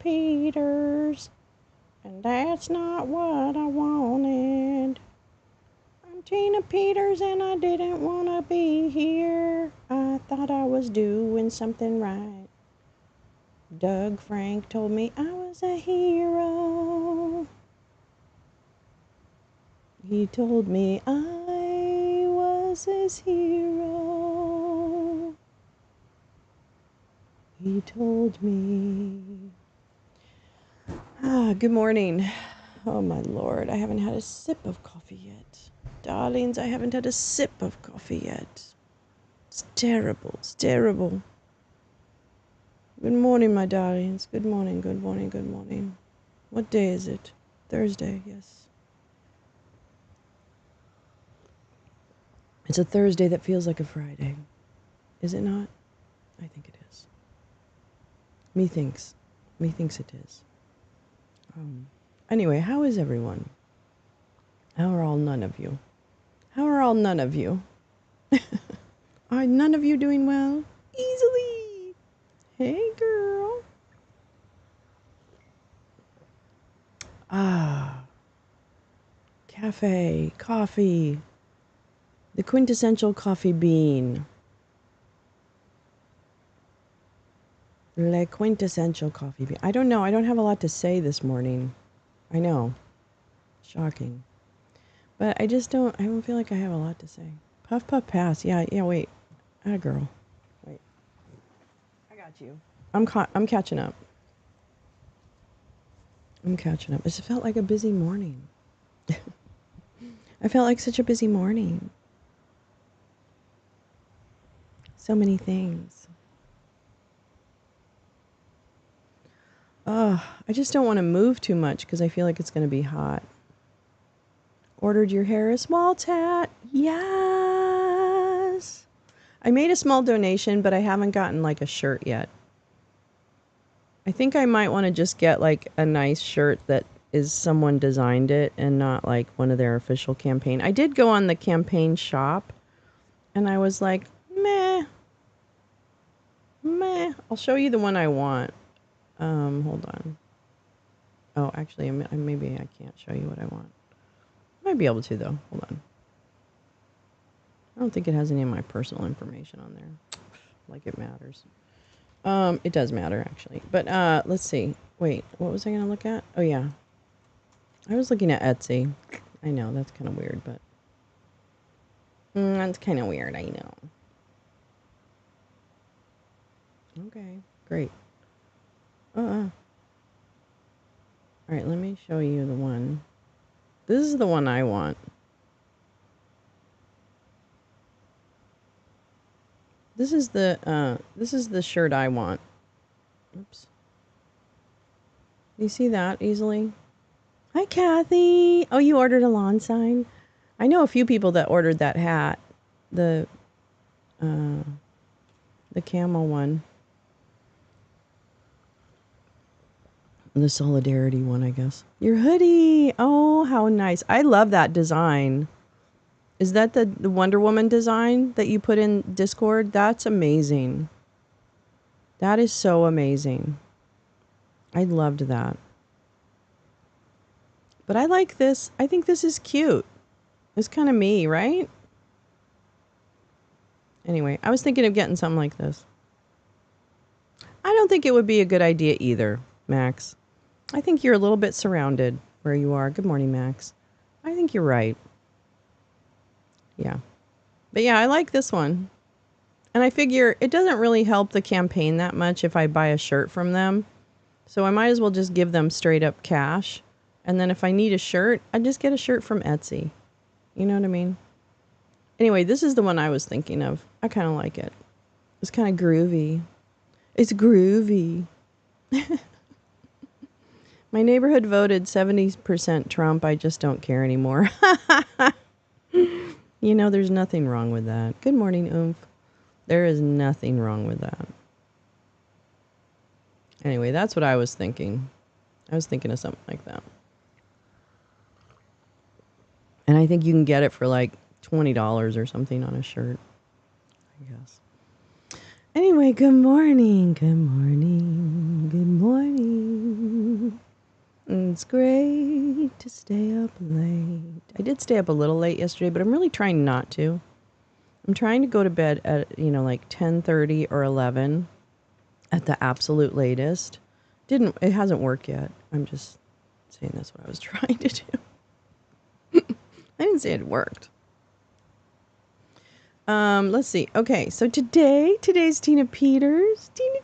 Peters, and that's not what I wanted. I'm Tina Peters, and I didn't want to be here. I thought I was doing something right. Doug Frank told me I was a hero. He told me I was his hero. He told me. Good morning. Oh, my Lord. I haven't had a sip of coffee yet. Darlings, I haven't had a sip of coffee yet. It's terrible. It's terrible. Good morning, my darlings. Good morning, good morning, good morning. What day is it? Thursday, yes. It's a Thursday that feels like a Friday. Is it not? I think it is. Methinks it is. Anyway, how is everyone? How are all none of you? How are all none of you? Are none of you doing well? Easily. Hey, girl. Cafe, coffee. The quintessential coffee bean. Le quintessential coffee bean. I don't know. I don't have a lot to say this morning. I know. Shocking. But I don't feel like I have a lot to say. Puff, puff, pass. Yeah, wait. Girl. Wait. I got you. I'm catching up. It felt like a busy morning. I felt like such a busy morning. So many things. I just don't want to move too much because I feel like it's going to be hot. Ordered your hair a small tat. Yes. I made a small donation, but I haven't gotten like a shirt yet. I think I might want to just get like a nice shirt that is someone designed it and not like one of their official campaign. I did go on the campaign shop and I was like, meh. I'll show you the one I want. Hold on. Oh, actually, maybe I can't show you what I want. I might be able to, though. Hold on. I don't think it has any of my personal information on there. Like it matters. It does matter, actually. But, let's see. Wait, what was I going to look at? Oh, yeah. I was looking at Etsy. I know, that's kind of weird, but... that's kind of weird, I know. Okay, great. All right, let me show you the one. This is the one I want. This is the shirt I want. Oops. You see that easily? Hi, Kathy. Oh, you ordered a lawn sign? I know a few people that ordered that hat. The camel one. The solidarity one, I guess. Your hoodie. Oh, how nice. I love that design. Is that the Wonder Woman design that you put in Discord? That's amazing. That is so amazing. I loved that. But I like this. I think this is cute. It's kind of me, right? Anyway, I was thinking of getting something like this. I don't think it would be a good idea either, Max. I think you're a little bit surrounded where you are. Good morning, Max. I think you're right. Yeah. But yeah, I like this one. And I figure it doesn't really help the campaign that much if I buy a shirt from them. So I might as well just give them straight up cash. And then if I need a shirt, I just get a shirt from Etsy. You know what I mean? Anyway, this is the one I was thinking of. I kind of like it. It's kind of groovy. It's groovy. My neighborhood voted 70% Trump. I just don't care anymore. You know, there's nothing wrong with that. Good morning, Oomph. There is nothing wrong with that. Anyway, that's what I was thinking. I was thinking of something like that. And I think you can get it for like $20 or something on a shirt, I guess. Anyway, good morning. Good morning. Good morning. Sounds great to stay up late. I did stay up a little late yesterday, but I'm really trying not to. I'm trying to go to bed at, like 10:30 or 11 at the absolute latest. It hasn't worked yet. I'm just saying that's what I was trying to do. I didn't say it worked. Let's see. Okay, so today's Tina Peters. Tina.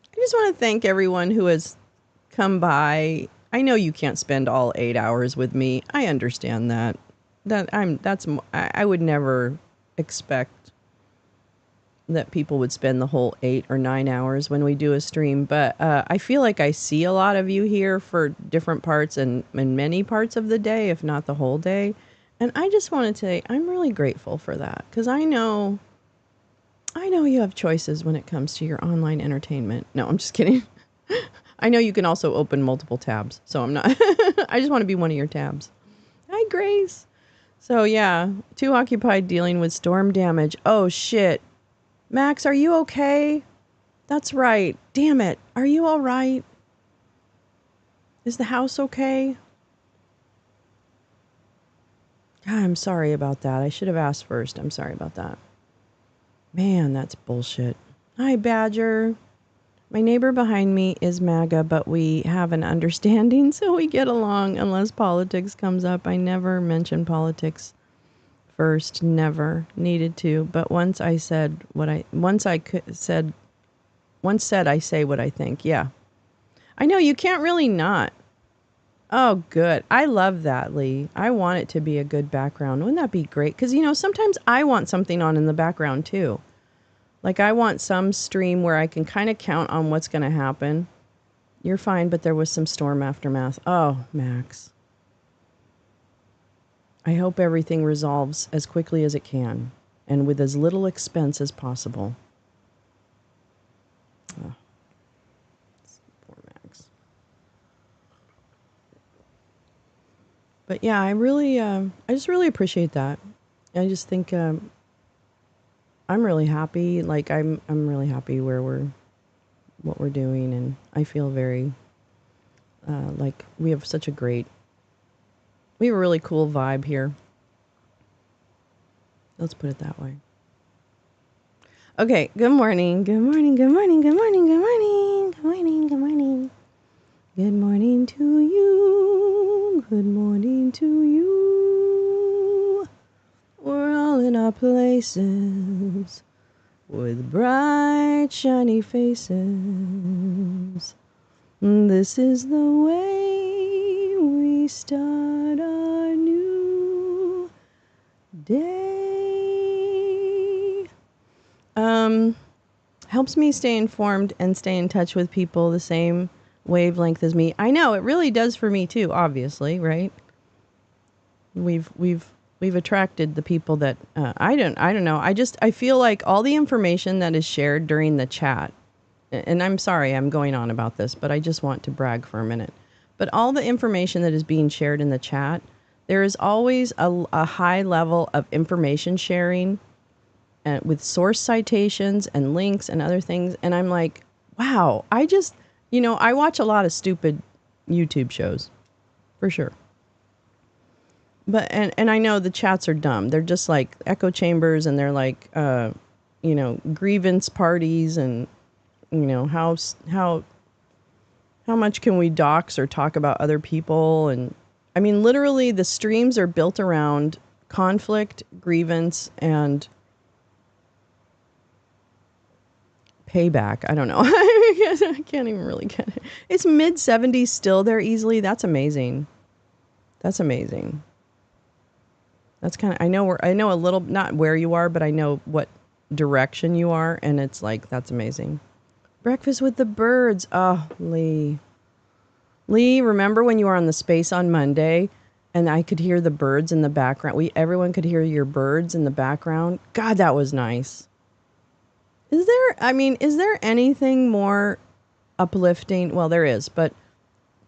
I just want to thank everyone who has come by. I know you can't spend all 8 hours with me. I understand that. I would never expect that people would spend the whole 8 or 9 hours when we do a stream, but I feel like I see a lot of you here for different parts and many parts of the day, if not the whole day. And I just want to say I'm really grateful for that, because I know you have choices when it comes to your online entertainment. No, I'm just kidding. I know you can also open multiple tabs, so I'm not. I just want to be one of your tabs. Hi, Grace. So yeah, too occupied dealing with storm damage. Oh shit. Max, are you okay? That's right. Damn it. Are you all right? Is the house okay? God, I'm sorry about that. I should have asked first. I'm sorry about that. Man, that's bullshit. Hi, Badger. My neighbor behind me is MAGA, but we have an understanding, so we get along unless politics comes up. I never mention politics first, never needed to. But once I say what I think. Yeah, I know you can't really not. Oh, good. I love that, Lee. I want it to be a good background. Wouldn't that be great? Because sometimes I want something on in the background too. Like I want some stream where I can kind of count on what's going to happen. You're fine, but there was some storm aftermath. Oh, Max. I hope everything resolves as quickly as it can and with as little expense as possible. Oh, poor Max. But yeah, I just really appreciate that. I just think I'm really happy. Like I'm really happy what we're doing, and I feel very like we have a really cool vibe here. Let's put it that way. Okay, good morning. Good morning. Good morning. Good morning. Good morning. Good morning. Good morning. Good morning to you. Good morning to you. We're all in our places with bright, shiny faces. This is the way we start our new day. Helps me stay informed and stay in touch with people the same wavelength as me. I know it really does for me too, obviously, right? We've attracted the people that I don't know. I feel like all the information that is shared during the chat, and I'm sorry I'm going on about this, but I just want to brag for a minute. But all the information that is being shared in the chat, there is always a high level of information sharing with source citations and links and other things. And I'm like, wow, I watch a lot of stupid YouTube shows, for sure. But, and I know the chats are dumb. They're just like echo chambers, and they're like, grievance parties, and, how much can we dox or talk about other people? And I mean, literally the streams are built around conflict, grievance, and payback. I don't know. I can't even really get it. It's mid-70s still there easily. That's amazing. That's amazing. That's kind of, I know a little, not where you are, but I know what direction you are. And it's like, that's amazing. Breakfast with the birds. Oh, Lee, remember when you were on the space on Monday and I could hear the birds in the background? Everyone could hear your birds in the background. God, that was nice. Is there anything more uplifting? Well, there is, but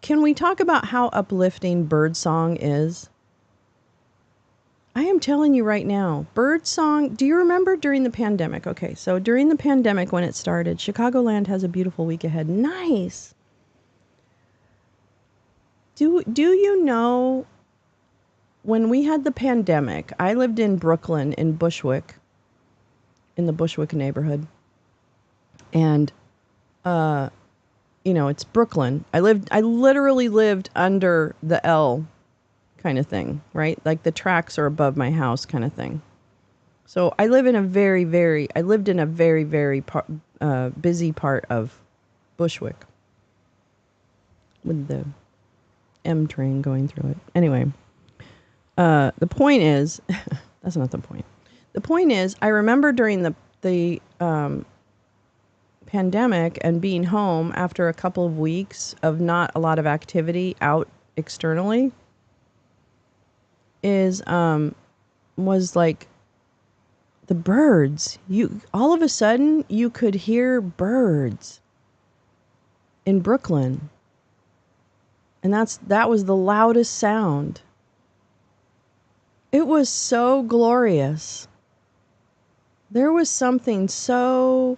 can we talk about how uplifting birdsong is? I am telling you right now, bird song. Do you remember during the pandemic? Okay, so during the pandemic when it started, Chicagoland has a beautiful week ahead. Nice. Do you know when we had the pandemic, I lived in Brooklyn in Bushwick, in the Bushwick neighborhood. And it's Brooklyn. I literally lived under the L kind of thing, right? Like the tracks are above my house kind of thing. So I lived in a very, very busy part of Bushwick with the M train going through it. Anyway, the point is, that's not the point. The point is, I remember during the pandemic and being home after a couple of weeks of not a lot of activity out externally was like the birds. All of a sudden you could hear birds in Brooklyn. And that was the loudest sound. It was so glorious. There was something so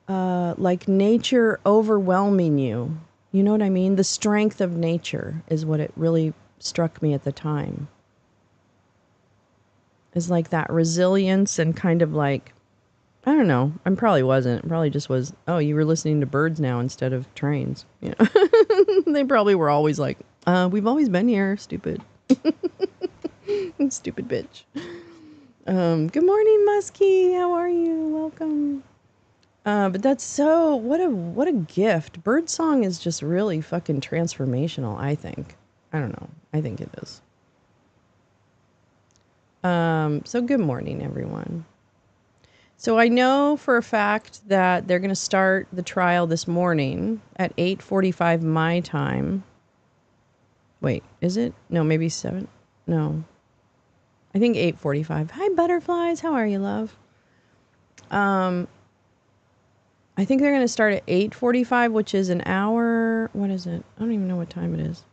like nature overwhelming you. You know what I mean? The strength of nature is what it really struck me at the time. Is like that resilience and kind of like, I don't know. I probably wasn't. It probably just was, oh, you were listening to birds now instead of trains. You know? They probably were always like, we've always been here, stupid. Stupid bitch. Good morning, Muskie. How are you? Welcome. But that's so, what a gift. Birdsong is just really fucking transformational, I think. I don't know. I think it is. So good morning, everyone. So I know for a fact that they're going to start the trial this morning at 8:45 my time. Wait, is it? No, maybe 7. No. I think 8:45. Hi, butterflies. How are you, love? I think they're going to start at 8:45, which is an hour. What is it? I don't even know what time it is.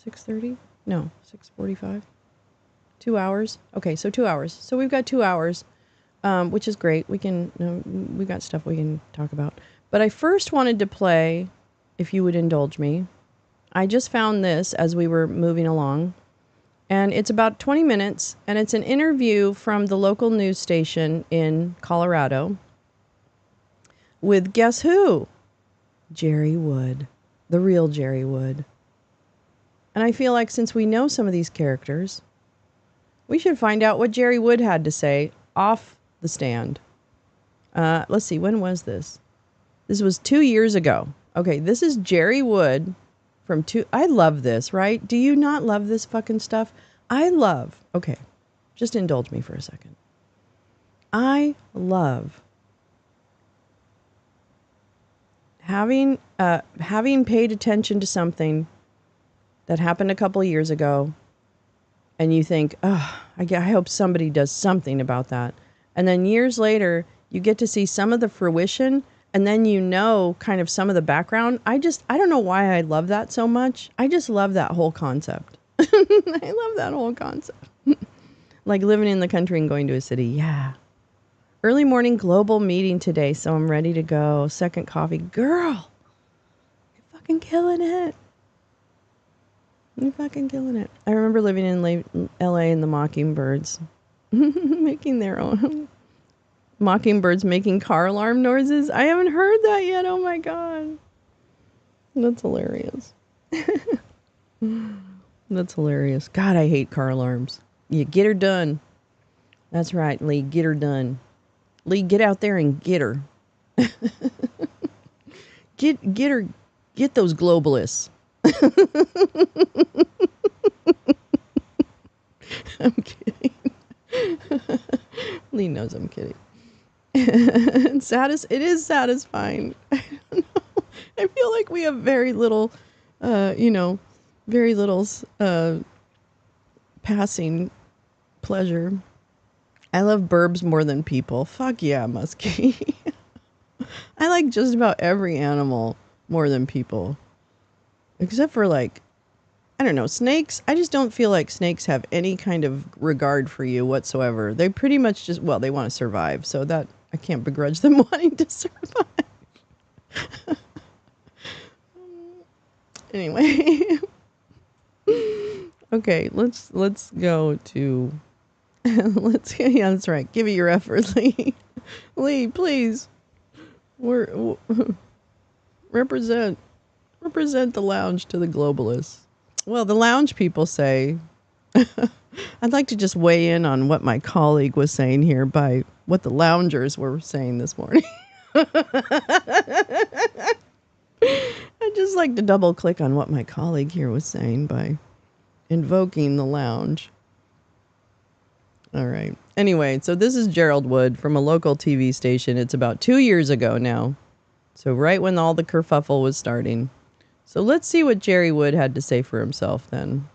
6:30? No, 6:45. 2 hours. Okay, so 2 hours. So we've got 2 hours, which is great. We've got stuff we can talk about. But I first wanted to play, if you would indulge me. I just found this as we were moving along. And it's about 20 minutes, and it's an interview from the local news station in Colorado with guess who? Jerry Wood, the real Jerry Wood. And I feel like since we know some of these characters, we should find out what Jerry Wood had to say off the stand. Let's see, when was this? This was 2 years ago. Okay, this is Jerry Wood from I love this, right? Do you not love this fucking stuff? Okay, just indulge me for a second. I love having paid attention to something that happened a couple of years ago, and you think, oh, I hope somebody does something about that. And then years later, you get to see some of the fruition, and then you know kind of some of the background. I don't know why I love that so much. I just love that whole concept. I love that whole concept. Like living in the country and going to a city. Yeah. Early morning global meeting today, so I'm ready to go. Second coffee. Girl, you're fucking killing it. You're fucking killing it. I remember living in LA and the Mockingbirds making their own. Mockingbirds making car alarm noises. I haven't heard that yet. Oh my God. That's hilarious. That's hilarious. God, I hate car alarms. You get her done. That's right, Lee. Get her done. Lee, get out there and get her. Get her. Get those globalists. I'm kidding. Lee knows I'm kidding. It is satisfying. I don't know. I feel like we have very little, passing pleasure. I love burbs more than people. Fuck yeah, Muskie. I like just about every animal more than people. Except for I don't know, snakes, I just don't feel like snakes have any kind of regard for you whatsoever. They pretty much just, well, they want to survive. So that, I can't begrudge them wanting to survive. Anyway. Okay, let's go to, yeah, that's right. Give it your effort, Lee. Lee, please. Represent the lounge to the globalists. Well, the lounge people say, I'd like to just weigh in on what my colleague was saying here by what the loungers were saying this morning. I'd just like to double click on what my colleague here was saying by invoking the lounge. All right. Anyway, so this is Gerald Wood from a local TV station. It's about 2 years ago now. So right when all the kerfuffle was starting. So let's see what Jerry Wood had to say for himself then.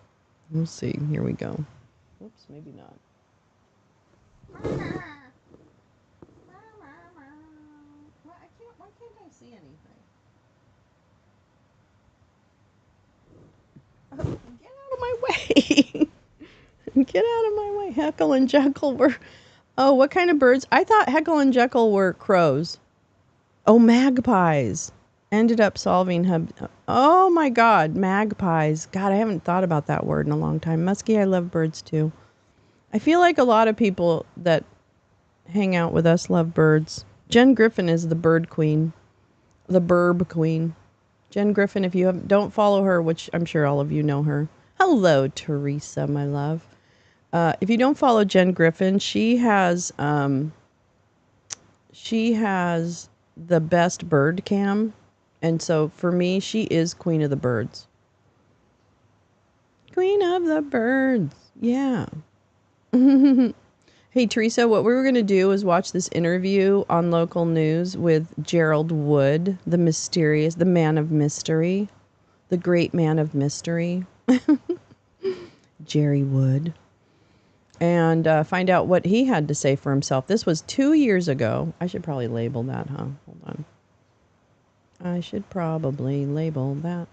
We'll see. Here we go. Whoops, maybe not. Why can't I see anything? Get out of my way. Get out of my way. Heckle and Jekyll were... Oh, what kind of birds? I thought Heckle and Jekyll were crows. Oh, magpies. Ended up solving... Oh, my God. Magpies. God, I haven't thought about that word in a long time. Muskie, I love birds, too. I feel like a lot of people that hang out with us love birds. Jen Griffin is the bird queen. The burb queen. Jen Griffin, if you don't follow her, which I'm sure all of you know her. Hello, Teresa, my love. If you don't follow Jen Griffin, she has the best bird cam. And so for me, she is queen of the birds. Queen of the birds. Yeah. Hey, Teresa, what we were going to do is watch this interview on local news with Gerald Wood, the man of mystery, the great man of mystery, Jerry Wood, and find out what he had to say for himself. This was 2 years ago. I should probably label that, huh? Hold on. I should probably label that.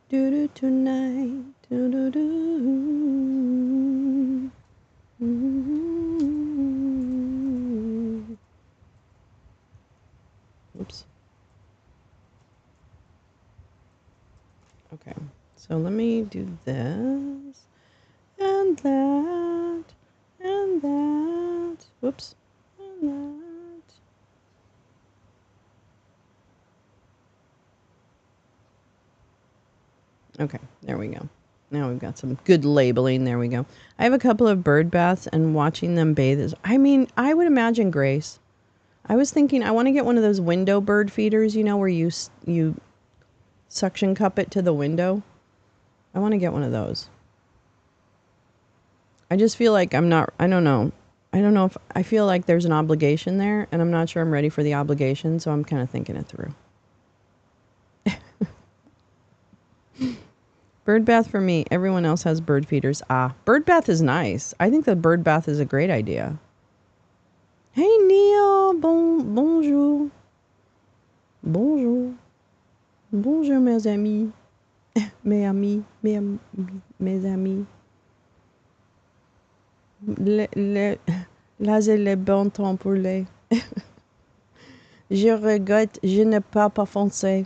Do-do tonight. Do-do-do. Oops. Okay. So let me do this. And that. And that. Whoops. And that. Okay, there we go. Now we've got some good labeling. There we go. I have a couple of bird baths and watching them bathe is, I mean, I would imagine, Grace. I was thinking I want to get one of those window bird feeders, you know, where you suction cup it to the window. I want to get one of those. I just feel like I don't know. I don't know if I feel like there's an obligation there and I'm not sure I'm ready for the obligation. So I'm kind of thinking it through. Bird bath for me. Everyone else has bird feeders. Bird bath is nice. I think the bird bath is a great idea. Hey, Neil. Bonjour. Bonjour. Bonjour, mes amis. Mes amis. Mes amis. Là, c'est le bon temps pour les. Je regrette, je n'ai pas foncé.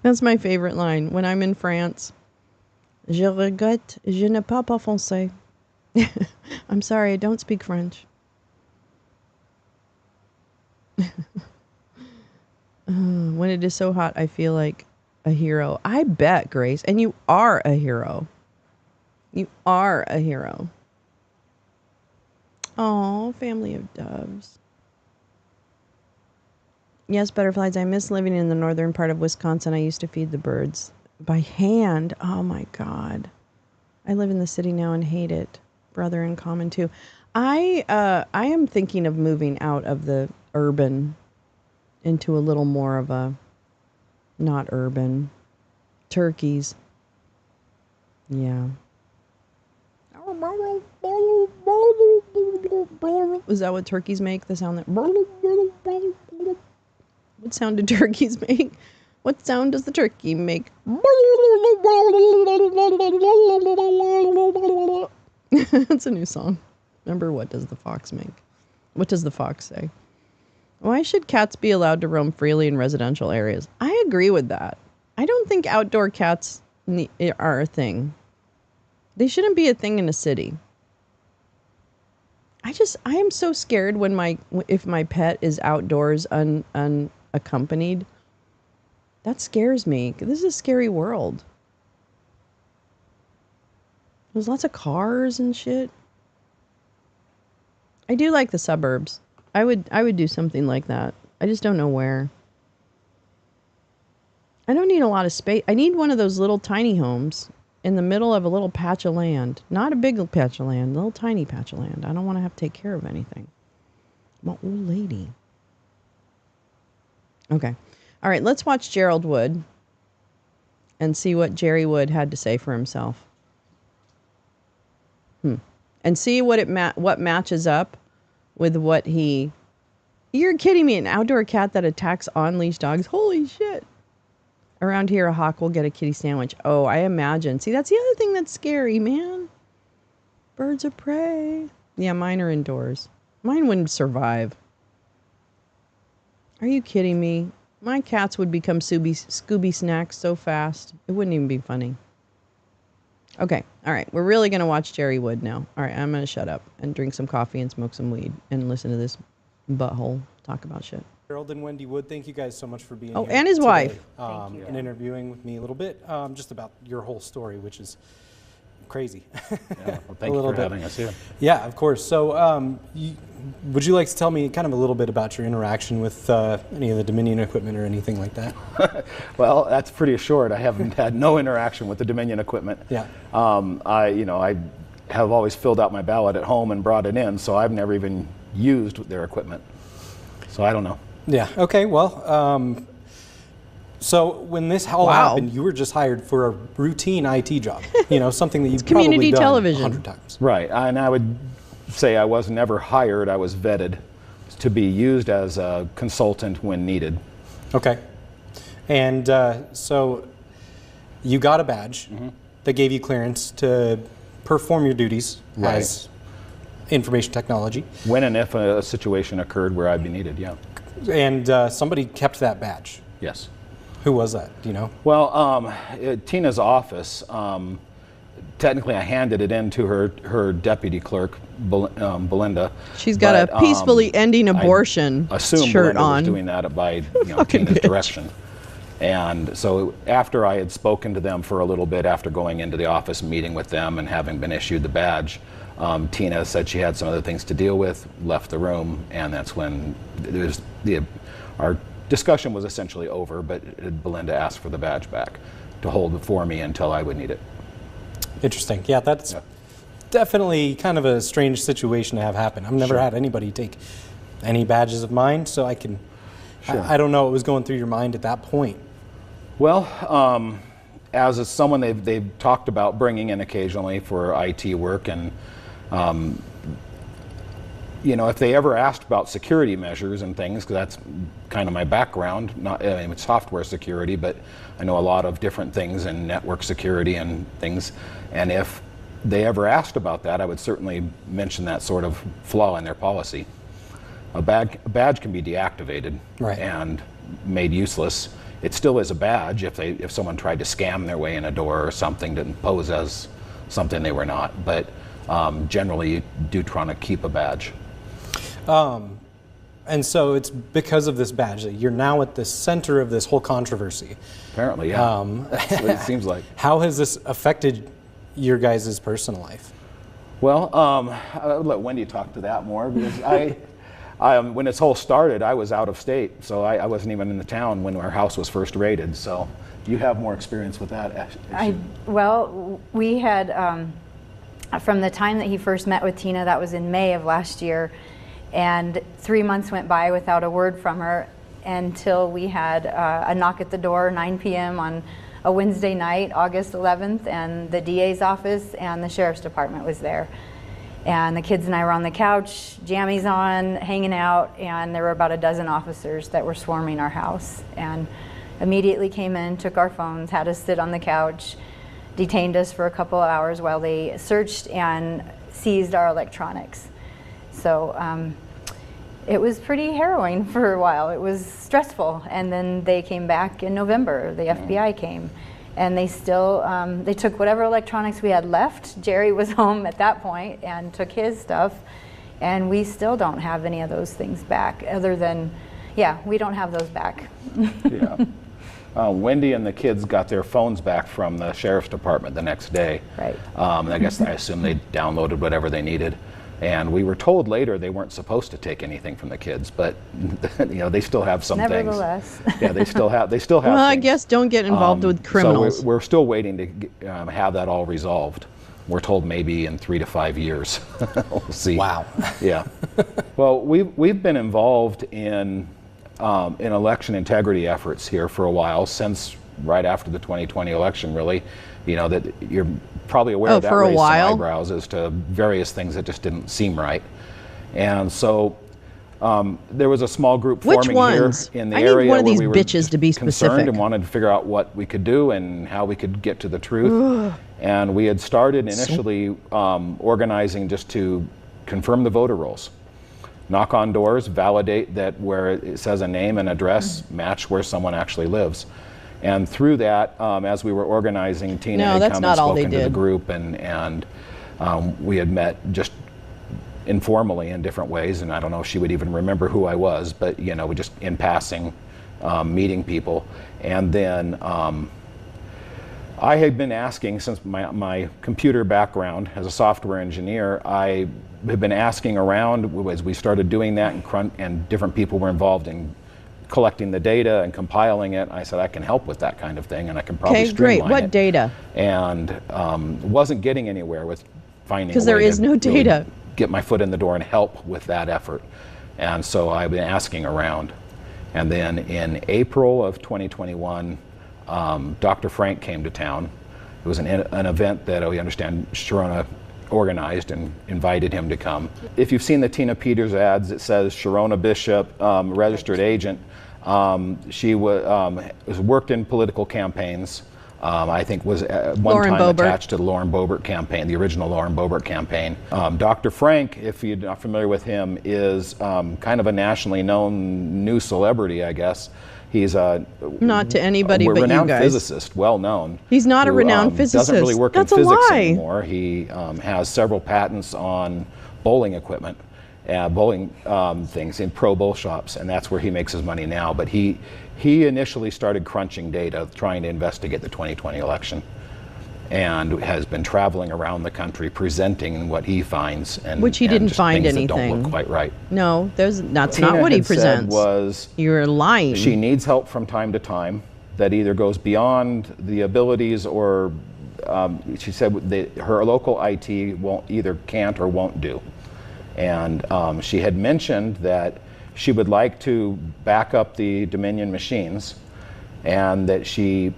That's my favorite line when I'm in France. Je regrette, je n'ai pas foncé. I'm sorry, I don't speak French. When it is so hot, I feel like a hero. I bet, Grace. And you are a hero. You are a hero. Oh, family of doves. Yes, butterflies. I miss living in the northern part of Wisconsin. I used to feed the birds by hand. Oh, my God. I live in the city now and hate it. Brother in common, too. I am thinking of moving out of the urban into a little more of a not urban. Turkeys. Yeah. Is that what turkeys make? The sound that... What sound do turkeys make? What sound does the turkey make? That's a new song. Remember, what does the fox make? What does the fox say? Why should cats be allowed to roam freely in residential areas? I agree with that. I don't think outdoor cats are a thing. They shouldn't be a thing in a city. I am so scared if my pet is outdoors unaccompanied. That scares me. This is a scary world. There's lots of cars and shit. I do like the suburbs. I would do something like that. I just don't know where. I don't need a lot of space. I need one of those little tiny homes in the middle of a little patch of land. Not a big patch of land, a little tiny patch of land. I don't want to have to take care of anything. I'm an old lady. Okay. All right, let's watch Gerald Wood and see what Jerry Wood had to say for himself. And see what matches up with what he... You're kidding me, an outdoor cat that attacks on-leash dogs? Holy shit. Around here, a hawk will get a kitty sandwich. Oh, I imagine. See, that's the other thing that's scary, man. Birds of prey. Yeah, mine are indoors. Mine wouldn't survive. Are you kidding me? My cats would become Scooby snacks so fast. It wouldn't even be funny. Okay, all right. We're really going to watch Jerry Wood now. All right, I'm going to shut up and drink some coffee and smoke some weed and listen to this butthole talk about shit. Gerald and Wendy Wood, thank you guys so much for being here. Oh, and his today, wife. And interviewing with me a little bit just about your whole story, which is crazy. Yeah, well, thank you for having us here. Yeah, of course. So would you like to tell me kind of a little bit about your interaction with any of the Dominion equipment or anything like that? Well, that's pretty short. I haven't had no interaction with the Dominion equipment. Yeah. I have always filled out my ballot at home and brought it in, so I've never even used their equipment. So I don't know. Yeah. Okay. Well, so when this all happened, you were just hired for a routine IT job. You know, something that you've community probably done television 100 times. Right. And I would say I was never hired. I was vetted to be used as a consultant when needed. Okay. And so you got a badge that gave you clearance to perform your duties as information technology. When and if a situation occurred where I'd be needed, yeah. And somebody kept that badge. Yes. Who was that? Do you know? Well, Tina's office, technically I handed it in to her deputy clerk, Belinda. She's got a peacefully ending abortion I assumed shirt Belinda on. was doing that by Tina's direction. And so after I had spoken to them for a little bit, after going into the office, meeting with them and having been issued the badge, Tina said she had some other things to deal with, left the room, and that's when our discussion was essentially over, but Belinda asked for the badge back to hold it for me until I would need it. Interesting. Yeah, that's definitely kind of a strange situation to have happen. I've never had anybody take any badges of mine, so I can... I don't know what was going through your mind at that point. Well, as someone they've talked about bringing in occasionally for IT work, and if they ever asked about security measures and things, because that's kind of my background, not software security, but I know a lot of different things in network security and things, and if they ever asked about that, I would certainly mention that sort of flaw in their policy. A badge can be deactivated and made useless. It still is a badge if someone tried to scam their way in a door or something, didn't pose as something they were not. But generally, you do try to keep a badge. And so it's because of this badge that you're now at the center of this whole controversy. Apparently, yeah. That's what it seems like. How has this affected your guys' personal life? Well, I'll let Wendy talk to that more, because when this whole started, I was out of state, so I wasn't even in the town when our house was first raided. So you have more experience with that. Well, we had, from the time that he first met with Tina, that was in May of last year, and 3 months went by without a word from her until we had a knock at the door, 9 p.m. on a Wednesday night, August 11th, and the DA's office and the Sheriff's Department was there. And the kids and I were on the couch, jammies on, hanging out, and there were about a dozen officers that were swarming our house. And immediately came in, took our phones, had us sit on the couch, detained us for a couple of hours while they searched and seized our electronics. So it was pretty harrowing for a while. It was stressful. And then they came back in November. The FBI came. And they still, they took whatever electronics we had left. Jerry was home at that point and took his stuff. And we still don't have any of those things back, other than, yeah, we don't have those back. Yeah. Wendy and the kids got their phones back from the sheriff's department the next day. Right. I assume they downloaded whatever they needed. And we were told later they weren't supposed to take anything from the kids, but they still have some things. Nevertheless. Yeah, they still have. Well, things. I guess don't get involved with criminals. So we're still waiting to have that all resolved. We're told maybe in 3 to 5 years. We'll see. Wow. Yeah. Well, we've been involved in election integrity efforts here for a while, since right after the 2020 election, really. That you're probably aware of that for a raised while. some eyebrows as to various things that just didn't seem right. And so there was a small group Which forming ones? here in the I need area one of where these we were bitches to be concerned specific. and wanted to figure out what we could do and how we could get to the truth. And we had started initially organizing just to confirm the voter rolls. Knock on doors, validate that where it says a name and address match where someone actually lives. And through that, as we were organizing, Tina No, had that's come not and all they spoken to the did. group, and we had met just informally in different ways. And I don't know if she would even remember who I was, but we just in passing, meeting people. And then I had been asking, since my computer background as a software engineer, I had been asking around as we started doing that, and different people were involved in collecting the data and compiling it. I said, I can help with that kind of thing, and I can probably Okay, streamline great. What it. data? And wasn't getting anywhere with finding a Because there way is to no really data. get my foot in the door and help with that effort. And so I've been asking around. And then in April of 2021, Dr. Frank came to town. It was an event that we understand Sharona organized and invited him to come. If you've seen the Tina Peters ads, it says Sharona Bishop, registered agent. She was worked in political campaigns. I think was at one Lauren time Boebert. attached to the Lauren Boebert campaign, the original Lauren Boebert campaign. Dr. Frank, if you're not familiar with him, is kind of a nationally known new celebrity, I guess. He's Not to anybody a but you renowned guys. physicist, well known. He's not a who, renowned physicist. Doesn't really work That's in a physics lie. anymore. He has several patents on bowling equipment, bowling things in pro bowl shops, and that's where he makes his money now. But he initially started crunching data, trying to investigate the 2020 election, and has been traveling around the country presenting what he finds, and Which he and didn't just find things anything. that don't look quite right. No, that's not Tina what he had said presents. was You're lying. she needs help from time to time that either goes beyond the abilities or she said her local IT can't or won't do. And she had mentioned that she would like to back up the Dominion machines, and that she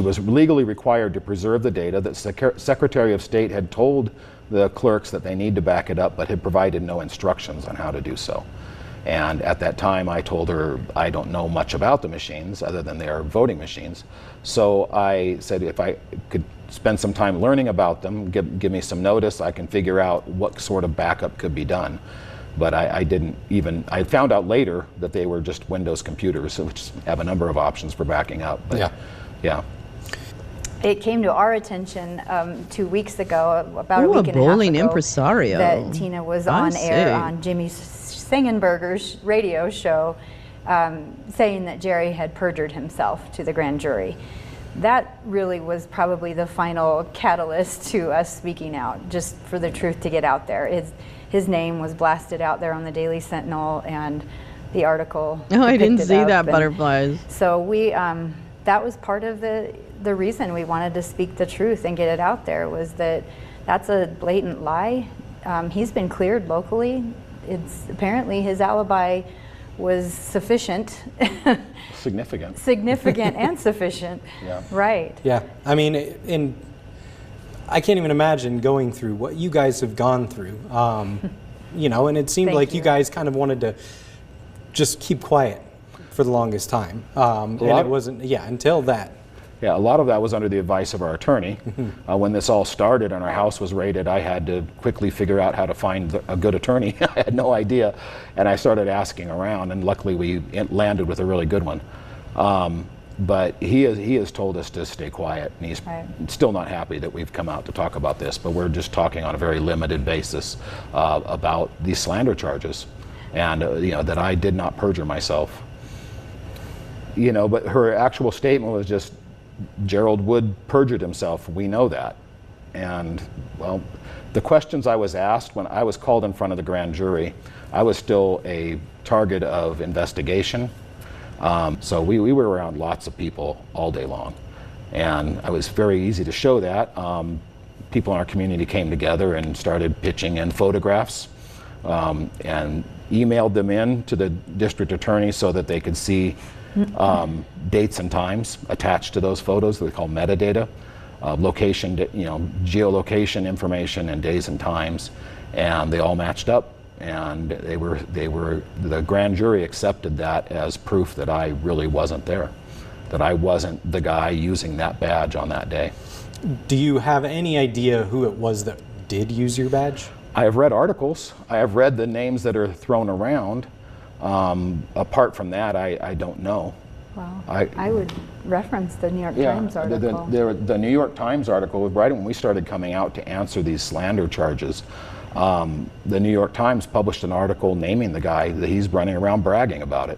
was legally required to preserve the data, that Secretary of State had told the clerks that they need to back it up, but had provided no instructions on how to do so. And at that time, I told her I don't know much about the machines other than they are voting machines. So I said if I could spend some time learning about them, give me some notice, I can figure out what sort of backup could be done. But I found out later that they were just Windows computers, which have a number of options for backing up. But yeah. It came to our attention 2 weeks ago, about a Ooh, week a and a half bowling ago, impresario. that Tina was I on air see. on Jimmy Singenberger's radio show, saying that Jerry had perjured himself to the grand jury. That really was probably the final catalyst to us speaking out, just for the truth to get out there. His name was blasted out there on the Daily Sentinel, and the article. Oh, I didn't picked it see up, that, and butterflies. So that was part of the reason we wanted to speak the truth and get it out there, was that that's a blatant lie. He's been cleared locally. It's apparently his alibi was sufficient. Significant. Significant and sufficient. Yeah. Right. Yeah, I mean, I can't even imagine going through what you guys have gone through. You know, and it seemed Thank like you. you guys kind of wanted to just keep quiet for the longest time. And it wasn't, until that. Yeah, a lot of that was under the advice of our attorney. When this all started and our house was raided, I had to quickly figure out how to find a good attorney. I had no idea. And I started asking around, and luckily we landed with a really good one. But he has told us to stay quiet, and he's still not happy that we've come out to talk about this, but we're just talking on a very limited basis about these slander charges, and you know, that I did not perjure myself. You know, but her actual statement was just, Gerald Wood perjured himself. We know that. And, well, the questions I was asked when I was called in front of the grand jury, I was still a target of investigation. So we were around lots of people all day long. And it was very easy to show that. People in our community came together and started pitching in photographs and emailed them in to the district attorney so that they could see dates and times attached to those photos that we call metadata, location, you know, geolocation information and days and times, and they all matched up, and the grand jury accepted that as proof that I really wasn't there, that I wasn't the guy using that badge on that day. Do you have any idea who it was that did use your badge? I have read articles. I have read the names that are thrown around. Apart from that, I don't know. Well, I would reference the New York Times article. The New York Times article, right when we started coming out to answer these slander charges, the New York Times published an article naming the guy, that he's running around bragging about it.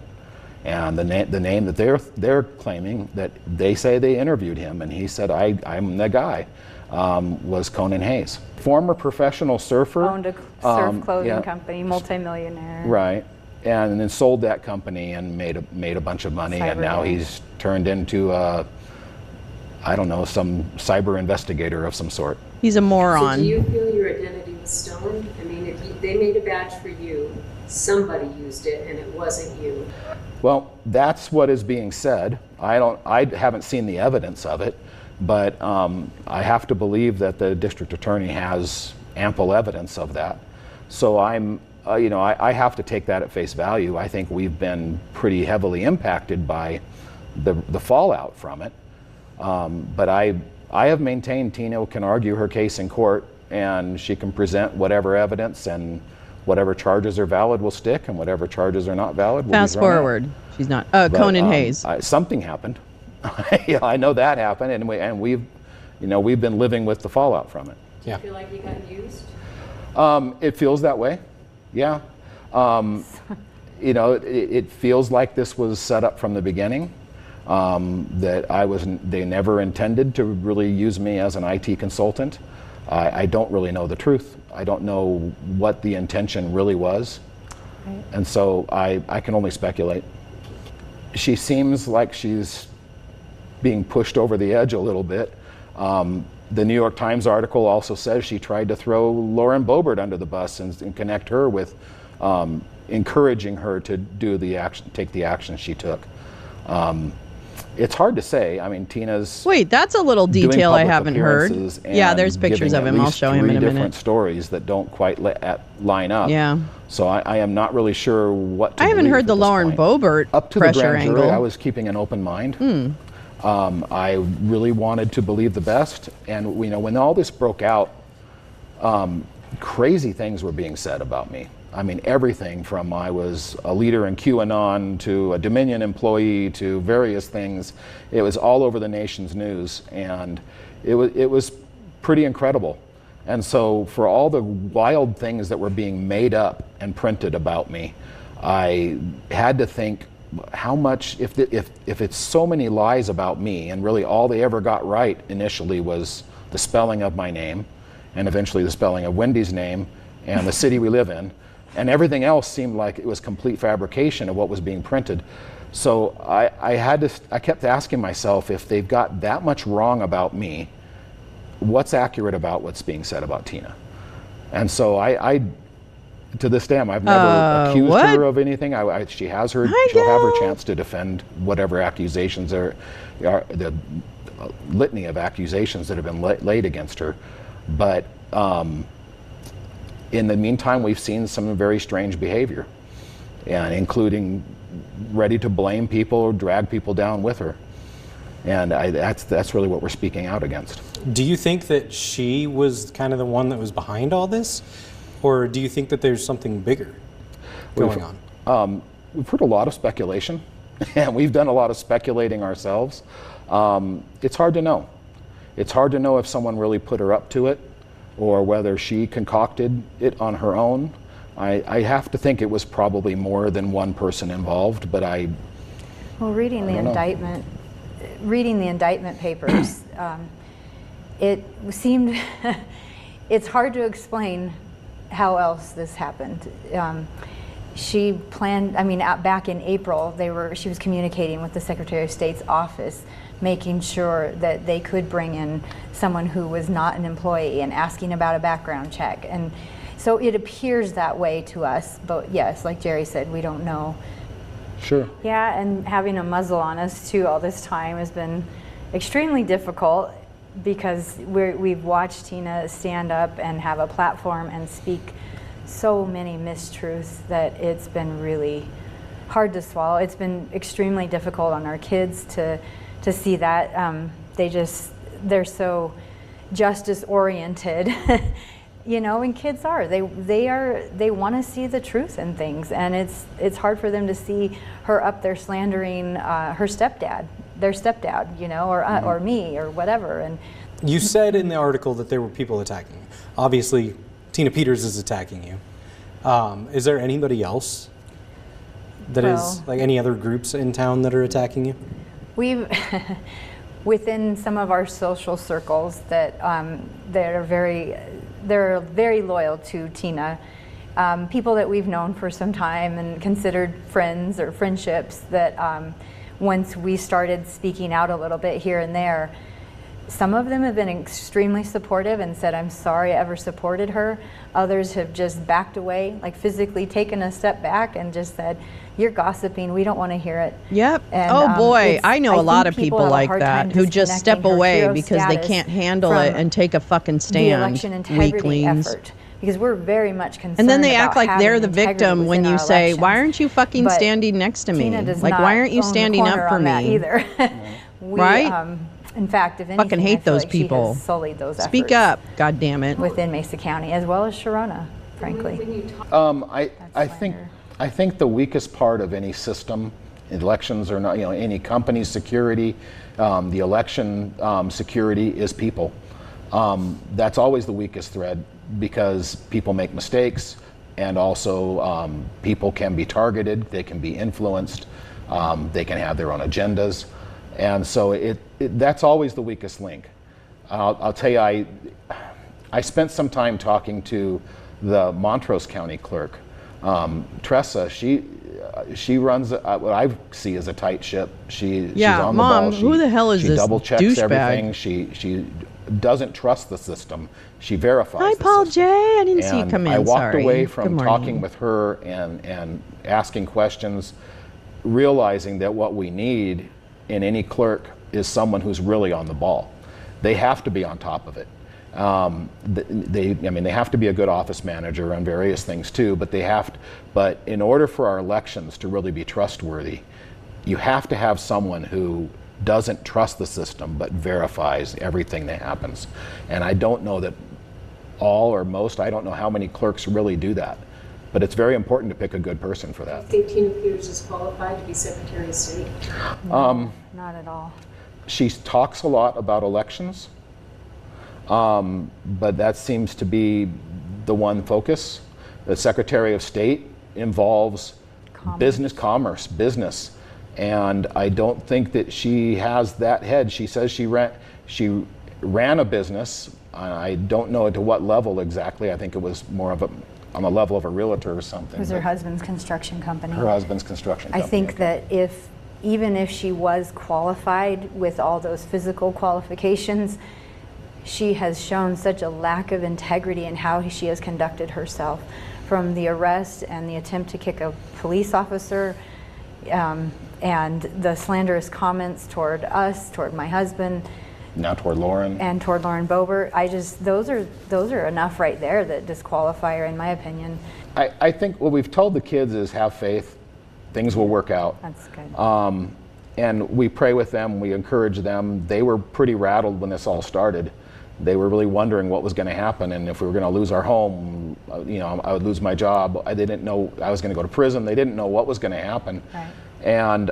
And the name that they're claiming, that they say they interviewed him, and he said, I'm the guy, was Conan Hayes. Former professional surfer. Owned a surf clothing company, multimillionaire. Right. And then sold that company and made a bunch of money, and now he's turned into I don't know, some cyber investigator of some sort. He's a moron. So do you feel your identity was stolen? I mean, if they made a badge for you, somebody used it and it wasn't you. Well, that's what is being said. I haven't seen the evidence of it, but I have to believe that the district attorney has ample evidence of that. So I have to take that at face value. I think we've been pretty heavily impacted by the fallout from it. But I have maintained Tina can argue her case in court, and she can present whatever evidence, and whatever charges are valid will stick, and whatever charges are not valid will Fast be thrown out. forward. She's not. Conan Hayes. Something happened. I know that happened, and we've been living with the fallout from it. Do you feel like you got used? It feels that way. Yeah. It feels like this was set up from the beginning, that they never intended to really use me as an IT consultant. I don't really know the truth. I don't know what the intention really was. Right. And so I can only speculate. She seems like she's being pushed over the edge a little bit. The New York Times article also says she tried to throw Lauren Boebert under the bus and connect her with encouraging her to take the action she took. It's hard to say. I mean, Tina's Wait, that's a little detail I haven't heard. Yeah, there's pictures of him. I'll show him in a minute. Different stories that don't quite line up. Yeah. So I am not really sure what to I haven't believe heard the at this Lauren point. Boebert Up to pressure the grand jury, angle. I was keeping an open mind. I really wanted to believe the best, and when all this broke out, crazy things were being said about me. I mean, everything from I was a leader in QAnon to a Dominion employee to various things. It was all over the nation's news, and it was pretty incredible. And so for all the wild things that were being made up and printed about me, I had to think, how much, if it's so many lies about me, and really all they ever got right initially was the spelling of my name, and eventually the spelling of Wendy's name, and the city we live in, and everything else seemed like it was complete fabrication of what was being printed. So I kept asking myself, if they've got that much wrong about me, what's accurate about what's being said about Tina? And so I to this day, I've never accused her of anything. She'll have her chance to defend whatever accusations are the litany of accusations that have been laid against her. But in the meantime, we've seen some very strange behavior, and including ready to blame people or drag people down with her. And that's really what we're speaking out against. Do you think that she was kind of the one that was behind all this? Or do you think that there's something bigger going on? We've heard a lot of speculation, and we've done a lot of speculating ourselves. It's hard to know. It's hard to know if someone really put her up to it, or whether she concocted it on her own. I have to think it was probably more than one person involved, but Well, reading the indictment papers, it seemed it's hard to explain how else this happened. She planned, back in April, she was communicating with the Secretary of State's office, making sure that they could bring in someone who was not an employee and asking about a background check. And so it appears that way to us, but yes, like Jerry said, we don't know. Sure. Yeah, and having a muzzle on us too all this time has been extremely difficult, because we've watched Tina stand up and have a platform and speak so many mistruths that it's been really hard to swallow. It's been extremely difficult on our kids to see that. They're so justice oriented. And kids are. They want to see the truth in things, and it's hard for them to see her up there slandering their stepdad, or me, or whatever. And you said in the article that there were people attacking you. Obviously, Tina Peters is attacking you. Is there anybody else that is, like any other groups in town that are attacking you? We've within some of our social circles that are very loyal to Tina. People that we've known for some time and considered friends or friendships, that once we started speaking out a little bit here and there, some of them have been extremely supportive and said, I'm sorry I ever supported her. Others have just backed away, like physically taken a step back and just said, you're gossiping, we don't want to hear it. Yep. And, boy, I know a lot of people like have a hard time that who just step disconnecting her away hero because they status can't handle it from and take a fucking the stand. election integrity Weaklings. effort, because we're very much concerned. And then they act about like they're having the integrity victim when within you our say, elections. why aren't you fucking But standing next to me? Tina does Like, not why aren't you own the standing corner up for on that me? either. Right? In fact, if anything, Fucking hate I feel those like people. She has sullied those Speak efforts up, God damn it. within Mesa County, as well as Sharona, frankly. When you talk, I think the weakest part of any system, elections or not, any company's security, the election security, is people. That's always the weakest thread, because people make mistakes, and also people can be targeted, they can be influenced, they can have their own agendas, and so that's always the weakest link. I'll tell you, I spent some time talking to the Montrose County clerk. Tressa, she runs what I see as a tight ship. She's on the Mom, ball. who the hell is she this double checks douchebag? everything. She doesn't trust the system. She verifies. Hi, the Paul system. J. I didn't see you And come in. I walked Sorry. away Good from morning. talking with her and asking questions, realizing that what we need in any clerk is someone who's really on the ball. They have to be on top of it. They have to be a good office manager on various things too, but in order for our elections to really be trustworthy, you have to have someone who doesn't trust the system but verifies everything that happens. And I don't know that all or most, I don't know how many clerks really do that, but it's very important to pick a good person for do you that. think Tina Peters is qualified to be Secretary of State? Not at all. She talks a lot about elections, but that seems to be the one focus. The Secretary of State involves commerce, business, and I don't think that she has that head. She says she ran a business. I don't know to what level exactly. I think it was more of on the level of a realtor or something. It was her husband's construction company. Her husband's construction I company. think that even if she was qualified with all those physical qualifications, she has shown such a lack of integrity in how she has conducted herself, from the arrest and the attempt to kick a police officer, and the slanderous comments toward us, toward my husband. Now toward Lauren. and toward Lauren Boebert. Those are enough right there that disqualify her, in my opinion. I think what we've told the kids is have faith, things will work out. That's good. And we pray with them, we encourage them. They were pretty rattled when this all started. They were really wondering what was going to happen, and if we were going to lose our home, I would lose my job. They didn't know I was going to go to prison. They didn't know what was going to happen. Right. And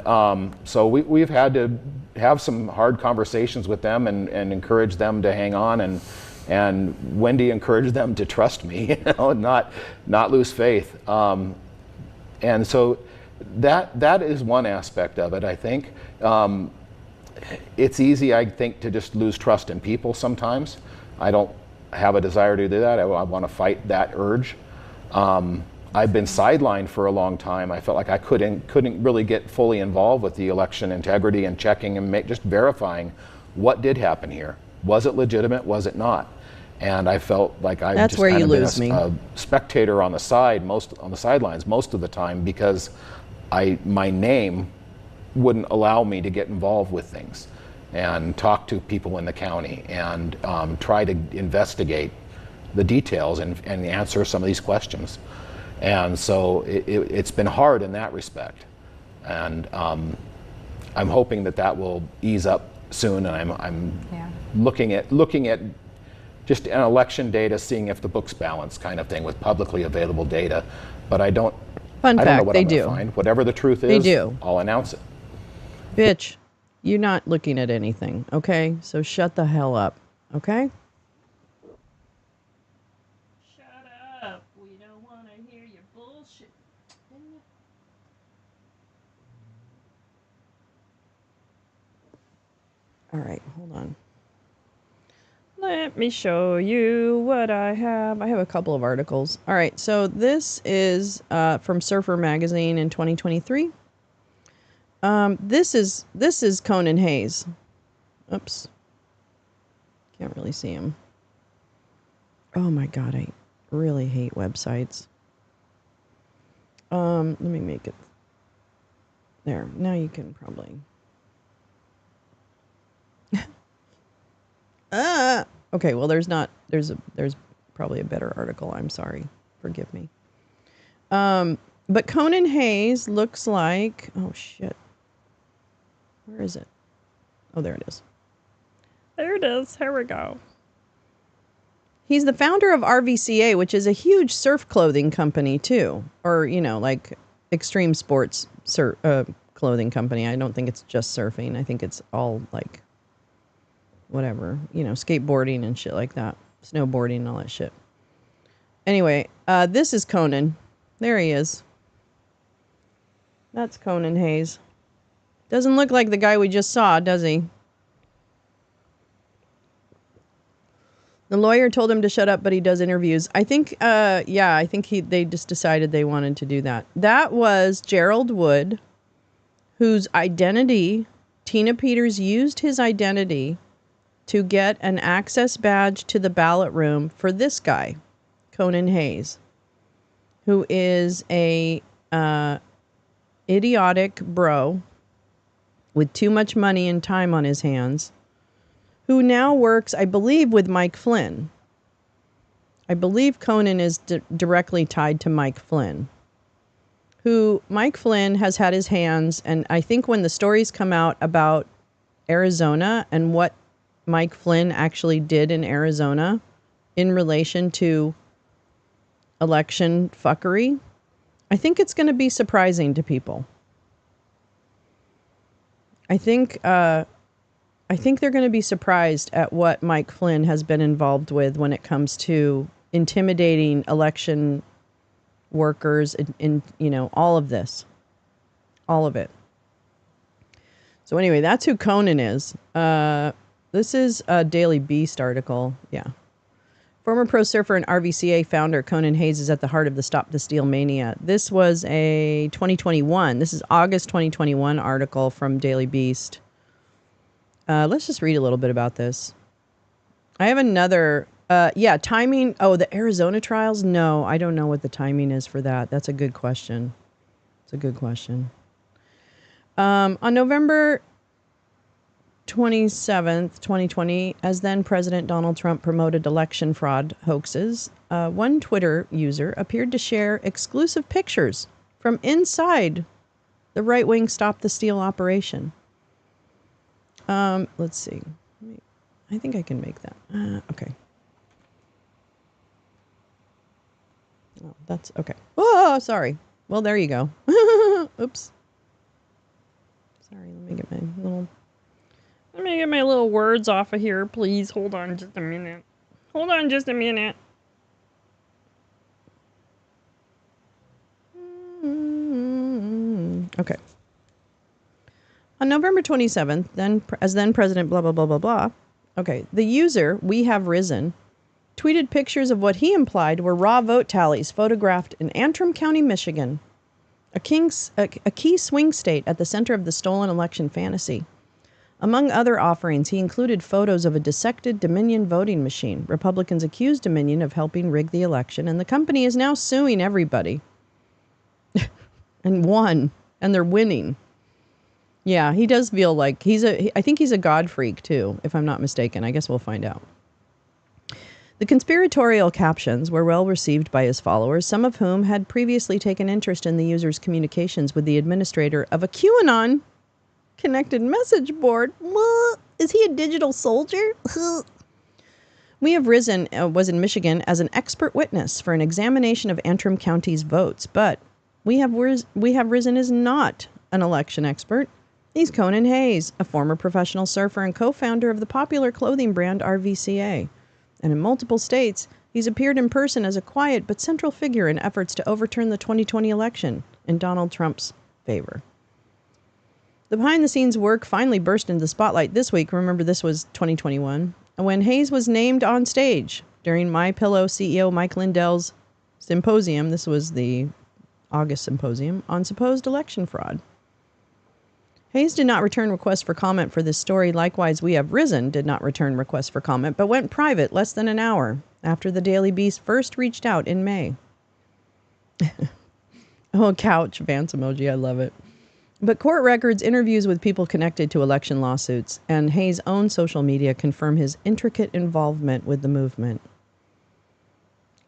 so we've had to have some hard conversations with them and encourage them to hang on, and Wendy encouraged them to trust me, not lose faith. And so that is one aspect of it, I think. It's easy, I think, to just lose trust in people sometimes. I don't have a desire to do that. I want to fight that urge. I've been sidelined for a long time. I felt like I couldn't really get fully involved with the election integrity and checking and just verifying what did happen here. Was it legitimate? Was it not? And I felt like I That's just where kind you of been lose me. a spectator on the sidelines most of the time, because my name wouldn't allow me to get involved with things and talk to people in the county and try to investigate the details and answer some of these questions. And so it's been hard in that respect. And I'm hoping that will ease up soon. And I'm looking at just an election data, seeing if the books balance kind of thing with publicly available data. But I don't Fun know fact, what they I'm gonna do. find. Whatever the truth is, They do. I'll announce it. Bitch, you're not looking at anything, okay? So shut the hell up, okay? Shut up. We don't want to hear your bullshit. All right, hold on. Let me show you what I have. I have a couple of articles. All right, so this is from Surfer Magazine in 2023. This is Conan Hayes. Oops. Can't really see him. Oh my God, I really hate websites. Let me make it. There, now you can probably. Okay, well there's probably a better article. I'm sorry. Forgive me. But Conan Hayes looks like, oh shit. Where is it? Oh, there it is. There it is. Here we go. He's the founder of RVCA, which is a huge surf clothing company too. Or, like extreme sports clothing company. I don't think it's just surfing. I think it's all like whatever, skateboarding and shit like that. Snowboarding and all that shit. Anyway, this is Conan. There he is. That's Conan Hayes. Doesn't look like the guy we just saw, does he? The lawyer told him to shut up, but he does interviews. I think, they just decided they wanted to do that. That was Gerald Wood, whose identity, Tina Peters used his identity to get an access badge to the ballot room for this guy, Conan Hayes, who is a idiotic bro with too much money and time on his hands, who now works, I believe, with Mike Flynn. I believe Conan is directly tied to Mike Flynn, who Mike Flynn has had his hands, and I think when the stories come out about Arizona and what Mike Flynn actually did in Arizona in relation to election fuckery, I think it's going to be surprising to people. I think they're going to be surprised at what Mike Flynn has been involved with when it comes to intimidating election workers in all of this. All of it. So anyway, that's who Conan is. This is a Daily Beast article. Yeah. Former pro surfer and RVCA founder Conan Hayes is at the heart of the Stop the Steal mania. This was a 2021. This is August 2021 article from Daily Beast. Let's just read a little bit about this. I have another, timing. Oh, the Arizona trials? No, I don't know what the timing is for that. That's a good question. It's a good question. On November 27th, 2020, as then President Donald Trump promoted election fraud hoaxes, one Twitter user appeared to share exclusive pictures from inside the right-wing Stop the Steal operation. Let's see. I think I can make that. Okay. Oh, that's okay. Oh, sorry. Well, there you go. Oops. Sorry, let me get my little words off of here, please. Hold on just a minute. Okay. On November 27th, then President blah, blah, blah, blah, blah. Okay. The user, We Have Risen, tweeted pictures of what he implied were raw vote tallies photographed in Antrim County, Michigan, a key swing state at the center of the stolen election fantasy. Among other offerings, he included photos of a dissected Dominion voting machine. Republicans accused Dominion of helping rig the election, and the company is now suing everybody. And won. And they're winning. Yeah, he does feel like I think he's a God freak, too, if I'm not mistaken. I guess we'll find out. The conspiratorial captions were well received by his followers, some of whom had previously taken interest in the user's communications with the administrator of a QAnon connected message board. Is he a digital soldier? We Have Risen was in Michigan as an expert witness for an examination of Antrim County's votes, but We Have Risen is not an election expert. He's Conan Hayes, a former professional surfer and co-founder of the popular clothing brand RVCA. And in multiple states, he's appeared in person as a quiet but central figure in efforts to overturn the 2020 election in Donald Trump's favor. The behind-the-scenes work finally burst into the spotlight this week. Remember, this was 2021, when Hayes was named on stage during MyPillow CEO Mike Lindell's symposium. This was the August symposium on supposed election fraud. Hayes did not return requests for comment for this story. Likewise, We Have Risen did not return requests for comment, but went private less than an hour after the Daily Beast first reached out in May. Oh, couch Vance emoji. I love it. But court records, interviews with people connected to election lawsuits, and Hayes' own social media confirm his intricate involvement with the movement.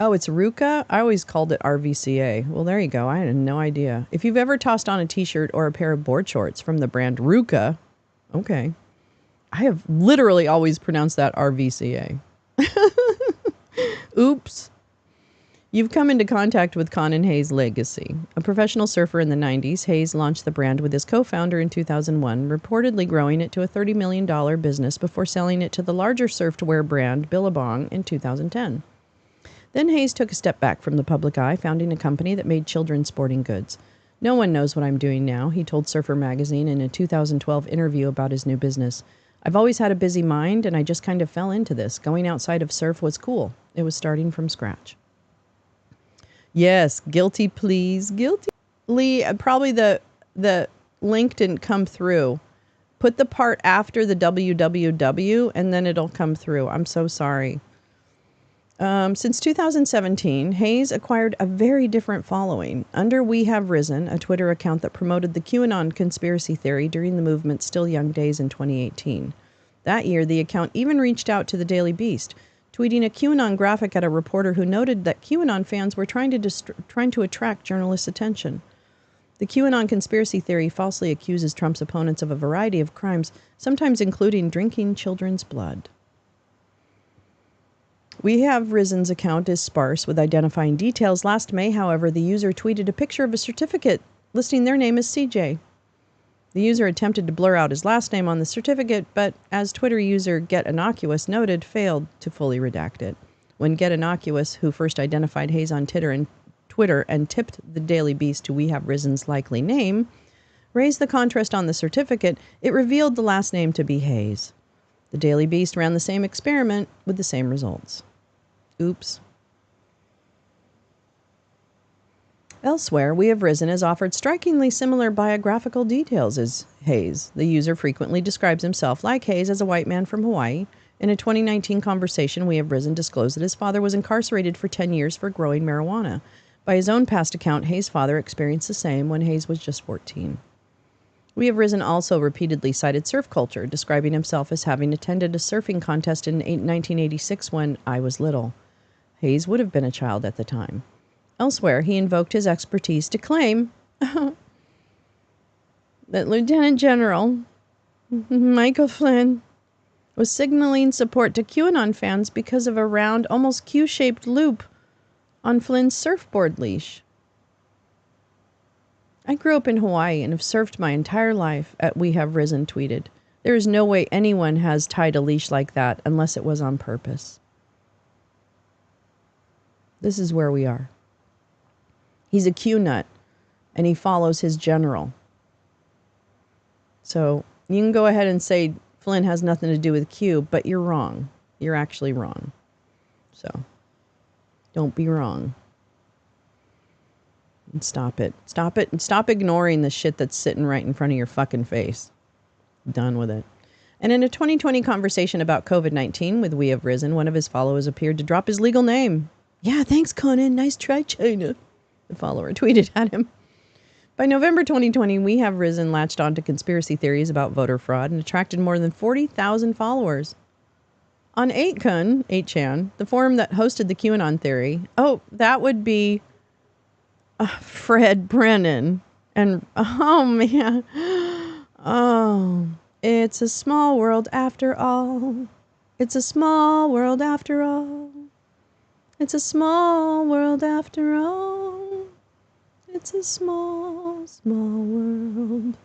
Oh, it's RUCA? I always called it RVCA. Well, there you go. I had no idea. If you've ever tossed on a t-shirt or a pair of board shorts from the brand RUCA, okay. I have literally always pronounced that RVCA. Oops. You've come into contact with Conan Hayes' legacy. A professional surfer in the 90s, Hayes launched the brand with his co-founder in 2001, reportedly growing it to a $30 million business before selling it to the larger surfwear brand Billabong in 2010. Then Hayes took a step back from the public eye, founding a company that made children's sporting goods. No one knows what I'm doing now, he told Surfer Magazine in a 2012 interview about his new business. I've always had a busy mind, and I just kind of fell into this. Going outside of surf was cool. It was starting from scratch. Yes, guilty please. Guilty. Lee, probably the link didn't come through. Put the part after the www, and then it'll come through. I'm so sorry. Since 2017, Hayes acquired a very different following. Under We Have Risen, a Twitter account that promoted the QAnon conspiracy theory during the movement's still young days in 2018. That year, the account even reached out to the Daily Beast, tweeting a QAnon graphic at a reporter who noted that QAnon fans were trying to attract journalists' attention. The QAnon conspiracy theory falsely accuses Trump's opponents of a variety of crimes, sometimes including drinking children's blood. We Have Risen's account is sparse with identifying details. Last May, however, the user tweeted a picture of a certificate listing their name as CJ. The user attempted to blur out his last name on the certificate, but as Twitter user Get Innocuous noted, failed to fully redact it. When Get Innocuous, who first identified Hayes on Twitter and tipped the Daily Beast to We Have Risen's likely name, raised the contrast on the certificate, it revealed the last name to be Hayes. The Daily Beast ran the same experiment with the same results. Oops. Elsewhere, We Have Risen has offered strikingly similar biographical details as Hayes. The user frequently describes himself, like Hayes, as a white man from Hawaii. In a 2019 conversation, We Have Risen disclosed that his father was incarcerated for 10 years for growing marijuana. By his own past account, Hayes' father experienced the same when Hayes was just 14. We Have Risen also repeatedly cited surf culture, describing himself as having attended a surfing contest in 1986 when I was little. Hayes would have been a child at the time. Elsewhere, he invoked his expertise to claim that Lieutenant General Michael Flynn was signaling support to QAnon fans because of a round, almost Q-shaped loop on Flynn's surfboard leash. I grew up in Hawaii and have surfed my entire life, We Have Risen tweeted. There is no way anyone has tied a leash like that unless it was on purpose. This is where we are. He's a Q-nut, and he follows his general. So you can go ahead and say Flynn has nothing to do with Q, but you're wrong. You're actually wrong. So don't be wrong. And stop it. Stop it. And stop ignoring the shit that's sitting right in front of your fucking face. Done with it. And in a 2020 conversation about COVID-19 with We Have Risen, one of his followers appeared to drop his legal name. Yeah, thanks, Conan. Nice try, China. The follower tweeted at him. By November 2020, We Have Risen latched onto conspiracy theories about voter fraud and attracted more than 40,000 followers. On 8chan, the forum that hosted the QAnon theory, that would be Fred Brennan. And, oh, man. Oh, it's a small world after all. It's a small world after all. It's a small world after all. It's a small, small world.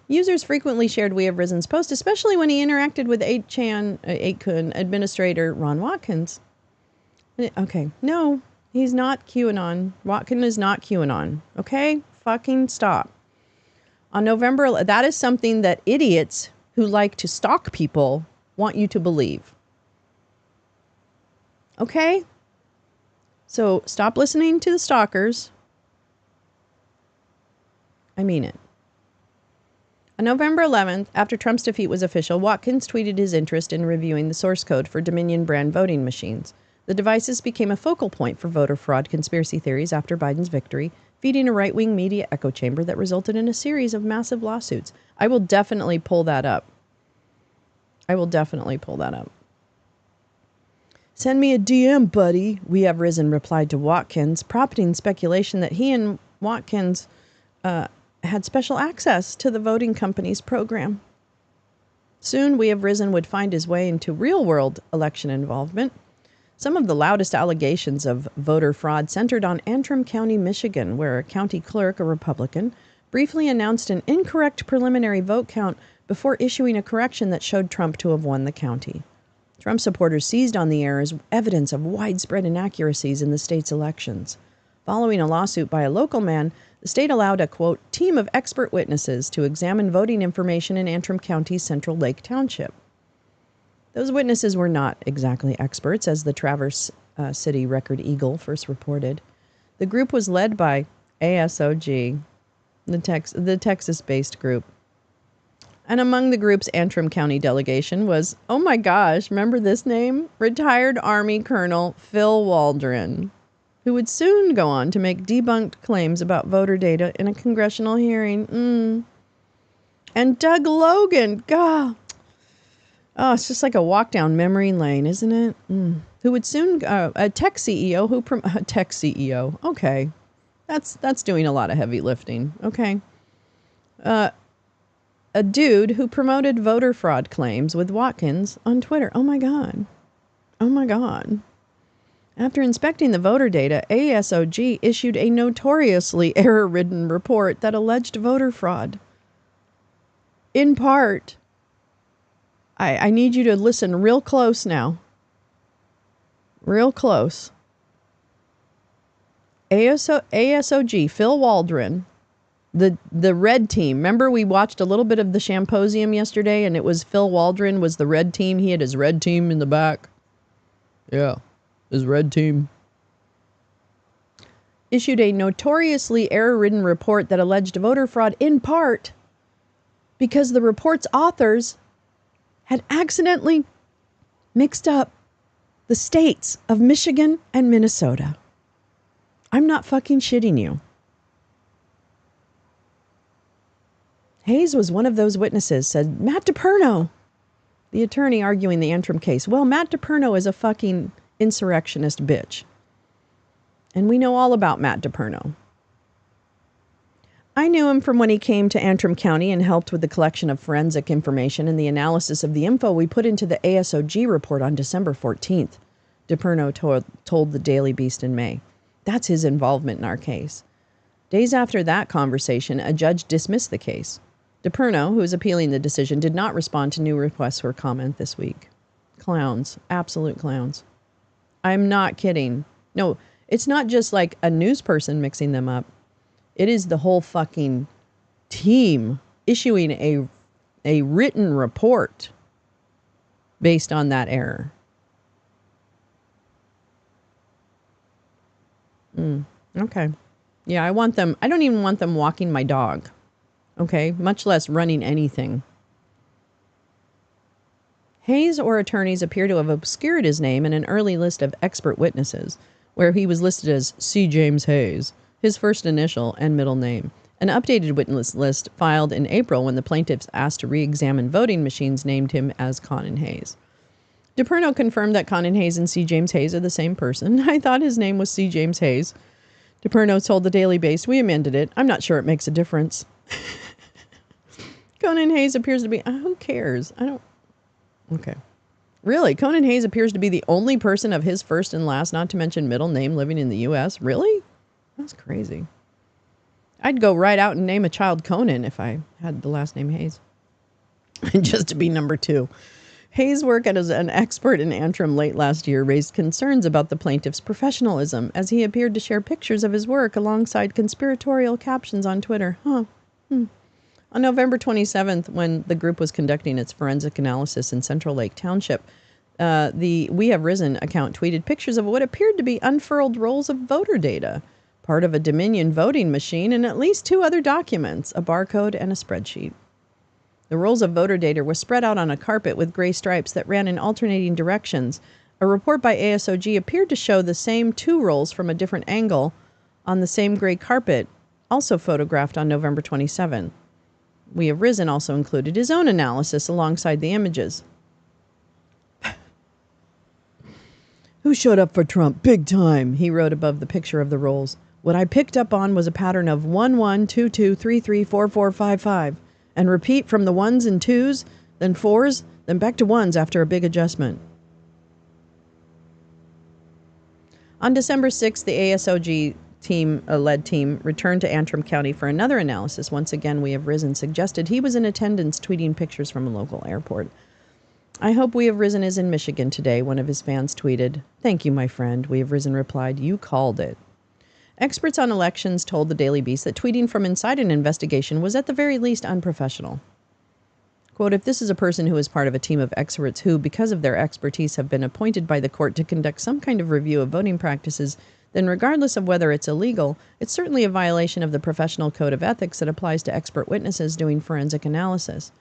Users frequently shared We Have Risen's post, especially when he interacted with 8chan administrator Ron Watkins. Okay, no, he's not QAnon. Watkins is not QAnon. Okay, fucking stop. On November, that is something that idiots who like to stalk people want you to believe. Okay? So stop listening to the stalkers. I mean it. On November 11th, after Trump's defeat was official, Watkins tweeted his interest in reviewing the source code for Dominion brand voting machines. The devices became a focal point for voter fraud conspiracy theories after Biden's victory, feeding a right-wing media echo chamber that resulted in a series of massive lawsuits. I will definitely pull that up. Send me a DM, buddy. We Have Risen replied to Watkins, prompting speculation that he and Watkins had special access to the voting company's program. Soon, We Have Risen would find his way into real-world election involvement. Some of the loudest allegations of voter fraud centered on Antrim County, Michigan, where a county clerk, a Republican, briefly announced an incorrect preliminary vote count before issuing a correction that showed Trump to have won the county. Trump supporters seized on the error as evidence of widespread inaccuracies in the state's elections. Following a lawsuit by a local man, the state allowed a, quote, team of expert witnesses to examine voting information in Antrim County's Central Lake Township. Those witnesses were not exactly experts, as the Traverse City Record Eagle first reported. The group was led by ASOG, the Texas-based group. And among the group's Antrim County delegation was, oh my gosh, remember this name? Retired Army Colonel Phil Waldron, who would soon go on to make debunked claims about voter data in a congressional hearing. And Doug Logan, God. Oh, it's just like a walk down memory lane, isn't it? Who would soon, a tech CEO tech CEO. Okay. That's doing a lot of heavy lifting. Okay. A dude who promoted voter fraud claims with Watkins on Twitter. Oh my God. After inspecting the voter data, ASOG issued a notoriously error-ridden report that alleged voter fraud. In part, I need you to listen real close now. Real close. ASOG, Phil Waldron, the red team. Remember we watched a little bit of the Shamposium yesterday and it was Phil Waldron was the red team. He had his red team in the back. Yeah, his red team. Issued a notoriously error-ridden report that alleged voter fraud in part because the report's authors had accidentally mixed up the states of Michigan and Minnesota. I'm not fucking shitting you. Hayes was one of those witnesses, said Matt DiPerno. The attorney arguing the Antrim case. Well, Matt DiPerno is a fucking insurrectionist bitch. And we know all about Matt DiPerno. I knew him from when he came to Antrim County and helped with the collection of forensic information and the analysis of the info we put into the ASOG report on December 14th, DiPerno told the Daily Beast in May. That's his involvement in our case. Days after that conversation, a judge dismissed the case. DiPerno, who is appealing the decision, did not respond to new requests for comment this week. Clowns. Absolute clowns. I'm not kidding. No, it's not just like a news person mixing them up. It is the whole fucking team issuing a written report based on that error. Okay. Yeah, I don't even want them walking my dog. Okay, much less running anything. Hayes or attorneys appear to have obscured his name in an early list of expert witnesses, where he was listed as C. James Hayes, his first initial and middle name. An updated witness list filed in April when the plaintiffs asked to re-examine voting machines named him as Conan Hayes. DiPerno confirmed that Conan Hayes and C. James Hayes are the same person. I thought his name was C. James Hayes. DiPerno told the Daily Beast, we amended it. I'm not sure it makes a difference. Conan Hayes appears to be... who cares? Okay. Really? Conan Hayes appears to be the only person of his first and last, not to mention middle name, living in the U.S.? Really? That's crazy. I'd go right out and name a child Conan if I had the last name Hayes. Just to be number 2. Hayes' work as an expert in Antrim late last year raised concerns about the plaintiff's professionalism, as he appeared to share pictures of his work alongside conspiratorial captions on Twitter. On November 27th, when the group was conducting its forensic analysis in Central Lake Township, the We Have Risen account tweeted pictures of what appeared to be unfurled rolls of voter data, part of a Dominion voting machine, and at least 2 other documents, a barcode and a spreadsheet. The rolls of voter data were spread out on a carpet with gray stripes that ran in alternating directions. A report by ASOG appeared to show the same 2 rolls from a different angle on the same gray carpet, also photographed on November 27th. We Have Risen also included his own analysis alongside the images. Who showed up for Trump? Big time, he wrote above the picture of the rolls. What I picked up on was a pattern of 1122334455, and repeat from the 1s and 2s, then 4s, then back to 1s after a big adjustment. On December 6th, the ASOG led team returned to Antrim County for another analysis. Once again, We Have Risen suggested he was in attendance tweeting pictures from a local airport. I hope We Have Risen is in Michigan today, one of his fans tweeted. Thank you, my friend. We Have Risen replied, you called it. Experts on elections told the Daily Beast that tweeting from inside an investigation was at the very least unprofessional. Quote, if this is a person who is part of a team of experts who, because of their expertise, have been appointed by the court to conduct some kind of review of voting practices, then regardless of whether it's illegal, it's certainly a violation of the professional code of ethics that applies to expert witnesses doing forensic analysis.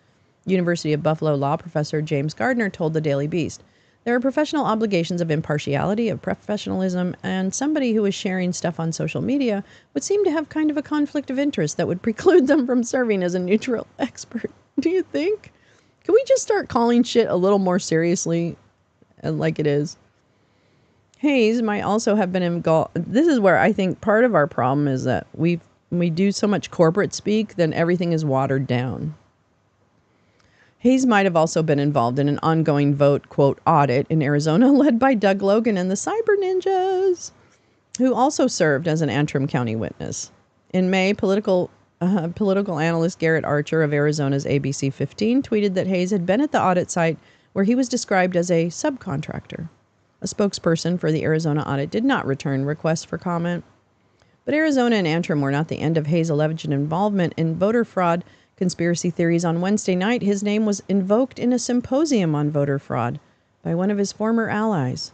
University of Buffalo law professor James Gardner told the Daily Beast, there are professional obligations of impartiality, of professionalism, and somebody who is sharing stuff on social media would seem to have kind of a conflict of interest that would preclude them from serving as a neutral expert. Do you think? Can we just start calling shit a little more seriously like it is? Hayes might also have been involved. This is where I think part of our problem is that we do so much corporate speak, then everything is watered down. Hayes might have also been involved in an ongoing vote, quote, audit in Arizona led by Doug Logan and the Cyber Ninjas, who also served as an Antrim County witness. In May, political analyst Garrett Archer of Arizona's ABC 15 tweeted that Hayes had been at the audit site where he was described as a subcontractor. A spokesperson for the Arizona audit did not return requests for comment. But Arizona and Antrim were not the end of Hayes' alleged involvement in voter fraud conspiracy theories. On Wednesday night, his name was invoked in a symposium on voter fraud by one of his former allies.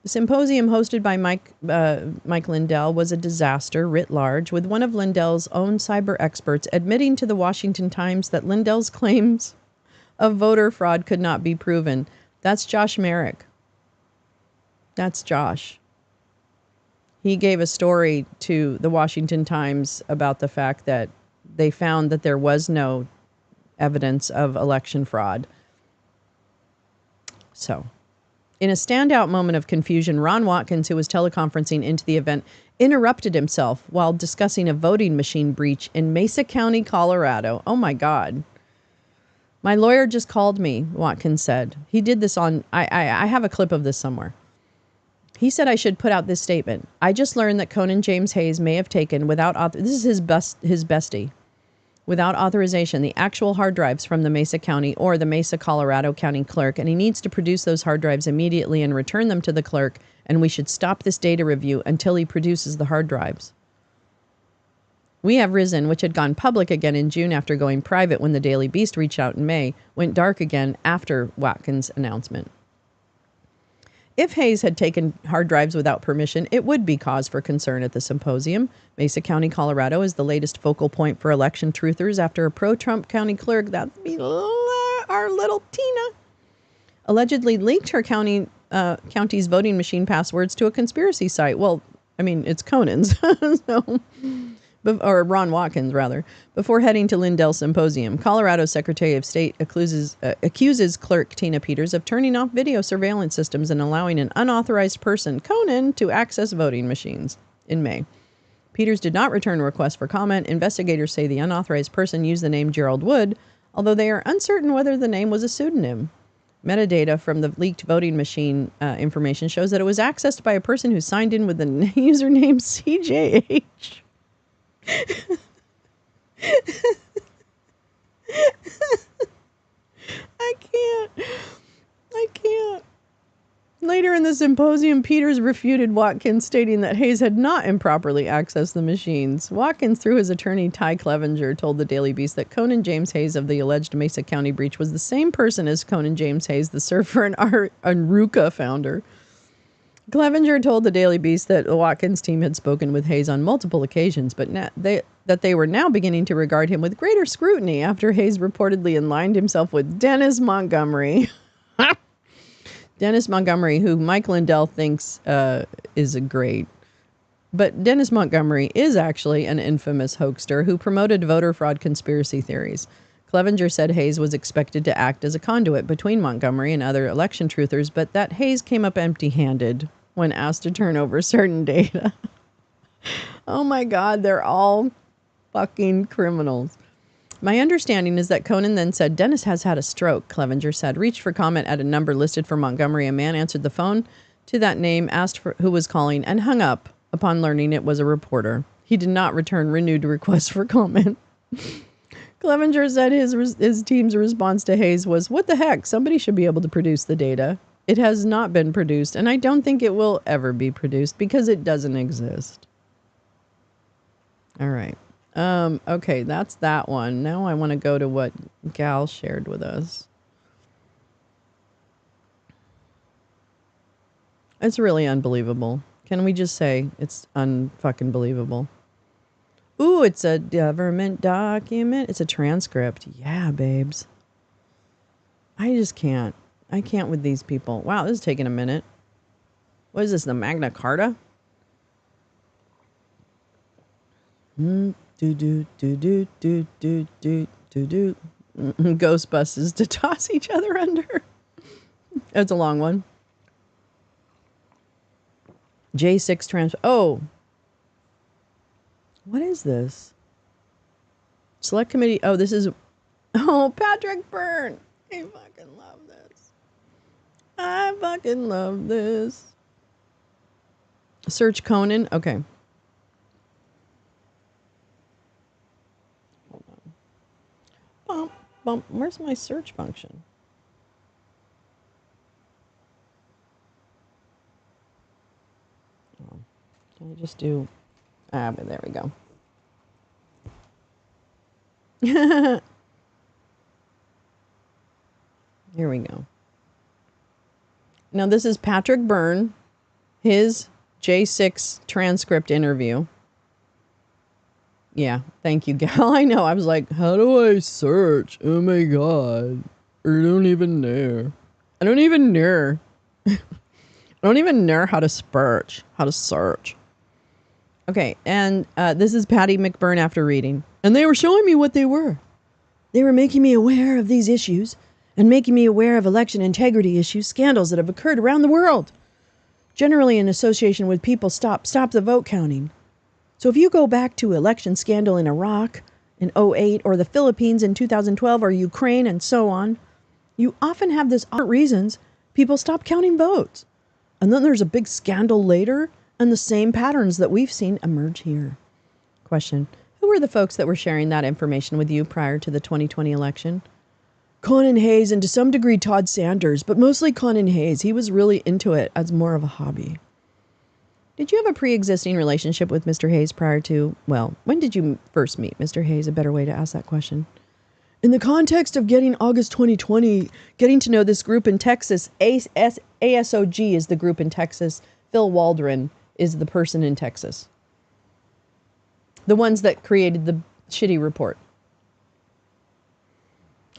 The symposium, hosted by Mike Lindell, was a disaster writ large, with one of Lindell's own cyber experts admitting to the Washington Times that Lindell's claims of voter fraud could not be proven. That's Josh Merrick. That's Josh. He gave a story to the Washington Times about the fact that they found that there was no evidence of election fraud. So, in a standout moment of confusion, Ron Watkins, who was teleconferencing into the event, interrupted himself while discussing a voting machine breach in Mesa County, Colorado. Oh my God. My lawyer just called me, Watkins said. He did this on, I have a clip of this somewhere. He said I should put out this statement. I just learned that Conan James Hayes may have taken this is his bestie, without authorization, the actual hard drives from the Mesa County or the Mesa, Colorado County clerk, and he needs to produce those hard drives immediately and return them to the clerk, and we should stop this data review until he produces the hard drives. We Have Risen, which had gone public again in June after going private when the Daily Beast reached out in May, went dark again after Watkins' announcement. If Hayes had taken hard drives without permission, it would be cause for concern at the symposium. Mesa County, Colorado is the latest focal point for election truthers after a pro-Trump county clerk, that'd be our little Tina, allegedly leaked her county's voting machine passwords to a conspiracy site. Well, I mean, it's Conan's, or Ron Watkins, rather, before heading to Lindell Symposium. Colorado's Secretary of State accuses Clerk Tina Peters of turning off video surveillance systems and allowing an unauthorized person, Conan, to access voting machines in May. Peters did not return a request for comment. Investigators say the unauthorized person used the name Gerald Wood, although they are uncertain whether the name was a pseudonym. Metadata from the leaked voting machine information shows that it was accessed by a person who signed in with the username CJH. I can't. Later in the symposium, Peters refuted Watkins, stating that Hayes had not improperly accessed the machines. Watkins, through his attorney Ty Clevenger, told the Daily Beast that Conan James Hayes of the alleged Mesa County breach was the same person as Conan James Hayes, the surfer and Ruka founder. Clevenger told the Daily Beast that the Watkins team had spoken with Hayes on multiple occasions, but that they were now beginning to regard him with greater scrutiny after Hayes reportedly aligned himself with Dennis Montgomery. Dennis Montgomery, who Mike Lindell thinks is a great. But Dennis Montgomery is actually an infamous hoaxer who promoted voter fraud conspiracy theories. Clevenger said Hayes was expected to act as a conduit between Montgomery and other election truthers, but that Hayes came up empty-handed when asked to turn over certain data. Oh my God, they're all fucking criminals. My understanding is that Conan then said, Dennis has had a stroke, Clevenger said. Reached for comment at a number listed for Montgomery. A man answered the phone to that name, asked for who was calling, and hung up upon learning it was a reporter. He did not return renewed requests for comment. Clevenger said his team's response to Hayes was, what the heck? Somebody should be able to produce the data. It has not been produced, and I don't think it will ever be produced because it doesn't exist. All right. Okay, that's that one. Now I want to go to what Gal shared with us. It's really unbelievable. Can we just say it's unfucking believable? Ooh, it's a government document. It's a transcript. Yeah, babes. I just can't. I can't with these people. Wow, this is taking a minute. What is this, the Magna Carta? Ghost buses to toss each other under. That's a long one. J6 trans. Oh. What is this? Select committee. Oh, this is. Oh, Patrick Byrne. I fucking love this. I fucking love this. Search Conan. Okay. Hold on. Bump, bump. Where's my search function? Oh, can I just do. But there we go. Here we go. Now this is Patrick Byrne, his J6 transcript interview. Yeah, thank you, Gal. I know. I was like, how do I search? Oh my God. I don't even know. I don't even know. I don't even know how to search. Okay, and this is Patty McBurn after reading. And they were showing me what they were. They were making me aware of these issues and making me aware of election integrity issues, scandals that have occurred around the world, generally in association with people stop the vote counting. So if you go back to election scandal in Iraq in 2008 or the Philippines in 2012 or Ukraine and so on, you often have this reasons people stop counting votes. And then there's a big scandal later and the same patterns that we've seen emerge here. Question. Who were the folks that were sharing that information with you prior to the 2020 election? Conan Hayes and to some degree Todd Sanders, but mostly Conan Hayes. He was really into it as more of a hobby. Did you have a pre-existing relationship with Mr. Hayes prior to, well, when did you first meet Mr. Hayes? A better way to ask that question. In the context of getting August 2020, getting to know this group in Texas, ASOG is the group in Texas. Phil Waldron is the person in Texas. The ones that created the shitty report.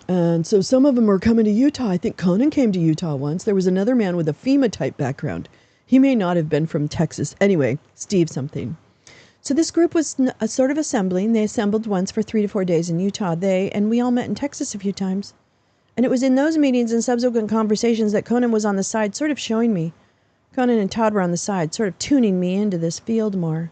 And so some of them are coming to Utah. I think Conan came to Utah once. There was another man with a FEMA-type background. He may not have been from Texas. Anyway, Steve something. So this group was a sort of assembling. They assembled once for 3 to 4 days in Utah. And we all met in Texas a few times. And it was in those meetings and subsequent conversations that Conan was on the side, sort of showing me. Conan and Todd were on the side, sort of tuning me into this field more.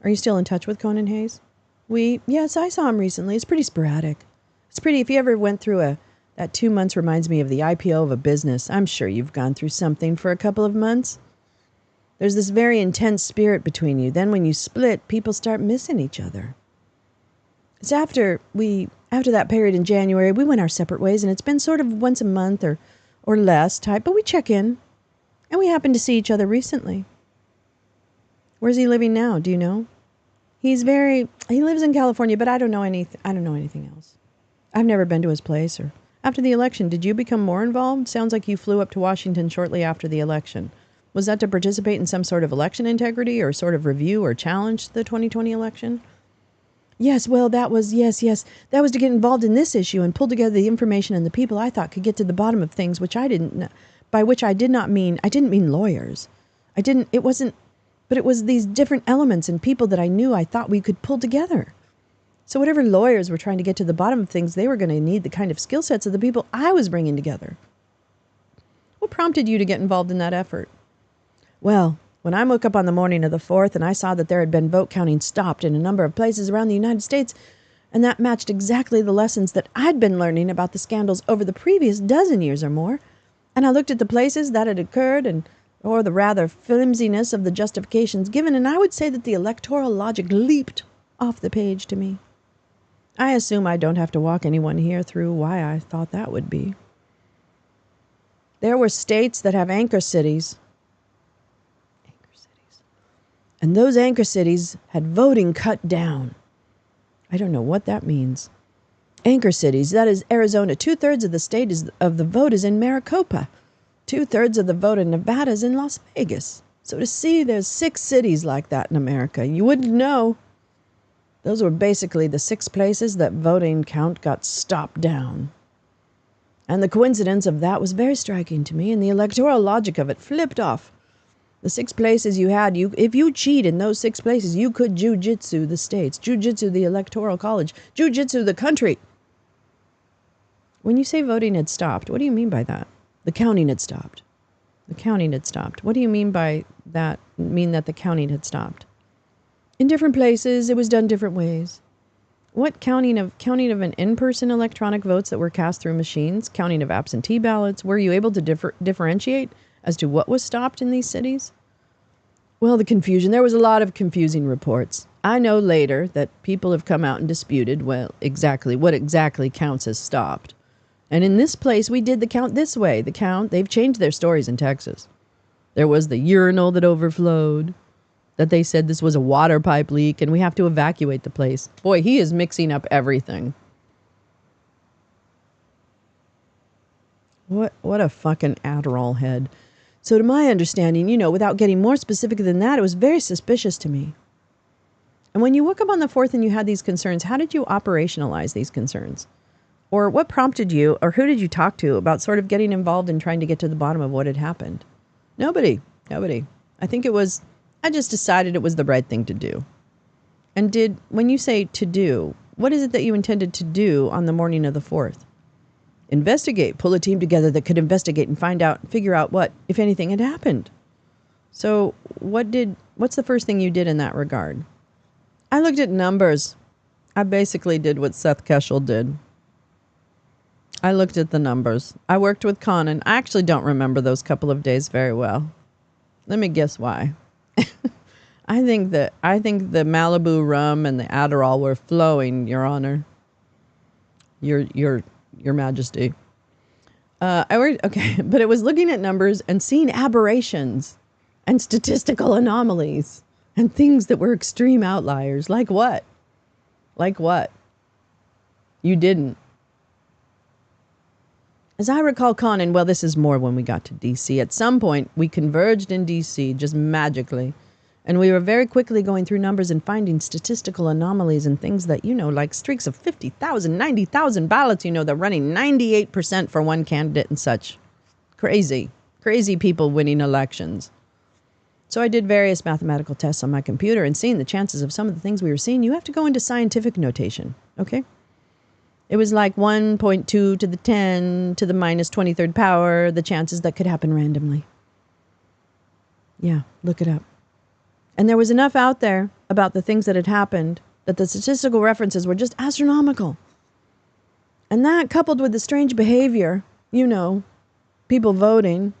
Are you still in touch with Conan Hayes? Yes, I saw him recently. It's pretty sporadic. It's pretty, if you ever went through that 2 months reminds me of the IPO of a business. I'm sure you've gone through something for a couple of months. There's this very intense spirit between you. Then when you split, people start missing each other. It's after that period in January, we went our separate ways, and it's been sort of once a month or less type, but we check in, and we happened to see each other recently. Where's he living now? Do you know? He lives in California, but I don't know anything else. I've never been to his place. Or after the election, did you become more involved? Sounds like you flew up to Washington shortly after the election. Was that to participate in some sort of election integrity or sort of review or challenge the 2020 election? Yes, well, that was to get involved in this issue and pull together the information and the people I thought could get to the bottom of things, which I didn't know, by which I didn't mean lawyers. But it was these different elements and people that I knew I thought we could pull together. So whatever lawyers were trying to get to the bottom of things, they were going to need the kind of skill sets of the people I was bringing together. What prompted you to get involved in that effort? Well, when I woke up on the morning of the 4th and I saw that there had been vote counting stopped in a number of places around the United States, and that matched exactly the lessons that I'd been learning about the scandals over the previous dozen years or more, and I looked at the places that had occurred or the rather flimsiness of the justifications given, and I would say that the electoral logic leaped off the page to me. I assume I don't have to walk anyone here through why I thought that would be. There were states that have anchor cities. And those anchor cities had voting cut down. I don't know what that means. Anchor cities, that is Arizona. 2/3 of the state of the vote is in Maricopa. 2/3 of the vote in Nevada is in Las Vegas. So to see there's 6 cities like that in America, you wouldn't know. Those were basically the 6 places that voting count got stopped down. And the coincidence of that was very striking to me, and the electoral logic of it flipped off. The 6 places you had, if you cheat in those 6 places, you could jujitsu the states, jujitsu the electoral college, jujitsu the country. When you say voting had stopped, what do you mean by that? The counting had stopped. The counting had stopped. What do you mean by that? Mean that the counting had stopped? In different places, it was done different ways. What counting of an in-person electronic votes that were cast through machines? Counting of absentee ballots? Were you able to differentiate as to what was stopped in these cities? Well, the confusion. There was a lot of confusing reports. I know later that people have come out and disputed, what exactly counts as stopped. And in this place, we did the count this way. They've changed their stories in Texas. There was the urinal that overflowed, that they said this was a water pipe leak and we have to evacuate the place. Boy, he is mixing up everything. What a fucking Adderall head. So to my understanding, without getting more specific than that, it was very suspicious to me. And when you woke up on the 4th and you had these concerns, how did you operationalize these concerns? Or what prompted you, or who did you talk to about sort of getting involved in trying to get to the bottom of what had happened? Nobody. I think I just decided it was the right thing to do. And when you say to do, What is it that you intended to do on the morning of the 4th? Investigate. Pull a team together that could investigate and figure out what, if anything, had happened. So what's the first thing you did in that regard? I looked at numbers. I basically did what Seth Keshel did. I looked at the numbers. I worked with Conan. I actually don't remember those couple of days very well. Let me guess why. I think the Malibu rum and the Adderall were flowing, Your Honor. Your Majesty. But it was looking at numbers and seeing aberrations and statistical anomalies and things that were extreme outliers. Like what? Like what? You didn't. As I recall, Conan, well, this is more when we got to D.C. At some point, we converged in D.C. just magically. And we were very quickly going through numbers and finding statistical anomalies and things that, like streaks of 50,000, 90,000 ballots, they're running 98% for one candidate and such. Crazy people winning elections. So I did various mathematical tests on my computer and seeing the chances of some of the things we were seeing, you have to go into scientific notation, okay? It was like 1.2 to the 10 to the minus 23rd power, the chances that could happen randomly. Yeah, look it up. And there was enough out there about the things that had happened that the statistical references were just astronomical. And that, coupled with the strange behavior, people voting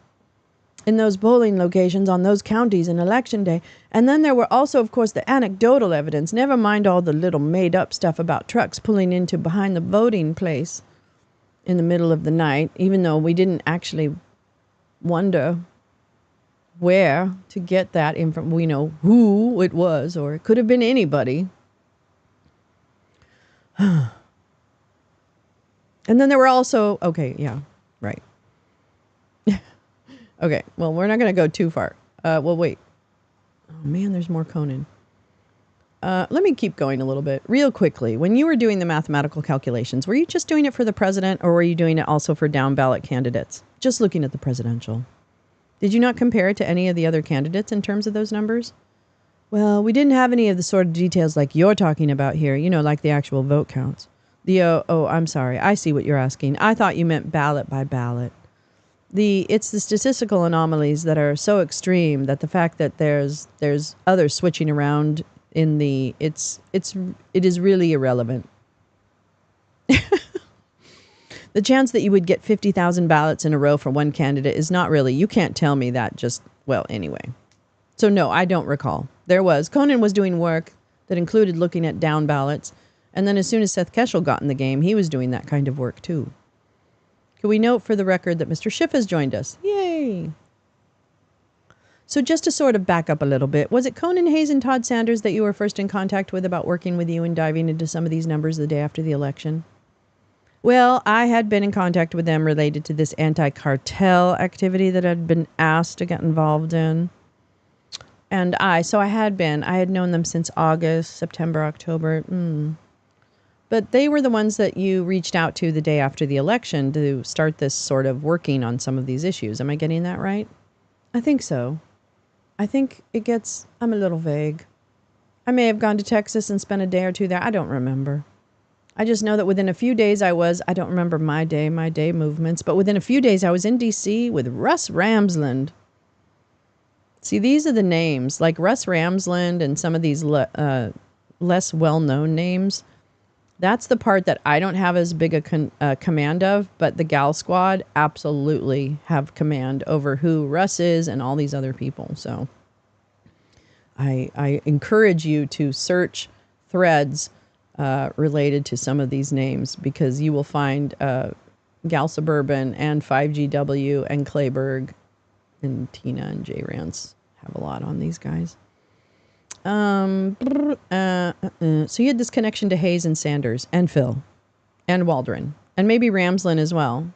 in those polling locations on those counties in election day. And then there were also, of course, the anecdotal evidence, never mind all the little made-up stuff about trucks pulling into behind the voting place in the middle of the night, even though we didn't actually wonder where to get that information. We know who it was, or it could have been anybody. And then there were also, right. Okay, well, we're not going to go too far. Wait. Oh, man, there's more Conan. Let me keep going a little bit. Real quickly, when you were doing the mathematical calculations, were you just doing it for the president, or were you doing it also for down-ballot candidates? Just looking at the presidential. Did you not compare it to any of the other candidates in terms of those numbers? Well, we didn't have any of the sort of details like you're talking about here, like the actual vote counts. I'm sorry. I see what you're asking. I thought you meant ballot by ballot. It's the statistical anomalies that are so extreme that the fact that there's other switching around in it is really irrelevant. The chance that you would get 50,000 ballots in a row for one candidate is not really, you can't tell me that anyway. So no, I don't recall. Conan was doing work that included looking at down ballots, and then as soon as Seth Keshel got in the game, he was doing that kind of work too. Can we note for the record that Mr. Schiff has joined us? Yay! So just to sort of back up a little bit, was it Conan Hayes and Todd Sanders that you were first in contact with about working with you and diving into some of these numbers the day after the election? Well, I had been in contact with them related to this anti-cartel activity that I'd been asked to get involved in. And I had known them since August, September, October. But they were the ones that you reached out to the day after the election to start this sort of working on some of these issues. Am I getting that right? I think so. I think I'm a little vague. I may have gone to Texas and spent a day or two there. I don't remember. I just know that within a few days I don't remember my day movements, but within a few days I was in D.C. with Russ Ramsland. See, these are the names, like Russ Ramsland and some of these less well-known names. That's the part that I don't have as big a command of, but the Gal Squad absolutely have command over who Russ is and all these other people. So I encourage you to search threads related to some of these names, because you will find Gal Suburban and 5GW and Clayburg and Tina and Jay Rance have a lot on these guys. So you had this connection to Hayes and Sanders and Phil and Waldron and maybe Ramsland as well.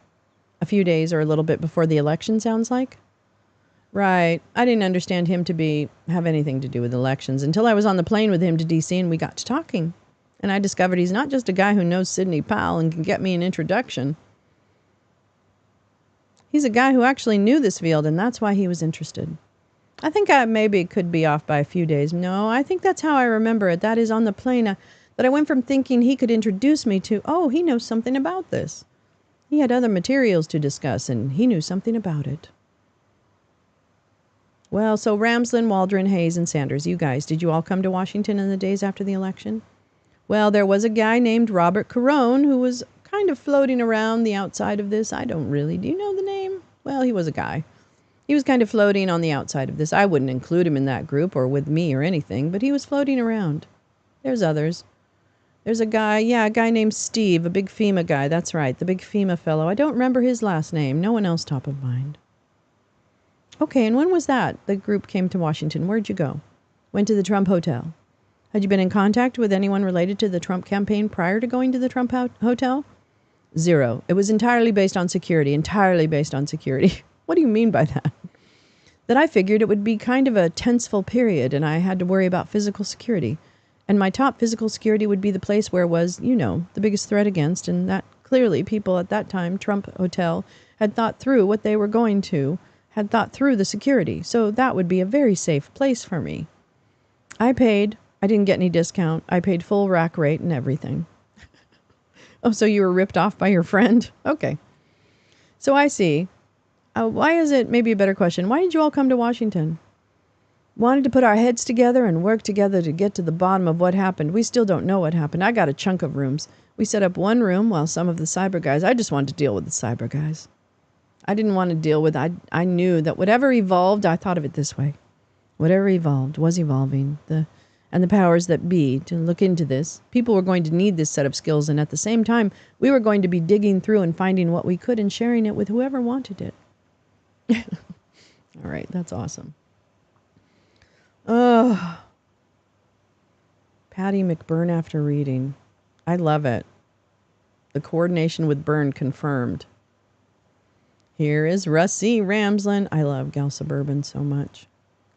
A few days or a little bit before the election, sounds like. Right. I didn't understand him to have anything to do with elections until I was on the plane with him to D.C. and we got to talking. And I discovered he's not just a guy who knows Sidney Powell and can get me an introduction. He's a guy who actually knew this field, and that's why he was interested. I think I maybe could be off by a few days. No, I think that's how I remember it. That is on the plane. But I went from thinking he could introduce me to, oh, he knows something about this. He had other materials to discuss, and he knew something about it. Well, so Ramsden, Waldron, Hayes, and Sanders, you guys, did you all come to Washington in the days after the election? Well, there was a guy named Robert Carone who was kind of floating around the outside of this. Do you know the name? Well, he was a guy. He was kind of floating on the outside of this. I wouldn't include him in that group or with me or anything, but he was floating around. There's others. There's a guy named Steve, a big FEMA guy. That's right, the big FEMA fellow. I don't remember his last name. No one else top of mind. Okay, and when was that the group came to Washington? Where'd you go? Went to the Trump Hotel. Had you been in contact with anyone related to the Trump campaign prior to going to the Trump Hotel? Zero. It was entirely based on security. What do you mean by that? That I figured it would be kind of a tenseful period and I had to worry about physical security. And my top physical security would be the place where was, the biggest threat against, and that clearly people at that time, Trump Hotel, had thought through what they were going to, had thought through the security. So that would be a very safe place for me. I didn't get any discount. I paid full rack rate and everything. Oh, so you were ripped off by your friend? Okay. So I see. Maybe a better question, why did you all come to Washington? Wanted to put our heads together and work together to get to the bottom of what happened. We still don't know what happened. I got a chunk of rooms. We set up one room while some of the cyber guys, I just wanted to deal with the cyber guys. I didn't want to deal with, I knew that whatever evolved, I thought of it this way. Whatever evolved was evolving. And the powers that be to look into this. People were going to need this set of skills, and at the same time, we were going to be digging through and finding what we could and sharing it with whoever wanted it. All right, that's awesome. Oh, Patty McBurn after reading. I love it. The coordination with Byrne confirmed. Here is Russ C. Ramsland. I love Gal Suburban so much.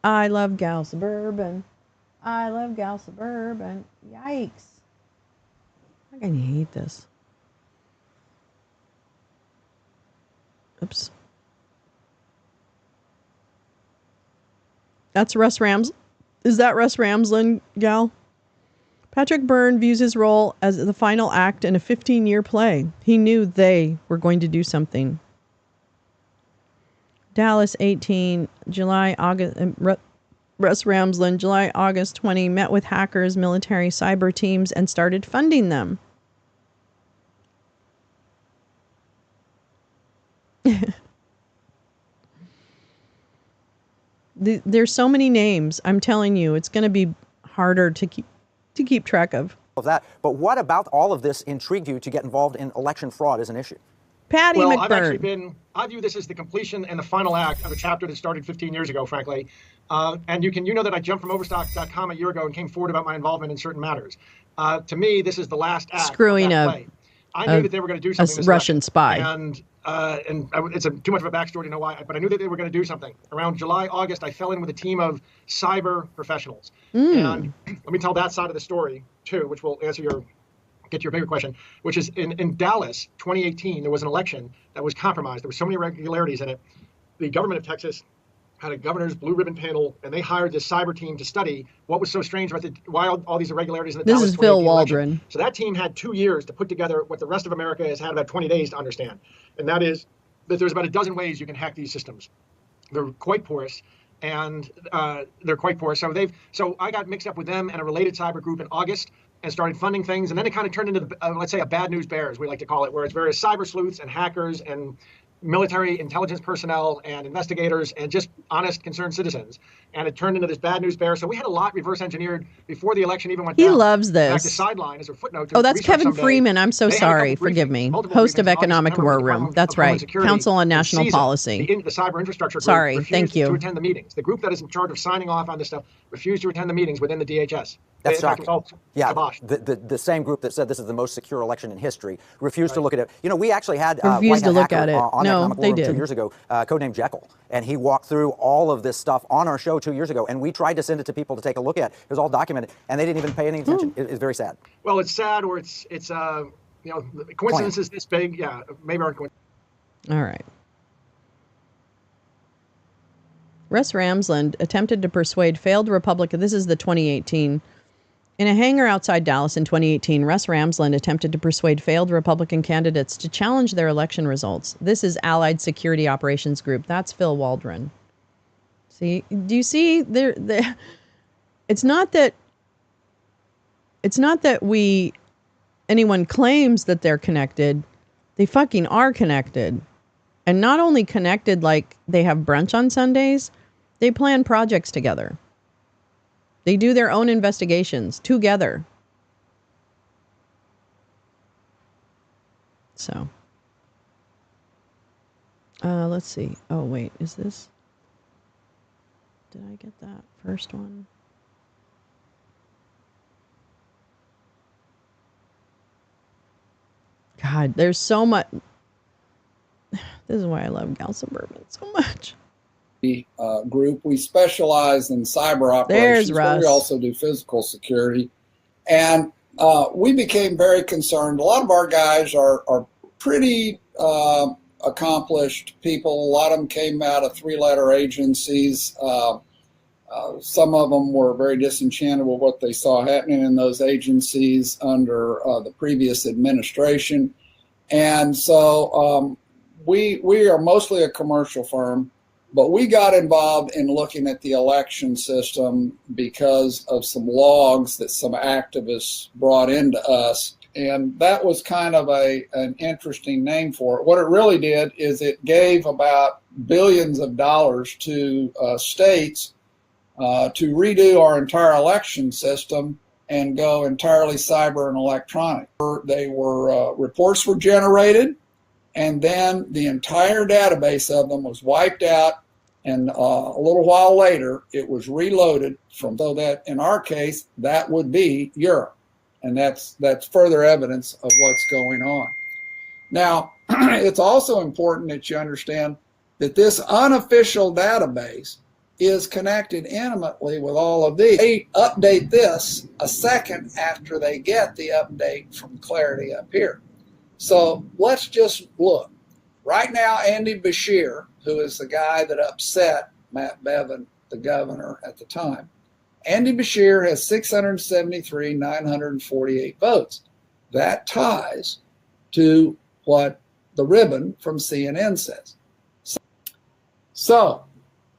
I love Gal Suburban. Yikes. How can you hate this? Oops. That's Russ Rams. Is that Russ Ramsland, Gal? Patrick Byrne views his role as the final act in a 15-year play. He knew they were going to do something. Dallas 18, July, August. Russ Ramsland, July, August 20, met with hackers, military, cyber teams, and started funding them. There's so many names. I'm telling you, it's going to be harder to keep track of. That. But what about all of this intrigued you to get involved in election fraud as an issue? Patty McBurn. I view this as the completion and the final act of a chapter that started 15 years ago, frankly. And you know that I jumped from Overstock.com a year ago and came forward about my involvement in certain matters. To me, this is the last act. Screwing of that play. I knew that they were going to do something. A Russian spy. It's too much of a backstory to know why, but I knew that they were going to do something. Around July, August, I fell in with a team of cyber professionals. And let me tell that side of the story, too, which will get to your bigger question, which is in Dallas, 2018, there was an election that was compromised. There were so many irregularities in it. The government of Texas had a governor's blue ribbon panel, and they hired this cyber team to study what was so strange about why all these irregularities in the Dallas 2018 Phil Waldron. election. So that team had 2 years to put together what the rest of America has had about 20 days to understand. And that is that there's about a dozen ways you can hack these systems. They're quite porous. So I got mixed up with them and a related cyber group in August and started funding things. And then it kind of turned into, let's say, a bad news bears, we like to call it, where it's various cyber sleuths and hackers and military intelligence personnel and investigators and just honest, concerned citizens. And it turned into this bad news bear. So we had a lot reverse engineered before the election even went down. He loves this. In fact, the sideline is a footnote. Oh, that's Kevin Freeman. I'm so sorry. Forgive me. Host of Economic War Room. That's right. Council on National Policy. The cyber infrastructure group sorry. Thank you. To attend the meetings. The group that is in charge of signing off on this stuff refused to attend the meetings within the DHS. That's shocking. The same group that said this is the most secure election in history refused to look at it. You know, we actually had refused to look at it. On no, Economic they War did. 2 years ago, codenamed Jekyll, and he walked through all of this stuff on our show 2 years ago, and we tried to send it to people to take a look at. It was all documented, and they didn't even pay any attention. It's very sad. Well, it's sad, or it's coincidences this big, maybe aren't coincidences. All right. Russ Ramsland attempted to persuade failed Republican. This is the 2018. In a hangar outside Dallas in 2018, Russ Ramsland attempted to persuade failed Republican candidates to challenge their election results. This is Allied Security Operations Group. That's Phil Waldron. See, do you see there? It's not that anyone claims that they're connected. They fucking are connected. And not only connected like they have brunch on Sundays, they plan projects together. They do their own investigations together. So, let's see. Oh, wait, is this? Did I get that first one? God, there's so much. This is why I love Gal Suburban so much. Group. We specialize in cyber operations, but we also do physical security. And we became very concerned. A lot of our guys are pretty accomplished people. A lot of them came out of three-letter agencies. Some of them were very disenchanted with what they saw happening in those agencies under the previous administration. And so we are mostly a commercial firm, but we got involved in looking at the election system because of some logs that some activists brought into us. And that was kind of an interesting name for it. What it really did is it gave about billions of dollars to states to redo our entire election system and go entirely cyber and electronic. Reports were generated, and then the entire database of them was wiped out, and a little while later it was reloaded so that in our case that would be Europe, and that's further evidence of what's going on. Now, it's also important that you understand that this unofficial database is connected intimately with all of these. They update this a second after they get the update from Clarity up here. So let's just look. Right now, Andy Beshear, who is the guy that upset Matt Bevin, the governor at the time, Andy Beshear has 673,948 votes. That ties to what the ribbon from CNN says. So,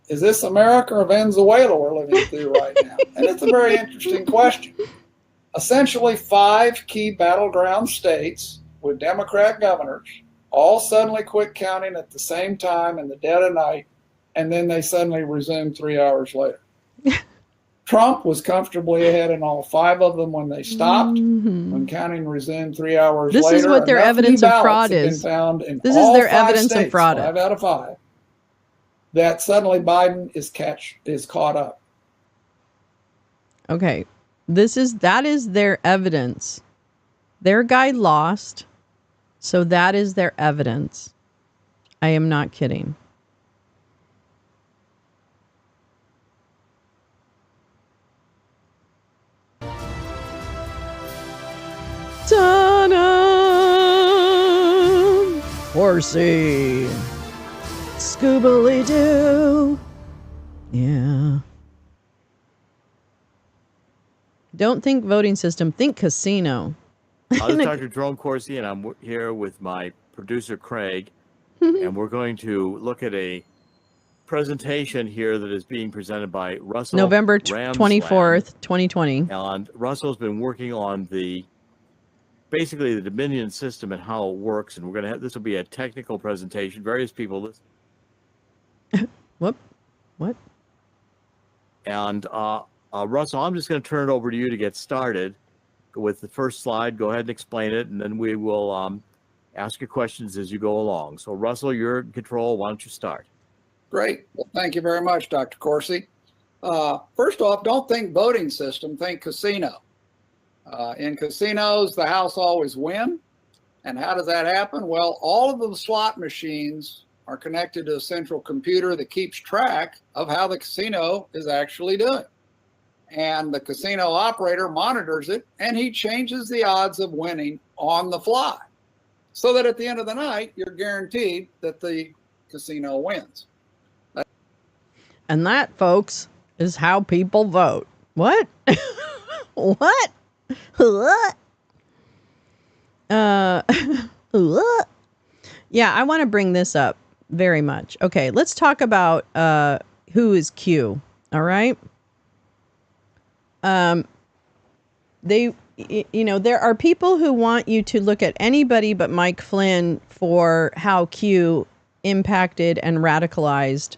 is this America or Venezuela we're living through right now? And it's a very interesting question. Essentially, 5 key battleground states with Democrat governors all suddenly quit counting at the same time in the dead of night, and then they suddenly resumed 3 hours later. Trump was comfortably ahead in all 5 of them when they stopped. When counting resumed 3 hours later. This is what their evidence of fraud is. This is their evidence of fraud. 5 out of 5. That suddenly Biden is caught up. Okay, that is their evidence. Their guy lost, so that is their evidence. I am not kidding. Ta-da! Horsey. Scoobily-doo. Yeah. Don't think voting system, think casino. I'm Dr. Jerome Corsi, and I'm here with my producer, Craig, and we're going to look at a presentation here that is being presented by Russell November 24th, 2020. And Russell's been working on basically the Dominion system and how it works, and we're going to have, this will be a technical presentation. Various people listen. What? And Russell, I'm just going to turn it over to you to get started with the first slide. Go ahead and explain it, and then we will ask you questions as you go along. So, Russell, you're in control. Why don't you start? Great. Well, thank you very much, Dr. Corsi. First off, don't think voting system, think casino. In casinos, the house always win. And how does that happen? Well, all of the slot machines are connected to a central computer that keeps track of how the casino is actually doing. And the casino operator monitors it, and he changes the odds of winning on the fly, so that at the end of the night, you're guaranteed that the casino wins. And that, folks, is how people vote. What? What? What? What? Yeah, I want to bring this up very much. Okay, let's talk about who is Q. All right. There are people who want you to look at anybody but Mike Flynn for how Q impacted and radicalized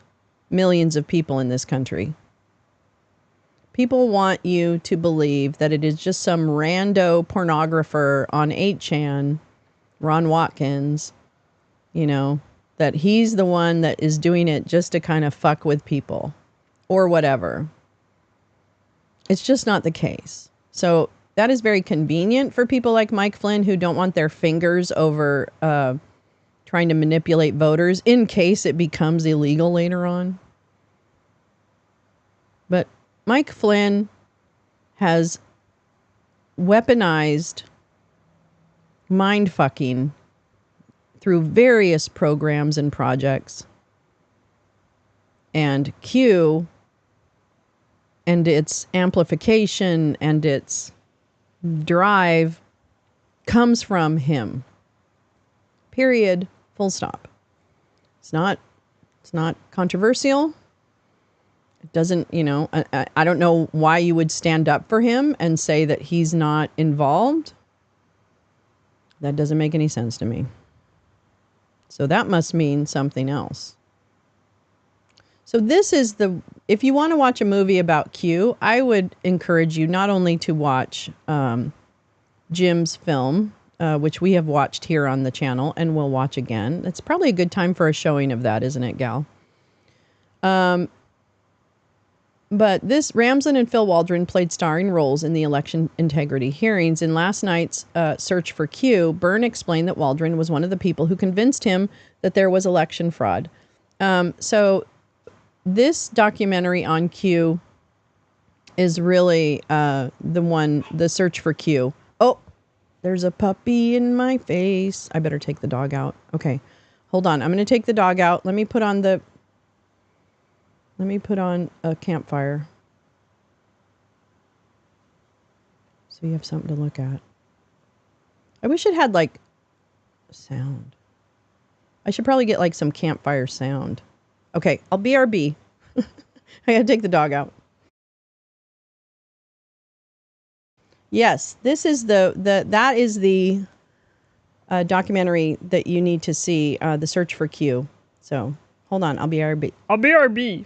millions of people in this country. People want you to believe that it is just some rando pornographer on 8chan, Ron Watkins, that he's the one that is doing it just to kind of fuck with people or whatever. It's just not the case. So that is very convenient for people like Mike Flynn who don't want their fingers over trying to manipulate voters in case it becomes illegal later on. But Mike Flynn has weaponized mind fucking through various programs and projects. And Q and its amplification and its drive comes from him. Period. Full stop. It's not controversial. It doesn't, I don't know why you would stand up for him and say that he's not involved. That doesn't make any sense to me. So that must mean something else. So this is if you want to watch a movie about Q, I would encourage you not only to watch Jim's film, which we have watched here on the channel and will watch again. It's probably a good time for a showing of that, isn't it, Gal? But Ramsden and Phil Waldron played starring roles in the election integrity hearings. In last night's Search for Q, Byrne explained that Waldron was one of the people who convinced him that there was election fraud. So this documentary on Q is really the Search for Q. Oh, there's a puppy in my face. I better take the dog out. Okay, hold on. I'm going to take the dog out. Let me put on a campfire so you have something to look at. I wish it had like sound. I should probably get like some campfire sound. Okay, I'll BRB. I gotta take the dog out. Yes, this is that is the documentary that you need to see, The Search for Q. So hold on, I'll BRB. I'll BRB.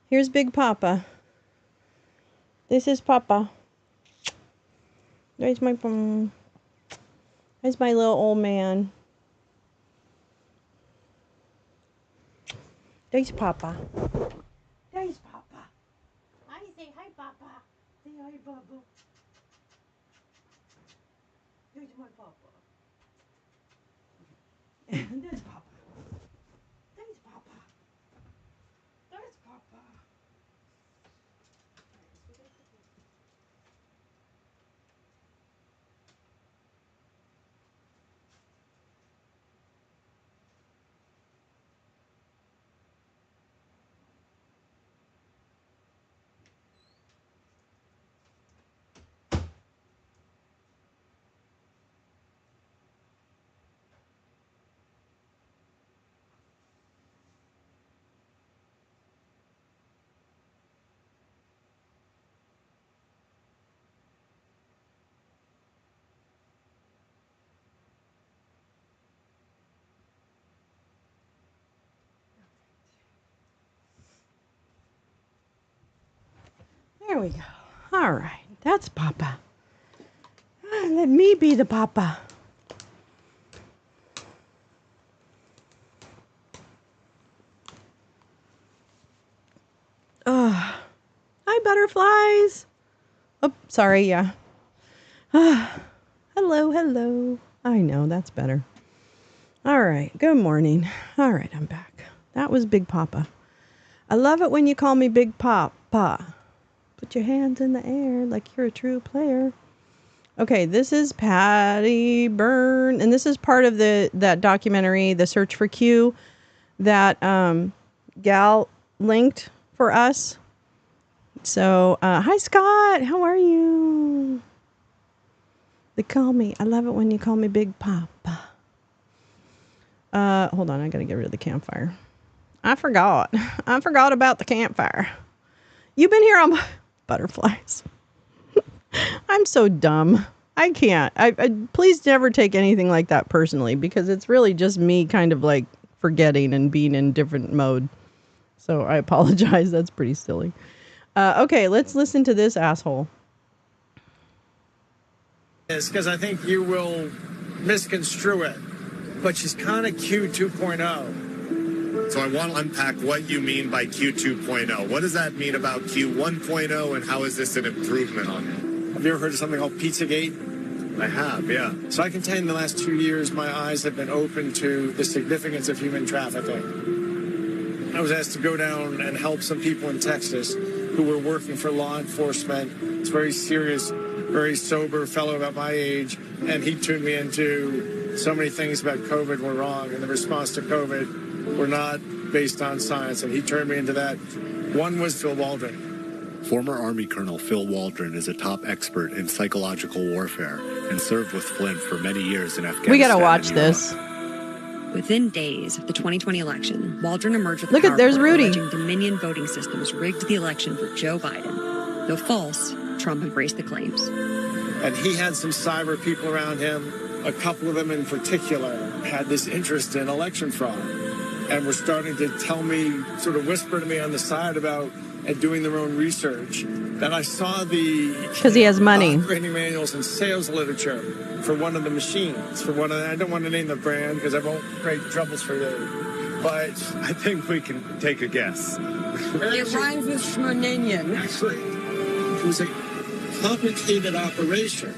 Here's Big Papa. This is Papa. There's my little old man. There's Papa. There's Papa. I say hi, Papa. Say hi, Papa. There's my Papa. There's Papa. There's Papa. There's Papa. There we go. All right. That's Papa. Let me be the Papa. Hi, butterflies. Oh, sorry. Yeah. Hello. I know. That's better. All right. Good morning. All right. I'm back. That was Big Papa. I love it when you call me Big Papa. Put your hands in the air like you're a true player. Okay, this is Patty Byrne, and this is part of that documentary, The Search for Q, that Gal linked for us. So, hi Scott, how are you? I love it when you call me Big Papa. Hold on, I gotta get rid of the campfire. I forgot about the campfire. You've been here on butterflies. I'm so dumb. I can't. I please never take anything like that personally, because it's really just me kind of like forgetting and being in different mode. So I apologize. That's pretty silly. Okay, let's listen to this asshole. It's because I think you will misconstrue it, but she's kind of Q 2.0. So I want to unpack what you mean by Q 2.0. What does that mean about Q 1.0, and how is this an improvement on it? Have you ever heard of something called Pizzagate? I have, yeah. So I can tell you in the last 2 years, my eyes have been open to the significance of human trafficking. I was asked to go down and help some people in Texas who were working for law enforcement. It's very serious, very sober fellow about my age, and he tuned me into so many things about COVID were wrong, and the response to COVID were not based on science, and he turned me into that. One was Phil Waldron. Former Army Colonel Phil Waldron is a top expert in psychological warfare and served with Flint for many years in Afghanistan. We gotta watch this. Within days of the 2020 election, Waldron emerged with Look at there's Rudy. alleging Dominion voting systems rigged the election for Joe Biden. Though false, Trump embraced the claims. And he had some cyber people around him. A couple of them in particular had this interest in election fraud and were starting to tell me, sort of whisper to me on the side about and doing their own research. Then I saw because he has money. Operating manuals and sales literature for one of the machines. I don't want to name the brand because I won't create troubles for you. But I think we can take a guess. It rhymes with Schmaninian. Actually, it was a complicated operation.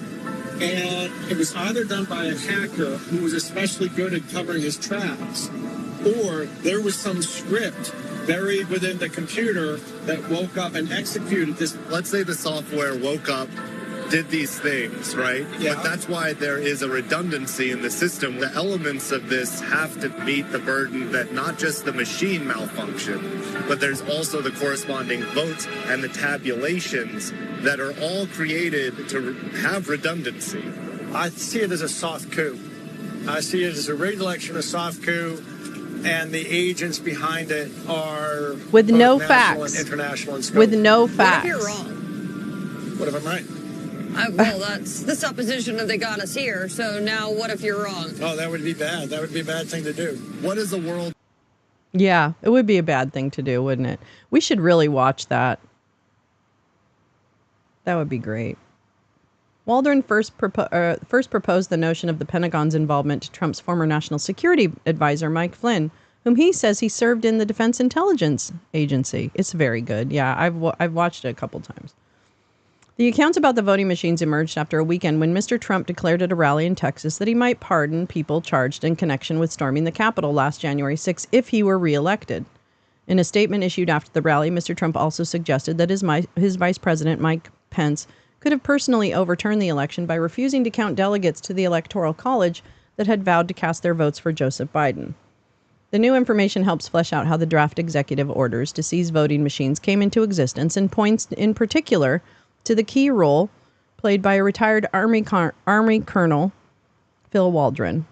And it was either done by a hacker who was especially good at covering his tracks, or there was some script buried within the computer that woke up and executed this. Let's say the software woke up, did these things, right? Yeah. But that's why there is a redundancy in the system. The elements of this have to meet the burden that not just the machine malfunction, but there's also the corresponding votes and the tabulations that are all created to have redundancy. I see it as a soft coup. I see it as a rigged election, a soft coup, and the agents behind it are with no national facts, and international in scope. with no facts. What if you're wrong? What if I'm right? Well, that's the supposition that they got us here. So now, what if you're wrong? Oh, that would be bad. That would be a bad thing to do. What is the world? Yeah, it would be a bad thing to do, wouldn't it? We should really watch that. That would be great. Waldron first proposed the notion of the Pentagon's involvement to Trump's former national security advisor, Mike Flynn, whom he says he served in the Defense Intelligence Agency. It's very good. Yeah, I've watched it a couple times. The accounts about the voting machines emerged after a weekend when Mr. Trump declared at a rally in Texas that he might pardon people charged in connection with storming the Capitol last January 6 if he were reelected. In a statement issued after the rally, Mr. Trump also suggested that his vice president, Mike Pence, could have personally overturned the election by refusing to count delegates to the Electoral College that had vowed to cast their votes for Joseph Biden. The new information helps flesh out how the draft executive orders to seize voting machines came into existence and points in particular to the key role played by a retired Army Colonel, Phil Waldron.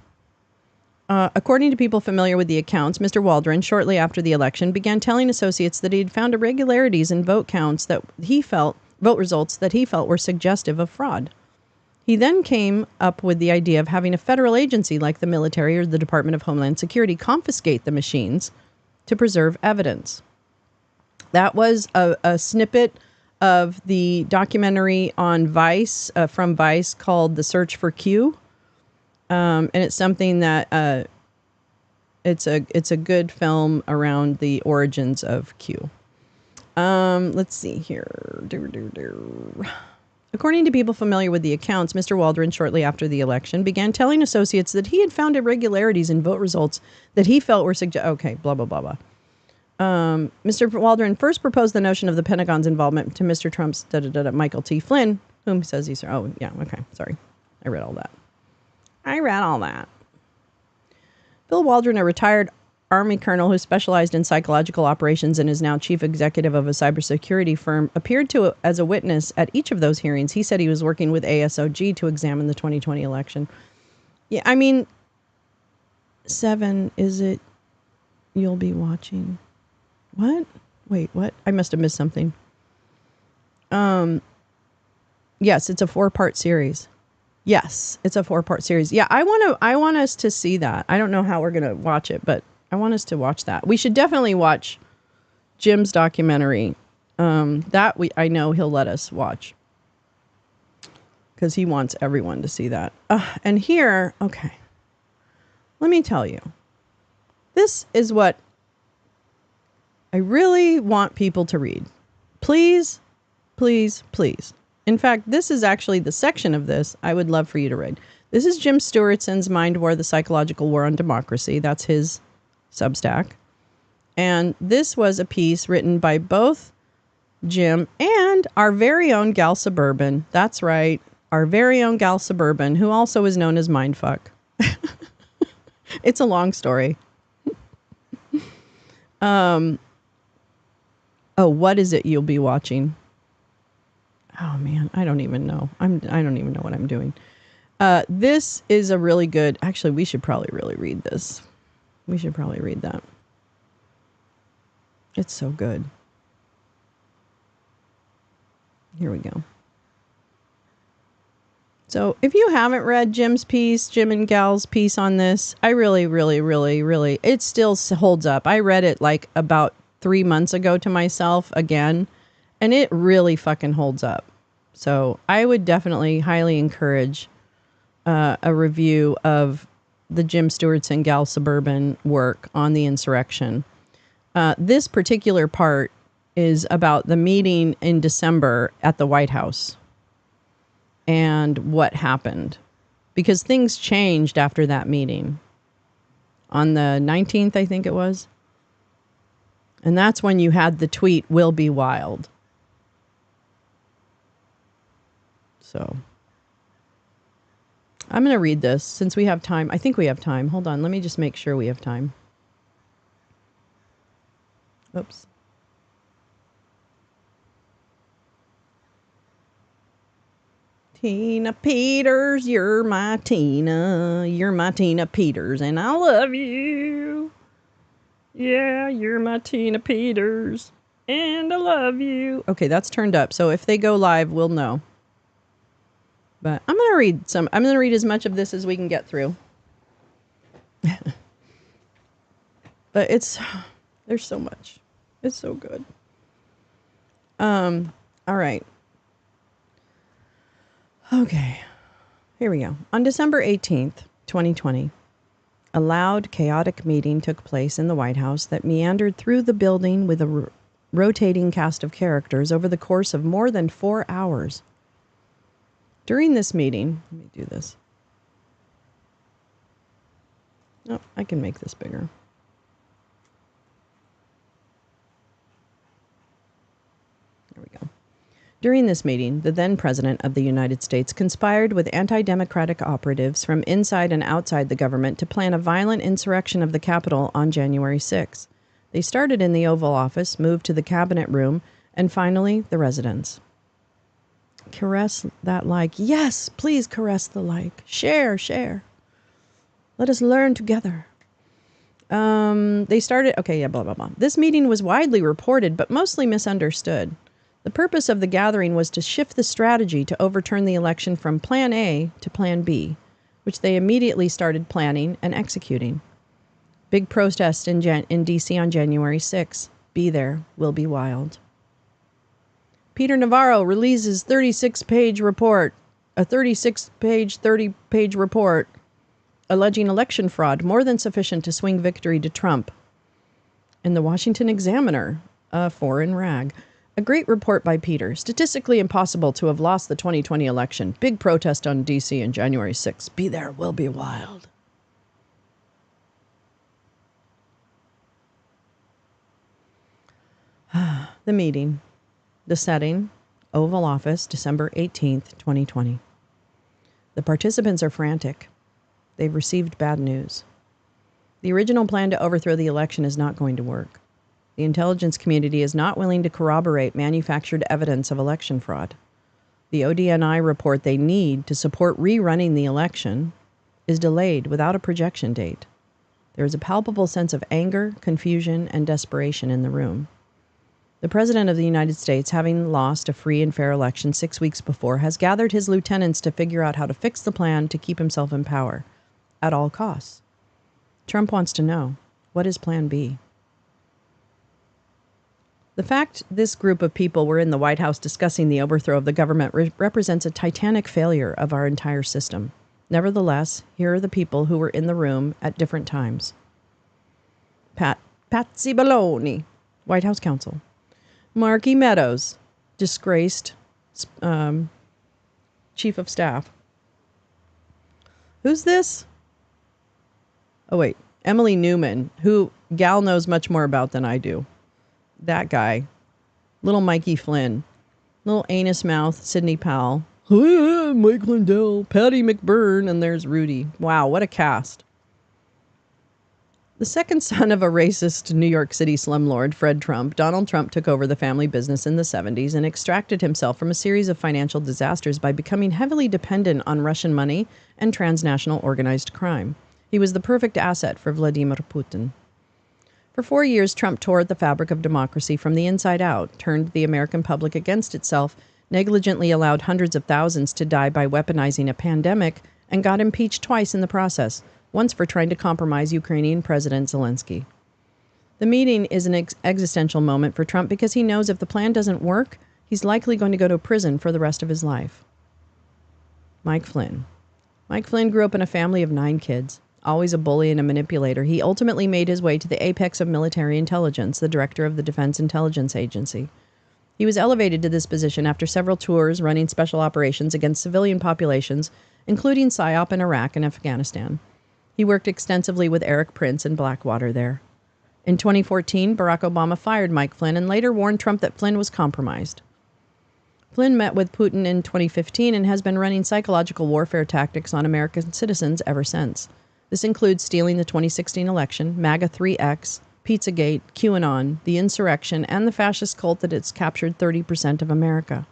According to people familiar with the accounts, Mr. Waldron, shortly after the election, began telling associates that he had found irregularities in vote results that he felt were suggestive of fraud. He then came up with the idea of having a federal agency like the military or the Department of Homeland Security confiscate the machines to preserve evidence. That was a snippet of the documentary on Vice, from Vice, called The Search for Q. And it's something that it's a good film around the origins of Q. Let's see here. According to people familiar with the accounts, Mr. Waldron, shortly after the election, began telling associates that he had found irregularities in vote results that he felt were okay, blah, blah, blah, blah. Mr. Waldron first proposed the notion of the Pentagon's involvement to Mr. Trump's Michael T. Flynn, whom he says he's... Oh, yeah, okay, sorry. I read all that. Bill Waldron, a retired Army colonel who specialized in psychological operations and is now chief executive of a cybersecurity firm, appeared as a witness at each of those hearings. He said he was working with ASOG to examine the 2020 election. Yeah, I mean, 7, is it you'll be watching? What? Wait, what? I must have missed something. Yes, it's a 4-part series. Yes, it's a 4-part series. Yeah, I want us to see that. I don't know how we're going to watch it, but I want us to watch that. We should definitely watch Jim's documentary. I know he'll let us watch because he wants everyone to see that. And here, okay, let me tell you, this is what I really want people to read. Please, please, please. In fact, this is actually the section of this I would love for you to read. This is Jim Stewartson's Mind War, The Psychological War on Democracy. That's his Substack. And this was a piece written by both Jim and our very own Gal Suburban. That's right. Our very own Gal Suburban, who also is known as Mindfuck. It's a long story. Oh, what is it you'll be watching? Oh man, I don't even know. I don't even know what I'm doing. This is a really good. Actually, we should probably really read this. We should probably read that. It's so good. Here we go. So if you haven't read Jim's piece, Jim and Gal's piece on this, I really, it still holds up. I read it like about 3 months ago to myself again, and it really fucking holds up. So I would definitely highly encourage a review of the Jim Stewartson Gal Suburban work on the insurrection. This particular part is about the meeting in December at the White House and what happened, because things changed after that meeting on the 19th, I think it was. And that's when you had the tweet, "Will be wild." So I'm going to read this since we have time. I think we have time. Hold on. Let me just make sure we have time. Oops. Tina Peters, you're my Tina. You're my Tina Peters, and I love you. Yeah, you're my Tina Peters, and I love you. Okay, that's turned up, so if they go live, we'll know. But I'm going to read as much of this as we can get through. But There's so much. It's so good. All right. Okay. Here we go. On December 18th, 2020, a loud, chaotic meeting took place in the White House that meandered through the building with a rotating cast of characters over the course of more than 4 hours. During this meeting, let me do this. Oh, I can make this bigger. There we go. During this meeting, the then President of the United States conspired with anti-democratic operatives from inside and outside the government to plan a violent insurrection of the Capitol on January 6. They started in the Oval Office, moved to the Cabinet Room, and finally, the residence. Caress that like. Yes, please caress the like. Share, share. Let us learn together. They started... Okay, yeah, blah, blah, blah. This meeting was widely reported, but mostly misunderstood. The purpose of the gathering was to shift the strategy to overturn the election from Plan A to Plan B, which they immediately started planning and executing. Big protest in D.C. on January 6. Be there, will be wild. Peter Navarro releases 36-page report, a 36-page, 30-page report alleging election fraud more than sufficient to swing victory to Trump. In the Washington Examiner, a foreign rag. A great report by Peter. Statistically impossible to have lost the 2020 election. Big protest on D.C. on January 6. Be there, will be wild. The meeting. The setting. Oval Office, December 18th, 2020. The participants are frantic. They've received bad news. The original plan to overthrow the election is not going to work. The intelligence community is not willing to corroborate manufactured evidence of election fraud. The ODNI report they need to support rerunning the election is delayed without a projection date. There is a palpable sense of anger, confusion, and desperation in the room. The President of the United States, having lost a free and fair election 6 weeks before, has gathered his lieutenants to figure out how to fix the plan to keep himself in power, at all costs. Trump wants to know, what is Plan B? The fact this group of people were in the White House discussing the overthrow of the government represents a titanic failure of our entire system. Nevertheless, here are the people who were in the room at different times. Patsy Baloney, White House counsel. Marky Meadows, disgraced chief of staff. Who's this? Oh, wait. Emily Newman, who Gal knows much more about than I do. That guy. Little Mikey Flynn. Little anus mouth Sidney Powell. Mike Lindell, Patty McBurn, and there's Rudy. Wow, what a cast. The second son of a racist New York City slumlord, Fred Trump, Donald Trump took over the family business in the 70s and extracted himself from a series of financial disasters by becoming heavily dependent on Russian money and transnational organized crime. He was the perfect asset for Vladimir Putin. For 4 years, Trump tore at the fabric of democracy from the inside out, turned the American public against itself, negligently allowed hundreds of thousands to die by weaponizing a pandemic, and got impeached twice in the process, once for trying to compromise Ukrainian President Zelensky. The meeting is an existential moment for Trump because he knows if the plan doesn't work, he's likely going to go to prison for the rest of his life. Mike Flynn. Mike Flynn grew up in a family of 9 kids. Always a bully and a manipulator, he ultimately made his way to the apex of military intelligence, the director of the Defense Intelligence Agency. He was elevated to this position after several tours running special operations against civilian populations, including PSYOP in Iraq and Afghanistan. He worked extensively with Eric Prince in Blackwater there. In 2014, Barack Obama fired Mike Flynn and later warned Trump that Flynn was compromised. Flynn met with Putin in 2015 and has been running psychological warfare tactics on American citizens ever since. This includes stealing the 2016 election, MAGA 3X, Pizzagate, QAnon, the Insurrection, and the fascist cult that has captured 30% of America.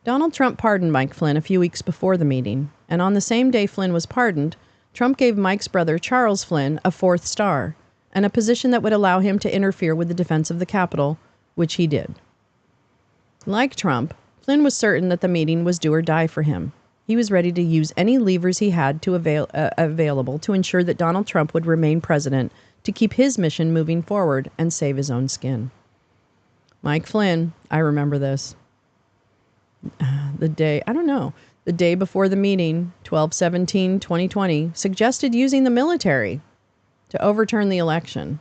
Donald Trump pardoned Mike Flynn a few weeks before the meeting, and on the same day Flynn was pardoned, Trump gave Mike's brother Charles Flynn a 4th star and a position that would allow him to interfere with the defense of the Capitol, which he did. Like Trump, Flynn was certain that the meeting was do or die for him. He was ready to use any levers he had to available to ensure that Donald Trump would remain president, to keep his mission moving forward and save his own skin. Mike Flynn, I remember this. The day before the meeting, 12/17/2020, suggested using the military to overturn the election.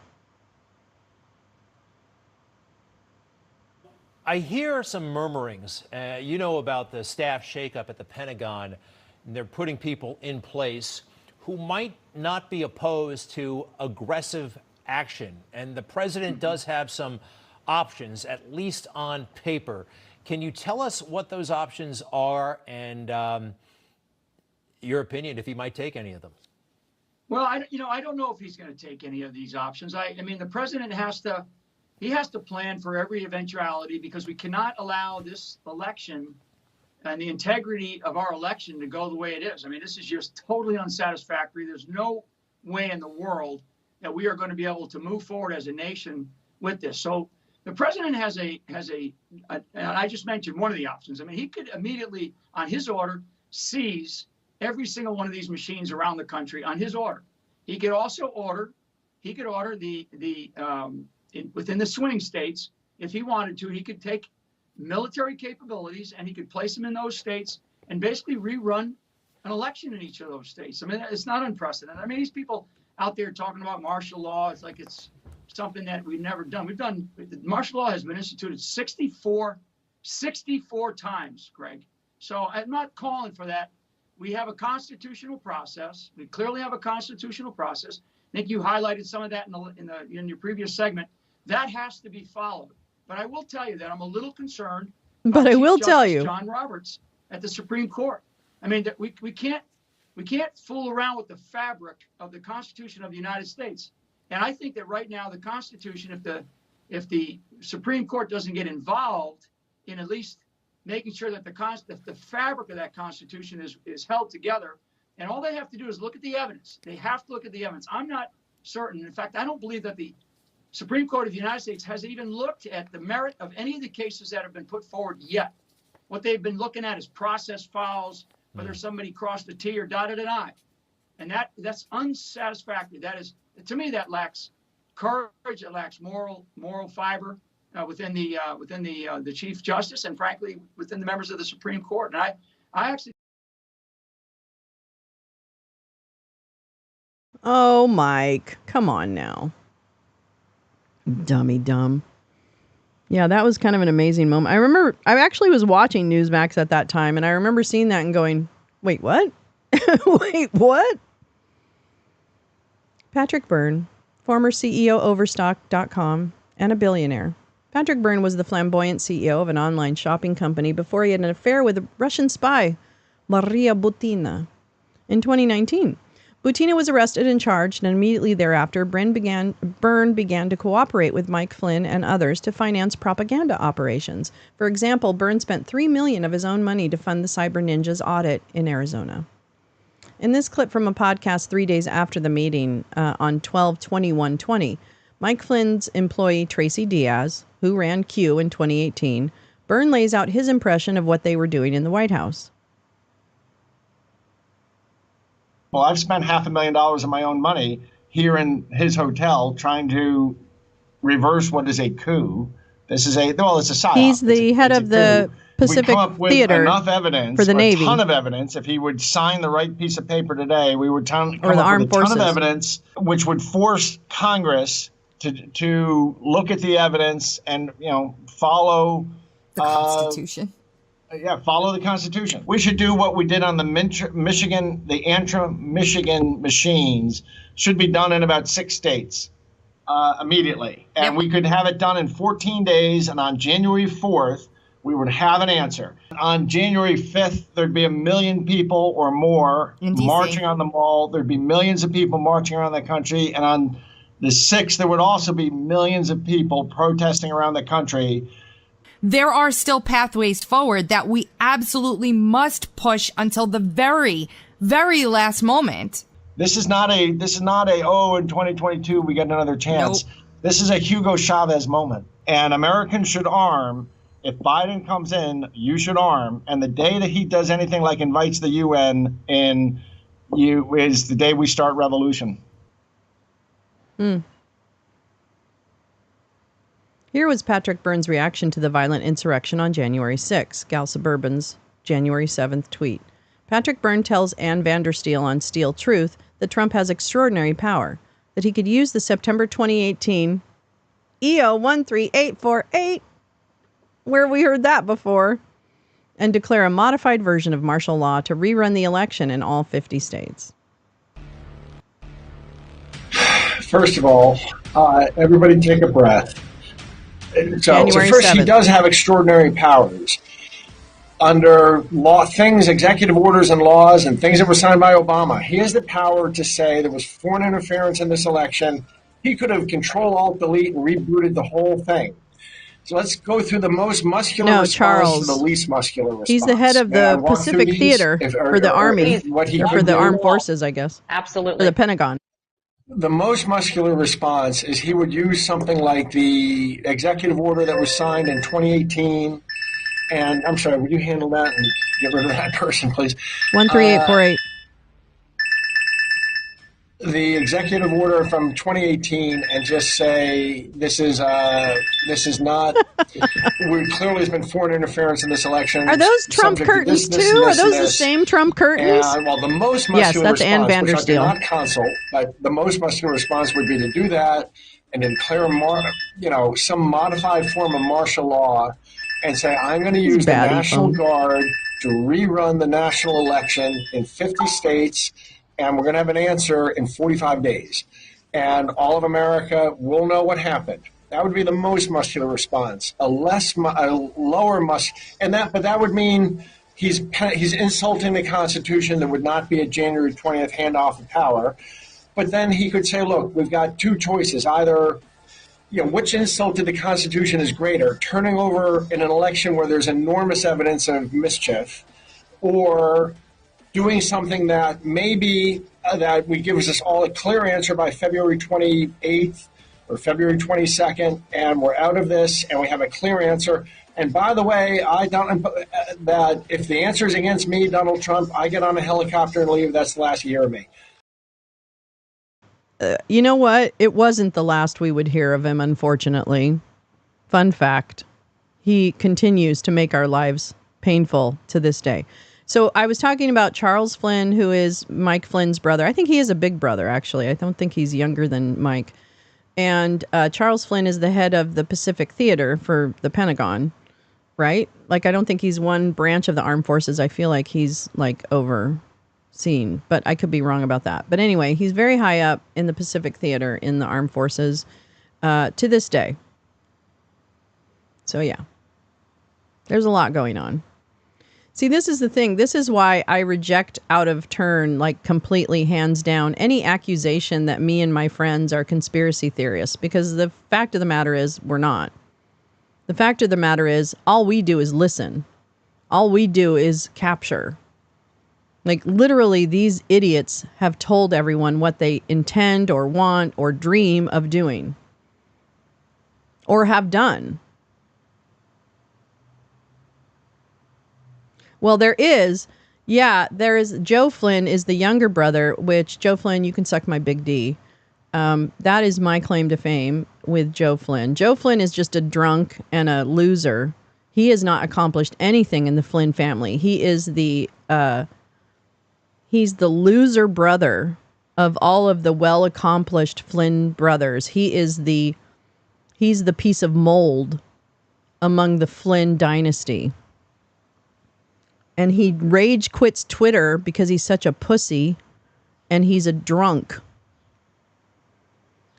I hear some murmurings, about the staff shakeup at the Pentagon. And they're putting people in place who might not be opposed to aggressive action. And the president does have some options, at least on paper. Can you tell us what those options are and your opinion, if he might take any of them? Well, I don't know if he's going to take any of these options. I mean, the president has to plan for every eventuality, because we cannot allow this election and the integrity of our election to go the way it is. I mean, this is just totally unsatisfactory. There's no way in the world that we are going to be able to move forward as a nation with this. So the president has and I just mentioned one of the options. I mean, he could immediately, on his order, seize every single one of these machines around the country on his order. He could also order within the swing states, if he wanted to, he could take military capabilities and he could place them in those states and basically rerun an election in each of those states. I mean, it's not unprecedented. I mean, these people out there talking about martial law, it's like it's something that we've never done. Martial law has been instituted 64 times, Greg. So I'm not calling for that. We have a constitutional process. We clearly have a constitutional process. I think you highlighted some of that in your previous segment. That has to be followed. But I will tell you that I'm a little concerned about Chief Justice John Roberts at the Supreme Court. I mean, we can't fool around with the fabric of the Constitution of the United States. And I think that right now the Constitution, if the Supreme Court doesn't get involved in at least making sure that the fabric of that Constitution is held together, and all they have to do is look at the evidence. They have to look at the evidence. I'm not certain. In fact, I don't believe that the Supreme Court of the United States has even looked at the merit of any of the cases that have been put forward yet. What they've been looking at is process files, whether somebody crossed a T or dotted an I. And that's unsatisfactory. That is, to me, that lacks courage. It lacks moral fiber within the Chief Justice, and frankly, within the members of the Supreme Court. And I actually. Oh, Mike, come on now. Dummy dumb. Yeah, that was kind of an amazing moment. I remember I actually was watching Newsmax at that time, and I remember seeing that and going, wait, what? Wait, what? Patrick Byrne, former CEO Overstock.com and a billionaire. Patrick Byrne was the flamboyant CEO of an online shopping company before he had an affair with a Russian spy, Maria Butina. In 2019, Butina was arrested and charged, and immediately thereafter, Byrne began to cooperate with Mike Flynn and others to finance propaganda operations. For example, Byrne spent $3 million of his own money to fund the Cyber Ninjas audit in Arizona. In this clip from a podcast 3 days after the meeting on 12/21/20, Mike Flynn's employee Tracy Diaz, who ran Q in 2018, Byrne lays out his impression of what they were doing in the White House. Well, I've spent $500,000 of my own money here in his hotel trying to reverse what is a coup. This is it's a psyop. He's the head of the Pacific Theater enough evidence for the Navy. A ton of evidence. If he would sign the right piece of paper today, we would come up with Armed a ton Forces. of evidence, which would force Congress to look at the evidence and follow the Constitution. Follow the Constitution. We should do what we did on the Michigan machines. Should be done in about 6 states immediately. And we could have it done in 14 days. And on January 4th, we would have an answer. On January 5th, there'd be 1 million people or more marching on the mall. There'd be millions of people marching around the country. And on the 6th, there would also be millions of people protesting around the country. There are still pathways forward that we absolutely must push until the very, very last moment. This is not a in 2022 we get another chance. Nope. This is a Hugo Chavez moment, and Americans should arm if Biden comes in, you should arm. And the day that he does anything like invites the UN in, is the day we start revolution. Here was Patrick Byrne's reaction to the violent insurrection on January 6, Gal Suburban's January 7th tweet. Patrick Byrne tells Ann Vandersteel on Steel Truth that Trump has extraordinary power, that he could use the September 2018 EO 13848, where we heard that before, and declare a modified version of martial law to rerun the election in all 50 states. First of all, everybody take a breath. So first, 7th. He does have extraordinary powers under law, things, executive orders and laws and things that were signed by Obama. He has the power to say there was foreign interference in this election. He could have Control-Alt-Delete and rebooted the whole thing. So let's go through the most muscular response Charles, to the least muscular response. He's the head of the Pacific Theater for the Army, for the Armed Forces, I guess. Absolutely. For the Pentagon. The most muscular response is he would use something like the executive order that was signed in 2018. And I'm sorry, would you handle that and get rid of that person, please? 13848. The executive order from 2018, and just say this is not. Clearly, has been foreign interference in this election. Are those Trump curtains too? Are those the same Trump curtains? Well, the most muscular that's Ann response, which I do Vandersteel. not consult, but the most muscular response would be to do that and declare some modified form of martial law, and say I'm going to use the National Guard to rerun the national election in 50 states. And we're going to have an answer in 45 days. And all of America will know what happened. That would be the most muscular response. A lower but that would mean he's insulting the Constitution. There would not be a January 20th handoff of power. But then he could say, look, we've got two choices. Either, which insult to the Constitution is greater, turning over in an election where there's enormous evidence of mischief, or doing something that maybe that would give us all a clear answer by February 28th or February 22nd, and we're out of this, and we have a clear answer. And by the way, that if the answer is against me, Donald Trump, I get on a helicopter and leave. That's the last you hear of me. You know what? It wasn't the last we would hear of him, unfortunately. Fun fact. He continues to make our lives painful to this day. So I was talking about Charles Flynn, who is Mike Flynn's brother. I think he is a big brother, actually. I don't think he's younger than Mike. And Charles Flynn is the head of the Pacific Theater for the Pentagon, right? Like, I don't think he's one branch of the armed forces. I feel like he's, overseen. But I could be wrong about that. But anyway, he's very high up in the Pacific Theater in the armed forces to this day. So, yeah. There's a lot going on. See, this is the thing. This is why I reject out of turn, completely hands down, any accusation that me and my friends are conspiracy theorists, because the fact of the matter is we're not. The fact of the matter is all we do is listen. All we do is capture. Literally, these idiots have told everyone what they intend or want or dream of doing or have done. Well, there is Joe Flynn is the younger brother, which Joe Flynn, you can suck my big D. That is my claim to fame with Joe Flynn. Joe Flynn is just a drunk and a loser. He has not accomplished anything in the Flynn family. He is he's the loser brother of all of the well-accomplished Flynn brothers. He's the piece of mold among the Flynn dynasty. And he rage quits Twitter because he's such a pussy and he's a drunk.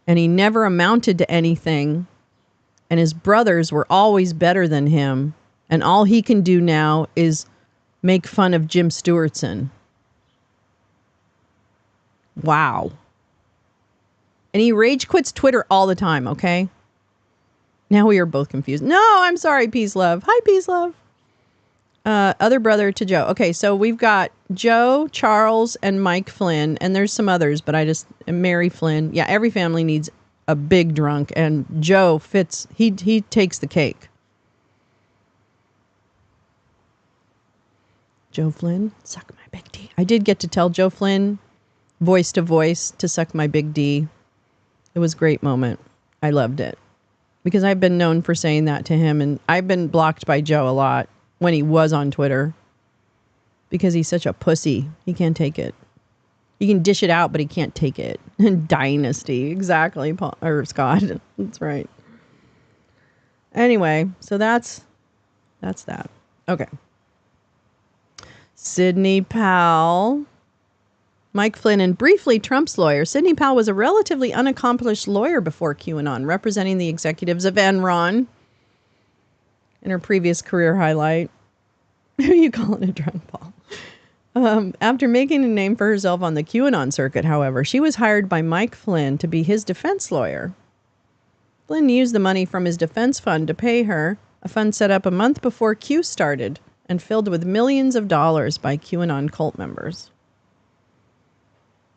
And he never amounted to anything. And his brothers were always better than him. And all he can do now is make fun of Jim Stewartson. Wow. And he rage quits Twitter all the time, okay? Now we are both confused. No, I'm sorry, Peace Love. Hi, Peace Love. Other brother to Joe. Okay, so we've got Joe, Charles, and Mike Flynn, and there's some others, but Mary Flynn. Yeah, every family needs a big drunk, and Joe fits. He takes the cake. Joe Flynn, suck my big D. I did get to tell Joe Flynn, voice to voice, to suck my big D. It was a great moment. I loved it. Because I've been known for saying that to him, and I've been blocked by Joe a lot when he was on Twitter. Because he's such a pussy. He can't take it. He can dish it out, but he can't take it. Dynasty. Exactly, Paul, or Scott. That's right. Anyway, so that's that. Okay. Sidney Powell. Mike Flynn, and briefly Trump's lawyer. Sidney Powell was a relatively unaccomplished lawyer before QAnon, representing the executives of Enron in her previous career highlight. Who are you calling a drunk, Paul? After making a name for herself on the QAnon circuit, however, she was hired by Mike Flynn to be his defense lawyer. Flynn used the money from his defense fund to pay her, a fund set up a month before Q started and filled with millions of dollars by QAnon cult members.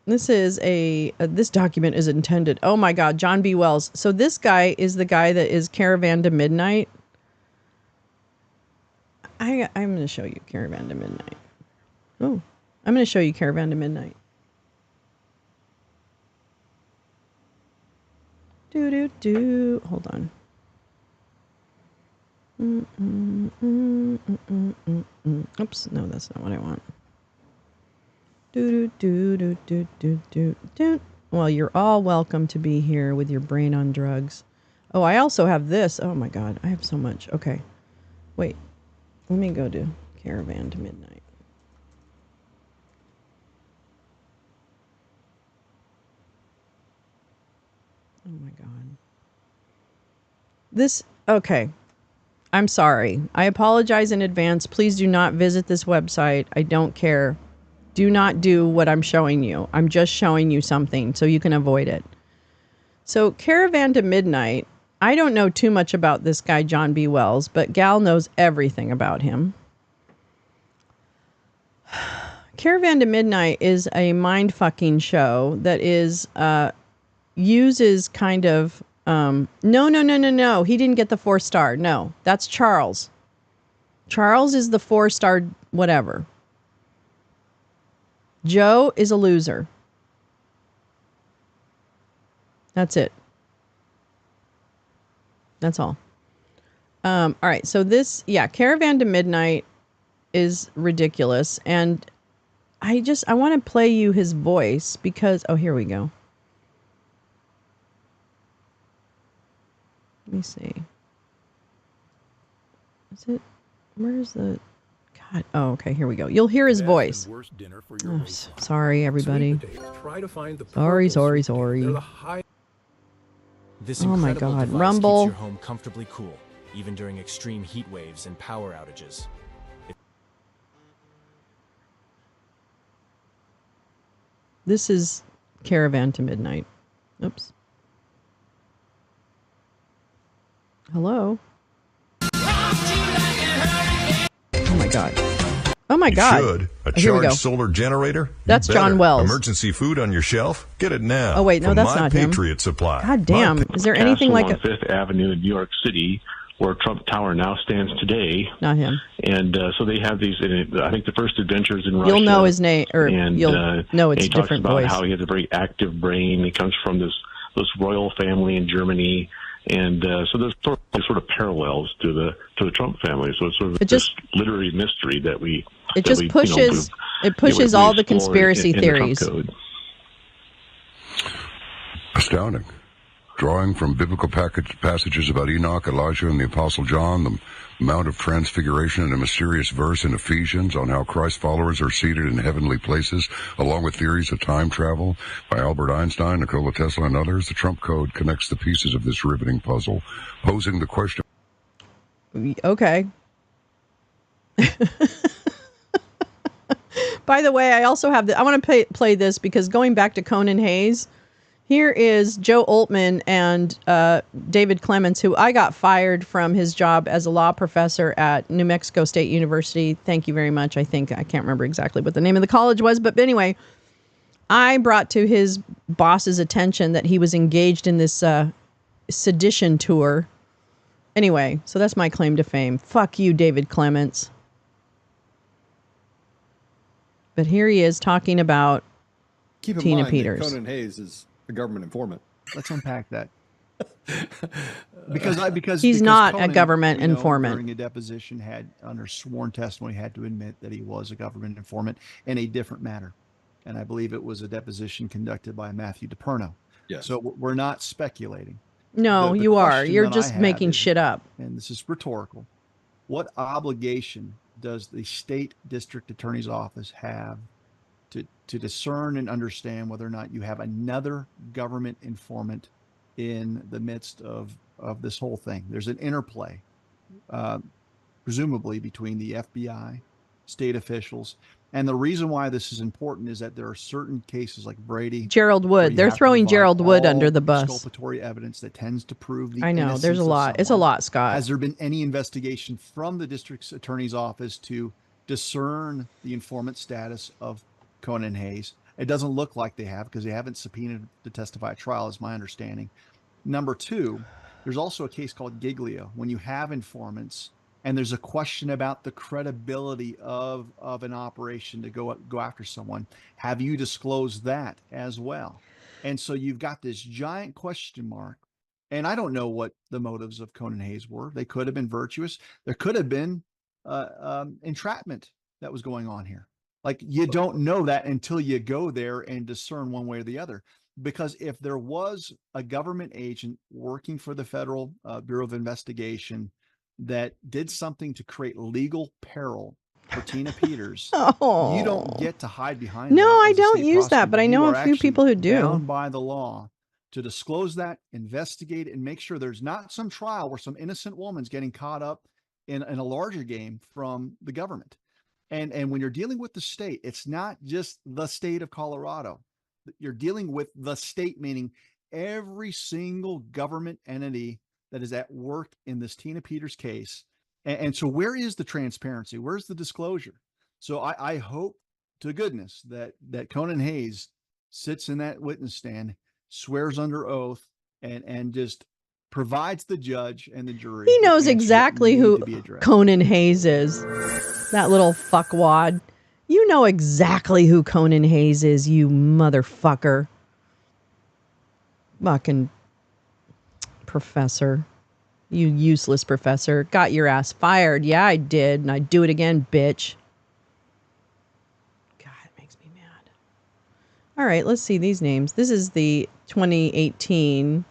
This is this document is intended. Oh my God, John B. Wells. So this guy is the guy that is Caravan to Midnight. I'm going to show you Caravan to Midnight. Oh, I'm going to show you Caravan to Midnight. Hold on. Oops, no, that's not what I want. Well, you're all welcome to be here with your brain on drugs. Oh, I also have this. Oh my God, I have so much. Okay, wait. Let me go to Caravan to Midnight. Oh my God. Okay. I'm sorry. I apologize in advance. Please do not visit this website. I don't care. Do not do what I'm showing you. I'm just showing you something so you can avoid it. So Caravan to Midnight, I don't know too much about this guy, John B. Wells, but Gal knows everything about him. Caravan to Midnight is a mind-fucking show that is, uses kind of, no. He didn't get the 4-star. No, that's Charles. Charles is the 4-star whatever. Joe is a loser. That's it. That's all. All right. So Caravan to Midnight is ridiculous. And I want to play you his voice because, here we go. Let me see. Where's the... God. Oh, okay, here we go. You'll hear his voice. Oh, sorry, everybody. Sorry. This oh my God, Rumble. Keeps your home comfortably cool, even during extreme heat waves and power outages. This is Caravan to Midnight. Oops. Hello. Oh my God. You should. A charged solar generator? That's John Wells. Emergency food on your shelf? Get it now. Oh, wait, no, that's not him. Patriot Supply. God damn. Is there anything like on Fifth Avenue in New York City, where Trump Tower now stands today? Not him. And so they have these, I think the first adventures in Russia. You'll know his name, or you'll know it's a different voice. He talks about how he has a very active brain. He comes from this royal family in Germany. And so there's sort of parallels to the Trump family. So it's sort of this literary mystery that we... It just pushes, it pushes all the conspiracy theories. Astounding. Drawing from biblical passages about Enoch, Elijah, and the Apostle John, the Mount of Transfiguration, and a mysterious verse in Ephesians on how Christ's followers are seated in heavenly places, along with theories of time travel by Albert Einstein, Nikola Tesla, and others, the Trump Code connects the pieces of this riveting puzzle, posing the question... Okay. By the way, I also have I want to play this because going back to Conan Hayes, here is Joe Oltmann and David Clements, who I got fired from his job as a law professor at New Mexico State University. Thank you very much. I can't remember exactly what the name of the college was, but anyway, I brought to his boss's attention that he was engaged in this sedition tour. Anyway, so that's my claim to fame. Fuck you, David Clements. But here he is talking about Keep in Tina mind Peters. that Conan Hayes is a government informant. Let's unpack that. Because he's not Conan, a government we know, informant. During a deposition, had under sworn testimony had to admit that he was a government informant in a different matter, and I believe it was a deposition conducted by Matthew DePerno. Yes. So we're not speculating. No, The you are. question You're that I just have making is, shit up. and this is rhetorical. What obligation does the state district attorney's office have to discern and understand whether or not you have another government informant in the midst of this whole thing? There's an interplay, presumably between the FBI, state officials, and the reason why this is important is that there are certain cases like Brady, Gerald Wood. They're throwing Gerald Wood under the bus. Exculpatory evidence that tends to prove the I know. There's a innocence of lot. It's a someone. lot, Scott. Has there been any investigation from the district attorney's office to discern the informant status of Conan Hayes? It doesn't look like they have, because they haven't subpoenaed to testify at trial, is my understanding. Number two, there's also a case called Giglio. When you have informants and there's a question about the credibility of an operation to go after someone, have you disclosed that as well? And so you've got this giant question mark. And I don't know what the motives of Conan Hayes were. They could have been virtuous. There could have been entrapment that was going on here. Like, you don't know that until you go there and discern one way or the other. Because if there was a government agent working for the Federal Bureau of Investigation that did something to create legal peril for Tina Peters, Oh. you don't get to hide behind No, that I as a don't state use that, but I prosecutor. know You a are few actually people who do. bound by the law to disclose that, investigate, and make sure there's not some trial where some innocent woman's getting caught up in a larger game from the government. And when you're dealing with the state, it's not just the state of Colorado. You're dealing with the state, meaning every single government entity that is at work in this Tina Peters case. And so where is the transparency? Where's the disclosure? So I hope to goodness that Conan Hayes sits in that witness stand, swears under oath, and just provides the judge and the jury. He knows with answers that exactly need who to be addressed. Conan Hayes is. That little fuckwad. You know exactly who Conan Hayes is, you motherfucker. Fucking professor. You useless professor. Got your ass fired. Yeah, I did. And I'd do it again, bitch. God, it makes me mad. All right, let's see these names. This is the 2018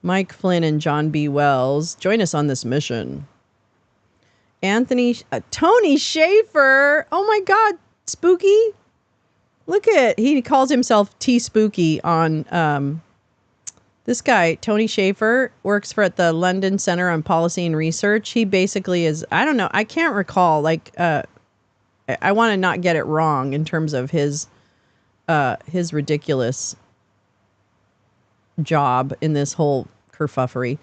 Mike Flynn and John B. Wells. Join us on this mission. Tony Schaefer. Oh my God, Spooky. Look at, he calls himself T Spooky on, this guy, Tony Schaefer, works at the London Center on Policy and Research. He basically is, I don't know, I can't recall, like, I want to not get it wrong in terms of his ridiculous job in this whole kerfuffery.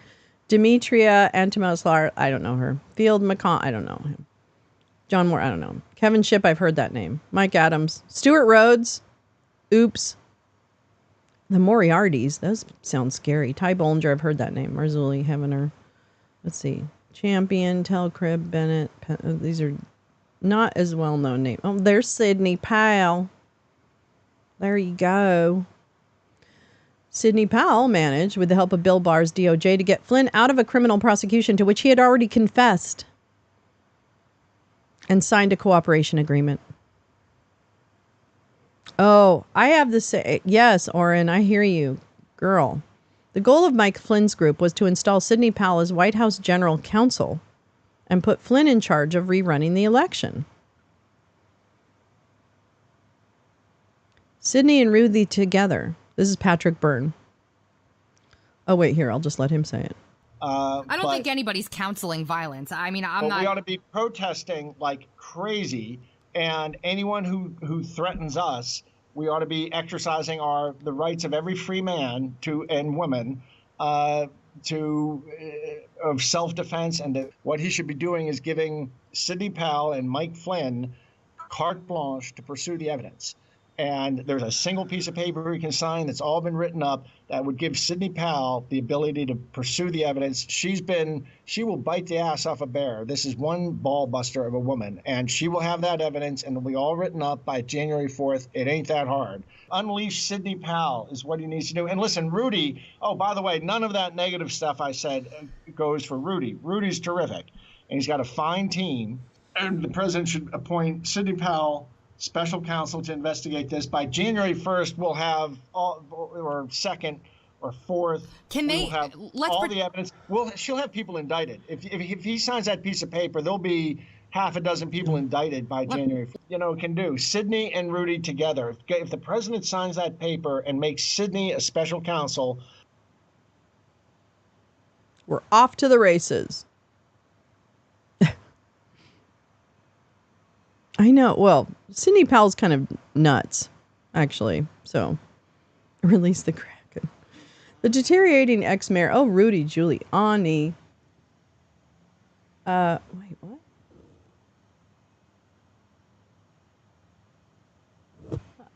Demetria Antimoslar, I don't know her. Field McCon, I don't know him. John Moore, I don't know him. Kevin Shipp, I've heard that name. Mike Adams. Stuart Rhodes. Oops. The Moriartys, those sound scary. Ty Bollinger, I've heard that name. Marzulli, Heavener. Let's see. Champion, Telcrib, Bennett. These are not as well-known names. Oh, there's Sidney Powell. There you go. Sidney Powell managed, with the help of Bill Barr's DOJ, to get Flynn out of a criminal prosecution to which he had already confessed and signed a cooperation agreement. Oh, I have to say, yes, Oren, I hear you. Girl. The goal of Mike Flynn's group was to install Sidney Powell as White House General Counsel and put Flynn in charge of rerunning the election. Sidney and Ruthie together. This is Patrick Byrne. Oh, wait, here, I'll just let him say it. I don't think anybody's counseling violence. I mean, I'm not. We ought to be protesting like crazy, and anyone who threatens us, we ought to be exercising the rights of every free man and woman of self-defense. And what he should be doing is giving Sidney Powell and Mike Flynn carte blanche to pursue the evidence. And there's a single piece of paper he can sign that's all been written up that would give Sidney Powell the ability to pursue the evidence. She will bite the ass off a bear. This is one ball buster of a woman, and she will have that evidence, and it'll be all written up by January 4th. It ain't that hard. Unleash Sidney Powell is what he needs to do. And listen, Rudy, oh, by the way, none of that negative stuff I said goes for Rudy. Rudy's terrific, and he's got a fine team, and the president should appoint Sidney Powell special counsel to investigate this. By January 1st, we'll have or 2nd or 4th. We'll have all the evidence. She'll have people indicted. If he signs that piece of paper, there'll be half a dozen people indicted by January 1st. You know, can do Sidney and Rudy together. If the president signs that paper and makes Sidney a special counsel, we're off to the races. I know. Well, Sidney Powell's kind of nuts, actually. So, release the Kraken. The deteriorating ex-mayor. Oh, Rudy Giuliani. Wait, what?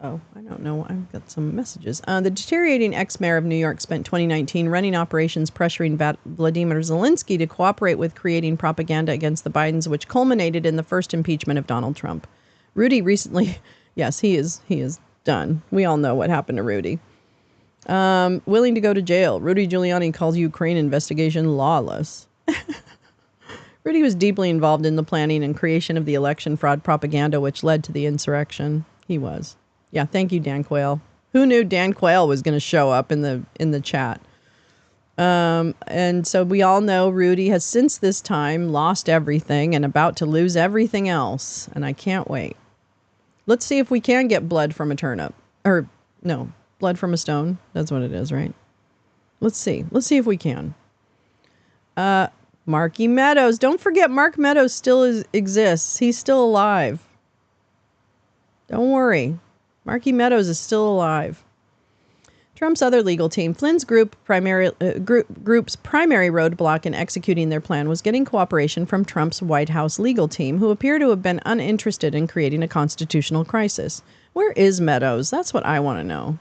Oh, I don't know. I've got some messages. The deteriorating ex-mayor of New York spent 2019 running operations pressuring Vladimir Zelensky to cooperate with creating propaganda against the Bidens, which culminated in the first impeachment of Donald Trump. Rudy recently, yes, he is done. We all know what happened to Rudy. Willing to go to jail. Rudy Giuliani calls Ukraine investigation lawless. Rudy was deeply involved in the planning and creation of the election fraud propaganda, which led to the insurrection. He was. Yeah, thank you, Dan Quayle. Who knew Dan Quayle was going to show up in the chat? And so we all know Rudy has since this time lost everything and about to lose everything else. And I can't wait. Let's see if we can get blood from a turnip. Or, no, blood from a stone. That's what it is, right? Let's see. Let's see if we can. Marky Meadows. Don't forget Mark Meadows still exists. He's still alive. Don't worry. Marky Meadows is still alive. Trump's other legal team, Flynn's group's primary roadblock in executing their plan was getting cooperation from Trump's White House legal team, who appear to have been uninterested in creating a constitutional crisis. Where is Meadows? That's what I want to know.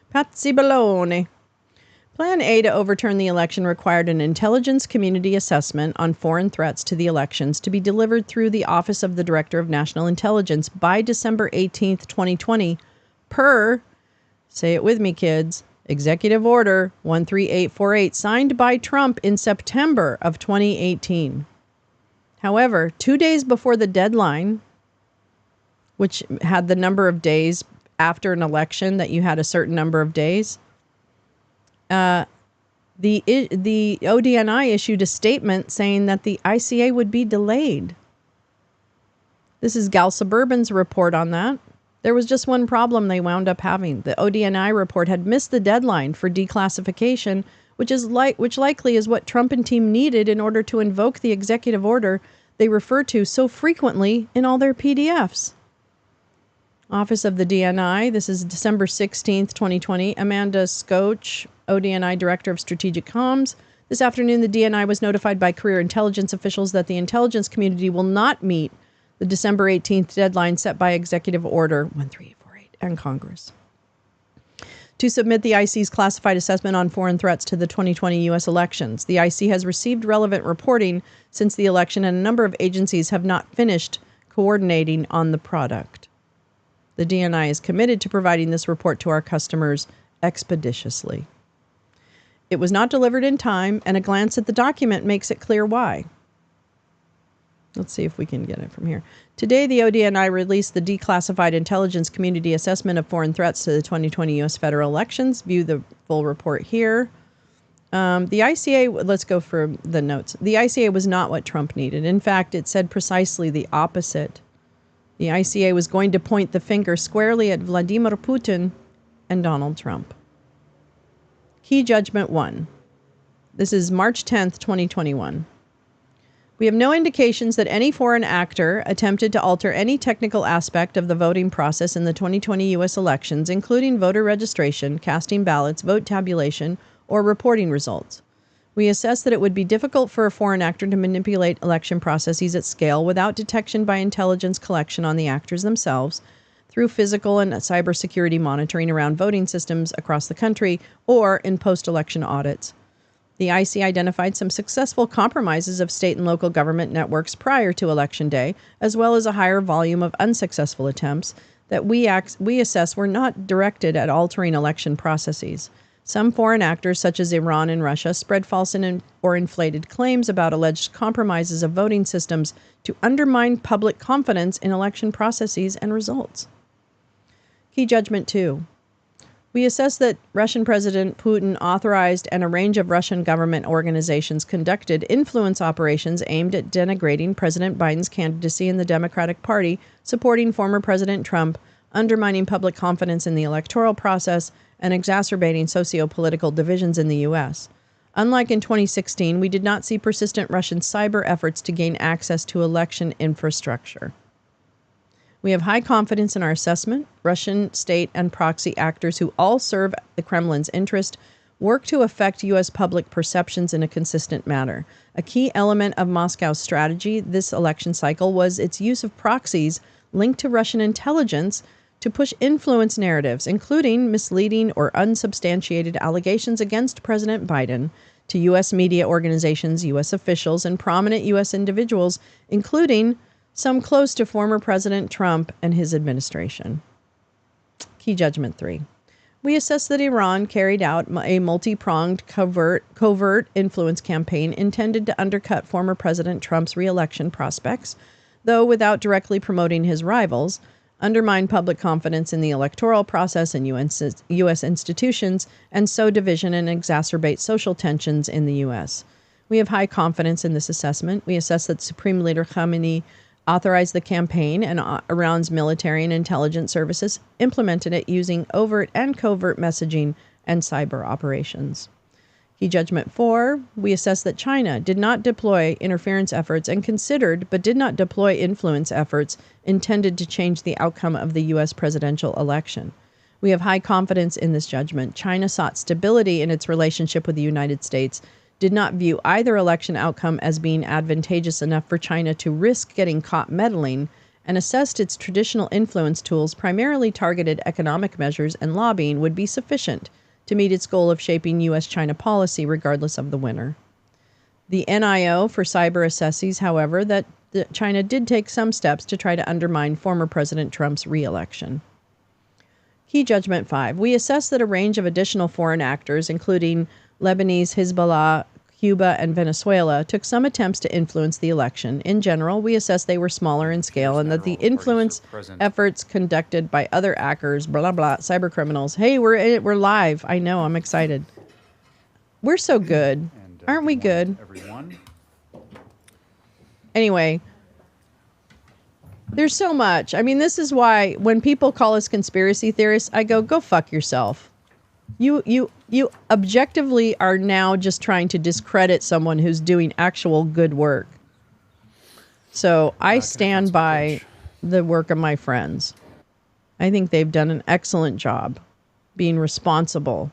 Patsy Baloney. Plan A to overturn the election required an intelligence community assessment on foreign threats to the elections to be delivered through the Office of the Director of National Intelligence by December 18th, 2020, per, say it with me, kids, Executive Order 13848, signed by Trump in September of 2018. However, 2 days before the deadline, which had the number of days after an election that you had a certain number of days, the ODNI issued a statement saying that the ICA would be delayed. This is Gal Suburban's report on that. There was just one problem they wound up having. The ODNI report had missed the deadline for declassification, which likely is what Trump and team needed in order to invoke the executive order they refer to so frequently in all their PDFs. Office of the DNI, this is December 16th, 2020. Amanda Scotch, ODNI Director of Strategic Comms. This afternoon, the DNI was notified by career intelligence officials that the intelligence community will not meet the December 18th deadline set by Executive Order 13848 and Congress to submit the IC's classified assessment on foreign threats to the 2020 U.S. elections. The IC has received relevant reporting since the election, and a number of agencies have not finished coordinating on the product. The DNI is committed to providing this report to our customers expeditiously. It was not delivered in time, and a glance at the document makes it clear why. Let's see if we can get it from here. Today, the ODNI released the Declassified Intelligence Community Assessment of Foreign Threats to the 2020 U.S. federal elections. View the full report here. The ICA, let's go for the notes. The ICA was not what Trump needed. In fact, it said precisely the opposite. The ICA was going to point the finger squarely at Vladimir Putin and Donald Trump. Key Judgment 1. This is March 10th, 2021. We have no indications that any foreign actor attempted to alter any technical aspect of the voting process in the 2020 U.S. elections, including voter registration, casting ballots, vote tabulation, or reporting results. We assess that it would be difficult for a foreign actor to manipulate election processes at scale without detection by intelligence collection on the actors themselves, through physical and cybersecurity monitoring around voting systems across the country or in post-election audits. The IC identified some successful compromises of state and local government networks prior to Election Day, as well as a higher volume of unsuccessful attempts that we assess were not directed at altering election processes. Some foreign actors, such as Iran and Russia, spread false or inflated claims about alleged compromises of voting systems to undermine public confidence in election processes and results. Key Judgment 2. We assess that Russian President Putin authorized and a range of Russian government organizations conducted influence operations aimed at denigrating President Biden's candidacy in the Democratic Party, supporting former President Trump, undermining public confidence in the electoral process, and exacerbating socio-political divisions in the U.S. Unlike in 2016, we did not see persistent Russian cyber efforts to gain access to election infrastructure. We have high confidence in our assessment. Russian state and proxy actors who all serve the Kremlin's interest work to affect U.S. public perceptions in a consistent manner. A key element of Moscow's strategy this election cycle was its use of proxies linked to Russian intelligence to push influence narratives, including misleading or unsubstantiated allegations against President Biden to U.S. media organizations, U.S. officials, and prominent U.S. individuals, including some close to former President Trump and his administration. Key Judgment 3. We assess that Iran carried out a multi-pronged covert influence campaign intended to undercut former President Trump's re-election prospects, though without directly promoting his rivals, undermine public confidence in the electoral process and U.S. institutions, and sow division and exacerbate social tensions in the U.S. We have high confidence in this assessment. We assess that Supreme Leader Khamenei authorized the campaign, and Iran's military and intelligence services implemented it using overt and covert messaging and cyber operations. Key Judgment 4, we assess that China did not deploy interference efforts and considered but did not deploy influence efforts intended to change the outcome of the U.S. presidential election. We have high confidence in this judgment. China sought stability in its relationship with the United States, did not view either election outcome as being advantageous enough for China to risk getting caught meddling, and assessed its traditional influence tools, primarily targeted economic measures and lobbying, would be sufficient to meet its goal of shaping U.S.-China policy regardless of the winner. The NIO for cyber assesses, however, that China did take some steps to try to undermine former President Trump's re-election. Key Judgment 5. We assess that a range of additional foreign actors, including Lebanese, Hezbollah, Cuba, and Venezuela, took some attempts to influence the election. In general, we assess they were smaller in scale and that the influence efforts conducted by other actors, blah, blah, cyber criminals. Hey, we're live. I know. I'm excited. We're so good. Aren't we good? Everyone. Anyway, there's so much. I mean, this is why when people call us conspiracy theorists, I go fuck yourself. You objectively are now just trying to discredit someone who's doing actual good work. So I stand by the work of my friends. I think they've done an excellent job being responsible,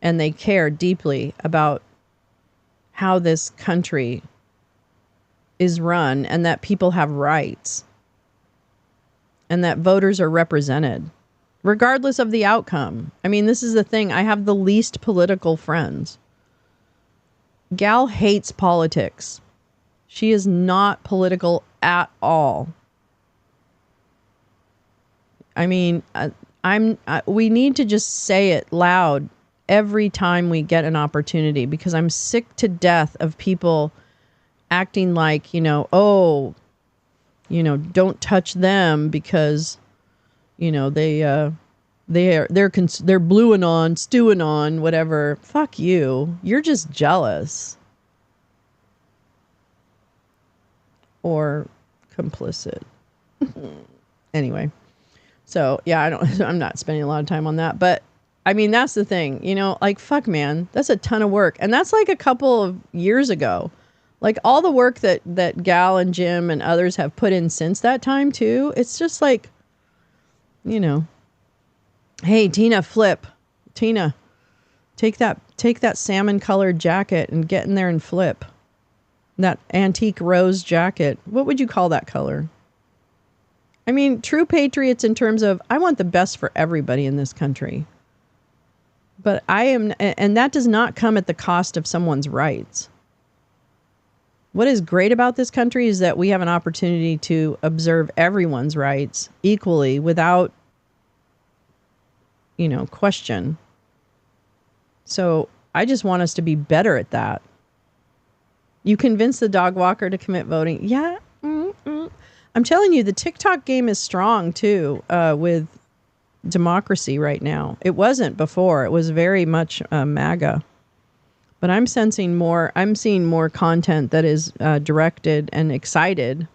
and they care deeply about how this country is run and that people have rights and that voters are represented. Regardless of the outcome. I mean, this is the thing. I have the least political friends. Gal hates politics. She is not political at all. I mean, we need to just say it loud every time we get an opportunity, because I'm sick to death of people acting like, don't touch them because they're blueing on, stewing on, whatever. Fuck you. You're just jealous. Or complicit. Anyway. So, yeah, I'm not spending a lot of time on that. But, I mean, that's the thing. Fuck, man. That's a ton of work. And that's like a couple of years ago. Like, all the work that Gal and Jim and others have put in since that time, too. It's just like, hey, Tina, flip. Tina, take that salmon-colored jacket and get in there and flip. That antique rose jacket. What would you call that color? I mean, true patriots in terms of, I want the best for everybody in this country. But and that does not come at the cost of someone's rights. What is great about this country is that we have an opportunity to observe everyone's rights equally without, question. So I just want us to be better at that. You convince the dog walker to commit voting. Yeah. I'm telling you, the TikTok game is strong too, with democracy right now. It wasn't before. It was very much MAGA. But I'm seeing more content that is directed and excited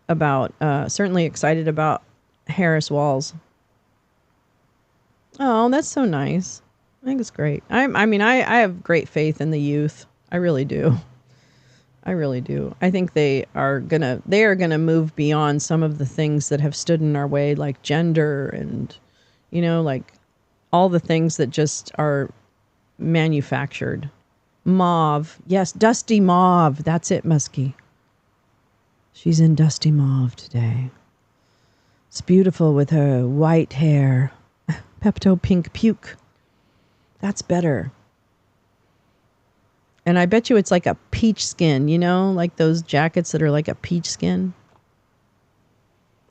about, certainly excited about Harris Walls. Oh, that's so nice. I think it's great. I have great faith in the youth. I really do. I really do. I think they are gonna move beyond some of the things that have stood in our way, like gender and, like all the things that just are manufactured. Mauve. Yes, dusty mauve. That's it, Muskie. She's in dusty mauve today. It's beautiful with her white hair. Pepto pink puke. That's better. And I bet you it's like a peach skin, like those jackets that are like a peach skin.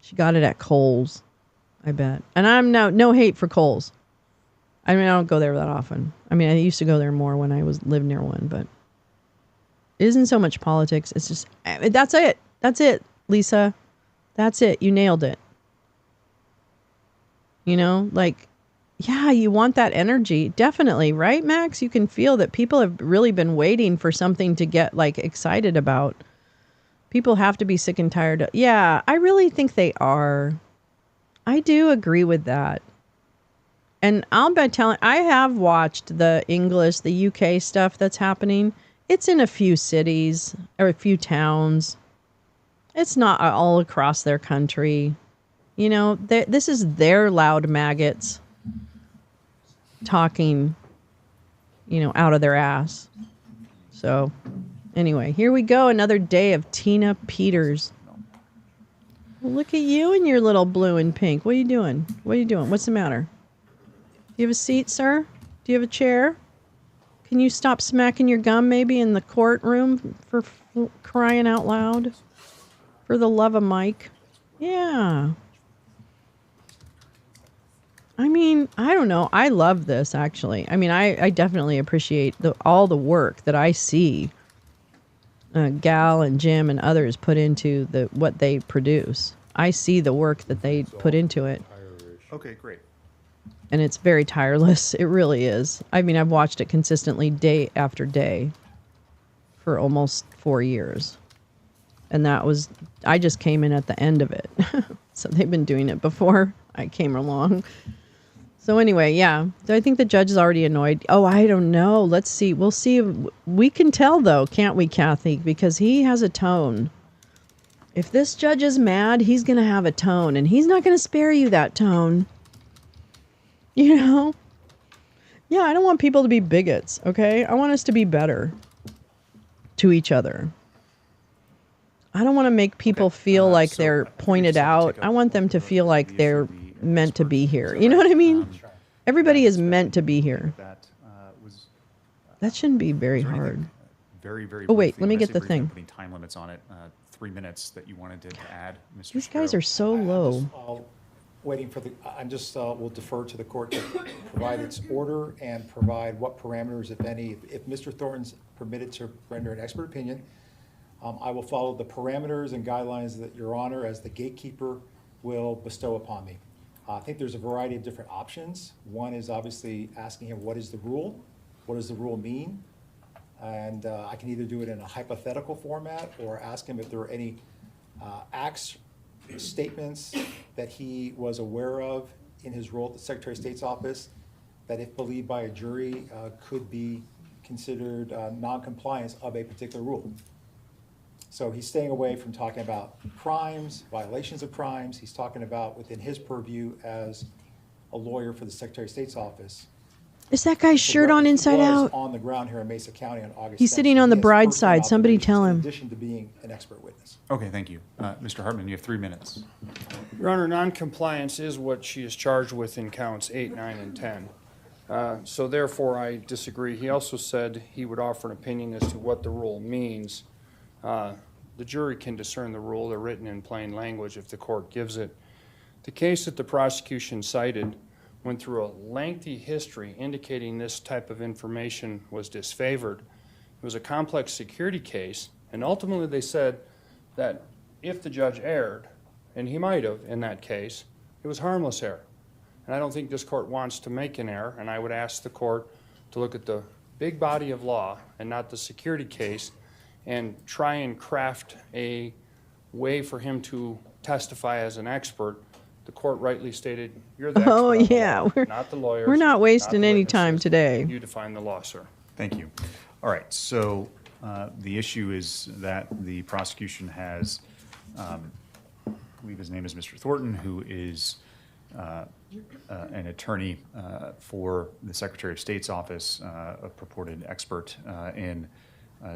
She got it at Kohl's, I bet. And I'm no hate for Kohl's. I mean, I don't go there that often. I mean, I used to go there more when I lived near one, but it isn't so much politics. It's just, that's it. That's it, Lisa. That's it. You nailed it. Yeah, you want that energy. Definitely, right, Max? You can feel that people have really been waiting for something to get excited about. People have to be sick and tired. Yeah, I really think they are. I do agree with that. And I'll bet I have watched the English, the UK stuff that's happening. It's in a few cities or a few towns. It's not all across their country. This is their loud maggots talking, out of their ass. So, anyway, here we go. Another day of Tina Peters. Well, look at you and your little blue and pink. What are you doing? What's the matter? Do you have a seat, sir? Do you have a chair? Can you stop smacking your gum maybe in the courtroom for crying out loud? For the love of Mike. Yeah. I mean, I don't know. I love this, actually. I mean, I definitely appreciate all the work that I see Gal and Jim and others put into what they produce. I see the work that they put into it. Okay, great. And it's very tireless. It really is. I mean, I've watched it consistently day after day for almost 4 years. And I just came in at the end of it. So they've been doing it before I came along. So anyway, yeah. Do I think the judge is already annoyed? Oh, I don't know. Let's see. We'll see. We can tell, though, can't we, Kathy? Because he has a tone. If this judge is mad, he's going to have a tone. And he's not going to spare you that tone. Yeah, I don't want people to be bigots, okay? I want us to be better to each other. I don't want to make people feel like they're pointed out. I want them to feel like they're meant to be here. You know what I mean? Everybody is meant to be here. That shouldn't be very hard. Very oh, wait, let me get the thing. Putting time limits on it, 3 minutes that you wanted to add, Mr. These guys are so low. Waiting for we'll defer to the court to provide its order and provide what parameters, if any. If Mr. Thornton's permitted to render an expert opinion, I will follow the parameters and guidelines that Your Honor, as the gatekeeper, will bestow upon me. I think there's a variety of different options. One is obviously asking him, what is the rule? What does the rule mean? And I can either do it in a hypothetical format or ask him if there are any acts, statements that he was aware of in his role at the Secretary of State's office that, if believed by a jury, could be considered non-compliance of a particular rule. So he's staying away from talking about crimes, violations of crimes. He's talking about within his purview as a lawyer for the Secretary of State's office. Is that guy's shirt on inside out? On the ground here in Mesa County on August 10th. He's sitting on the He has bride's first-hand side. Somebody observations tell him. In addition to being an expert witness. Okay, thank you. Mr. Hartman, you have 3 minutes. Your Honor, noncompliance is what she is charged with in counts 8, 9, and 10. So therefore, I disagree. He also said he would offer an opinion as to what the rule means. The jury can discern the rule. They're written in plain language if the court gives it. The case that the prosecution cited went through a lengthy history indicating this type of information was disfavored. It was a complex security case, and ultimately they said that if the judge erred, and he might have in that case, it was harmless error. And I don't think this court wants to make an error, and I would ask the court to look at the big body of law and not the security case and try and craft a way for him to testify as an expert. The court rightly stated, you're the expert on the law, we're not the lawyers. We're not wasting any witnesses. time today. You define the law, sir. Thank you. All right, so the issue is that the prosecution has, I believe his name is Mr. Thornton, who is an attorney for the Secretary of State's office, a purported expert in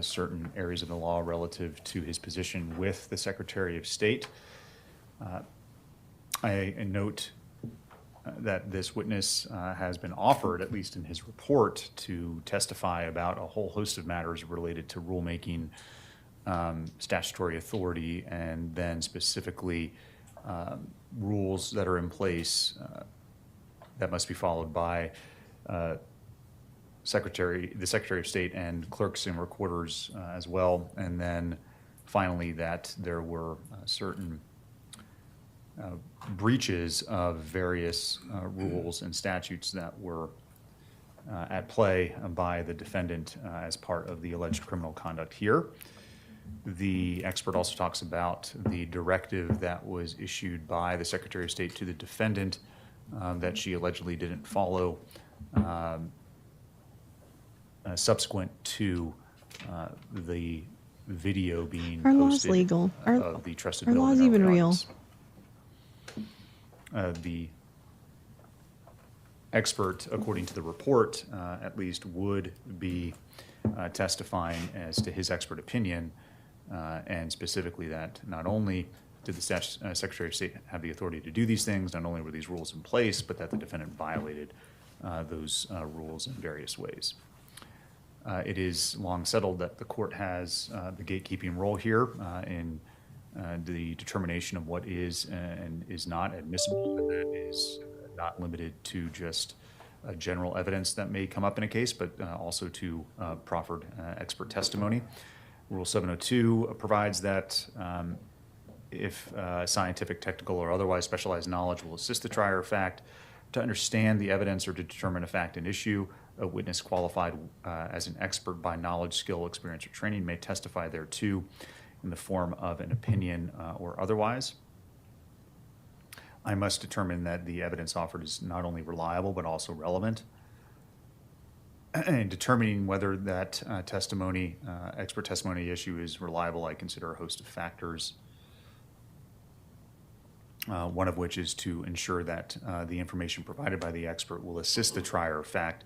certain areas of the law relative to his position with the Secretary of State. I note that this witness has been offered, at least in his report, to testify about a whole host of matters related to rulemaking, statutory authority, and then specifically rules that are in place that must be followed by the Secretary of State and clerks and recorders as well. And then finally that there were certain breaches of various rules and statutes that were at play by the defendant as part of the alleged criminal conduct here. The expert also talks about the directive that was issued by the Secretary of State to the defendant that she allegedly didn't follow subsequent to the video being Our law's posted legal. of the trusted Our bill law's in even real. audience. The expert, according to the report, at least would be testifying as to his expert opinion, and specifically that not only did the Secretary of State have the authority to do these things, not only were these rules in place, but that the defendant violated those rules in various ways. It is long settled that the court has the gatekeeping role here in the determination of what is and is not admissible, and that is not limited to just general evidence that may come up in a case, but also to proffered expert testimony. Rule 702 provides that if scientific, technical, or otherwise specialized knowledge will assist the trier of fact to understand the evidence or to determine a fact and issue, a witness qualified as an expert by knowledge, skill, experience, or training may testify thereto in the form of an opinion or otherwise. I must determine that the evidence offered is not only reliable but also relevant. In determining whether that testimony, expert testimony issue is reliable, I consider a host of factors, one of which is to ensure that the information provided by the expert will assist the trier of fact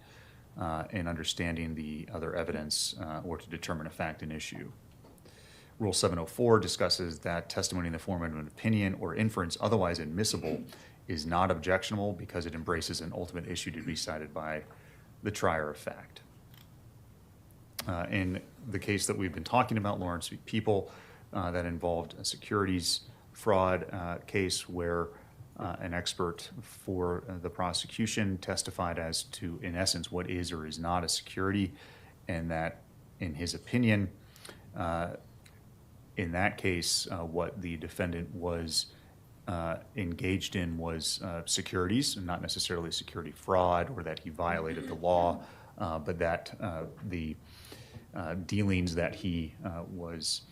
in understanding the other evidence or to determine a fact and issue. Rule 704 discusses that testimony in the form of an opinion or inference otherwise admissible is not objectionable because it embraces an ultimate issue to be decided by the trier of fact. In the case that we've been talking about, Lawrence v. People, that involved a securities fraud case where an expert for the prosecution testified as to, in essence, what is or is not a security, and that, in his opinion, in that case, what the defendant was engaged in was securities, and not necessarily security fraud, or that he violated the law, but that the dealings that he was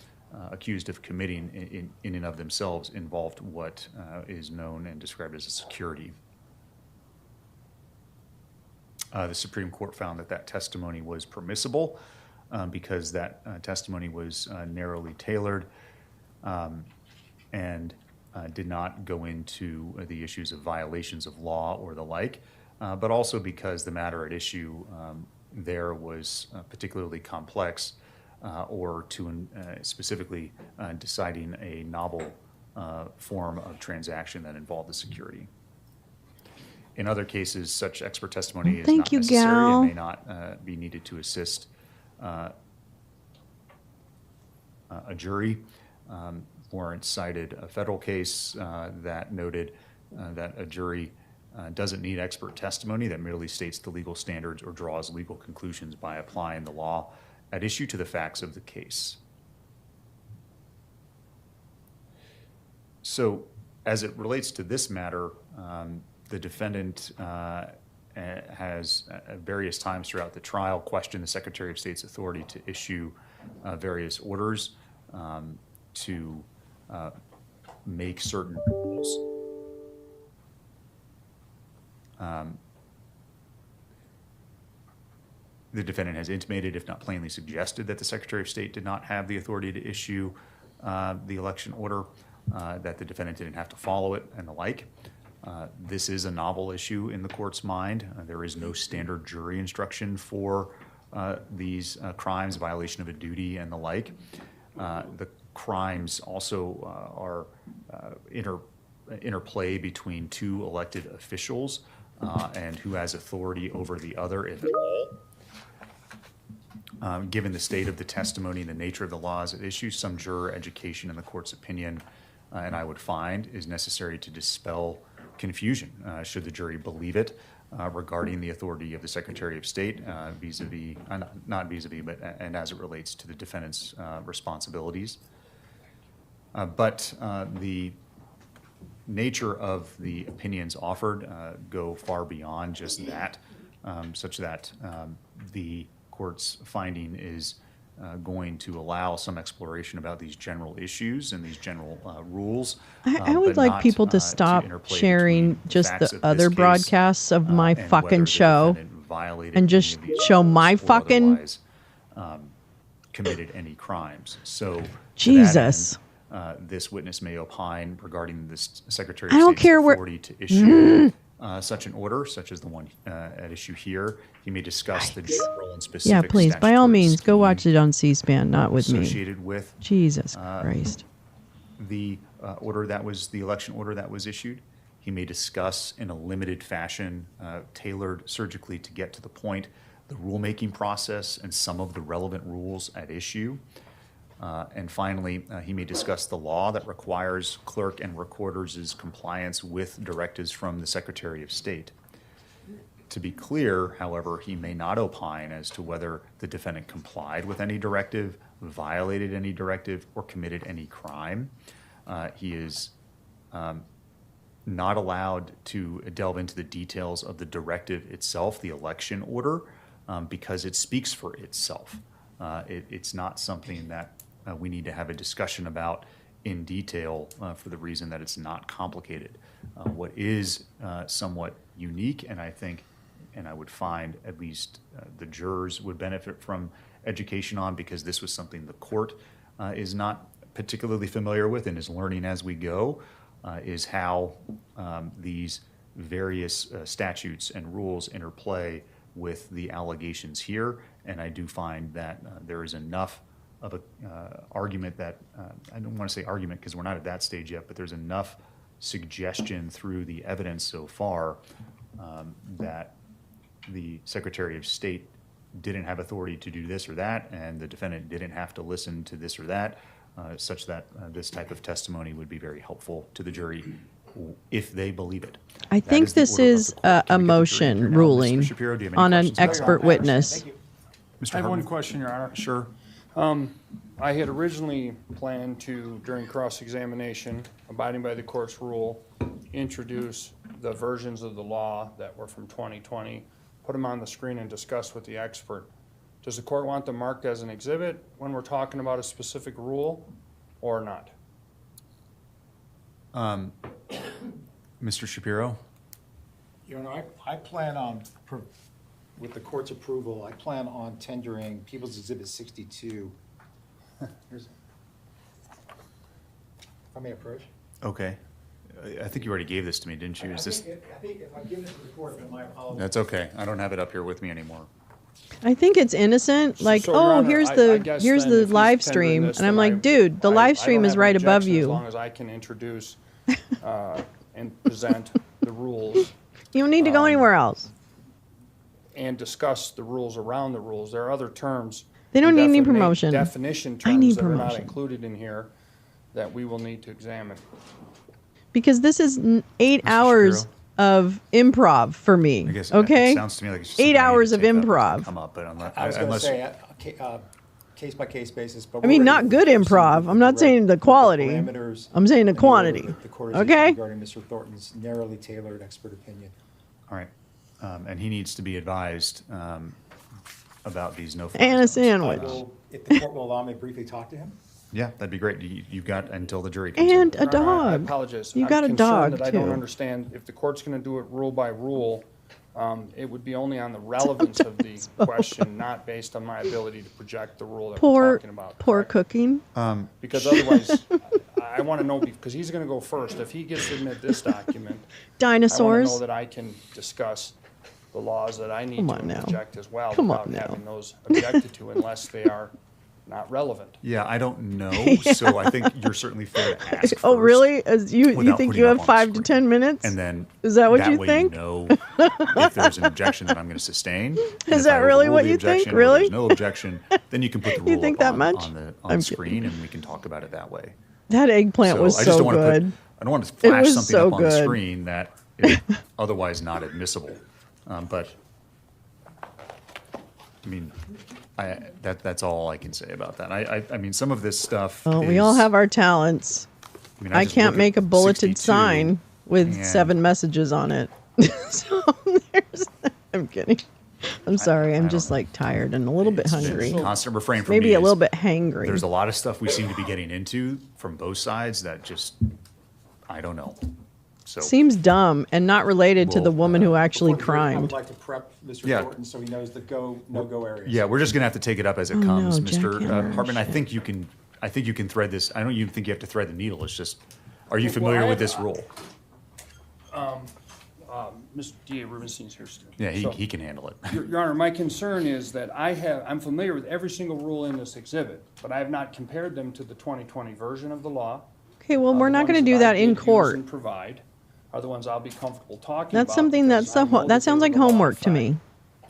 accused of committing in and of themselves involved what is known and described as a security. The Supreme Court found that that testimony was permissible because that testimony was narrowly tailored and did not go into the issues of violations of law or the like, but also because the matter at issue there was particularly complex, or to specifically deciding a novel form of transaction that involved the security. In other cases, such expert testimony is not necessary and may not be needed to assist a jury. Lawrence cited a federal case that noted that a jury doesn't need expert testimony that merely states the legal standards or draws legal conclusions by applying the law at issue to the facts of the case. So, as it relates to this matter, the defendant has at various times throughout the trial questioned the Secretary of State's authority to issue various orders to make certain rules. The defendant has intimated, if not plainly suggested, that the Secretary of State did not have the authority to issue the election order, that the defendant didn't have to follow it, and the like. This is a novel issue in the court's mind. There is no standard jury instruction for these crimes, violation of a duty, and the like. The crimes also are interplay between two elected officials and who has authority over the other, if at all. Given the state of the testimony and the nature of the laws at issue, some juror education in the court's opinion, and I would find, is necessary to dispel confusion, should the jury believe it, regarding the authority of the Secretary of State vis-a-vis, not vis-a-vis, but and as it relates to the defendant's responsibilities. But the nature of the opinions offered go far beyond just that, such that the court's finding is going to allow some exploration about these general issues and these general rules. I would like people to stop sharing just the other broadcasts of my fucking show and just show my fucking committed any crimes. So Jesus. This witness may opine regarding this Secretary I of don't State's care authority to issue such an order, such as the one at issue here. He may discuss the general and specific. Yeah, please, by all means, go watch it on C-SPAN, not with me. Associated with Jesus Christ. The election order that was issued. He may discuss in a limited fashion, tailored surgically to get to the point, the rulemaking process and some of the relevant rules at issue. And finally, he may discuss the law that requires clerk and recorders' compliance with directives from the Secretary of State. To be clear, however, he may not opine as to whether the defendant complied with any directive, violated any directive, or committed any crime. He is not allowed to delve into the details of the directive itself, the election order, because it speaks for itself. It's not something that we need to have a discussion about in detail for the reason that it's not complicated. What is somewhat unique, and I think, and I would find at least the jurors would benefit from education on, because this was something the court is not particularly familiar with and is learning as we go, is how these various statutes and rules interplay with the allegations here. And I do find that there is enough of a argument that, I don't want to say argument because we're not at that stage yet, but there's enough suggestion through the evidence so far that the Secretary of State didn't have authority to do this or that, and the defendant didn't have to listen to this or that, such that this type of testimony would be very helpful to the jury if they believe it. I think this is a motion ruling on an expert witness. I have one question, Your Honor. Sure. I had originally planned to, during cross-examination, abiding by the court's rule, introduce the versions of the law that were from 2020, put them on the screen and discuss with the expert. Does the court want them marked as an exhibit when we're talking about a specific rule or not? Mr. Shapiro? Your Honor, I plan on, with the court's approval, I plan on tendering People's Exhibit 62. Here's, if I may approach. Okay. I think you already gave this to me, didn't you? Is this? I think if I give this to the court, then my apologies. That's okay. I don't have it up here with me anymore. I think it's innocent. Like, So, Your Honor, here's I the guess here's then the if he's live tendering stream, this, and I'm then like, dude, the live I stream don't is have an right above objection As you. long as I can introduce and present the rules You don't need to go anywhere else. and discuss the rules around the rules. There are other terms. They don't need any definite promotion. Definition I need terms that are not promotion. included in here that we will need to examine. Because this is 8 hours of improv for me. I guess okay, it sounds to me like it's just 8 something I need hours to of take up as they improv. come up, but I was going to unless say, case by case basis, but I mean, not good improv. I'm not saying the quality. parameters. I'm saying the and the order quantity. that the court has issued Okay. regarding Mr. Thornton's narrowly tailored expert opinion. all right, and he needs to be advised about these no. And a sandwich. If the court will allow me to briefly talk to him. Yeah, that'd be great. You've got until the jury comes in. And a Your Honor, I dog. apologize. You I'm got a concerned dog that I don't too. understand if the court's going to do it rule by rule. It would be only on the relevance of the question, not based on my ability to project the rule that we're Poor, talking about. poor cooking. Because otherwise, I want to know, because he's going to go first. If he gets to admit this document, I want Dinosaurs. to know that I can discuss the laws that I need Come to on now. object as well Come without on now. having those objected to unless they are not relevant. Yeah, I don't know, so I think you're certainly fair to ask. Oh, first really? As you without think putting you up have on 5 the to screen. 10 minutes? And then Is that what you way think? You know if there's an objection that I'm going to sustain. And Is if that I really overrule what the you think? objection or Really? There's no objection. Then you can put the rule You think up that on, much? on the I'm screen, and we can talk about it that way. That eggplant was I just so don't want to good. I don't want to It flash was something so up on the good. screen that is otherwise not admissible. But I mean, that's all I can say about that. I mean, some of this stuff. Well, we all have our talents. I mean, I just can't look make a at bulleted 62 sign with and- 7 messages on it. So I'm kidding. I'm sorry. I'm just like tired and a little bit hungry. The constant refrain for Maybe me a is little bit hangry. There's a lot of stuff we seem to be getting into from both sides that just I don't know. So Seems dumb and not related to the Well, woman who actually Before the jury, I would crimed. like to prep Mr. Yeah. Thornton so he knows the go, no-go areas. yeah, we're just gonna have to take it up as it Oh, comes, no, Mr. jackhammer, Hartman. I shit. think you can. I think you can thread this. I don't even think you have to thread the needle. It's just, are you Well, familiar I- with this rule? Mr. D.A. Rubenstein's here still. Yeah, So, he can handle it. Your Honor, my concern is that I'm familiar with every single rule in this exhibit, but I have not compared them to the 2020 version of the law. Okay, well, we're The not going to ones do I that did in use court. and provide are the ones I'll be comfortable talking about. That's something because that's I know that sounds they like were homework to modified me.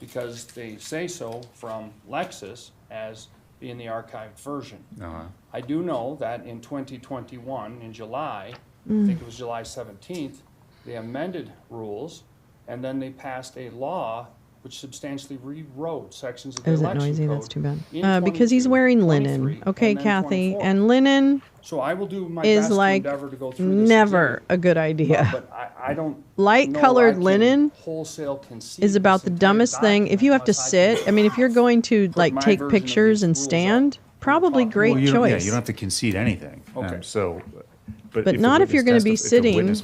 Because they say so from Lexis as being the archived version. Uh-huh. I do know that in 2021, in July, Mm. I think it was July 17th, they amended rules, and then they passed a law which substantially rewrote sections of the Is it election noisy? code. That's too bad. in Because he's 22, wearing 23, linen. Okay, and then Kathy. 24. And linen So I will do my is best to like endeavor to go through this never exhibit. a good idea. But I don't Light know colored I can linen wholesale concede is about this the entire dumbest thing. If you have to document unless sit, I mean, if you're going to like my take version of pictures these and rules stand, probably great Well, you don't- choice. Yeah, you don't have to concede anything. Okay. But the not if you're witness gonna be if the sitting witness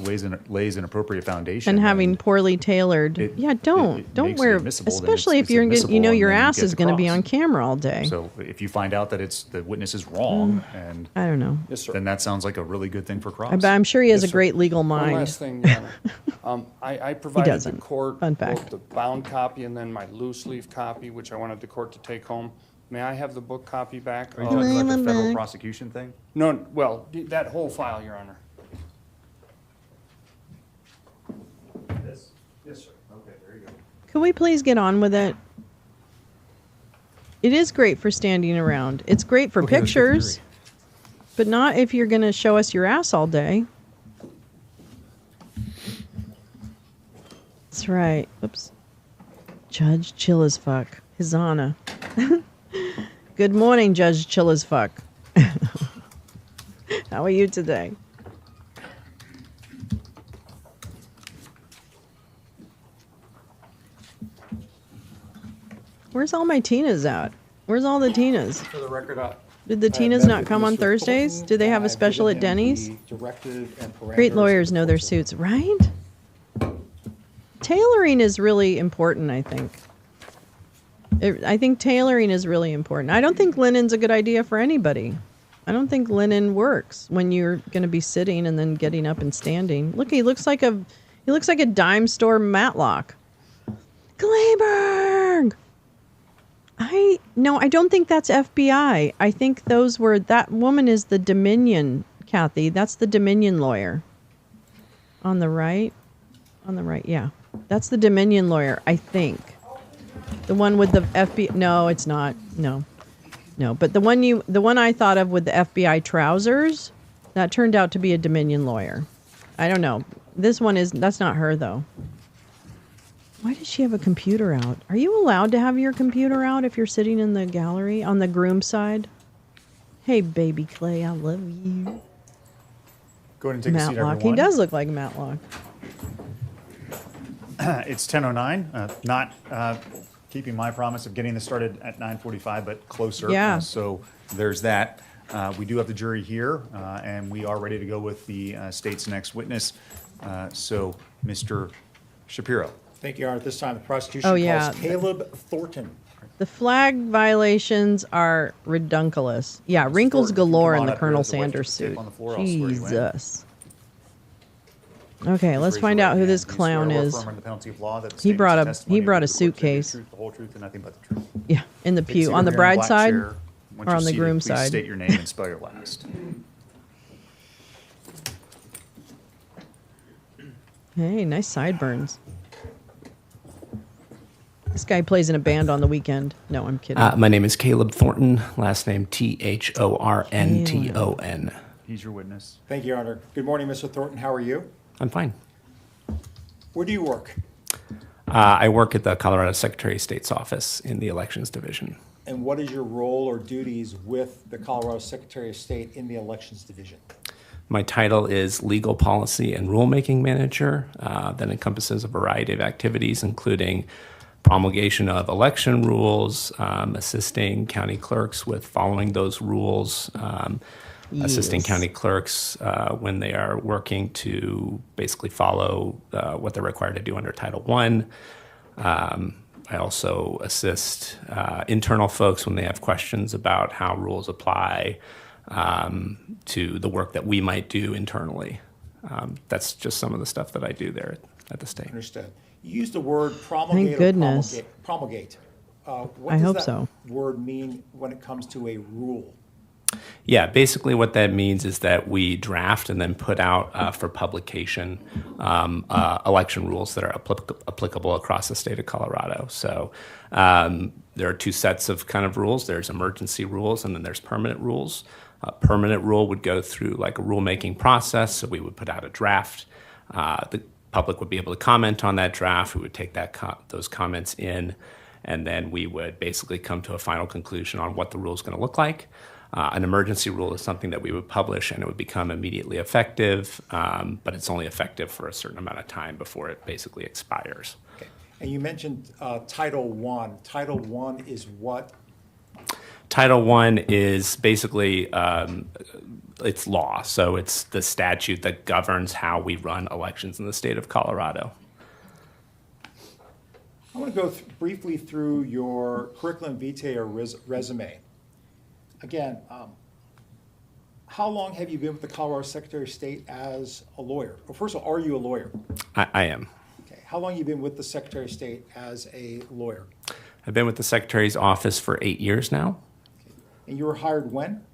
lays an appropriate foundation and having poorly tailored. Yeah, don't makes it wear, admissible, then especially it's if you're admissible, you know and your then you ass get is to going to be cross. on camera all day. So if you find out that the witness is wrong, and I don't know. then that sounds like a really good thing for cross. But I'm sure he has Yes, a sir. great legal One mind. last thing, Your Honor. I provided the doesn't. court Fun both fact. the bound copy and then my loose leaf copy, which I wanted the court to take home. May I have the book copy back? Are you talking about the federal prosecution thing? No, well, that whole file, Your Honor. Yes, sir. Okay, there you go. Could we please get on with it? It is great for standing around. It's great for Okay, let's get to pictures, but not if you're going to show us your ass all day. That's right. Oops. Judge Chill as Fuck. His Honor. Good morning, Judge Chill as Fuck. How are you today? Where's all my Tinas at? Where's all the Tinas? For the record, Did the I Tinas met not with come on Mr. Thursdays? Thornton, Do they have and a I've special given at him Denny's? the directive and Great parameters lawyers of know the their course of- suits, right? Tailoring is really important, I think. I think tailoring is really important. I don't think linen's a good idea for anybody. I don't think linen works when you're going to be sitting and then getting up and standing. Look, he looks like a dime store Matlock. Clayburg! I don't think that's FBI. I think that woman is the Dominion, Kathy. That's the Dominion lawyer. On the right, yeah. That's the Dominion lawyer, I think. The one with the FBI. No, it's not. No. But the one I thought of with the FBI trousers, that turned out to be a Dominion lawyer. I don't know. That's not her though. Why does she have a computer out? Are you allowed to have your computer out if you're sitting in the gallery on the groom side? Hey, baby Clay, I love you. Go ahead and take a seat, everyone. He does look like Matlock. It's 10:09. Not keeping my promise of getting this started at 9:45, but closer. Yeah. So there's that. We do have the jury here, and we are ready to go with the state's next witness. So, Mr. Shapiro. Thank you, Your Honor. At this time, the prosecution calls Caleb Thornton. The flag violations are redunculous. Yeah, wrinkles galore in the Colonel Sanders suit. Jesus. Okay, let's find out who this clown is. He brought a suitcase. The whole truth and nothing but the truth. Yeah, in the pew. On the bride side or on the groom side? Please state your name and spell your last. Hey, nice sideburns. This guy plays in a band on the weekend. No, I'm kidding. My name is Caleb Thornton. Last name Thornton. He's your witness. Thank you, Your Honor. Good morning, Mr. Thornton. How are you? I'm fine. Where do you work? I work at the Colorado Secretary of State's office in the Elections Division. And what is your role or duties with the Colorado Secretary of State in the Elections Division? My title is Legal Policy and Rulemaking Manager. That encompasses a variety of activities, including promulgation of election rules, assisting county clerks with following those rules, assisting county clerks when they are working to basically follow what they're required to do under Title I. I also assist internal folks when they have questions about how rules apply to the work that we might do internally. That's just some of the stuff that I do there at the state. Understood. You used the word promulgate. Thank goodness. Or promulgate. What I does hope that so. word mean when it comes to a rule? Yeah, basically what that means is that we draft and then put out for publication election rules that are applicable across the state of Colorado. So there are two sets of kind of rules. There's emergency rules and then there's permanent rules. A permanent rule would go through like a rulemaking process. So we would put out a draft. The public would be able to comment on that draft. We would take those comments in, and then we would basically come to a final conclusion on what the rule is going to look like. An emergency rule is something that we would publish, and it would become immediately effective, but it's only effective for a certain amount of time before it basically expires. Okay. And you mentioned Title I. Title I is what? Title I is basically it's law, so it's the statute that governs how we run elections in the state of Colorado. I want to go briefly through your curriculum vitae or resume. Again, how long have you been with the Colorado Secretary of State as a lawyer? Well, first of all, are you a lawyer? I am. Okay. How long have you been with the Secretary of State as a lawyer? I've been with the Secretary's office for 8 years now. Okay. And you were hired when?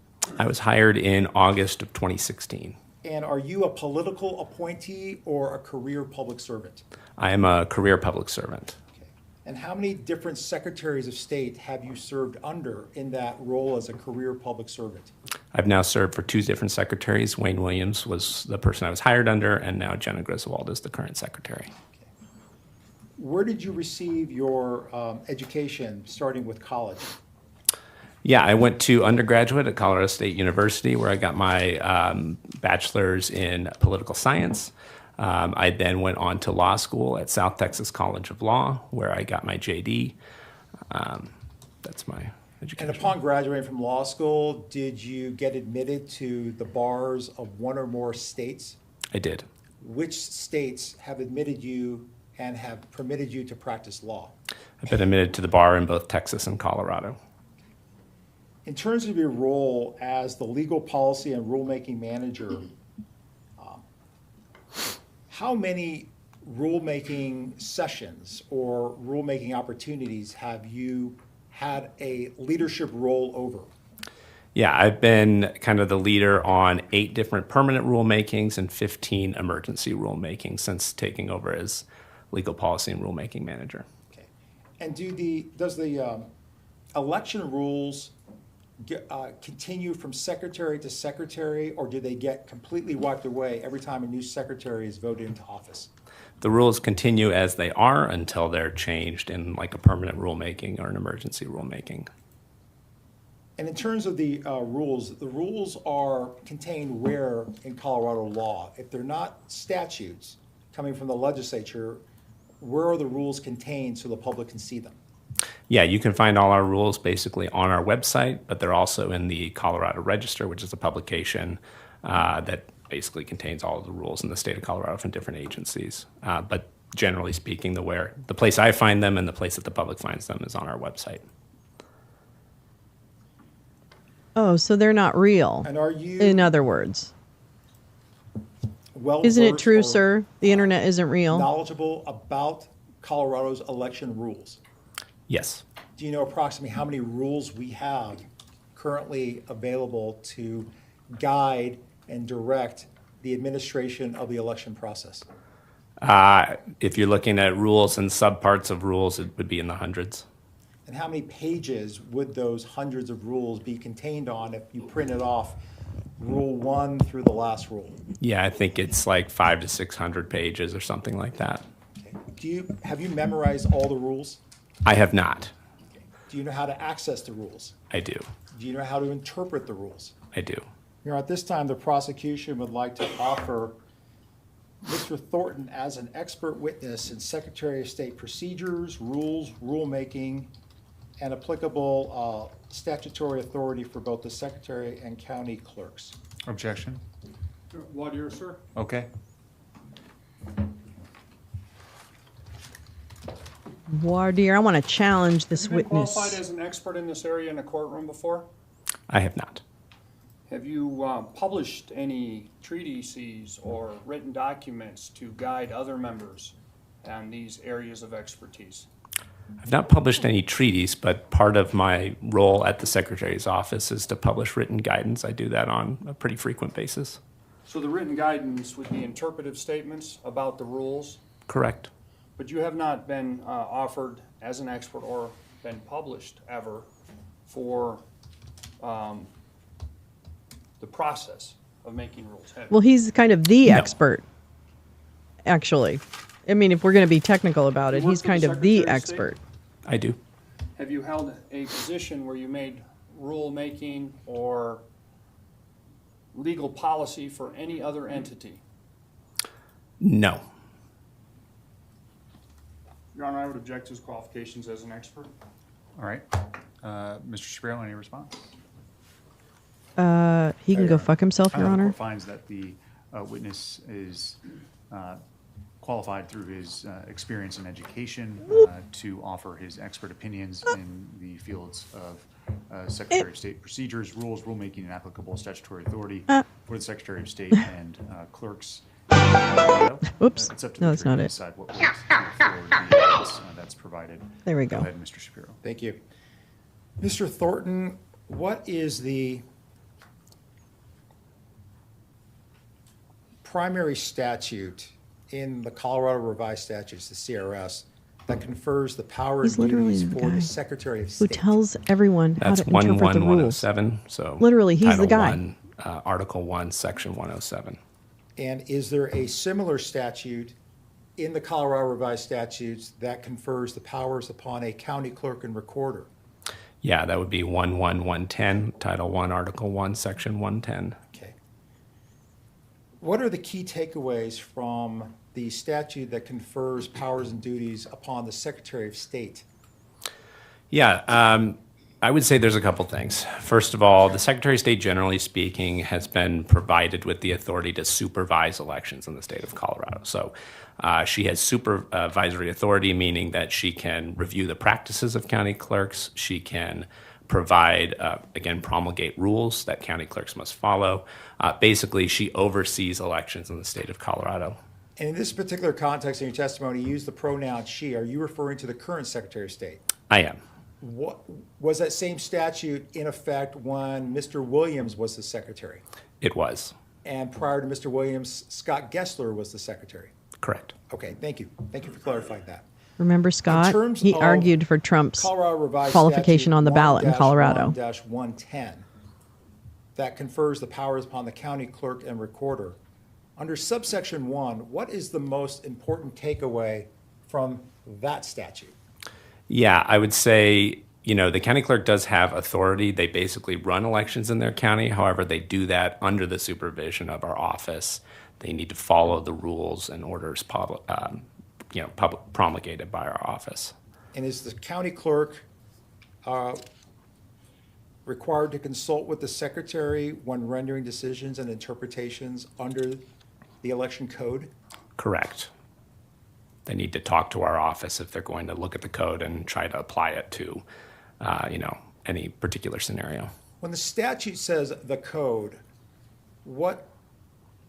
I was hired in August of 2016. And are you a political appointee or a career public servant? I am a career public servant. Okay. And how many different secretaries of state have you served under in that role as a career public servant? I've now served for 2 different secretaries. Wayne Williams was the person I was hired under, and now Jenna Griswold is the current secretary. Okay. Where did you receive your education, starting with college? Yeah, I went to undergraduate at Colorado State University, where I got my bachelor's in political science. I then went on to law school at South Texas College of Law, where I got my JD. That's my education. And upon graduating from law school, did you get admitted to the bars of one or more states? I did. Which states have admitted you and have permitted you to practice law? I've been admitted to the bar in both Texas and Colorado. In terms of your role as the legal policy and rulemaking manager, how many rulemaking sessions or rulemaking opportunities have you had a leadership role over? Yeah, I've been kind of the leader on 8 different permanent rulemakings and 15 emergency rulemakings since taking over as legal policy and rulemaking manager. Okay. And does the election rules continue from secretary to secretary, or do they get completely wiped away every time a new secretary is voted into office? The rules continue as they are until they're changed in like a permanent rulemaking or an emergency rulemaking. And in terms of the rules are contained where in Colorado law? If they're not statutes coming from the legislature, where are the rules contained so the public can see them? Yeah, you can find all our rules basically on our website, but they're also in the Colorado Register, which is a publication that basically contains all of the rules in the state of Colorado from different agencies. But generally speaking, the place I find them and the place that the public finds them is on our website. Oh, so they're not real. And are you, in other words? Isn't it true, sir? The internet isn't real. Knowledgeable about Colorado's election rules? Yes. Do you know approximately how many rules we have currently available to guide and direct the administration of the election process? If you're looking at rules and subparts of rules, it would be in the hundreds. And how many pages would those hundreds of rules be contained on if you printed off Rule 1 through the last rule? Yeah, I think it's like 500 to 600 pages or something like that. Okay. Have you memorized all the rules? I have not. Okay. Do you know how to access the rules? I do. Do you know how to interpret the rules? I do. At this time, the prosecution would like to offer Mr. Thornton as an expert witness in Secretary of State procedures, rules, rulemaking, and applicable statutory authority for both the Secretary and county clerks. Objection? Voir dire, sir. Okay. Voir dire, I want to challenge this Have you been witness. qualified as an expert in this area in a courtroom before? I have not. Have you published any treatises or written documents to guide other members on these areas of expertise? I've not published any treaties, but part of my role at the Secretary's office is to publish written guidance. I do that on a pretty frequent basis. So the written guidance would be interpretive statements about the rules? Correct. But you have not been offered as an expert or been published ever for the process of making rules. Well, he's kind of the expert, actually. I mean, if we're going to be technical about it, he's kind of the expert. I do. Have you held a position where you made rule making or legal policy for any other entity? No. Your Honor, I would object to his qualifications as an expert. All right. Mr. Shapiro, any response? He can go fuck himself, Your The Honor. court finds that the witness is qualified through his experience and education to offer his expert opinions in the fields of Secretary of State procedures, rules, rulemaking, and applicable statutory authority for the Secretary of State and clerks. Oops. It's up to No, the that's not jury to it. decide what works for the evidence that's provided. There we Go go. ahead, Mr. Shapiro. Thank you. Mr. Thornton, what is the primary statute in the Colorado Revised Statutes, the CRS, that confers the powers He's and literally duties the for the guy Secretary of who State? tells everyone how That's to interpret the rules. 11107. So Literally, he's Title the guy. 1, Article 1, Section 107. And is there a similar statute in the Colorado Revised Statutes that confers the powers upon a county clerk and recorder? Yeah, that would be 11110, Title 1, Article 1, Section 110. Okay. What are the key takeaways from the statute that confers powers and duties upon the Secretary of State? Yeah, I would say there's a couple things. First of all, the Secretary of State, generally speaking, has been provided with the authority to supervise elections in the state of Colorado. So she has supervisory authority, meaning that she can review the practices of county clerks. She can provide, again, promulgate rules that county clerks must follow. Basically, she oversees elections in the state of Colorado. And in this particular context in your testimony, you use the pronoun she. Are you referring to the current Secretary of State? I am. What was that same statute in effect when Mr. Williams was the Secretary? It was. And prior to Mr. Williams, Scott Gessler was the Secretary? Correct. Okay, thank you. Thank you for clarifying that. Remember Scott? He argued for Trump's Colorado Revised qualification on the ballot in Colorado. 1-110 that confers the powers upon the county clerk and recorder. Under subsection 1, what is the most important takeaway from that statute? Yeah, I would say, the county clerk does have authority. They basically run elections in their county. However, they do that under the supervision of our office. They need to follow the rules and orders promulgated by our office. And is the county clerk required to consult with the secretary when rendering decisions and interpretations under the election code? Correct. They need to talk to our office if they're going to look at the code and try to apply it to, any particular scenario. When the statute says the code, what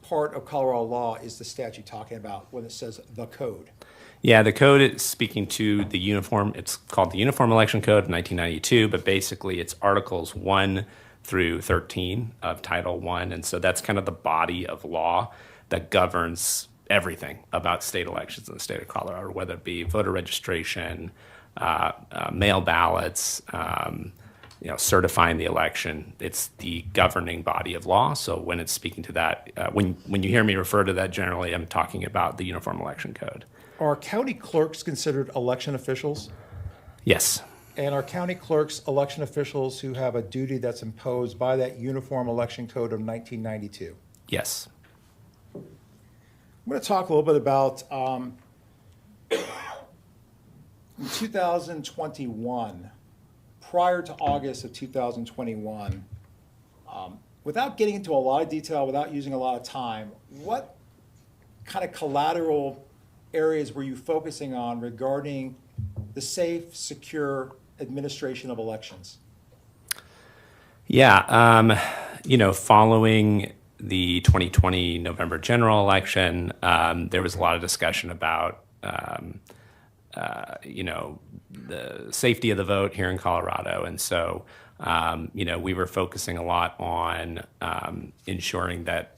part of Colorado law is the statute talking about when it says the code? Yeah, the code is speaking to the uniform. It's called the Uniform Election Code of 1992, but basically it's Articles 1 through 13 of Title I. And so that's kind of the body of law that governs everything about state elections in the state of Colorado, whether it be voter registration, mail ballots, certifying the election. It's the governing body of law. So when it's speaking to that, when you hear me refer to that, generally I'm talking about the Uniform Election Code. Are county clerks considered election officials? Yes. And are county clerks election officials who have a duty that's imposed by that Uniform Election Code of 1992? Yes. I'm going to talk a little bit about in 2021, prior to August of 2021, without getting into a lot of detail, without using a lot of time, what kind of collateral areas were you focusing on regarding the safe, secure administration of elections? Yeah, following the 2020 November general election, there was a lot of discussion about, the safety of the vote here in Colorado. And so, we were focusing a lot on ensuring that,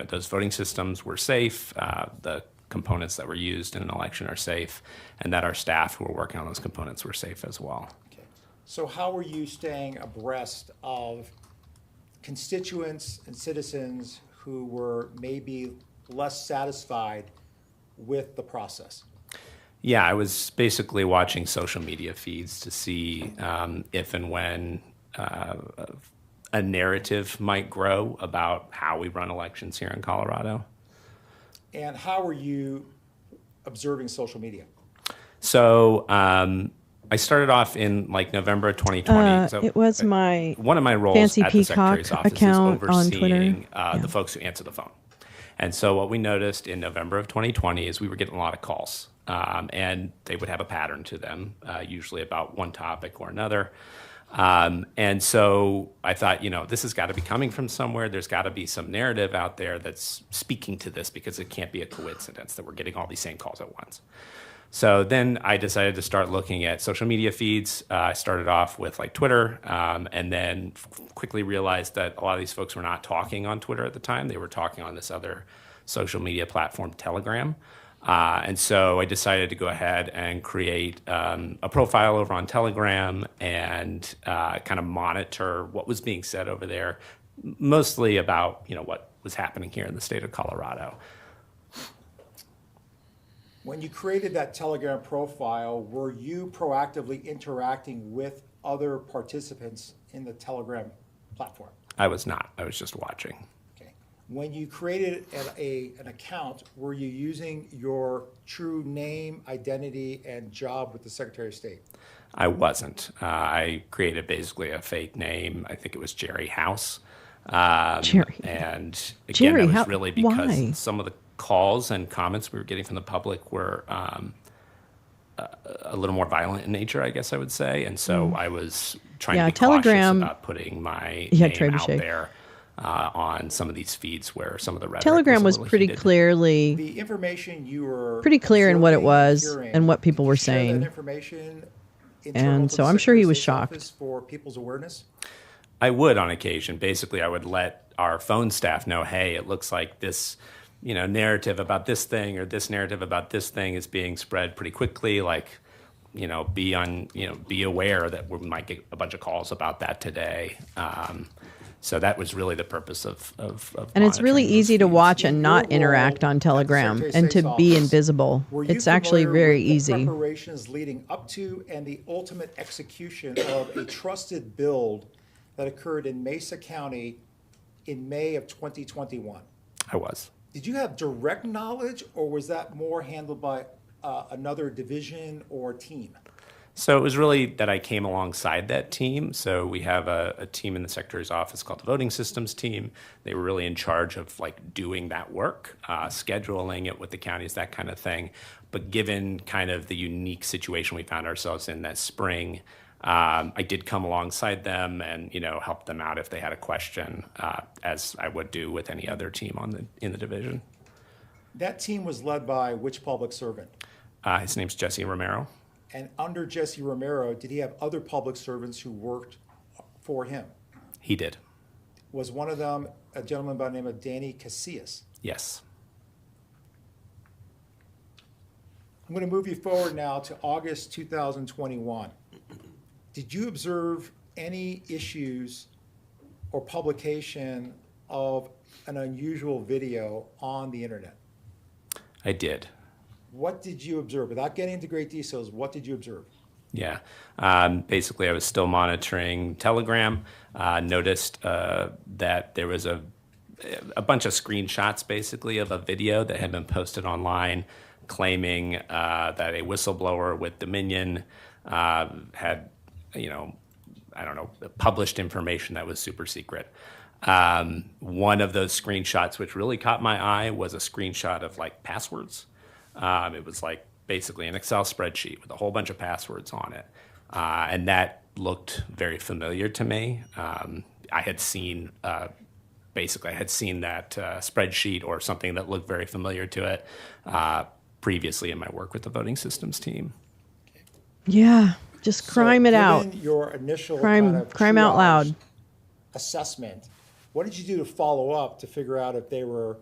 those voting systems were safe, the components that were used in an election are safe, and that our staff who were working on those components were safe as well. Okay. So how were you staying abreast of constituents and citizens who were maybe less satisfied with the process? Yeah, I was basically watching social media feeds to see if and when a narrative might grow about how we run elections here in Colorado. And how were you observing social media? So I started off in November of 2020. So it was one of my roles Fancy at the Peacock Secretary's office account is on Twitter. overseeing the folks who answer the phone. And so what we noticed in November of 2020 is we were getting a lot of calls, and they would have a pattern to them, usually about one topic or another. And so I thought, this has got to be coming from somewhere. There's got to be some narrative out there that's speaking to this, because it can't be a coincidence that we're getting all these same calls at once. So then I decided to start looking at social media feeds. I started off with Twitter, and then quickly realized that a lot of these folks were not talking on Twitter at the time. They were talking on this other social media platform, Telegram. And so I decided to go ahead and create a profile over on Telegram and kind of monitor what was being said over there, mostly about what was happening here in the state of Colorado. When you created that Telegram profile, were you proactively interacting with other participants in the Telegram platform? I was not. I was just watching. Okay. When you created an account, were you using your true name, identity, and job with the Secretary of State? I wasn't. I created basically a fake name. I think it was Jerry House. Jerry. And again, Jerry, it was really because why? some of the calls and comments we were getting from the public were a little more violent in nature, I guess I would say. And so I was trying to be Telegram, cautious about putting my yeah, name out there on some of these feeds where some of the rhetoric Telegram was was pretty heated. clearly The information you were pretty clear in what it observing, was hearing, and what people did you were share saying. that information internal And to so the I'm sure Secretary he of was State's shocked. office for people's awareness? I would on occasion. Basically, I would let our phone staff know, hey, it looks like this, narrative about this thing or this narrative about this thing is being spread pretty quickly. Like, be aware that we might get a bunch of calls about that today. So that was really the purpose of and it's really monitoring those easy to feeds. watch and not interact on Telegram and to be invisible. Were you It's actually familiar very with the easy. preparations leading up to and the ultimate execution of a trusted build that occurred in Mesa County in May of 2021? I was. Did you have direct knowledge, or was that more handled by another division or team? So it was really that I came alongside that team. So we have a team in the Secretary's office called the Voting Systems Team. They were really in charge of doing that work, scheduling it with the counties, that kind of thing. But given kind of the unique situation we found ourselves in that spring, I did come alongside them and help them out if they had a question, as I would do with any other team in the division. That team was led by which public servant? His name's Jesse Romero. And under Jesse Romero, did he have other public servants who worked for him? He did. Was one of them a gentleman by the name of Danny Casillas? Yes. I'm going to move you forward now to August 2021. Did you observe any issues or publication of an unusual video on the internet? I did. What did you observe? Without getting into great details, what did you observe? Yeah. Basically, I was still monitoring Telegram, noticed that there was a bunch of screenshots, basically, of a video that had been posted online claiming that a whistleblower with Dominion had, published information that was super secret. One of those screenshots, which really caught my eye, was a screenshot of passwords. It was basically an Excel spreadsheet with a whole bunch of passwords on it. And that looked very familiar to me. I had seen that spreadsheet or something that looked very familiar to it previously in my work with the voting systems team. Yeah, just crime it out. Given your initial crime out loud assessment, what did you do to follow up to figure out if they were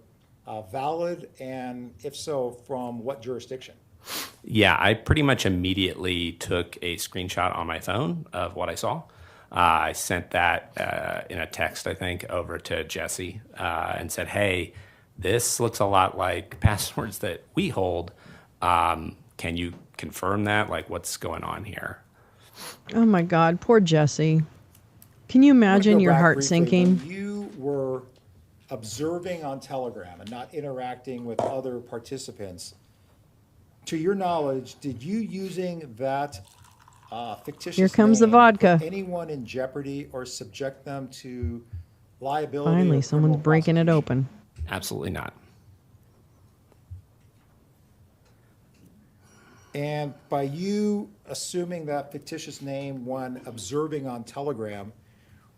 valid, and if so, from what jurisdiction? Yeah, I pretty much immediately took a screenshot on my phone of what I saw. I sent that in a text, I think, over to Jesse and said, hey, this looks a lot like passwords that we hold. Can you confirm that? What's going on here? Oh, my God. Poor Jesse. Can you imagine your heart briefly. sinking? When you were observing on Telegram and not interacting with other participants, to your knowledge, did you using that fictitious Here comes the name vodka. put anyone in jeopardy or subject them to liability? Finally, or someone's criminal breaking it open. Absolutely not. And by you assuming that fictitious name when observing on Telegram,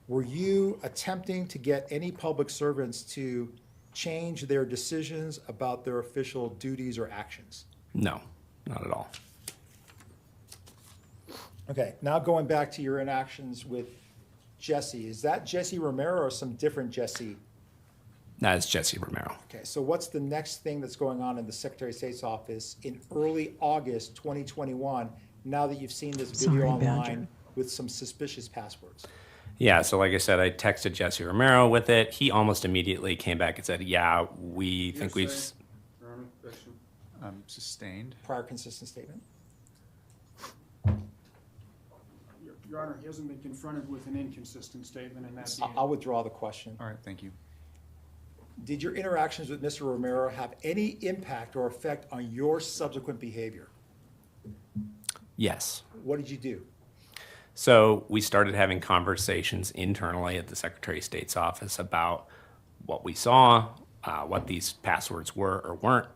were you attempting to get any public servants to change their decisions about their official duties or actions? No, not at all. Okay, now going back to your interactions with Jesse, is that Jesse Romero or some different Jesse? That's Jesse Romero. Okay, so what's the next thing that's going on in the Secretary of State's office in early August 2021, now that you've seen this video online with some suspicious passwords? Yeah, so like I said, I texted Jesse Romero with it. He almost immediately came back and said, yeah, we think we've... Sustained. Prior consistent statement? Your Honor, he hasn't been confronted with an inconsistent statement, and that's... I'll withdraw the question. All right, thank you. Did your interactions with Mr. Romero have any impact or effect on your subsequent behavior? Yes. What did you do? So we started having conversations internally at the Secretary of State's office about what we saw, what these passwords were or weren't.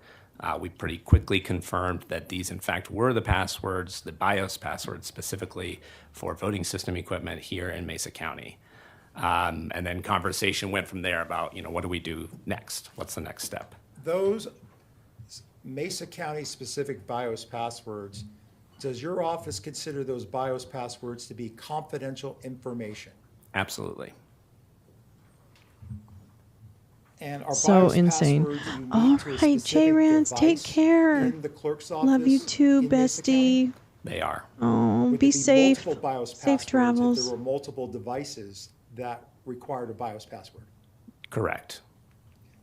We pretty quickly confirmed that these, in fact, were the passwords, the BIOS passwords specifically for voting system equipment here in Mesa County. And then conversation went from there about, what do we do next? What's the next step? Those Mesa County specific BIOS passwords, does your office consider those BIOS passwords to be confidential information? Absolutely. And are So BIOS insane. passwords unique All to a right, specific J-Rans, take device care. in the clerk's office? Love you too, in Mesa County? bestie. They are. Oh, Would be there safe. multiple BIOS Safe passwords travels. If there were multiple devices that required a BIOS password. Correct.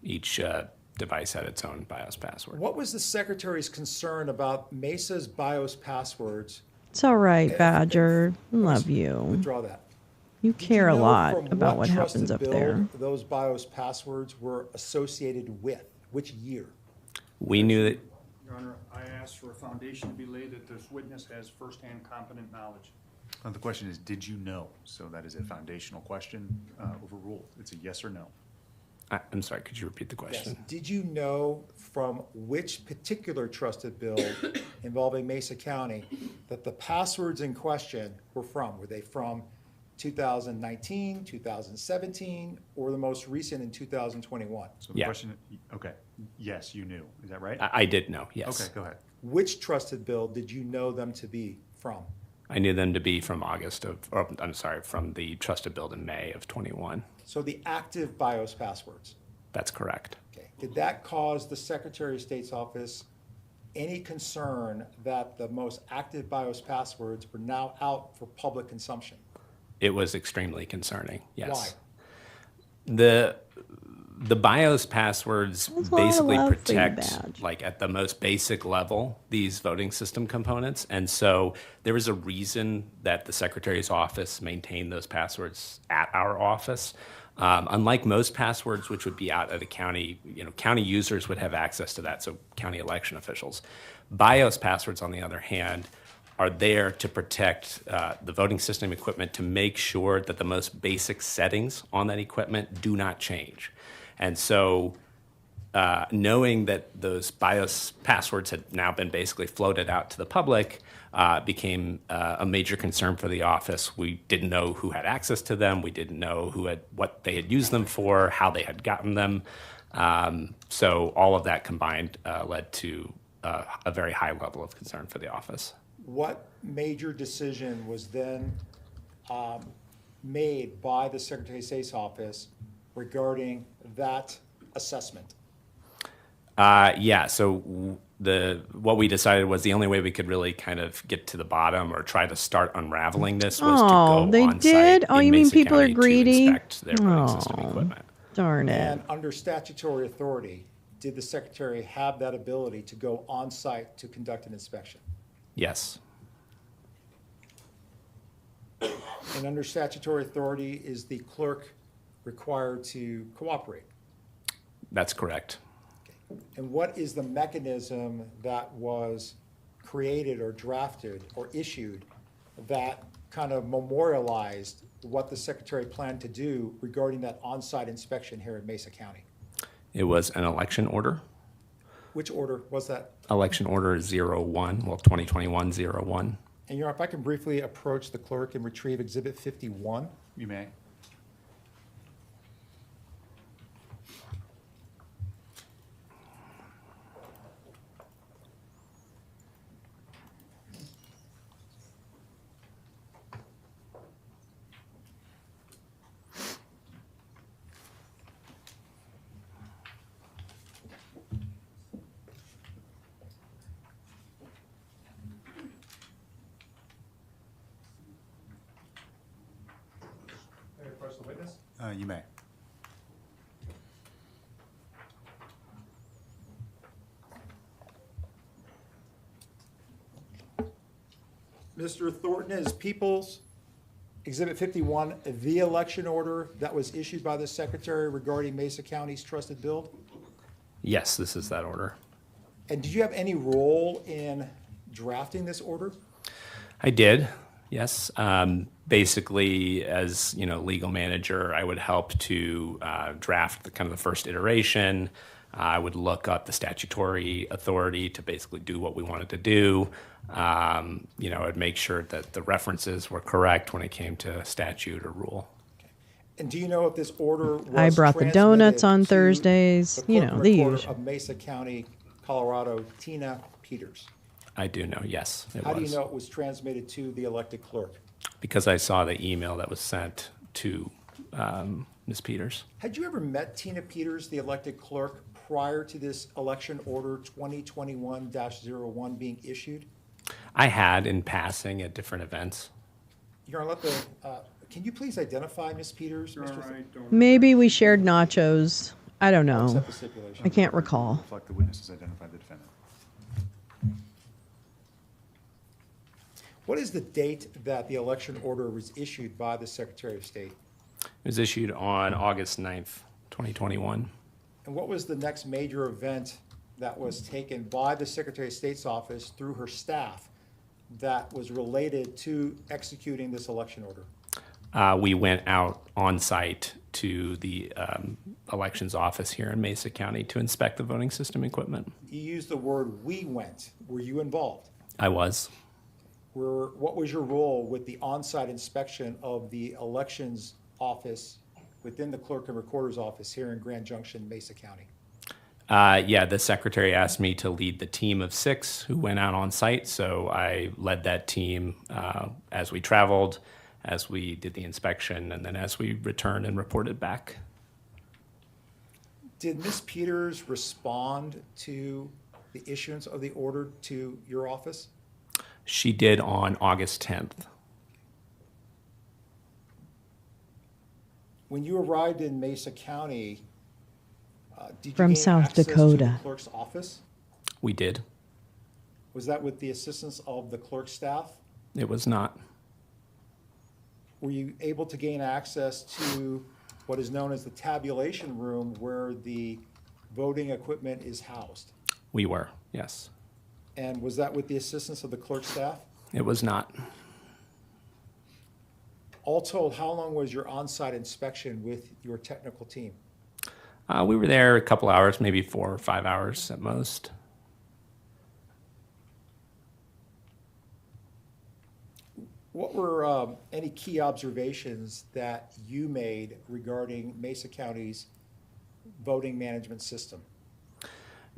Each device had its own BIOS password. What was the secretary's concern about Mesa's BIOS passwords? It's all right, Badger. Love you. Withdraw that. You care a Know lot from about what trusted happens up build there. those BIOS passwords were associated with? Which year? We knew that. Your Honor, I asked for a foundation to be laid that this witness has firsthand competent knowledge. The question is, did you know? So that is a foundational question, overruled. It's a yes or no. I'm sorry, could you repeat the question? Yes. Did you know from which particular trusted build involving Mesa County that the passwords in question were from? Were they from 2019, 2017, or the most recent in 2021? So the question, okay, yes, you knew. Is that right? I did know, yes. Okay, go ahead. Which trusted build did you know them to be from? I knew them to be from from the trusted build in May of 21. So the active BIOS passwords. That's correct. Okay. Did that cause the Secretary of State's office any concern that the most active BIOS passwords were now out for public consumption? It was extremely concerning, yes. Why? The BIOS passwords That's why I basically love protect, Free Badge. like at the most basic level, these voting system components. And so there is a reason that the Secretary's office maintained those passwords at our office. Unlike most passwords, which would be out at a county, county users would have access to that, so county election officials. BIOS passwords, on the other hand, are there to protect the voting system equipment, to make sure that the most basic settings on that equipment do not change. And so knowing that those BIOS passwords had now been basically floated out to the public became a major concern for the office. We didn't know who had access to them. We didn't know what they had used them for, how they had gotten them. So all of that combined led to a very high level of concern for the office. What major decision was then made by the Secretary of State's office regarding that assessment? So what we decided was the only way we could really kind of get to the bottom or try to start unraveling this was to go they on did? site Oh, in you mean Mesa people are County to greedy? inspect their voting system equipment. Darn it. And under statutory authority, did the Secretary have that ability to go on site to conduct an inspection? Yes. And under statutory authority, is the clerk required to cooperate? That's correct. And what is the mechanism that was created or drafted or issued that kind of memorialized what the Secretary planned to do regarding that on-site inspection here in Mesa County? It was an election order. Which order was that? Election order 01, 2021-01. And Your Honor, if I can briefly approach the clerk and retrieve Exhibit 51. You may. You may. Mr. Thornton, is People's Exhibit 51 the election order that was issued by the Secretary regarding Mesa County's trusted build? Yes, this is that order. And did you have any role in drafting this order? I did, yes. Basically, as legal manager, I would help to draft the first iteration, I would look up the statutory authority to basically do what we wanted to do. I'd make sure that the references were correct when it came to statute or rule. And do you know if this order was I brought the donuts on transmitted to Thursdays, the you clerk know, and the recorder usual. of Mesa County, Colorado, Tina Peters? I do know, yes, it How was. do you know it was transmitted to the elected clerk? Because I saw the email that was sent to Ms. Peters. Had you ever met Tina Peters, the elected clerk, prior to this election order 2021-01 being issued? I had in passing at different events. Your Honor, can you please identify Ms. Peters? Maybe we shared nachos. I don't know. accept the stipulation. I can't recall. Reflect the witnesses, identify the defendant. What is the date that the election order was issued by the Secretary of State? It was issued on August 9th, 2021. And what was the next major event that was taken by the Secretary of State's office through her staff that was related to executing this election order? We went out on site to the elections office here in Mesa County to inspect the voting system equipment. You used the word "we went." Were you involved? I was. What was your role with the on-site inspection of the elections office within the clerk and recorder's office here in Grand Junction, Mesa County? The secretary asked me to lead the team of 6 who went out on site, so I led that team as we traveled, as we did the inspection, and then as we returned and reported back. Did Ms. Peters respond to the issuance of the order to your office? She did on August 10th. When you arrived in Mesa County, did you From gain South access to Dakota. the clerk's office? We did. Was that with the assistance of the clerk's staff? It was not. Were you able to gain access to what is known as the tabulation room where the voting equipment is housed? We were, yes. And was that with the assistance of the clerk's staff? It was not. All told, how long was your on-site inspection with your technical team? We were there a couple hours, maybe 4 or 5 hours at most. What were any key observations that you made regarding Mesa County's voting management system?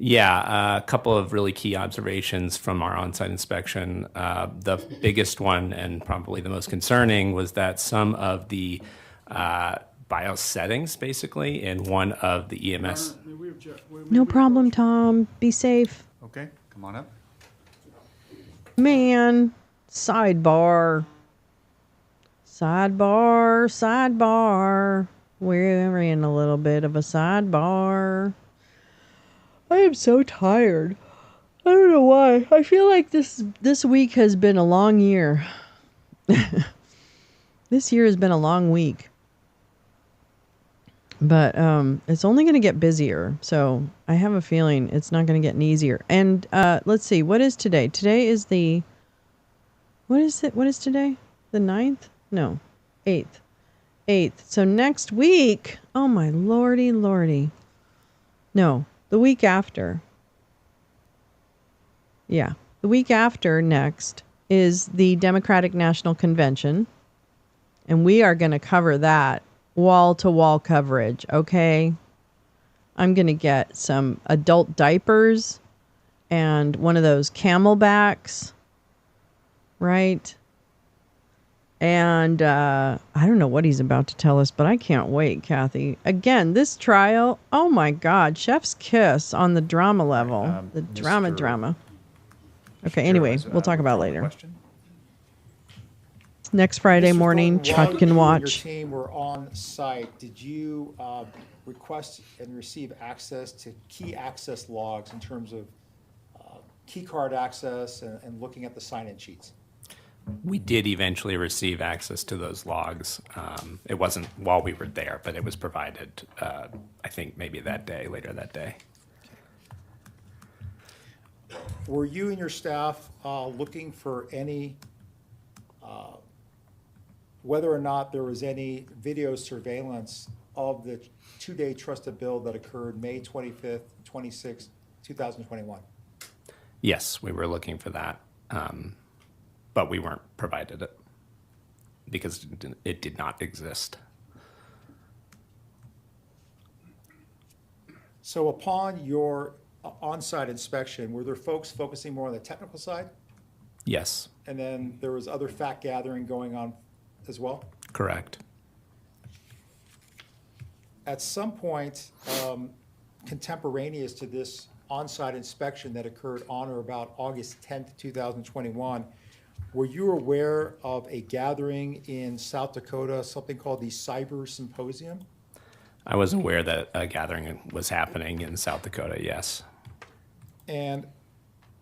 Yeah, a couple of really key observations from our on-site inspection. The biggest one, and probably the most concerning, was that some of the BIOS settings, basically, in one of the EMS... No problem, Tom. Be safe. Okay, come on up. Man, sidebar. Sidebar. We're in a little bit of a sidebar. I am so tired. I don't know why. I feel like this week has been a long year. This year has been a long week. But it's only going to get busier. So I have a feeling it's not going to get any easier. And let's see. What is today? Today is the... What is it? What is today? The 9th? No. 8th. 8th. So next week... Oh, my lordy. No. The week after. Yeah. The week after next is the Democratic National Convention. And we are going to cover that wall-to-wall coverage, okay? I'm going to get some adult diapers and one of those camelbacks, right? And I don't know what he's about to tell us, but I can't wait, Kathy. Again, this trial, oh my God, chef's kiss on the drama level. The drama. Okay, anyway, we'll talk about it later. Next Friday morning, Chuck can watch. Your team were on site. Did you request and receive access to key access logs in terms of key card access and looking at the sign-in sheets? We did eventually receive access to those logs. It wasn't while we were there, but it was provided, I think, maybe later that day. Were you and your staff looking for any, whether or not there was any video surveillance of the 2-day trusted build that occurred May 25th, 26, 2021. Yes, we were looking for that, but we weren't provided it because it did not exist. So upon your on-site inspection, were there folks focusing more on the technical side? Yes. And then there was other fact gathering going on as well? Correct. At some point, contemporaneous to this on-site inspection that occurred on or about August 10th, 2021, were you aware of a gathering in South Dakota, something called the Cyber Symposium? I was aware that a gathering was happening in South Dakota, yes. And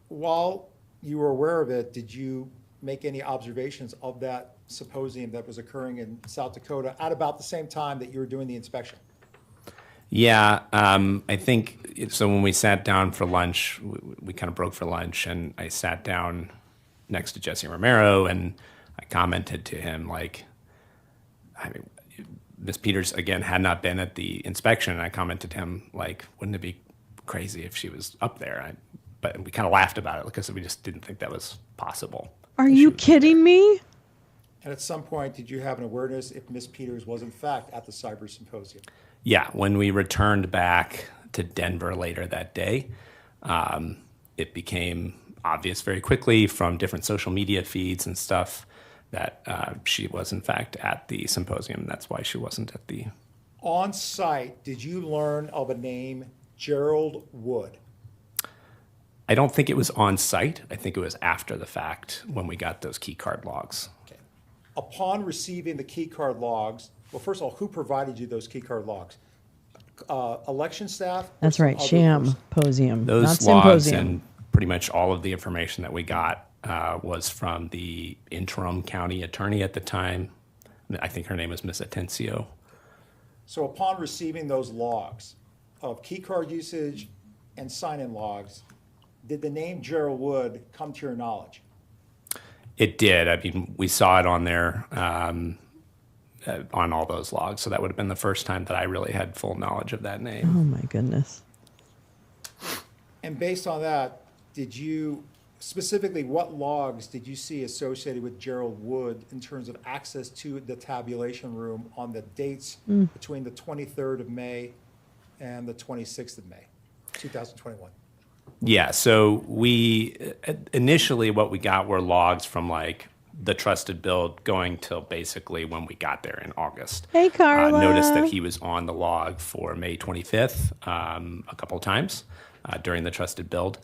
while you were aware of it, did you make any observations of that symposium that was occurring in South Dakota at about the same time that you were doing the inspection? Yeah, I think, so when we sat down for lunch, we kind of broke for lunch, and I sat down next to Jesse Romero, and I commented to him, like, I mean, Ms. Peters, again, had not been at the inspection, and I commented to him, like, wouldn't it be crazy if she was up there? But we kind of laughed about it because we just didn't think that was possible. Are you kidding me? And at some point, did you have an awareness if Ms. Peters was in fact at the Cyber Symposium? Yeah, when we returned back to Denver later that day, it became obvious very quickly from different social media feeds and stuff that she was in fact at the symposium. That's why she wasn't at the... On site, did you learn of a name, Gerald Wood? I don't think it was on site. I think it was after the fact when we got those key card logs. Okay. Upon receiving the key card logs, well, first of all, who provided you those key card logs? Election staff? That's right, Shamposium, Those not logs Symposium. and pretty much all of the information that we got was from the interim county attorney at the time. I think her name was Miss Atencio. So upon receiving those logs of key card usage and sign-in logs, did the name Gerald Wood come to your knowledge? It did. I mean, we saw it on there on all those logs. So that would have been the first time that I really had full knowledge of that name. Oh my goodness. And based on that, did you, specifically what logs did you see associated with Gerald Wood in terms of access to the tabulation room on the dates between the 23rd of May and the 26th of May, 2021? Yeah, so we initially what we got were logs from like the trusted build going till basically when we got there in August. Hey, Carla. Noticed that he was on the log for May 25th a couple times during the trusted build.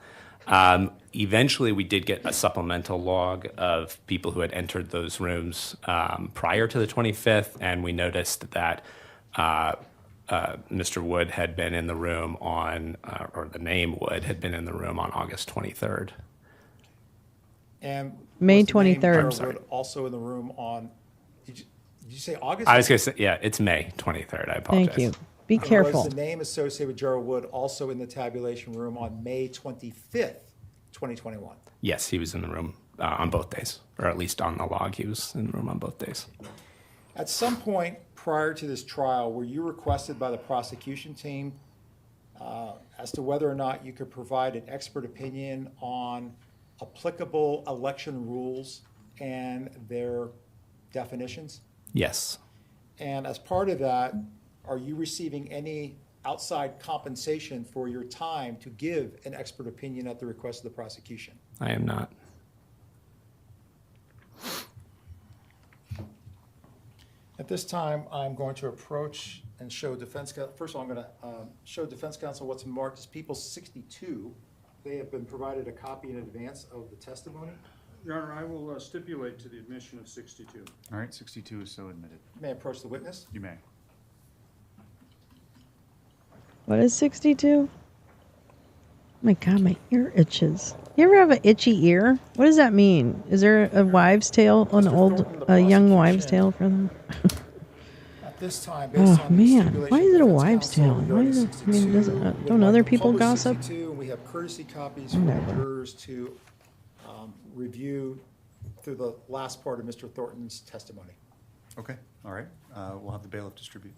Eventually, we did get a supplemental log of people who had entered those rooms prior to the 25th, and we noticed that Mr. Wood had been in the room on, or the name Wood had been in the room on August 23rd. And May 23rd. Gerald Wood also in the room on, did you say August? I was going to say, yeah, it's May 23rd. I apologize. Thank you. Be And careful. was the name associated with Gerald Wood also in the tabulation room on May 25th, 2021? Yes, he was in the room on both days, or at least on the log, he was in the room on both days. At some point prior to this trial, were you requested by the prosecution team as to whether or not you could provide an expert opinion on applicable election rules and their definitions? Yes. And as part of that, are you receiving any outside compensation for your time to give an expert opinion at the request of the prosecution? I am not. At this time, I'm going to approach and show defense counsel. First of all, I'm going to show defense counsel what's marked as People 62. They have been provided a copy in advance of the testimony. Your Honor, I will stipulate to the admission of 62. All right, 62 is so admitted. May I approach the witness? You may. What is 62? My God, my ear itches. You ever have an itchy ear? What does that mean? Is there a wives' tale, a young wives' tale for them? At this time, based Oh on the man, stipulation why is it a of defense wives' tale? counsel Why regarding is it? I mean, 62, don't other people publish gossip? 62, and we have courtesy copies for Whatever. jurors to review through the last part of Mr. Thornton's testimony. Okay, all right. We'll have the bailiff distribute.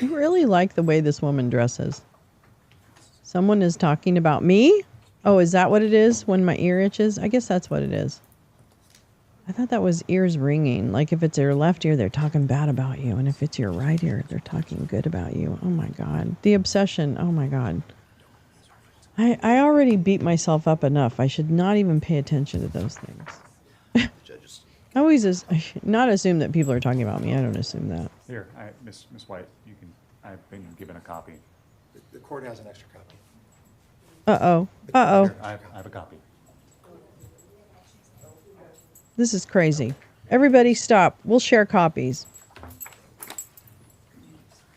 really like the way this woman dresses. Someone is talking about me? Oh, is that what it is when my ear itches? I guess that's what it is. I thought that was ears ringing. Like if it's your left ear, they're talking bad about you. And if it's your right ear, they're talking good about you. Oh my God. The obsession. Oh my God. I already beat myself up enough. I should not even pay attention to those things. I always not assume that people are talking about me. I don't assume that. Here, Miss White, you can. I've been given a copy. The court has an extra copy. Uh-oh. Uh-oh. Here, I have a copy. This is crazy. Everybody stop. We'll share copies.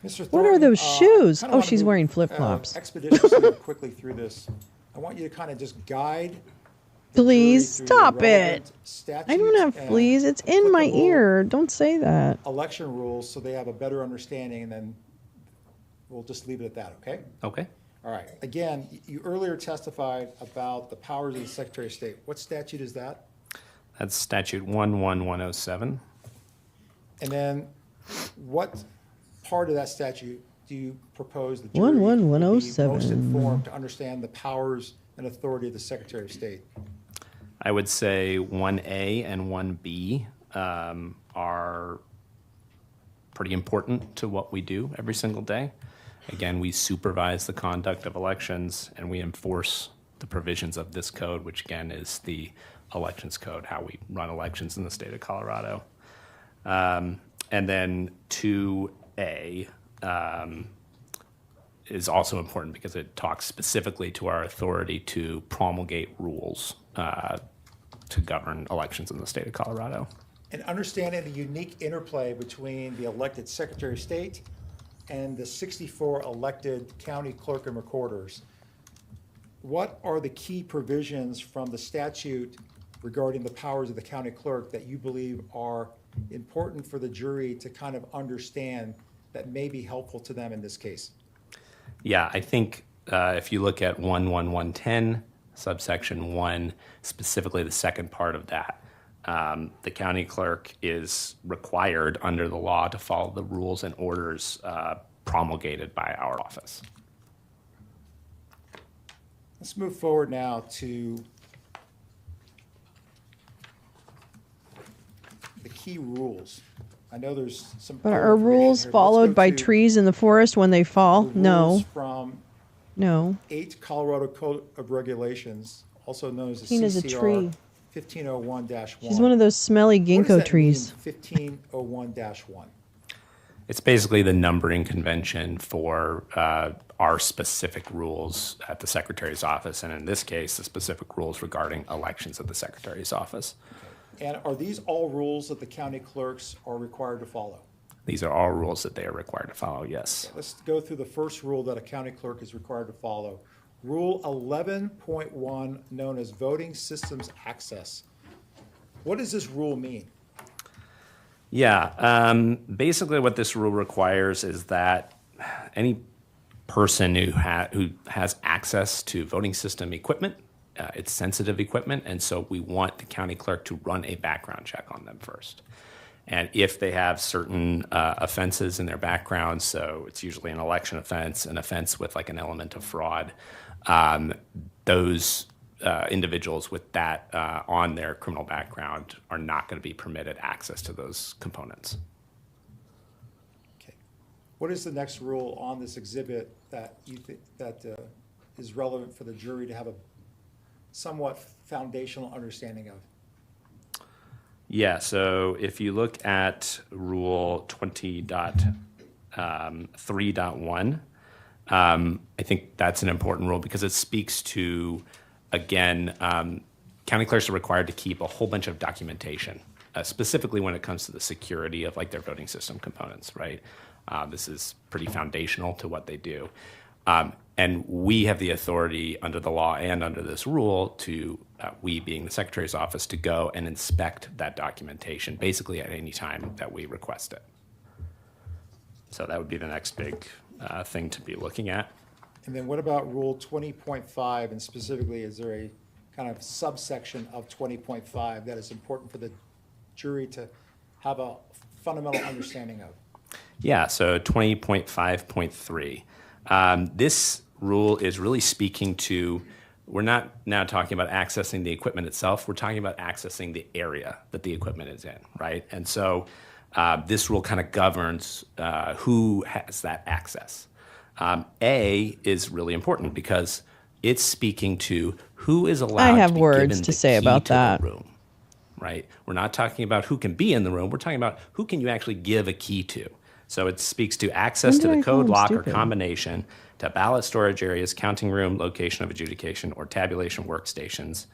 Mr. Thornton, What are those shoes? kinda Oh, wanna she's move, wearing flip-flops. Expeditiously quickly through this. I want you to kind of just guide. Please stop it. I don't have fleas. It's in my ear. Don't say that. Election rules so they have a better understanding, and then we'll just leave it at that, okay? Okay. All right. Again, you earlier testified about the powers of the Secretary of State. What statute is that? That's statute 11107. And then what part of that statute do you propose the jury be 11107. most informed to understand the powers and authority of the Secretary of State? I would say 1A and 1B are pretty important to what we do every single day. Again, we supervise the conduct of elections and we enforce the provisions of this code, which again is the elections code, how we run elections in the state of Colorado. And then 2A is also important because it talks specifically to our authority to promulgate rules to govern elections in the state of Colorado. And understanding the unique interplay between the elected Secretary of State and the 64 elected county clerk and recorders, what are the key provisions from the statute regarding the powers of the county clerk that you believe are important for the jury to kind of understand that may be helpful to them in this case? Yeah, I think if you look at 11110, subsection 1, specifically the second part of that, the county clerk is required under the law to follow the rules and orders promulgated by our office. Let's move forward now to the key rules. I know there's some. But are rules followed by trees in the forest when they fall? No. From No. 8 Colorado Code of Regulations, also known as the Tina's a tree. CCR 1501-1. She's one of those smelly ginkgo trees. 1501-1. It's basically the numbering convention for our specific rules at the Secretary's office, and in this case, the specific rules regarding elections at the Secretary's office. And are these all rules that the county clerks are required to follow? These are all rules that they are required to follow, yes. Let's go through the first rule that a county clerk is required to follow. Rule 11.1, known as voting systems access. What does this rule mean? Yeah, basically what this rule requires is that any person who has access to voting system equipment, it's sensitive equipment, and so we want the county clerk to run a background check on them first. And if they have certain offenses in their background, so it's usually an election offense, an offense with like an element of fraud, those individuals with that on their criminal background are not going to be permitted access to those components. Okay. What is the next rule on this exhibit that you think that is relevant for the jury to have a somewhat foundational understanding of? Yeah, so if you look at Rule 20.3.1, I think that's an important rule because it speaks to, again, county clerks are required to keep a whole bunch of documentation, specifically when it comes to the security of like their voting system components, right? This is pretty foundational to what they do. And we have the authority under the law and under this rule to, we being the Secretary's office, to go and inspect that documentation basically at any time that we request it. So that would be the next big thing to be looking at. And then what about Rule 20.5, and specifically, is there a kind of subsection of 20.5 that is important for the jury to have a fundamental understanding of? Yeah, so 20.5.3. This rule is really speaking to, we're not now talking about accessing the equipment itself, we're talking about accessing the area that the equipment is in, right? And so this rule kind of governs who has that access. A is really important because it's speaking to who is allowed I have to be words given to the say key about to that. the room, right? We're not talking about who can be in the room. We're talking about who can you actually give a key to. So it speaks to access When to did the I call code him lock or stupid? combination to ballot storage areas, counting room, location of adjudication, or tabulation workstations.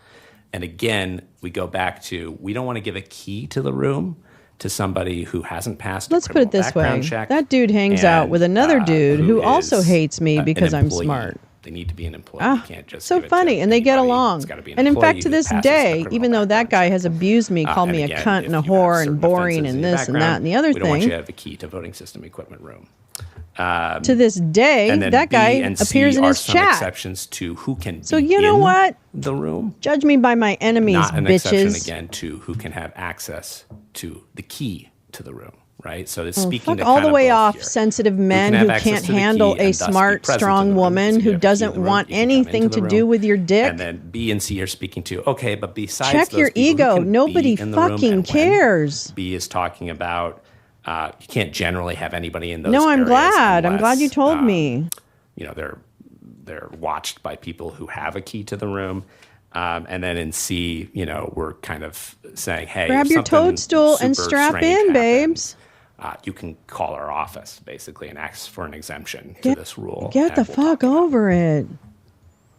And again, we go back to, we don't want to give a key to the room to somebody who hasn't passed Let's a put it criminal this way. background check. That dude hangs out with another dude who also is hates me an because I'm employee. smart. They need to be an employee. Ah, you can't just so give it to funny, and they get anybody. along. It's gotta be an And in fact, employee to who this passes the day, criminal even though that guy has abused me, called and me again, a cunt and a if you have whore and certain boring offenses and in your this and that background, and the other we don't want you thing. to have a key to voting system equipment room. To this day, And then that B guy and C appears in are his some chat. exceptions to who can So be you know in what? the room. Judge me by my enemies, Not an exception bitches. again to who can have access to the key to the room, right? So it's Oh, speaking fuck to all kind the of way both off here. sensitive Who men can have who access can't to the key handle and a thus be smart, present in strong the room, woman because who you have a key to doesn't the room, want you can come anything into to the do room. with your dick. And then B and C are speaking to, okay, but besides Check those your people who ego. can be Nobody in the room fucking and when, cares. B is talking about you can't generally have anybody in those No, I'm areas glad. I'm glad you unless, told me. You know, they're watched by people who have a key to the room. And then in C, you know, we're kind of saying, hey, Grab if your something toadstool and super strap strange in, happens, babes. you can call our office basically and ask for an exemption to this rule. Get the fuck over it.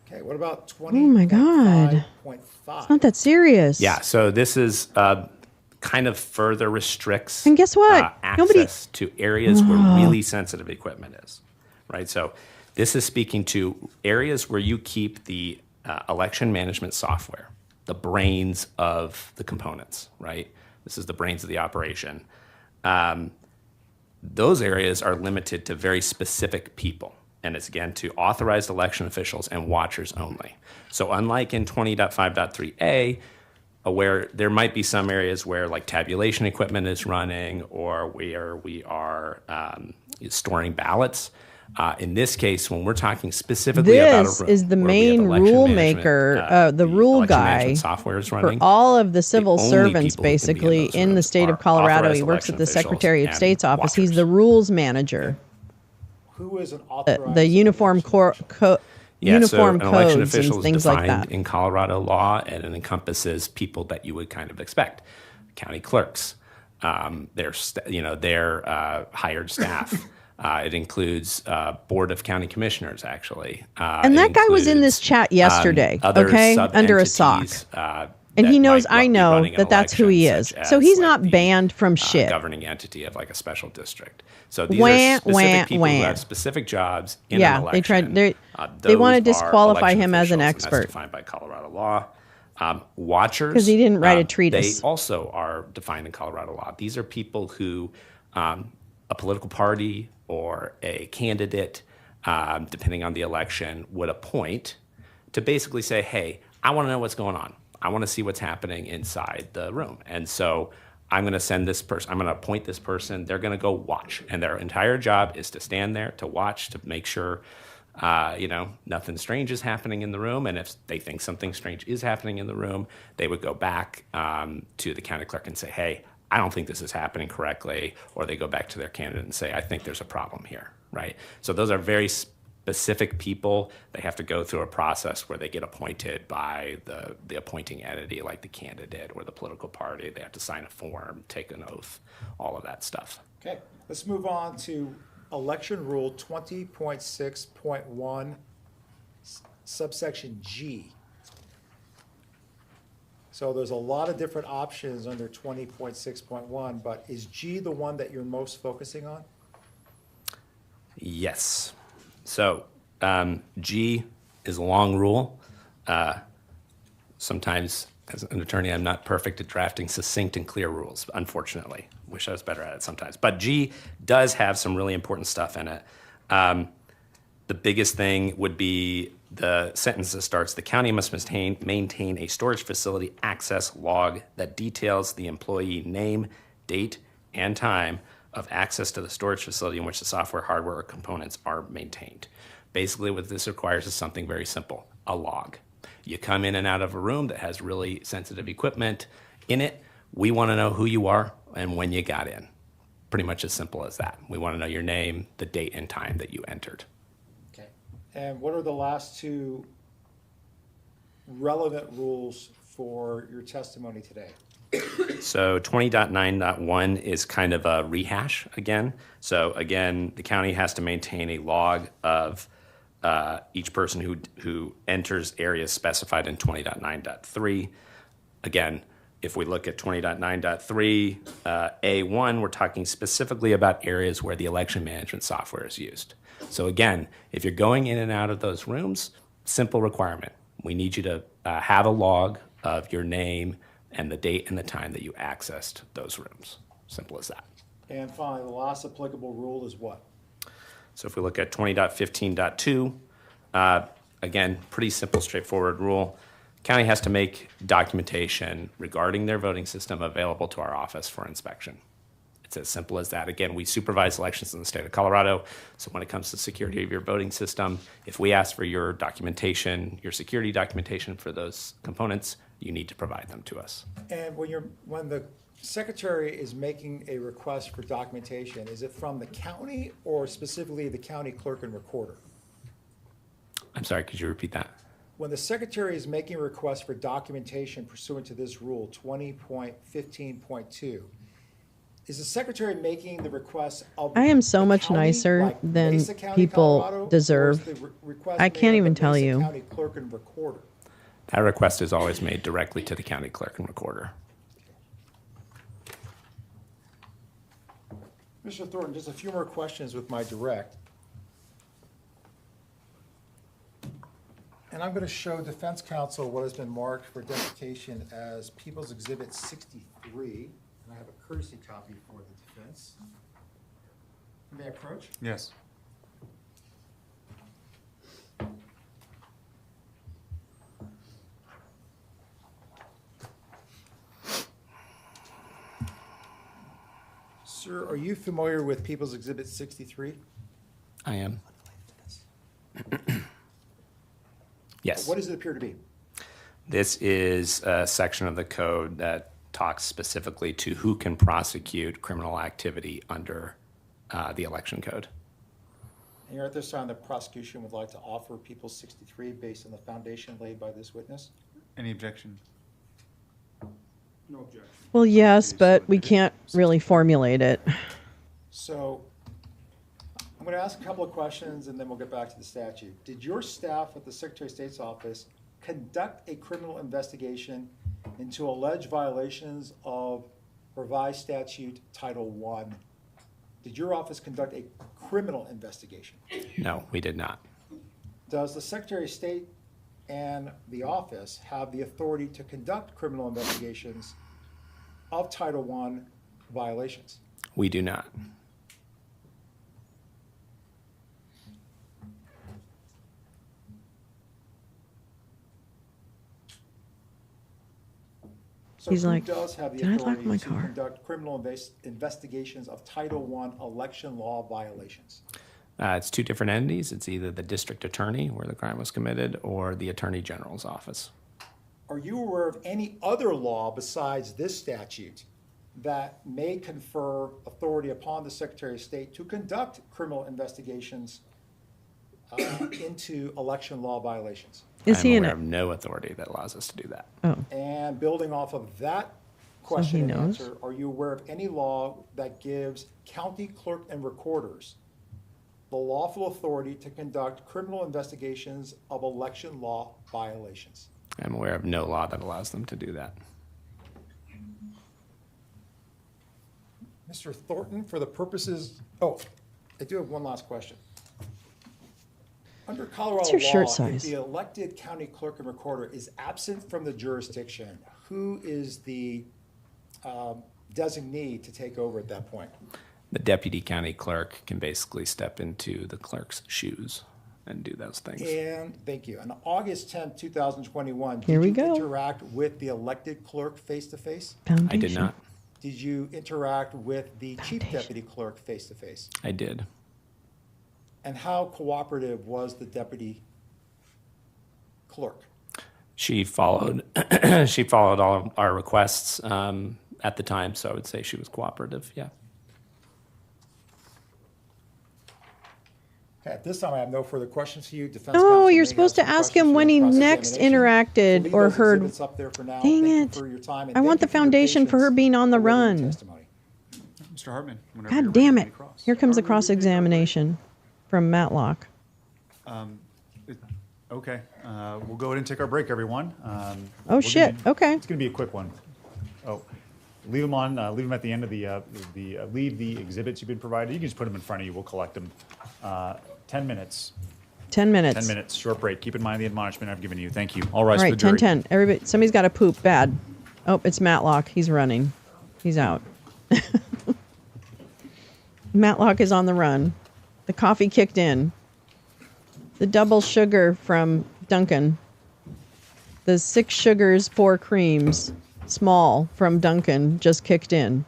Okay, what about Oh my God. 20.5.5? It's not that serious. Yeah, so this is kind of further restricts And guess what? access to areas where really sensitive equipment is, right? So this is speaking to areas where you keep the election management software, the brains of the components, right? This is the brains of the operation. Those areas are limited to very specific people. And it's, again, to authorized election officials and watchers only. So unlike in 20.5.3a, where there might be some areas where like tabulation equipment is running or where we are storing ballots, in this case, when we're talking specifically about a This room is the where we have main election rule management, maker, the rule election guy management software is for running, all of the civil only servants, people who can be in basically, those in the rooms state of are Colorado. authorized He works at election the officials Secretary of and State's office. He's watchers. the rules manager. Who is an authorized? The uniform uniform so an election codes official and is things like defined that. in Colorado law, and it encompasses people that you would kind of expect: county clerks, their hired staff. It includes board of county commissioners, actually. And that guy was in this chat yesterday, other okay, under a sock. sub-entities, And he that knows might I be know running an that that's who he election, is. such So as, he's like, not the, banned from shit. Governing entity of like a special district. So these Wah, are specific wah, people who wah. have specific jobs in an Yeah, election. they tried. They Those want to are disqualify election him as an officials, and expert that's defined by Colorado law. Watchers, because he didn't write a treatise. They also are defined in Colorado law. These are people who a political party or a candidate, depending on the election, would appoint to basically say, hey, I want to know what's going on. I want to see what's happening inside the room. And so I'm going to send this person, I'm going to appoint this person. They're going to go watch. And their entire job is to stand there, to watch, to make sure, nothing strange is happening in the room. And if they think something strange is happening in the room, they would go back to the county clerk and say, hey, I don't think this is happening correctly. Or they go back to their candidate and say, I think there's a problem here, right? So those are very specific people. They have to go through a process where they get appointed by the appointing entity, like the candidate or the political party. They have to sign a form, take an oath, all of that stuff. Okay, let's move on to Election Rule 20.6.1, subsection G. So there's a lot of different options under 20.6.1, but is G the one that you're most focusing on? Yes. So G is a long rule. Sometimes, as an attorney, I'm not perfect at drafting succinct and clear rules, unfortunately. Wish I was better at it sometimes. But G does have some really important stuff in it. The biggest thing would be the sentence that starts, the county must maintain a storage facility access log that details the employee name, date, and time of access to the storage facility in which the software, hardware, or components are maintained. Basically, what this requires is something very simple, a log. You come in and out of a room that has really sensitive equipment in it. We want to know who you are and when you got in. Pretty much as simple as that. We want to know your name, the date and time that you entered. Okay. And what are the last two relevant rules for your testimony today? So 20.9.1 is kind of a rehash again. So again, the county has to maintain a log of each person who enters areas specified in 20.9.3. Again, if we look at 20.9.3, A1, we're talking specifically about areas where the election management software is used. So again, if you're going in and out of those rooms, simple requirement. We need you to have a log of your name and the date and the time that you accessed those rooms. Simple as that. And finally, the last applicable rule is what? So if we look at 20.15.2, again, pretty simple, straightforward rule. County has to make documentation regarding their voting system available to our office for inspection. It's as simple as that. Again, we supervise elections in the state of Colorado, so when it comes to security of your voting system, if we ask for your documentation, your security documentation for those components, you need to provide them to us. And when the secretary is making a request for documentation, is it from the county or specifically the county clerk and recorder? I'm sorry, could you repeat that? When the secretary is making a request for documentation pursuant to this rule 20.15.2, is the secretary making the request of I am so much county, nicer like than Mesa County, people Colorado, or is deserve. the request I made can't of even the tell Mesa you. County clerk and recorder? That request is always made directly to the county clerk and recorder. Mr. Thornton, just a few more questions with my direct. And I'm going to show defense counsel what has been marked for deputation as People's Exhibit 63. And I have a courtesy copy for the defense. May I approach? Yes. Sir, are you familiar with People's Exhibit 63? I am. Yes. What does it appear to be? This is a section of the code that talks specifically to who can prosecute criminal activity under the election code. And you're at this time the prosecution would like to offer People's 63 based on the foundation laid by this witness? Any objection? No objection. Well, yes, but we can't really formulate it. So I'm going to ask a couple of questions and then we'll get back to the statute. Did your staff at the Secretary of State's office conduct a criminal investigation into alleged violations of revised statute Title I? Did your office conduct a criminal investigation? No, we did not. Does the Secretary of State and the office have the authority to conduct criminal investigations of Title I violations? We do not. So He's who like, does have the "Did I lock authority my to car?" conduct criminal investigations of Title I election law violations? It's two different entities. It's either the district attorney where the crime was committed or the attorney general's office. Are you aware of any other law besides this statute that may confer authority upon the Secretary of State to conduct criminal investigations into election law violations? Is he I'm in aware it? of no authority that allows us to do that. Oh, And building off of that question he and knows? answer, are you aware of any law that gives county clerk and recorders the lawful authority to conduct criminal investigations of election law violations? I'm aware of no law that allows them to do that. Mr. Thornton, for the purposes, I do have one last question. Under Colorado What's your law, shirt if size? the elected county clerk and recorder is absent from the jurisdiction, who is the designee to take over at that point? The deputy county clerk can basically step into the clerk's shoes and do those things. And thank you. On August 10th, 2021, Here we did you go. interact with the elected clerk face to face? I did not. did you interact with the chief deputy clerk face to face? I did. And how cooperative was the deputy clerk? She followed she followed all our requests at the time, so I would say she was cooperative. Yeah. At this time, I have no further questions for you. Defense Oh, counsel you're may supposed to have some ask him questions when for he you on next cross-examination. interacted We'll or leave those heard. exhibits up there for now. Dang Thank you it. for your time, and I want the thank you for your foundation for her patience being on the awaiting run. testimony. Mr. Hartman, whenever you're God damn ready, it. cross. Here comes the cross-examination from Matlock. Okay, we'll go ahead and take our break, everyone. Oh, shit. Okay. It's going to be a quick one. Oh, leave them on. Leave them at the end of leave the exhibits you've been provided. You can just put them in front of you. We'll collect them. 10 minutes. 10 minutes. 10 minutes. Short break. Keep in mind the admonishment I've given you. Thank you. All rise All for right, the jury. 10-10. Everybody, somebody's got to poop bad. Oh, it's Matlock. He's running. He's out. Matlock is on the run. The coffee kicked in. The double sugar from Dunkin'. The 6 sugars, 4 creams, small from Dunkin' just kicked in.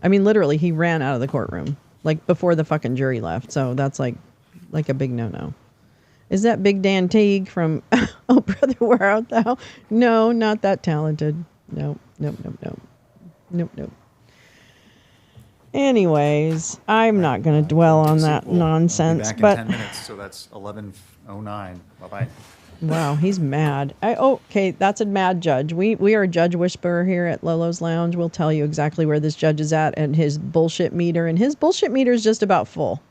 I mean, literally, he ran out of the courtroom, like before the fucking jury left. So that's like a big no-no. Is that Big Dan Teague from Oh Brother, Where Art Thou? No, not that talented. Nope. Anyways, I'm not going to dwell on that nonsense. We'll be But back in 10 minutes, so that's 11:09. Bye-bye. wow, he's mad. Okay, that's a mad judge. We are a judge whisperer here at Lolo's Lounge. We'll tell you exactly where this judge is at and his bullshit meter. And his bullshit meter is just about full.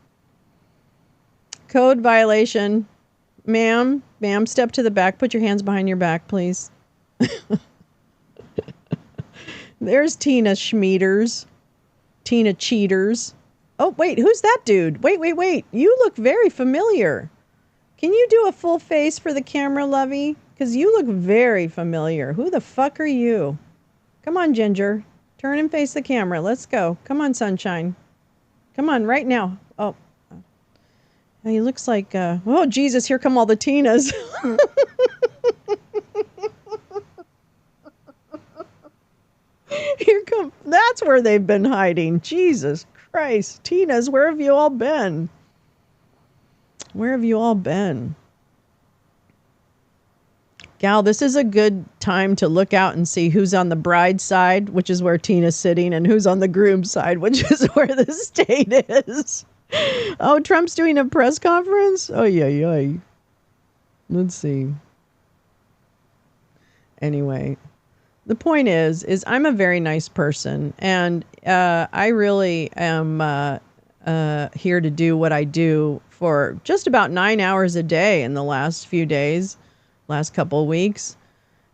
Code violation. Ma'am, step to the back. Put your hands behind your back, please. There's Tina Schmieders. Tina Cheaters. Oh, wait, who's that dude? Wait. You look very familiar. Can you do a full face for the camera, Lovey? Because you look very familiar. Who the fuck are you? Come on, Ginger. Turn and face the camera. Let's go. Come on, Sunshine. Come on, right now. Oh. He looks like, oh, Jesus, here come all the Tinas. That's where they've been hiding. Jesus Christ. Tinas, where have you all been? Where have you all been? Gal, this is a good time to look out and see who's on the bride's side, which is where Tina's sitting, and who's on the groom's side, which is where the state is. Oh, Trump's doing a press conference? Oh, yeah. Let's see. Anyway, the point is I'm a very nice person, and I really am here to do what I do for just about 9 hours a day in the last few days, last couple of weeks.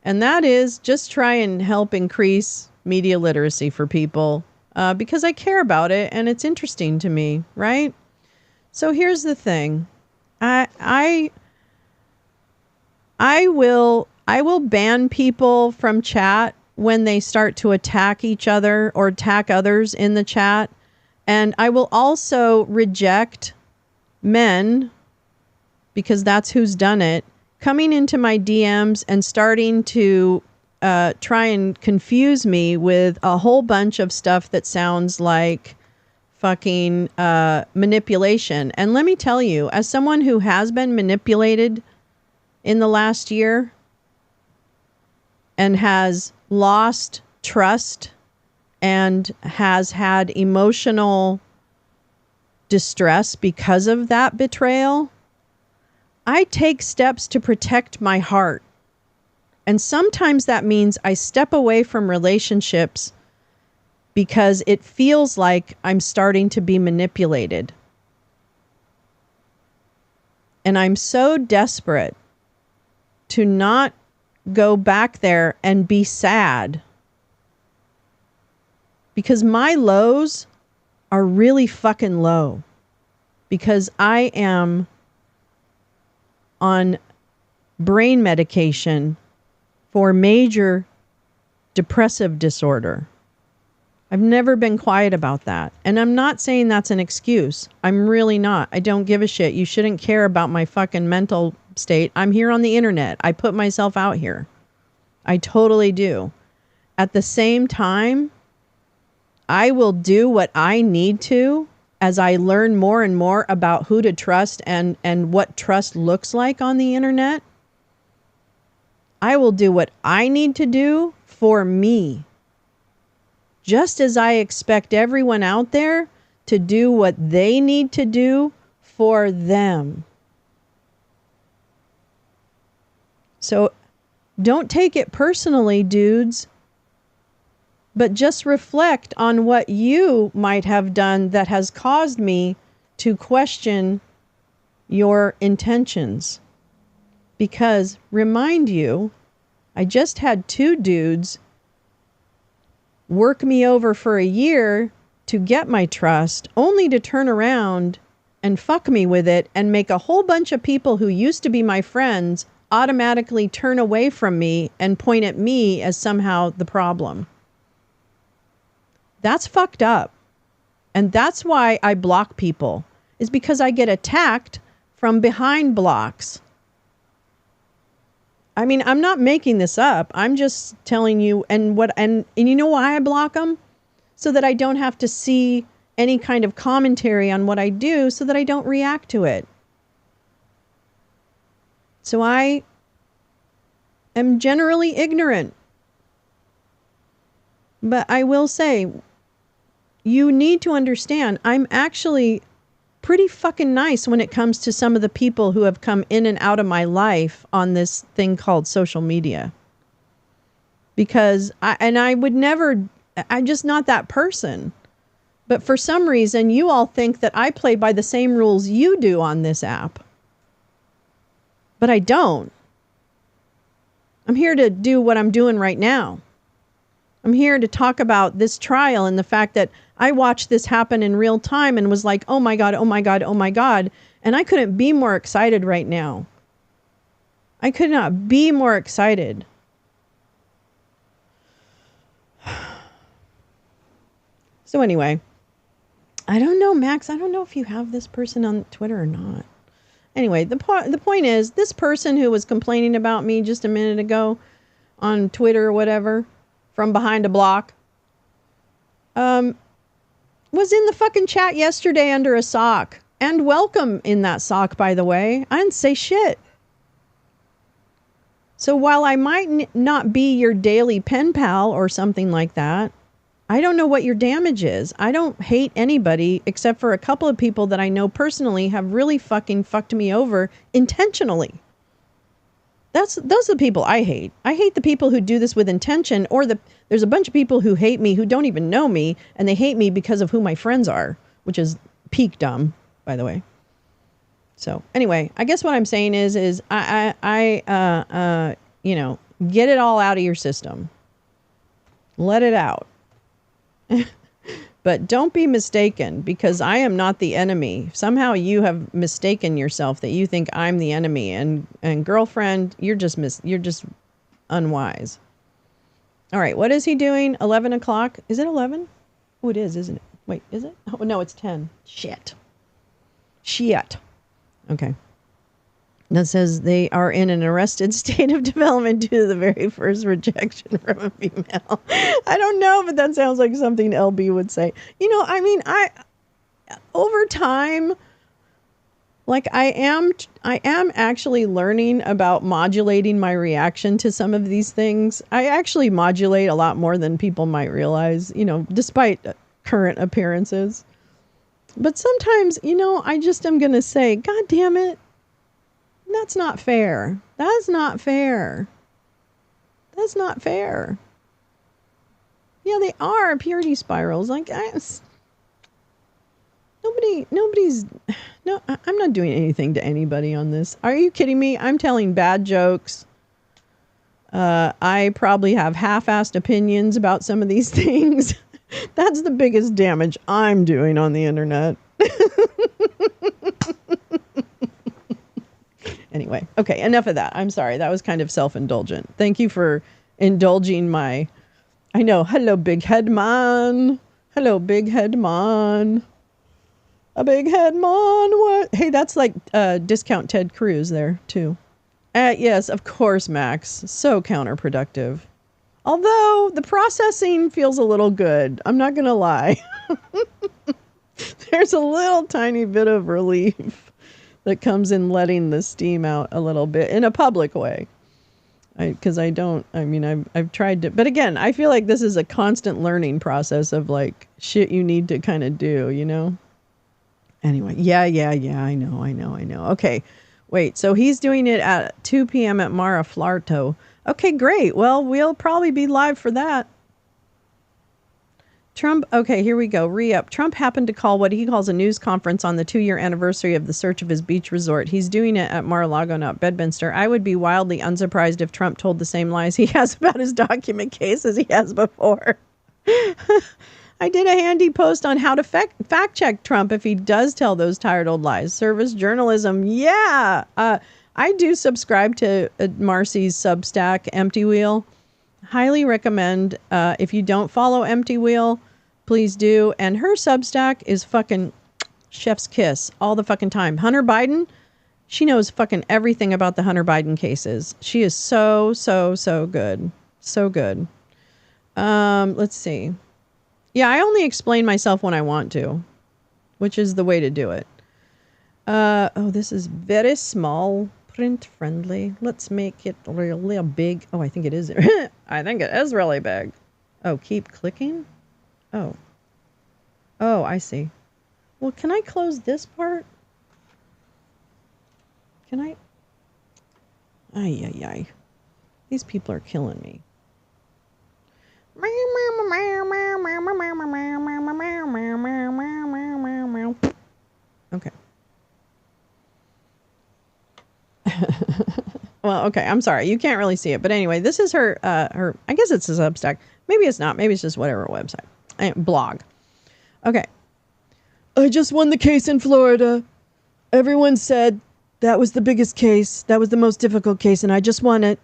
And that is just try and help increase media literacy for people because I care about it and it's interesting to me, right? So here's the thing. I will ban people from chat when they start to attack each other or attack others in the chat. And I will also reject men, because that's who's done it, coming into my DMs and starting to try and confuse me with a whole bunch of stuff that sounds like fucking manipulation. And let me tell you, as someone who has been manipulated in the last year and has lost trust and has had emotional distress because of that betrayal, I take steps to protect my heart. And sometimes that means I step away from relationships because it feels like I'm starting to be manipulated. And I'm so desperate to not go back there and be sad, because my lows are really fucking low, because I am on brain medication for major depressive disorder. I've never been quiet about that. And I'm not saying that's an excuse. I'm really not. I don't give a shit. You shouldn't care about my fucking mental state. I'm here on the internet. I put myself out here. I totally do. at the same time, I will do what I need to as I learn more and more about who to trust and what trust looks like on the internet. I will do what I need to do for me. Just as I expect everyone out there to do what they need to do for them. So don't take it personally, dudes, but just reflect on what you might have done that has caused me to question your intentions. Because, remind you, I just had 2 dudes work me over for a year to get my trust, only to turn around and fuck me with it and make a whole bunch of people who used to be my friends automatically turn away from me and point at me as somehow the problem. That's fucked up. And that's why I block people, is because I get attacked from behind blocks. I mean, I'm not making this up. I'm just telling you, and you know why I block them? So that I don't have to see any kind of commentary on what I do, so that I don't react to it. So I am generally ignorant. But I will say, you need to understand, I'm actually pretty fucking nice when it comes to some of the people who have come in and out of my life on this thing called social media. Because I would never, I'm just not that person. But for some reason, you all think that I play by the same rules you do on this app. But I don't. I'm here to do what I'm doing right now. I'm here to talk about this trial and the fact that I watched this happen in real time and was like, oh my God, oh my God, oh my God. And I couldn't be more excited right now. I could not be more excited. So anyway, I don't know, Max. I don't know if you have this person on Twitter or not. Anyway, the point is, this person who was complaining about me just a minute ago on Twitter or whatever, from behind a block, was in the fucking chat yesterday under a sock. And welcome in that sock, by the way. I didn't say shit. So while I might not be your daily pen pal or something like that, I don't know what your damage is. I don't hate anybody except for a couple of people that I know personally have really fucking fucked me over intentionally. Those are the people I hate. I hate the people who do this with intention, or there's a bunch of people who hate me who don't even know me, and they hate me because of who my friends are, which is peak dumb, by the way. So anyway, I guess what I'm saying is you know, get it all out of your system. Let it out. But don't be mistaken, because I am not the enemy. Somehow you have mistaken yourself that you think I'm the enemy, and girlfriend, you're just unwise. All right, what is he doing? 11 o'clock? Is it 11? Oh, it is, isn't it? Wait, is it? Oh, no, it's 10. Shit. Okay. That says they are in an arrested state of development due to the very first rejection from a female. I don't know, but that sounds like something LB would say. You know, I mean, over time, like I am actually learning about modulating my reaction to some of these things. I actually modulate a lot more than people might realize, you know, despite current appearances. But sometimes, you know, I just am going to say, God damn it. That's not fair. That's not fair. That's not fair. Yeah, they are purity spirals. Like, nobody's, no, I'm not doing anything to anybody on this. Are you kidding me? I'm telling bad jokes. I probably have half-assed opinions about some of these things. That's the biggest damage I'm doing on the internet. Anyway, okay, enough of that. I'm sorry. That was kind of self-indulgent. Thank you for indulging my... I know. Hello, big head man. Hello, big head man. A big head man. What? Hey, that's like discount Ted Cruz there, too. Yes, of course, Max. So counterproductive. Although the processing feels a little good. I'm not going to lie. There's a little tiny bit of relief that comes in letting the steam out a little bit in a public way. I've tried to, but again, I feel like this is a constant learning process of like shit you need to kind of do, you know? Anyway, yeah, I know. Okay, wait, so he's doing it at 2 p.m. at Mara Flarto. Okay, great. Well, we'll probably be live for that. Trump, okay, here we go. Re-up. Trump happened to call what he calls a news conference on the 2-year anniversary of the search of his beach resort. He's doing it at Mar-a-Lago, not Bedminster. I would be wildly unsurprised if Trump told the same lies he has about his document case as he has before. I did a handy post on how to fact check Trump if he does tell those tired old lies. Service journalism, yeah. I do subscribe to Marcy's Substack, Empty Wheel. Highly recommend. If you don't follow Empty Wheel, please do. And her Substack is fucking chef's kiss all the fucking time. Hunter Biden, she knows fucking everything about the Hunter Biden cases. She is so good. So good. Let's see. Yeah, I only explain myself when I want to, which is the way to do it. This is very small, print friendly. Let's make it really big. Oh, I think it is. I think it is really big. Oh, keep clicking? Oh, I see. Well, can I close this part? Can I? Ay. These people are killing me. Okay. Well, okay, I'm sorry. You can't really see it. But anyway, this is her, I guess it's a Substack. Maybe it's not. Maybe it's just whatever website. Blog. Okay. I just won the case in Florida. Everyone said that was the biggest case. That was the most difficult case, and I just won it.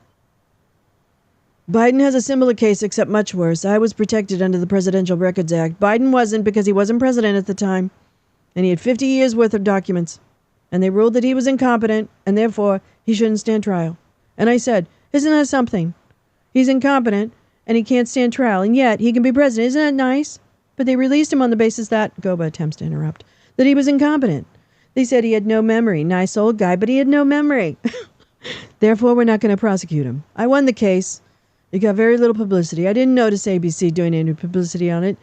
Biden has a similar case, except much worse. I was protected under the Presidential Records Act. Biden wasn't because he wasn't president at the time, and he had 50 years worth of documents. And they ruled that he was incompetent, and therefore he shouldn't stand trial. And I said, isn't that something? He's incompetent, and he can't stand trial, and yet he can be president. Isn't that nice? But they released him on the basis that, Goba attempts to interrupt, that he was incompetent. They said he had no memory. Nice old guy, but he had no memory. Therefore, we're not going to prosecute him. I won the case. It got very little publicity. I didn't notice ABC doing any publicity on it.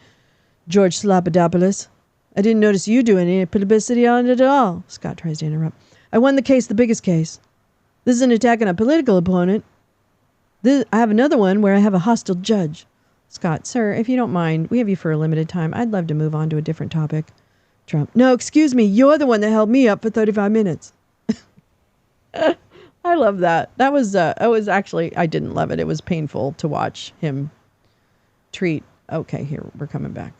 George Slopadopoulos. I didn't notice you doing any publicity on it at all. Scott tries to interrupt. I won the case, the biggest case. This is an attack on a political opponent. I have another one where I have a hostile judge. Scott, sir, if you don't mind, we have you for a limited time. I'd love to move on to a different topic. Trump, no, excuse me. You're the one that held me up for 35 minutes. I love that. That was actually, I didn't love it. It was painful to watch him treat. Okay, here, we're coming back.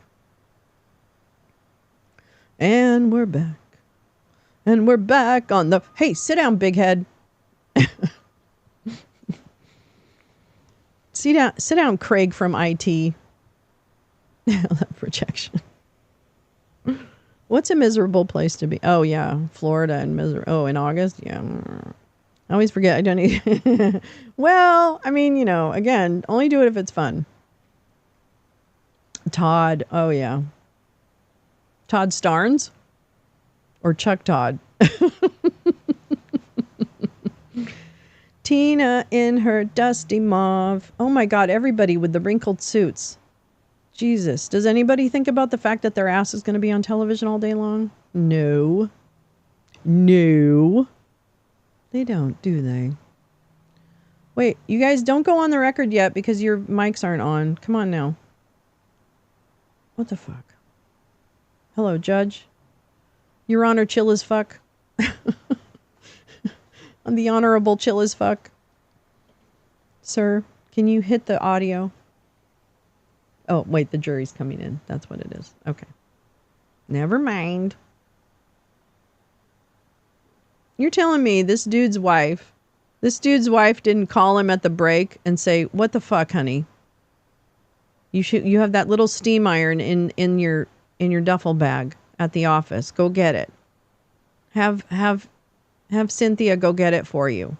And we're back. And we're back on the... Hey, sit down, big head. Sit down, Craig from IT. That projection. What's a miserable place to be? Oh, yeah. Florida and miserable. Oh, in August? Yeah. I always forget. I don't need... Well, I mean, you know, again, only do it if it's fun. Todd. Oh, yeah. Todd Starnes? Or Chuck Todd? Tina in her dusty mauve. Oh my God, everybody with the wrinkled suits. Jesus. Does anybody think about the fact that their ass is going to be on television all day long? No. They don't, do they? Wait, you guys don't go on the record yet because your mics aren't on. Come on now. What the fuck? Hello, Judge. Your Honor, chill as fuck. I'm the Honorable chill as fuck. Sir, can you hit the audio? Oh, wait, the jury's coming in. That's what it is. Okay. Never mind. You're telling me this dude's wife didn't call him at the break and say, "What the fuck, honey? You have that little steam iron in your duffel bag at the office. Go get it. Have Cynthia go get it for you."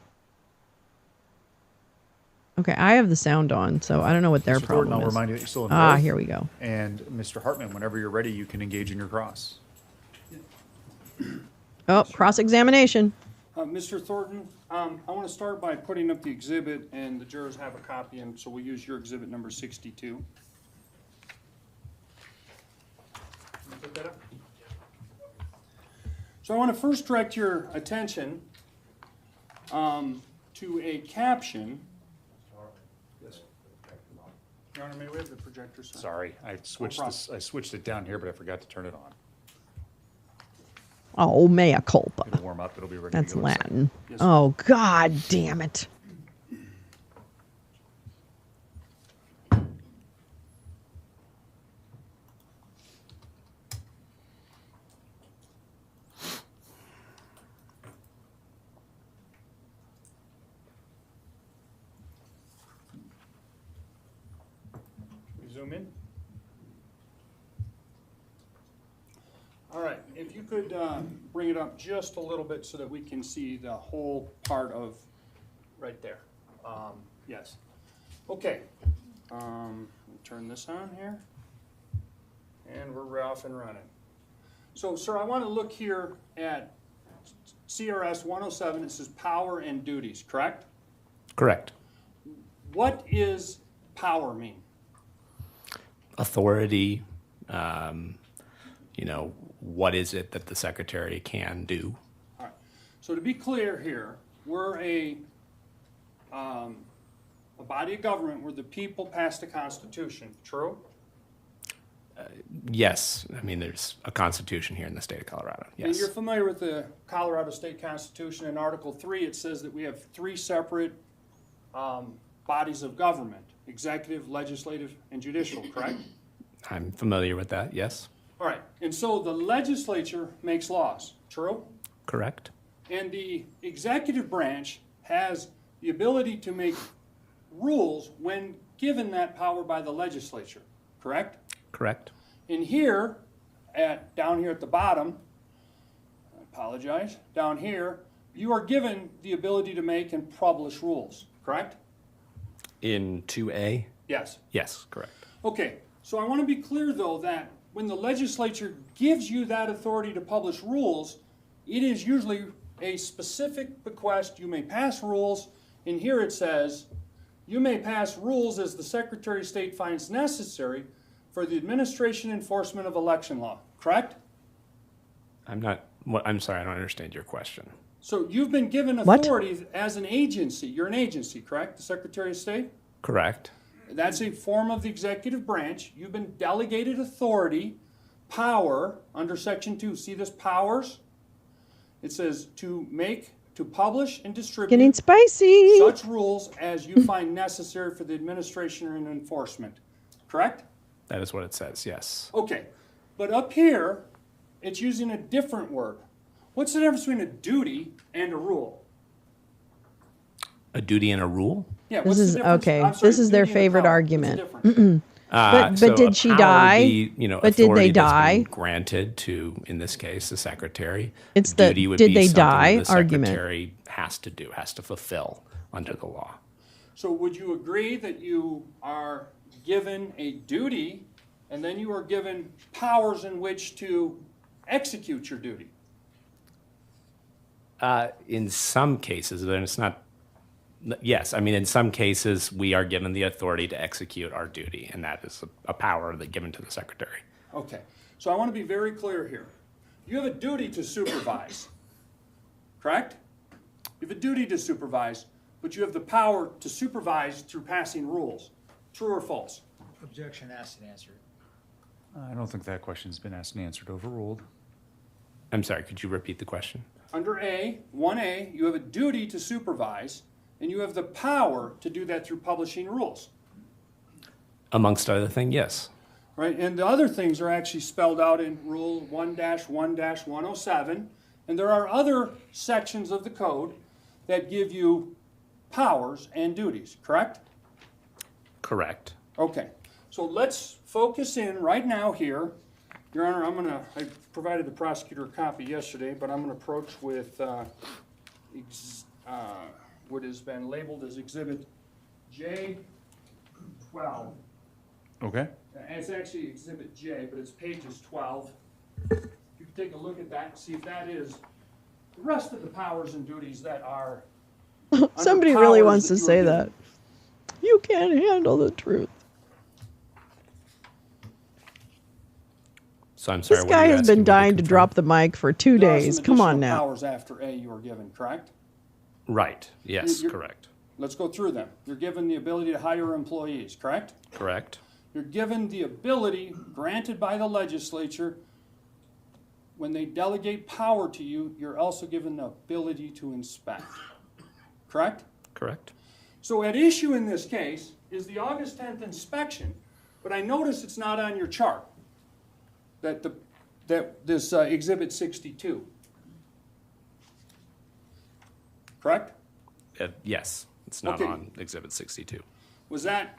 Okay, I have the sound on, so I don't know what their Mr. Thornton, problem I'll is. remind you that you're still in Ah, oath. here we go. And Mr. Hartman, whenever you're ready, you can engage in your cross. Oh, cross-examination. Mr. Thornton, I want to start by putting up the exhibit, and the jurors have a copy, and so we'll use your exhibit number 62. Put that up. So I want to first direct your attention to a caption. Yes. Your Honor, may we have the projector, sir? Sorry, I switched it down here, but I forgot to turn it on. Oh, mea culpa. It'll warm up. It'll be ready That's to go. Latin. Yes, Oh, God damn it. We zoom in. All right, if you could bring it up just a little bit so that we can see the whole part of right there. Yes. Okay. Turn this on here. And we're off and running. So, sir, I want to look here at CRS 107. It says power and duties, correct? Correct. What is power mean? Authority, what is it that the secretary can do? All right. So to be clear here, we're a body of government where the people pass the Constitution. True? Yes. I mean, there's a constitution here in the state of Colorado. And Yes. you're familiar with the Colorado State Constitution. In Article 3, it says that we have three separate bodies of government: executive, legislative, and judicial, correct? I'm familiar with that. Yes. All right. And so the legislature makes laws. True? Correct. And the executive branch has the ability to make rules when given that power by the legislature, correct? Correct. And here, down here at the bottom, I apologize, down here, you are given the ability to make and publish rules, correct? In 2A? Yes. Yes, correct. Okay, so I want to be clear, though, that when the legislature gives you that authority to publish rules, it is usually a specific bequest. You may pass rules, and here it says, you may pass rules as the Secretary of State finds necessary for the administration and enforcement of election law, correct? I'm sorry, I don't understand your question. So you've been given authority as an agency. You're an agency, correct? The Secretary of State? Correct. That's a form of the executive branch. You've been delegated authority, power, under Section 2. See this powers? It says to make, to publish and distribute Getting spicy. such rules as you find necessary for the administration and enforcement. Correct? That is what it says, yes. Okay. But up here, it's using a different word. What's the difference between a duty and a rule? A duty and a rule? Yeah, This what's the is difference? okay. I'm sorry, This is their duty and favorite power. argument. What's the difference? But So did a she power die? would be, But did authority they that's die? been granted to, in this case, the secretary. It's the duty would did be they something die the argument. secretary has to do, has to fulfill under the law. So would you agree that you are given a duty and then you are given powers in which to execute your duty? In some cases, then it's not. Yes, I mean, in some cases, we are given the authority to execute our duty, and that is a power that given to the secretary. Okay, so I want to be very clear here. You have a duty to supervise, correct? You have a duty to supervise, but you have the power to supervise through passing rules. True or false? Objection asked and answered. I don't think that question's been asked and answered. Overruled. I'm sorry, could you repeat the question? Under 1A, you have a duty to supervise, and you have the power to do that through publishing rules. Amongst other things, yes. Right, and the other things are actually spelled out in Rule 1-1-107, and there are other sections of the code that give you powers and duties, correct? Correct. Okay, so let's focus in right now here. Your Honor, I provided the prosecutor a copy yesterday, but I'm going to approach with what has been labeled as Exhibit J12. Okay. It's actually Exhibit J, but it's pages 12. You can take a look at that and see if that is the rest of the powers and duties that are. Somebody really wants to say that. You can't handle the truth. So I'm sorry. This guy has been dying to drop the mic for 2 days. Come on now. Powers after A you were given, correct? Right. Yes, correct. Let's go through them. You're given the ability to hire employees, correct? Correct. You're given the ability granted by the legislature. When they delegate power to you, you're also given the ability to inspect, correct? Correct. So at issue in this case is the August 10th inspection, but I notice it's not on your chart, that this Exhibit 62. Correct? Yes, it's not on Exhibit 62. Was that,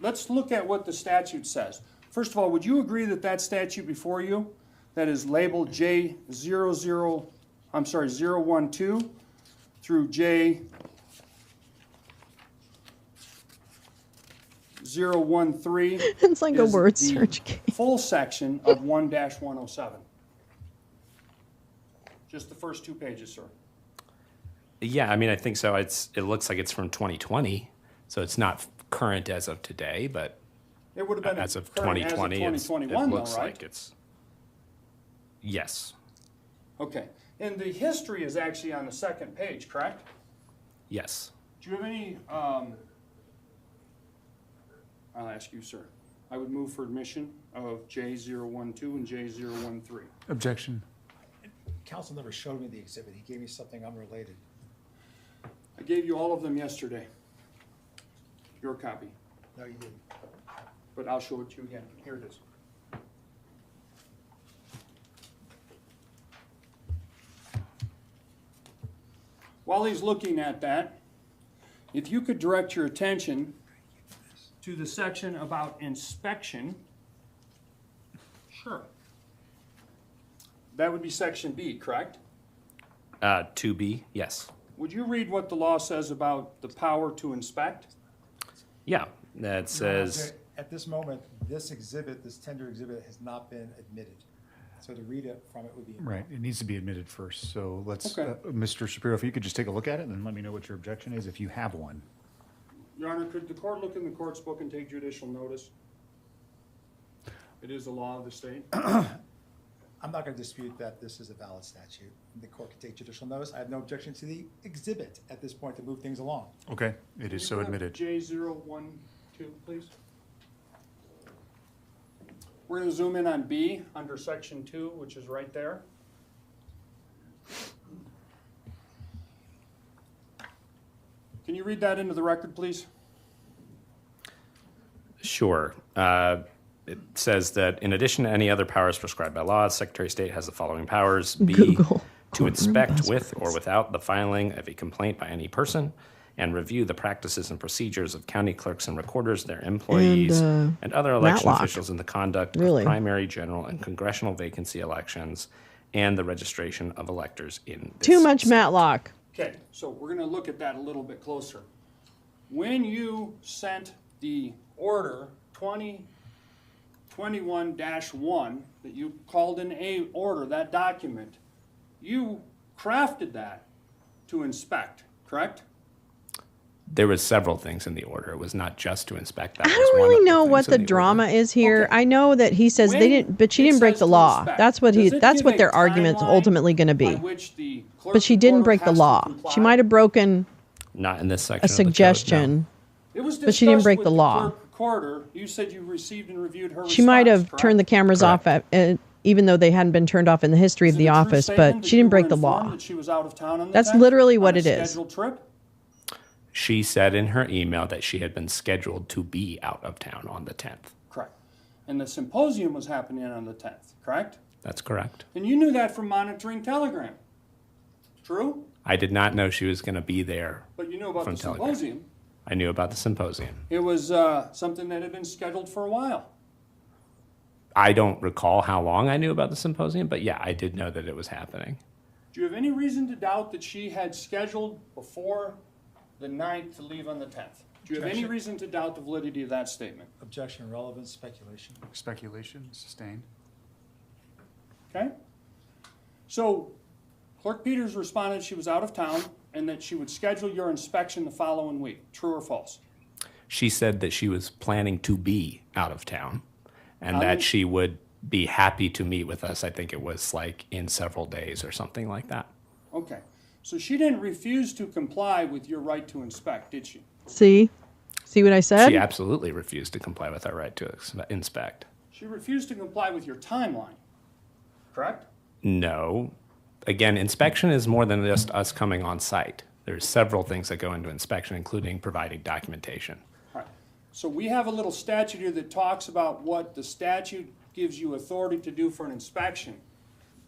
let's look at what the statute says. First of all, would you agree that that statute before you, that is labeled J012 through J013, it's like a is word the search game. full section of 1-107? Just the first 2 pages, sir. Yeah, I mean, I think so. It looks like it's from 2020, so it's not current as of today, but It would have been as of current 2020, as of 2021, it looks though, right? like it's. Yes. Okay. And the history is actually on the second page, correct? Yes. Do you have any, I'll ask you, sir. I would move for admission of J012 and J013. Objection. Counsel never showed me the exhibit. He gave me something unrelated. I gave you all of them yesterday. Your copy. No, you didn't. But I'll show it to you again. Here it is. While he's looking at that, if you could direct your attention to the section about inspection. Sure. That would be section B, correct? 2B, yes. Would you read what the law says about the power to inspect? Yeah, that says. At this moment, this exhibit, this tender exhibit, has not been admitted. So to read it from it would be Right, it needs to be admitted first. So let's, Okay. Mr. Shapiro, if you could just take a look at it and then let me know what your objection is, if you have one. Your Honor, could the court look in the court's book and take judicial notice? It is a law of the state. I'm not going to dispute that this is a valid statute. The court can take judicial notice. I have no objection to the exhibit at this point to move things along. Okay, it is so admitted. J012, please. We're going to zoom in on B under section 2, which is right there. Can you read that into the record, please? Sure. It says that in addition to any other powers prescribed by law, the Secretary of State has the following powers. B, Google. to inspect with or without the filing of a complaint by any person and review the practices and procedures of county clerks and recorders, their employees, and other election Matlock. officials in the conduct Really? of primary, general, and congressional vacancy elections and the registration of electors in this Too much state. Matlock. Okay, so we're going to look at that a little bit closer. When you sent the order 2021-1 that you called in a order, that document, you crafted that to inspect, correct? There was several things in the order. It was not just to inspect. That I was don't one really of know things what in the order. drama is here. I know that he says they When didn't, but she it didn't break says the to law. inspect, That's what does it that's give what a their argument's timeline ultimately going to be. by which the clerk But she didn't recorder break the has to law. comply? She might have broken Not in this section. a of the code, no. suggestion, It was but she didn't discussed break with the law. Clerk recorder. You said you received and reviewed her She might have response, turned the correct? cameras off, even though they hadn't been turned off in the history of Is it the a true office, statement but that she you didn't were break the informed law. that she was out of town on the That's 10th literally on what a it is. scheduled trip? She said in her email that she had been scheduled to be out of town on the 10th. Correct. And the symposium was happening on the 10th, correct? That's correct. And you knew that from monitoring Telegram. True? I did not know she was going to be there. But you knew about From the Telegram. symposium. I knew about the symposium. It was something that had been scheduled for a while. I don't recall how long I knew about the symposium, but yeah, I did know that it was happening. Do you have any reason to doubt that she had scheduled before the 9th to leave on the 10th? Do you have any Objection. reason to doubt the validity of that statement? Objection, relevance, speculation. Speculation, sustained. Okay? So Clerk Peters responded she was out of town and that she would schedule your inspection the following week. True or false? She said that she was planning to be out of town and How that many- she would be happy to meet with us. I think it was like in several days or something like that. Okay. So she didn't refuse to comply with your right to inspect, did she? See what I said? She absolutely refused to comply with our right to inspect. She refused to comply with your timeline, correct? No. Again, inspection is more than just us coming on site. There's several things that go into inspection, including providing documentation. All right. So we have a little statute here that talks about what the statute gives you authority to do for an inspection.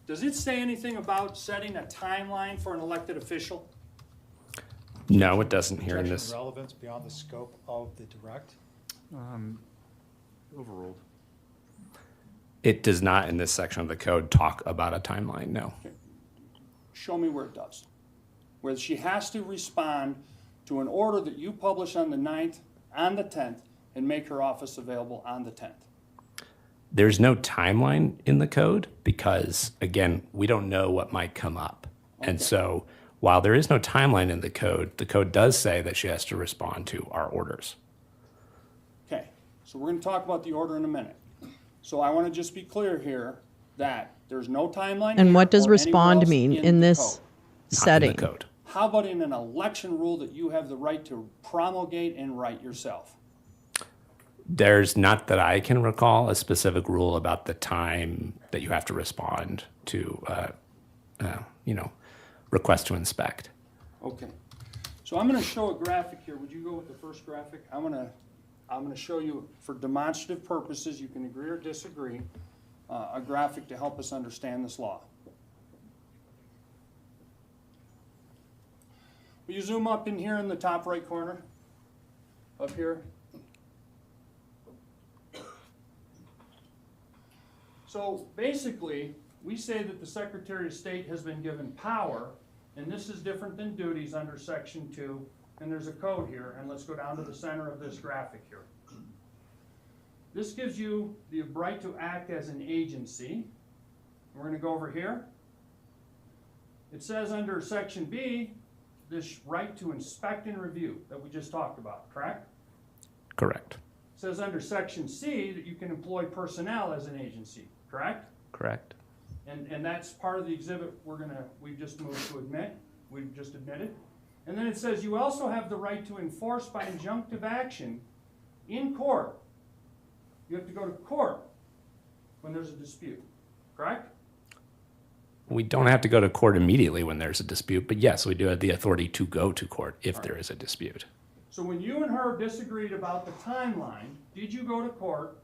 Does it say anything about setting a timeline for an elected official? No, it doesn't here in Objection, this. relevance beyond the scope of the direct. Overruled. It does not in this section of the code talk about a timeline, no. Show me where it does. Where she has to respond to an order that you publish on the 9th, on the 10th, and make her office available on the 10th. There's no timeline in the code because, again, we don't know what might come up. And so while there is no timeline in the code does say that she has to respond to our orders. Okay, so we're going to talk about the order in a minute. So I want to just be clear here that there's no timeline. And here what does or anywhere respond else mean in in the this code. setting? Not in the code. How about in an election rule that you have the right to promulgate and write yourself? There's not that I can recall a specific rule about the time that you have to respond to, request to inspect. Okay, so I'm going to show a graphic here. Would you go with the first graphic? I'm going to show you, for demonstrative purposes, you can agree or disagree, a graphic to help us understand this law. Will you zoom up in here in the top right corner? Up here? So basically, we say that the Secretary of State has been given power, and this is different than duties under Section 2, and there's a code here, and let's go down to the center of this graphic here. This gives you the right to act as an agency. We're going to go over here. It says under Section B, this right to inspect and review that we just talked about, correct? Correct. It says under Section C that you can employ personnel as an agency, correct? Correct. And that's part of the exhibit we've just moved to admit, we've just admitted. And then it says you also have the right to enforce by injunctive action in court. You have to go to court when there's a dispute, correct? We don't have to go to court immediately when there's a dispute, but yes, we do have the authority to go to court if there is a dispute. So when you and her disagreed about the timeline, did you go to court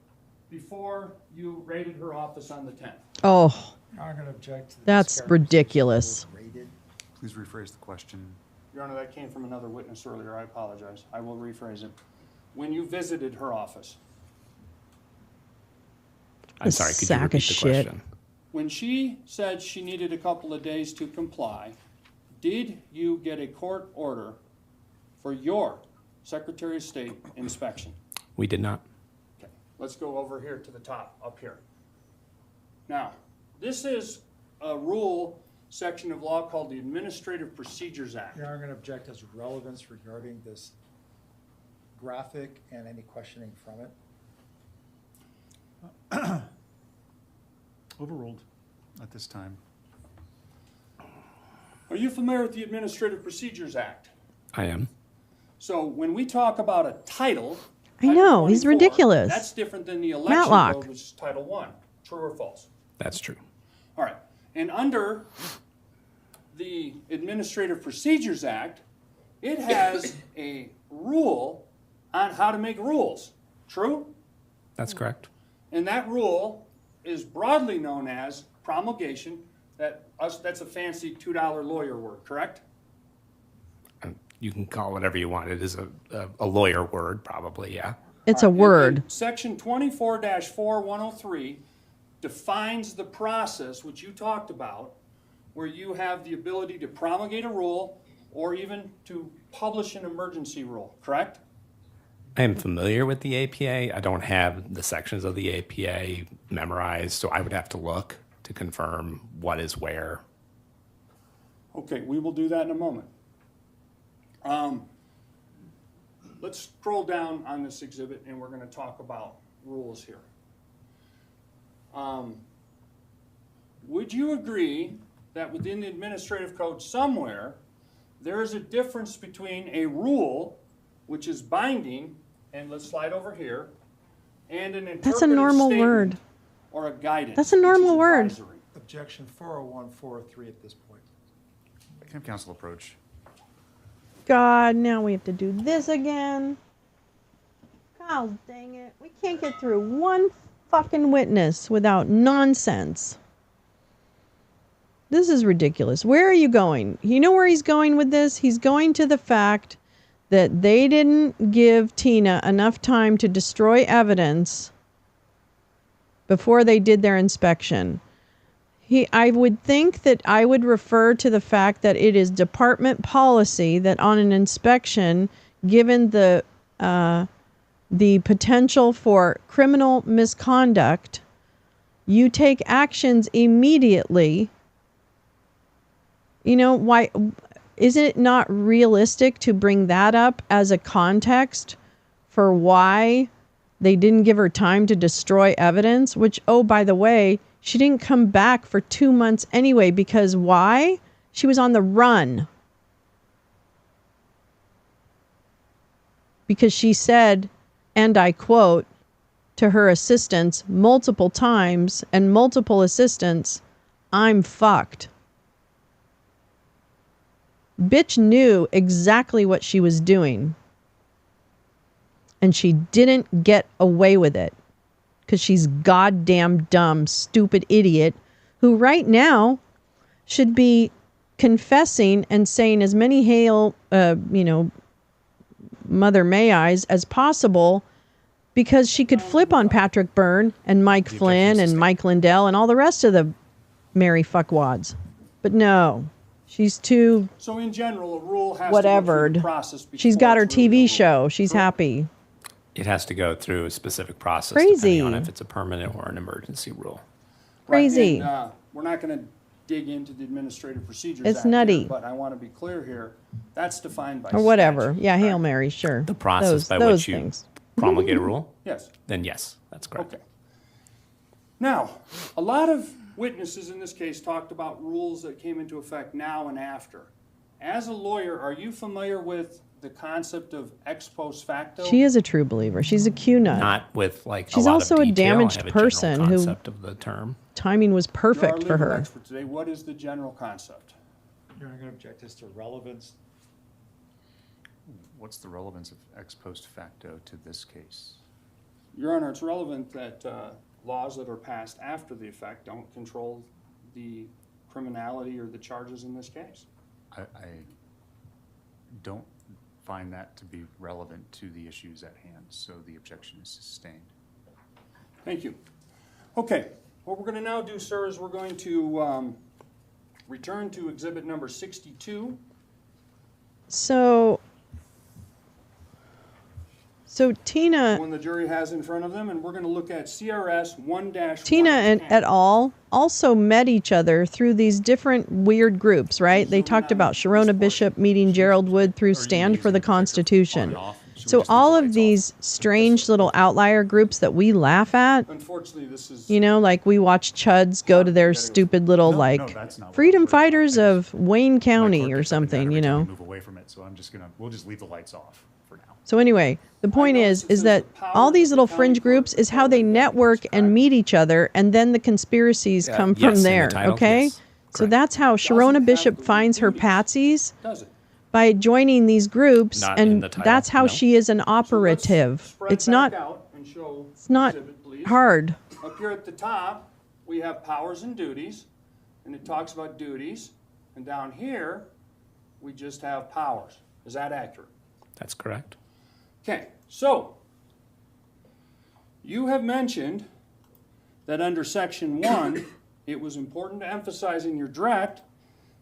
before you raided her office on the 10th? Oh, I'm going to object to the that's discrepancy. ridiculous. Please rephrase the question. Your Honor, that came from another witness earlier. I apologize. I will rephrase it. When you visited her office, I'm sorry, could you sack of repeat the shit. question? when she said she needed a couple of days to comply, did you get a court order for your Secretary of State inspection? We did not. Okay, let's go over here to the top, up here. Now, this is a rule section of law called the Administrative Procedures Act. Your Honor, I'm going to object as relevance regarding this graphic and any questioning from it. Overruled at this time. Are you familiar with the Administrative Procedures Act? I am. So when we talk about a title, I know, he's 24, ridiculous. That's different than the election Matlock. code, which is Title 1. True or false? That's true. All right. And under the Administrative Procedures Act, it has a rule on how to make rules. True? That's correct. And that rule is broadly known as promulgation. That's a fancy $2 lawyer word, correct? You can call it whatever you want. It is a lawyer word, probably, yeah. It's a word. And Section 24-4103 defines the process, which you talked about, where you have the ability to promulgate a rule or even to publish an emergency rule, correct? I am familiar with the APA. I don't have the sections of the APA memorized, so I would have to look to confirm what is where. Okay, we will do that in a moment. Let's scroll down on this exhibit and we're going to talk about rules here. Would you agree that within the administrative code somewhere there is a difference between a rule, which is binding, and let's slide over here, and an interpretive That's a normal statement word. or a guidance? That's a normal word. Advisory. Objection 401, 403 at this point. Camp council approach. God, now we have to do this again. God dang it. We can't get through one fucking witness without nonsense. This is ridiculous. Where are you going? You know where he's going with this? He's going to the fact that they didn't give Tina enough time to destroy evidence before they did their inspection. I would think that I would refer to the fact that it is department policy that on an inspection, given the potential for criminal misconduct, you take actions immediately. You know, why isn't it not realistic to bring that up as a context for why they didn't give her time to destroy evidence? Which, oh, by the way, she didn't come back for 2 months anyway, because why? She was on the run. Because she said, and I quote, to her assistants multiple times and multiple assistants, "I'm fucked." Bitch knew exactly what she was doing. And she didn't get away with it. Because she's goddamn dumb, stupid idiot who right now should be confessing and saying as many hail, Mother May I's as possible, because she could flip on Patrick Byrne and Mike Flynn and Mike Lindell and all the rest of the Mary fuckwads. But no, she's too So in general, a rule has whatevered. to go through the process before She's got her it's really TV show. She's happy. It has to go through a specific process Crazy. depending on if it's a permanent or an emergency rule. Crazy. Right, and, we're not going to dig into the Administrative Procedures It's Act here, nutty. but I want to be clear here. That's defined by Or whatever. statute. Yeah, Hail Mary, sure. The process Those- by those which you things. promulgate a rule? Yes. Then yes, that's correct. Okay. Now, a lot of witnesses in this case talked about rules that came into effect now and after. As a lawyer, are you familiar with the concept of ex post facto? She is a true believer. She's a Q nut. Not with like She's a lot also of a detail. I damaged have a general person who concept of the term. timing was You're our perfect for legal her. expert today. What is the general concept? You're not going to object as to relevance. What's the relevance of ex post facto to this case? Your Honor, it's relevant that laws that are passed after the effect don't control the criminality or the charges in this case. I don't find that to be relevant to the issues at hand, so the objection is sustained. Thank you. Okay, what we're going to now do, sir, is we're going to return to exhibit number 62. So Tina, One the jury has in front of them, and we're going to look at CRS 1-1. Tina and et al. Also met each other through these different weird groups, right? They talked about Sharona Bishop meeting Gerald Wood through Stand for the Constitution. So all of these strange little outlier groups that we laugh at, Unfortunately, this is like we watch Chuds go to their stupid little freedom fighters of Wayne County or something, Move away from it, so we'll just leave the lights off for now. So anyway, the point is that all these little fringe groups is how they network and meet each other, and then the conspiracies come yes, in from the there, title, okay? yes, So that's how Sharona Bishop finds her patsies, by joining these groups, Not in and the title, that's how no. she is an operative. spread It's back not out and show it's not exhibit, please. hard. Up here at the top, we have powers and duties, and it talks about duties. And down here, we just have powers. Is that accurate? That's correct. Okay, so you have mentioned that under Section 1, it was important to emphasize in your direct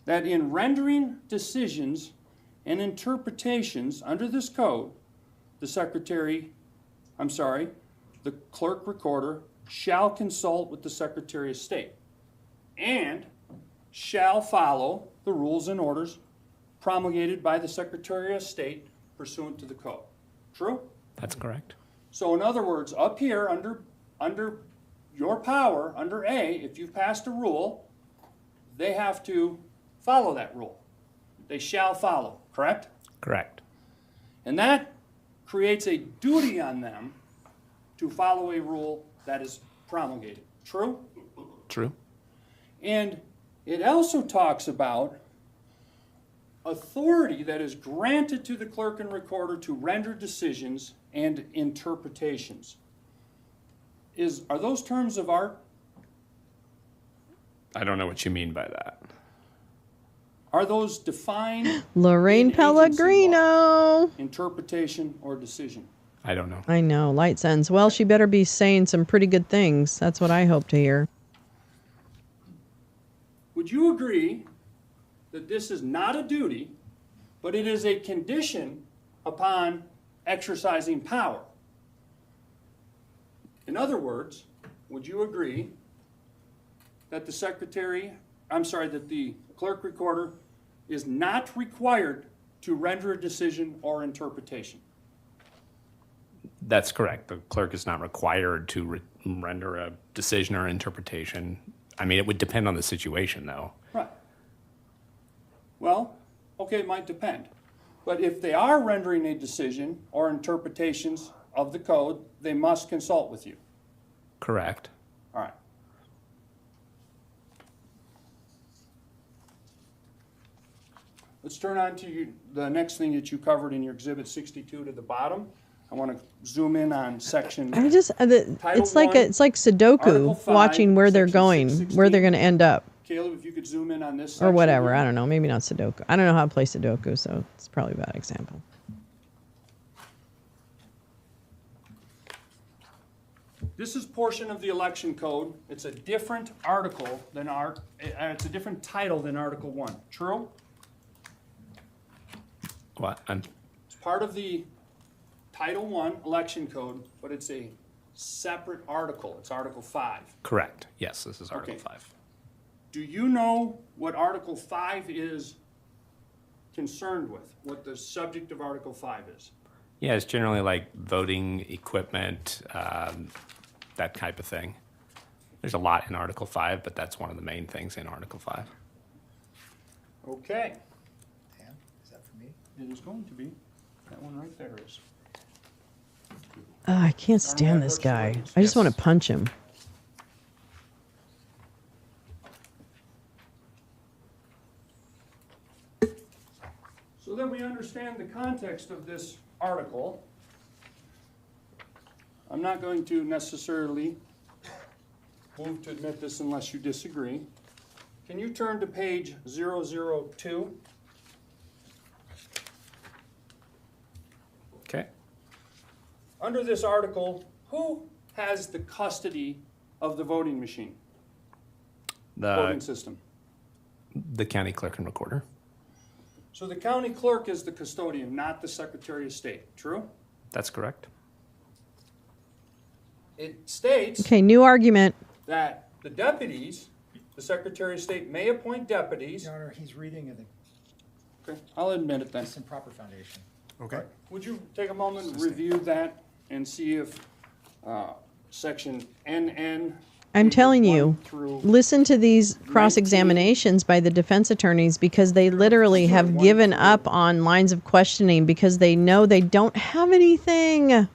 that in rendering decisions and interpretations under this code, the clerk recorder shall consult with the Secretary of State and shall follow the rules and orders promulgated by the Secretary of State pursuant to the code. True? That's correct. So in other words, up here under your power, under A, if you've passed a rule, they have to follow that rule. They shall follow, correct? Correct. And that creates a duty on them to follow a rule that is promulgated. True? True. And it also talks about authority that is granted to the clerk and recorder to render decisions and interpretations. Are those terms of art? I don't know what you mean by that. Are those defined? Lorraine in agency law? Pellegrino. Interpretation or decision? I don't know. I know, light sentence. Well, she better be saying some pretty good things. That's what I hope to hear. Would you agree that this is not a duty, but it is a condition upon exercising power? In other words, would you agree that the clerk recorder is not required to render a decision or interpretation? That's correct. The clerk is not required to render a decision or interpretation. I mean, it would depend on the situation, though. Right. Well, okay, it might depend. But if they are rendering a decision or interpretations of the code, they must consult with you. Correct. All right. Let's turn on to the next thing that you covered in your Exhibit 62 to the bottom. I want to zoom in on section. It's like Sudoku, watching where they're going, where they're going to end up, Caleb, if you could zoom in on this section. or whatever. I don't know. Maybe not Sudoku. I don't know how to play Sudoku, so it's probably a bad example. This is portion of the election code. It's a different article than it's a different title than Article 1. True? What? It's part of the Title 1 election code, but it's a separate article. It's Article 5. Correct. Yes, this is Article 5. Do you know what Article 5 is concerned with? What the subject of Article 5 is? Yeah, it's generally like voting equipment, that type of thing. There's a lot in Article 5, but that's one of the main things in Article 5. Okay. Dan, is that for me? It is going to be. That one right there is. I can't stand this guy. I just want to punch him. So that we understand the context of this article, I'm not going to necessarily move to admit this unless you disagree. Can you turn to page 002? Okay. Under this article, who has the custody of the voting machine? Voting system. The county clerk and recorder. So the county clerk is the custodian, not the Secretary of State. True? That's correct. It states Okay, new argument. that the deputies, the Secretary of State may appoint deputies. Your Honor, he's reading it. Okay, I'll admit it then. It's in proper foundation. Okay. Would you take a moment and review that and see if section NN... I'm telling you, listen to these cross-examinations by the defense attorneys, because they literally have given up on lines of questioning because they know they don't have anything.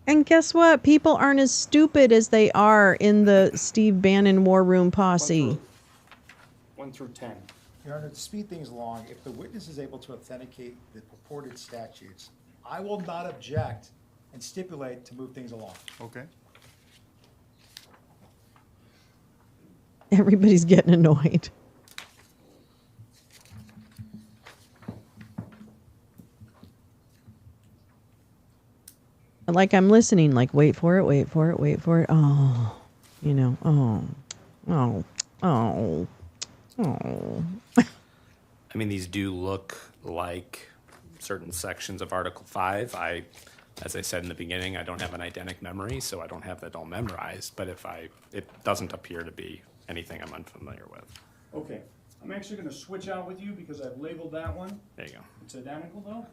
And guess what? People aren't as stupid as they are in the Steve Bannon War Room posse. 1 through 10. Your Honor, to speed things along, if the witness is able to authenticate the purported statutes, I will not object and stipulate to move things along. Okay. Everybody's getting annoyed. Like I'm listening, like wait for it, wait for it, wait for it. Oh, you know, oh. I mean, these do look like certain sections of Article 5. As I said in the beginning, I don't have an eidetic memory, so I don't have that all memorized. But it doesn't appear to be anything I'm unfamiliar with. Okay, I'm actually going to switch out with you because I've labeled that one. There you go. It's identical though.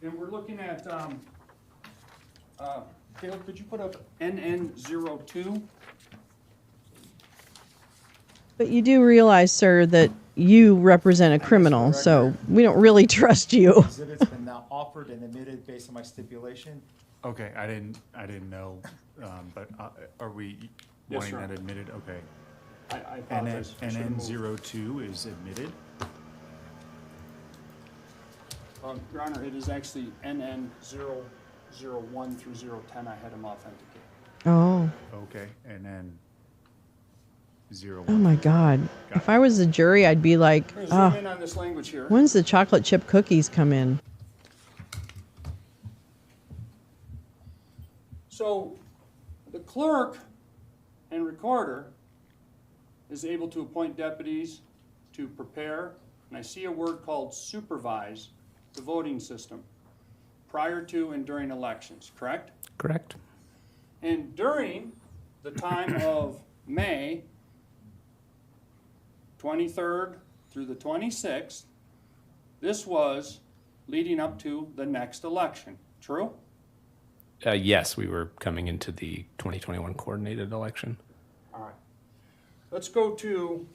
And we're looking at, Caleb, could you put up NN02? But you do realize, sir, that you represent a criminal, so we don't really trust you. Exhibit's been now offered and admitted based on my stipulation. Okay, I didn't know, but are we Yes, wanting sir. that admitted? Okay. I apologize. I should've moved. NN02 is admitted. Your Honor, it is actually NN001 through 010. I had him authenticate. Oh. Okay, and then 01. Oh my God. If I was the jury, I'd be like, I'm gonna zoom in on this language here. when's the chocolate chip cookies come in? So the clerk and recorder is able to appoint deputies to prepare, and I see a word called supervise, the voting system prior to and during elections, correct? Correct. And during the time of May 23rd through the 26th, this was leading up to the next election, true? Yes, we were coming into the 2021 coordinated election. All right. Let's go to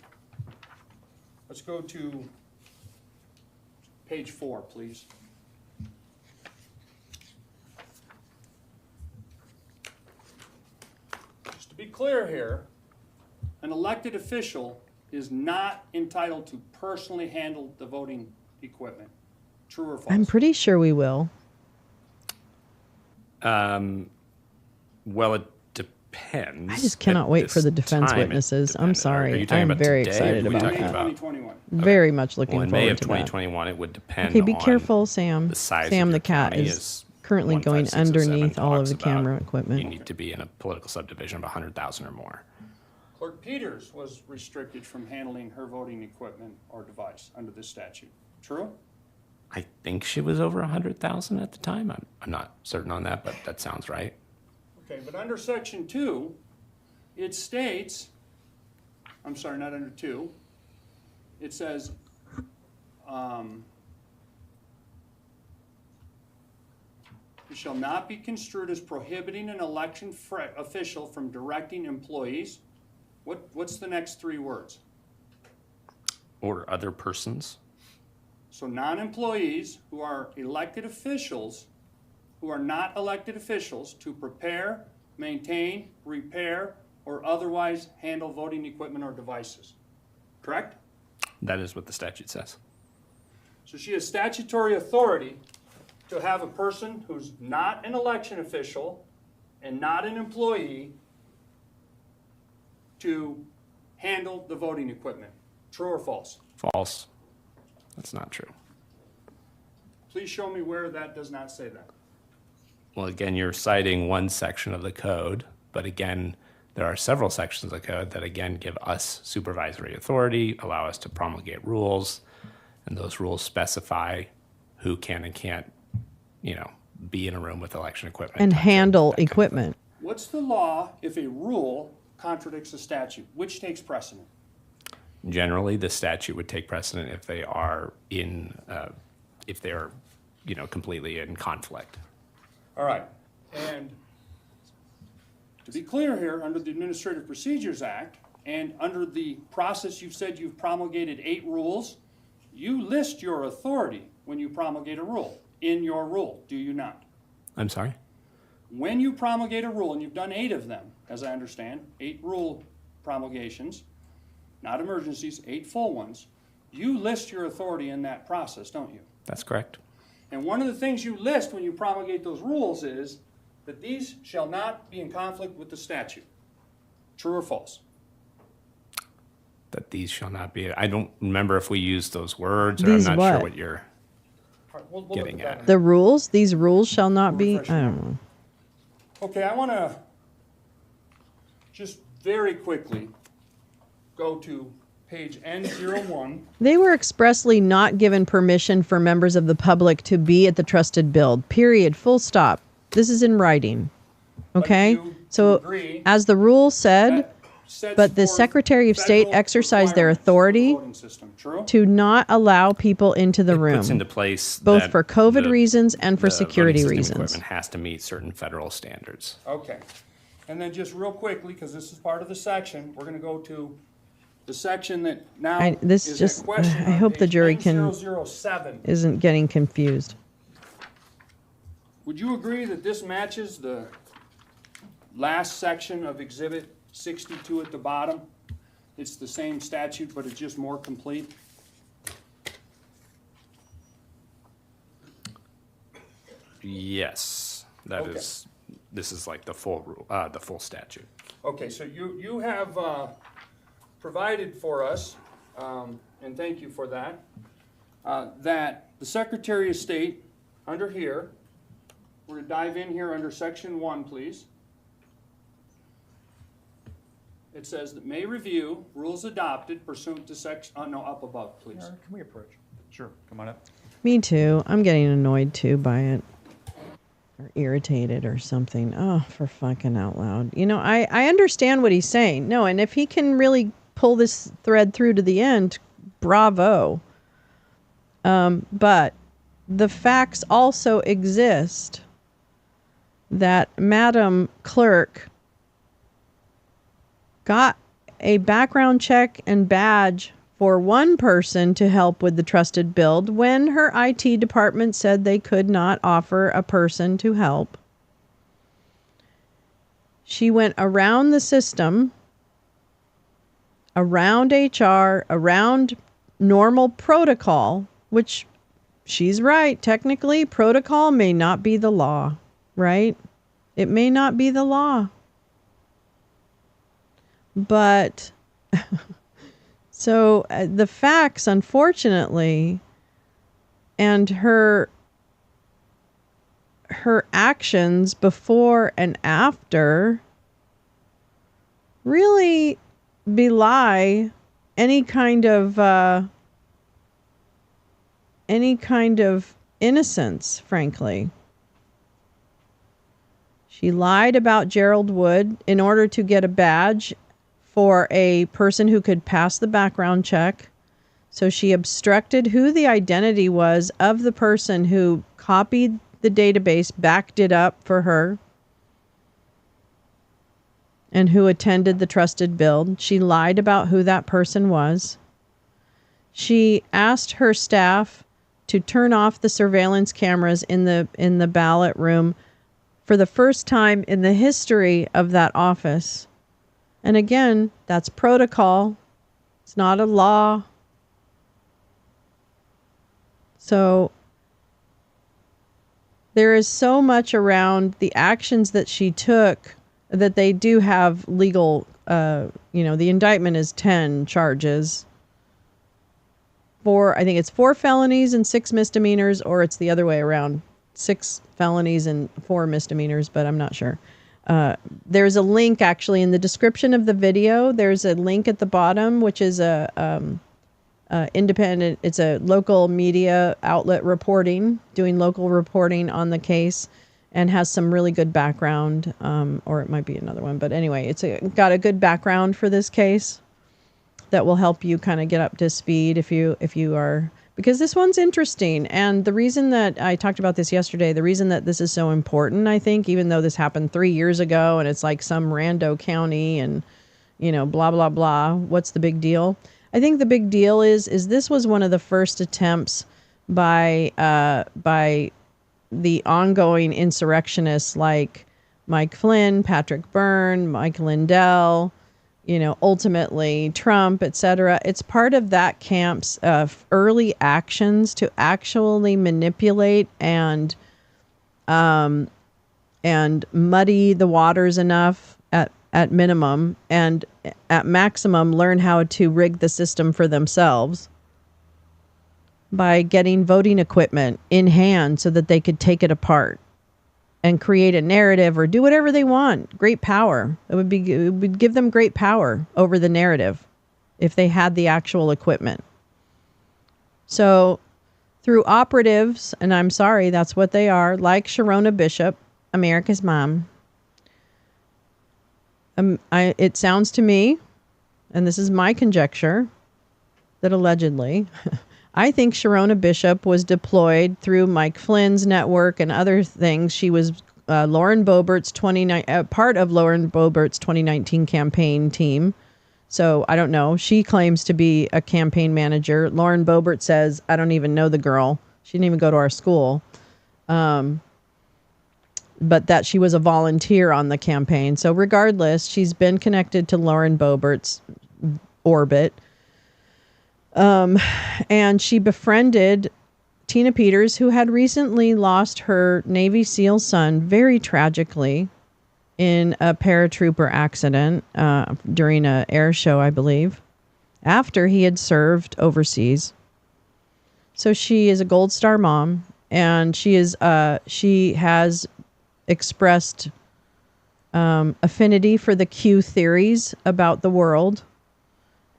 page 4, please. Just to be clear here, an elected official is not entitled to personally handle the voting equipment. True or false? I'm pretty sure we will. Well, it depends. I just cannot At wait for this the defense time, it witnesses. I'm depends. Are sorry. you talking I'm about very today? excited Are we about talking that. about 2021. Very much looking Well, in forward May of to 2021, it would depend that. Okay, be on careful, Sam. the size Sam of the your cat county, is as currently going 15607 underneath all of talks the about. camera equipment. You need to be in a political subdivision of 100,000 or more. Clerk Peters was restricted from handling her voting equipment or device under this statute. True? I think she was over 100,000 at the time. I'm not certain on that, but that sounds right. Okay, but under section 2, it states, I'm sorry, not under 2, it says, it shall not be construed as prohibiting an election official from directing employees. What's the next 3 words? Or other persons. So non-employees who are elected officials, who are not elected officials, to prepare, maintain, repair, or otherwise handle voting equipment or devices. Correct? That is what the statute says. So she has statutory authority to have a person who's not an election official and not an employee to handle the voting equipment. True or false? False. That's not true. Please show me where that does not say that. Well, again, you're citing one section of the code, but again, there are several sections of the code that, again, give us supervisory authority, allow us to promulgate rules, and those rules specify who can and can't, be in a room with election equipment. And handle equipment. What's the law if a rule contradicts a statute? Which takes precedent? Generally, the statute would take precedent if they are completely in conflict. All right. And to be clear here, under the Administrative Procedures Act and under the process you've said you've promulgated 8 rules, you list your authority when you promulgate a rule in your rule, do you not? I'm sorry? When you promulgate a rule, and you've done 8 of them, as I understand, 8 rule promulgations, not emergencies, 8 full ones, you list your authority in that process, don't you? That's correct. And one of the things you list when you promulgate those rules is that these shall not be in conflict with the statute. True or false? That these shall not be. I don't remember if we used those words, or These I'm not sure what? what you're We'll getting at. The rules? These rules shall not be? I don't know. Okay, I want to just very quickly go to page N01. They were expressly not given permission for members of the public to be at the trusted build. Period. Full stop. This is in writing. Okay? So, as the rule said, but the Secretary of State exercised their authority to not allow people into the room. Puts into place both that for COVID the- reasons and for the security voting system reasons. Equipment has to meet certain federal standards. Okay. And then just real quickly, because this is part of the section, we're going to go to the section that now is at question I on hope the page jury can N007. isn't getting confused. Would you agree that this matches the last section of Exhibit 62 at the bottom? It's the same statute, but it's just more complete? Yes, that Okay. is. This is like the full rule, the full statute. Okay, so you have provided for us, and thank you for that, that the Secretary of State, under here, we're going to dive in here under Section 1, please. It says that may review rules adopted pursuant to section, no, up above, please. Can we approach? Sure, come on up. Me too. I'm getting annoyed too by it. Or irritated or something. Oh, for fucking out loud. You know, I understand what he's saying. No, and if he can really pull this thread through to the end, bravo. But the facts also exist that Madam Clerk got a background check and badge for one person to help with the trusted build when her IT department said they could not offer a person to help. She went around the system, around HR, around normal protocol, which she's right. Technically, protocol may not be the law, right? It may not be the law. But so the facts, unfortunately, and her actions before and after really belie any kind of innocence, frankly. She lied about Gerald Wood in order to get a badge for a person who could pass the background check. So she obstructed who the identity was of the person who copied the database, backed it up for her, and who attended the trusted build. She lied about who that person was. She asked her staff to turn off the surveillance cameras in the ballot room for the first time in the history of that office. And again, that's protocol. It's not a law. So there is so much around the actions that she took that they do have legal, the indictment is 10 charges. I think it's 4 felonies and 6 misdemeanors, or it's the other way around. 6 felonies and 4 misdemeanors, but I'm not sure. There's a link actually in the description of the video. There's a link at the bottom, which is a independent. It's a local media outlet doing local reporting on the case, and has some really good background. Or it might be another one, but anyway, it's got a good background for this case that will help you kind of get up to speed if you are. Because this one's interesting. And the reason that I talked about this yesterday, the reason that this is so important, I think, even though this happened 3 years ago and it's like some rando county and, blah, blah, blah, what's the big deal? I think the big deal is this was one of the first attempts by the ongoing insurrectionists like Mike Flynn, Patrick Byrne, Mike Lindell, ultimately Trump, etc. It's part of that camp's early actions to actually manipulate and muddy the waters enough at minimum, and at maximum learn how to rig the system for themselves by getting voting equipment in hand so that they could take it apart and create a narrative or do whatever they want. Great power. It would give them great power over the narrative. if they had the actual equipment. So through operatives, and I'm sorry, that's what they are, like Sharona Bishop, America's mom, it sounds to me, and this is my conjecture, that allegedly, I think Sharona Bishop was deployed through Mike Flynn's network and other things. She was Lauren Boebert's part of Lauren Boebert's 2019 campaign team. So I don't know. She claims to be a campaign manager. Lauren Boebert says, I don't even know the girl. She didn't even go to our school. But that she was a volunteer on the campaign. So regardless, she's been connected to Lauren Boebert's orbit. And she befriended Tina Peters, who had recently lost her Navy SEAL son very tragically in a paratrooper accident during an air show, I believe, after he had served overseas. So she is a Gold Star mom, and she has expressed affinity for the Q theories about the world.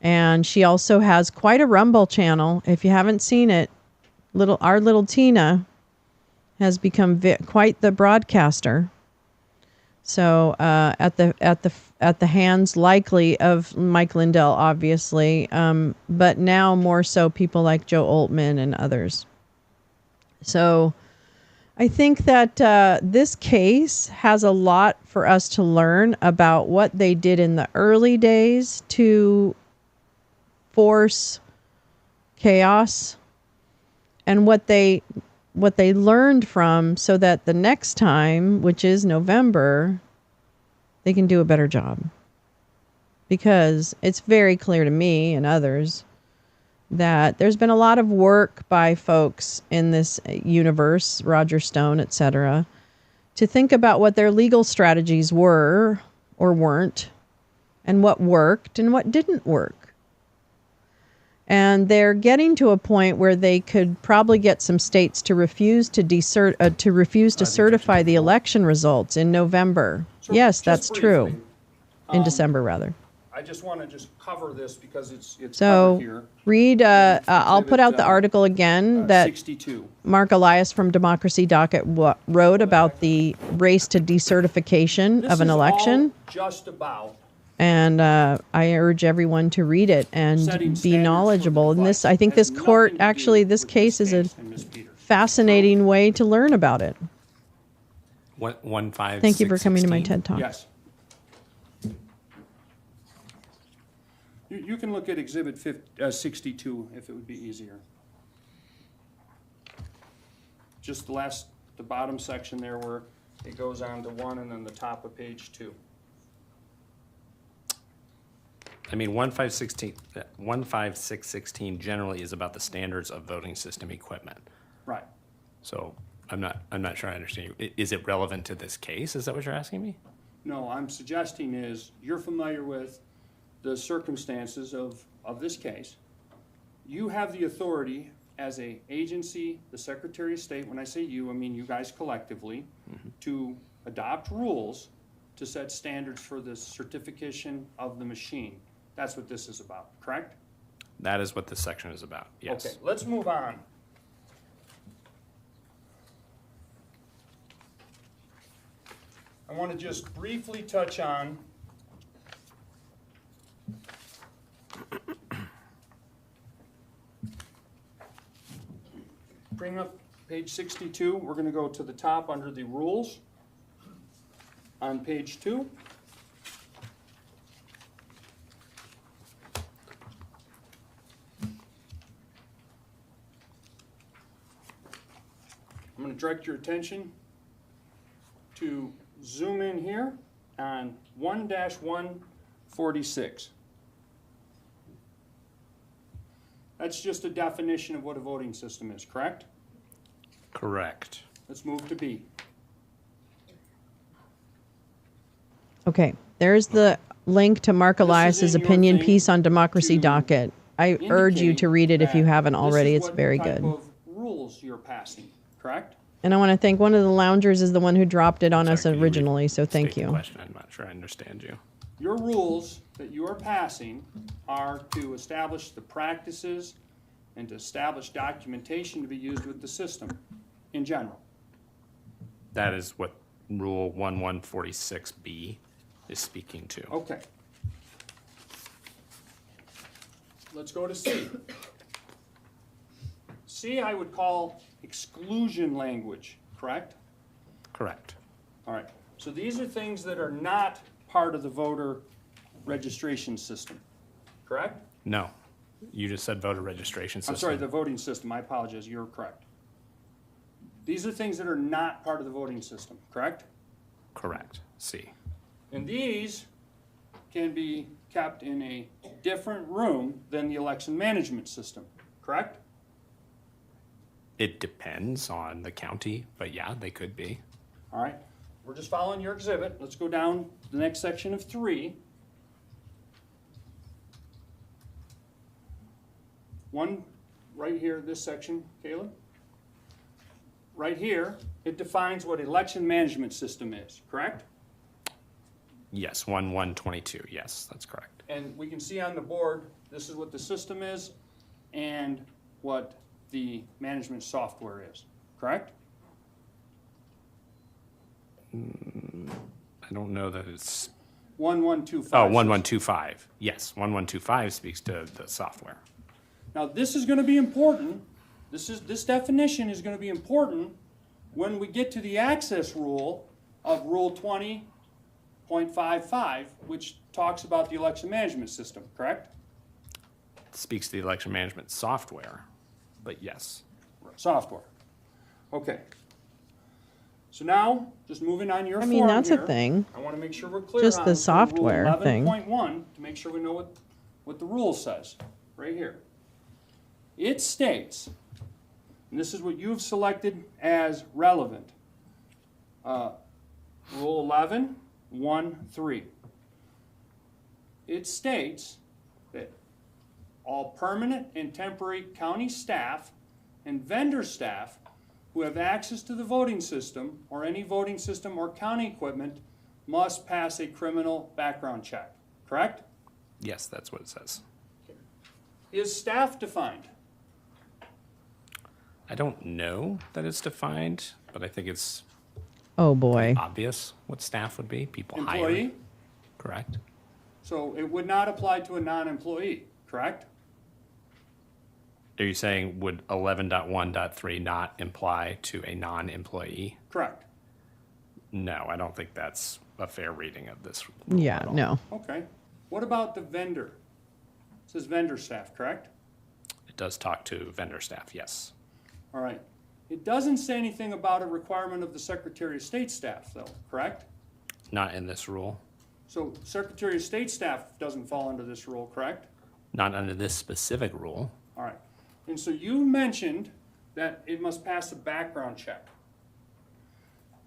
And she also has quite a Rumble channel. If you haven't seen it, our little Tina has become quite the broadcaster. So at the hands likely of Mike Lindell, obviously, but now more so people like Joe Oltman and others. So I think that this case has a lot for us to learn about what they did in the early days to force chaos, and what they learned from, so that the next time, which is November, they can do a better job. Because it's very clear to me and others that there's been a lot of work by folks in this universe, Roger Stone, etc., to think about what their legal strategies were or weren't, and what worked and what didn't work. And they're getting to a point where they could probably get some states to refuse to certify the election results in November. So yes, that's briefly, true. In December, rather. I just want to just cover this because it's So covered here. read. I'll put out the article again that 62. Mark Elias from Democracy Docket wrote about the race to decertification of an election. All just about. And I urge everyone to read it and be knowledgeable. And this, I think, this court actually, this case is a fascinating way to learn about it. 1-5. Thank you for coming to my TED Talk. Yes. You can look at Exhibit 62 if it would be easier. Just the bottom section there where it goes on to 1 and then the top of page 2. I mean, 15616 generally is about the standards of voting system equipment. Right. So I'm not sure I understand you. Is it relevant to this case? Is that what you're asking me? No, I'm suggesting is you're familiar with the circumstances of this case. You have the authority as a agency, the Secretary of State, when I say you, I mean you guys collectively, to adopt rules to set standards for the certification of the machine. That's what this is about, correct? That is what this section is about, yes. Okay, let's move on. I want to just briefly touch on bring up page 62. We're going to go to the top under the rules on page 2. I'm going to direct your attention to zoom in here on 1-146. That's just a definition of what a voting system is, correct? Correct. Let's move to B. Okay, there's the link to Mark Elias's opinion piece on Democracy Docket. I urge you to read it if you haven't already. It's very good. What type of rules you're passing, correct? And I want to thank one of the loungers is the one who dropped it on us originally, so thank you. Question. I'm not sure I understand you. Your rules that you are passing are to establish the practices and to establish documentation to be used with the system in general. That is what Rule 1146B is speaking to. Okay. Let's go to C. C I would call exclusion language, correct? Correct. All right. So these are things that are not part of the voter registration system, correct? No. You just said voter registration system. I'm sorry, the voting system. I apologize. You're correct. These are things that are not part of the voting system, correct? Correct. C. And these can be kept in a different room than the election management system, correct? It depends on the county, but yeah, they could be. All right. We're just following your exhibit. Let's go down to the next section of 3. One right here, this section, Caleb. Right here, it defines what election management system is, correct? Yes, 1122. Yes, that's correct. And we can see on the board, this is what the system is and what the management software is, correct? I don't know that it's... 1125. Oh, 1125. Yes, 1125 speaks to the software. Now, this is going to be important. This definition is going to be important when we get to the access rule of Rule 20.55, which talks about the election management system, correct? It speaks to the election management software, but yes. Software. Okay. So now, just moving on your form I mean, that's here, a thing. I want to make sure we're clear Just on the software Rule thing. 11.1 to make sure we know what the rule says, right here. It states, and this is what you've selected as relevant, Rule 11.1.3. It states that all permanent and temporary county staff and vendor staff who have access to the voting system or any voting system or county equipment must pass a criminal background check, correct? Yes, that's what it says. Is staff defined? I don't know that it's defined, but I think it's Oh, boy. obvious what staff would be. People Employee? hired. Correct. So it would not apply to a non-employee, correct? Are you saying would 11.1.3 not imply to a non-employee? Correct. No, I don't think that's a fair reading of this. Yeah, no. Okay. What about the vendor? It says vendor staff, correct? It does talk to vendor staff, yes. All right. It doesn't say anything about a requirement of the Secretary of State staff, though, correct? Not in this rule. So Secretary of State staff doesn't fall under this rule, correct? Not under this specific rule. All right. And so you mentioned that it must pass a background check.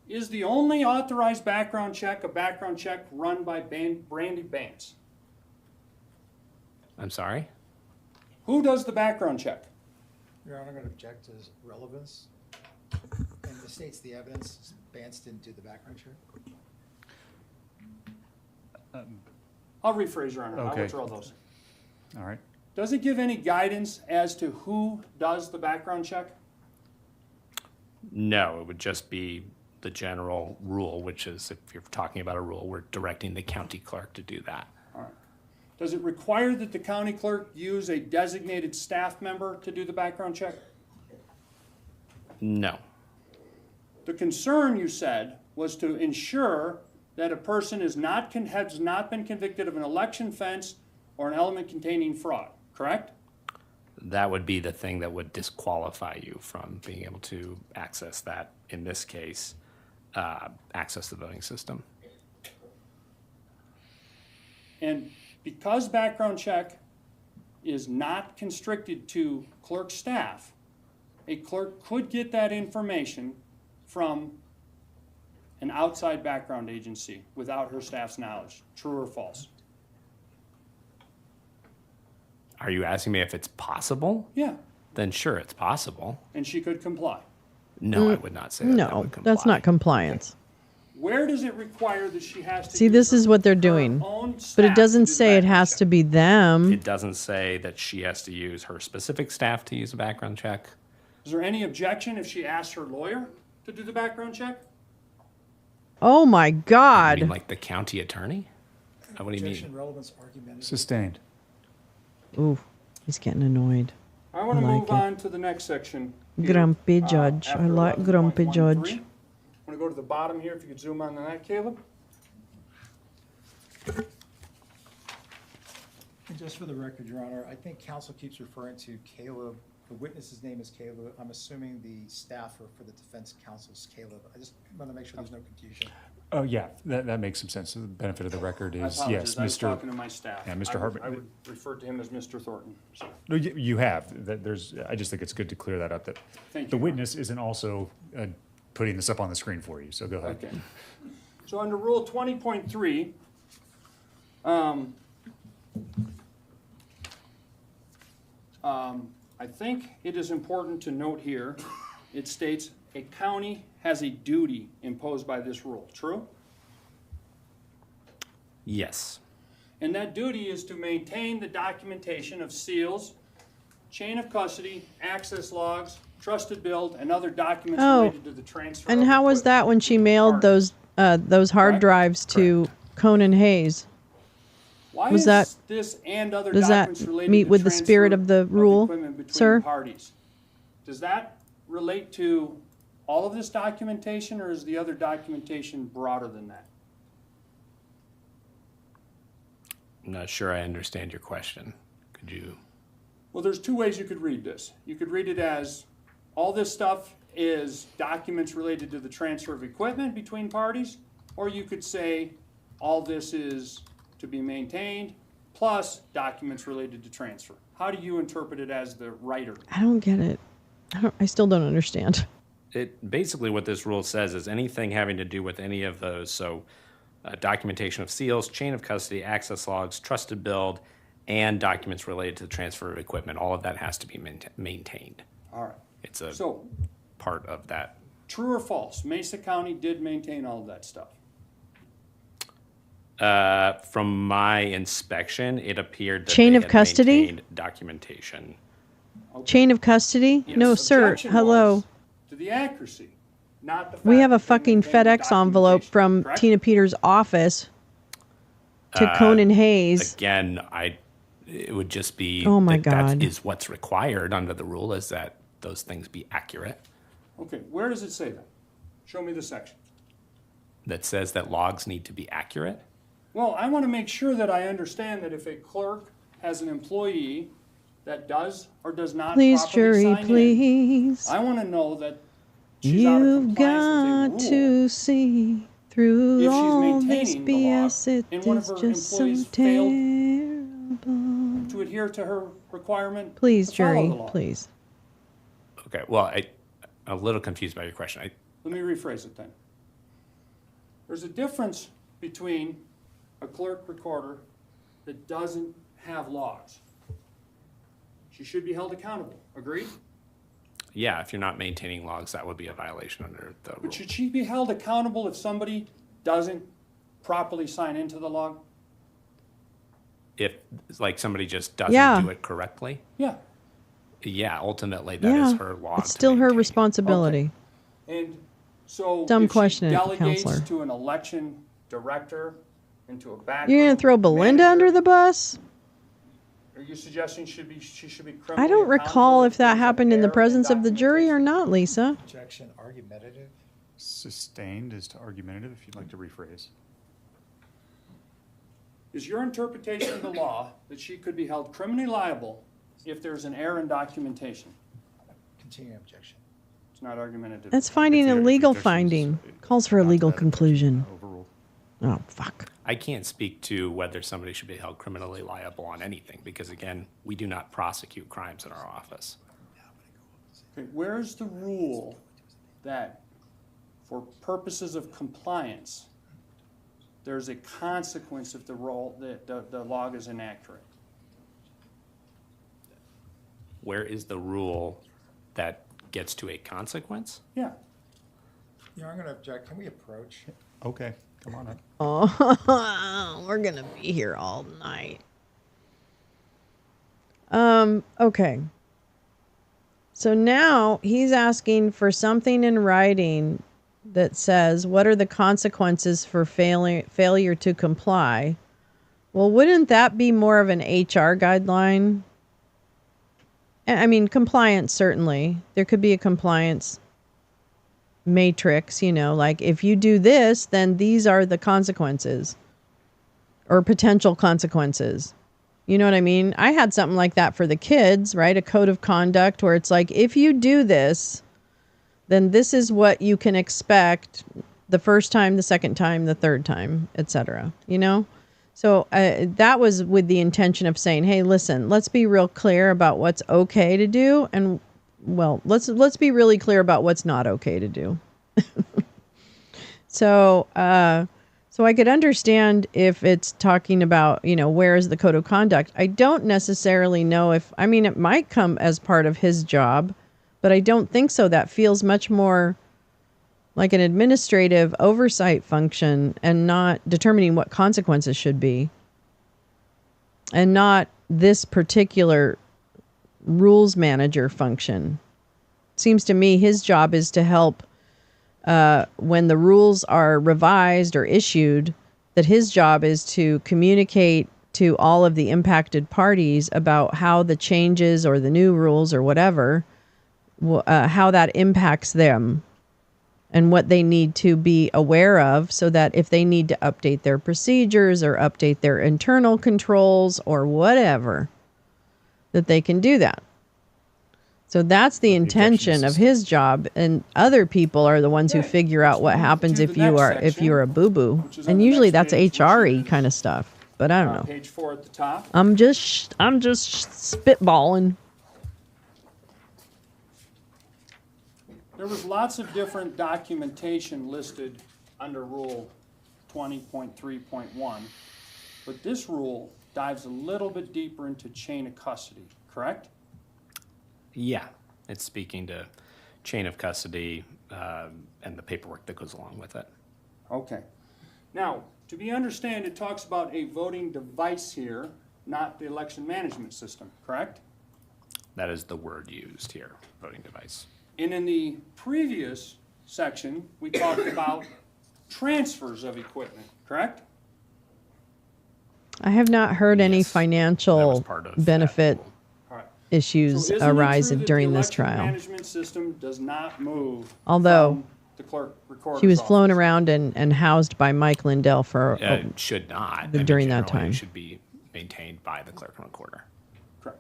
Is the only authorized background check a background check run by Brandy Bance? I'm sorry? Who does the background check? Your Honor, I'm going to object to relevance. And the state's the evidence. Bance didn't do the background check. I'll rephrase, Your Honor. I'll Okay. withdraw those. All right. Does it give any guidance as to who does the background check? No, it would just be the general rule, which is if you're talking about a rule, we're directing the county clerk to do that. All right. Does it require that the county clerk use a designated staff member to do the background check? No. The concern, you said, was to ensure that a person has not been convicted of an election offense or an element containing fraud, correct? That would be the thing that would disqualify you from being able to access that, in this case, access the voting system. And because background check is not constricted to clerk staff, a clerk could get that information from an outside background agency without her staff's knowledge. True or false? Are you asking me if it's possible? Yeah. Then sure, it's possible. And she could comply. No, I would not say that. No, that's not compliance. Where does it require that she has to See, this is what they're doing. But it doesn't say it has to be them. It doesn't say that she has to use her specific staff to use a background check. Is there any objection if she asks her lawyer to do the background check? Oh my God. You mean like the county attorney? What do you mean? Relevance, argument. Sustained. Ooh, he's getting annoyed. I want to like move it. on to the next section. Here, Grumpy judge. I after like grumpy 11.13. judge. I'm going to go to the bottom here, if you could zoom on that, Caleb. And just for the record, Your Honor, I think counsel keeps referring to Caleb. The witness's name is Caleb. I'm assuming the staffer for the defense counsel is Caleb. I just want to make sure there's no confusion. Oh, yeah, that makes some sense. The benefit of the record I is, apologize, yes, I was Mr. talking to my staff. Yeah, Mr. I Hartman. would refer to him as Mr. Thornton. So. No, you have. I just think it's good to clear that up, that Thank the you. witness isn't also putting this up on the screen for you, so go ahead. Okay. So under Rule 20.3, I think it is important to note here, it states a county has a duty imposed by this rule. True? Yes. And that duty is to maintain the documentation of seals, chain of custody, access logs, trusted build, and other documents related to the transfer. And of how was equipment that when she mailed those hard Correct? drives to Conan Hayes? Why Was is that- this and other Does that documents related meet to with the spirit transfer of the rule, equipment between sir? parties? Does that relate to all of this documentation, or is the other documentation broader than that? I'm not sure I understand your question. Could you? Well, there's two ways you could read this. You could read it as all this stuff is documents related to the transfer of equipment between parties, or you could say all this is to be maintained plus documents related to transfer. How do you interpret it as the writer? I don't get it. I still don't understand. It basically what this rule says is anything having to do with any of those. So, documentation of seals, chain of custody, access logs, trusted build, and documents related to the transfer of equipment. All of that has to be maintained. All right. It's a So, part of that. true or false? Mesa County did maintain all of that stuff. From my inspection, it appeared that Chain they of had custody? maintained documentation. Chain of custody? Yes. No, sir. Objection Hello. was to the accuracy, not the fact We have a that they fucking maintained the FedEx envelope from correct? Tina Peters' office to Conan Hayes. Again, it would just be Oh my that God. is what's required under the rule is that those things be accurate. Okay, where does it say that? Show me the section. That says that logs need to be accurate. Well, I want to make sure that I understand that if a clerk has an employee that does or does not Please, properly jury, sign please. in, I want to know that she's out of You've compliance got with a rule. to see through If she's all this maintaining the law, BS. It and one of is her just so employees failed terrible. to adhere to her requirement. Please, to follow jury, the law. please. Okay, well, I'm a little confused by your question. Let me rephrase it then. There's a difference between a clerk recorder that doesn't have logs. She should be held accountable. Agreed? Yeah, if you're not maintaining logs, that would be a violation under the rule. But should she be held accountable if somebody doesn't properly sign into the log? If, like, somebody just doesn't do it correctly? Yeah. Yeah, ultimately, that is her log. It's still her responsibility. And so Dumb if question, she delegates counselor. to an election director into a back You're going to throw Belinda under the bus? Are you suggesting she should be criminally I don't recall accountable if that there's an happened in the error presence of the jury or not, Lisa. Objection, argumentative. Sustained is to argumentative, if you'd like to rephrase. Is your interpretation of the law that she could be held criminally liable if there's an error in documentation? Continuing objection. It's not argumentative. That's finding a legal finding. Calls for a legal conclusion. Oh, fuck. I can't speak to whether somebody should be held criminally liable on anything because, again, we do not prosecute crimes in our office. Okay, where's the rule that for purposes of compliance, there's a consequence if the log is inaccurate? Where is the rule that gets to a consequence? Yeah. I'm going to object. Can we approach? Okay, come on up. Oh, we're going to be here all night. Okay. So now he's asking for something in writing that says, what are the consequences for failure to comply? Well, wouldn't that be more of an HR guideline? I mean, compliance, certainly. There could be a compliance matrix, like if you do this, then these are the consequences or potential consequences. You know what I mean? I had something like that for the kids, right? A code of conduct where it's like, if you do this, then this is what you can expect the first time, the second time, the third time, etc. So that was with the intention of saying, hey, listen, let's be real clear about what's okay to do. And well, let's be really clear about what's not okay to do. So I could understand if it's talking about, where is the code of conduct? I don't necessarily know it might come as part of his job, but I don't think so. That feels much more like an administrative oversight function and not determining what consequences should be. And not this particular rules manager function. Seems to me his job is to help when the rules are revised or issued, that his job is to communicate to all of the impacted parties about how the changes or the new rules or whatever, how that impacts them and what they need to be aware of, so that if they need to update their procedures or update their internal controls or whatever, that they can do that. So that's the intention of his job, and other people are the ones who figure out what happens if you're a boo-boo. And usually that's HR-y kind of stuff, but I don't know. Page 4 at the top. I'm just spitballing. There was lots of different documentation listed under Rule 20.3.1, but this rule dives a little bit deeper into chain of custody, correct? Yeah, it's speaking to chain of custody and the paperwork that goes along with it. Okay. Now, to be understand, it talks about a voting device here, not the election management system, correct? That is the word used here, voting device. And in the previous section, we talked about transfers of equipment, correct? I have not heard any financial benefit issues arise during this trial. Management system does not move. Although from the clerk recorder's she was office. flown around and housed by Mike Lindell for Should not. during that Generally, time. It should be maintained by the clerk and recorder. Correct.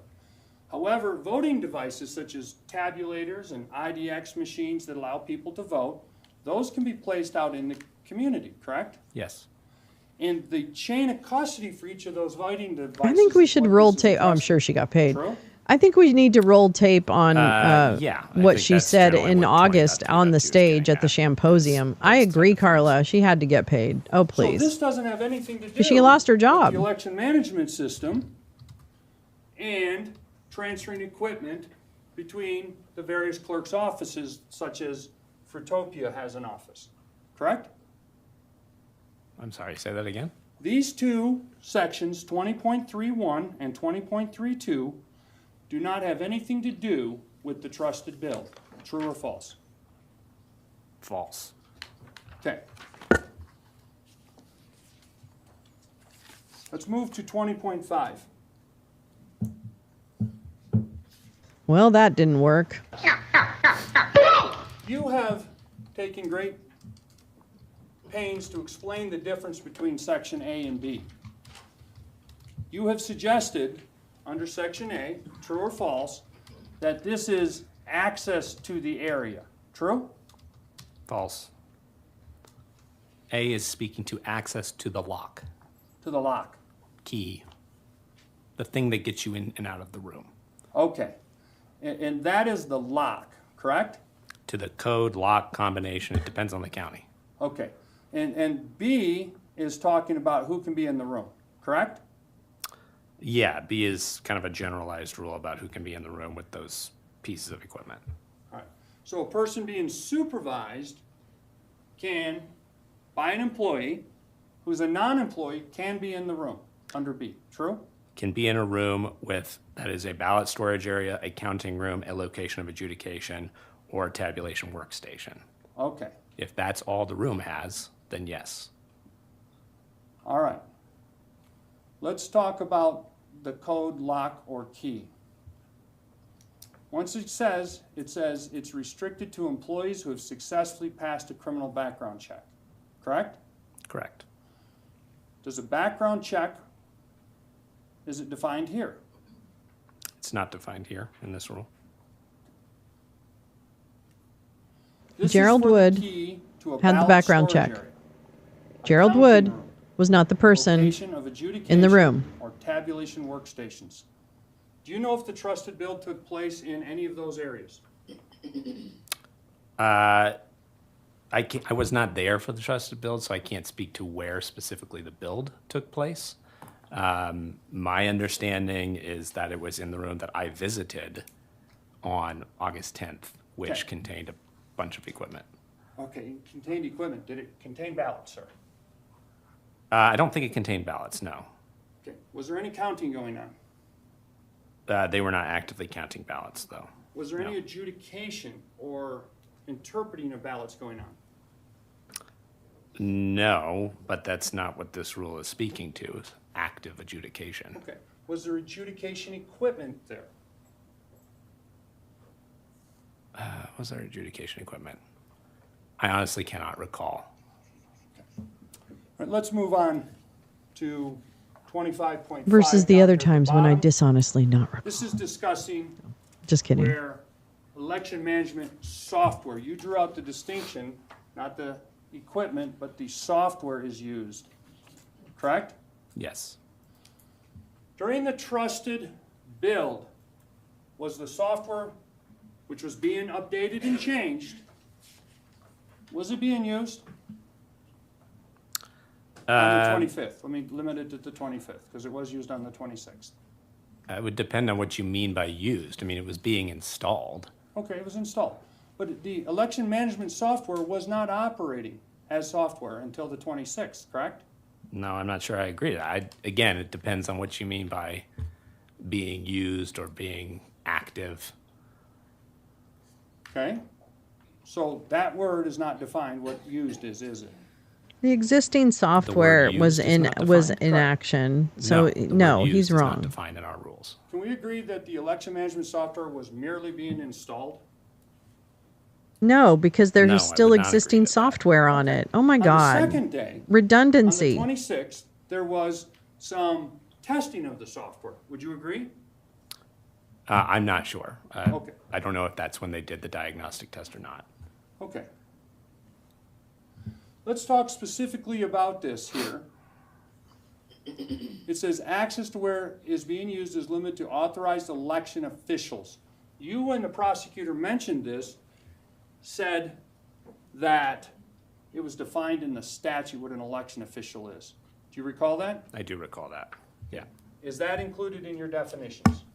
However, voting devices such as tabulators and IDX machines that allow people to vote, those can be placed out in the community, correct? Yes. And the chain of custody for each of those voting devices. I think we should roll tape. Oh, I'm sure she got paid. True? I think we need to roll tape on I what think she that's said generally in what August on the stage at the Shamposium. I agree, Carla. She had to get paid. Oh, So please. this doesn't have anything to do She lost her with job. the election management system and transferring equipment between the various clerks' offices, such as Fruitopia has an office, correct? I'm sorry, say that again? These two sections, 20.31 and 20.32, do not have anything to do with the trusted bill. True or false? False. Okay. Let's move to 20.5. Well, that didn't work. You have taken great pains to explain the difference between Section A and B. You have suggested, under Section A, true or false, that this is access to the area. True? False. A is speaking to access to the lock. To the lock. Key. The thing that gets you in and out of the room. Okay. And that is the lock, correct? To the code, lock, combination, it depends on the county. Okay. And B is talking about who can be in the room, correct? Yeah, B is kind of a generalized rule about who can be in the room with those pieces of equipment. All right. So a person being supervised can by an employee who's a non-employee can be in the room under B. True? Can be in a room with, that is a ballot storage area, a counting room, a location of adjudication, or a tabulation workstation. Okay. If that's all the room has, then yes. All right. Let's talk about the code, lock, or key. Once it says it's restricted to employees who have successfully passed a criminal background check. Correct? Correct. Does a background check, is it defined here? It's not defined here in this rule. This Gerald is for Wood the key to a had the ballot background storage check. area. Gerald Wood was not the person Location of adjudication in the room. or tabulation workstations. Do you know if the trusted build took place in any of those areas? I was not there for the trusted build, so I can't speak to where specifically the build took place. My understanding is that it was in the room that I visited on August 10th, which contained a bunch of equipment. Okay, it contained equipment. Did it contain ballots, sir? I don't think it contained ballots, no. Okay. Was there any counting going on? They were not actively counting ballots, though. Was there any adjudication or interpreting of ballots going on? No, but that's not what this rule is speaking to, is active adjudication. Okay. Was there adjudication equipment there? Was there adjudication equipment? I honestly cannot recall. All right, let's move on to 25.5. Versus the other times when I dishonestly not recall. This is discussing Just kidding. where election management software, you drew out the distinction, not the equipment, but the software is used. Correct? Yes. During the trusted build, was the software which was being updated and changed, was it being used? On the 25th. Let me limit it to the 25th because it was used on the 26th. It would depend on what you mean by used. I mean, it was being installed. Okay, it was installed. But the election management software was not operating as software until the 26th, correct? No, I'm not sure I agree. Again, it depends on what you mean by being used or being active. Okay? So that word is not defined. What used is it? The existing software was in defined. action. So no, he's It's not wrong. defined in our rules. Can we agree that the election management software was merely being installed? No, because there's No, I still would not existing software on it. Oh my On God. the second day, Redundancy. on the 26th, there was some testing of the software. Would you agree? I'm not sure. Okay. I don't know if that's when they did the diagnostic test or not. Okay. Let's talk specifically about this here. It says access to where is being used is limited to authorized election officials. You and the prosecutor mentioned this, said that it was defined in the statute what an election official is. Do you recall that? I do recall that. Yeah. Is that included in your definitions?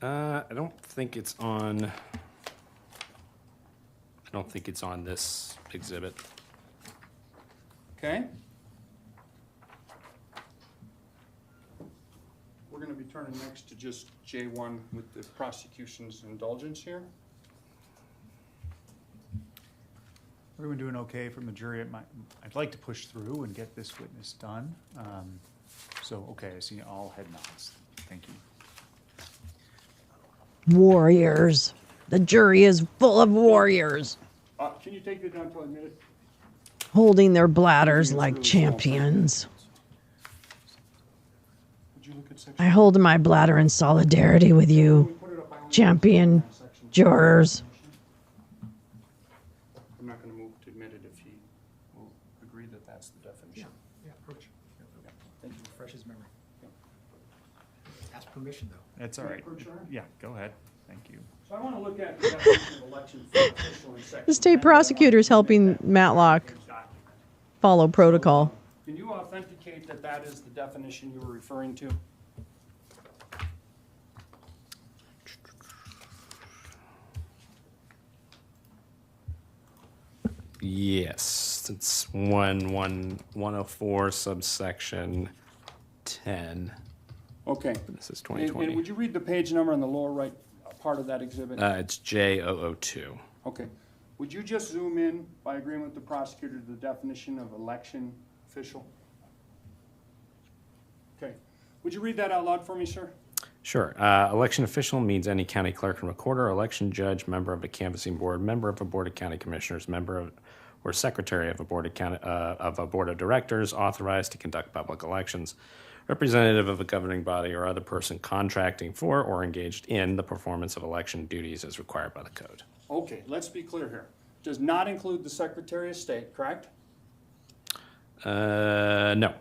I don't think it's on. I don't think it's on this exhibit. Okay. We're going to be turning next to just J1 with the prosecution's indulgence here. Everyone doing okay from the jury? I'd like to push through and get this witness done. So, okay, I see all head nods. Thank you. Warriors. The jury is full of warriors, Can you take it down to a minute? holding their bladders like champions. I hold my bladder in solidarity with you, champion jurors. I'm not going to move to admit it if he will agree that that's the definition. Yeah, approach. Thank you. Refresh his memory. Ask permission, though. That's all right. Yeah, go ahead. Thank you. So I want to look at the definition of election official in section. The state prosecutor's helping Matlock follow protocol. Can you authenticate that that is the definition you were referring to? Yes. It's 104 subsection 10. Okay. This is 2020. And would you read the page number on the lower right part of that exhibit? It's J002. Okay. Would you just zoom in, by agreement with the prosecutor, to the definition of election official? Okay. Would you read that out loud for me, sir? Sure. Election official means any county clerk and recorder, election judge, member of a canvassing board, member of a board of county commissioners, member of or secretary of a board of directors authorized to conduct public elections, representative of a governing body or other person contracting for or engaged in the performance of election duties as required by the code. Okay, let's be clear here. Does not include the Secretary of State, correct? No.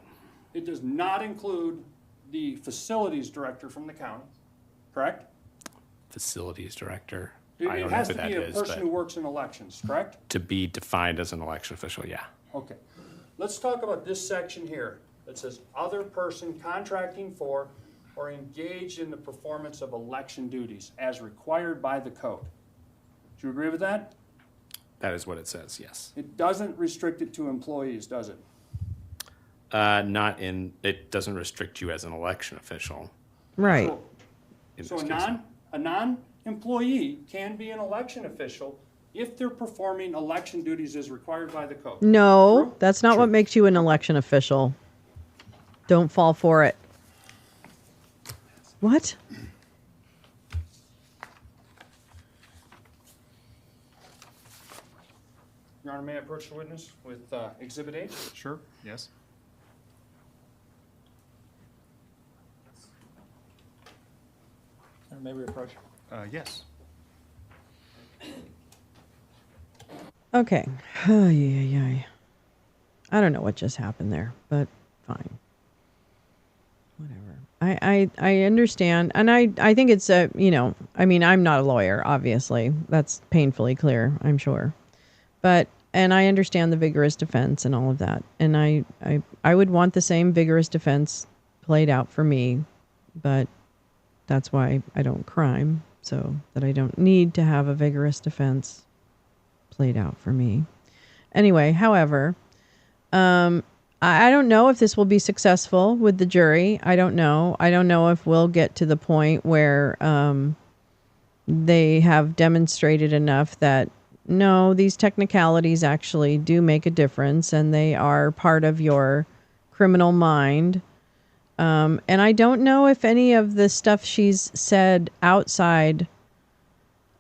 It does not include the facilities director from the county, correct? Facilities director. It I don't has know who to be that a is, person but who works in elections, correct? to be defined as an election official, yeah. Okay. Let's talk about this section here that says other person contracting for or engaged in the performance of election duties as required by the code. Do you agree with that? That is what it says, yes. It doesn't restrict it to employees, does it? It doesn't restrict you as an election official. Right. So a non-employee can be an election official if they're performing election duties as required by the code. No, True? that's not what makes you an election official. Don't fall for it. What? Your Honor, may I approach the witness with Exhibit 8? Sure, yes. May we approach? Yes. Okay. I don't know what just happened there, but fine. Whatever. I understand. And I think it's I'm not a lawyer, obviously. That's painfully clear, I'm sure. And I understand the vigorous defense and all of that. And I would want the same vigorous defense played out for me, but that's why I don't crime, so that I don't need to have a vigorous defense played out for me. Anyway, however, I don't know if this will be successful with the jury. I don't know. I don't know if we'll get to the point where they have demonstrated enough that, no, these technicalities actually do make a difference and they are part of your criminal mind. And I don't know if any of the stuff she's said outside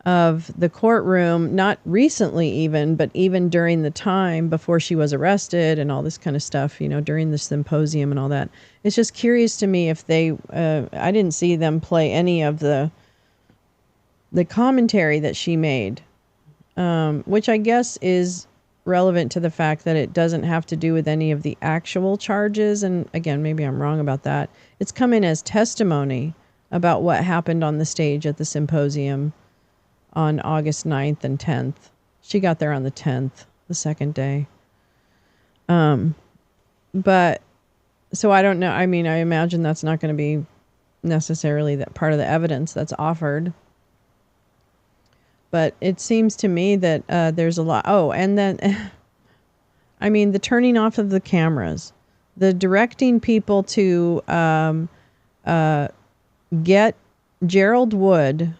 of the courtroom, not recently even, but even during the time before she was arrested and all this kind of stuff, during the symposium and all that. It's just curious to me if they, I didn't see them play any of the commentary that she made, which I guess is relevant to the fact that it doesn't have to do with any of the actual charges. And again, maybe I'm wrong about that. It's come in as testimony about what happened on the stage at the symposium on August 9th and 10th. She got there on the 10th, the second day. But so I don't know. I mean, I imagine that's not going to be necessarily that part of the evidence that's offered. But it seems to me that there's a lot. Oh, and then, I mean, the turning off of the cameras, the directing people to get Gerald Wood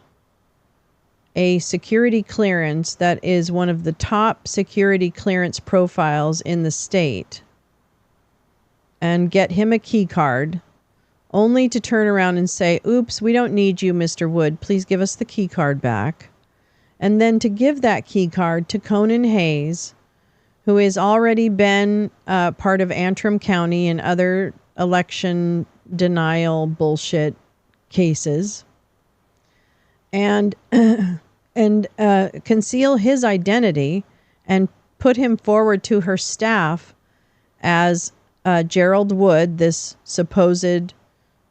a security clearance that is one of the top security clearance profiles in the state and get him a key card, only to turn around and say, oops, we don't need you, Mr. Wood. Please give us the key card back. And then to give that key card to Conan Hayes, who has already been part of Antrim County and other election denial bullshit cases, and conceal his identity and put him forward to her staff as Gerald Wood, this supposed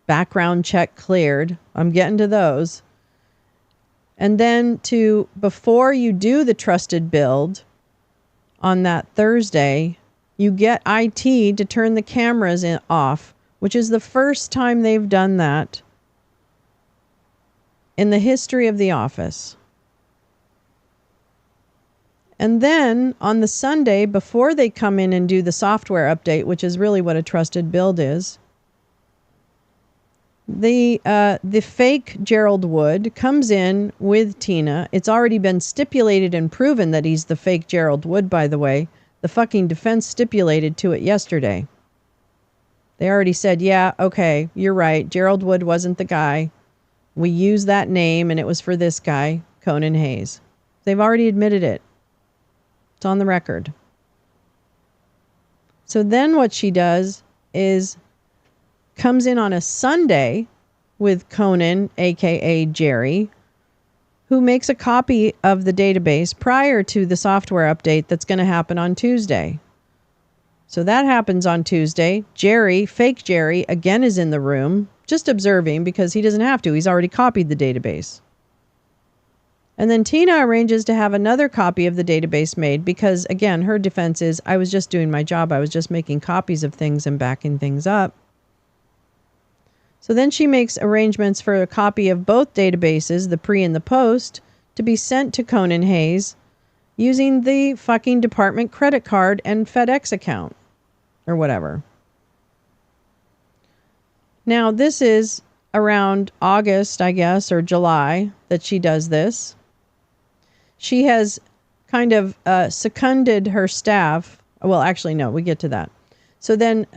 background check cleared. I'm getting to those. And then before you do the trusted build on that Thursday, you get IT to turn the cameras off, which is the first time they've done that in the history of the office. And then on the Sunday, before they come in and do the software update, which is really what a trusted build is, the fake Gerald Wood comes in with Tina. It's already been stipulated and proven that he's the fake Gerald Wood, by the way. The fucking defense stipulated to it yesterday. They already said, yeah, okay, you're right. Gerald Wood wasn't the guy. We used that name and it was for this guy, Conan Hayes. They've already admitted it. It's on the record. So then what she does is comes in on a Sunday with Conan, aka Jerry, who makes a copy of the database prior to the software update that's going to happen on Tuesday. So that happens on Tuesday. Jerry, fake Jerry, again is in the room, just observing because he doesn't have to. He's already copied the database. And then Tina arranges to have another copy of the database made because, again, her defense is, I was just doing my job. I was just making copies of things and backing things up. So then she makes arrangements for a copy of both databases, the pre and the post, to be sent to Conan Hayes using the fucking department credit card and FedEx account or whatever. Now, this is around August, I guess, or July that she does this. She has kind of seconded her staff. Well, actually, no, we get to that. So then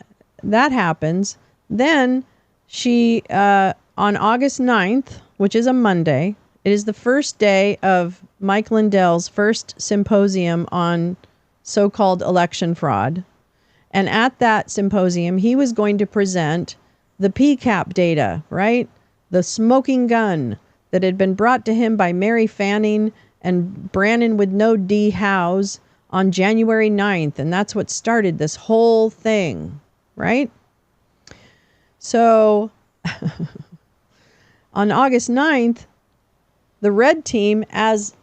that happens. Then she, on August 9th, which is a Monday, it is the first day of Mike Lindell's first symposium on so-called election fraud. And at that symposium, he was going to present the PCAP data, right? The smoking gun that had been brought to him by Mary Fanning and Brannon with no D Howes on January 9th. And that's what started this whole thing, right? So on August 9th, the red team, as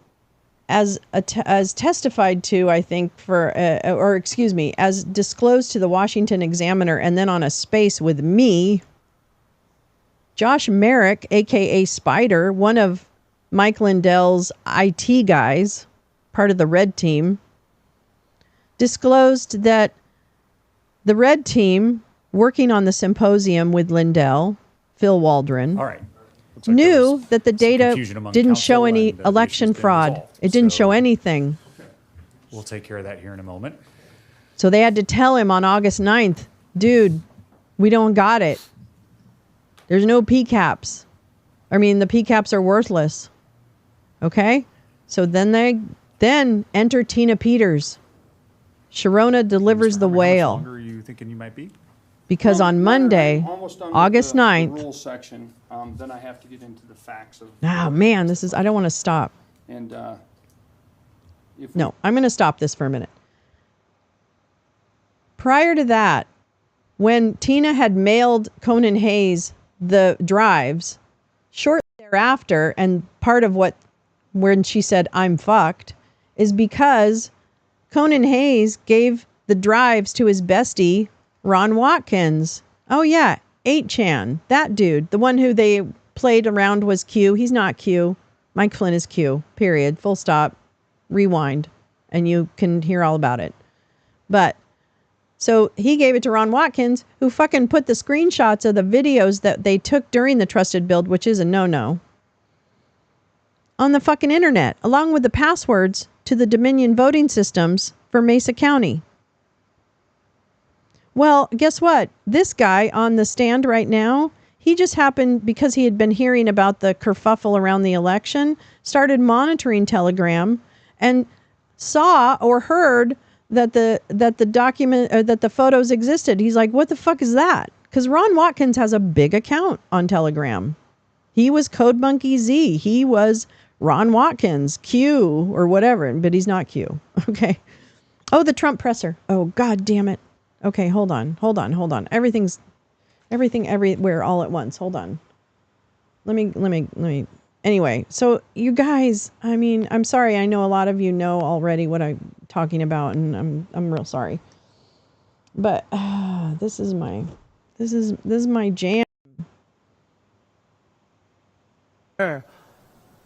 testified to, I think, as disclosed to the Washington Examiner and then on a space with me, Josh Merrick, a.k.a. Spider, one of Mike Lindell's IT guys, part of the red team, disclosed that the red team working on the symposium with Lindell, Phil Waldron, All right. knew that the data didn't show any election fraud. It didn't show anything. We'll take care of that here in a moment. So they had to tell him on August 9th, dude, we don't got it. There's no PCAPs. I mean, the PCAPs are worthless. Okay? So then enter Tina Peters. Sharona delivers the whale. How much longer are you thinking you might be? Because on Monday, August 9th. The rules section, then I have to get into the facts of. Oh, man, I don't want to stop. And no, I'm going to stop this for a minute. Prior to that, when Tina had mailed Conan Hayes the drives, shortly thereafter, and part of when she said, I'm fucked, is because Conan Hayes gave the drives to his bestie, Ron Watkins. Oh, yeah, 8chan, that dude, the one who they played around was Q. He's not Q. Mike Flynn is Q, period, full stop, rewind, and you can hear all about it. But so he gave it to Ron Watkins, who fucking put the screenshots of the videos that they took during the trusted build, which is a no-no, on the fucking internet, along with the passwords to the Dominion voting systems for Mesa County. Well, guess what? This guy on the stand right now, he just happened, because he had been hearing about the kerfuffle around the election, started monitoring Telegram and saw or heard that the document or that the photos existed. He's like, what the fuck is that? Because Ron Watkins has a big account on Telegram. He was Code Monkey Z. He was Ron Watkins, Q or whatever, but he's not Q. Okay. Oh, the Trump presser. Oh, God damn it. Okay, hold on. Everything everywhere all at once. Hold on. Let me. Anyway, so you guys, I mean, I'm sorry. I know a lot of you know already what I'm talking about, and I'm real sorry. But this is my jam.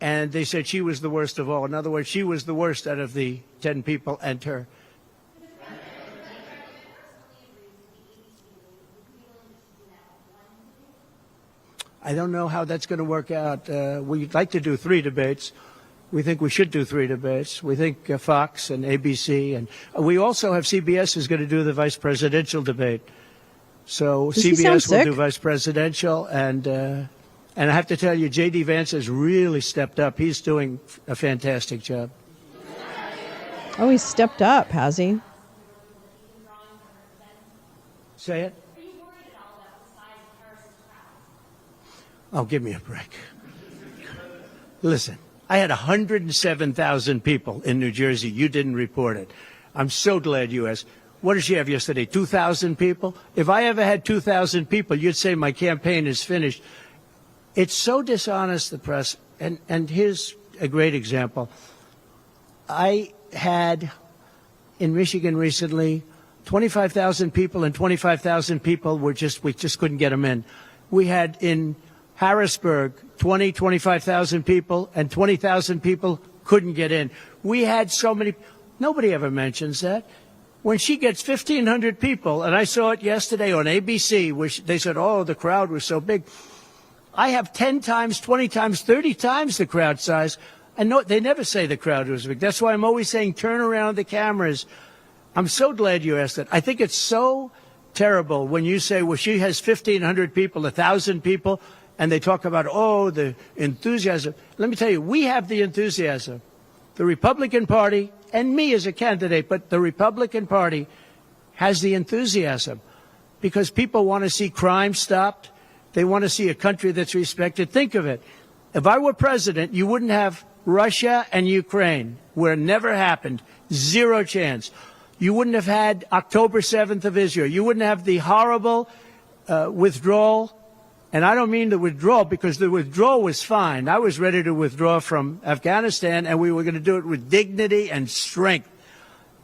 and they said she was the worst of all. In other words, she was the worst out of the 10 people and her. I don't know how that's going to work out. We'd like to do 3 debates. We think we should do 3 debates. We think Fox and ABC, and we also have CBS is going to do the vice presidential debate. So Does he sound CBS will sick? do vice presidential, and I have to tell you, J.D. Vance has really stepped up. He's doing a fantastic job. Oh, he's stepped up, has he? Say it. Oh, give me a break. Listen, I had 107,000 people in New Jersey. You didn't report it. I'm so glad you asked. What did she have yesterday? 2,000 people? If I ever had 2,000 people, you'd say my campaign is finished. It's so dishonest, the press. And here's a great example. I had in Michigan recently 25,000 people, and 25,000 people we just couldn't get them in. We had in Harrisburg 25,000 people, and 20,000 people couldn't get in. We had so many. Nobody ever mentions that. When she gets 1,500 people, and I saw it yesterday on ABC, which they said, oh, the crowd was so big. I have 10 times, 20 times, 30 times the crowd size. And no, they never say the crowd was big. That's why I'm always saying turn around the cameras. I'm so glad you asked that. I think it's so terrible when you say, well, she has 1,500 people, 1,000 people, and they talk about, oh, the enthusiasm. Let me tell you, we have the enthusiasm. The Republican Party, and me as a candidate, but the Republican Party has the enthusiasm because people want to see crime stopped. They want to see a country that's respected. Think of it. If I were president, you wouldn't have Russia and Ukraine, where it never happened. 0 chance. You wouldn't have had October 7th of Israel. You wouldn't have the horrible withdrawal. And I don't mean the withdrawal, because the withdrawal was fine. I was ready to withdraw from Afghanistan, and we were going to do it with dignity and strength.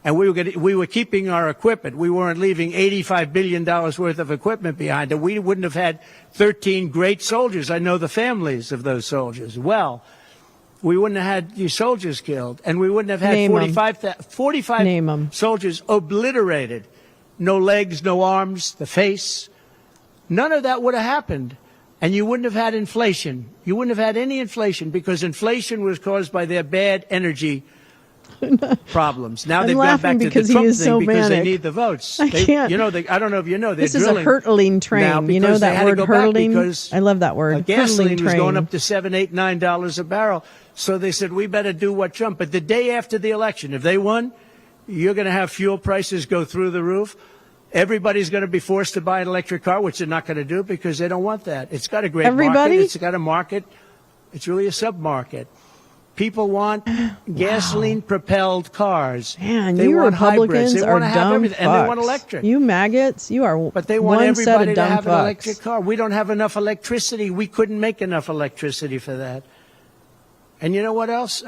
And we were keeping our equipment. We weren't leaving $85 billion worth of equipment behind. And we wouldn't have had 13 great soldiers. I know the families of those soldiers well. We wouldn't have had these soldiers killed. And we wouldn't have had 45 soldiers obliterated. No legs, no arms, the face. None of that would have happened. And you wouldn't have had inflation. You wouldn't have had any inflation, because inflation was caused by their bad energy problems. Now they've gone back to the Trump thing because they need the votes. I can't. You know, I don't know if you know, they're this is drilling a hurtling train. You know that word, hurtling? I love that word. Gasoline was going up to $7, $8, $9 a barrel. So they said, we better do what Trump. But the day after the election, if they won, you're going to have fuel prices go through the roof. Everybody's going to be forced to buy an electric car, which they're not going to do because they don't want that. It's got a great market. It's got a market. It's really a sub-market. People want gasoline-propelled cars. Man, they you want Republicans hybrids. They are want to have dumb everything, and they want electric. You maggots, you are But they want one set everybody of to dumb have an fucks. electric car. We don't have enough electricity. We couldn't make enough electricity for that. And you know what else?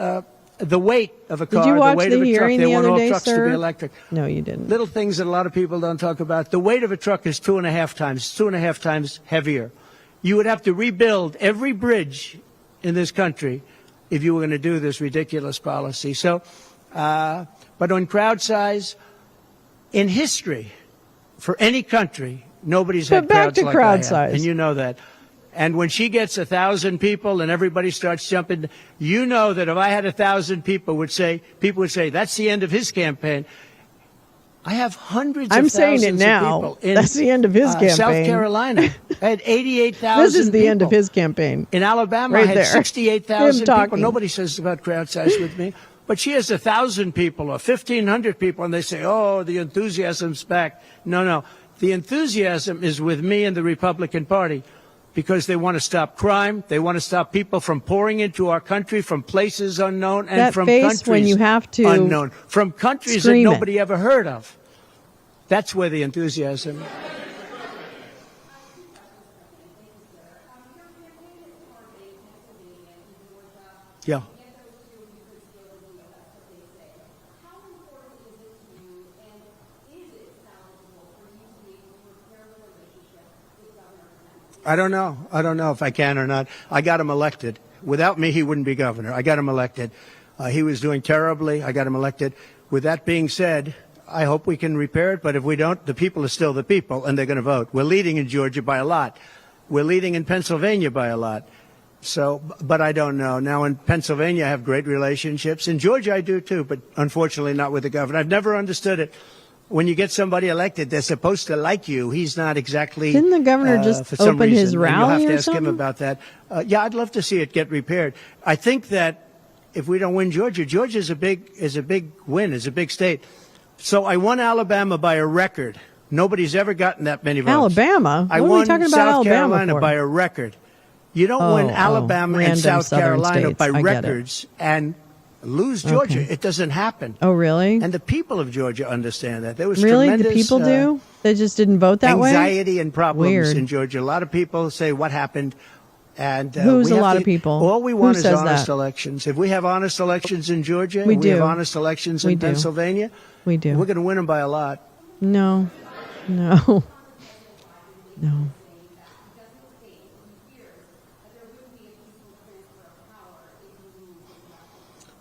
The weight of a car, Did you watch the weight the of a truck. hearing They the want other all day, trucks to sir? be electric. No, you didn't. Little things that a lot of people don't talk about. The weight of a truck is 2.5 times heavier. You would have to rebuild every bridge in this country if you were going to do this ridiculous policy. So, but on crowd size, in history, for any country, nobody's had crowds like I have, and you know that. And when she gets 1,000 people and everybody starts jumping, you know that if I had 1,000 people would say, that's the end of his campaign. I have hundreds of thousands saying it now. of people in That's the end of his campaign. South Carolina. I had 88,000 This is the end of his campaign. In Alabama, Right I had there. 68,000 Him people. talking. Nobody says about crowd size with me. But she has 1,000 people or 1,500 people, and they say, oh, the enthusiasm's back. No. The enthusiasm is with me and the Republican Party, because they want to stop crime. They want to stop people from pouring into our country from places unknown and That from face countries when you have to unknown, from countries that scream it. nobody ever heard of. That's where the enthusiasm. Yeah. I don't know. I don't know if I can or not. I got him elected. Without me, he wouldn't be governor. I got him elected. He was doing terribly. I got him elected. With that being said, I hope we can repair it. But if we don't, the people are still the people, and they're going to vote. We're leading in Georgia by a lot. We're leading in Pennsylvania by a lot. So, but I don't know. Now, in Pennsylvania, I have great relationships. In Georgia, I do too, but unfortunately not with the governor. I've never understood it. When you get somebody elected, they're supposed to like you. He's not exactly. Didn't the governor just for some open reason, his rally and you'll have to or ask him something? about that. Yeah, I'd love to see it get repaired. I think that if we don't win Georgia, Georgia is a big win, is a big state. So I won Alabama by a record. Nobody's ever gotten that many votes. Alabama? I What are won we talking about South Alabama Carolina for? by a record. You don't win Alabama and random South southern Carolina states. by I get it. records and lose Georgia. Okay. It doesn't happen. Oh, really? And the people of Georgia understand that. There was Really? tremendous The people do? They just didn't vote that way? anxiety and problems Weird. in Georgia. A lot of people say, what happened? And Who's we a have lot to- of people? All we Who want is says honest that? elections. If we have honest elections in Georgia, We and do. have honest elections We in do. Pennsylvania, We do. we're going to win them by a lot. No. No. No.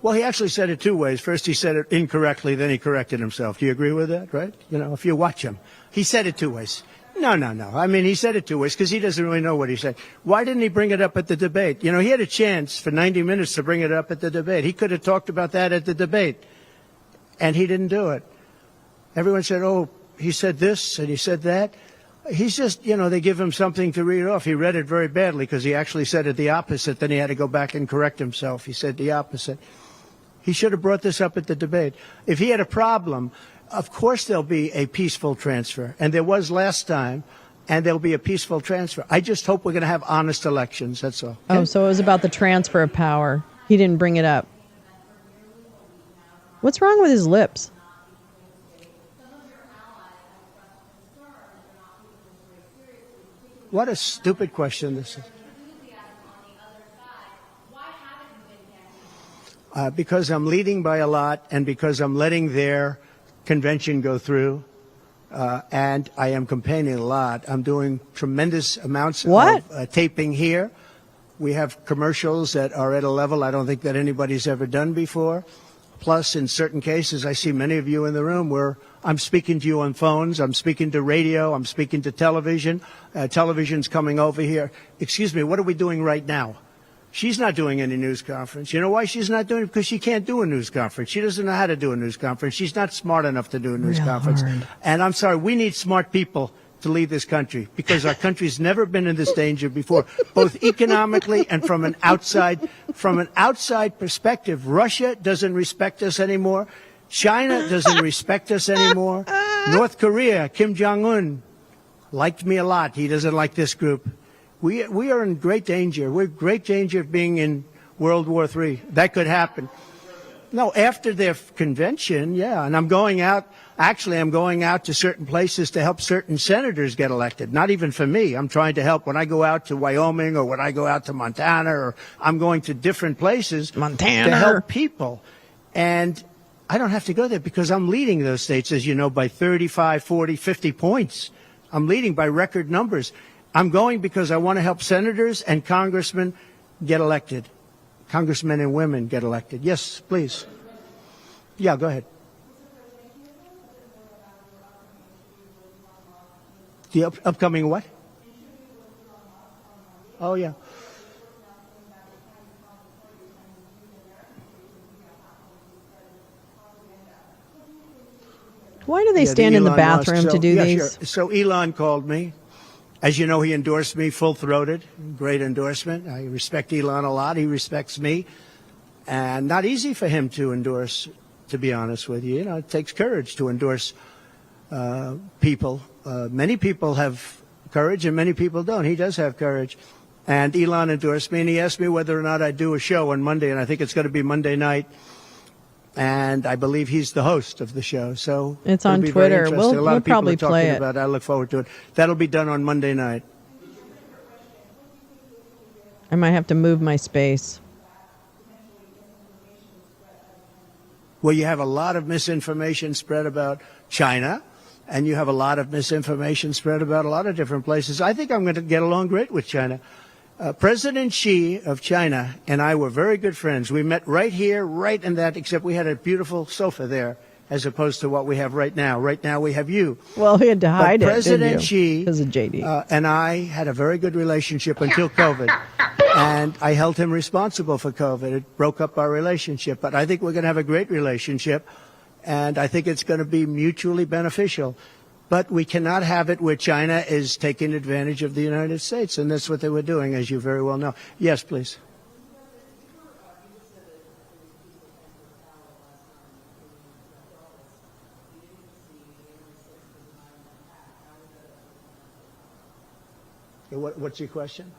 Well, he actually said it two ways. First, he said it incorrectly, then he corrected himself. Do you agree with that, right? You know, if you watch him, he said it two ways. No. I mean, he said it two ways because he doesn't really know what he said. Why didn't he bring it up at the debate? You know, he had a chance for 90 minutes to bring it up at the debate. He could have talked about that at the debate, and he didn't do it. Everyone said, oh, he said this and he said that. He's just, you know, they give him something to read off. He read it very badly because he actually said it the opposite. Then he had to go back and correct himself. He said the opposite. He should have brought this up at the debate. If he had a problem, of course there'll be a peaceful transfer. And there was last time, and there'll be a peaceful transfer. I just hope we're going to have honest elections, that's all. Oh, so it was about the transfer of power. He didn't bring it up. What's wrong with his lips? What a stupid question this is. Because I'm leading by a lot and because I'm letting their convention go through. And I am campaigning a lot. I'm doing tremendous amounts of taping here. We have commercials that are at a level I don't think that anybody's ever done before. Plus, in certain cases, I see many of you in the room where I'm speaking to you on phones, I'm speaking to radio, I'm speaking to television. Television's coming over here. Excuse me, what are we doing right now? She's not doing any news conference. You know why she's not doing it? Because she can't do a news conference. She doesn't know how to do a news conference. She's not smart enough to do a news conference. And I'm sorry, we need smart people to lead this country because our country's never been in this danger before, both economically and from an outside perspective. Russia doesn't respect us anymore. China doesn't respect us anymore. North Korea, Kim Jong-un, liked me a lot. He doesn't like this group. We are in great danger. We're in great danger of being in World War III. That could happen. No, after their convention, yeah. And I'm going out to certain places to help certain senators get elected. Not even for me. I'm trying to help when I go out to Wyoming or when I go out to Montana or I'm going to different places to help people. And I don't have to go there because I'm leading those states, as you know, by 35, 40, 50 points. I'm leading by record numbers. I'm going because I want to help senators and congressmen get elected. Congressmen and women get elected. Yes, please. Yeah, go ahead. The upcoming what? Oh, yeah. Why do they stand in the bathroom to do these? Sure. So Elon called me. As you know, he endorsed me full-throated. Great endorsement. I respect Elon a lot. He respects me. And not easy for him to endorse, to be honest with you. You know, it takes courage to endorse people. Many people have courage and many people don't. He does have courage. And Elon endorsed me, and he asked me whether or not I'd do a show on Monday, and I think it's going to be Monday night. And I believe he's the host of the show. So it's on Twitter. We'll probably play it. I look forward to it. That'll be done on Monday night. I might have to move my space. Well, you have a lot of misinformation spread about China, and you have a lot of misinformation spread about a lot of different places. I think I'm going to get along great with China. President Xi of China and I were very good friends. We met right here, right in that, except we had a beautiful sofa there, as opposed to what we have right now. Right now we have you. Well, he had to hide it, President didn't you? Xi Because of JD. and I had a very good relationship until COVID. And I held him responsible for COVID. It broke up our relationship. But I think we're going to have a great relationship. And I think it's going to be mutually beneficial. But we cannot have it where China is taking advantage of the United States. And that's what they were doing, as you very well know. Yes, please. What's your question?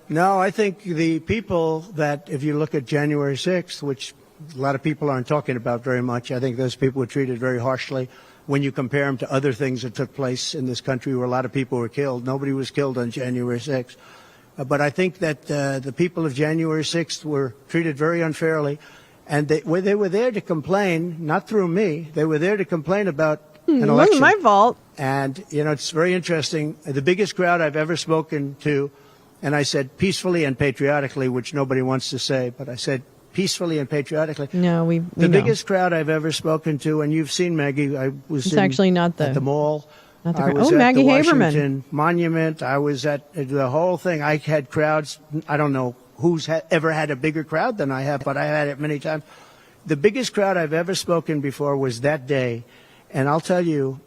No, I think the people that, if you look at January 6th, which a lot of people aren't talking about very much, I think those people were treated very harshly when you compare them to other things that took place in this country where a lot of people were killed. Nobody was killed on January 6th. But I think that the people of January 6th were treated very unfairly. And they were there to complain, not through me. They were there to complain about an election. It wasn't my fault. And, you know, it's very interesting. The biggest crowd I've ever spoken to, and I said peacefully and patriotically, which nobody wants to say, but I said peacefully and patriotically. No, we The know. biggest crowd I've ever spoken to, and you've seen Maggie, I was It's actually not at the mall. Not the I crowd. was Oh, at Maggie the Haberman. Washington Monument. I was at the whole thing. I had crowds. I don't know who's ever had a bigger crowd than I have, but I had it many times. The biggest crowd I've ever spoken before was that day. And I'll tell you,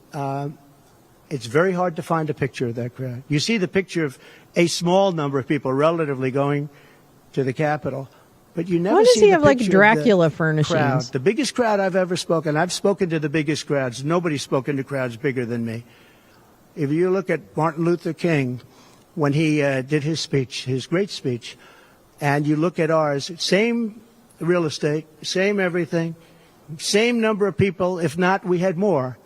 it's very hard to find a picture of that crowd. You see the picture of a small number of people relatively going to the Capitol, but you never Why does see he the have like picture of Dracula the furnishings? crowd. The biggest crowd I've ever spoken. I've spoken to the biggest crowds. Nobody's spoken to crowds bigger than me. If you look at Martin Luther King, when he did his speech, his great speech, and you look at ours, same real estate, same everything, same number of people. If not, we had more.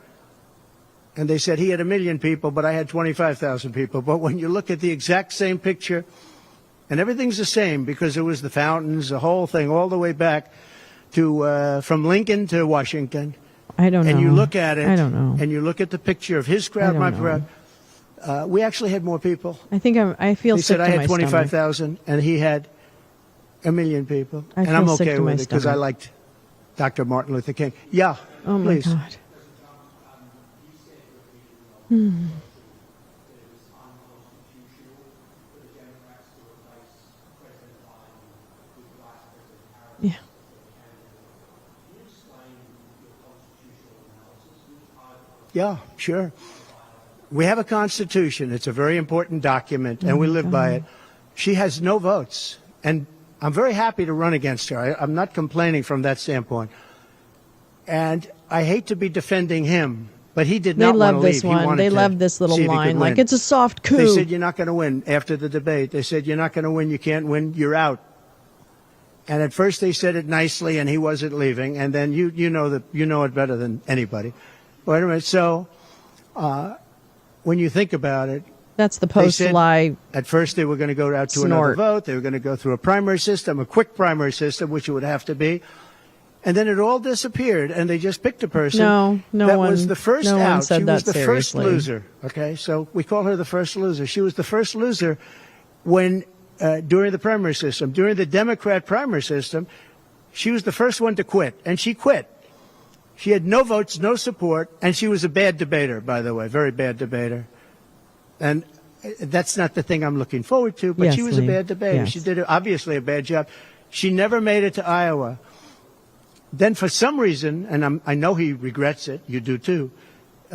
And they said he had 1 million people, but I had 25,000 people. But when you look at the exact same picture, and everything's the same because it was the fountains, the whole thing, all the way back to from Lincoln to Washington. I don't know. And you look at it, I don't know. and you look at the picture of his crowd, my crowd. We actually had more people. I think I feel He sick said I to had my stomach. 25,000, and he had 1 million people. I And feel I'm sick okay to my with it because I stomach. liked Dr. Martin Luther King. Yeah, Oh my please. God. Hmm. Yeah. Yeah, sure. We have a constitution. It's a very important document, and we live by it. She has no votes, and I'm very happy to run against her. I'm not complaining from that standpoint. And I hate to be defending him, but he did They not want love to leave. this He one. wanted They to love this little see if he could line, like win. it's a soft coup. They said, you're not going to win after the debate. They said, you're not going to win. You can't win. You're out. And at first they said it nicely, and he wasn't leaving. And then you know it better than anybody. Wait a minute. So when you think about it, That's the they said post-lie at first they were going to go out to another snort. vote. They were going to go through a primary system, a quick primary system, which it would have to be. And then it all disappeared, and they just picked a person No that one- was the first no one out. said She was that the first seriously. loser. Okay, so we call her the first loser. She was the first loser when during the primary system, during the Democrat primary system, she was the first one to quit, and she quit. She had no votes, no support, and she was a bad debater, by the way, very bad debater. And that's not the thing I'm looking forward to, but Yes, she was Lee. a bad debater. Yes. She did obviously a bad job. She never made it to Iowa. Then for some reason, and I know he regrets it, you do too,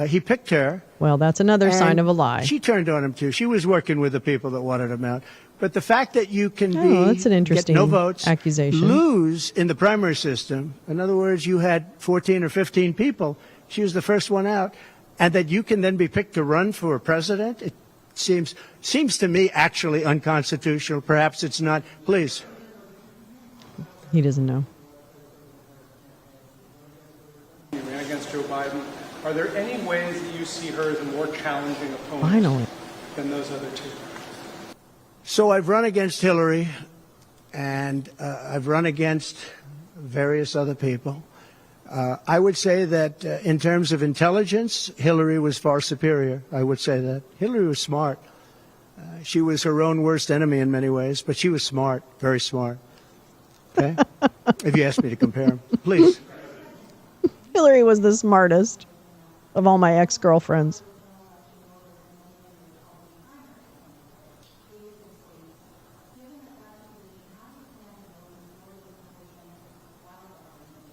he picked her. Well, that's another sign and of a lie. She turned on him too. She was working with the people that wanted him out. But the fact that you can that's an interesting get no votes, accusation. lose in the primary system, in other words, you had 14 or 15 people, she was the first one out, and that you can then be picked to run for president, it seems to me actually unconstitutional. Perhaps it's not. Please. He doesn't know. Against Joe Biden, are there any ways that you see her as a more challenging opponent Finally. than those other two? So I've run against Hillary, and I've run against various other people. I would say that in terms of intelligence, Hillary was far superior. I would say that. Hillary was smart. She was her own worst enemy in many ways, but she was smart, very smart. Okay? If you ask me to compare them, please. Hillary was the smartest of all my ex-girlfriends.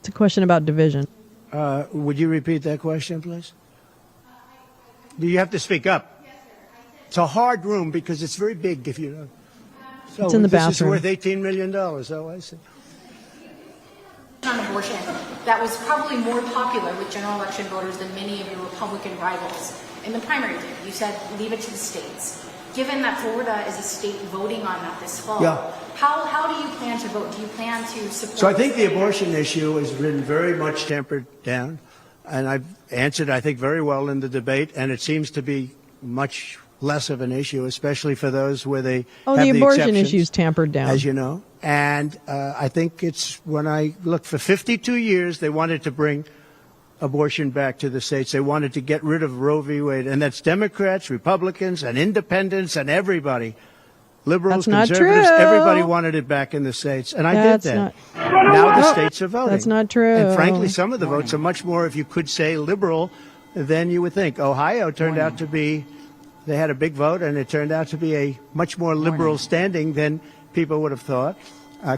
It's a question about division. Would you repeat that question, please? Do you have to speak up? It's a hard room because it's very big. If you know, so it's in the this bathroom. is worth $18 million. Oh, I see. On abortion, that was probably more popular with general election voters than many of your Republican rivals in the primary did. You said leave it to the states. Given that Florida is a state voting on that this fall, how do you plan to vote? Do you plan to support? So I think the abortion issue has been very much tempered down, and I've answered, I think, very well in the debate, and it seems to be much less of an issue, especially for those where they have the abortion exceptions, issue's tampered down, as you know. And I think it's when I look for 52 years, they wanted to bring abortion back to the states. They wanted to get rid of Roe v. Wade, and that's Democrats, Republicans, and independents, and everybody. Liberals, that's not conservatives, true. Everybody wanted it back in the states, and I did that. Now the states are voting. That's not true. And frankly, some of the votes are much more, if you could say, liberal than you would think. Ohio turned out to be, they had a big vote, and it turned out to be a much more liberal standing than people would have thought.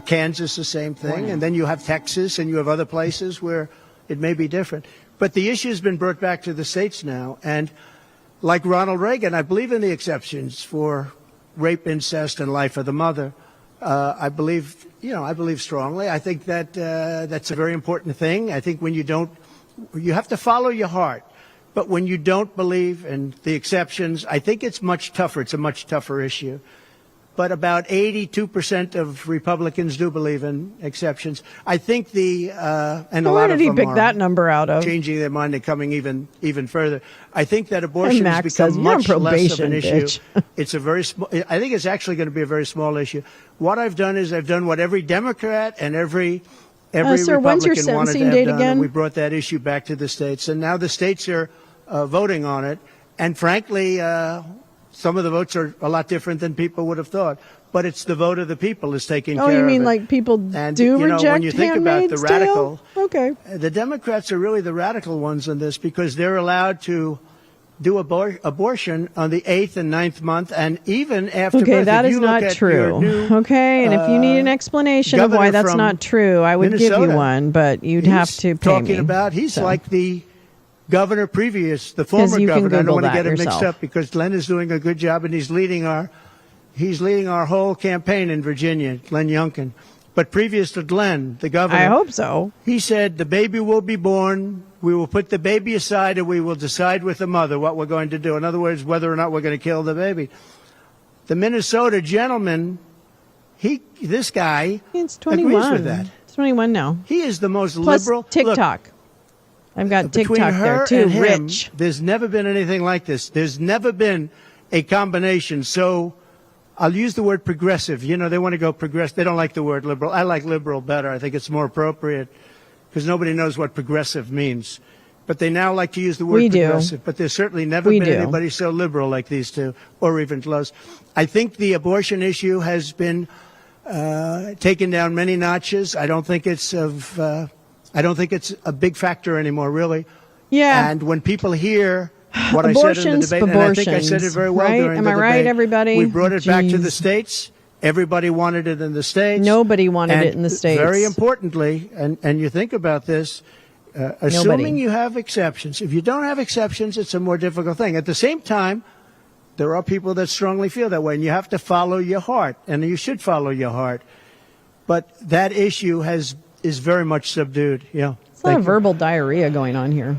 Kansas, the same thing. And then you have Texas, and you have other places where it may be different. But the issue has been brought back to the states now. And like Ronald Reagan, I believe in the exceptions for rape, incest, and life of the mother. I believe strongly. I think that that's a very important thing. I think when you have to follow your heart. But when you don't believe in the exceptions, I think it's much tougher. It's a much tougher issue. But about 82% of Republicans do believe in exceptions. I think and a Where lot of did he them pick are that number out of? changing their mind and coming even further. I think that abortion has Max says, become "You're on much less of probation, an issue. bitch." It's a very small. I think it's actually going to be a very small issue. What I've done is I've done what every Democrat and every sir, when's your Republican wanted to sentencing have date done, again? and we brought that issue back to the states, and now the states are voting on it. And frankly, some of the votes are a lot different than people would have thought. But it's the vote of the people is taking care of it. Oh, you mean like people And, do reject when you think about the Handmaid's Tale? radical, Okay. the Democrats are really the radical ones in this because they're allowed to do abortion on the 8th and 9th month and even after birth. Okay, that If is you look not at true. your new, Okay, and if you need an explanation of why governor that's from not true, I would give you Minnesota, one, but you'd have to pay talking me. about, he's So. like the governor previous, the 'Cause former you can governor. I don't Google want to that get him mixed yourself. up because Glenn is doing a good job and he's leading our whole campaign in Virginia, Glenn Youngkin. But previous to Glenn, the governor, I hope so. he said the baby will be born. We will put the baby aside and we will decide with the mother what we're going to do. In other words, whether or not we're going to kill the baby. The Minnesota gentleman, this guy It's agrees 21. with that. It's 21 now. He is the most Plus liberal. TikTok. I've got Between TikTok her there too. and him, Rich. there's never been anything like this. There's never been a combination. So I'll use the word progressive. You know, they want to go progressive. They don't like the word liberal. I like liberal better. I think it's more appropriate because nobody knows what progressive means. But they now like to use the word We do. progressive. But there's certainly never We been do. anybody so liberal like these two, or even close. I think the abortion issue has been taken down many notches. I don't think it's a big factor anymore, really. Yeah. And when people hear what I said in the debate, and I think I said it very well right? during Am the I debate. right, everybody? We brought it back to the Jeez. states. Everybody wanted it in the states. Nobody wanted And it in the states. Very importantly, and you think about this, assuming you have exceptions. If you don't have exceptions, it's a more difficult thing. At the same time, there are people that strongly feel that way, and you have to follow your heart, and you should follow your heart. But that issue is very much subdued. Yeah. It's a lot of verbal diarrhea going on here.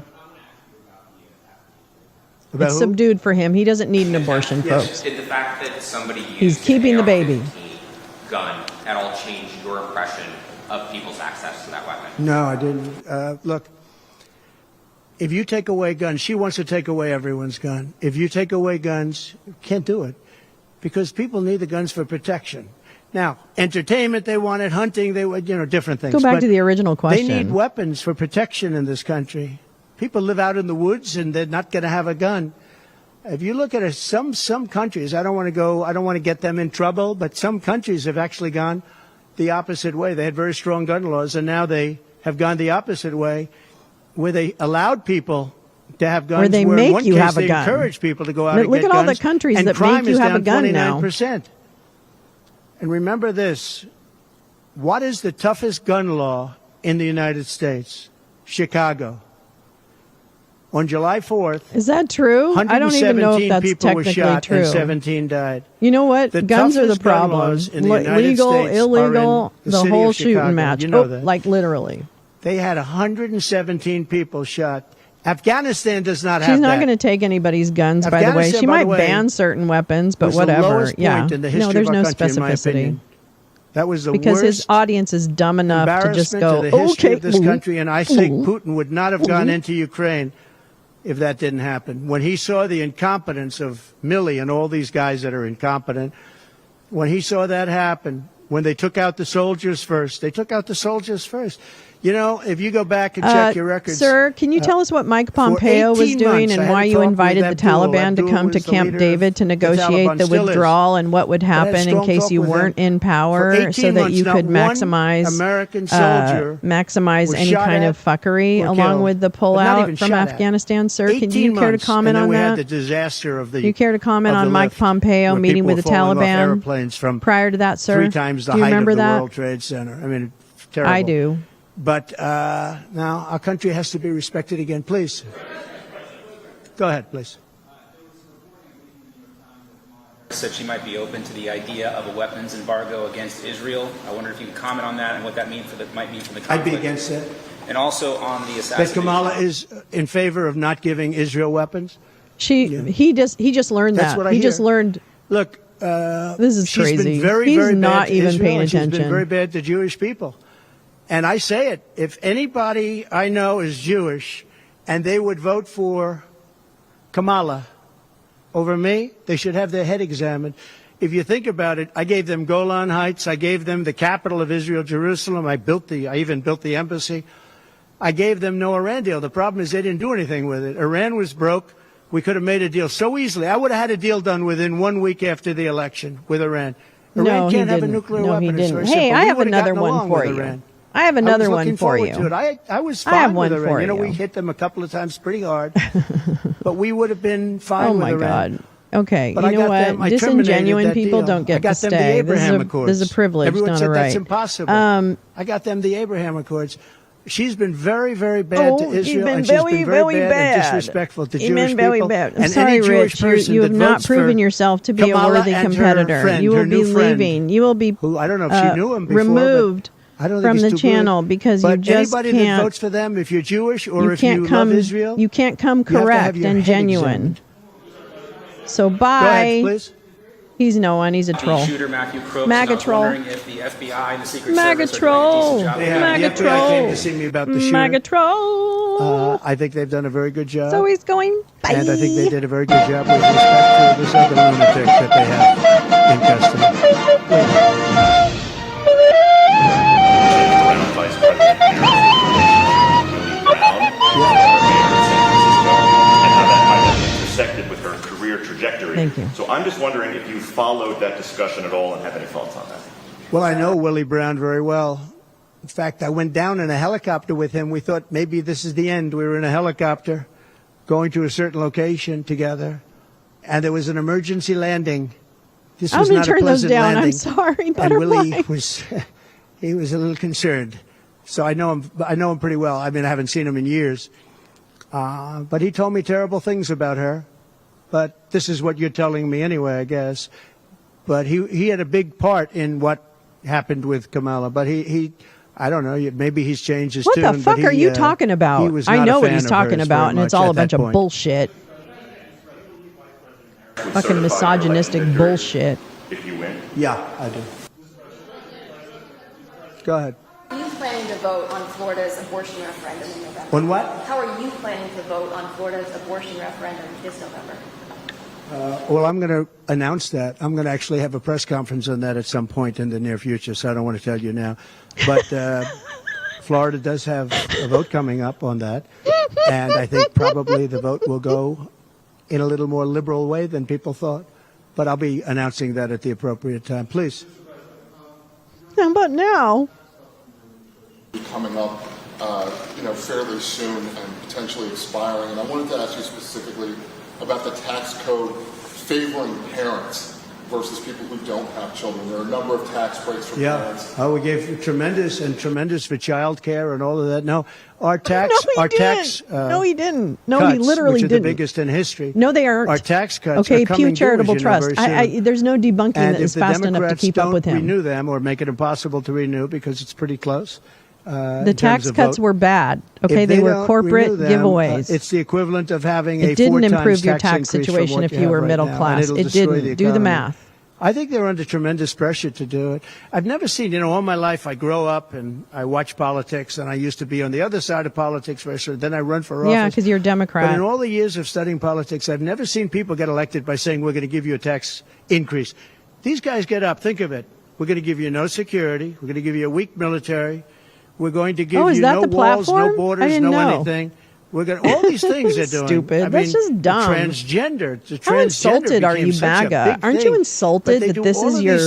About It's who? subdued for him. He doesn't need an abortion, folks. Did the fact that somebody used He's keeping the baby. an AR-15 gun at all change your impression of people's access to that weapon? No, I didn't. Look, if you take away guns, she wants to take away everyone's gun. If you take away guns, you can't do it because people need the guns for protection. Now, entertainment they wanted, hunting they would, different things. Go back But to the original question. They need weapons for protection in this country. People live out in the woods and they're not going to have a gun. If you look at some countries, I don't want to get them in trouble, but some countries have actually gone the opposite way. They had very strong gun laws, and now they have gone the opposite way, where they allowed people to have guns. Where they in make one you case, have a they gun. encourage people to go out and Look get at all the guns, countries and that crime make you is have a down gun now. 29%. And remember this: what is the toughest gun law in the United States? Chicago. On July 4th, is that true? I don't even know if that's people were technically shot true. And 17 died. You know what? The Guns are the toughest gun problem. laws in the United Legal, States illegal, are in the city whole of Chicago. shooting match. You know that. Like literally. They had 117 people shot. Afghanistan does not have She's not that. going to take anybody's guns, by the way. Afghanistan, She by might the way, ban certain weapons, but was whatever. The lowest point in the history no, there's of our no country, in my specificity. opinion. That was the Because worst his audience is dumb enough to just go, to the history okay, of this country, and I say Putin would not have gone into Ukraine if that didn't happen. When he saw the incompetence of Milley and all these guys that are incompetent, when he saw that happen, when they took out the soldiers first, they took out the soldiers first. You know, if you go back and check your records. Sir, can you tell us what Mike Pompeo was doing and why you invited the Taliban to come to Camp David to negotiate the withdrawal and what would happen in case you weren't in power so that you could maximize any kind of fuckery along with the pullout from Afghanistan? Sir, can you care to comment on that? And then we had the that? disaster of the. Do you care to comment on Mike Pompeo meeting with the Taliban prior to that, sir? 3 times the Do you height remember of the that? World Trade Center. I mean, terrible. I do. But now our country has to be respected again. Please. Go ahead, please. Said she might be open to the idea of a weapons embargo against Israel. I wonder if you could comment on that and what that might mean for the conflict. I'd be against that. And also on the That assassination. Kamala is in favor of not giving Israel weapons. He just learned That's that. what I he hear. just learned. Look, this is she's crazy. been very, He's very not bad to even Israel, paying and attention. She's been very bad to Jewish people. And I say it, if anybody I know is Jewish and they would vote for Kamala over me, they should have their head examined. If you think about it, I gave them Golan Heights. I gave them the capital of Israel, Jerusalem. I even built the embassy. I gave them no Iran deal. The problem is they didn't do anything with it. Iran was broke. We could have made a deal so easily. I would have had a deal done within 1 week after the election with Iran. Iran can't have a nuclear weapon. He It's didn't. very Hey, simple. I We have would another gotten one along for with you. Iran. I have another one looking for forward you. to it. I was I fine have one with Iran. for You know, you. we hit them a couple of times pretty hard, but we would have been fine Oh with my Iran. God. Okay, But you I know got what? them. I Disingenuine terminated that people deal. don't get I got to them the stay. Abraham This Accords. is a privilege, Everyone not said a right. that's impossible. I got them the Abraham Accords. She's been very, very bad to Israel, and she's been very bad and disrespectful to Jewish people. Very bad. I'm and sorry, any Jewish Rich. person You have that not votes proven for yourself to be a Kamala worthy and her competitor. friend, You will her be new friend, leaving. You will be who I don't know if she knew him before, removed but I don't think from he's the too channel good. because but you just anybody can't. that votes for them, if you're Jewish or if can't you come, love Israel, you can't come you have to have correct your and head genuine. examined. So bye. Go ahead, please. He's no one. He's a troll. The shooter Matthew Crooks. MAGA and I was troll. wondering if the FBI and the Secret MAGA Service troll. are doing a decent job. MAGA the FBI came to see me about the shooter. MAGA troll. I think they've done a very good job. So he's going. Bye. And I think they did a very good job with respect to this other lunatic that they have in custody. Around Vice President Willie Brown, mayor of San Francisco, and how that might have intersected with her career trajectory. Thank you. So I'm just wondering if you followed that discussion at all and have any thoughts on that. Well, I know Willie Brown very well. In fact, I went down in a helicopter with him. We thought maybe this is the end. We were in a helicopter going to a certain location together, and there was an emergency landing. This was not a pleasant landing. I'm sorry, and Willie was he was a little concerned. So I know him pretty well. I mean, I haven't seen him in years. But he told me terrible things about her. But this is what you're telling me anyway, I guess. But he had a big part in what happened with Kamala. But he I don't know, maybe he's changed his tune. What the fuck are you talking He about? was I not know a what fan he's of talking hers about, very and it's much all at a bunch that of point. bullshit. Fucking misogynistic bullshit. If you win. Yeah, I do. Go ahead. How are you planning to vote on Florida's abortion referendum in November? On what? How are you planning to vote on Florida's abortion referendum this November? Well, I'm going to announce that. I'm going to actually have a press conference on that at some point in the near future, so I don't want to tell you now. But Florida does have a vote coming up on that, and I think probably the vote will go in a little more liberal way than people thought. But I'll be announcing that at the appropriate time. Please. How about now? Coming up, fairly soon and potentially expiring. And I wanted to ask you specifically about the tax code favoring parents versus people who don't have children. There are a number of tax breaks for parents. Oh, we gave tremendous for child care and all of that. No, our tax, no, he didn't. No, he literally which are didn't. The biggest in history. No, they aren't. Our tax cuts. Okay, are coming Pew Charitable due, Trust. There's no debunking that is fast enough to keep up with him. Renew them or make it impossible to renew because it's pretty close. The tax cuts were bad. Okay, they were corporate giveaways. It's the equivalent of having a 4 times It didn't improve your tax increase from situation what if you were have middle right now, class. and It didn't. Do the math. I think they're under tremendous pressure to do it. I've never seen, all my life I grow up and I watch politics, and I used to be on the other side of politics, then I run for office. Yeah, because you're a Democrat. But in all the years of studying politics, I've never seen people get elected by saying, we're going to give you a tax increase. These guys get up. Think of it. We're going to give you no security. We're going to give you a weak military. We're going to give you no walls, no borders, no anything. We're going all these things they're doing. Stupid. That's just dumb. Transgender. How insulted are you, MAGA? Aren't you insulted that this is your?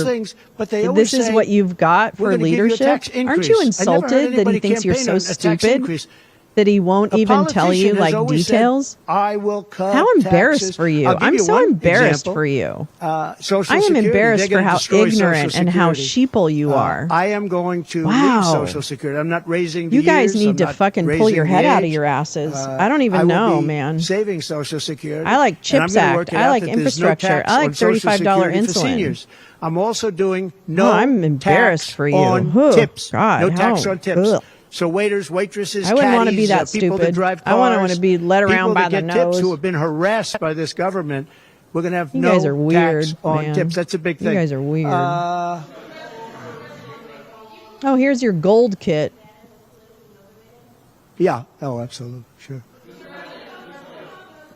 This is what you've got for leadership. Aren't you insulted that he thinks you're so stupid that he won't even tell you details? I will cut. How embarrassed for you! I'm so embarrassed for you. I am embarrassed for how ignorant and how sheeple you are. I am going to leave Social Security. I'm not raising the You guys years. need to fucking pull your head out of your asses. I don't even know, man. Saving Social Security. I like CHIPS Act. I like infrastructure. I like $35 insulin. I'm also doing I'm embarrassed for you. On tips. God, no tax on tips. Ugh. So waiters, waitresses, I wouldn't want to be that people stupid. That drive cars, I want to be led around by the nose. Tips who have been harassed by this government. We're going to have no guys are weird, tax on tips. That's a big thing. You guys are weird. Here's your gold kit. Yeah. Oh, absolutely. Sure.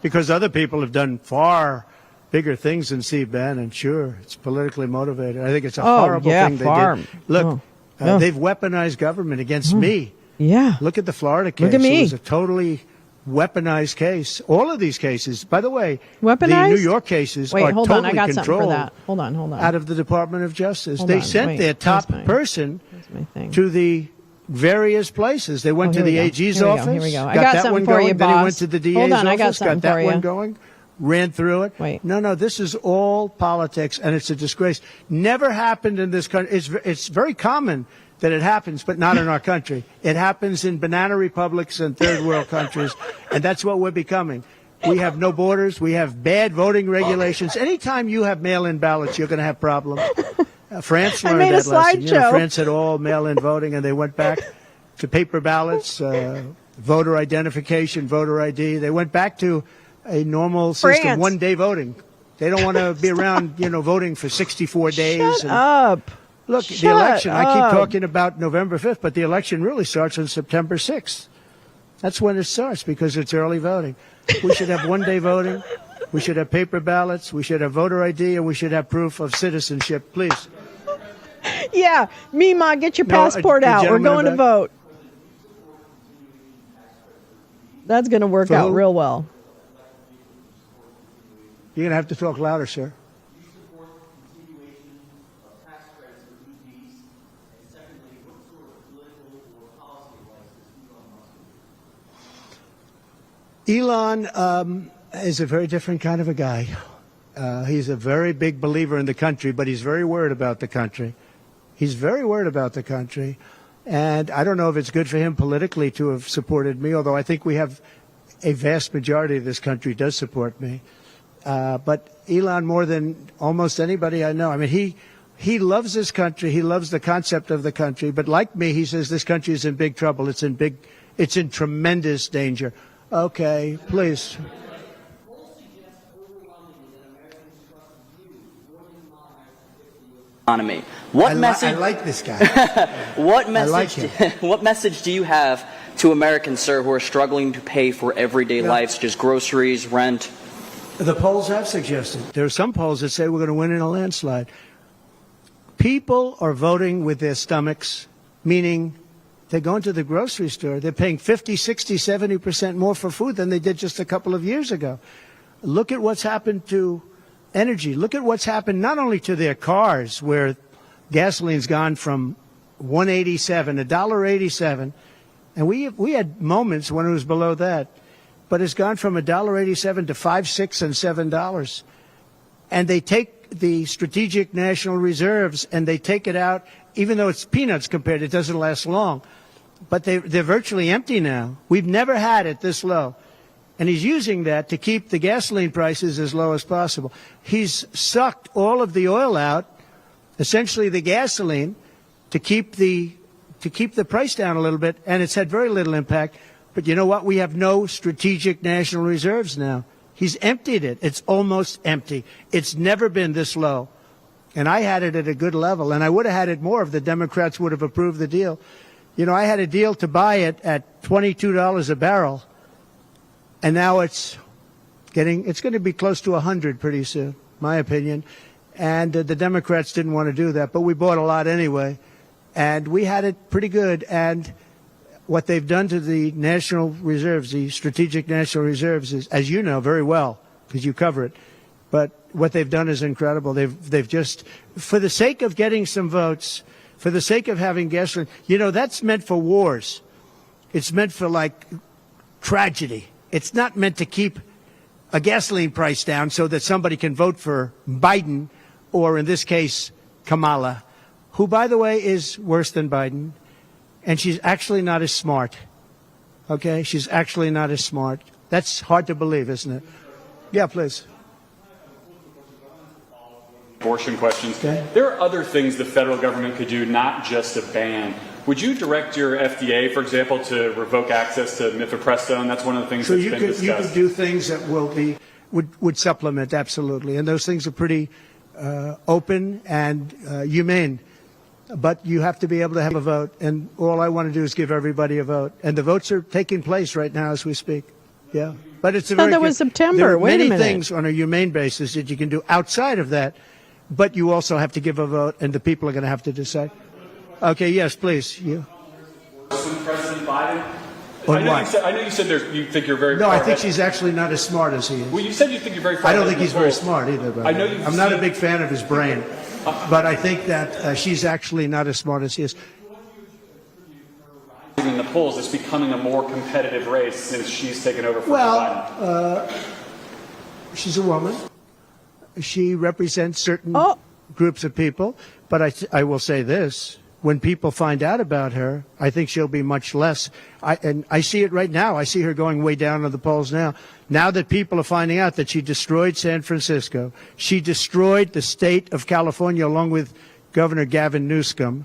Because other people have done far bigger things than Steve Bannon. Sure. It's politically motivated. I think it's a horrible thing they did. Look. They've weaponized government against me. Yeah. Look at the Florida case. Look at me. It was a totally weaponized case. All of these cases, by the way, weaponized? the New York cases are hold totally on, I got controlled something for that. Hold on. Out of the Department of Justice. They sent their top person to the various places. They went to the AG's office. Here we go. I got that one something for going. you, boss. Then he went to the DA's hold on, office. I got something that for you. one going. Ran through it. Wait. No, this is all politics, and it's a disgrace. Never happened in this country. It's very common that it happens, but not in our country. It happens in banana republics and third world countries, and that's what we're becoming. We have no borders. We have bad voting regulations. Anytime you have mail-in ballots, you're going to have problems. France learned that lesson. France had all mail-in voting, and they went back to paper ballots, voter identification, voter ID. They went back to a normal system, one-day voting. They don't want to be around, voting for 64 days. Shut up. Look, the election, I keep talking about November 5th, but the election really starts on September 6th. That's when it starts because it's early voting. We should have one-day voting. We should have paper ballots. We should have voter ID, and we should have proof of citizenship, please. Yeah, Mima, get your passport out. We're going to vote. That's going to work out real well. You're going to have to talk louder, sir. Elon is a very different kind of a guy. He's a very big believer in the country, but he's very worried about the country. He's very worried about the country. And I don't know if it's good for him politically to have supported me, although I think we have a vast majority of this country does support me. But Elon, more than almost anybody I know, I mean, he loves this country. He loves the concept of the country. But like me, he says this country is in big trouble. It's in tremendous danger. Okay, please. Economy. What message? I like this guy. What message? I like him. What message do you have to Americans, sir, who are struggling to pay for everyday life, such as groceries, rent? The polls have suggested. There are some polls that say we're going to win in a landslide. People are voting with their stomachs, meaning they're going to the grocery store. They're paying 50, 60, 70% more for food than they did just a couple of years ago. Look at what's happened to energy. Look at what's happened not only to their cars, where gasoline's gone from $1.87, and we had moments when it was below that, but it's gone from $1.87 to $5, $6, and $7. And they take the strategic national reserves and they take it out, even though it's peanuts compared, it doesn't last long. But they're virtually empty now. We've never had it this low. And he's using that to keep the gasoline prices as low as possible. He's sucked all of the oil out, essentially the gasoline, to keep the price down a little bit, and it's had very little impact. But you know what? We have no strategic national reserves now. He's emptied it. It's almost empty. It's never been this low. And I had it at a good level, and I would have had it more if the Democrats would have approved the deal. You know, I had a deal to buy it at $22 a barrel, and now it's going to be close to 100 pretty soon, my opinion. And the Democrats didn't want to do that, but we bought a lot anyway. And we had it pretty good. And what they've done to the national reserves, the strategic national reserves, is, as you know very well, because you cover it, but what they've done is incredible. They've just, for the sake of getting some votes, for the sake of having gasoline, you know, that's meant for wars. It's meant for, like, tragedy. It's not meant to keep a gasoline price down so that somebody can vote for Biden, or in this case, Kamala, who, by the way, is worse than Biden. And she's actually not as smart. Okay? She's actually not as smart. That's hard to believe, isn't it? Yeah, please. Abortion questions. Okay. There are other things the federal government could do, not just a ban. Would you direct your FDA, for example, to revoke access to mifepristone? That's one of the things that's been discussed. You could do things that would supplement, absolutely. And those things are pretty open and humane. But you have to be able to have a vote, and all I want to do is give everybody a vote. And the votes are taking place right now as we speak. Yeah, but it's a very that was September. There are Wait a many minute. things on a humane basis that you can do outside of that, but you also have to give a vote, and the people are going to have to decide. Okay, yes, please. You. President Biden? On I know what? you said you think you're very No, far I think ahead. she's actually not as smart as he is. Well, you said you think you're very far I don't ahead think in he's the very polls. smart either. But I know you've I'm not a seen- big fan of his brain, but I think that she's actually not as smart as he is. In the polls, it's becoming a more competitive race since she's taken over for Biden. Well, she's a woman. She represents certain groups of people. But I will say this. When people find out about her, I think she'll be much less. And I see it right now. I see her going way down in the polls now. Now that people are finding out that she destroyed San Francisco, she destroyed the state of California along with Governor Gavin Newsom.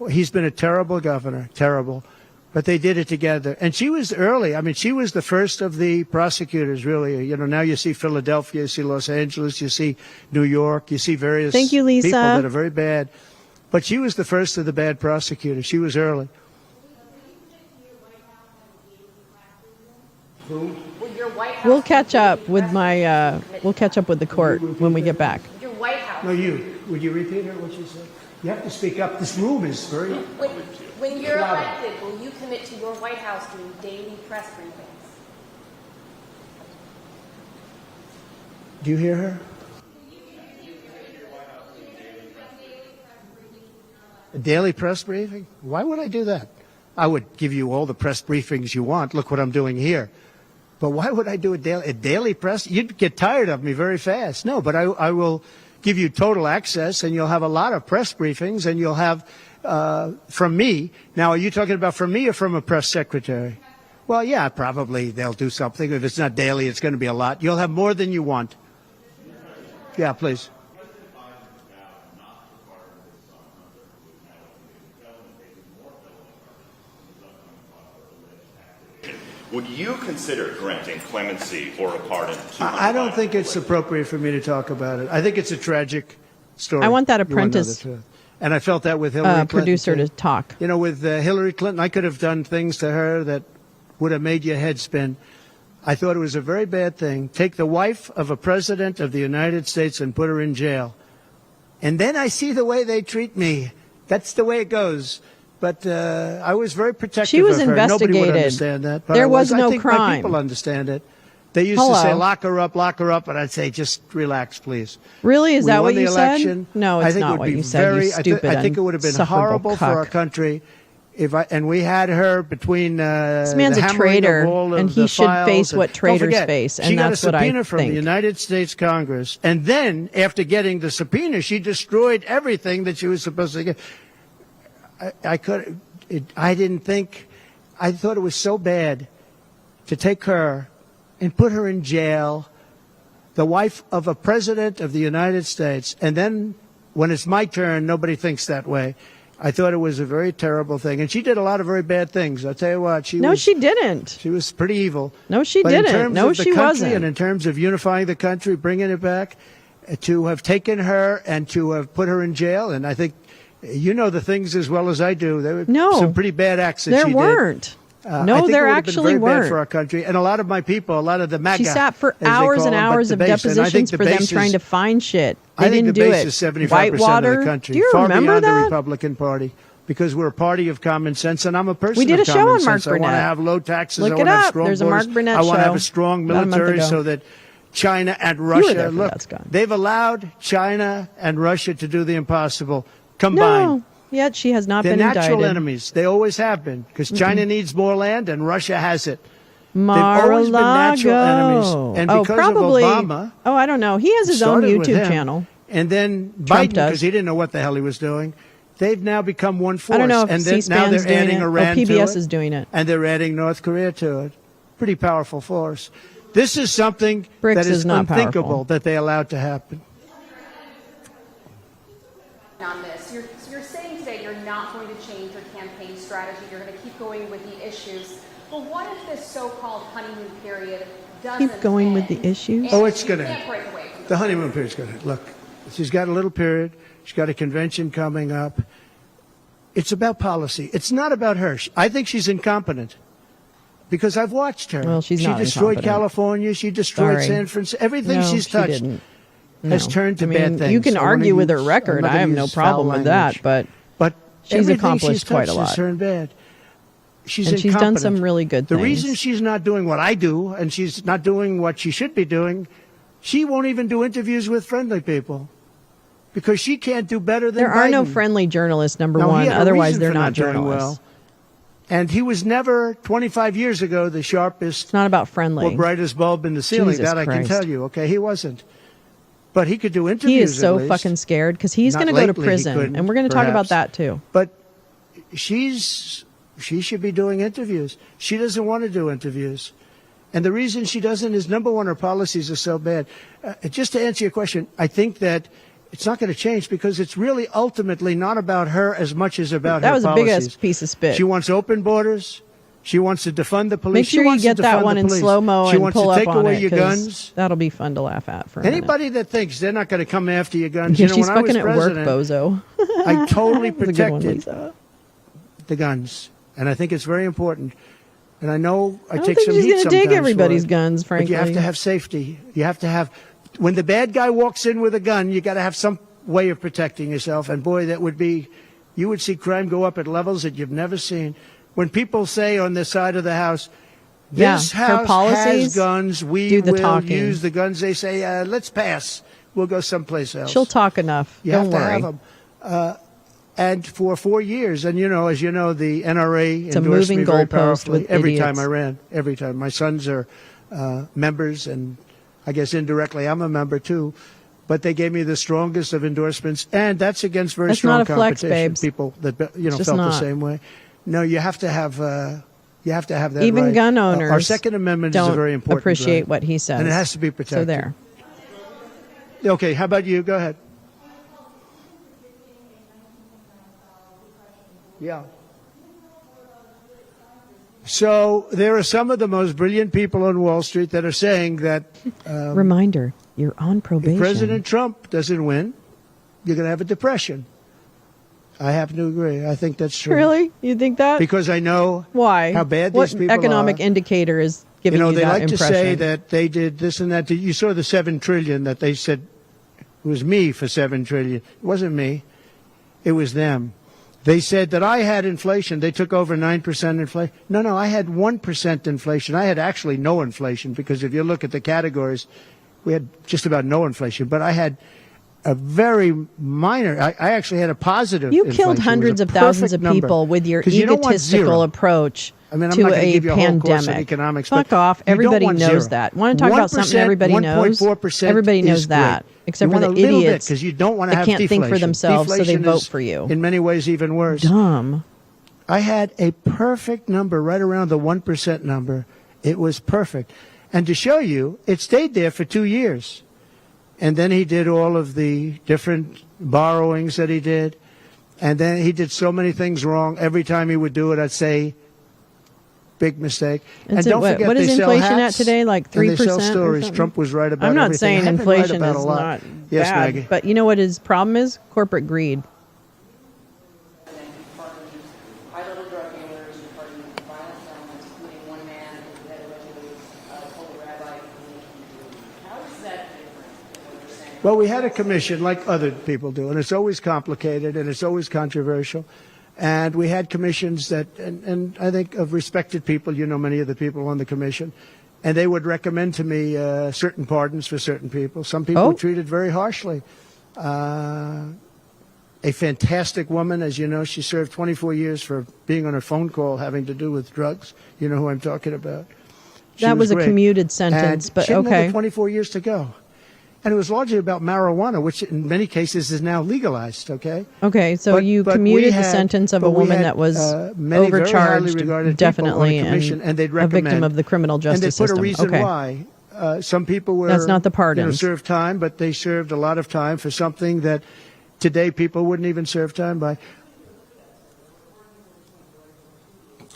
He's been a terrible governor, terrible. But they did it together. And she was early. I mean, she was the first of the prosecutors, really. You know, now you see Philadelphia, you see Los Angeles, you see New York, you see various Thank you, Lisa. people that are very bad. But she was the first of the bad prosecutors. She was early. Will your White House We'll catch up with we'll catch up with the court when we get back. Your White House. No, you. Would you repeat her what she said? You have to speak up. This room is very... When you're Louder. elected, will you commit to your White House doing daily press briefings? Do you hear her? A daily press briefing? Why would I do that? I would give you all the press briefings you want. Look what I'm doing here. But why would I do a daily press? You'd get tired of me very fast. No, but I will give you total access, and you'll have a lot of press briefings, and you'll have from me. Now, are you talking about from me or from a press secretary? Well, yeah, probably they'll do something. If it's not daily, it's going to be a lot. You'll have more than you want. Yeah, please. Would you consider granting clemency or a pardon to I don't think it's appropriate for me to talk about it. I think it's a tragic story. I want that You wanna know apprentice the truth. And I felt that with Hillary Clinton. producer too. to talk. You know, with Hillary Clinton, I could have done things to her that would have made your head spin. I thought it was a very bad thing. Take the wife of a president of the United States and put her in jail. And then I see the way they treat me. That's the way it goes. But I was very protective She was of her. investigated. Nobody would understand that. But There was no I think my crime. people understand it. They used to say, lock her up, and I'd say, just relax, please. Really? Is We that won what the you election. said? No, I it's think it not would what be you said, you stupid, I think it would have been insufferable horrible for our cuck. country. And we had her between This man's the a hammering traitor, of all of and he the should files face and- what Don't traitors forget, face, and she got that's a what I subpoena from think. the United States Congress, and then after getting the subpoena, she destroyed everything that she was supposed to get. I thought it was so bad to take her and put her in jail, the wife of a president of the United States, and then when it's my turn, nobody thinks that way. I thought it was a very terrible thing. And she did a lot of very bad things. I'll tell you what. She didn't. She was pretty evil. No, she But didn't. In terms No, of the she country wasn't. And in terms of unifying the country, bringing it back, to have taken her and to have put her in jail, and I think you know the things as well as I do. There were some pretty bad acts that there she weren't. did. No, I think there it would actually have been very weren't. bad for our country. And a lot of my people, a lot of the MAGA, She sat for as they hours call and them, but hours the of base, and I depositions think the for them base trying is- to find shit. They I think didn't the do base it. is 75% Whitewater. of the country. Do you far remember beyond that? the Republican Party. Because we're a party of common sense, and I'm a person We did of a show common on Mark sense. I want to Burnett. have low taxes. Look I it want to have up. strong There's a borders. Mark Burnett I want to have show a strong about a month military ago. so that China and You were Russia, there for look, that, Scott. they've allowed China and Russia to do the impossible combined. No, yet she has not They're been natural indicted. enemies. They always have been, because China needs more land and Russia has it. Mar-a-Lago. They've always been natural enemies. And because probably. of Obama, Oh, I don't know. He has his own started with YouTube him, channel. And then Trump Biden, does. because he didn't know what the hell he was doing, they've now become one force. I don't know if and then, now C-SPAN's they're doing adding it. Iran to PBS it, is doing it. and they're adding North Korea to it. Pretty powerful force. This is something BRICS that is not unthinkable powerful. that they allowed to happen. On this, you're saying today you're not going to change your campaign strategy. You're going to keep going with the issues. But what if this so-called honeymoon period doesn't Keep going with end? the issues. Oh, it's You going to can't end. break away from The honeymoon period's going to end. Look, she's got a little period. She's got a convention coming up. It's about policy. It's not about her. I think she's incompetent because I've watched her. Well, she's she not destroyed incompetent. California. She destroyed Sorry. San Francisco. Everything No, she's she touched didn't. has No. turned to I mean, bad things. You can I wanna argue with her use- record. I'm not I gonna have no use problem foul with that, language. but she's everything accomplished she's quite a touched lot. has turned bad. She's And she's done incompetent. some really good The things. reason she's not doing what I do, and she's not doing what she should be doing, she won't even do interviews with friendly people because she can't do better than There are no Biden. friendly journalists, number Now, he one. had a Otherwise, reason they're for not doing journalists. well. And he was never, 25 years ago, the sharpest It's not about friendly. or brightest bulb in the ceiling. Jesus that I can Christ. tell you. Okay, he wasn't. But he could do interviews. He is so at least. fucking scared because he's Not going to go to lately, he prison, couldn't, and we're going to talk about perhaps. that too. But she should be doing interviews. She doesn't want to do interviews. And the reason she doesn't is, number one, her policies are so bad. Just to answer your question, I think that it's not going to change because it's really ultimately not about her as much as about That her was a policies. big-ass piece of spit. She wants open borders. She wants to defund the police. Make sure She you wants get to that defund one the in police. slow-mo She and wants pull to up take on away it, your 'cause guns. that'll be fun to laugh at for a minute. Anybody that thinks they're not going to come after your guns, Yeah, you know, she's when I was fucking at work, president, bozo. I totally That was a good one, protected Lisa. the guns, and I think it's very important. And I know I don't take think some she's heat gonna dig sometimes everybody's for it, guns, But you have frankly. to have safety. You have to have. When the bad guy walks in with a gun, you got to have some way of protecting yourself. And boy, that would be. You would see crime go up at levels that you've never seen. When people say on this side of the house, Yeah, this her house policies has guns, we do the will talking. use the guns. They say, let's pass. We'll go someplace else. She'll talk enough. You Don't have to worry. have them. And for 4 years, and as you know, the NRA It's a endorsed moving me very goalpost powerfully with every idiots. time I ran. Every time. My sons are members, and I guess indirectly I'm a member too. But they gave me the strongest of endorsements, and that's against very That's strong not a flex, competition. babes. People that It's just felt the not. same way. No, you have to have. You have to have that. Even right. gun owners Our Second Amendment is a don't very important appreciate right, what he says. and it has to be protected. So there. Okay, how about you? Go ahead. Yeah. So there are some of the most brilliant people on Wall Street that are saying that Reminder, you're on probation. if President Trump doesn't win, you're going to have a depression. I happen to agree. I think that's true. Really? You think that? Because I know why how bad what these people economic are. indicator is giving they that like impression? to say that they did this and that. You saw the $7 trillion that they said it was me for $7 trillion. It wasn't me. It was them. They said that I had inflation. They took over 9% inflation. No, I had 1% inflation. I had actually no inflation because if you look at the categories, we had just about no inflation. But I had a very minor. I actually had a positive. You inflation. killed It was hundreds a of thousands of perfect number. people with your 'Cause you don't want egotistical zero. approach I mean, I'm to not gonna a give you a whole course on pandemic. economics, Fuck but off. you don't Everybody want knows zero. that. Want to talk about something 1%, everybody knows? 1.4% Everybody knows is that, great. except You for the want a little bit, idiots 'cause you don't want to that have can't think for deflation. themselves, so they Deflation vote is, for you. in many ways, even worse. Dumb. I had a perfect number right around the 1% number. It was perfect. And to show you, it stayed there for 2 years. And then he did all of the different borrowings that he did. And then he did so many things wrong. Every time he would do it, I'd say, big mistake. And don't forget, what is they sell inflation hats at today? Like 3%? and they sell or stories. something? Trump was right about I'm not everything. saying I've been inflation right about is a lot. not Yes, bad, Maggie. but you know what his problem is? Corporate greed. High-level drug dealers who party with violent felons, including one man who had allegedly told a rabbi. How is that different than what you're saying? Well, we had a commission like other people do, and it's always complicated and it's always controversial. And we had commissions that, and I think of respected people, you know many of the people on the commission, and they would recommend to me certain pardons for certain people. Some people were treated very harshly. A fantastic woman, as you know, she served 24 years for being on a phone call having to do with drugs. You know who I'm talking about. She That was a great. commuted sentence, And but she had okay. another 24 years to go. And it was largely about marijuana, which in many cases is now legalized, okay? Okay, so But- you but commuted we the had- sentence of a but we woman had, that was many very highly overcharged, regarded definitely, people on the commission, and they'd a victim recommend- of the criminal justice and they put system. a reason okay. why. Some people were That's not the pardons. served time, but they served a lot of time for something that today people wouldn't even serve time by.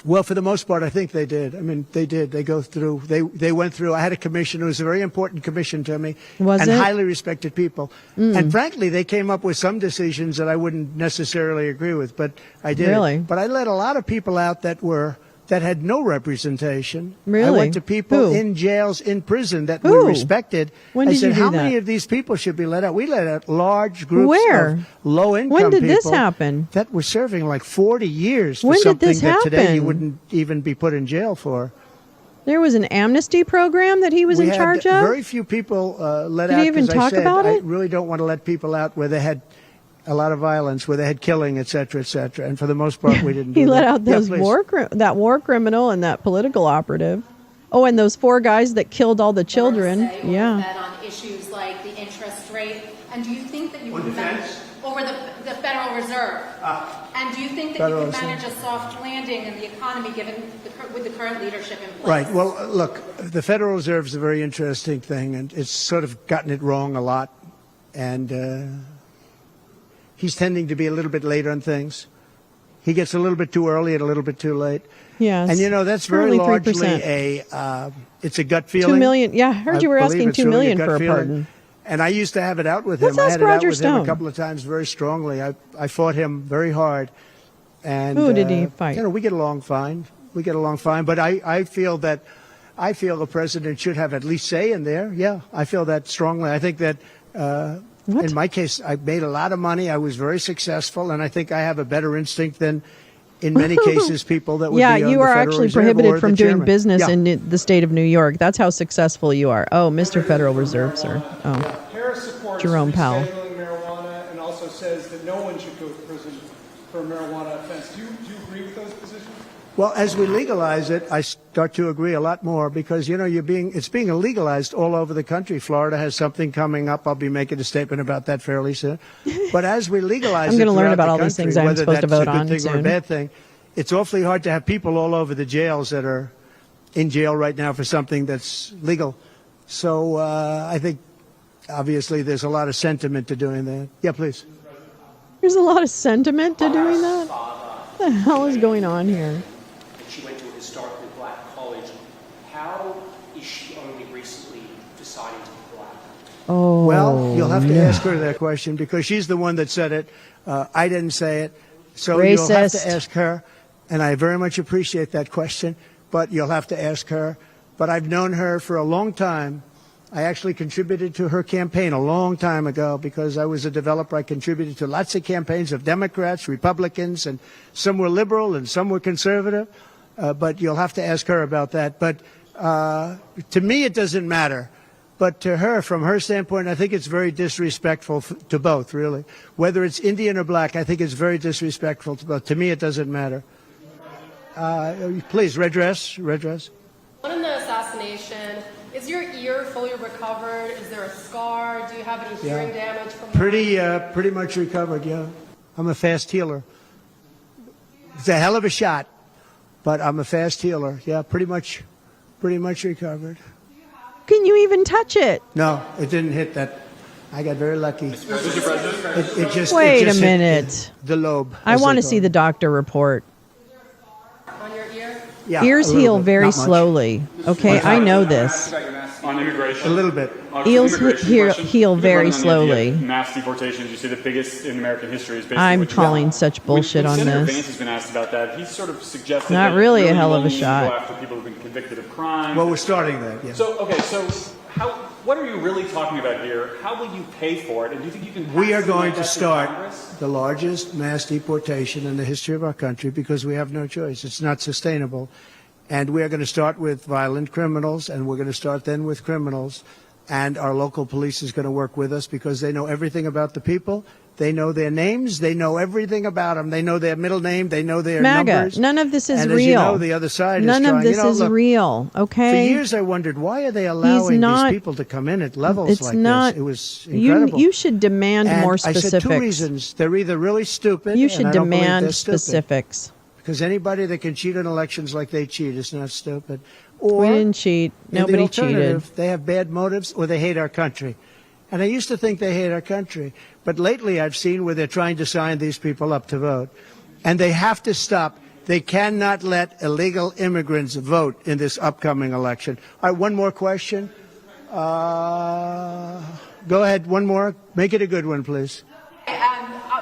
Well, for the most part, I think they did. I mean, they did. They go through. They went through. I had a commission. It was a very important commission to me, Was and it? highly respected people. Mm. And frankly, they came up with some decisions that I wouldn't necessarily agree with, but I did. Really? But I let a lot of people out that had no representation. I Really? went to people Who? in jails, in prison that Who? were respected. When I did said, you do how that? many of these people should be let out? We let out large groups Where? of low-income When did people this happen? that were serving like 40 years for When did something this that today you happen? wouldn't even be put in jail for. There was an amnesty program that he was We in had charge of? very few people let Did out. he even 'cause talk I said, about I it? really don't want to let people out where they had a lot of violence, where they had killing, et cetera, et cetera. And for the most part, we didn't do He let that. out Yeah, those please. that war criminal and that political operative. Oh, and those 4 guys that killed all the children. Yeah. Bet on issues like the interest rate, and do you think that you On could manage defense? over the Federal Reserve? And do you think that Federal you could Reserve. manage a soft landing in the economy given with the current leadership in place? Right. Well, look, the Federal Reserve is a very interesting thing, and it's sort of gotten it wrong a lot. And he's tending to be a little bit late on things. He gets a little bit too early and a little bit too late. Yes. And, you know, that's very Currently largely 3%. it's a gut feeling. 2 million. Yeah, I heard you were believe asking it's 2 really million gut for a feeling. pardon. And I used to have it out with Let's him. I ask had it out Roger with him a Stone. couple of times very strongly. I fought him very hard. And, Who did he fight? You know, we get along fine. We get along fine. But I feel that the president should have at least say in there. Yeah, I feel that strongly. I think that in my case, I made a lot of money. I was very successful. And I think I have a better instinct than in many cases people that would be on you the are Federal actually Reserve or prohibited the from doing chairman. business Yeah. in the state of New York. That's how successful you are. Oh, Mr. Federal Reserve, sir. Oh, Harris supports Jerome Powell. rescheduling marijuana and also says that no one should go to prison for a marijuana offense. Do you agree with those positions? Well, as we legalize it, I start to agree a lot more because, you know, it's being legalized all over the country. Florida has something coming up. I'll be making a statement about that fairly soon. But as we legalize I'm it gonna learn throughout about the all these country, things I'm whether supposed to that's vote a good on thing or a soon. bad thing, it's awfully hard to have people all over the jails that are in jail right now for something that's legal. So I think, obviously, there's a lot of sentiment to doing that. Yeah, please. there's a lot of sentiment to doing that. What the hell is going on here? She went to a historically black college. How is she only recently deciding to be black? Oh, Well, you'll have to no. ask her that question because she's the one that said it. I didn't say it. So you'll have Racist. to ask her, and I very much appreciate that question, but you'll have to ask her. But I've known her for a long time. I actually contributed to her campaign a long time ago because I was a developer. I contributed to lots of campaigns of Democrats, Republicans, and some were liberal and some were conservative. But you'll have to ask her about that. But to me, it doesn't matter. But to her, from her standpoint, I think it's very disrespectful to both, really. Whether it's Indian or black, I think it's very disrespectful to both. To me, it doesn't matter. Please, redress. One in the assassination, is your ear fully recovered? Is there a scar? Do you have any hearing damage from that? Pretty much recovered, yeah. I'm a fast healer. It's a hell of a shot, but I'm a fast healer. Yeah, pretty much recovered. Can you even touch it? No, it didn't hit that. I got very lucky. Mr. President? It just Wait a hit minute. the lobe. I want to see the doctor report. On your ear? Yeah, Ears a little heal bit, very not much. slowly. Okay, I know this. On immigration. A little bit. Eels heal You've been very running on the idea of slowly. Mass deportations, you see the biggest in American history is basically I'm what you calling got. such bullshit when on Senator this. Vance has been asked about that. He's sort of suggested Not that really a hell of a only shot. go after people who've been convicted of crime. Well, we're starting that, yeah. So, okay, so what are you really talking about here? How will you pay for it? And do you think you can We pass are something going like to that start Congress? the largest mass deportation in the history of our country because we have no choice. It's not sustainable. And we are going to start with violent criminals, and we're going to start then with criminals. And our local police is going to work with us because they know everything about the people. They know their names. They know everything about them. They know their middle name. They know their MAGA, numbers. none of this is and real. As you know, the other side None is trying. of this is look, real, okay? For years I wondered, why are they allowing not- these people to come in at levels It's like not. this? It was incredible. You should demand And more I specifics. said two reasons. They're either really stupid. You and should I don't believe they're demand stupid. specifics. Because anybody that can cheat on elections like they cheat is not stupid. Or We didn't cheat. in the Nobody cheated. alternative, they have bad motives or they hate our country. And I used to think they hate our country. But lately I've seen where they're trying to sign these people up to vote. And they have to stop. They cannot let illegal immigrants vote in this upcoming election. All right, one more question. Go ahead, one more. Make it a good one, please.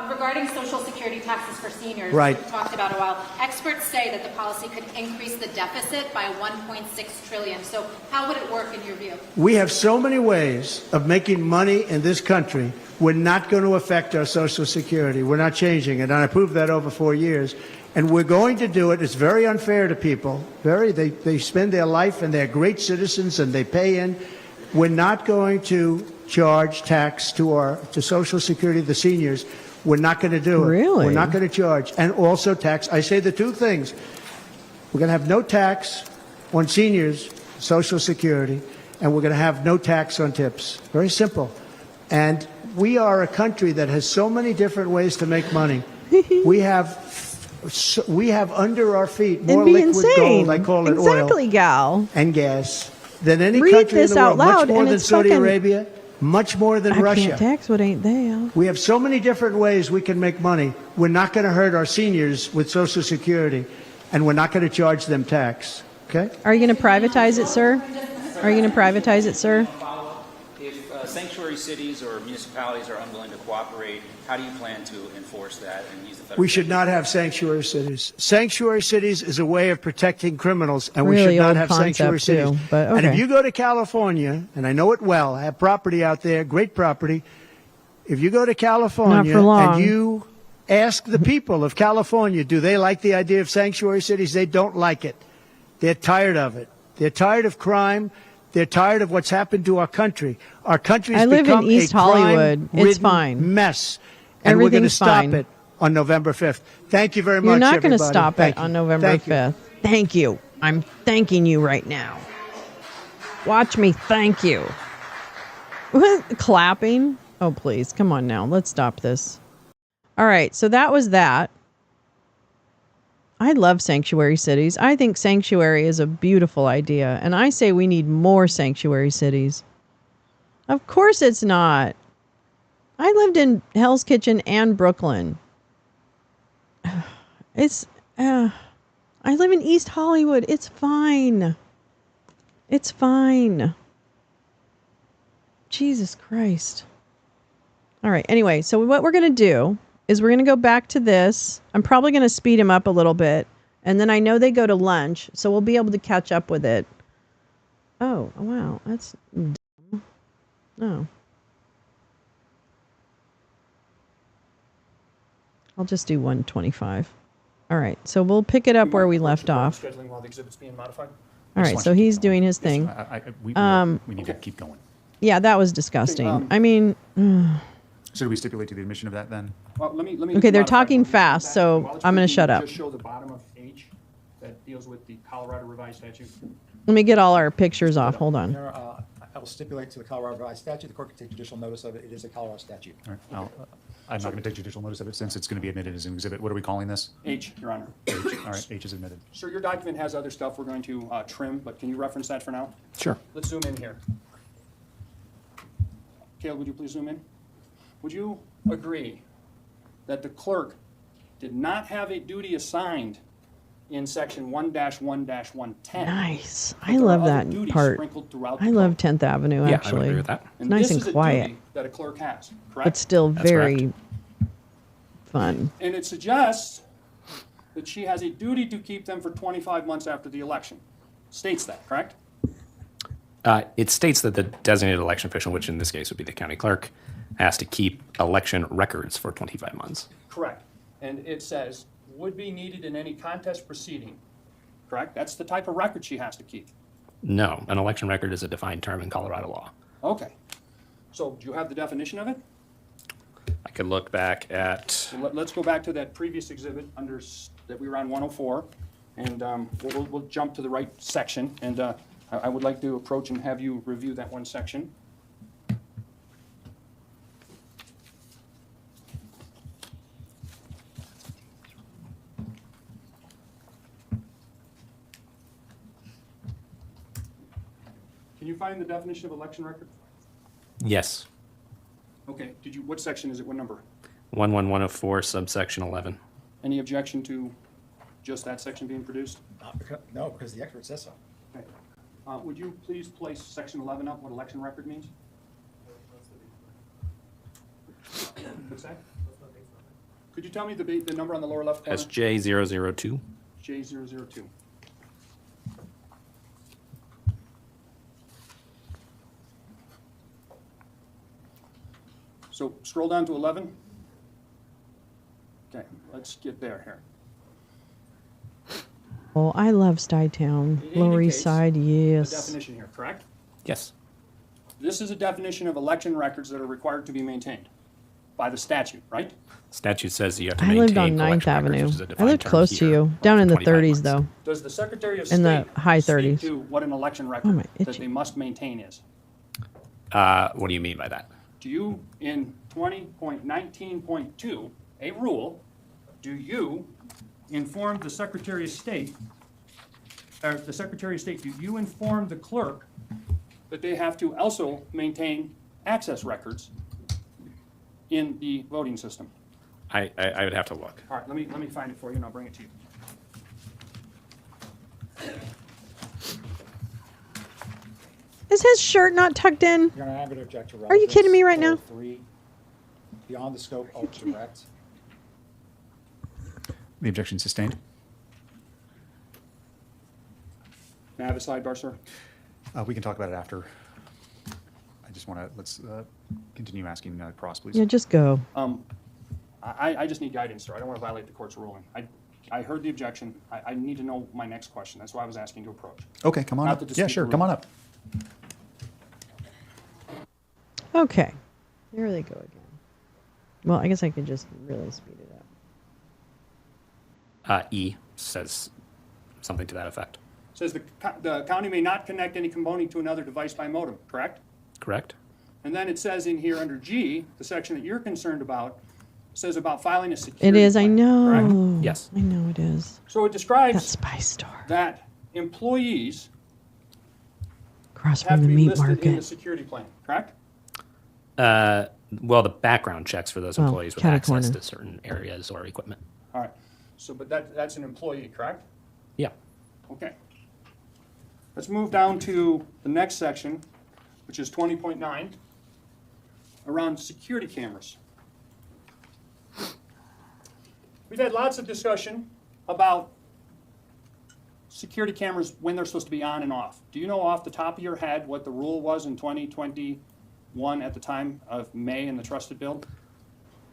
Regarding Social Security taxes for seniors, Right. we've talked about a while, experts say that the policy could increase the deficit by $1.6 trillion. So how would it work in your view? We have so many ways of making money in this country. We're not going to affect our Social Security. We're not changing it. And I proved that over 4 years. And we're going to do it. It's very unfair to people. They spend their life and they're great citizens and they pay in. We're not going to charge tax to Social Security, the seniors. We're not going to do it. Really? We're not going to charge. And also tax. I say the two things. We're going to have no tax on seniors, Social Security, and we're going to have no tax on tips. Very simple. And we are a country that has so many different ways to make money. We have under our feet more It'd be liquid insane. gold, I call it Exactly, oil, Gal. and gas than any Read country in this the out world. Much loud, more and than it's Saudi fucking- Arabia, much more than I Russia. can't tax what ain't there. We have so many different ways we can make money. We're not going to hurt our seniors with Social Security, and we're not going to charge them tax. Okay? Are you going to privatize it, sir? Are you going to privatize it, sir? If sanctuary cities or municipalities are unwilling to cooperate, how do you plan to enforce that and use the federal? We should not have sanctuary cities. Sanctuary cities is a way of protecting criminals, and we Really should not old have sanctuary concept, too, cities. but And if okay. you go to California, and I know it well, I have property out there, great property. If you go to California for long. and you ask the people of California, do they like the idea of sanctuary cities? They don't like it. They're tired of it. They're tired of crime. They're tired of what's happened to our country. Our country's I live in become East a Hollywood. It's crime-ridden fine. mess. And we're going to Everything's stop fine. it on November 5th. Thank you very much, You're not going to everybody. stop Thank it you. on November Thank you. 5th. Thank you. I'm thanking you right now. Watch me thank you. What? Clapping? Oh, please. Come on now. Let's stop this. All right. So that was that. I love sanctuary cities. I think sanctuary is a beautiful idea. And I say we need more sanctuary cities. Of course it's not. I lived in Hell's Kitchen and Brooklyn. I live in East Hollywood. It's fine. It's fine. Jesus Christ. All right. Anyway, so what we're going to do is we're going to go back to this. I'm probably going to speed him up a little bit. And then I know they go to lunch, so we'll be able to catch up with it. Oh, wow. That's dumb. Oh. I'll just do 125. All right. So we'll pick it up where we left off. Scheduling while the exhibit's being modified? All right. So he's doing his thing. We need to keep going. Yeah, that was disgusting. I mean... So do we stipulate to the admission of that then? Well, let me Okay, they're modify talking it. fast, so While it's I'm going to printing, shut up. Just show the bottom of H that deals with the Colorado Revised Statute. Let me get all our pictures off. Hold on. I will stipulate to the Colorado Revised Statute, the court can take judicial notice of it. It is a Colorado statute. All right, I'm not going to take judicial notice of it since it's going to be admitted as an exhibit. What are we calling this? H, Your Honor. H. All right, H is admitted. Sir, your document has other stuff we're going to trim, but can you reference that for now? Sure. Let's zoom in here. Caleb, would you please zoom in? Would you agree that the clerk did not have a duty assigned in section 1-1-110? Nice. I love that part. I love 10th Avenue, Yeah, actually. I would agree with that. It's nice and quiet. This is a duty that a clerk has, correct? But still That's very correct. fun. And it suggests that she has a duty to keep them for 25 months after the election. States that, correct? It states that the designated election official, which in this case would be the county clerk, has to keep election records for 25 months. Correct. And it says, would be needed in any contest proceeding, correct? That's the type of record she has to keep. No, an election record is a defined term in Colorado law. Okay. So do you have the definition of it? I could look back at... So let's go back to that previous exhibit that we were on 104, and we'll jump to the right section, and I would like to approach and have you review that one section. Can you find the definition of election record? Yes. Okay, what section is it, what number? 11104, subsection 11. Any objection to just that section being produced? No, because the expert says so. Okay. Would you please place section 11 up, what election record means? What's that? Could you tell me the number on the lower left corner? That's J002. J002. So scroll down to 11. Okay, let's get there here. Oh, I love Stuytown. It Lower indicates East Side, the yes. definition here, correct? Yes. This is a definition of election records that are required to be maintained by the statute, right? Statute says you have to I maintain lived on 9th election records, Avenue. which is a I defined lived term close to here you. Down in the 25 30s, months. though. Does the Secretary of In the State high speak 30s. to what an election record Oh, my that itchy. they must maintain is? What do you mean by that? Do you, in 20.19.2, a rule, do you inform the Secretary of State, or the Secretary of State, do you inform the clerk that they have to also maintain access records in the voting system? I would have to look. All right, let me find it for you and I'll bring it to you. Is his shirt not tucked in? Your Honor, I'm going to object to Are you kidding me right now? 3, beyond the scope of direct. The objection sustained. May I have a sidebar, sir? We can talk about it after. I just want to, let's continue asking Cross, please. Yeah, just go. I just need guidance, sir. I don't want to violate the court's ruling. I heard the objection. I need to know my next question. That's why I was asking to approach. Okay, come on Not up. to Yeah, dispute sure, the come on ruling. up. Okay. Here they go again. Well, I guess I could just really speed it up. E says something to that effect. Says the county may not connect any component to another device by modem, correct? Correct. And then it says in here under G, the section that you're concerned about, says about filing a security It is, I plan, know. correct? Yes. I know it is. So it describes That spy store. that employees Across have from to the be meat listed in the market. security plan, correct? Well, the background checks for those Well, employees with catty access corner. to certain areas or equipment. All right. So, but that's an employee, correct? Yeah. Okay. Let's move down to the next section, which is 20.9, around security cameras. We've had lots of discussion about security cameras, when they're supposed to be on and off. Do you know off the top of your head what the rule was in 2021 at the time of May and the trusted build?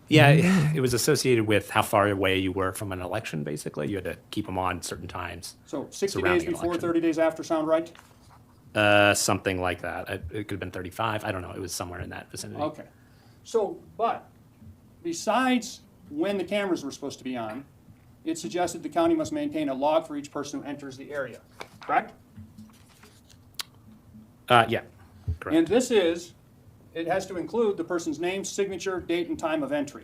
Yeah, it was associated with how far away you were from an election, basically. You had to keep them on certain times. So 60 surrounding days an before, election. 30 days after sound right? Something like that. It could have been 35. I don't know. It was somewhere in that vicinity. Okay. So, but besides when the cameras were supposed to be on, it suggested the county must maintain a log for each person who enters the area, correct? Yeah, correct. And this it has to include the person's name, signature, date, and time of entry.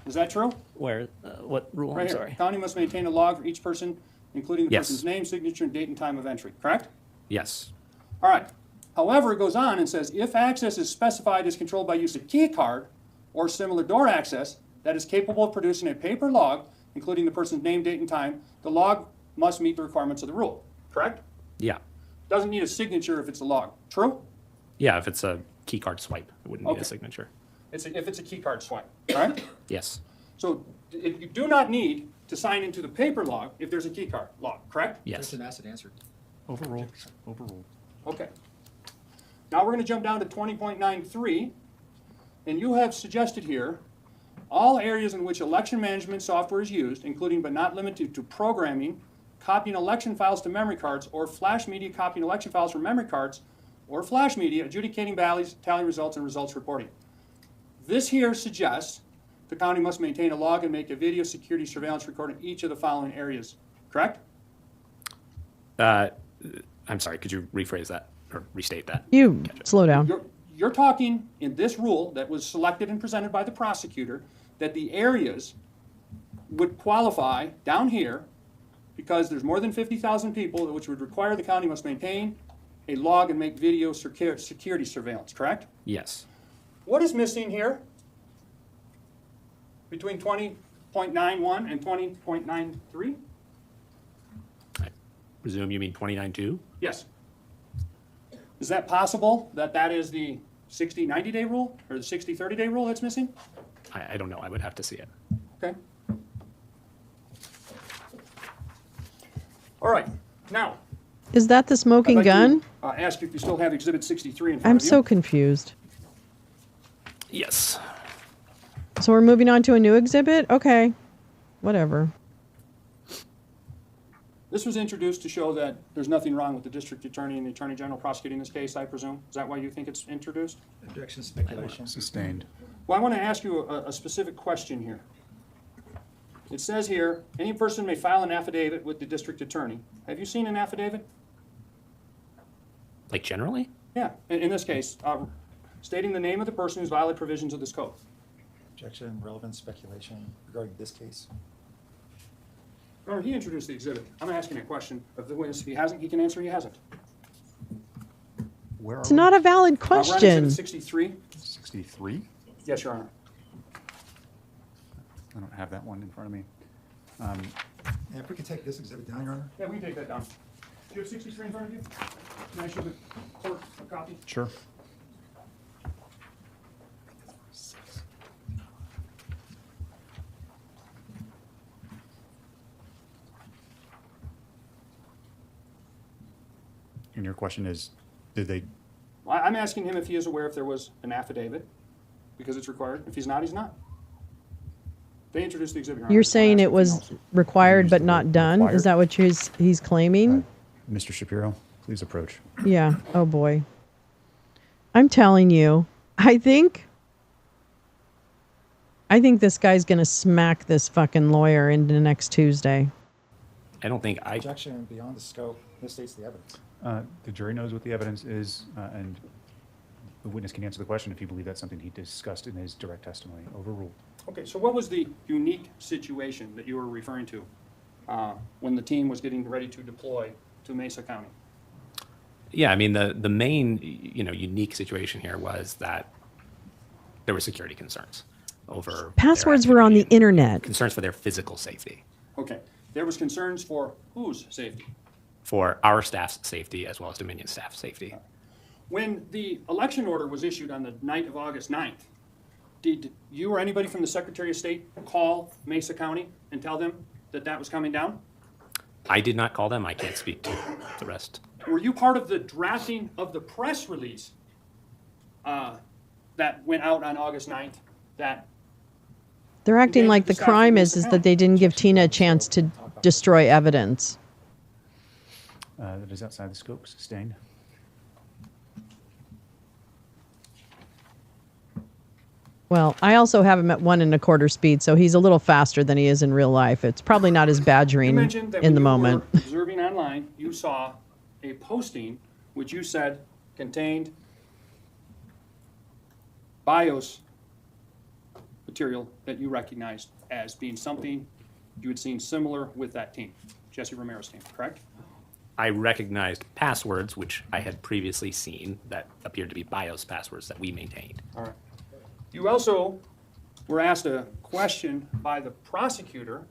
Is that true? Where? What rule? Right I'm here. sorry. County must maintain a log for each person, including the Yes. person's name, signature, and date and time of entry, correct? Yes. All right. However, it goes on and says, if access is specified as controlled by use of key card or similar door access that is capable of producing a paper log, including the person's name, date, and time, the log must meet the requirements of the rule, correct? Yeah. Doesn't need a signature if it's a log, true? Yeah, if it's a key card swipe, it wouldn't need Okay. a signature. If it's a key card swipe, right? Yes. So you do not need to sign into the paper log if there's a key card log, correct? Yes. Question asked and answered. Overruled. Overruled. Okay. Now we're going to jump down to 20.93, and you have suggested here all areas in which election management software is used, including but not limited to programming, copying election files to memory cards, or flash media copying election files from memory cards, or flash media adjudicating tallying results and results reporting. This here suggests the county must maintain a log and make a video security surveillance recording each of the following areas, correct? I'm sorry, could you rephrase that or restate that? You slow down. You're talking in this rule that was selected and presented by the prosecutor that the areas would qualify down here because there's more than 50,000 people, which would require the county must maintain a log and make video security surveillance, correct? Yes. What is missing here between 20.91 and 20.93? I presume you mean 29.2? Yes. Is that possible that that is the 60 90-day rule or the 60 30-day rule that's missing? I don't know. I would have to see it. Okay. All right. Now, Is that the smoking I'd like gun? to, ask you if you still have Exhibit 63 in front I'm of you. so confused. Yes. So we're moving on to a new exhibit? Okay. Whatever. This was introduced to show that there's nothing wrong with the district attorney and the attorney general prosecuting this case, I presume. Is that why you think it's introduced? Objection, speculation. Sustained. Well, I want to ask you a specific question here. It says here, any person may file an affidavit with the district attorney. Have you seen an affidavit? Like generally? Yeah, in this case, stating the name of the person who's violated provisions of this code. Objection, relevant speculation regarding this case. Remember, he introduced the exhibit. I'm asking a question of the witness. If he hasn't, he can answer. He hasn't. Where are It's we? not a valid We're on question. exhibit 63. 63? Yes, Your Honor. I don't have that one in front of me. And if we could take this exhibit down, Your Honor. Yeah, we can take that down. Do you have 63 in front of you? Can I show the clerk a copy? Sure. And your question is, did they? Well, I'm asking him if he is aware if there was an affidavit, because it's required. If he's not, he's not. They introduced the exhibit, Your Honor. You're I just wanna saying ask it if he was knows. required but not done? Is that what he's claiming? Mr. Shapiro, please approach. Yeah. Oh boy. I'm telling you, I think this guy's going to smack this fucking lawyer into next Tuesday. I don't think I. Objection beyond the scope. This states the evidence. The jury knows what the evidence is, and the witness can answer the question if you believe that's something he discussed in his direct testimony. Overruled. Okay, so what was the unique situation that you were referring to when the team was getting ready to deploy to Mesa County? Yeah, I mean the main unique situation here was that there were security concerns over Passwords were on the internet. concerns for their physical safety, Okay, there was concerns for whose safety? for our staff's safety as well as Dominion staff's safety. When the election order was issued on the night of August 9th, Did you or anybody from the Secretary of State call Mesa County and tell them that that was coming down? I did not call them. I can't speak to the rest. Were you part of the drafting of the press release that went out on August 9th? That They're acting like the crime is that they didn't give Tina a chance to destroy evidence. That is outside the scope. Sustained. Well, I also have him at 1 1/4 speed, so he's a little faster than he is in real life. It's probably not as you badgering mentioned that in when the you moment. were observing online, you saw a posting which you said contained BIOS material that you recognized as being something you had seen similar with that team, Jesse Romero's team, correct? I recognized passwords, which I had previously seen that appeared to be BIOS passwords that we maintained. All right. You also were asked a question by the prosecutor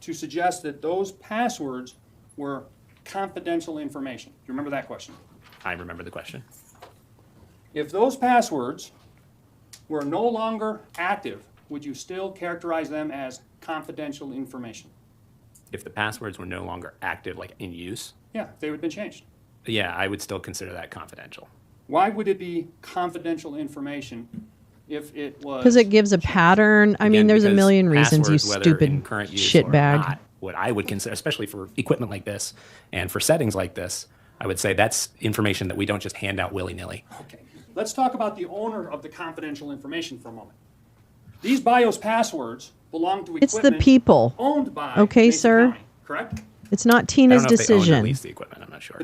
to suggest that those passwords were confidential information. Do you remember that question? I remember the question. If those passwords were no longer active, would you still characterize them as confidential information? If the passwords were no longer active, like in use, Yeah, they would have been changed. yeah, I would still consider that confidential. Why would it be confidential information if it was? Because it gives a pattern. I mean, Again, there's a because million reasons, you passwords, whether in stupid current use or shitbag. not, what I would consider, especially for equipment like this and for settings like this, I would say that's information that we don't just hand out willy-nilly. Okay, let's talk about the owner of the confidential information for a moment. These BIOS passwords belong to equipment It's the people. owned by Okay, Mesa sir. County, correct? It's not I Tina's don't know if they own or decision. lease the equipment, I'm not sure.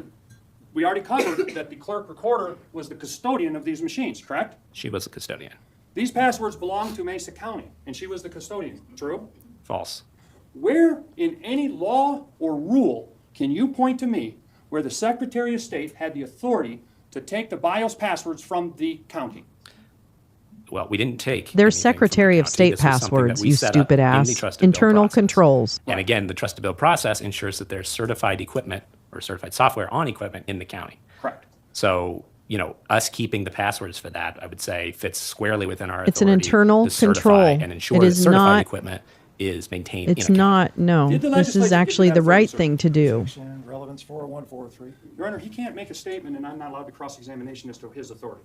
We already covered that the clerk recorder was the custodian of these machines, correct? She was a custodian. These passwords belong to Mesa County, and she was the custodian, true? False. Where in any law or rule can you point to me where the Secretary of State had the authority to take the BIOS passwords from the county? Well, we didn't take. They're anything from the Secretary of county. State This was something that passwords, we you set up stupid in the ass. trust to bill Internal process. controls. And again, the trust to bill process ensures that there's certified equipment or certified software on equipment in the county. Correct. So, us keeping the passwords for that, I would say, fits squarely within our It's an authority internal to certify control. and ensure It that is certified not- equipment is maintained It's in a county. not, no. Did the This is legislature actually give the that right authority, sir? thing to do. Section relevance 40143. Your Honor, he can't make a statement and I'm not allowed to cross-examination as to his authority.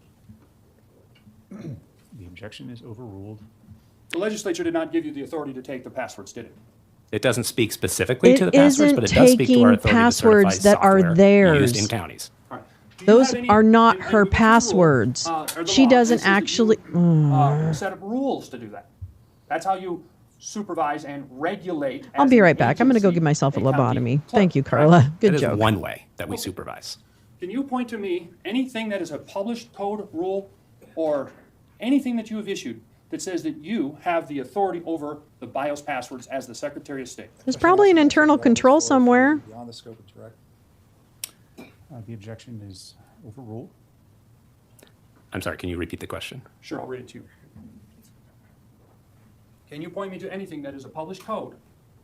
The objection is overruled. The legislature did not give you the authority to take the passwords, did it? It doesn't speak specifically It to the passwords, isn't but it does speak to our taking authority passwords to certify that are software theirs. used in counties. All right. Do you Those have any- are not and her you get the rule, passwords. or the She law, doesn't that says that actually. you, set up rules to do that. That's how you supervise and regulate. I'll as be an right back. I'm going to go agency, give myself a county lobotomy. clerk, Thank you, correct? Carla. Good That is joke. one way that we supervise. Can you point to me anything that is a published code, rule, or anything that you have issued that says that you have the authority over the BIOS passwords as the Secretary of State? There's probably an internal control somewhere. Beyond the scope of direct. The objection is overruled. I'm sorry, can you repeat the question? Sure, I'll read it to you. Can you point me to anything that is a published code,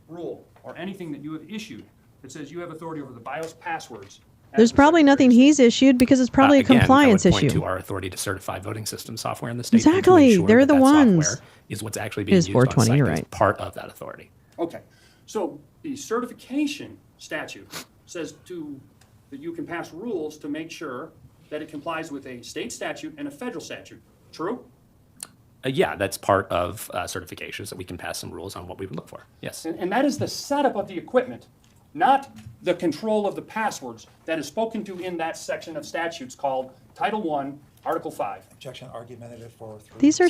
rule, or anything that you have issued that says you have authority over the BIOS passwords? as There's the probably Secretary nothing of State? he's issued because it's probably a Again, compliance I would point issue. to our authority to certify voting system software in the state. Exactly, and to ensure they're that the that ones. software is what's actually It being is used on 420, site. you're That's right. part of that authority. Okay, so the certification statute says that you can pass rules to make sure that it complies with a state statute and a federal statute. True? Yeah, that's part of certifications that we can pass some rules on what we would look for. Yes. And that is the setup of the equipment, not the control of the passwords that is spoken to in that section of statutes called Title I, Article 5. Objection argumentative 403. These are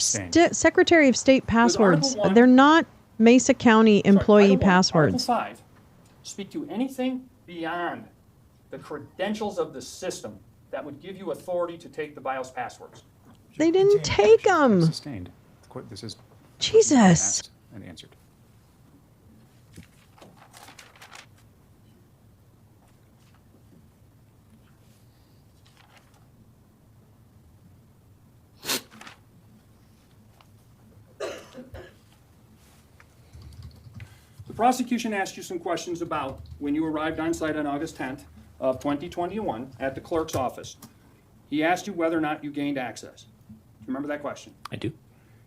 Secretary of State passwords. Article 1 They're not Mesa County employee Title I, passwords. Article 5 speak to anything beyond the credentials of the system that would give you authority to take the BIOS passwords. They didn't take them. Sustained. This is Jesus. asked and answered. The prosecution asked you some questions about when you arrived on site on August 10th of 2021 at the clerk's office. He asked you whether or not you gained access. Do you remember that question? I do.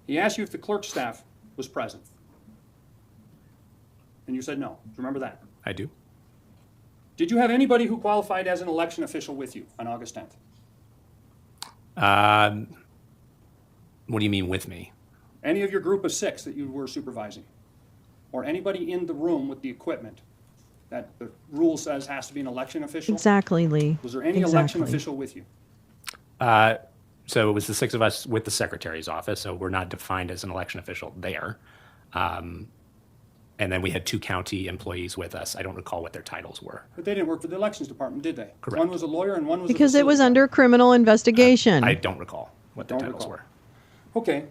He asked you if the clerk's staff was present. And you said no. Do you remember that? I do. Did you have anybody who qualified as an election official with you on August 10th? What do you mean with me? Any of your group of 6 that you were supervising? Or anybody in the room with the equipment that the rule says has to be an election official? Exactly, Lee. Was there any election official with you? So it was the 6 of us with the secretary's office, so we're not defined as an election official there. And then we had 2 county employees with us. I don't recall what their titles were. But they didn't work for the elections department, did they? Correct. One was a lawyer and one was Because a it was facility under criminal investigation. I don't recall what their Don't titles recall. were. Okay.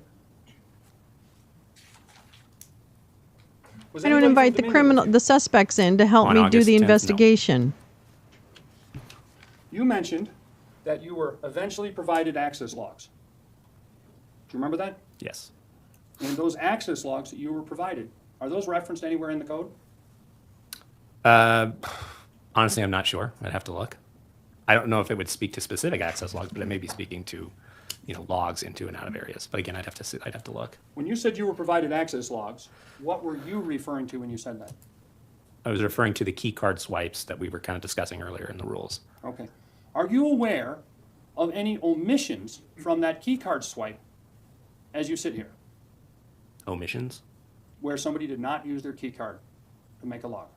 Was I don't anybody invite from the suspects in to help On me do August the 10th, no. investigation. You mentioned that you were eventually provided access logs. Do you remember that? Yes. And those access logs that you were provided, are those referenced anywhere in the code? Honestly, I'm not sure. I'd have to look. I don't know if it would speak to specific access logs, but it may be speaking to, logs into and out of areas. But again, I'd have to look. When you said you were provided access logs, what were you referring to when you said that? I was referring to the key card swipes that we were kind of discussing earlier in the rules. Okay. Are you aware of any omissions from that key card swipe as you sit here, Omissions? where somebody did not use their key card to make a log?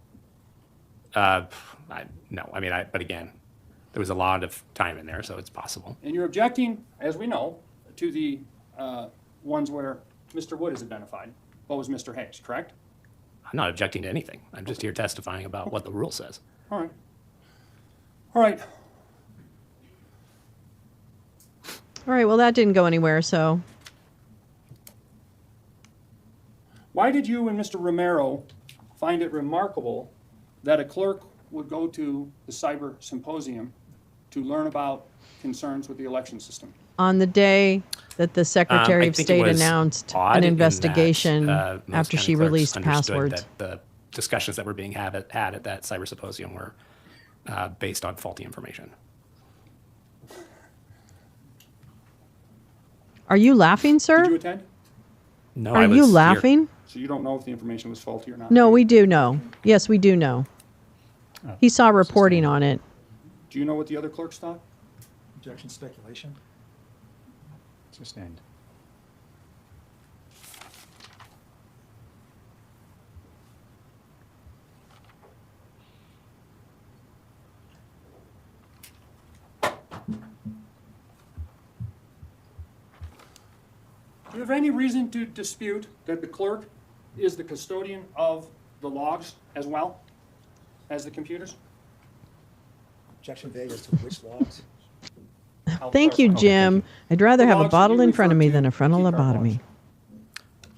No. But again, there was a lot of time in there, so it's possible. And you're objecting, as we know, to the ones where Mr. Wood is identified. What was Mr. Hayes, correct? I'm not objecting to anything. I'm just here testifying about what the rule says. All right. All right. All right, well, that didn't go anywhere, so. Why did you and Mr. Romero find it remarkable that a clerk would go to the cyber symposium to learn about concerns with the election system? On the day that the Secretary I of think it State was announced odd an in investigation that, most after county she clerks released understood passwords. That the discussions that were being had at that cyber symposium were based on faulty information. Are you laughing, sir? Did you attend? No, Are I was you here. laughing? So you don't know if the information was faulty or not? No, we do know. Yes, we do know. He saw reporting on it. Do you know what the other clerks thought? Objection, speculation. Sustained. Do you have any reason to dispute that the clerk is the custodian of the logs as well as the computers? Objection vague as to which logs. Thank you, Jim. I'd rather The have a logs bottle you in front of referred me to than a frontal keep our lobotomy.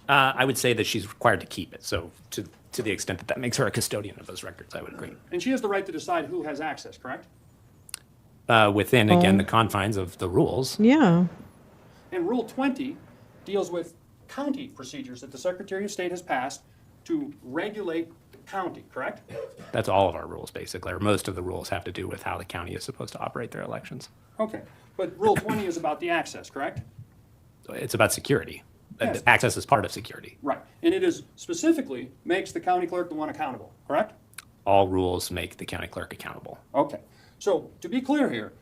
I would say that she's required to keep it. So to the extent that that makes her a custodian of those records, I would agree. And she has the right to decide who has access, correct? Within, again, the confines of the rules. Yeah. And Rule 20 deals with county procedures that the Secretary of State has passed to regulate the county, correct? That's all of our rules, basically, or most of the rules have to do with how the county is supposed to operate their elections. Okay, but Rule 20 is about the access, correct? It's about security. Yes. Access is part of security. Right, and it is specifically makes the county clerk the one accountable, correct? All rules make the county clerk accountable. Okay, so to be clear here,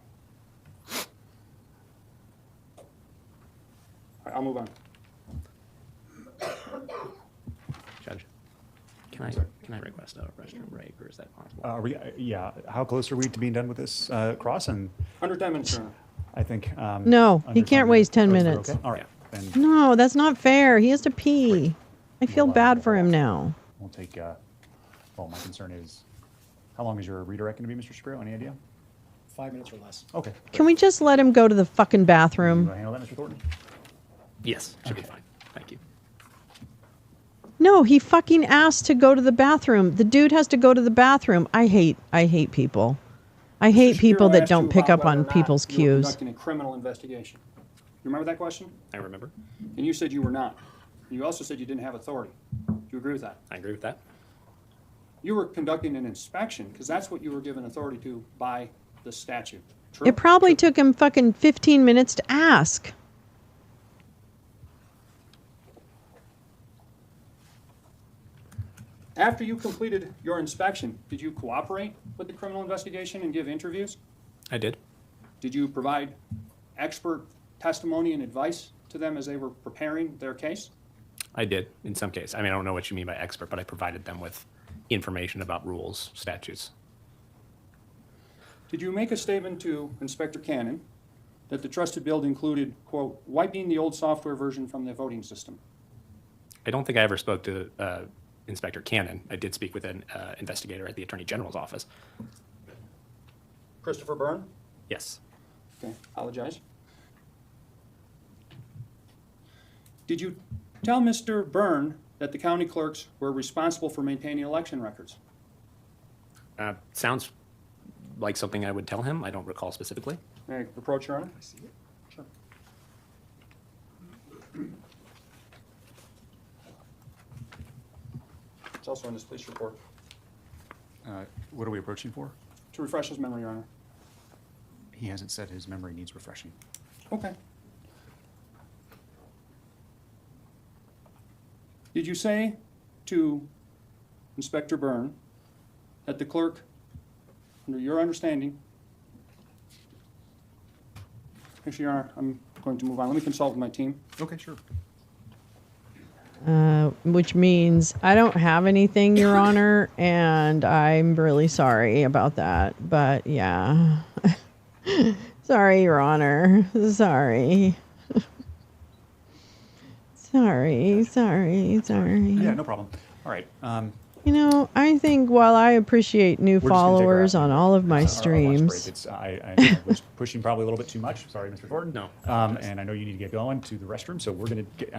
I'll move on. Judge, can I request a restroom break, or is that possible? Are we, yeah, how close are we to being done with this cross? And Under 10 minutes, Your Honor. I think. No, he under 10 can't waste 10 Oh, is that minutes. okay? All right. Then No, that's not fair. He has to pee. I feel bad for him now. we'll take, well, my concern is, how long is your redirect going to be, Mr. Shapiro? Any idea? 5 minutes or less. Okay. Can we just let him go to the fucking You bathroom? want to handle that, Mr. Thornton? Yes, should be fine. Thank you. No, he fucking asked to go to the bathroom. The dude has to go to the bathroom. I hate people. I hate Mr. people Shapiro that asked you don't pick about up whether on or not people's you were cues. conducting a criminal investigation. You remember that question? I remember. And you said you were not. You also said you didn't have authority. Do you agree with that? I agree with that. You were conducting an inspection because that's what you were given authority to by the statute. True? It probably took him fucking 15 minutes to ask. After you completed your inspection, did you cooperate with the criminal investigation and give interviews? I did. Did you provide expert testimony and advice to them as they were preparing their case? I did, in some cases. I mean, I don't know what you mean by expert, but I provided them with information about rules, statutes. Did you make a statement to Inspector Cannon that the trusted build included, quote, wiping the old software version from the voting system? I don't think I ever spoke to Inspector Cannon. I did speak with an investigator at the Attorney General's office. Christopher Byrne? Yes. Okay, apologize. Did you tell Mr. Byrne that the county clerks were responsible for maintaining election records? Sounds like something I would tell him. I don't recall specifically. May I approach, Your Honor? I see it. Sure. It's also in this police report. What are we approaching for? To refresh his memory, Your Honor. He hasn't said his memory needs refreshing. Okay. Did you say to Inspector Byrne that the clerk, under your understanding, actually, Your Honor, I'm going to move on. Let me consult with my team. Okay, sure. Which means I don't have anything, Your Honor, and I'm really sorry about that. But yeah. Sorry, Your Honor. Sorry. Sorry. Yeah, no problem. All right. You know, I think while I appreciate new We're just gonna take our followers on all of my our lunch streams. break. I was pushing probably a little bit too much. Sorry, Mr. Thornton. No. And I know you need to get going to the restroom, so I'm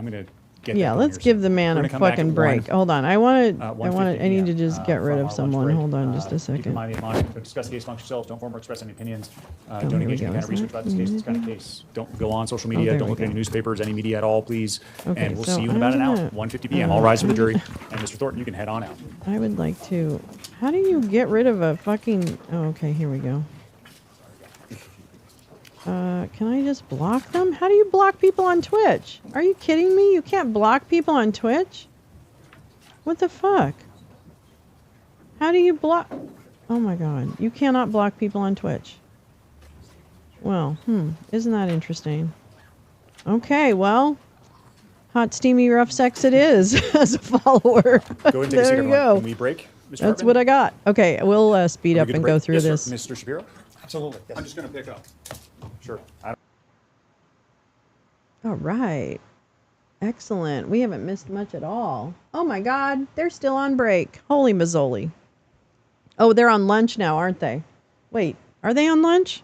gonna get. Yeah, let's give the man a fucking break. Hold on. I need to just get rid of someone. Hold on just a Keep in second. mind, discuss the case amongst yourselves. Don't form or express any opinions. Don't here we engage in go. any kind of Is research that- about this case. This kind of case. Don't go on social media. there Don't we look at any go. newspapers, any media at all, please. Okay, And we'll so see you in about an I'm hour, gonna- 1:50 p.m. All rise for the jury. And Mr. Thornton, you can head on out. I would like to. How do you get rid of a fucking? Oh, okay, here we go. Can I just block them? How do you block people on Twitch? Are you kidding me? You can't block people on Twitch? What the fuck? How do you block? Oh my god, you cannot block people on Twitch. Well, isn't that interesting? Okay, well, hot, steamy, rough sex it is as a follower. Go and take a seat, There you everyone. go. Can we break, Mr. That's Hartman? what I got. Okay, we'll speed Are we up good to and break? go through Yes, this. sir. Mr. Shapiro? Absolutely. I'm just going to pick up. Sure. All right. Excellent. We haven't missed much at all. Oh my God, they're still on break. Holy mazzoli. Oh, they're on lunch now, aren't they? Wait, are they on lunch?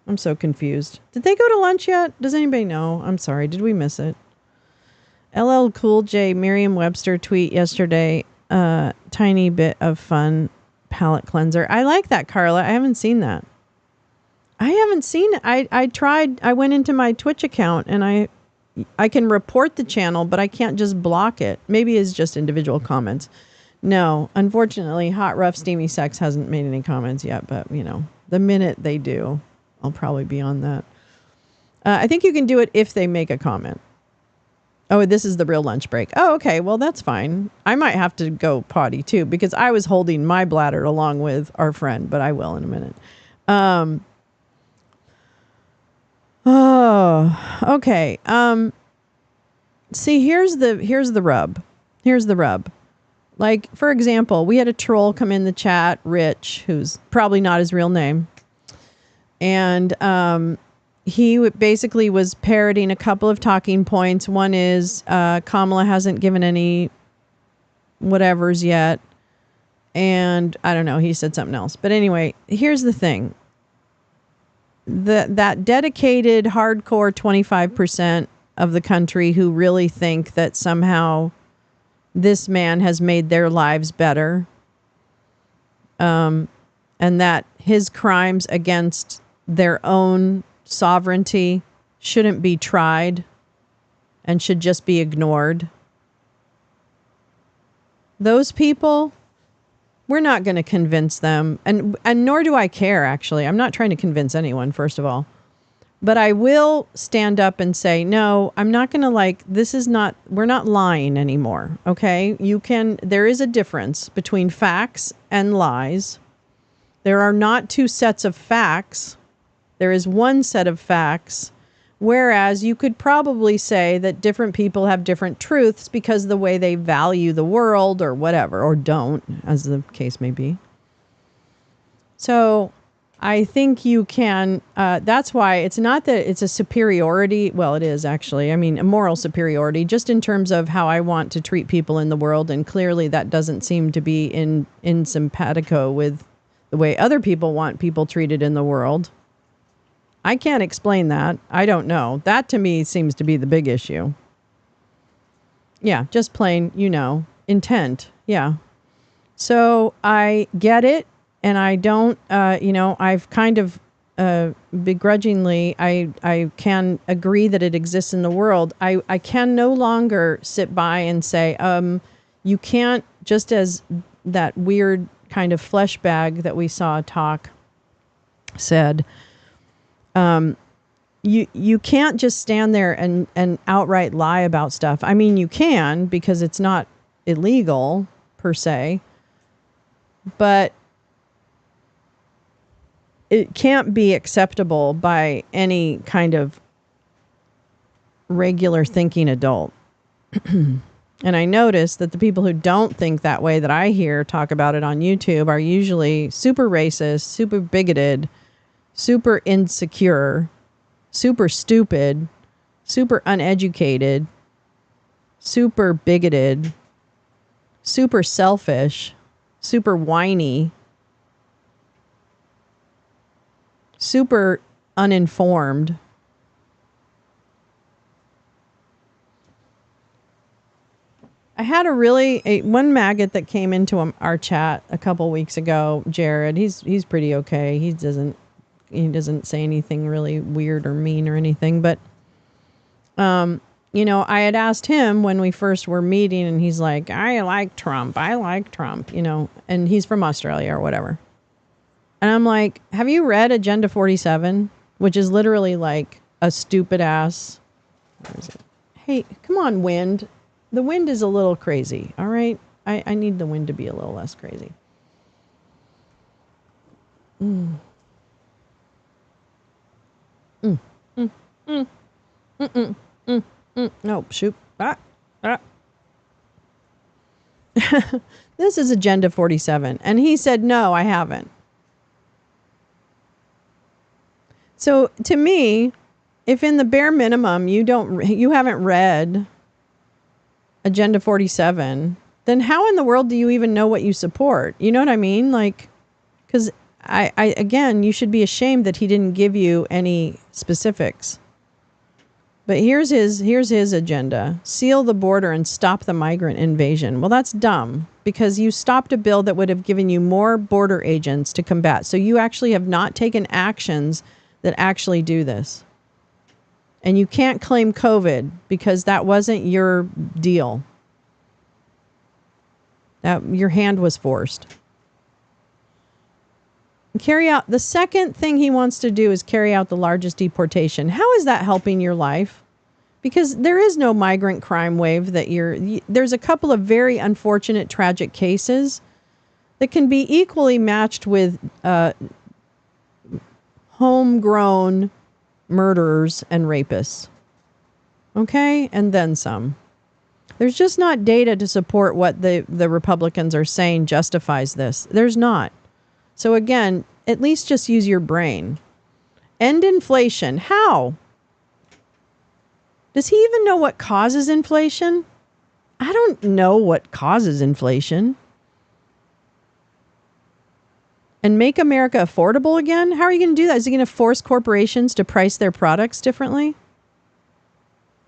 I'm so confused. Did they go to lunch yet? Does anybody know? I'm sorry. Did we miss it? LL Cool J Merriam-Webster tweet yesterday. Tiny bit of fun palate cleanser. I like that, Carla. I haven't seen that. I haven't seen it. I tried. I went into my Twitch account and I can report the channel, but I can't just block it. Maybe it's just individual comments. No, unfortunately, Hot Rough Steamy Sex hasn't made any comments yet, but you know, the minute they do, I'll probably be on that. I think you can do it if they make a comment. Oh, this is the real lunch break. Oh, okay. Well, that's fine. I might have to go potty too because I was holding my bladder along with our friend, but I will in a minute. Oh, okay. See, here's the rub. Here's the rub. Like, for example, we had a troll come in the chat, Rich, who's probably not his real name. And he basically was parroting a couple of talking points. One is Kamala hasn't given any whatevers yet. And I don't know, he said something else. But anyway, here's the thing. That dedicated hardcore 25% of the country who really think that somehow this man has made their lives better, and that his crimes against their own sovereignty shouldn't be tried and should just be ignored. Those people, we're not going to convince them, and nor do I care, actually. I'm not trying to convince anyone, first of all. But I will stand up and say, no, I'm not going to we're not lying anymore. Okay. There is a difference between facts and lies. There are not two sets of facts. There is one set of facts. Whereas you could probably say that different people have different truths because of the way they value the world or whatever, or don't, as the case may be. So I think you can, that's why it's not that it's a superiority. Well, it is actually, I mean, a moral superiority, just in terms of how I want to treat people in the world. And clearly that doesn't seem to be in simpatico with the way other people want people treated in the world. I can't explain that. I don't know. That to me seems to be the big issue. Yeah, just plain, intent. Yeah. So I get it. And I don't, I've kind of begrudgingly, I can agree that it exists in the world. I can no longer sit by and say, you can't, just as that weird kind of flesh bag that we saw talk said, you can't just stand there and outright lie about stuff. I mean, you can, because it's not illegal per se, but it can't be acceptable by any kind of regular thinking adult. And I notice that the people who don't think that way that I hear talk about it on YouTube are usually super racist, super bigoted, super insecure, super stupid, super uneducated, super bigoted, super selfish, super whiny, super uninformed. I had one maggot that came into our chat a couple weeks ago, Jared. He's pretty okay. He doesn't say anything really weird or mean or anything, but I had asked him when we first were meeting, and he's like, I like Trump, and he's from Australia or whatever. And I'm like, have you read Agenda 47? Which is literally like a stupid ass. Where is it? Hey, come on, wind. The wind is a little crazy, all right? I need the wind to be a little less crazy. No, shoot. This is Agenda 47. And he said, no, I haven't. So to me, if in the bare minimum you haven't read Agenda 47, then how in the world do you even know what you support? You know what I mean? Like, because again, you should be ashamed that he didn't give you any specifics. But here's his agenda: seal the border and stop the migrant invasion. Well, that's dumb, because you stopped a bill that would have given you more border agents to combat. So you actually have not taken actions that actually do this. And you can't claim COVID because that wasn't your deal. That your hand was forced. Carry out the second thing he wants to do is carry out the largest deportation. How is that helping your life? Because there is no migrant crime wave there's a couple of very unfortunate, tragic cases that can be equally matched with homegrown murderers and rapists. Okay? And then some. There's just not data to support what the Republicans are saying justifies this. There's not. So again, at least just use your brain. End inflation. How? Does he even know what causes inflation? I don't know what causes inflation. And make America affordable again? How are you going to do that? Is he going to force corporations to price their products differently?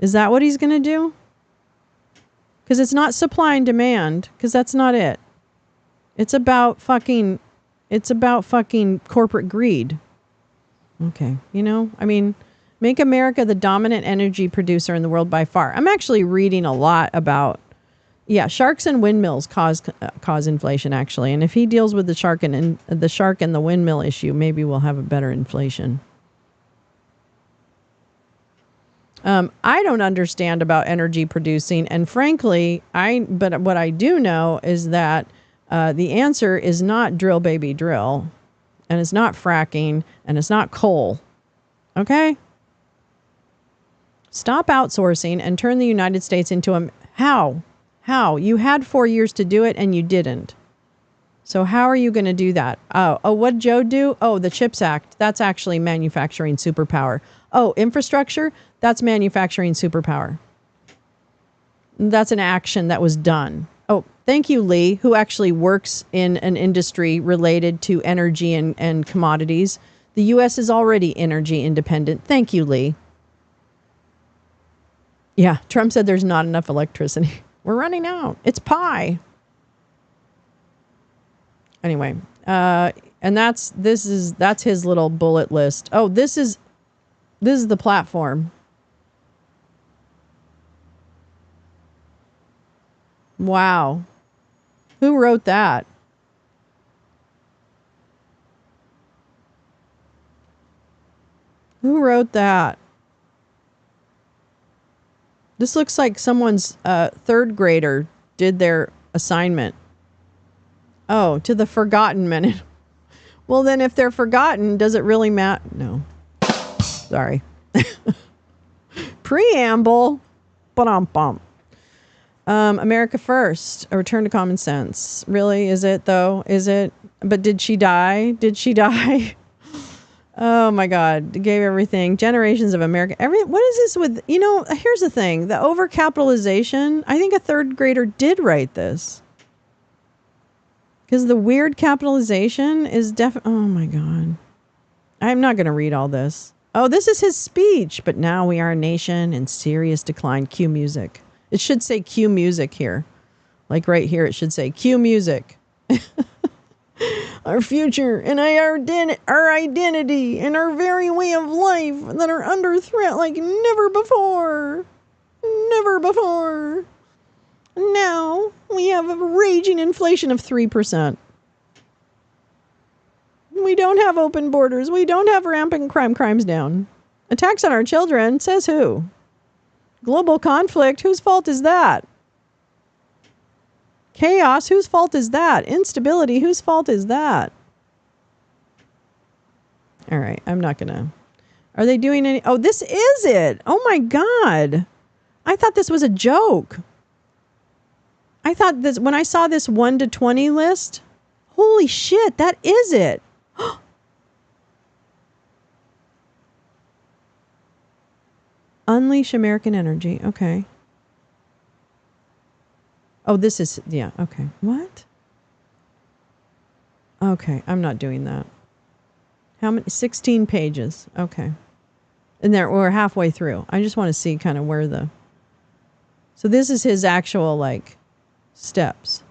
Is that what he's going to do? Because it's not supply and demand, because that's not it. It's about fucking corporate greed. Okay, make America the dominant energy producer in the world by far. I'm actually reading a lot about, sharks and windmills cause inflation, actually. And if he deals with the shark and the windmill issue, maybe we'll have a better inflation. I don't understand about energy producing, and frankly, but what I do know is that the answer is not drill, baby, drill, and it's not fracking, and it's not coal. Okay? Stop outsourcing and turn the United States into a... How? How? You had 4 years to do it, and you didn't. So how are you going to do that? Oh, what did Joe do? Oh, the CHIPS Act. That's actually manufacturing superpower. Oh, infrastructure. That's manufacturing superpower. That's an action that was done. Oh, thank you, Lee, who actually works in an industry related to energy and commodities. The U.S. is already energy independent. Thank you, Lee. Yeah, Trump said there's not enough electricity. We're running out. It's pie. Anyway, and that's his little bullet list. Oh, this is the platform. Wow. Who wrote that? Who wrote that? This looks like someone's third grader did their assignment. Oh, to the forgotten men. Well, then if they're forgotten, does it really matter? No. Sorry. Preamble. Ba-dum-bum. America First, a return to common sense. Really? Is it, though? Is it? But did she die? Did she die? Oh, my God. Gave everything. Generations of America. What is this with... here's the thing. The overcapitalization, I think a third grader did write this. Because the weird capitalization is definitely... Oh, my God. I'm not going to read all this. Oh, this is his speech. But now we are a nation in serious decline. Cue music. It should say cue music here. Like right here, it should say cue music. Our future and our identity and our very way of life that are under threat like never before. Never before. Now we have a raging inflation of 3%. We don't have open borders. We don't have rampant crime. Crime's down. Attacks on our children, says who? Global conflict, whose fault is that? Chaos, whose fault is that? Instability, whose fault is that? All right, I'm not gonna... Are they doing any... Oh, this is it! Oh my God! I thought this was a joke. I thought this... When I saw this 1 to 20 list, holy shit, that is it! Unleash American energy. Okay. Oh, this is... Yeah, okay. What? Okay, I'm not doing that. How many? 16 pages. Okay. And we're halfway through. I just want to see kind of where the... So this is his actual, steps.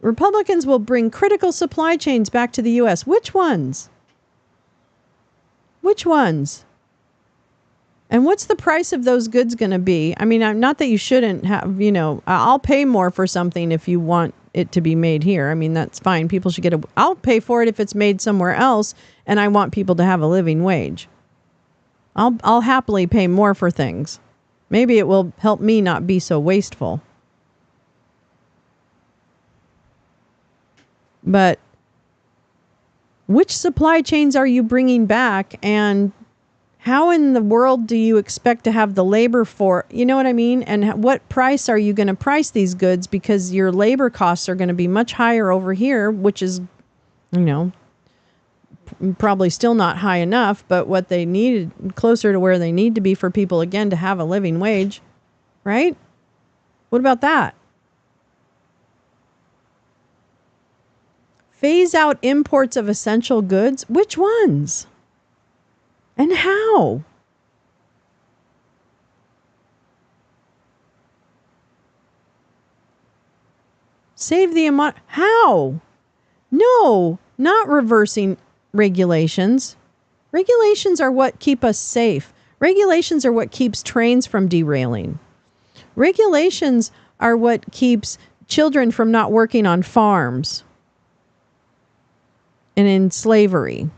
Republicans will bring critical supply chains back to the U.S. Which ones? Which ones? And what's the price of those goods going to be? I mean, not that you shouldn't have, I'll pay more for something if you want it to be made here. I mean, that's fine. People should I'll pay for it if it's made somewhere else and I want people to have a living wage. I'll happily pay more for things. Maybe it will help me not be so wasteful. But which supply chains are you bringing back, and how in the world do you expect to have the labor for, you know what I mean? And what price are you going to price these goods? Because your labor costs are going to be much higher over here, which is, probably still not high enough, but what they needed, closer to where they need to be for people, again, to have a living wage, right? What about that? Phase out imports of essential goods. Which ones? And how? Save the amount. How? No, not reversing regulations. Regulations are what keep us safe. Regulations are what keeps trains from derailing. Regulations are what keeps children from not working on farms and in slavery.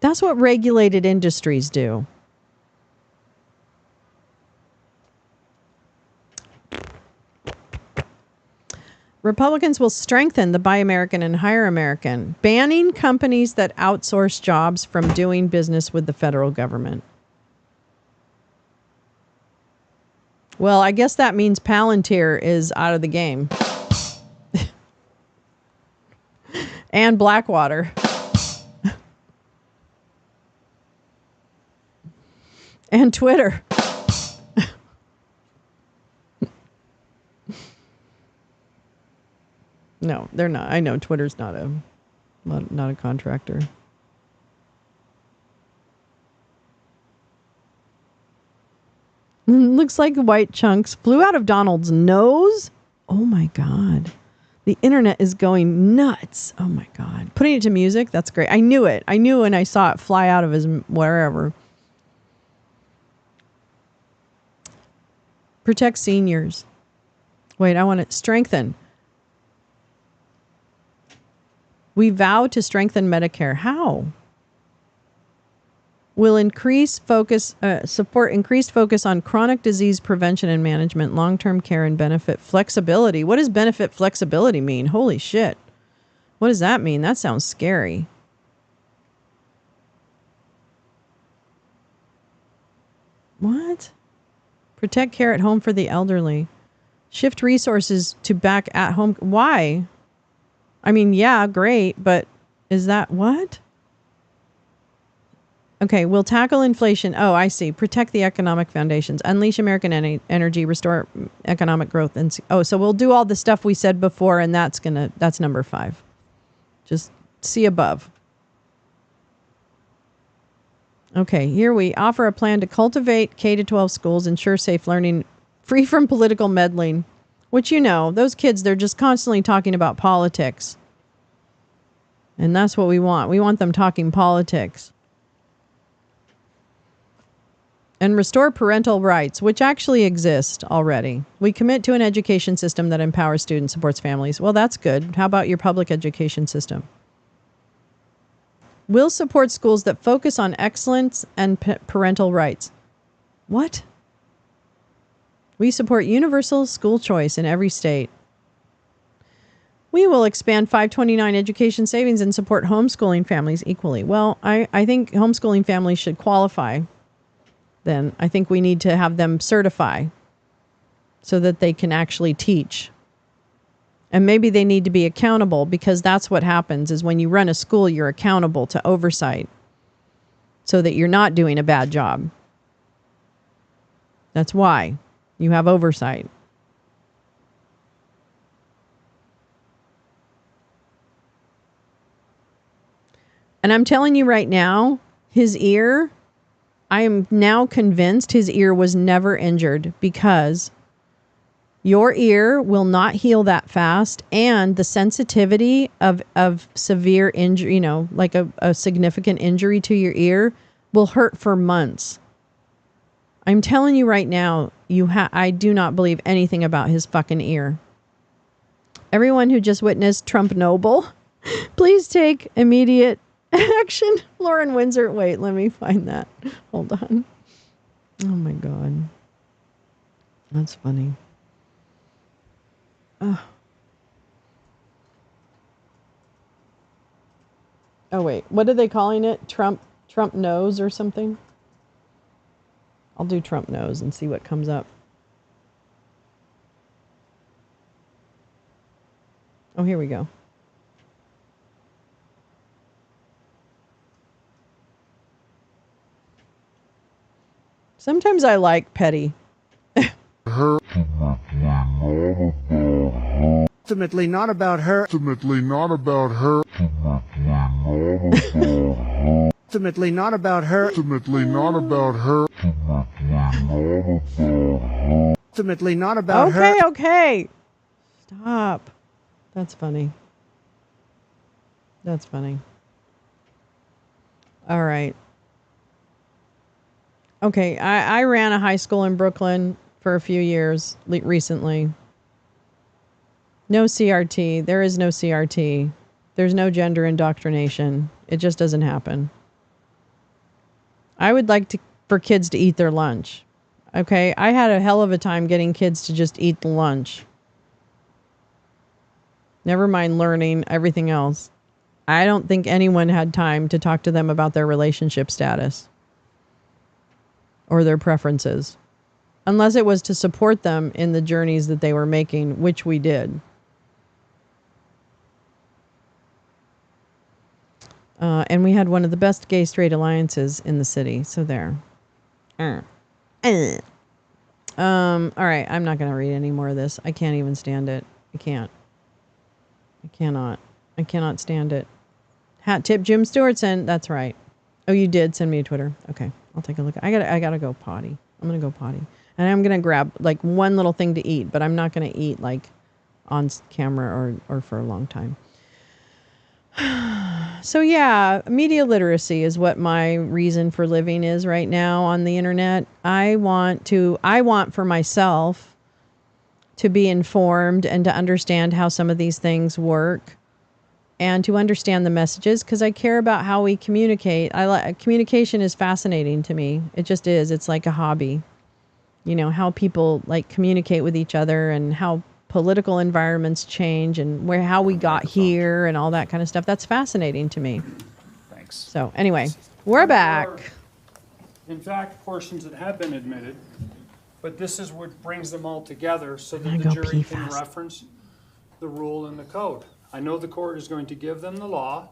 That's what regulated industries do. Republicans will strengthen the Buy American and Hire American, banning companies that outsource jobs from doing business with the federal government. Well, I guess that means Palantir is out of the game. And Blackwater. And Twitter. No, they're not. I know Twitter's not a contractor. Looks like white chunks flew out of Donald's nose. Oh my God. The internet is going nuts. Oh my God. Putting it to music, that's great. I knew it. I knew when I saw it fly out of his wherever. Protect seniors. Wait, I want to strengthen. We vow to strengthen Medicare. How? Will support increased focus on chronic disease prevention and management, long-term care, and benefit flexibility. What does benefit flexibility mean? Holy shit. What does that mean? That sounds scary. What? Protect care at home for the elderly. Shift resources to back at home. Why? I mean, yeah, great, but is that what? Okay, we'll tackle inflation. Oh, I see. Protect the economic foundations. Unleash American energy. Restore economic growth. And so we'll do all the stuff we said before, and that's number 5. Just see above. Okay, here we offer a plan to cultivate K-12 schools, ensure safe learning, free from political meddling. Which, those kids, they're just constantly talking about politics. And that's what we want. We want them talking politics. And restore parental rights, which actually exist already. We commit to an education system that empowers students, supports families. Well, that's good. How about your public education system? We'll support schools that focus on excellence and parental rights. What? We support universal school choice in every state. We will expand 529 education savings and support homeschooling families equally. Well, I think homeschooling families should qualify. Then I think we need to have them certify so that they can actually teach. And maybe they need to be accountable, because that's what happens is when you run a school, you're accountable to oversight so that you're not doing a bad job. That's why you have oversight. And I'm telling you right now, his ear, I am now convinced his ear was never injured, because your ear will not heal that fast, and the sensitivity of severe injury, like a significant injury to your ear, will hurt for months. I'm telling you right now, I do not believe anything about his fucking ear. Everyone who just witnessed Trump Noble, please take immediate action. Lauren Windsor. Wait, let me find that. Hold on. Oh my God. That's funny. Oh wait, what are they calling it? Trump knows or something? I'll do Trump knows and see what comes up. Oh, here we go. Sometimes I like petty. Ultimately not about her. Ultimately not about her. Ultimately not about her. Ultimately not about her. Ultimately not about her. Okay. Stop. That's funny. That's funny. All right. Okay, I ran a high school in Brooklyn for a few years recently. No CRT. There is no CRT. There's no gender indoctrination. It just doesn't happen. I would like for kids to eat their lunch. Okay, I had a hell of a time getting kids to just eat the lunch. Never mind learning everything else. I don't think anyone had time to talk to them about their relationship status or their preferences, unless it was to support them in the journeys that they were making, which we did. And we had one of the best gay straight alliances in the city. So there. All right. I'm not going to read any more of this. I can't even stand it. I can't. I cannot stand it. Hat tip Jim Stewartson. That's right. Oh, you did send me a Twitter. Okay. I'll take a look. I gotta go potty. I'm going to go potty. And I'm going to grab like one little thing to eat, but I'm not going to eat like on camera or for a long time. So yeah, media literacy is what my reason for living is right now on the internet. I want for myself to be informed and to understand how some of these things work and to understand the messages, because I care about how we communicate. Communication is fascinating to me. It just is. It's like a hobby. You know, how people like communicate with each other and how political environments change and how we got here and all that kind of stuff. That's fascinating to me. Thanks. So anyway, we're back. There are, in fact, portions that have been admitted, but this is what brings them all together so that the jury can reference the rule and the code. I know the court is going to give them the law,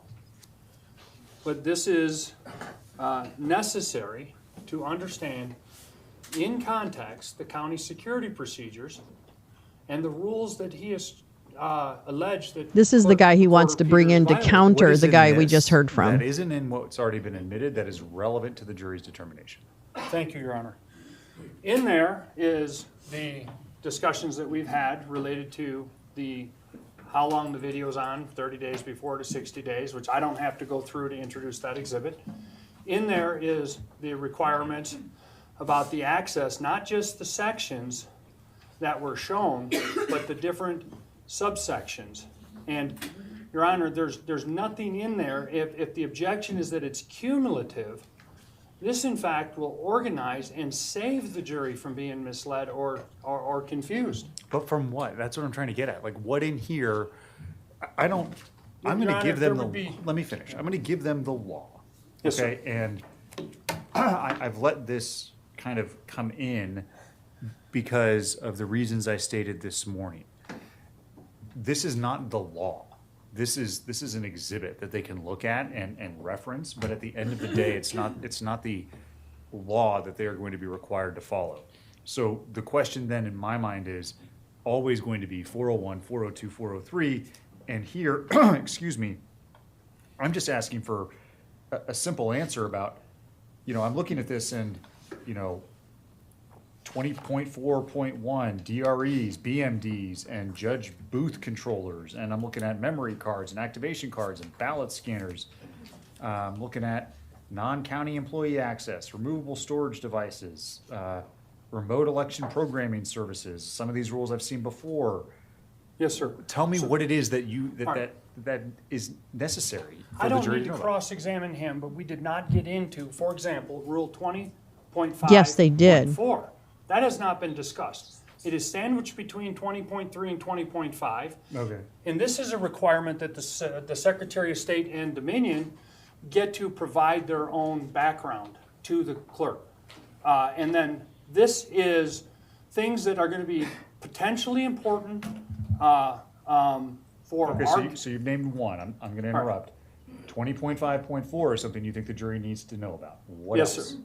but this is necessary to understand in context the county security procedures and the rules that he has alleged that... This is the guy he wants to bring in to counter the guy we just heard from. That isn't in what's already been admitted that is relevant to the jury's determination. Thank you, Your Honor. In there is the discussions that we've had related to how long the video's on, 30 days before to 60 days, which I don't have to go through to introduce that exhibit. In there is the requirements about the access, not just the sections that were shown, but the different subsections. And Your Honor, there's nothing in there. If the objection is that it's cumulative, this in fact will organize and save the jury from being misled or confused. But from what? That's what I'm trying to get at. Like what in here, I'm going to give them let me finish. I'm going to give them the law. Yes, okay, sir. And I've let this kind of come in because of the reasons I stated this morning. This is not the law. This is an exhibit that they can look at and reference, but at the end of the day, it's not the law that they are going to be required to follow. So the question then in my mind is always going to be 401, 402, 403, and here, excuse me, I'm just asking for a simple answer about, I'm looking at this and, 20.4.1 DREs, BMDs, and judge booth controllers, and I'm looking at memory cards and activation cards and ballot scanners. I'm looking at non-county employee access, removable storage devices, remote election programming services. Some of these rules I've seen before. Yes, sir. Tell me what it is that that is necessary for I the don't jury need to to know. cross-examine him, but we did not get into, for example, Rule 20.5. Yes, they did. That has not been discussed. It is sandwiched between 20.3 and 20.5. Okay. And this is a requirement that the Secretary of State and Dominion get to provide their own background to the clerk. And then this is things that are going to be potentially important for Okay, so you've named one. I'm going to interrupt. 20.5.4 is something you think the jury needs to know about. What else? Yes, sir.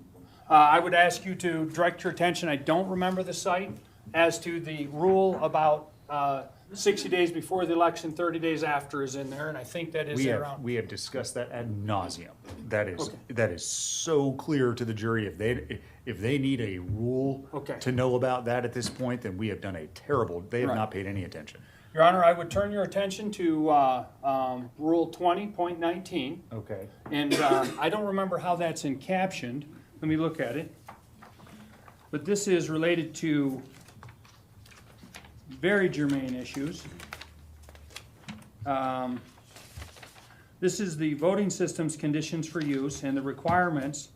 I would ask you to direct your attention, I don't remember the site, as to the rule about 60 days before the election, 30 days after is in there, and I think that is around. We have discussed that ad nauseum. That is so clear to the jury. If they need a rule to know about that at this point, then we have done a terrible. They have not paid any attention. Your Honor, I would turn your attention to Rule 20.19. Okay. And I don't remember how that's encaptioned. Let me look at it. But this is related to very germane issues. This is the voting system's conditions for use and the requirements.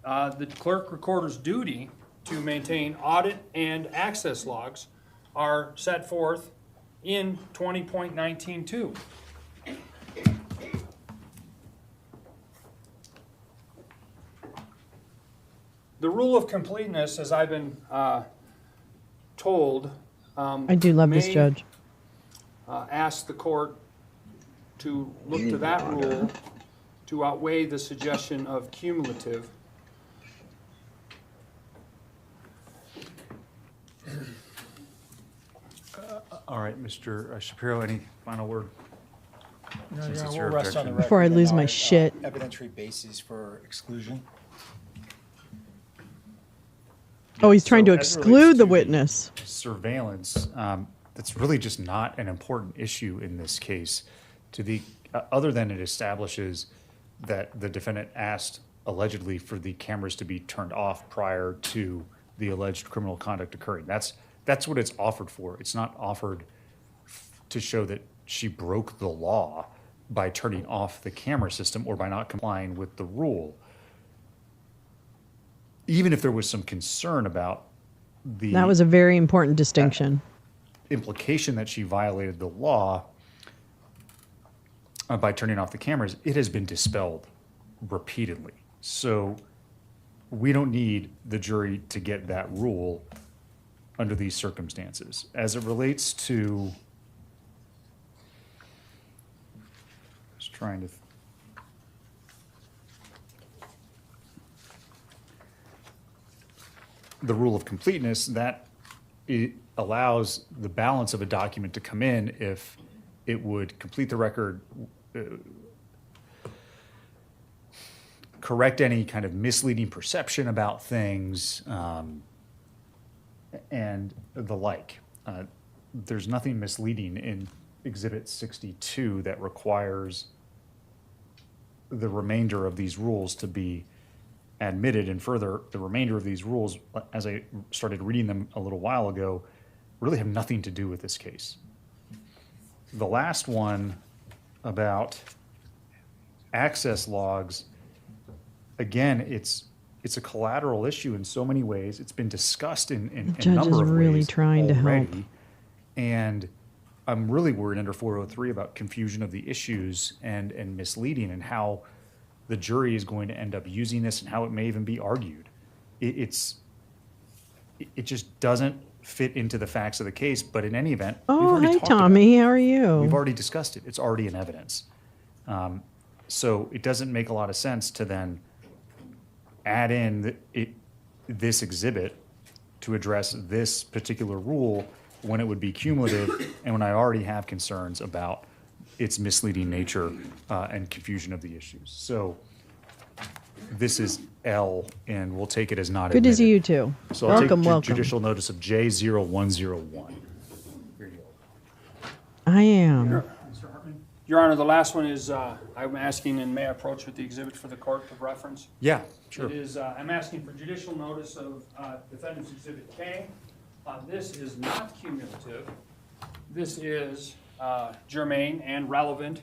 The clerk recorder's duty to maintain audit and access logs are set forth in 20.19.2. The rule of completeness, as I've been told, I do love this may, judge. ask the court to look to that rule to outweigh the suggestion of cumulative. All right, Mr. Shapiro, any final word? No, Since Your it's Honor, your we'll rest on the objection. record. Before I lose and my our, shit. Evidentiary basis for exclusion. Oh, he's trying to So as it relates exclude the to witness. Surveillance, that's really just not an important issue in this case, to the other than it establishes that the defendant asked allegedly for the cameras to be turned off prior to the alleged criminal conduct occurring. That's what it's offered for. It's not offered to show that she broke the law by turning off the camera system or by not complying with the rule. Even if there was some concern about the That was a very important distinction. implication that she violated the law by turning off the cameras, it has been dispelled repeatedly. So we don't need the jury to get that rule under these circumstances. As it relates to, just trying to, the rule of completeness, that it allows the balance of a document to come in if it would complete the record, correct any kind of misleading perception about things, and the like. There's nothing misleading in Exhibit 62 that requires the remainder of these rules to be admitted. And further, the remainder of these rules, as I started reading them a little while ago, really have nothing to do with this case. The last one about access logs, again, it's a collateral issue in so many ways. It's been discussed in a The judge number is of really ways trying to help. already. And I'm really worried under 403 about confusion of the issues and misleading, and how the jury is going to end up using this and how it may even be argued. It just doesn't fit into the facts of the case. But in any event, we've Oh, already hi, talked about Tommy. it. How are you? We've already discussed it. It's already in evidence. So it doesn't make a lot of sense to then add in this exhibit to address this particular rule when it would be cumulative and when I already have concerns about its misleading nature and confusion of the issues. So this is L, and we'll take it as not Good to admitted. see you too. So I'll Welcome, take welcome. judicial notice of J0101. I am. Your Honor, the last one is, I'm asking, and may I approach with the exhibit for the court of reference? Yeah, sure. It is, I'm asking for judicial notice of Defendant's Exhibit K. This is not cumulative. This is germane and relevant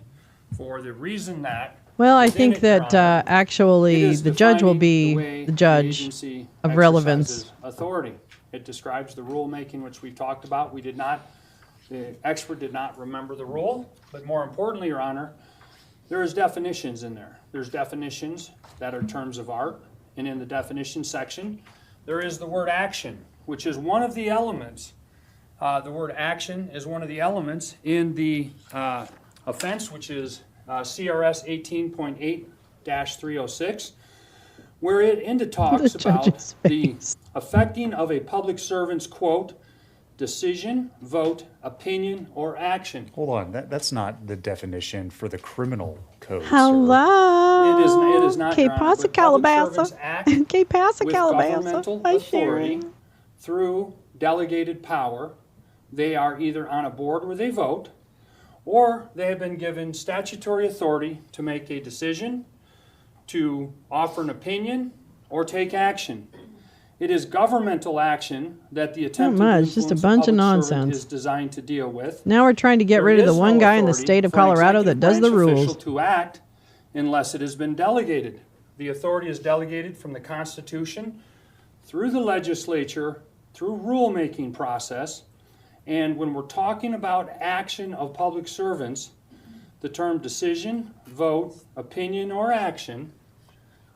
for the reason that. Well, I within think it, Your that Honor, it actually is the judge will defining be way the judge agency of relevance. exercises authority. It describes the rulemaking, which we've talked about. The expert did not remember the rule, but more importantly, Your Honor, there is definitions in there. There's definitions that are terms of art, and in the definition section, there is the word action, which is one of the elements. The word action is one of the elements in the offense, which is CRS 18.8-306, where it talks about the affecting of a public servant's, quote, decision, vote, opinion, or action. Hold on, that's not the definition for the criminal code. Hello. It is not, Que Your Honor. pasa, When public servants Calabasa? act Que pasa, with Calabasa? governmental Hi, authority Sharon. through delegated power, they are either on a board where they vote, or they have been given statutory authority to make a decision, to offer an opinion, or take action. It is governmental action that the attempted much, just a influence bunch of public servant nonsense. is designed to deal with. Now we're trying to get There rid of the is one no guy in the authority state of for an Colorado that does the executive branch rules. official to act unless it has been delegated. The authority is delegated from the Constitution through the legislature, through rulemaking process, And when we're talking about action of public servants, the term decision, vote, opinion, or action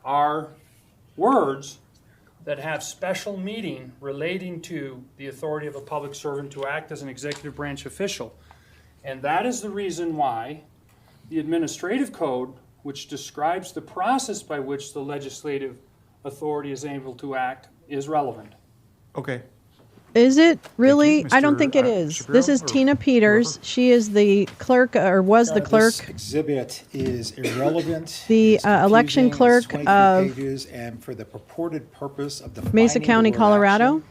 are words that have special meaning relating to the authority of a public servant to act as an executive branch official. And that is the reason why the administrative code, which describes the process by which the legislative authority is able to act, is relevant. Okay. Is it really? Thank you, I don't Mr. think it is. Shapiro, This is or Tina Peters. She is the clerk, or was the clerk. This exhibit is irrelevant. The, it's election confusing, it's clerk 23 of pages, and for the purported purpose of defining Mesa the County, word Colorado. action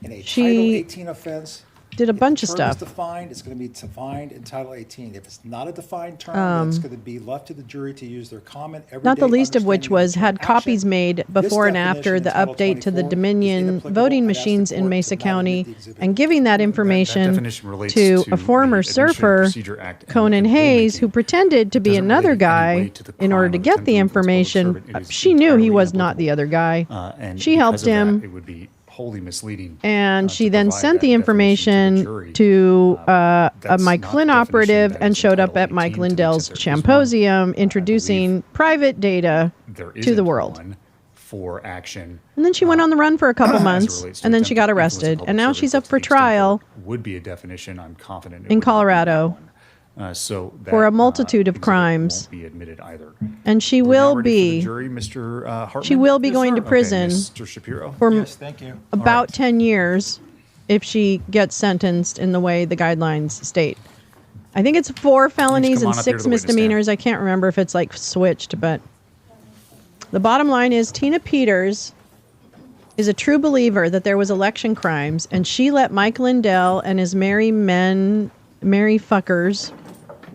in a She Title 18 offense. did a bunch of If the term stuff. is defined, it's going to be defined in Title 18. If it's not a defined term, then it's going to be left to the jury to use their common everyday Not the least of which understanding was the had term copies action. made before and definition after in the Title update to the 24 is Dominion inapplicable. voting I'd ask the machines in court Mesa to not County admit the exhibit. and giving that information definition relates to to a former the Administrative surfer, Procedure Act and Conan Hayes, who pretended to be doesn't another relate in any way guy to the in order crime to of get attempting the to influence public information. servant. It is She knew he entirely was not the other guy. and She because helped of that, him. it would be wholly misleading. And she then provide sent that the definition to the information jury. to a That's Mike not Flynn the definition operative that and is in showed up Title at Mike 18 to the Lindell's extent there is one. Shamposium introducing private data There to the isn't world. one for action. And then she went on the run for a couple as it months, relates to and then she got attempting to influence a arrested, public and now servant, she's but up to for the extent trial there would be a definition. I'm confident it in would not be that Colorado one. So for that, a multitude of exhibit crimes. won't be admitted either. And she We're now will ready for the be. jury, Mr. Hartman? She will be going to Okay, prison Mr. Shapiro? for Yes, thank you. about 10 years if she gets sentenced in the way the guidelines state. I think it's 4 felonies come and on up here to 6 the witness stand. misdemeanors. I can't remember if it's like switched, but the bottom line is Tina Peters is a true believer that there was election crimes, and she let Mike Lindell and his merry fuckers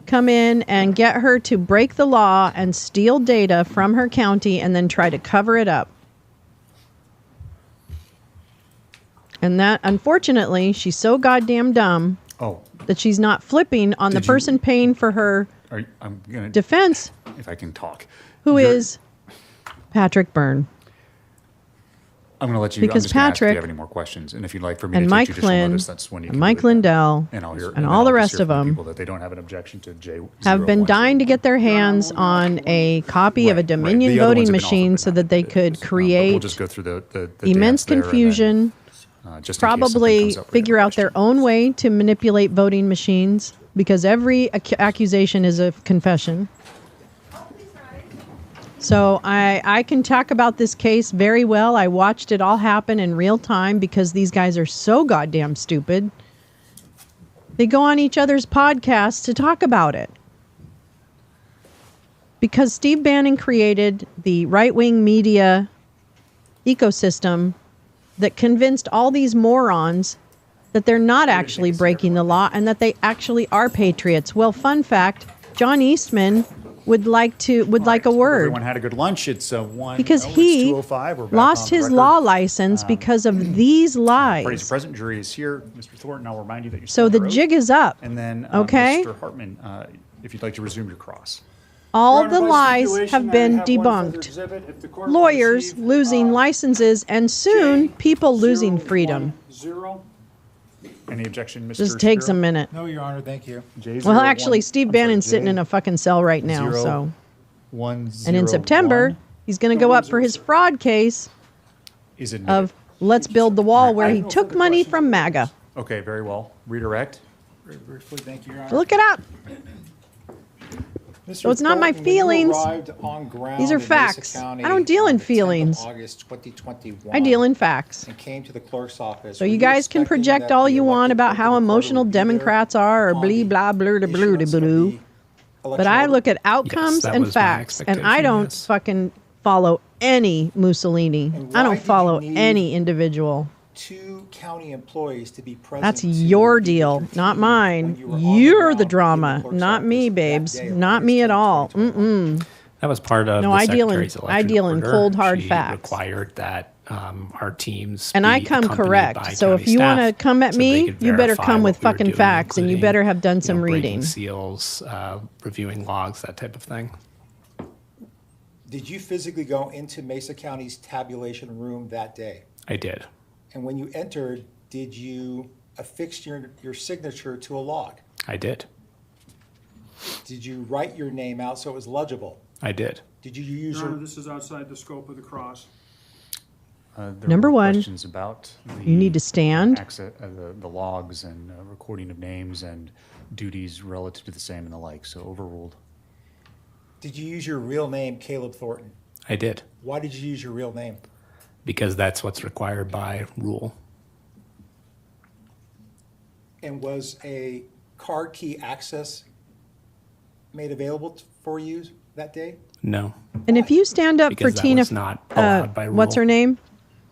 come in and get her to break the law and steal data from her county and then try to cover it up. And that, unfortunately, she's so goddamn dumb that she's not flipping on the person paying for her I'm gonna, defense, if I can talk. who is Patrick Byrne. I'm going to let you. Because I'm just gonna ask if Patrick you have any more questions, and if you'd like for me and to Mike take judicial Flynn notice, that's when you and can Mike do that. Lindell and I'll hear, and then all the I'll rest just hear of from them people that they don't have an objection to J. have been dying to get their hands on a copy of a Dominion The other ones voting have been machine so that they could But we'll create just go through the immense dance there and then, confusion, just in case something probably comes up with figure out their own way to manipulate voting machines, because every accusation is a confession. So I can talk about this case very well. I watched it all happen in real time because these guys are so goddamn stupid. They go on each other's podcasts to talk about it. Because Steve Bannon created the right-wing media ecosystem that convinced all these morons that they're not actually breaking the law and that they actually are patriots. Well, fun fact, John Eastman would like a word. Everyone had a good lunch. It's 1. Because it's he 2:05. We're back lost on the his record. law license because of these Parties lies. present, jury is here. Mr. Thornton, I'll remind you that you're So the jig is up. And then, okay? Mr. Hartman, if you'd like to resume your cross. All Your the Honor, by lies stipulation, have I been have one further debunked. exhibit. If the court will Lawyers receive, losing licenses and soon people losing freedom. 010. Any objection, Mr. Just takes a Shapiro? minute. No, Your Honor, thank you. Well, actually, Steve Bannon's sitting in a fucking cell right now. So, and in September, he's going to go up for his fraud case Is it of Let's Build the Wall, where he took money from MAGA. Okay, very well. Redirect. Very briefly, thank you, Your Honor. Look it up. Mr. So it's not my Thornton, when you feelings. arrived on ground These are in Mesa facts. County I don't deal on in the 10th of feelings. August 2021, I deal in facts. and came to the clerk's office. So were you guys can expecting project that all the you want elected about clerk how of the court emotional would be there Democrats are or on blee the blah blue to blue to issuance of blue. the But election I order? look at outcomes that and was my facts, and I expectation, don't yes. fucking follow any Mussolini. And I why don't did you follow need any individual. 2 county employees to be present. That's to your be with deal, your not team mine. when you were on the You're ground the in drama, clerk's not me, office that babes. day of Not August me at 10th, all. 2021. Mm-mm. That was part of No, the I deal in- Secretary's I election deal in order. cold, hard She facts. required that our teams And be I come accompanied correct. by So if county you staff want to come at so they me, could you better verify come with what we were fucking doing, facts, and you including, better have done some breaking reading. seals, reviewing logs, that type of thing. Did you physically go into Mesa County's tabulation room that day? I did. And when you entered, did you affixed your signature to a log? I did. Did you write your name out so it was legible? I did. Did you use Your Honor, your... this is outside the scope of the cross. Number one, questions about you need to stand. The logs and recording of names and duties relative to the same and the like. So overruled. Did you use your real name, Caleb Thornton? I did. Why did you use your real name? Because that's what's required by rule. And was a card key access made available for you that day? No. And if you stand up Because for that Tina, was not allowed by what's rule. her name?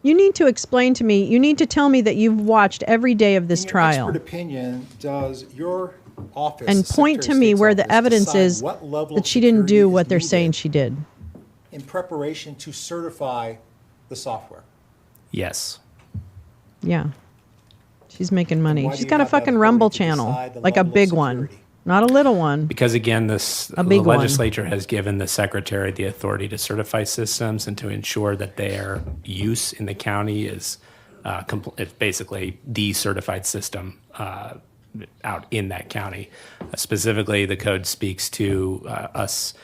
You need to explain to me. You need to tell me that you've watched every day of this In your trial. expert opinion, does your office, And the point to Secretary of me State's where the office, evidence decide is what level that of she didn't security do is what they're needed saying she did. in preparation to certify the software? Yes. Yeah. She's making money. why do She's you got a have that fucking authority Rumble to channel, decide the like a level of big one, not a little one. Because again, the big one. legislature has given the secretary the authority to certify systems and to ensure that their use in the county is it's basically the certified system out in that county. Specifically, the code speaks to us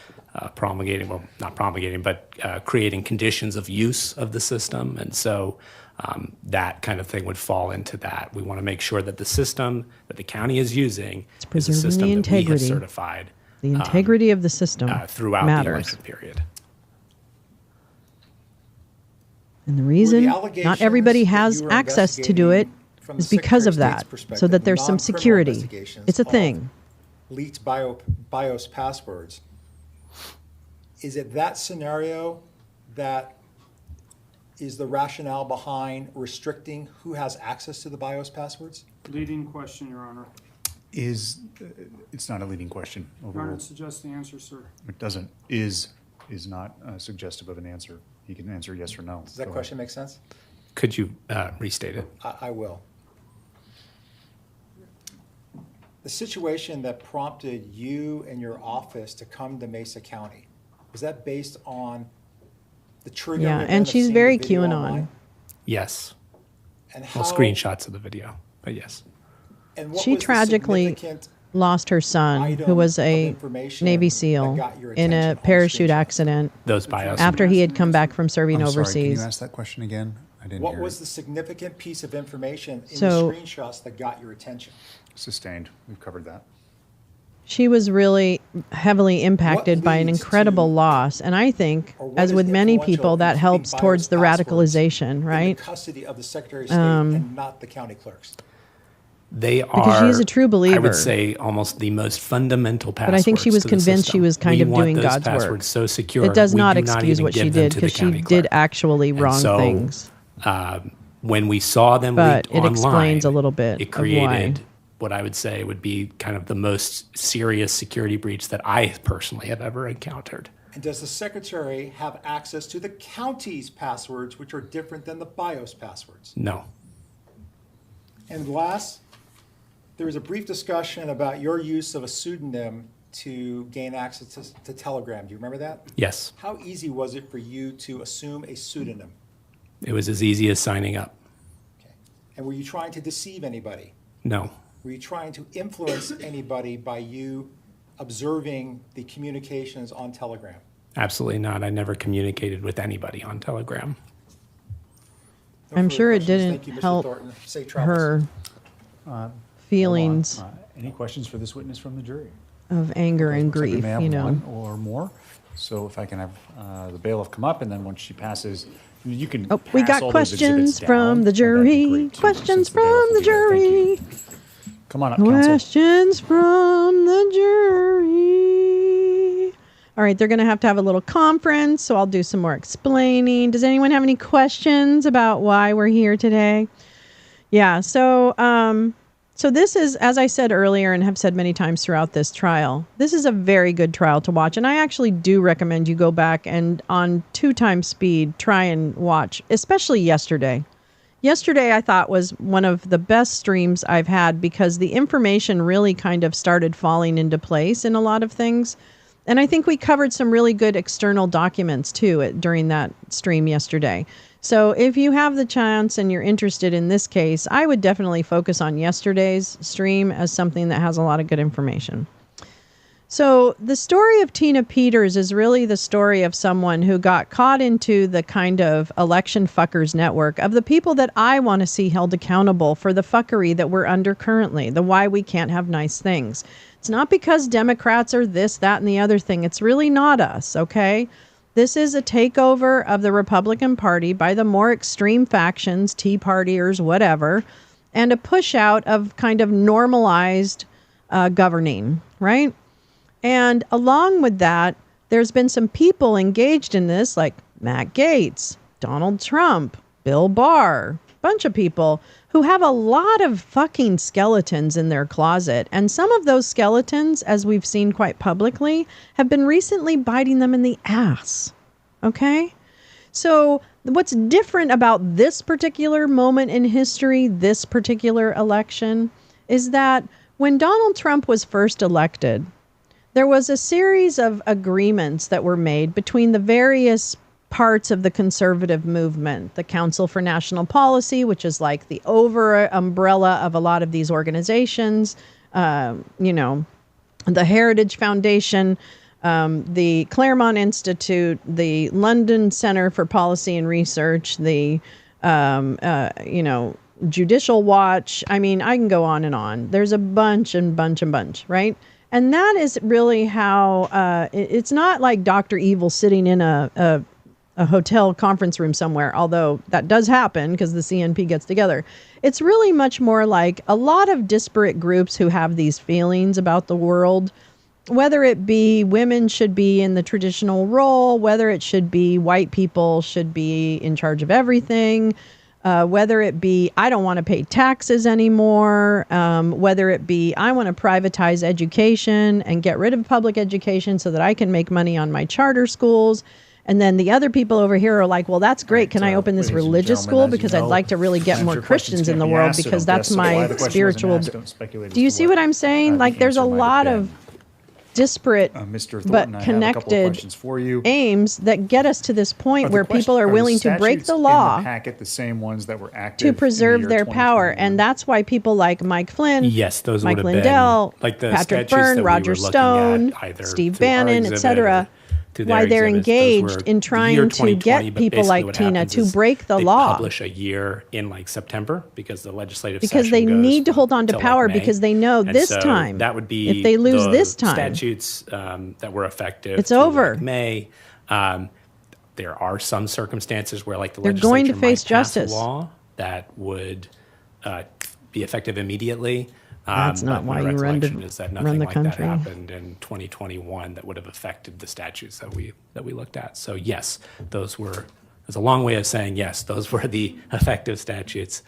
promulgating, well, not promulgating, but creating conditions of use of the system. And so that kind of thing would fall into that. We want to make sure that the system that the county is using is a preserving system the that we have integrity. certified The integrity of the system throughout matters. the election period. And the reason allegations not everybody that has you were access to do it investigating from is the because of Secretary of that, State's perspective, so that there's some non-criminal security. investigations It's a of thing. Leaked BIOS passwords. Is it that scenario that is the rationale behind restricting who has access to the BIOS passwords? Leading question, Your Honor. It's not a leading question. Your Honor, Overruled. it suggests the answer, sir. It doesn't. Is not suggestive of an answer. He can answer yes or no. Does that Go question make sense? Could you restate it? I will. The situation that prompted you and your office to come to Mesa County, was that based on the triggering Yeah, event and of she's seeing very the video QAnon. online? Yes. And Well, how- screenshots of the video, but yes. And what She was the tragically significant lost her son, item who was of a information Navy that SEAL got your in a attention on the parachute screenshot? accident Those BIOS. after he had come back from serving I'm sorry, overseas. can you ask that question again? I didn't What hear was it. the significant piece of information in So- the screenshots that got your attention? Sustained. We've covered that. She was really heavily impacted by an leads incredible to- loss. And I think, Or what as is with many influential people, in that keeping helps BIOS towards the passwords radicalization, in right? the custody of the Secretary of State and not the county clerks. They are, Because she is a true I believer. would say, almost the most fundamental passwords. But I think she was to the convinced she system. was kind We of want doing those God's work. passwords so secure. It does we not do excuse even what she give them did, to the because she county did clerk. actually And wrong so, things. When we saw them But leaked it online, explains a little bit it of created why. what I would say would be kind of the most serious security breach that I personally have ever encountered. And does the Secretary have access to the county's passwords, which are different than the BIOS passwords? No. And last, there was a brief discussion about your use of a pseudonym to gain access to Telegram. Do you remember that? Yes. How easy was it for you to assume a pseudonym? It was as easy as signing up. And were you trying to deceive anybody? No. Were you trying to influence anybody by you observing the communications on Telegram? Absolutely not. I never communicated with anybody on Telegram. No I'm further sure it questions. didn't Thank you, Mr. help Thornton. Safe travels. her feelings Any questions for this witness from the jury? of anger and Looks like we grief, may have you know. one or more. So if I can have the bailiff come up, and then once she passes, you can. Oh, we pass got all those questions exhibits down, from the and that'd be jury. great, too, Questions since the bailiff from will the be there. Thank you. jury. Come on up, counsel. Questions from the jury. All right, they're going to have a little conference, so I'll do some more explaining. Does anyone have any questions about why we're here today? Yeah, so this is, as I said earlier and have said many times throughout this trial, this is a very good trial to watch. And I actually do recommend you go back and on 2x speed, try and watch, especially yesterday. Yesterday, I thought, was one of the best streams I've had because the information really kind of started falling into place in a lot of things. And I think we covered some really good external documents, too, during that stream yesterday. So if you have the chance and you're interested in this case, I would definitely focus on yesterday's stream as something that has a lot of good information. So the story of Tina Peters is really the story of someone who got caught into the kind of election fuckers network of the people that I want to see held accountable for the fuckery that we're under currently, the why we can't have nice things. It's not because Democrats are this, that, and the other thing. It's really not us, okay? This is a takeover of the Republican Party by the more extreme factions, Tea Partiers, whatever, and a push out of kind of normalized governing, right? And along with that, there's been some people engaged in this, like Matt Gaetz, Donald Trump, Bill Barr, bunch of people who have a lot of fucking skeletons in their closet. And some of those skeletons, as we've seen quite publicly, have been recently biting them in the ass. Okay? So what's different about this particular moment in history, this particular election, is that when Donald Trump was first elected, there was a series of agreements that were made between the various parts of the conservative movement, the Council for National Policy, which is like the over umbrella of a lot of these organizations, the Heritage Foundation, the Claremont Institute, the London Center for Policy and Research, the, Judicial Watch. I mean, I can go on and on. There's a bunch, right? And that is really how it's not like Dr. Evil sitting in a hotel conference room somewhere, although that does happen because the CNP gets together. It's really much more like a lot of disparate groups who have these feelings about the world, whether it be women should be in the traditional role, whether it should be white people should be in charge of everything, whether it be I don't want to pay taxes anymore, whether it be I want to privatize education and get rid of public education so that I can make money on my charter schools. And then the other people over here are like, well, that's great. Can I open this religious school? Because I'd like to really get more Christians in the world because that's my spiritual. Do you see what I'm saying? Like there's a lot of disparate but connected aims that get us to this point where people are willing to break the law the same ones that were active to preserve their power. And that's why people like Mike Flynn, Mike Lindell, like the Patrick Byrne, Roger Stone, Steve Bannon, etc., why they're engaged in trying to get people like Tina to break the law. Publish a year in like September because the legislative because they need to hold on to power because they know and this time that would be if they lose this time statutes that were effective. It's over. Like May. There are some circumstances where like the they're legislature going to face might pass justice. A law that would be effective immediately. That's not why you run the like country. That happened in 2021 that would have affected the statutes that we looked at. So yes, that's a long way of saying yes, those were the effective statutes.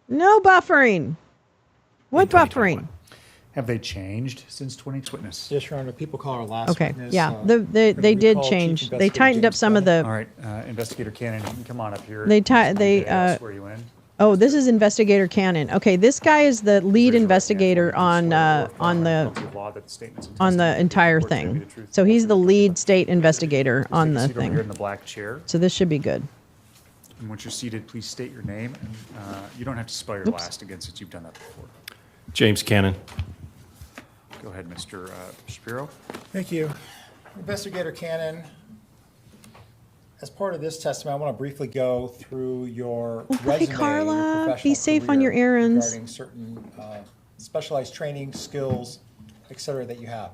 No buffering. What buffering? Have they changed since 2020? Yes, Your Honor. People call our last okay. witness. Yeah, they did change. They tightened up some of the. All right, Investigator Cannon, you can come on up here. They swear you in. Oh, this is Investigator Cannon. Okay, this guy is the lead investigator on the entire thing. So he's the lead state investigator on the thing. Here in the black chair. So this should be good. And once you're seated, please state your name. And you don't have to spell your last again since you've done that before. James Cannon. Go ahead, Mr. Shapiro. Thank you. Investigator Cannon. As part of this testimony, I want to briefly go through your resume. Hi, Carla. Your professional Be safe on your career errands. regarding certain specialized training, skills, et cetera, that you have.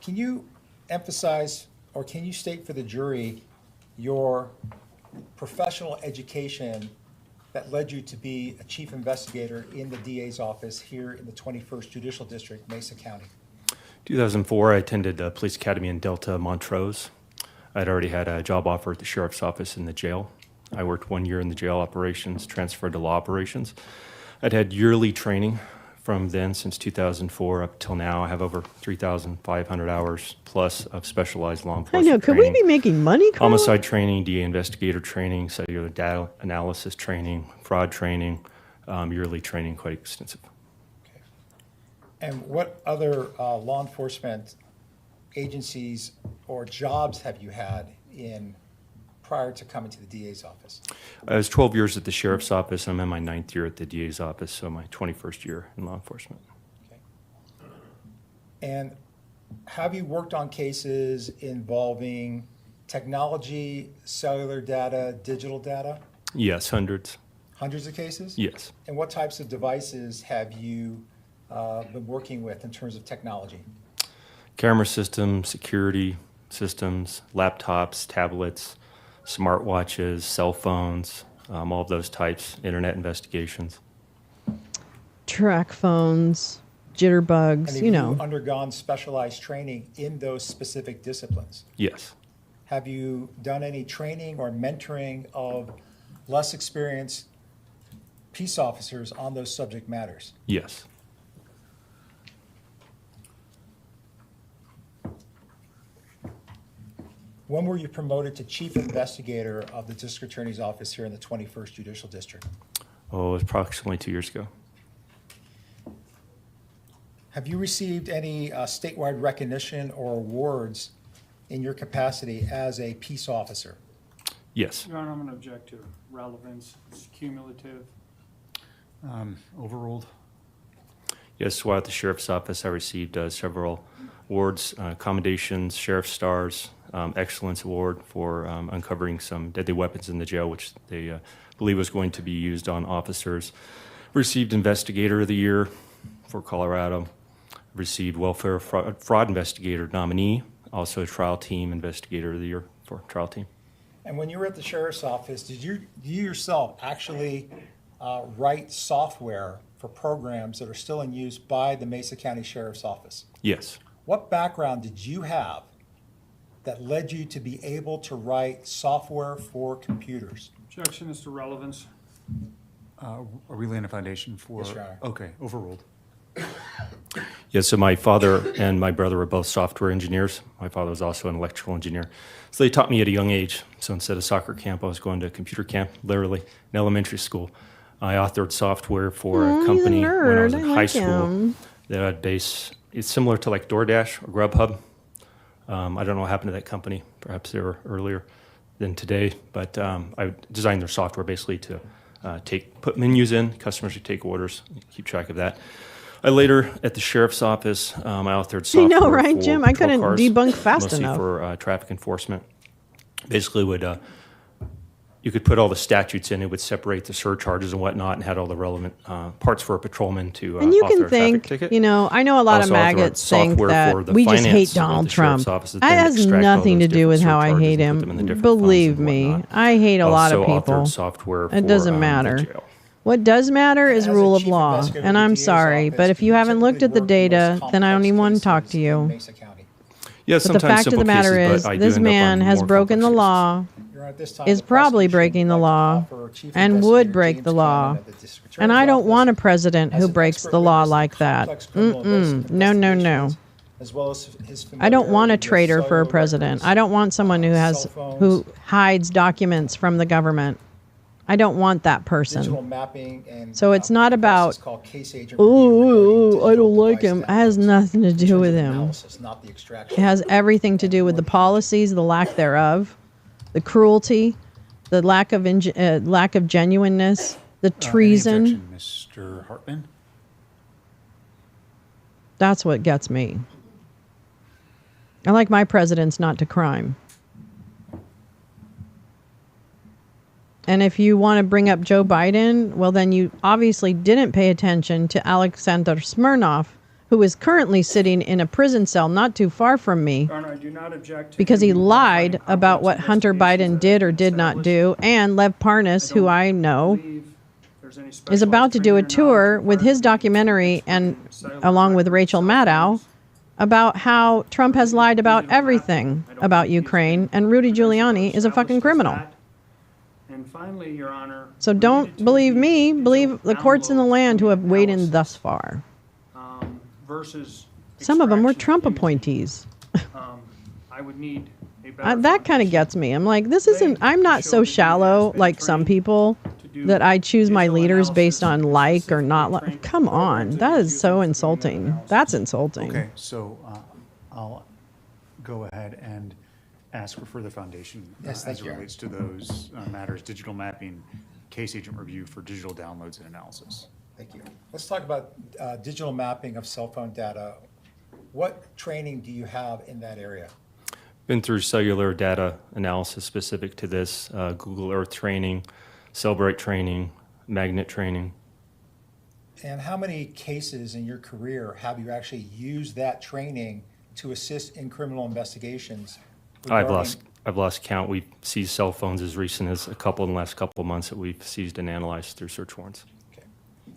Can you emphasize or can you state for the jury your professional education that led you to be a chief investigator in the DA's office here in the 21st Judicial District, Mesa County? 2004, I attended Police Academy in Delta, Montrose. I'd already had a job offer at the sheriff's office in the jail. I worked 1 year in the jail operations, transferred to law operations. I'd had yearly training from then since 2004 up till now. I have over 3,500 hours plus of specialized law enforcement I know. Could we be making money, Carla? Homicide training, DA investigator training, cellular data analysis training, fraud training, yearly training, quite extensive. Okay. And what other law enforcement agencies or jobs have you had prior to coming to the DA's office? I was 12 years at the sheriff's office. I'm in my 9th year at the DA's office, so my 21st year in law enforcement. And have you worked on cases involving technology, cellular data, digital data? Yes, hundreds. Hundreds of cases? Yes. And what types of devices have you been working with in terms of technology? Camera systems, security systems, laptops, tablets, smartwatches, cell phones, all of those types, internet investigations. Track phones, jitterbugs, And have you know. undergone specialized training in those specific disciplines? Yes. Have you done any training or mentoring of less experienced peace officers on those subject matters? Yes. When were you promoted to chief investigator of the district attorney's office here in the 21st Judicial District? Oh, it was approximately 2 years ago. Have you received any statewide recognition or awards in your capacity as a peace officer? Yes. Your Honor, I'm going to object to relevance. It's cumulative. Overruled. Yes, while at the sheriff's office, I received several awards, commendations, sheriff stars, excellence award for uncovering some deadly weapons in the jail, which they believe was going to be used on officers. Received investigator of the year for Colorado. Received welfare fraud investigator nominee, also trial team investigator of the year for trial team. And when you were at the sheriff's office, did you yourself actually write software for programs that are still in use by the Mesa County Sheriff's Office? Yes. What background did you have that led you to be able to write software for computers? Objection is to relevance. Are we laying a foundation for? Yes, Your Honor. Okay, overruled. Yes, so my father and my brother were both software engineers. My father was also an electrical engineer. So they taught me at a young age. So instead of soccer camp, I was going to computer camp, literally, in elementary school. I authored software for a company when I was in high school that I'd base. It's similar to like DoorDash or Grubhub. I don't know what happened to that company. Perhaps they were earlier than today. But I designed their software basically to put menus in. Customers would take orders, keep track of that. I later, at the sheriff's office, I authored software. You know, right, for Jim? I patrol couldn't cars, debunk fast mostly enough. for traffic enforcement. Basically, you could put all the statutes in. It would separate the surcharges and whatnot, and had all the relevant parts for a patrolman to And you author can a traffic think, ticket. you know, I know a lot of Also authored maggots think software that for the we just finance hate of Donald the sheriff's Trump. office that That then has extract all nothing to those do with different how I surcharges hate and put them in the him. different funds Believe and me, whatnot. I hate a lot of Also authored people. software It for, doesn't the matter. jail. What does matter is As a rule of chief law. investigator And of the I'm DA's sorry, office, but if do you you haven't looked at the typically work the data, most then I don't even want to talk complex to cases in you. Mesa County? Yeah, But the sometimes fact of the simple matter cases, is, but I do this end up on man has more broken the complex law, Your Honor, at this time, is the probably prosecution breaking the would like to law, offer Chief and Investigator would break James the law. Conan of the District And I Attorney's don't Office want a president as who an breaks expert the law witness in like that. complex criminal No, no, no. investigations, as well as his I don't want a familiarity with traitor for a cellular president. records, I don't want someone cell phones, who hides documents from the government. I don't want that digital person. mapping, and So it's not a process about, called case agent review regarding oh, I digital don't like device him. It has downloads nothing to in do terms with of him. analysis, not the extraction. It has everything to do with the policies, the lack thereof, the cruelty, the lack of genuineness, the treason. Any objection, Mr. Hartman? That's what gets me. I like my presidents not to crime. And if you want to bring up Joe Biden, well, then you obviously didn't pay attention to Alexander Smirnov, who is currently sitting in a prison cell not too far from me Your Honor, I do not object to because he you lied modifying about what complex Hunter investigations Biden that did or have did been not established. do. And Lev Parnas, who I know, believe there's any is specialized about to do a training or tour knowledge with his required documentary and cellular along with records, Rachel cell Maddow phones. about how Trump has lied about everything about Ukraine and Rudy Giuliani is a fucking criminal. And finally, Your Honor, So don't believe me, believe the courts in the land who have weighed in thus far. versus Some of them were extraction Trump of appointees. I would need a better That kind of gets me. I'm like, this isn't, I'm not so shallow like some people that I choose my leaders based on like or not like. Come on, that is so insulting. That's insulting. Okay, so I'll go ahead and ask for further foundation Yes, thank as it you. relates to those matters, digital mapping, case agent review for digital downloads and analysis. Thank you. Let's talk about digital mapping of cell phone data. What training do you have in that area? Been through cellular data analysis specific to this, Google Earth training, Cellbrite training, magnet training. And how many cases in your career have you actually used that training to assist in criminal investigations? regarding- I've lost count. We've seized cell phones as recent as a couple in the last couple of months that we've seized and analyzed through search warrants.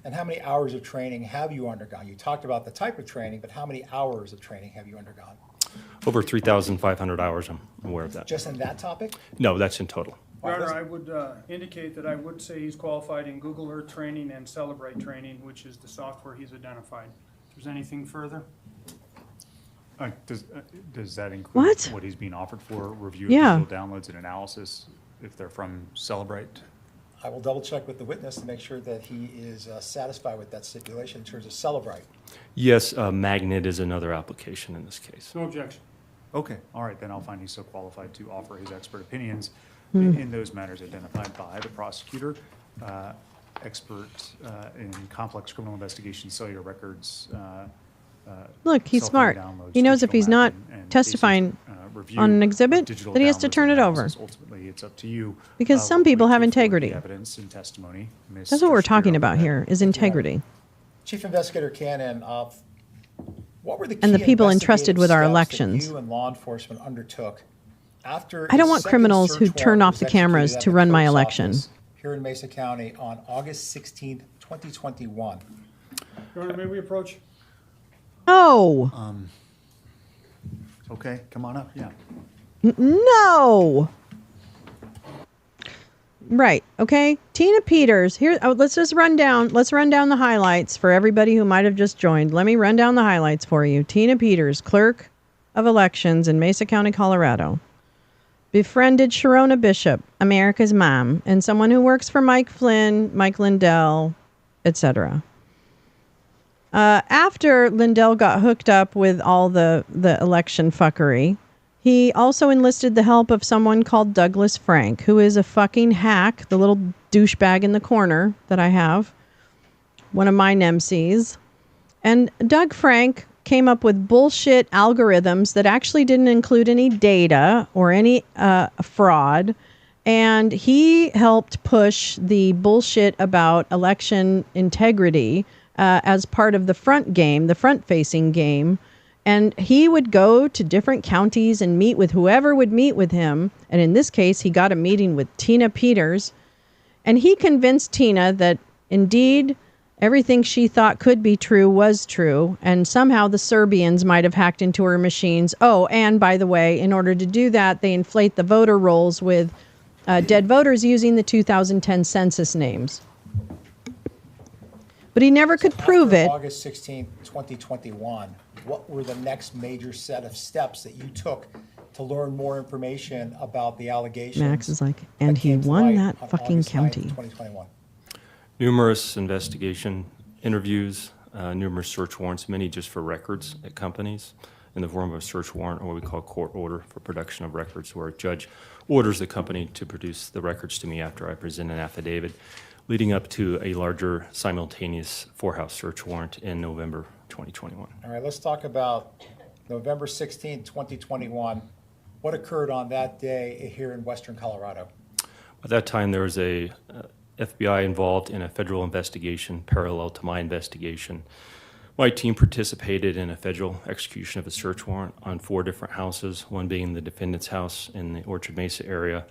And how many hours of training have you undergone? You talked about the type of training, but how many hours of training have you undergone? Over 3,500 hours, I'm aware of that. Just in that topic? No, that's in total. Your Honor, I would indicate that I would say he's qualified in Google Earth training and Celebrate training, which is the software he's identified. If there's anything further? Does that include What? he's being offered for review Yeah. of digital downloads and analysis if they're from Celebrite? I will double check with the witness to make sure that he is satisfied with that stipulation in terms of Celebrite. Yes, magnet is another application in this case. No objection. Okay, all right, then I'll find he's so qualified to offer his expert opinions Hmm. in those matters identified by the prosecutor, expert in complex criminal investigation, cellular records. Look, he's cell phone smart. downloads, He knows if digital he's not mapping, and testifying case agent, review on an of exhibit, digital then he has to downloads turn and it over. analysis. Ultimately, it's up to you. Because some people have integrity. Evidence and testimony. That's what we're talking about here, is integrity. Chief Investigator Cannon, what were the key And the people entrusted with our investigative steps that elections. you and law enforcement undertook after I don't a want second criminals search who warrant turn off was the cameras executed at to the run my clerk's election. office here in Mesa County on August 16th, 2021? Your Honor, may we approach? Oh, Okay, come on up, yeah. no. Right. Okay. Tina Peters. Here. Oh, let's run down the highlights for everybody who might have just joined. Let me run down the highlights for you. Tina Peters, clerk of elections in Mesa County, Colorado. Befriended Sharona Bishop, America's mom, and someone who works for Mike Flynn, Mike Lindell, etc. After Lindell got hooked up with all the election fuckery, he also enlisted the help of someone called Douglas Frank, who is a fucking hack, the little douchebag in the corner that I have, one of my NEMCs. And Doug Frank came up with bullshit algorithms that actually didn't include any data or any fraud. And he helped push the bullshit about election integrity as part of the front-facing game. And he would go to different counties and meet with whoever would meet with him. And in this case, he got a meeting with Tina Peters. And he convinced Tina that indeed everything she thought could be true was true. And somehow the Serbians might have hacked into her machines. Oh, and by the way, in order to do that, they inflate the voter rolls with dead voters using the 2010 census names. But he never could prove After it. August 16th, 2021, what were the next major set of steps that you took to learn more information about the allegations? Max is like, and he won that fucking county. 2021. Numerous investigation interviews, numerous search warrants, many just for records at companies in the form of a search warrant or what we call court order for production of records, where a judge orders the company to produce the records to me after I present an affidavit, leading up to a larger simultaneous four-house search warrant in November 2021. All right, let's talk about November 16th, 2021. What occurred on that day here in Western Colorado? At that time, there was a FBI involved in a federal investigation parallel to my investigation. My team participated in a federal execution of a search warrant on 4 different houses, one being the defendant's house in the Orchard Mesa area,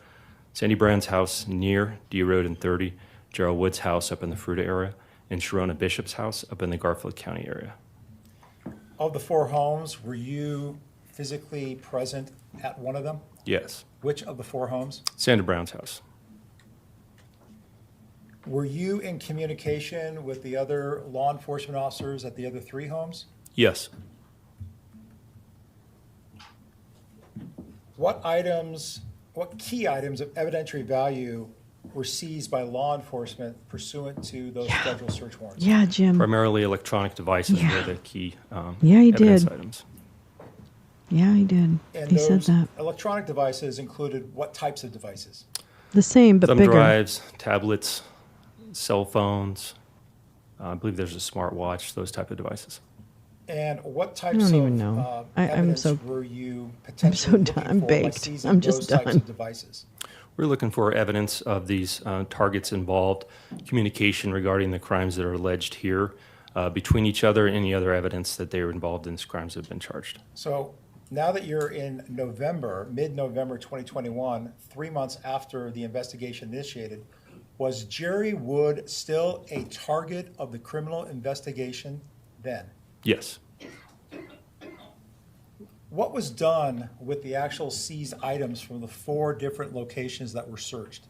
Sandy Brand's house near D Road and 30, Gerald Wood's house up in the Fruita area, and Sharona Bishop's house up in the Garfield County area. Of the 4 homes, were you physically present at one of them? Yes. Which of the 4 homes? Sandra Brown's house. Were you in communication with the other law enforcement officers at the other 3 homes? Yes. What key items of evidentiary value were seized by law enforcement pursuant to those federal search warrants? Yeah, Jim. Primarily electronic devices were the key Yeah, he evidence did. items. Yeah, he did. And He said those that. electronic devices included what types of devices? The same, but Thumb bigger. drives, tablets, cell phones. I believe there's a smartwatch, those type of devices. And what I types don't of even know. I'm evidence so were you I'm potentially so looking done. I'm for by baked. seizing I'm just those types done. of devices? We're looking for evidence of these targets involved, communication regarding the crimes that are alleged here between each other, any other evidence that they were involved in these crimes that have been charged. So now that you're in November, mid-November 2021, 3 months after the investigation initiated, was Jerry Wood still a target of the criminal investigation then? Yes. What was done with the actual seized items from the 4 different locations that were searched?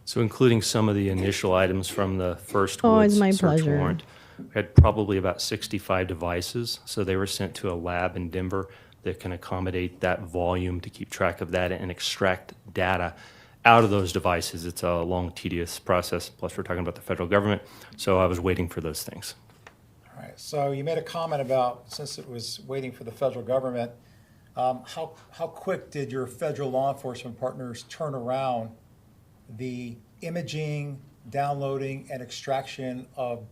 So including some of the initial items from the first Oh, Woods it's my search pleasure. warrant, we had probably about 65 devices. So they were sent to a lab in Denver that can accommodate that volume to keep track of that and extract data out of those devices. It's a long, tedious process. Plus, we're talking about the federal government. So I was waiting for those things. All right, so you made a comment about, since it was waiting for the federal government, how quick did your federal law enforcement partners turn around the imaging, downloading, and extraction of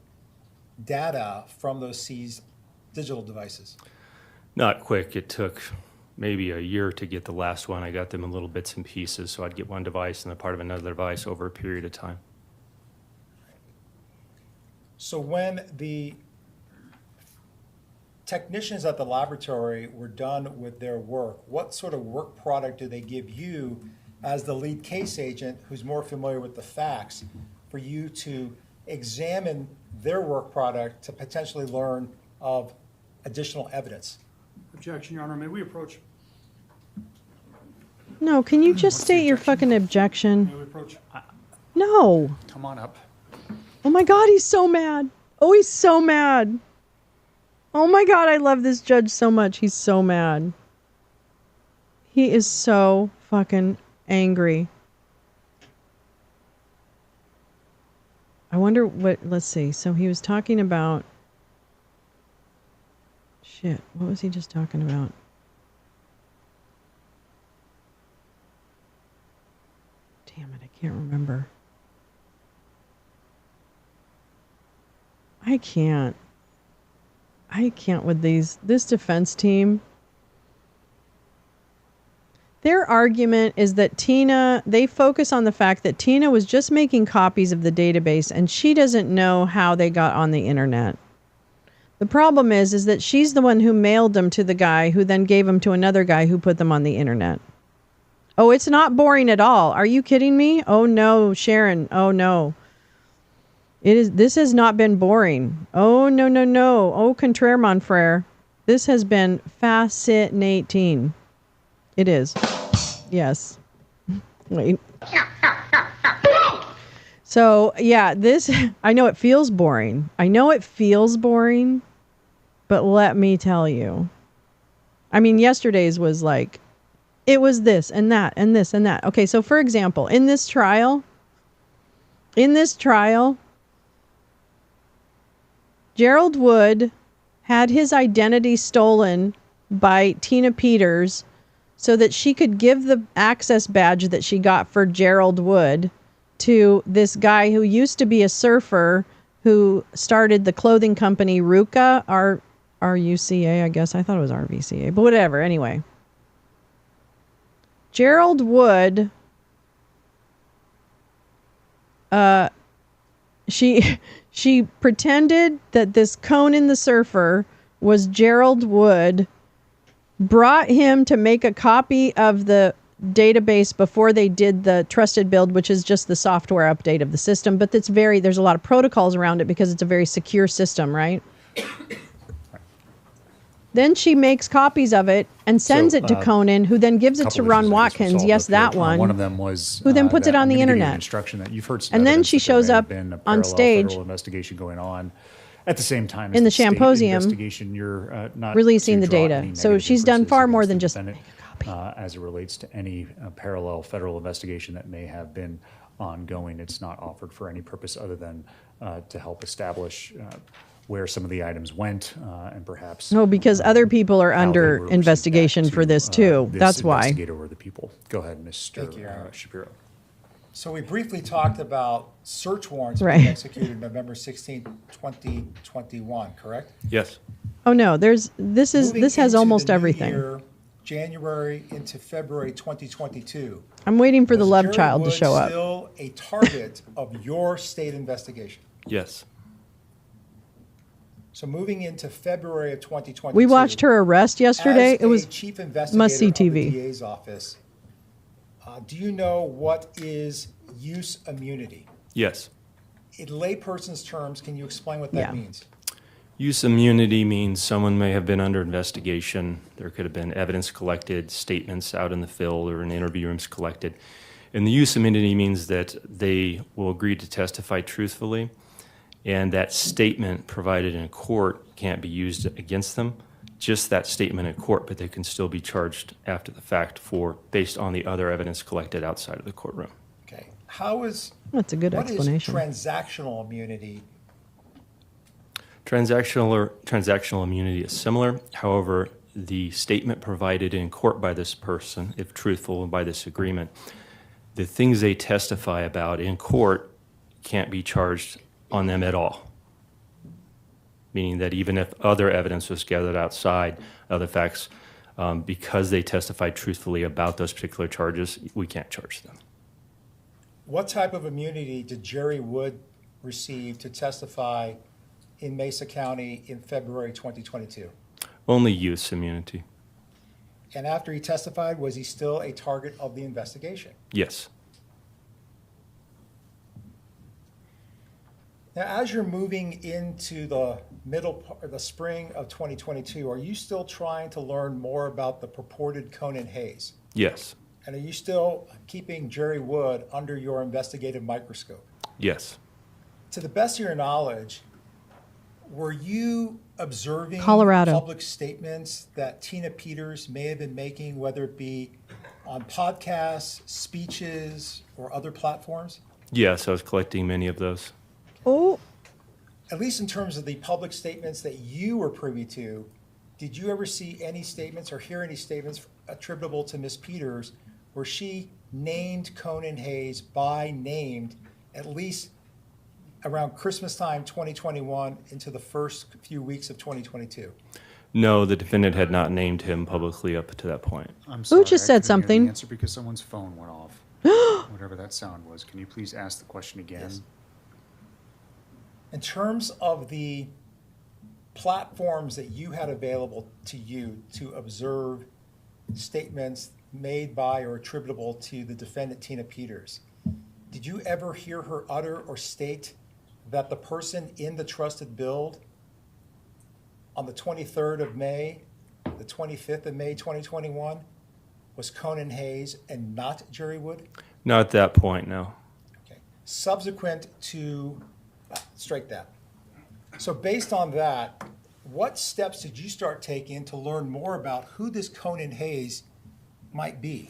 data from those seized digital devices? Not quick. It took maybe a year to get the last one. I got them in little bits and pieces. So I'd get one device and a part of another device over a period of time. So when the technicians at the laboratory were done with their work, what sort of work product do they give you as the lead case agent who's more familiar with the facts for you to examine their work product to potentially learn of additional evidence? Objection, Your Honor. May we approach? No, can you just state your fucking objection? May we approach? No. Come on up. Oh my God, he's so mad. Oh, he's so mad. Oh my God, I love this judge so much. He's so mad. He is so fucking angry. I wonder what, let's see. So he was talking about, shit, what was he just talking about? Damn it, I can't remember. I can't with this defense team. Their argument is that they focus on the fact that Tina was just making copies of the database and she doesn't know how they got on the internet. The problem is that she's the one who mailed them to the guy who then gave them to another guy who put them on the internet. Oh, it's not boring at all. Are you kidding me? Oh no, Sharon. Oh no. This has not been boring. Oh, no, no, no. Oh, contraire, mon frere. This has been fascinating. It is. Yes. Wait. So, yeah, I know it feels boring. But let me tell you. I mean, yesterday's was like, it was this and that and this and that. Okay, so for example, in this trial, Gerald Wood had his identity stolen by Tina Peters so that she could give the access badge that she got for Gerald Wood to this guy who used to be a surfer who started the clothing company Ruka, R-U-C-A, I guess. I thought it was RVCA, but whatever. Anyway, Gerald Wood, she pretended that this Conan the surfer was Gerald Wood, brought him to make a copy of the database before they did the trusted build, which is just the software update of the system. But there's a lot of protocols around it because it's a very secure system, right? Then she makes copies of it and sends it to Conan, who then gives it to Ron Watkins. Yes, that one. One of them was who then puts it on the I'm gonna give you an internet. instruction that you've heard some And then evidence she that there shows may have up been a on parallel stage federal investigation going on at the same time as in the state Shamposium, investigation. You're not releasing to the draw data. any So negative she's done inferences far more against than the just defendant, as it relates to any parallel federal investigation that may have been ongoing. It's not offered for any purpose other than to help establish where some of the items went, and perhaps. No, because other people are how they under were received investigation back for to, this too. this That's why. investigator or the people. Go ahead, Mr. Thank you, Your Honor. Shapiro. So we briefly talked about search warrants Right. being executed November 16, 2021, correct? Yes. Oh no, this has Moving into almost the new everything. year, January into February 2022. I'm waiting for the was love Jerry child to Wood show up. Still a target of your state investigation. Yes. So moving into February of 2022. We watched her arrest yesterday. As It was a chief investigator must-see of the TV. DA's office, do you know what is use immunity? Yes. In layperson's terms, can you explain what that Yeah. means? Use immunity means someone may have been under investigation. There could have been evidence collected, statements out in the field or in interview rooms collected. And the use immunity means that they will agree to testify truthfully, and that statement provided in court can't be used against them. Just that statement in court, but they can still be charged after the fact based on the other evidence collected outside of the courtroom. Okay. That's a good what explanation. is transactional immunity? Transactional immunity is similar. However, the statement provided in court by this person, if truthful by this agreement, the things they testify about in court can't be charged on them at all. Meaning that even if other evidence was gathered outside of the facts, because they testified truthfully about those particular charges, we can't charge them. What type of immunity did Jerry Wood receive to testify in Mesa County in February 2022? Only use immunity. And after he testified, was he still a target of the investigation? Yes. Now, as you're moving into the the spring of 2022, are you still trying to learn more about the purported Conan Hayes? Yes. And are you still keeping Jerry Wood under your investigative microscope? Yes. To the best of your knowledge, were you observing Colorado. public statements that Tina Peters may have been making, whether it be on podcasts, speeches, or other platforms? Yes, I was collecting many of those. Oh, At least in terms of the public statements that you were privy to, did you ever see any statements or hear any statements attributable to Ms. Peters where she named Conan Hayes by name at least around Christmas time 2021 into the first few weeks of 2022? No, the defendant had not named him publicly up to that point. I'm sorry, just I said couldn't hear the something. answer because someone's phone went off. Whatever that sound was. Can you please ask the question again? Yes. In terms of the platforms that you had available to you to observe statements made by or attributable to the defendant, Tina Peters, did you ever hear her utter or state that the person in the trusted build on the 23rd of May, the 25th of May 2021 was Conan Hayes and not Jerry Wood? Not at that point, no. Okay. Subsequent to, strike that. So based on that, what steps did you start taking to learn more about who this Conan Hayes might be?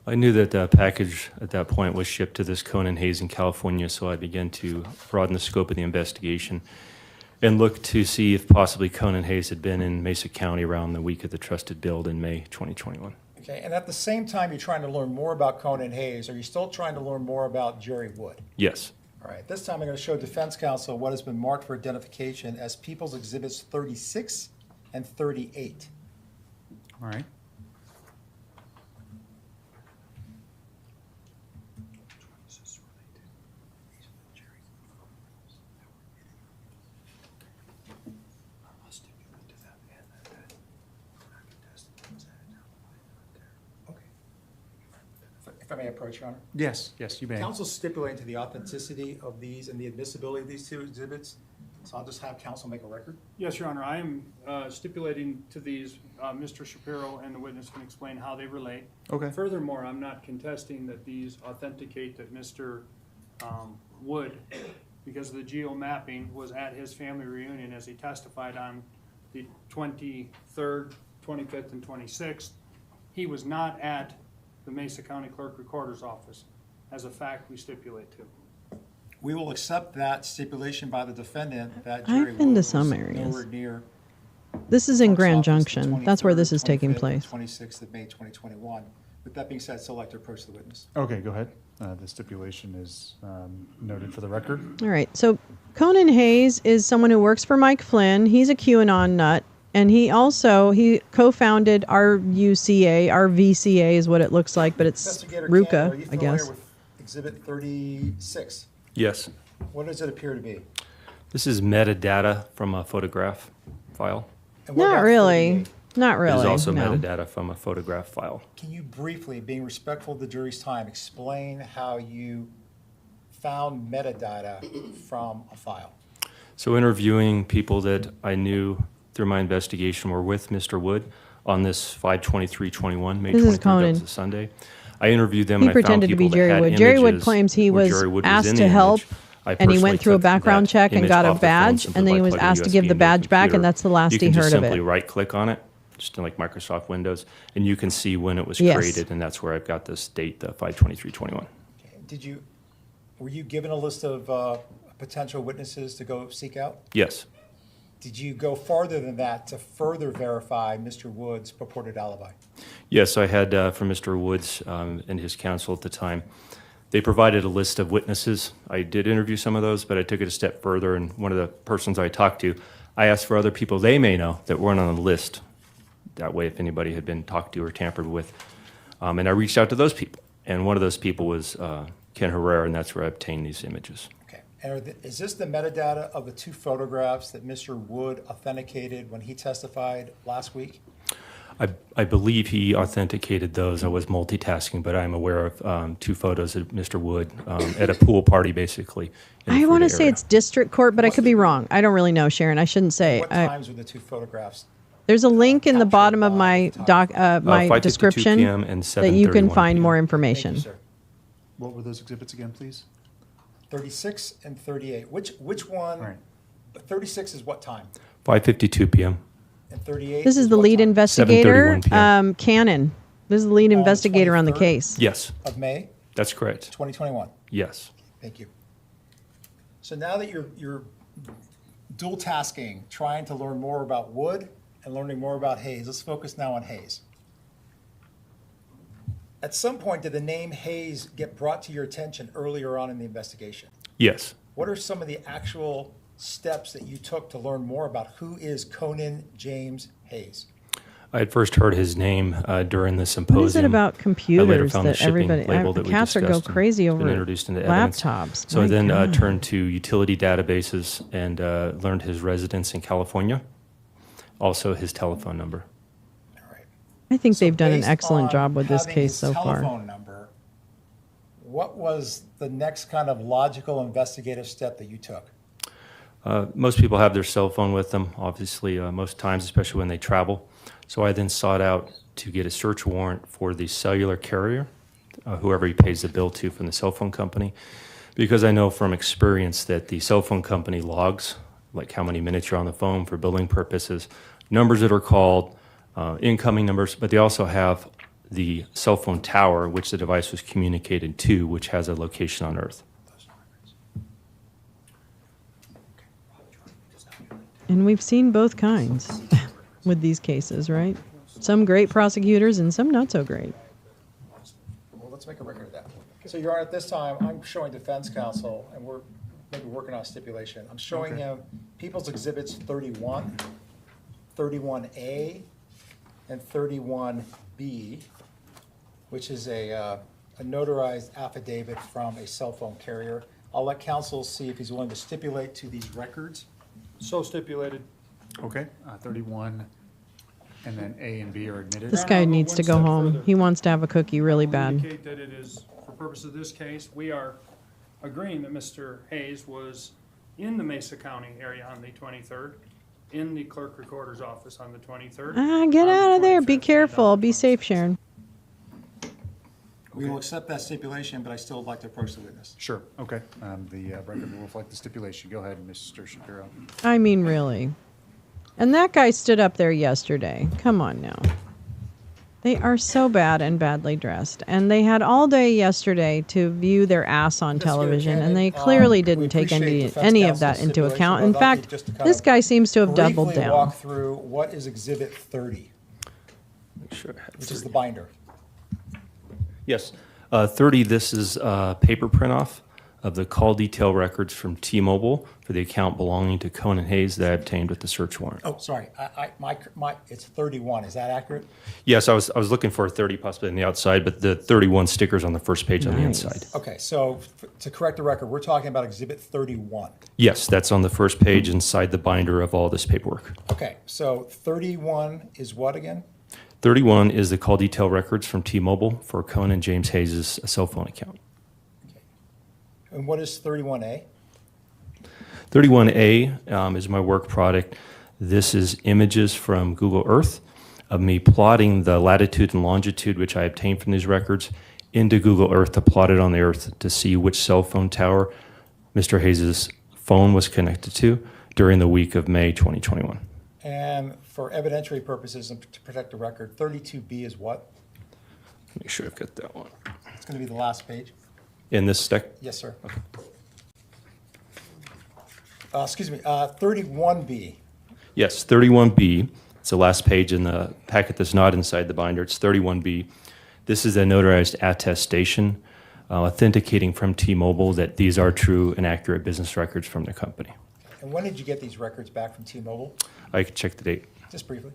I knew that the package at that point was shipped to this Conan Hayes in California, so I began to broaden the scope of the investigation and look to see if possibly Conan Hayes had been in Mesa County around the week of the trusted build in May 2021. Okay, and at the same time you're trying to learn more about Conan Hayes, are you still trying to learn more about Jerry Wood? Yes. All right, this time I'm going to show defense counsel what has been marked for identification as People's Exhibits 36 and 38. All right. If I may approach, Your Honor. Yes, you may. Counsel stipulating to the authenticity of these and the admissibility of these two exhibits, so I'll just have counsel make a record. Yes, Your Honor, I am stipulating to these, Mr. Shapiro and the witness can explain how they relate. Okay. Furthermore, I'm not contesting that these authenticate that Mr. Wood, because the geo-mapping, was at his family reunion as he testified on the 23rd, 25th, and 26th. He was not at the Mesa County Clerk Recorder's Office. As a fact, we stipulate to. We will accept that stipulation by the defendant that I've Jerry been Wood to was some areas. nowhere near This is in clerk's Grand office the Junction. That's where this is 23rd, taking 25th, place. and 26th of May 2021. With that being said, so I'd like to approach the witness. Okay, go ahead. The stipulation is noted for the record. All right. So Conan Hayes is someone who works for Mike Flynn. He's a QAnon nut. And he co-founded RUCA, RVCA is what it looks like, but it's Investigator Cannon, RUCA, are you I familiar guess. with Exhibit 36? Yes. What does it appear to be? This is metadata from a photograph file. And what Not about really. 38? Not really. It is also no. metadata from a photograph file. Can you briefly, being respectful of the jury's time, explain how you found metadata from a file? So interviewing people that I knew through my investigation were with Mr. Wood on this 5/23/21, May This is 23rd, that Conan. was a Sunday. I interviewed them He and I found pretended to be people that Jerry had Wood. Jerry Wood images claims he where was Jerry Wood asked in to the help, image. I and he personally went through a took background that check and image got a off the phone badge, simply and then by he was plugging asked to USB give the into badge back, computer. and that's the last you he can just heard of simply it. right-click on it, just in like Microsoft Windows, and you can see when it was Yes. created, and that's where I've got this date, the 5/23/21. Were you given a list of potential witnesses to go seek out? Yes. Did you go farther than that to further verify Mr. Wood's purported alibi? Yes, I had from Mr. Woods and his counsel at the time. They provided a list of witnesses. I did interview some of those, but I took it a step further, and one of the persons I talked to, I asked for other people they may know that weren't on the list. That way, if anybody had been talked to or tampered with. And I reached out to those people, and one of those people was Ken Herrera, and that's where I obtained these images. Okay. And is this the metadata of the two photographs that Mr. Wood authenticated when he testified last week? I believe he authenticated those. I was multitasking, but I'm aware of two photos of Mr. Wood at a pool party, basically. I want to say it's district court, but I could be wrong. I don't really know, Sharon. I shouldn't say. What times were the two photographs? There's a link in the bottom of my my 5:52 description p.m. and that you can 7:31 find p.m. more information. Thank you, sir. What were those exhibits again, please? 36 and 38. Which one? Right. 36 is what time? 5:52 p.m. And 38? This is the what lead time? investigator, 7:31 p.m. Cannon. This is the lead investigator on the 23rd? case. Yes, Of May that's correct. 2021. Yes. Thank you. So now that you're dual tasking, trying to learn more about Wood and learning more about Hayes, let's focus now on Hayes. At some point, did the name Hayes get brought to your attention earlier on in the investigation? Yes. What are some of the actual steps that you took to learn more about who is Conan James Hayes? I had first heard his name during the symposium. What is it about I later computers found the that shipping everybody, label that the we cats are go discussed and crazy it's been over introduced into evidence. laptops? So I My then God. turned to utility databases and learned his residence in California, also his telephone number. I think they've done an Based excellent on job with this having case his so far. telephone number, what was the next kind of logical investigative step that you took? Most people have their cell phone with them, obviously, most times, especially when they travel. So I then sought out to get a search warrant for the cellular carrier, whoever he pays the bill to from the cell phone company, because I know from experience that the cell phone company logs, like how many minutes you're on the phone for billing purposes, numbers that are called, incoming numbers, but they also have the cell phone tower, which the device was communicated to, which has a location on Earth. And we've seen both kinds with these cases, right? Some great prosecutors and some not so great. Well, let's make a record of that. So, Your Honor, at this time, I'm showing defense counsel, and we're maybe working on a stipulation. I'm showing him People's Exhibits 31, 31A, and 31B, which is a notarized affidavit from a cell phone carrier. I'll let counsel see if he's willing to stipulate to these records. So stipulated. Okay, 31, and then A and B are admitted. This guy needs to go home. He wants to have a cookie really bad. Indicate that it is, for purpose of this case, we are agreeing that Mr. Hayes was in the Mesa County area on the 23rd, in the clerk recorder's office on the 23rd. Get out of there. Be careful. Be safe, Sharon. We will accept that stipulation, but I still would like to approach the witness. Sure, okay. The record will reflect the stipulation. Go ahead, Mr. Shapiro. I mean, really. And that guy stood up there yesterday. Come on now. They are so bad and badly dressed. And they had all day yesterday to view their ass on television, and they clearly didn't take any of that into account. In fact, this guy seems to have doubled briefly down. walk through what is Exhibit 30, which is the binder. Yes. 30, this is a paper print-off of the call detail records from T-Mobile for the account belonging to Conan Hayes that I obtained with the search warrant. Oh, sorry. It's 31. Is that accurate? Yes, I was looking for a 30 possibly on the outside, but the 31 stickers on the first page on the inside. Okay, so to correct the record, we're talking about Exhibit 31. Yes, that's on the first page inside the binder of all this paperwork. Okay, so 31 is what again? 31 is the call detail records from T-Mobile for Conan James Hayes' cell phone account. And what is 31A? 31A is my work product. This is images from Google Earth of me plotting the latitude and longitude which I obtained from these records into Google Earth to plot it on the Earth to see which cell phone tower Mr. Hayes' phone was connected to during the week of May 2021. And for evidentiary purposes and to protect the record, 32B is what? Make sure I've got that one. It's going to be the last page. In this stack? Yes, sir. Okay. 31B. Yes, 31B. It's the last page in the packet that's not inside the binder. It's 31B. This is a notarized attestation authenticating from T-Mobile that these are true and accurate business records from the company. And when did you get these records back from T-Mobile? I can check the date. Just briefly.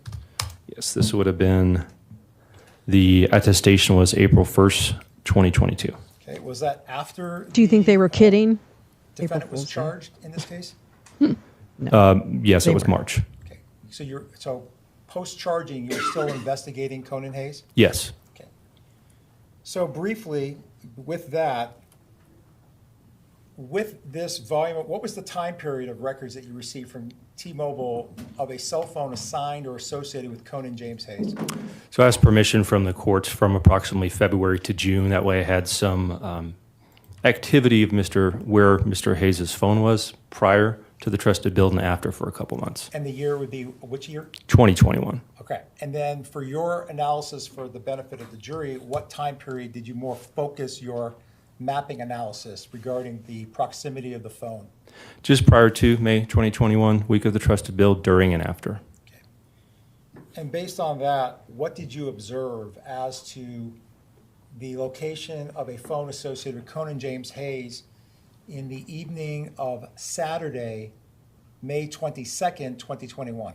Yes, this would have been, the attestation was April 1st, 2022. Okay, was that after? Do you think they were kidding? Defendant was charged in this case? Yes, They it was were. March. Okay, so post-charging, you're still investigating Conan Hayes? Yes. Okay. So briefly, with that, with this volume, what was the time period of records that you received from T-Mobile of a cell phone assigned or associated with Conan James Hayes? So I asked permission from the courts from approximately February to June. That way I had some activity of where Mr. Hayes' phone was prior to the trusted build and after for a couple months. And the year would be which year? 2021. Okay. And then for your analysis for the benefit of the jury, what time period did you more focus your mapping analysis regarding the proximity of the phone? Just prior to May 2021, week of the trusted build, during and after. And based on that, what did you observe as to the location of a phone associated with Conan James Hayes in the evening of Saturday, May 22nd, 2021?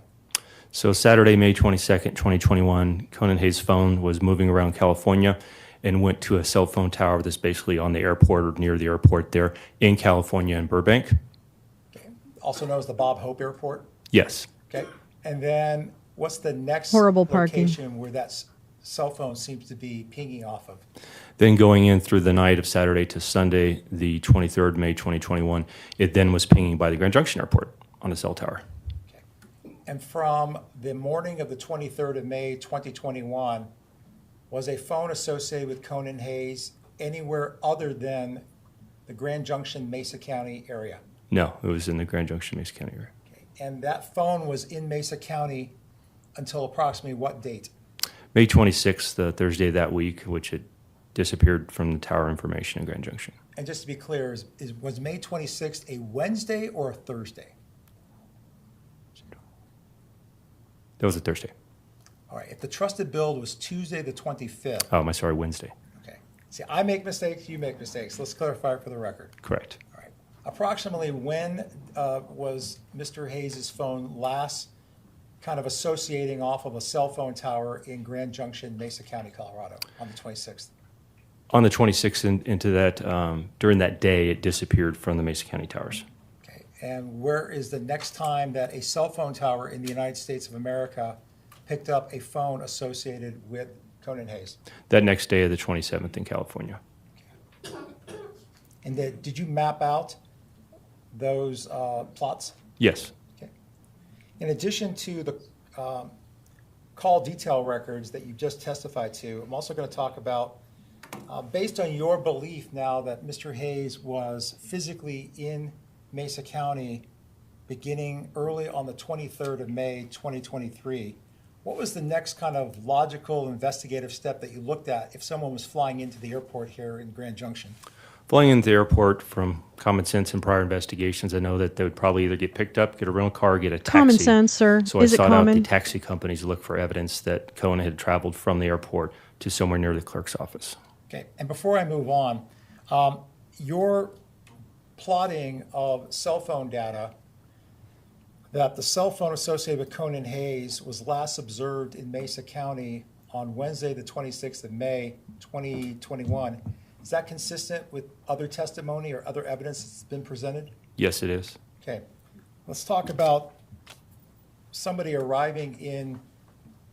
So Saturday, May 22nd, 2021, Conan Hayes' phone was moving around California and went to a cell phone tower that's basically on the airport or near the airport there in California in Burbank. Okay. Also known as the Bob Hope Airport? Yes. Okay. And then what's the next Horrible parking. location where that cell phone seems to be pinging off of? Then going in through the night of Saturday to Sunday, the 23rd, May 2021, it then was pinging by the Grand Junction Airport on a cell tower. And from the morning of the 23rd of May, 2021, was a phone associated with Conan Hayes anywhere other than the Grand Junction, Mesa County area? No, it was in the Grand Junction, Mesa County area. Okay. And that phone was in Mesa County until approximately what date? May 26th, the Thursday of that week, which had disappeared from the tower information in Grand Junction. And just to be clear, was May 26th a Wednesday or a Thursday? That was a Thursday. All right. If the trusted build was Tuesday the 25th. Oh, sorry, Wednesday. Okay. See, I make mistakes, you make mistakes. Let's clarify it for the record. Correct. All right. Approximately when was Mr. Hayes' phone last kind of associating off of a cell phone tower in Grand Junction, Mesa County, Colorado on the 26th? On the 26th into that, during that day, it disappeared from the Mesa County towers. Okay. And where is the next time that a cell phone tower in the United States of America picked up a phone associated with Conan Hayes? That next day of the 27th in California. And did you map out those plots? Yes. Okay. In addition to the call detail records that you just testified to, I'm also going to talk about, based on your belief now that Mr. Hayes was physically in Mesa County beginning early on the 23rd of May, 2023, what was the next kind of logical investigative step that you looked at if someone was flying into the airport here in Grand Junction? Flying into the airport, from common sense and prior investigations, I know that they would probably either get picked up, get a rental car, get a taxi. Common sense, sir. So Is I it sought out common? the taxi companies to look for evidence that Conan had traveled from the airport to somewhere near the clerk's office. Okay, and before I move on, your plotting of cell phone data, that the cell phone associated with Conan Hayes was last observed in Mesa County on Wednesday, the 26th of May, 2021. Is that consistent with other testimony or other evidence that's been presented? Yes, it is. Okay, let's talk about somebody arriving in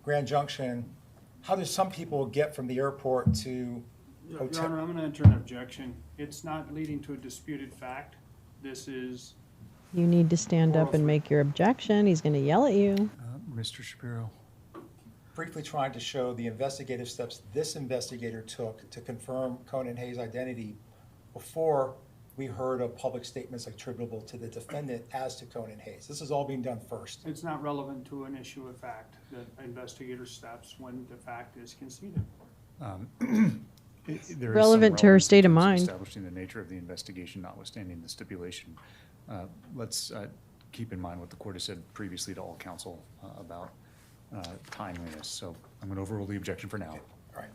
Grand Junction. How do some people get from the airport to Your hotel? Honor, I'm going to enter an objection. It's not leading to a disputed fact. This is, You need to stand up and make your objection. He's going to yell at you. Mr. Shapiro. Briefly trying to show the investigative steps this investigator took to confirm Conan Hayes' identity before we heard of public statements attributable to the defendant as to Conan Hayes. This is all being done first. it's not relevant to an issue of fact that investigator steps when the fact is conceded. There is some Relevant to her relevance in state of terms mind. Establishing the nature of the investigation, notwithstanding the stipulation. Let's keep in mind what the court has said previously to all counsel about timeliness. So I'm going to overrule the objection for now. All right.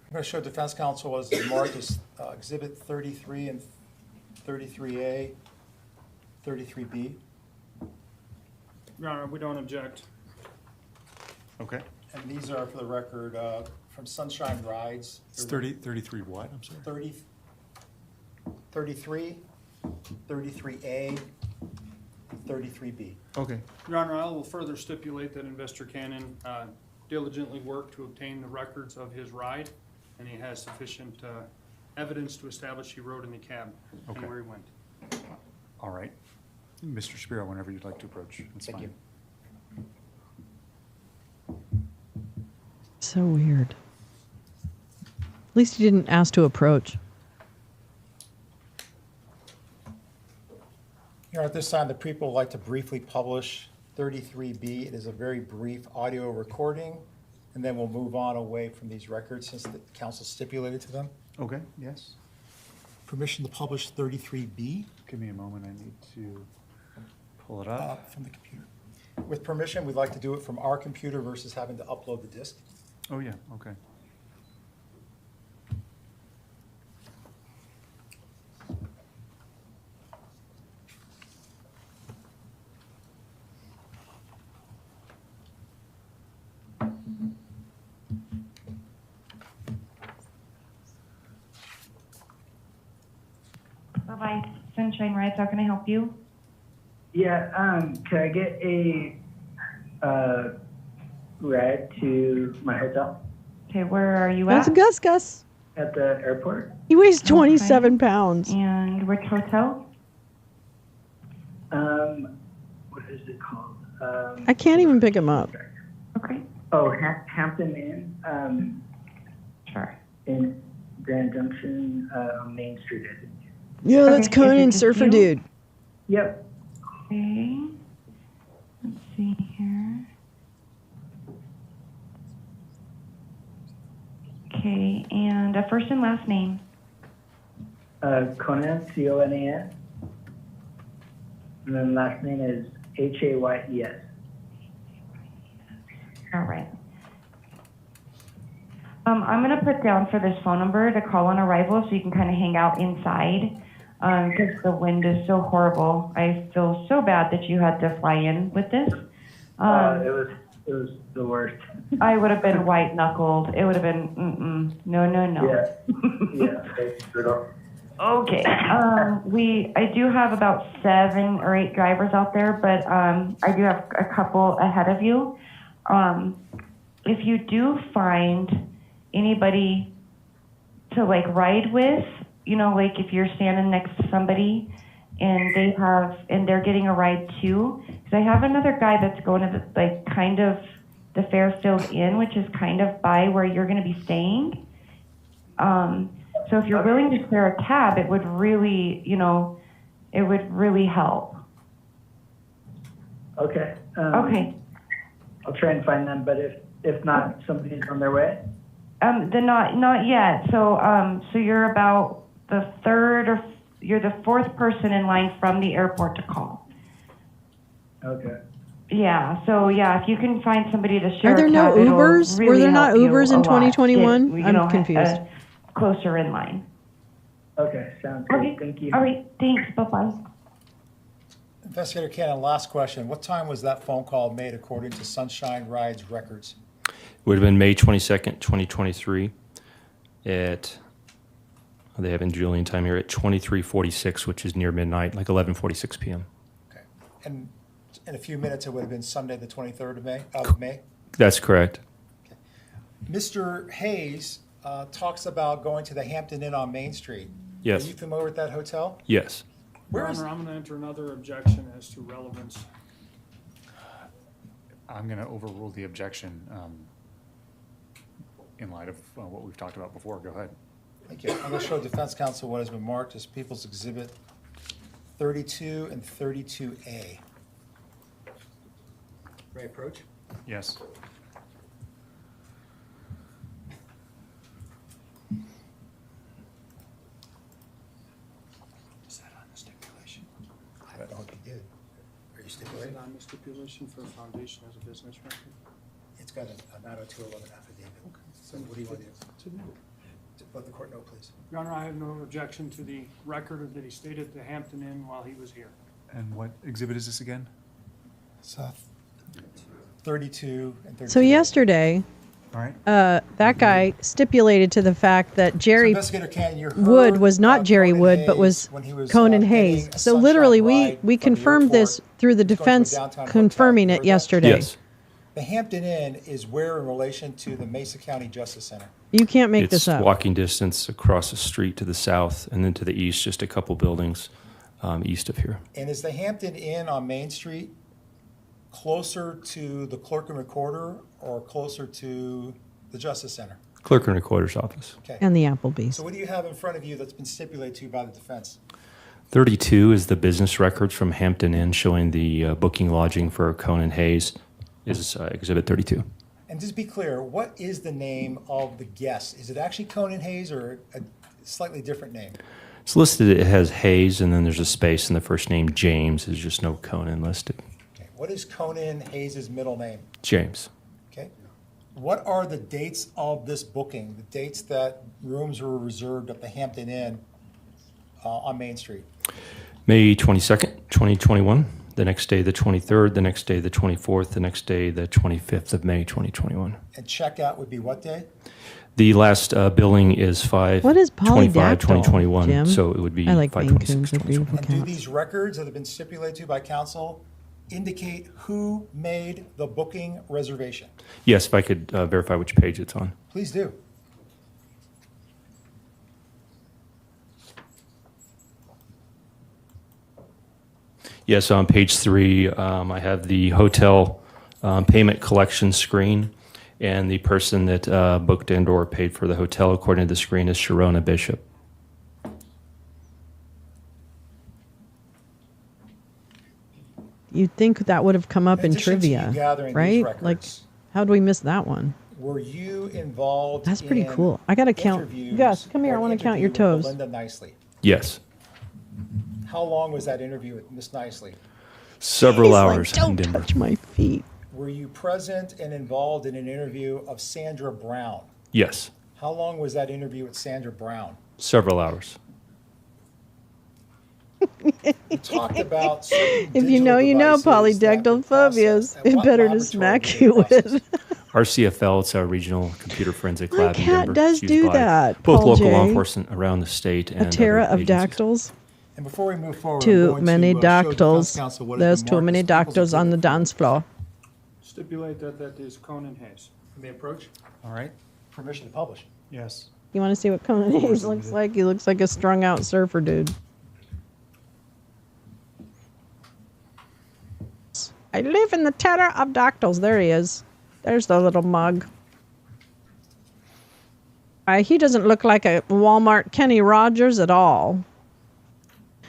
I'm going to show defense counsel as marked as Exhibit 33 and 33A, 33B. Your Honor, we don't object. Okay. And these are, for the record, from Sunshine Rides. It's 33 what? I'm sorry. 33, 33A, 33B. Okay. Your Honor, I will further stipulate that Investor Cannon diligently worked to obtain the records of his ride, and he has sufficient evidence to establish he rode in the cab and Okay. where he went. All right. Mr. Shapiro, whenever you'd like to approach. That's Thank fine. you. So weird. At least he didn't ask to approach. Here at this time, the people would like to briefly publish 33B. It is a very brief audio recording, and then we'll move on away from these records since the council stipulated to them. Okay, yes. Permission to publish 33B Give me a moment. I need to pull it up. from the computer. With permission, we'd like to do it from our computer versus having to upload the disk. Oh, yeah, okay. Bye-bye. Sunshine Rides, how can I help you? Yeah, can I get a ride to my hotel Okay, where are you That's at? Gus. at the airport? He weighs 27 pounds. And which hotel? What is it called? I can't even pick him up. Okay. Oh, Hampton Inn, Sure. in Grand Junction, on Main Street, I think. Yeah, that's Okay, is it Conan, just surfer you? dude. Yep. Okay. Let's see here. Okay, and a first and last name. Conan, C-O-N-A-N. And then last name is Hayes. All right. I'm going to put down for this phone number to call on arrival so you can kind of hang out inside because the wind is so horrible. I feel so bad that you had to fly in with this. It was the worst. I would have been white knuckled. It would have been no. Yeah. Thanks for that. Okay. I do have about 7 or 8 drivers out there, but I do have a couple ahead of you. If you do find anybody to like ride with, you know, like if you're standing next to somebody and they're getting a ride too, because I have another guy that's going to kind of the Fairfield Inn, which is kind of by where you're going to be staying. So if you're willing to share a cab, it would really, help. Okay. Okay. I'll try and find them, but if not, somebody's on their way. They're not yet. So you're about the you're the fourth person in line from the airport to call. Okay. Yeah. So if you can find somebody to share. Are there no Ubers? Really Were there not help you Ubers a in lot. 2021? Get, I'm confused. Closer in line. Okay, sounds good. Okay. Thank you. All right. Thanks. Bye-bye. Investigator Cannon, last question. What time was that phone call made according to Sunshine Rides records? Would have been May 22nd, 2023 at, they have in Julian time here, at 23:46, which is near midnight, like 11:46 p.m. Okay. And in a few minutes, it would have been Sunday, the 23rd of May? That's correct. Mr. Hayes talks about going to the Hampton Inn on Main Street. Yes. Are you familiar with that hotel? Yes. Your Honor, I'm going to enter another objection as to relevance. I'm going to overrule the objection in light of what we've talked about before. Go ahead. Thank you. I'm going to show defense counsel what has been marked as People's Exhibit 32 and 32A. May I approach? Yes. Is that on the stipulation? I don't know if you did. Are you stipulating? Is it on the stipulation for foundation as a business record? It's got a 90211 affidavit. Okay. So what do you want to do? Let the court know, please. Your Honor, I have no objection to the record that he stayed at the Hampton Inn while he was here. And what exhibit is this again? So 32 and 32. So yesterday, All right. that guy stipulated to the fact that Jerry Investigator Cannon, you heard Wood was not Jerry Conan Wood, but Hayes was when he was, Conan getting Hayes. a So Sunshine literally, ride we from the confirmed airport. this through the He's going to a defense downtown confirming hotel. it Heard that? yesterday. Yes. The Hampton Inn is where in relation to the Mesa County Justice Center? You can't make It's this up. walking distance across the street to the south, and then to the east, just a couple buildings east of here. And is the Hampton Inn on Main Street closer to the clerk and recorder or closer to the Justice Center? Clerk and recorder's office. Okay. And the Applebee's. So what do you have in front of you that's been stipulated to you by the defense? 32 is the business records from Hampton Inn showing the booking lodging for Conan Hayes is Exhibit 32. And just be clear, what is the name of the guest? Is it actually Conan Hayes or a slightly different name? It's listed, it has Hayes, and then there's a space in the first name, James. There's just no Conan listed. Okay. What is Conan Hayes' middle name? James. Okay. What are the dates of this booking, the dates that rooms were reserved at the Hampton Inn on Main Street? May 22nd, 2021. The next day, the 23rd. The next day, the 24th. The next day, the 25th of May, 2021. And checkout would be what day? The last billing is 5/25/2021. What is polydactyl, Jim? So it would be I like Maine 5/26/2021. Coons. They're beautiful And do cats. these records that have been stipulated to by counsel indicate who made the booking reservation? Yes, if I could verify which page it's on. Please do. Yes, on page 3, I have the hotel payment collection screen, and the person that booked and/or paid for the hotel, according to the screen, is Sharona Bishop. You'd think that would have come up in addition to you trivia, gathering these right? records, Like, how do we miss that one? Were you involved That's pretty in cool. I got to count. interviews Gus, come here. or I want an to count your interview with toes. Linda Nicely? Yes. How long was that interview with Miss Nicely? Several He's hours like, in don't Denver. touch my feet. Were you present and involved in an interview of Sandra Brown? Yes. How long was that interview with Sandra Brown? Several hours. You talked about certain If you know, you know, digital devices that were polydactyl phobias. processed. At It's what better to laboratory smack were they you processed? with. RCFL, it's our regional computer forensic My lab in cat Denver. does It's used do by that, both Paul local law J. enforcement around the state and A terra other of agencies. dactyls. And before we move forward, I'm Too going many to, show defense dactyls. counsel what has There's been too marked many as people's dactyls on the exhibit. dance floor. Stipulate that that is Conan Hayes. May I approach? All right. Permission to publish. Yes. You want to see what Conan Hayes looks like? He looks like a strung out surfer dude. I live in the terror of dactyls. There he is. There's the little mug. He doesn't look like a Walmart Kenny Rogers at all.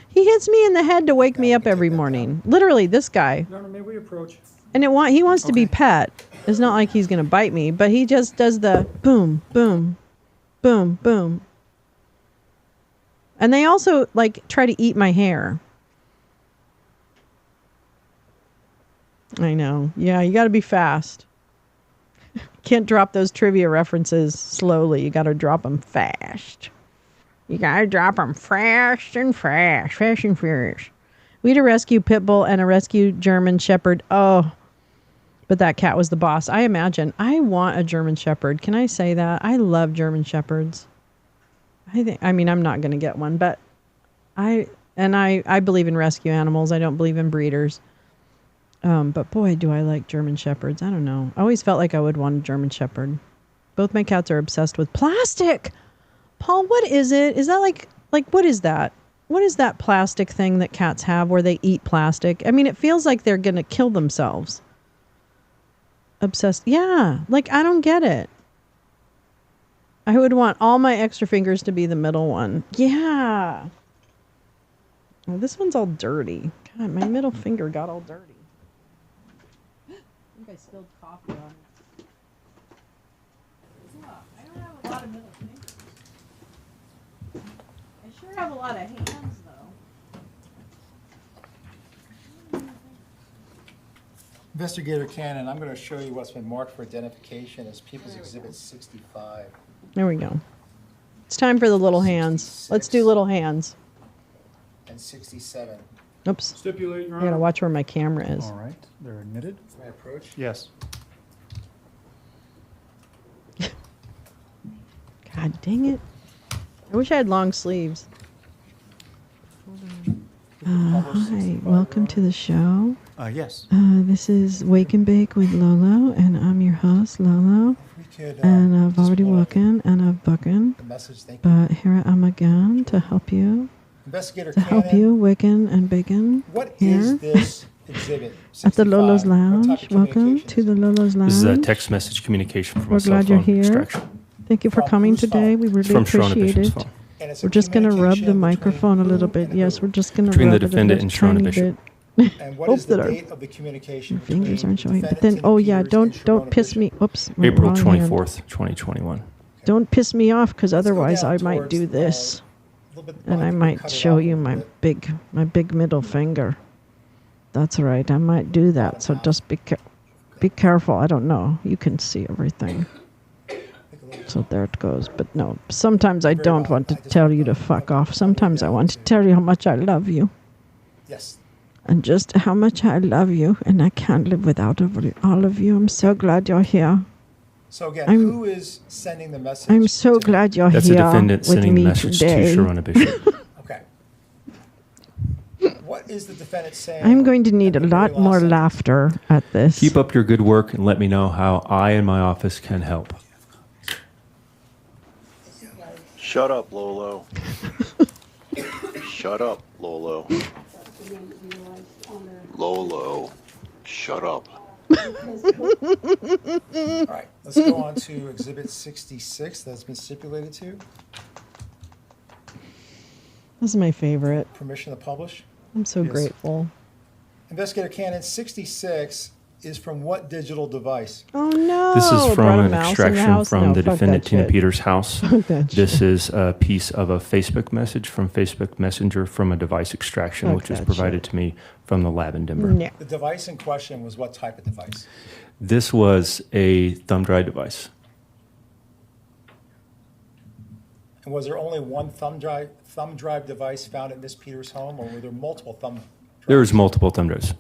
He hits me in the head to wake me up every morning. Literally, this guy. Your Honor, may we approach? And he wants to be pet. It's not like he's going to bite me, but he just does the boom, boom, boom, boom. And they also like try to eat my hair. I know. Yeah, you got to be fast. Can't drop those trivia references slowly. You got to drop them fast. You got to drop them fast and furious. We had a rescue pit bull and a rescue German shepherd. Oh, but that cat was the boss. I imagine. I want a German shepherd. Can I say that? I love German shepherds. I'm not going to get one, but I believe in rescue animals. I don't believe in breeders. But boy, do I like German shepherds. I don't know. I always felt like I would want a German shepherd. Both my cats are obsessed with plastic. Paul, what is it? Is that like what is that? What is that plastic thing that cats have where they eat plastic? I mean, it feels like they're going to kill themselves. Obsessed. Yeah. Like, I don't get it. I would want all my extra fingers to be the middle one. Yeah. Oh, this one's all dirty. God, my middle finger got all dirty. I think I spilled coffee on it. I don't have a lot of middle fingers. I sure have a lot of hands, though. Investigator Cannon, I'm going to show you what's been marked for identification as People's Exhibit 65. There we go. It's time for the little hands. Let's do little hands. And 67. Oops. Stipulate, Your I gotta Honor. watch where my camera is. All right, they're admitted. Can I approach? Yes. God dang it. I wish I had long sleeves. Hi, welcome to the show. Yes. This is Wake and Bake with Lolo, and I'm your host, Lolo. And I've already woken and I've booken, but here I am again to help you. Investigator Help Cannon, you waken and bacon. what here is this exhibit? at the 65? Lolo's What type Lounge. of Welcome communication to the Lolo's Lounge. This is a text message communication from We're a cell glad you're phone here. extraction. Thank you for From coming whose today. phone? We It's really from Sharona appreciate Bishop's it. phone. And it's a We're just going to rub the communication microphone a between little who bit. and Yes, who? we're just going to Between rub the it a defendant little and Sharona tiny Bishop. bit. And what Hope is the that our date of the communication fingers between aren't showing. defendant But then, Timmy oh yeah, Peters and don't Sharona piss Bishop? me. Oops, my April wrong hand. 24th, 2021. Don't piss me off, because Let's go otherwise down I might towards, do this, a little bit and I behind, might cut it show off a you little my bit. big middle finger. That's right. I might do that. So just be careful. I don't know. You can see everything. So there it goes. But no, sometimes I don't want to tell you to fuck off. Sometimes I want to tell you how much I love you. Yes. And just how much I love you, and I can't live without all of you. I'm so glad you're here. So again, I'm- who is sending the message? I'm so glad you're That's a here defendant with sending the me message today. to Sharona Bishop. Okay. What is the defendant saying? I'm going to need a at the very lot more last sentence? laughter at this. Keep up your good work and let me know how I and my office can help. Shut up, Lolo. Shut up, Lolo. Lolo, shut up. All right, let's go on to Exhibit 66 that's been stipulated to. This is my favorite. Permission to publish. I'm so Yes. grateful. Investigator Cannon, 66 is from what digital device? Oh no! This is from Brought a an mouse in extraction house? from No, the fuck defendant that Tina shit. Peters' house. Fuck that This shit. is a piece of a Facebook message from Facebook Messenger from a device extraction, Fuck which was that provided shit. to me from the lab in Denver. No. The device in question was what type of device? This was a thumb drive device. And was there only one thumb drive device found at Miss Peters' home, or were there multiple thumb drives? There was multiple thumb drives.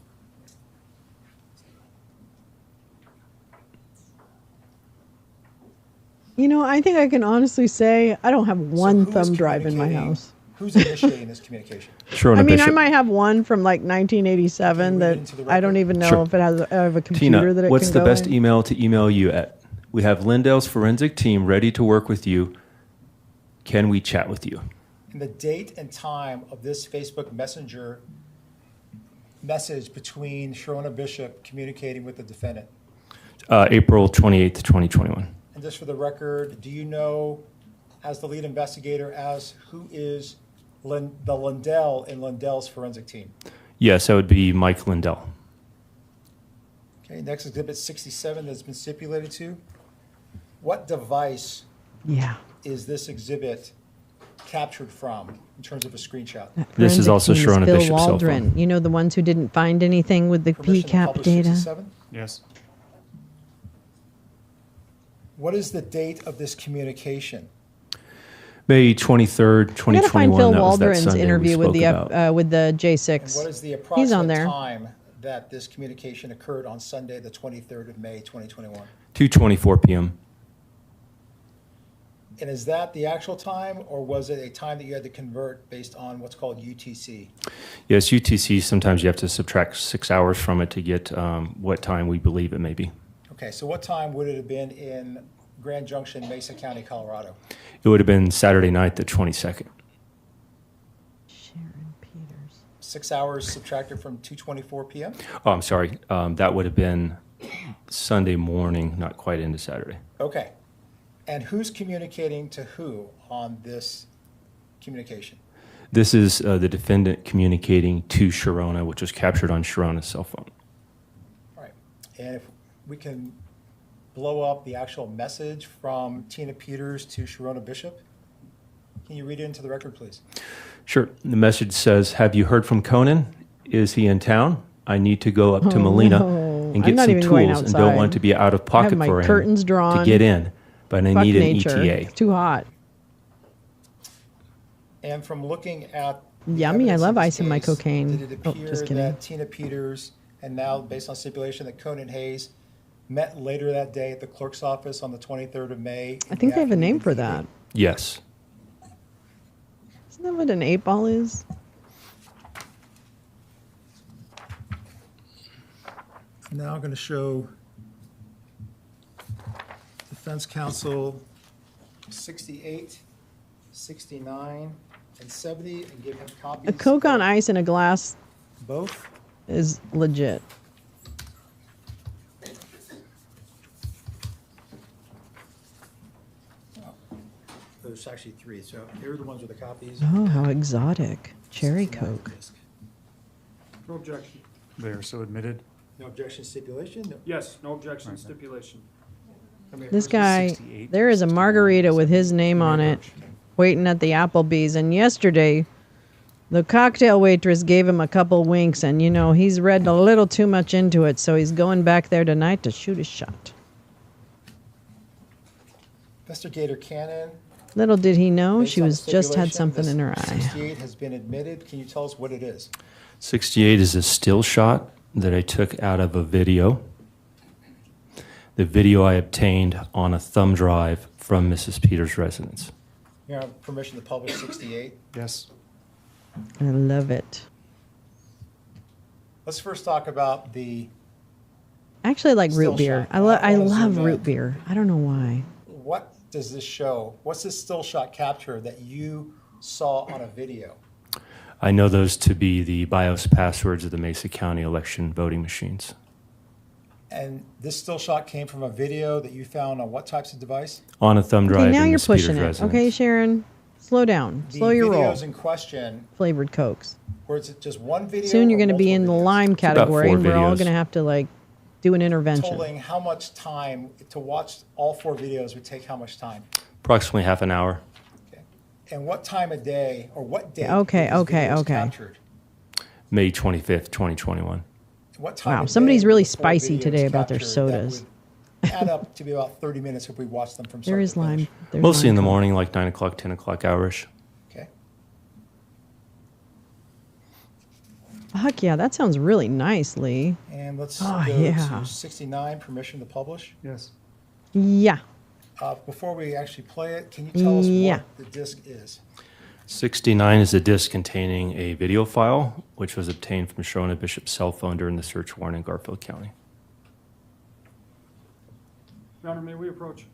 You know, I think I can honestly say I don't have one who is thumb drive in my communicating? house. Who's initiating this communication? Sharona I mean, I Bishop. might have one from like 1987 Can you read that into the I don't record? even know Sure. if it has. I have a computer Tina, that it what's can the go best in. email to email you at? We have Lindell's forensic team ready to work with you. Can we chat with you? And the date and time of this Facebook Messenger message between Sharona Bishop communicating with the defendant. April 28th, 2021. And just for the record, do you know, as the lead investigator, as who is the Lindell in Lindell's forensic team? Yes, that would be Mike Lindell. Okay, next exhibit 67 that's been stipulated to. What device Yeah. is this exhibit captured from in terms of a screenshot? This is Forensic also team Sharona Bill Bishop's cell Waldron. phone. You know, the ones who didn't find anything with the Permission to PCAP publish data? 67? Yes. What is the date of this communication? May 23rd, I gotta find 2021. Phil That was that Waldron's Sunday we interview with spoke the about. with the J6. And what is the He's on approximate there. time that this communication occurred on Sunday, the 23rd of May, 2021? 2:24 p.m. And is that the actual time, or was it a time that you had to convert based on what's called UTC? Yes, UTC, sometimes you have to subtract 6 hours from it to get what time we believe it may be. Okay, so what time would it have been in Grand Junction, Mesa County, Colorado? It would have been Saturday night, the 22nd. 6 hours subtracted from 2:24 p.m.? Oh, I'm sorry. That would have been Sunday morning, not quite into Saturday. Okay. And who's communicating to who on this communication? This is the defendant communicating to Sharona, which was captured on Sharona's cell phone. All right. And if we can blow up the actual message from Tina Peters to Sharona Bishop, can you read it into the record, please? Sure. The message says, "Have you heard from Conan? Is he in town? I need to go up to Oh, Molina no. and I'm get not some even going tools and don't want outside. to be out of I have pocket my for him curtains drawn. to get in, but I Fuck need an nature. ETA." It's too hot. And from looking at the Yummy. I evidence love this ice in my case, cocaine. Did it Oh, appear just kidding. that Tina Peters, and now based on stipulation that Conan Hayes, met later that day at the clerk's office on the 23rd of May? I think they have a name for that. Yes. Isn't that what an 8-ball is? Now I'm going to show defense counsel 68, 69, and 70, and give him copies. A Coke on ice in a glass Both? is legit. There's actually three, so here are the ones with the copies. Oh, how exotic. Cherry Coke. No objection. They are so admitted. No objection stipulation? No. Yes, no objection, stipulation. This guy, there is a margarita with his name on it waiting at the Applebee's. And yesterday, the cocktail waitress gave him a couple winks. And, you know, he's read a little too much into it. So he's going back there tonight to shoot a shot. Investigator Cannon. Little did he know, based she on was just had stipulation, something this in her eye. 68 has been admitted. Can you tell us what it is? 68 is a still shot that I took out of a video. The video I obtained on a thumb drive from Mrs. Peters' residence. You have permission to publish 68? Yes. I love it. Let's first talk about the, I actually like Still root beer. shot. I I wanna love zoom in. root beer. I don't know why. what does this show? What's this still shot capture that you saw on a video? I know those to be the BIOS passwords of the Mesa County election voting machines. And this still shot came from a video that you found on what types of device? On a thumb drive Okay, now in you're Ms. Peters' pushing it. residence. Okay, Sharon, slow down. Slow your roll. The videos in question, Flavored Cokes. or is it just one video? Soon you're or going to be in multiple the videos? lime about category, 4 and we're all videos. going to have to like do an intervention. Totaling how much time to watch all 4 videos would take how much time? Approximately half an hour. And what time of day or what day? Okay, were these okay, videos okay. captured? May 25th, 2021. What time Wow, of somebody's day really were the 4 spicy videos today about their captured that sodas. would add up to be about 30 minutes if we watched them from There start is to finish. lime. There's Mostly in the lime. morning, like 9 o'clock, 10 o'clock hourish. Okay. Fuck yeah, that sounds really nice, Lee. And let's Oh, go yeah. to 69, permission to publish. Yes. Yeah. Before we actually play it, can you tell us Yeah. what the disc is? 69 is a disk containing a video file, which was obtained from Sharona Bishop's cell phone during the search warrant in Garfield County. Your Honor, may we approach?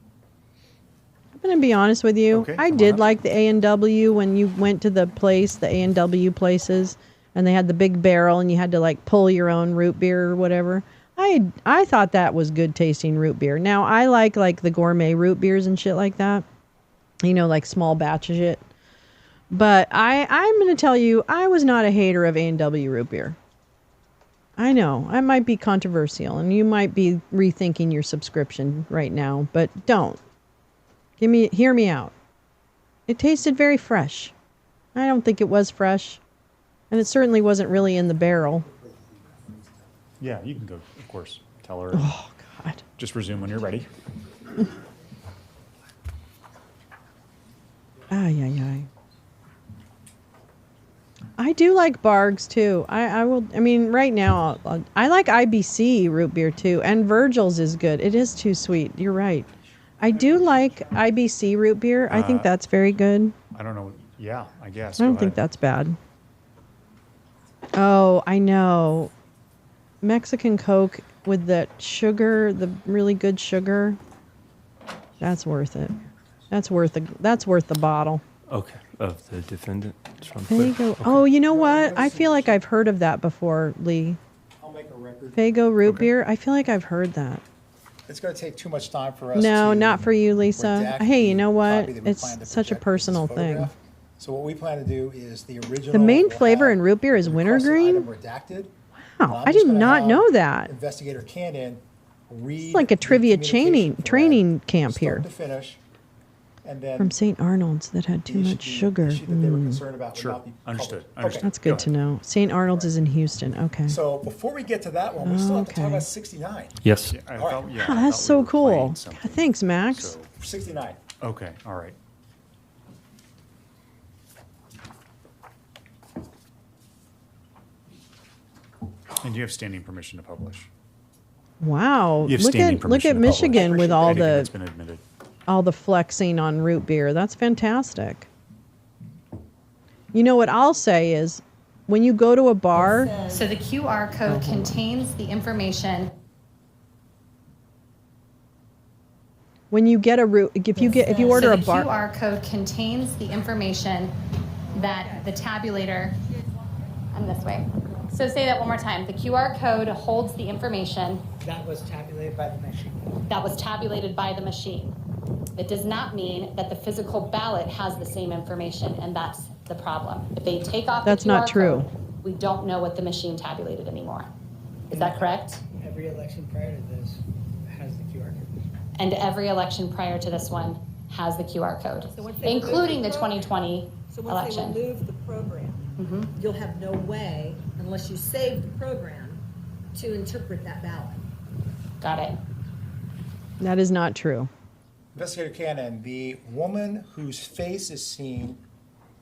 I'm going to be honest with you. Okay, I come did on up. like the A&W when you went to the place, the A&W places, and they had the big barrel and you had to like pull your own root beer or whatever. I thought that was good tasting root beer. Now, I like the gourmet root beers and shit like that. You know, like small batch of shit. But I'm going to tell you, I was not a hater of A&W root beer. I know. I might be controversial, and you might be rethinking your subscription right now, but don't. Hear me out. It tasted very fresh. I don't think it was fresh, and it certainly wasn't really in the barrel. Yeah, you can go, of course. Tell her. Oh, God. Just resume when you're ready. Ay, ay, ay. I do like Bargs too. I mean, right now, I like IBC root beer too, and Virgil's is good. It is too sweet. You're right. I do like IBC root beer. I think that's very good. I don't know. Yeah, I guess. I don't think that's bad. Oh, I know. Mexican Coke with that sugar, the really good sugar. That's worth it. That's worth the bottle. Okay, of the defendant. Fago. Okay. Oh, you know what? I feel like I've heard of that before, Lee. I'll make a record. Fago root beer. I feel like I've heard that. It's going to take too much time for us. No, to not for you, Lisa. Hey, you know what? copy that we It's plan to such a project personal this thing. photograph. So what we plan to do is the original. The main will flavor have in root beer is the wintergreen. requested item redacted. Wow, I'm I just did gonna not have know that. Investigator Cannon read. It's like a the trivia communication training camp start here to finish, and then from St. Arnold's that had too much sugar. issue that they were concerned about would Sure. not be Understood. published. Understood. That's good to know. St. Arnold's is in Houston. Okay. So before we get to that one, we still have to talk Okay. about 69. Yes. Yeah, I All right. thought, yeah, Oh, I that's thought we so were playing cool. something. God, thanks, Max. So, 69. okay, all right. And you have standing permission to publish. Wow. You have Look standing at permission to publish. Michigan with all Anything that's the been admitted. flexing on root beer. That's fantastic. You know what I'll say is when you go to a bar, So the QR code contains the information. when you get a root, if you order So a the bar, QR code contains the information that the tabulator, I'm this way. So say that one more time. The QR code holds the information That was tabulated by the machine. that was tabulated by the machine. It does not mean that the physical ballot has the same information, and that's the problem. If they take off That's the QR not true. code, we don't know what the machine tabulated anymore. Is that correct? Every election prior to this has the QR code. And every election prior to this one has the QR code, So once they including remove the the program- 2020 So once election. they remove the program, you'll have no way, unless you save the program, to interpret that ballot. Got it. that is not true. Investigator Cannon, the woman whose face is seen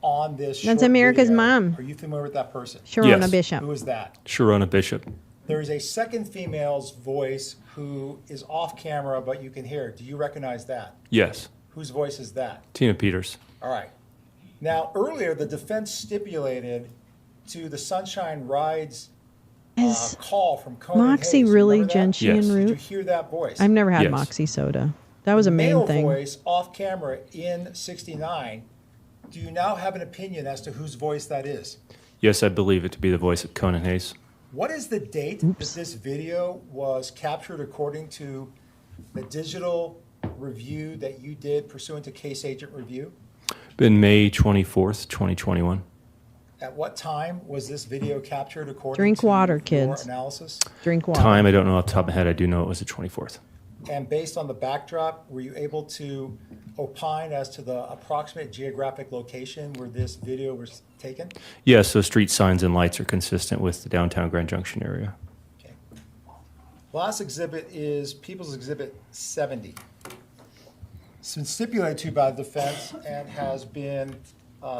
on this That's short America's video, mom. Are you familiar with that person? Sharona Yes. Bishop. Who is that? Sharona Bishop. There is a second female's voice who is off camera, but you can hear it. Do you recognize that? Yes. Whose voice is that? Tina Peters. All right. Now, earlier, the defense stipulated to the Sunshine Rides Is call from Conan Moxie Hayes. really Remember that? gentian Yes. Did you root? hear that voice? I've never had Yes. Moxie soda. That was a Male main thing. voice off camera in 69. Do you now have an opinion as to whose voice that is? Yes, I believe it to be the voice of Conan Hayes. What is the date that this video was captured according to the digital review that you did pursuant to case agent review? Been May 24th, 2021. At what time was this video captured according Drink to water, your kids. analysis? Drink water. Time, I don't know off the top of my head. I do know it was the 24th. And based on the backdrop, were you able to opine as to the approximate geographic location where this video was taken? Yes, so street signs and lights are consistent with the downtown Grand Junction area. Last exhibit is People's Exhibit 70. It's been stipulated to by the defense and has been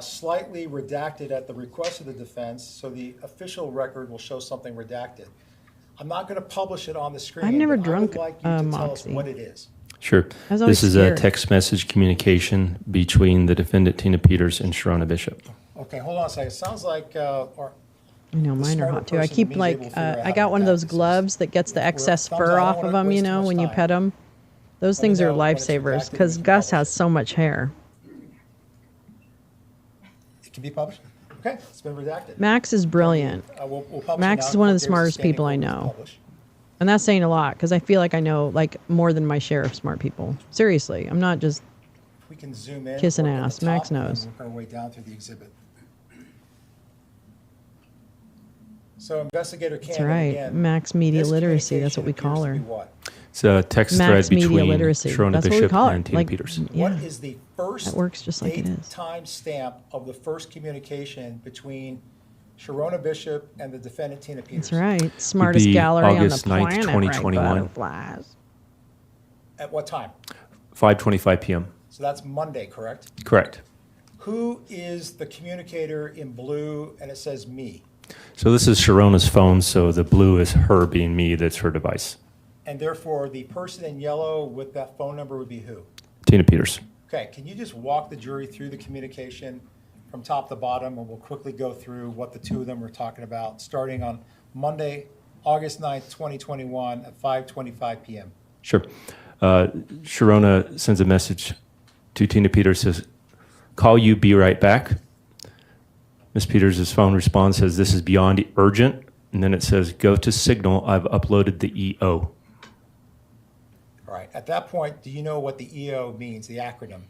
slightly redacted at the request of the defense, so the official record will show something redacted. I'm not going to publish it on the screen. I've never but drunk, I would like you to tell us Moxie. what it is. Sure. I was always This is a scared. text message communication between the defendant, Tina Peters, and Sharona Bishop. Okay, hold on a second. It sounds like, or I know The mine are smarter hot too. I person keep than me is like able to figure out I how got to one of redact those this. gloves that gets the excess thumbs up. I fur don't off wanna of them. waste You too know much when you time. pet them. Those Let me things are know when it's lifesavers redacted, because we can Gus publish has so much hair. it can be published? Okay, it's been redacted. Max is brilliant. We'll publish it Max now. is one of the There's a smartest standing people I order to know. publish. And that's saying a lot because I feel like I know like more than my share of smart people. Seriously, I'm not just We can zoom in. Kissing work at the ass. Max top, and knows. Work our way down through the exhibit. So investigator That's Cannon, right. again. Max media this literacy. That's what we communication call appears her. to be what? It's a text Max thread media between literacy. Sharona That's what we Bishop call it. and Tina Like, Peters. yeah. What is the first That works just like it date, is. time stamp of the first communication between Sharona Bishop and the defendant Tina Peters? That's right. Smartest be gallery August on the 9th, planet. 2021. Right, butterflies. At what time? 5:25 p.m. So that's Monday, correct? Correct. Who is the communicator in blue and it says me? So this is Sharona's phone, so the blue is her being me, that's her device. And therefore, the person in yellow with that phone number would be who? Tina Peters. Okay, can you just walk the jury through the communication from top to bottom, and we'll quickly go through what the two of them were talking about, starting on Monday, August 9th, 2021 at 5:25 p.m. Sure. Sharona sends a message to Tina Peters, says, "Call you, be right back." Ms. Peters' phone response says, "This is beyond urgent." And then it says, "Go to Signal. I've uploaded the EO." All right, at that point, do you know what the EO means, the acronym?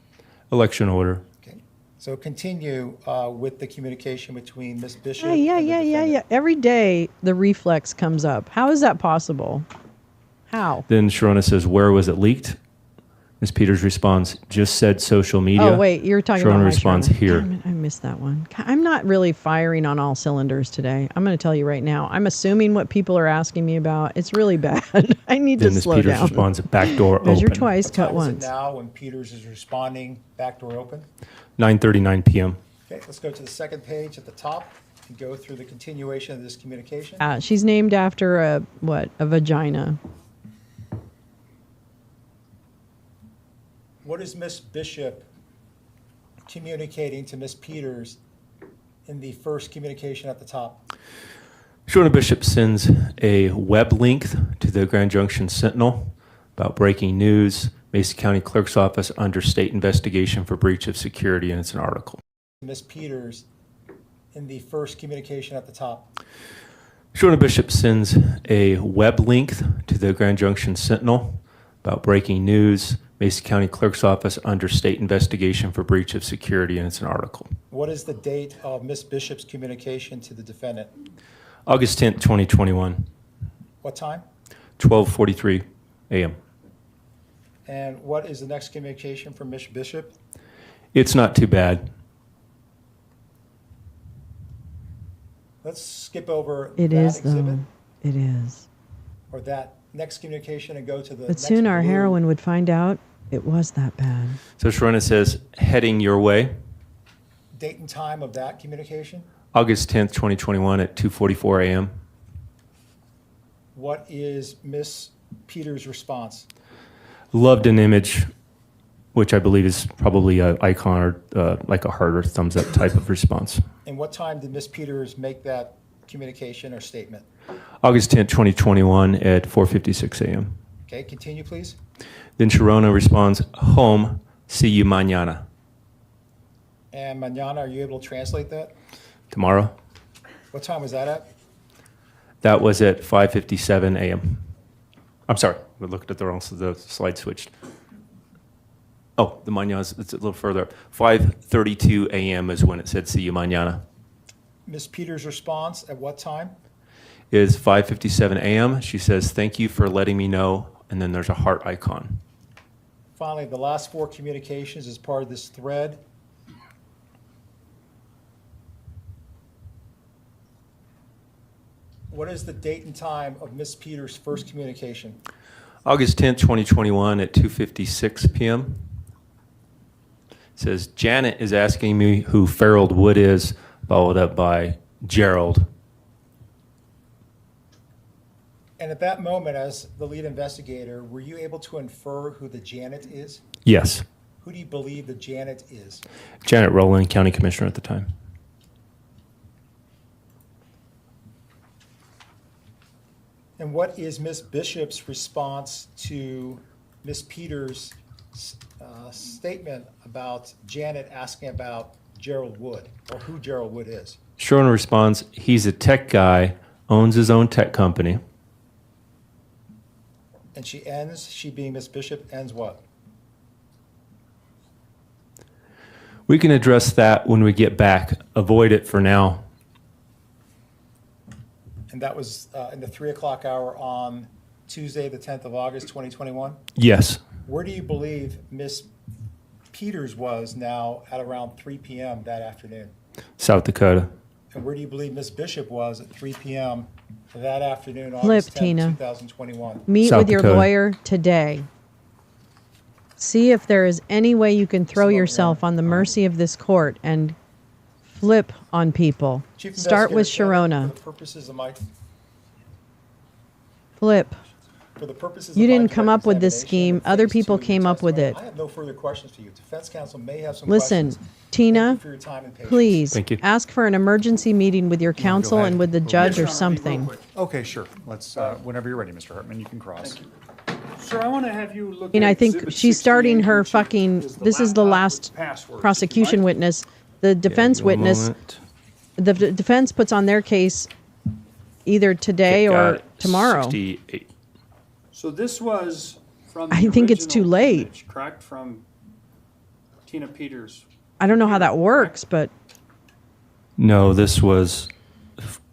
Election order. Okay, so continue with the communication between Ms. Bishop Yeah. and the defendant. Every day the reflex comes up. How is that possible? How? Then Sharona says, "Where was it leaked?" Ms. Peters responds, "Just said social media." Oh, wait, you're talking Sharona about my responds, Sharona. "Here." Damn it, I missed that one. I'm not really firing on all cylinders today. I'm going to tell you right now. I'm assuming what people are asking me about. It's really bad. I need Then to Ms. slow Peters down. responds, "Back door Measure open." twice, What cut time is it once. now when Peters is responding, back door open? 9:39 p.m. Okay, let's go to the second page at the top and go through the continuation of this communication. She's named after a vagina. What is Miss Bishop communicating to Miss Peters in the first communication at the top? Sharona Bishop sends a web link to the Grand Junction Sentinel about breaking news. Mesa County Clerk's Office under state investigation for breach of security, and it's an article. Miss Peters in the first communication at the top. Sharona Bishop sends a web link to the Grand Junction Sentinel about breaking news. Mesa County Clerk's Office under state investigation for breach of security, and it's an article. What is the date of Miss Bishop's communication to the defendant? August 10th, 2021, What time? 12:43 a.m. And what is the next communication from Miss Bishop? It's not too bad. Let's skip over It that is, exhibit though. It is. or that next communication and go to the But next soon our blue. heroine would find out it was that bad. So Sharona says, "Heading your way." Date and time of that communication? August 10th, 2021 at 2:44 a.m. What is Miss Peters' response? Loved an image, which I believe is probably an icon or like a heart or thumbs up type of response. And what time did Miss Peters make that communication or statement? August 10th, 2021 at 4:56 a.m. Okay, continue, please. Then Sharona responds, "Home, see you mañana." And mañana, are you able to translate that? Tomorrow. What time was that at? That was at 5:57 a.m. I'm sorry, we looked at the slide switched. Oh, the mañana, it's a little further up. 5:32 a.m. is when it said, "See you mañana." Miss Peters' response at what time? It is 5:57 a.m. She says, "Thank you for letting me know," and then there's a heart icon. Finally, the last four communications as part of this thread. What is the date and time of Miss Peters' first communication? August 10th, 2021 at 2:56 p.m. It says, "Janet is asking me who Farrell Wood is," followed up by Gerald. And at that moment, as the lead investigator, were you able to infer who the Janet is? Yes. Who do you believe the Janet is? Janet Rowland, County Commissioner at the time. And what is Miss Bishop's response to Miss Peters' statement about Janet asking about Gerald Wood, or who Gerald Wood is? Sharona responds, "He's a tech guy, owns his own tech company." And she being Miss Bishop, ends what? We can address that when we get back. Avoid it for now. And that was in the 3 o'clock hour on Tuesday, the 10th of August, 2021? Yes. Where do you believe Miss Peters was now at around 3 p.m. that afternoon? South Dakota. And where do you believe Miss Bishop was at 3 p.m. that afternoon, Flip, August 10th, Tina. 2021? Meet South with your Dakota. lawyer today. See if there is any way you can throw yourself on the mercy of this court and flip on people. Chief Start with Investigator Brennan, Sharona. For the purposes of my, Flip. for the purposes You of my didn't come up with this examination scheme. of Other phase people two of came your up with it. testimony, I have no further questions for you. Defense counsel may have some Listen, questions. Tina, Thank you for your time and patience. please Thank you. ask for an emergency meeting with your counsel ahead. and with the Yes, judge Your or Honor, something. Okay, sure. Let's, whenever you're ready, Mr. Hartman, you can cross. Sir, I want to have you look And at I think Exhibit she's starting 68, her which fucking, this is the laptop last with passwords. prosecution Right? witness. The defense give me a witness, moment. the defense puts on their case either today Okay, or got it. tomorrow. 68. So this was from I the think it's too original late. image, correct? From Tina Peters. I don't know how that works, but No, this was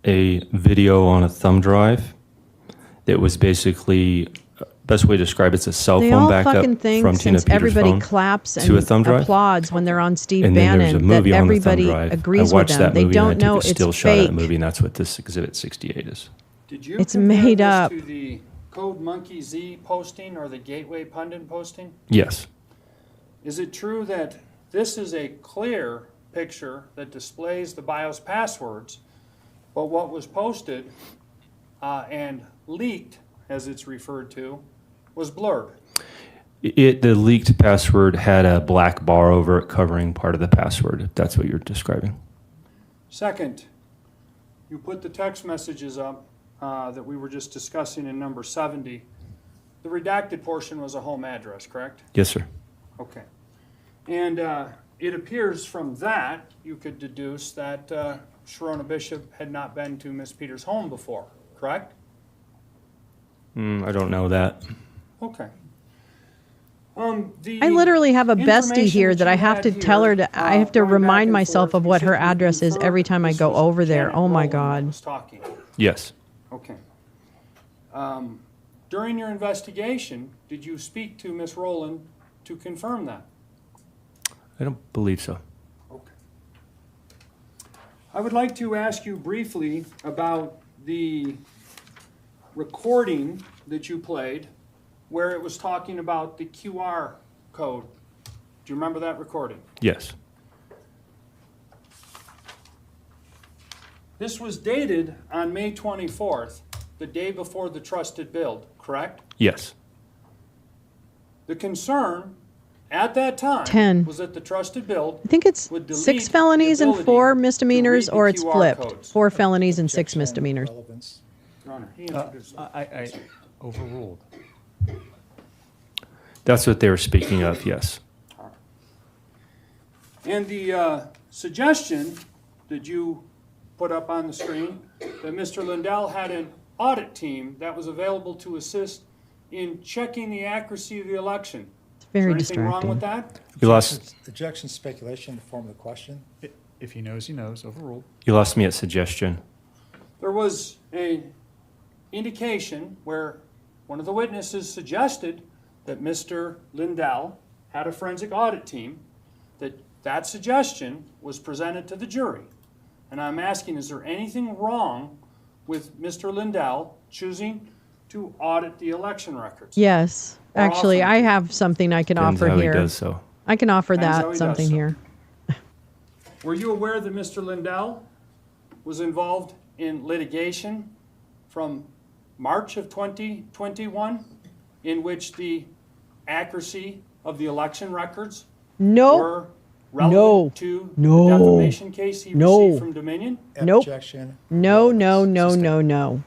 a video on a thumb drive. That was basically, best way to describe it's a cell they phone all backup fucking think from Tina since Peters' everybody phone claps to a and thumb drive. applauds when they're on Steve And then there's a Bannon that movie on the thumb everybody drive. agrees I with watched them. that They movie don't and I know took a it's still shot of fake. that movie, and that's what this Exhibit 68 is. Did you It's compare made this up. to the Code Monkey Z posting or the Gateway Pundit posting? Yes. Is it true that this is a clear picture that displays the BIOS passwords, but what was posted and leaked, as it's referred to, was blurred? The leaked password had a black bar over it covering part of the password, if that's what you're describing. Second, you put the text messages up that we were just discussing in number 70. The redacted portion was a home address, correct? Yes, sir. Okay. And it appears from that, you could deduce that Sharona Bishop had not been to Miss Peters' home before, correct? I don't know that. Okay. I literally have a bestie here that I have to tell her to, I have to remind myself of what her address is every time I go over there. Oh my God. Was talking. Yes. Okay. During your investigation, did you speak to Miss Rowland to confirm that? I don't believe so. Okay. I would like to ask you briefly about the recording that you played where it was talking about the QR code. Do you remember that recording? Yes. This was dated on May 24th, the day before the trusted build, correct? Yes. The concern at that time 10. was that the trusted build I think it's would delete 6 felonies the and ability 4 to misdemeanors, read the or it's QR flipped. codes. 4 felonies and 6 misdemeanors. Relevance. Your Honor, he introduced that. I overruled. That's what they were speaking of, yes. And the suggestion that you put up on the screen, that Mr. Lindell had an audit team that was available to assist in checking the accuracy of the election. Very Is there anything wrong with distracting. that? You lost, Objection, speculation in the form of the question. If he knows, he knows. Overruled. you lost me at suggestion. There was an indication where one of the witnesses suggested that Mr. Lindell had a forensic audit team, that suggestion was presented to the jury. And I'm asking, is there anything wrong with Mr. Lindell choosing to audit the election records? Yes. Or Actually, offer I to? have something I can Depends offer how he here. does so. I can offer Depends how that he does something so. here. Were you aware that Mr. Lindell was involved in litigation from March of 2021 in which the accuracy of the election records No. were No. relevant to No. the defamation case he No. received from Dominion? Nope. Objection. No, no, no, no, no.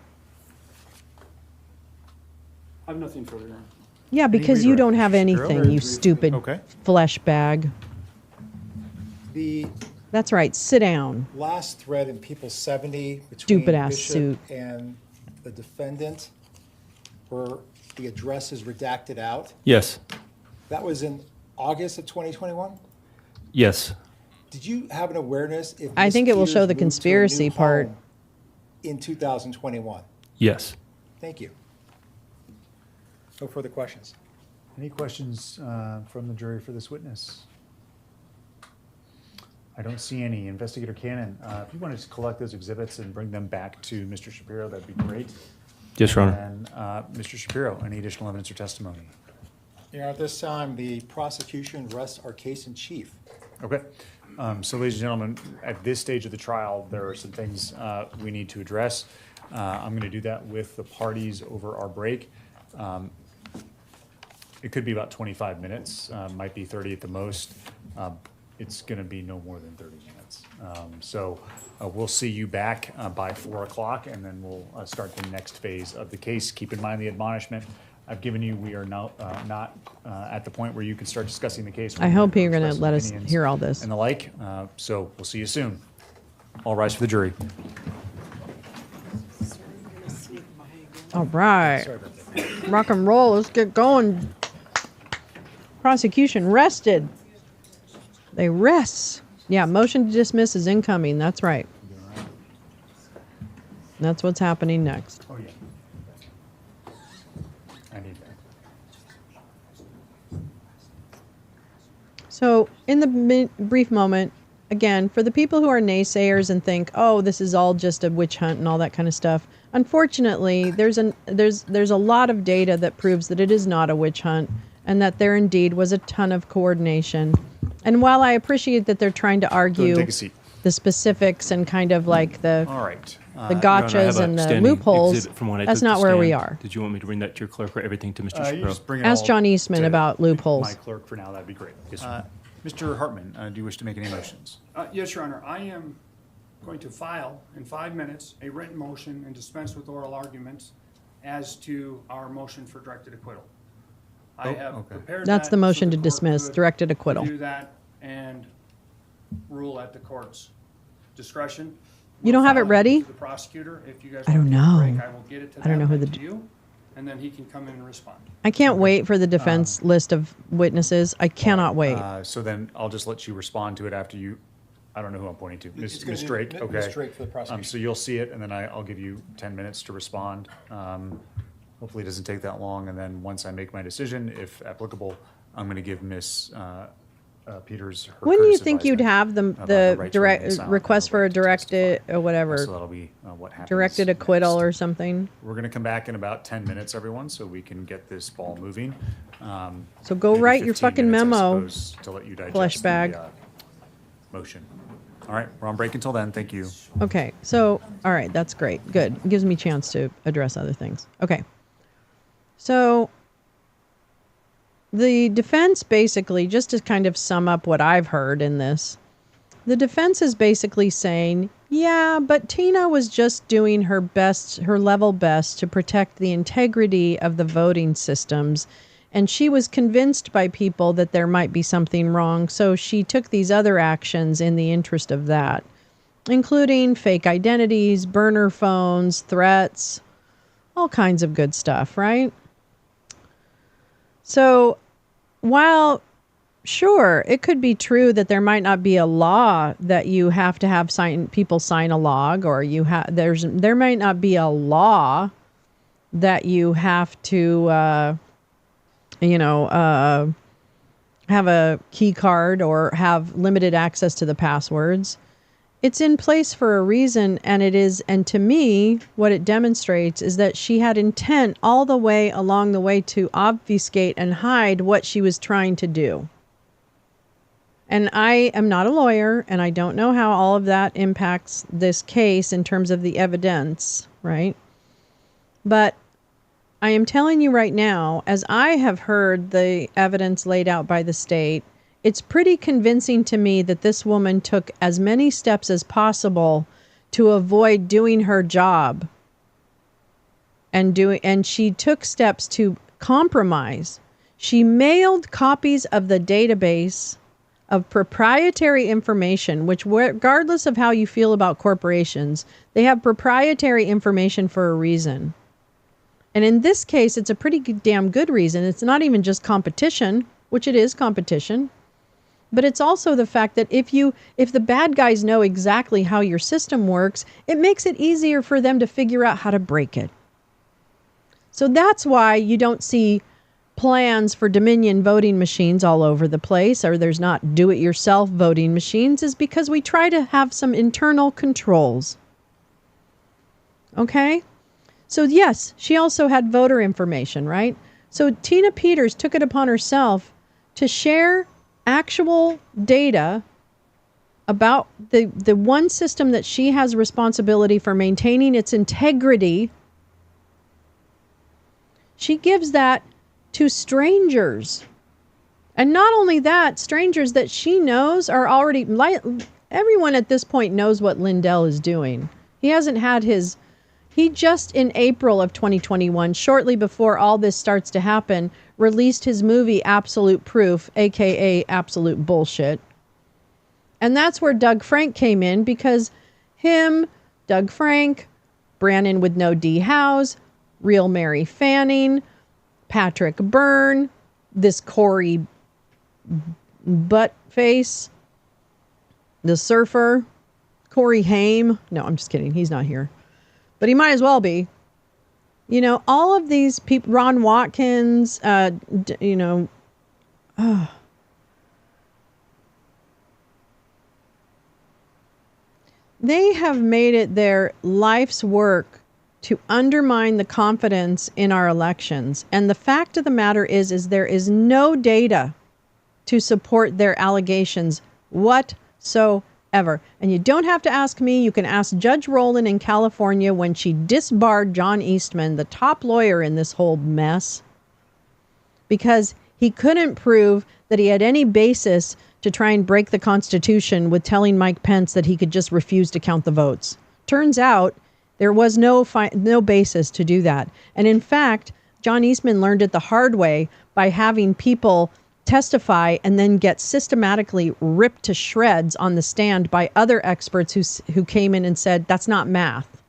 I have nothing further. Your Honor. Yeah, because you don't have anything, you stupid Okay. flesh bag. The That's right. Sit down. last thread in People 70 between Stupid-ass Bishop suit. and the defendant, where the address is redacted out, Yes. that was in August of 2021? Yes. Did you have an awareness if I Ms. think it will Peters show the moved to a new conspiracy part. home in 2021? Yes. Thank you. No further questions. Any questions from the jury for this witness? I don't see any. Investigator Cannon, if you want to just collect those exhibits and bring them back to Mr. Shapiro, that'd be great. Yes, Your Honor. And Mr. Shapiro, any additional evidence or testimony? Your Honor, at this time, the prosecution rests our case in chief. Okay. So, ladies and gentlemen, at this stage of the trial, there are some things we need to address. I'm going to do that with the parties over our break. It could be about 25 minutes, might be 30 at the most. It's going to be no more than 30 minutes. So we'll see you back by 4 o'clock, and then we'll start the next phase of the case. Keep in mind the admonishment I've given you. We are now not at the point where you can start discussing the case. I hope you're going to let us hear all this. And the like. So we'll see you soon. All rise for the jury. All right. Rock and roll. Let's get going. Prosecution rested. They rest. Yeah, motion to dismiss is incoming. That's right. That's what's happening next. Oh, yeah. I need that. So, in the brief moment, again, for the people who are naysayers and think, oh, this is all just a witch hunt and all that kind of stuff, unfortunately, there's a lot of data that proves that it is not a witch hunt and that there indeed was a ton of coordination. And while I appreciate that they're trying to argue the specifics and kind of like the the gotchas and the loopholes, that's not where we are. Did you want me to bring that to your clerk or everything to Mr. Shapiro? Ask John Eastman about loopholes. My clerk for now, that'd be great. Yes, Mr. Hartman, do you wish to make any motions? Yes, Your Honor. I am going to file in 5 minutes a written motion and dispense with oral arguments as to our motion for directed acquittal. I have prepared That's that the motion so to the court dismiss, could directed acquittal. Do that and rule at the court's discretion. You don't have it ready? The prosecutor, if you guys I don't want to take a know. break, I will get it to I don't know who them the and to you, and then he can come in and respond. I can't wait for the defense list of witnesses. I cannot wait. So then I'll just let you respond to it after you. I don't know who I'm pointing to. Ms. Drake. Okay. Ms. Drake for the prosecution. So you'll see it, and then I'll give you 10 minutes to respond. Hopefully it doesn't take that long, and then once I make my decision, if applicable, I'm going to give Ms. Peters her When do you courtesy think you'd advisement have about the right to remain direct silent request and for the a right to directed or whatever? So that'll be what happens. Directed acquittal or something. We're going to come back in about 10 minutes, everyone, so we can get this ball moving. So go Maybe write your 15 fucking minutes, I memo, suppose, to let you digest flesh bag. the motion. All right, we're on break until then. Thank you. Okay, so, all right, that's great. Good. It gives me a chance to address other things. Okay. So, the defense basically, just to kind of sum up what I've heard in this, the defense is basically saying, yeah, but Tina was just doing her best, her level best to protect the integrity of the voting systems. And she was convinced by people that there might be something wrong. So she took these other actions in the interest of that, including fake identities, burner phones, threats, all kinds of good stuff, right? So while, sure, it could be true that there might not be a law that you have to have people sign a log, or there might not be a law that you have to, have a key card or have limited access to the passwords. It's in place for a reason, and to me, what it demonstrates is that she had intent all the way along the way to obfuscate and hide what she was trying to do. And I am not a lawyer, and I don't know how all of that impacts this case in terms of the evidence, right? But I am telling you right now, as I have heard the evidence laid out by the state, it's pretty convincing to me that this woman took as many steps as possible to avoid doing her job. And she took steps to compromise. She mailed copies of the database of proprietary information, which, regardless of how you feel about corporations, they have proprietary information for a reason. And in this case, it's a pretty damn good reason. It's not even just competition, which it is competition. But it's also the fact that if the bad guys know exactly how your system works, it makes it easier for them to figure out how to break it. So that's why you don't see plans for Dominion voting machines all over the place, or there's not do-it-yourself voting machines, is because we try to have some internal controls. Okay? So yes, she also had voter information, right? So Tina Peters took it upon herself to share actual data about the one system that she has responsibility for maintaining its integrity. She gives that to strangers. And not only that, strangers that she knows are already, everyone at this point knows what Lindell is doing. He hasn't had he just in April of 2021, shortly before all this starts to happen, released his movie Absolute Proof, aka Absolute Bullshit. And that's where Doug Frank came in, because Doug Frank, Brannon with no D. House, Real Mary Fanning, Patrick Byrne, this Corey Buttface, the surfer, Corey Haim. No, I'm just kidding. He's not here. But he might as well be. You know, all of these people, Ron Watkins, they have made it their life's work to undermine the confidence in our elections. And the fact of the matter is there is no data to support their allegations whatsoever. And you don't have to ask me. You can ask Judge Rowland in California when she disbarred John Eastman, the top lawyer in this whole mess, because he couldn't prove that he had any basis to try and break the Constitution with telling Mike Pence that he could just refuse to count the votes. Turns out there was no basis to do that. And in fact, John Eastman learned it the hard way by having people testify and then get systematically ripped to shreds on the stand by other experts who came in and said, that's not math.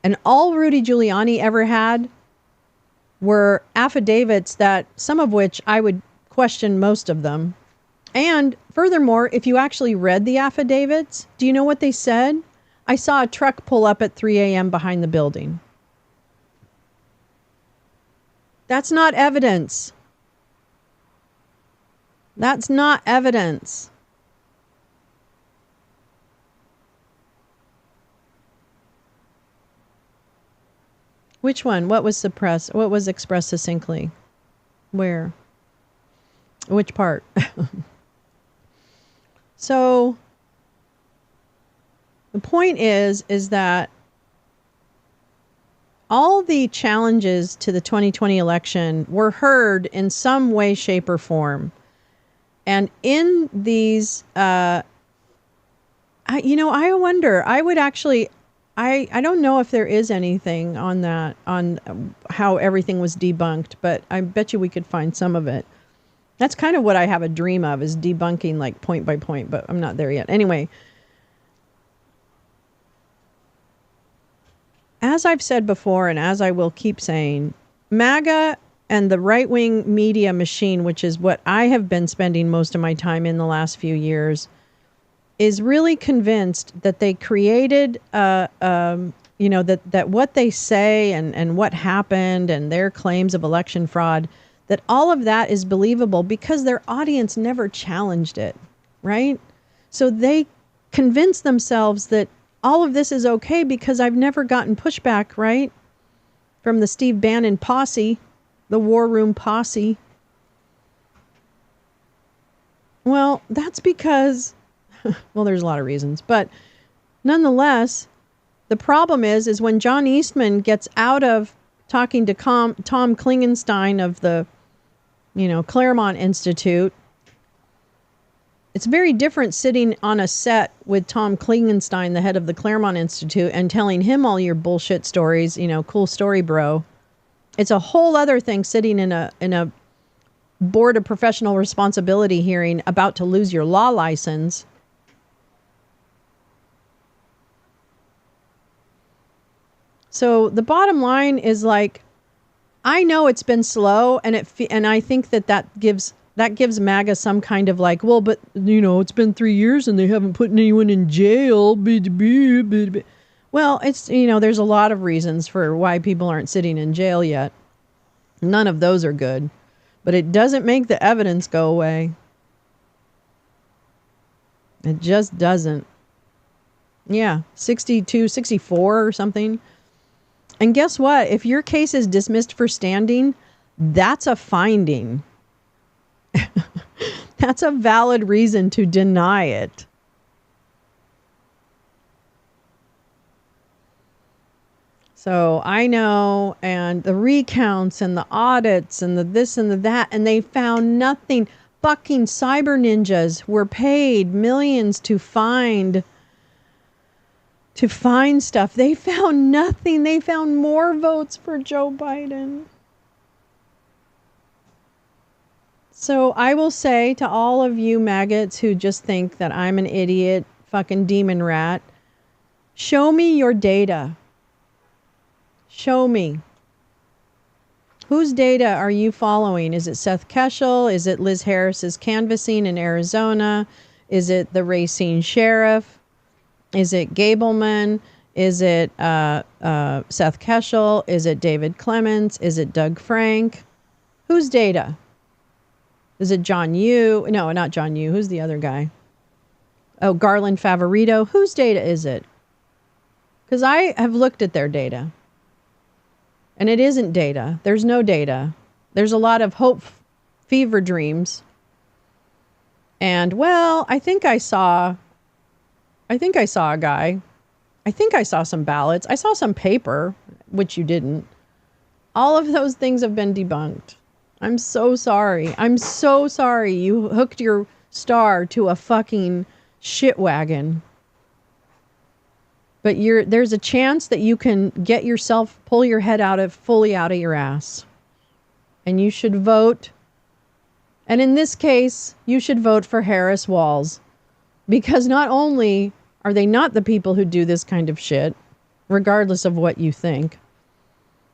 And all Rudy Giuliani ever had were affidavits that, some of which I would question most of them. And furthermore, if you actually read the affidavits, do you know what they said? I saw a truck pull up at 3 a.m. behind the building. That's not evidence. That's not evidence. Which one? What was suppressed? What was expressed succinctly? Where? Which part? So the point is that all the challenges to the 2020 election were heard in some way, shape, or form. And in these, I wonder, I don't know if there is anything on that, on how everything was debunked, but I bet you we could find some of it. That's kind of what I have a dream of, is debunking like point by point, but I'm not there yet. Anyway, as I've said before, and as I will keep saying, MAGA and the right-wing media machine, which is what I have been spending most of my time in the last few years, is really convinced that they created, that what they say and what happened and their claims of election fraud, that all of that is believable because their audience never challenged it, right? So they convince themselves that all of this is okay because I've never gotten pushback, right? From the Steve Bannon posse, the War Room posse. Well, that's because, well, there's a lot of reasons, but nonetheless, the problem is when John Eastman gets out of talking to Tom Klingenstein of the, Claremont Institute. It's very different sitting on a set with Tom Klingenstein, the head of the Claremont Institute, and telling him all your bullshit stories, cool story, bro. It's a whole other thing sitting in a board of professional responsibility hearing about to lose your law license. So the bottom line is, like, I know it's been slow, and I think that gives that gives MAGA some kind of like, well, but, you know, it's been 3 years and they haven't put anyone in jail. Well, it's, you know, there's a lot of reasons for why people aren't sitting in jail yet. None of those are good. But it doesn't make the evidence go away. It just doesn't. Yeah, 62, 64 or something. And guess what? If your case is dismissed for standing, that's a finding. That's a valid reason to deny it. So I know, and the recounts and the audits and the this and the that, and they found nothing. Fucking cyber ninjas were paid millions to find stuff. They found nothing. They found more votes for Joe Biden. So I will say to all of you maggots who just think that I'm an idiot, fucking demon rat, show me your data. Show me. Whose data are you following? Is it Seth Keshel? Is it Liz Harris's canvassing in Arizona? Is it the Racine sheriff? Is it Gableman? Is it Seth Keshel? Is it David Clements? Is it Doug Frank? Whose data? Is it John Yoo? No, not John Yoo. Who's the other guy? Oh, Garland Favorito. Whose data is it? Because I have looked at their data. And it isn't data. There's no data. There's a lot of hope, fever dreams. And, well, I think I saw a guy. I think I saw some ballots. I saw some paper, which you didn't. All of those things have been debunked. I'm so sorry. I'm so sorry you hooked your star to a fucking shit wagon. But there's a chance that you can get yourself, pull your head fully out of your ass. And you should vote. And in this case, you should vote for Harris Walls. Because not only are they not the people who do this kind of shit, regardless of what you think,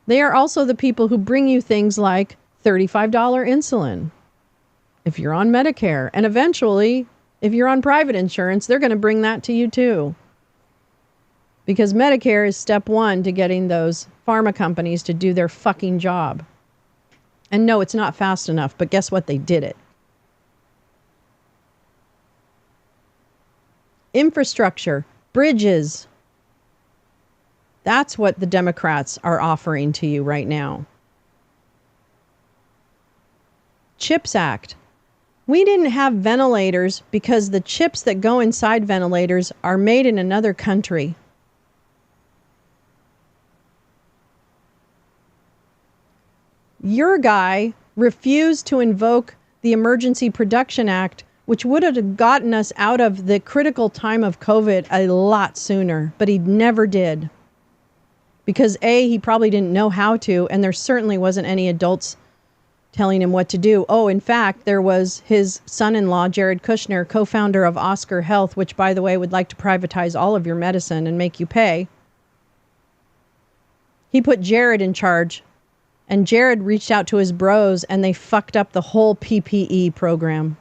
they are also the people who bring you things like $35 insulin if you're on Medicare. And eventually, if you're on private insurance, they're going to bring that to you too. Because Medicare is step one to getting those pharma companies to do their fucking job. And no, it's not fast enough, but guess what? They did it. Infrastructure, bridges. That's what the Democrats are offering to you right now. CHIPS Act. We didn't have ventilators because the chips that go inside ventilators are made in another country. Your guy refused to invoke the Emergency Production Act, which would have gotten us out of the critical time of COVID a lot sooner, but he never did. Because A, he probably didn't know how to, and there certainly wasn't any adults telling him what to do. Oh, in fact, there was his son-in-law, Jared Kushner, co-founder of Oscar Health, which, by the way, would like to privatize all of your medicine and make you pay. He put Jared in charge. And Jared reached out to his bros and they fucked up the whole PPE program.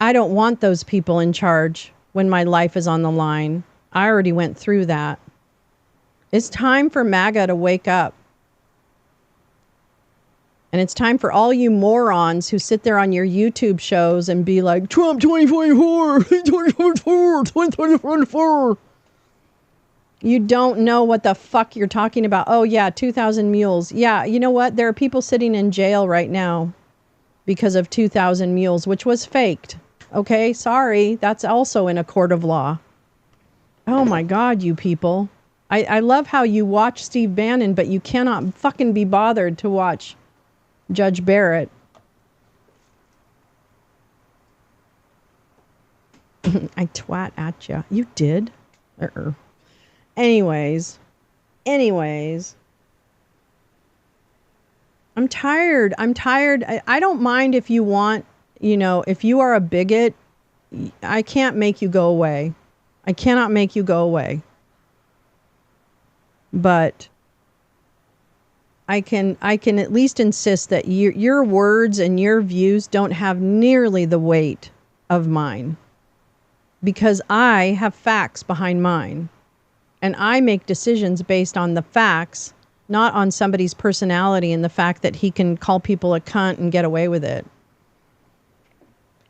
I don't want those people in charge when my life is on the line. I already went through that. It's time for MAGA to wake up. And it's time for all you morons who sit there on your YouTube shows and be like, Trump 2024, 2024, 2024. You don't know what the fuck you're talking about. Oh, yeah, 2,000 mules. Yeah, you know what? There are people sitting in jail right now because of 2,000 mules, which was faked. Okay, sorry. That's also in a court of law. Oh, my God, you people. I love how you watch Steve Bannon, but you cannot fucking be bothered to watch Judge Barrett. I twat at you. You did? Anyways, I'm tired. I don't mind if you want, if you are a bigot, I can't make you go away. I cannot make you go away. But I can at least insist that your words and your views don't have nearly the weight of mine, because I have facts behind mine, and I make decisions based on the facts, not on somebody's personality and the fact that he can call people a cunt and get away with it.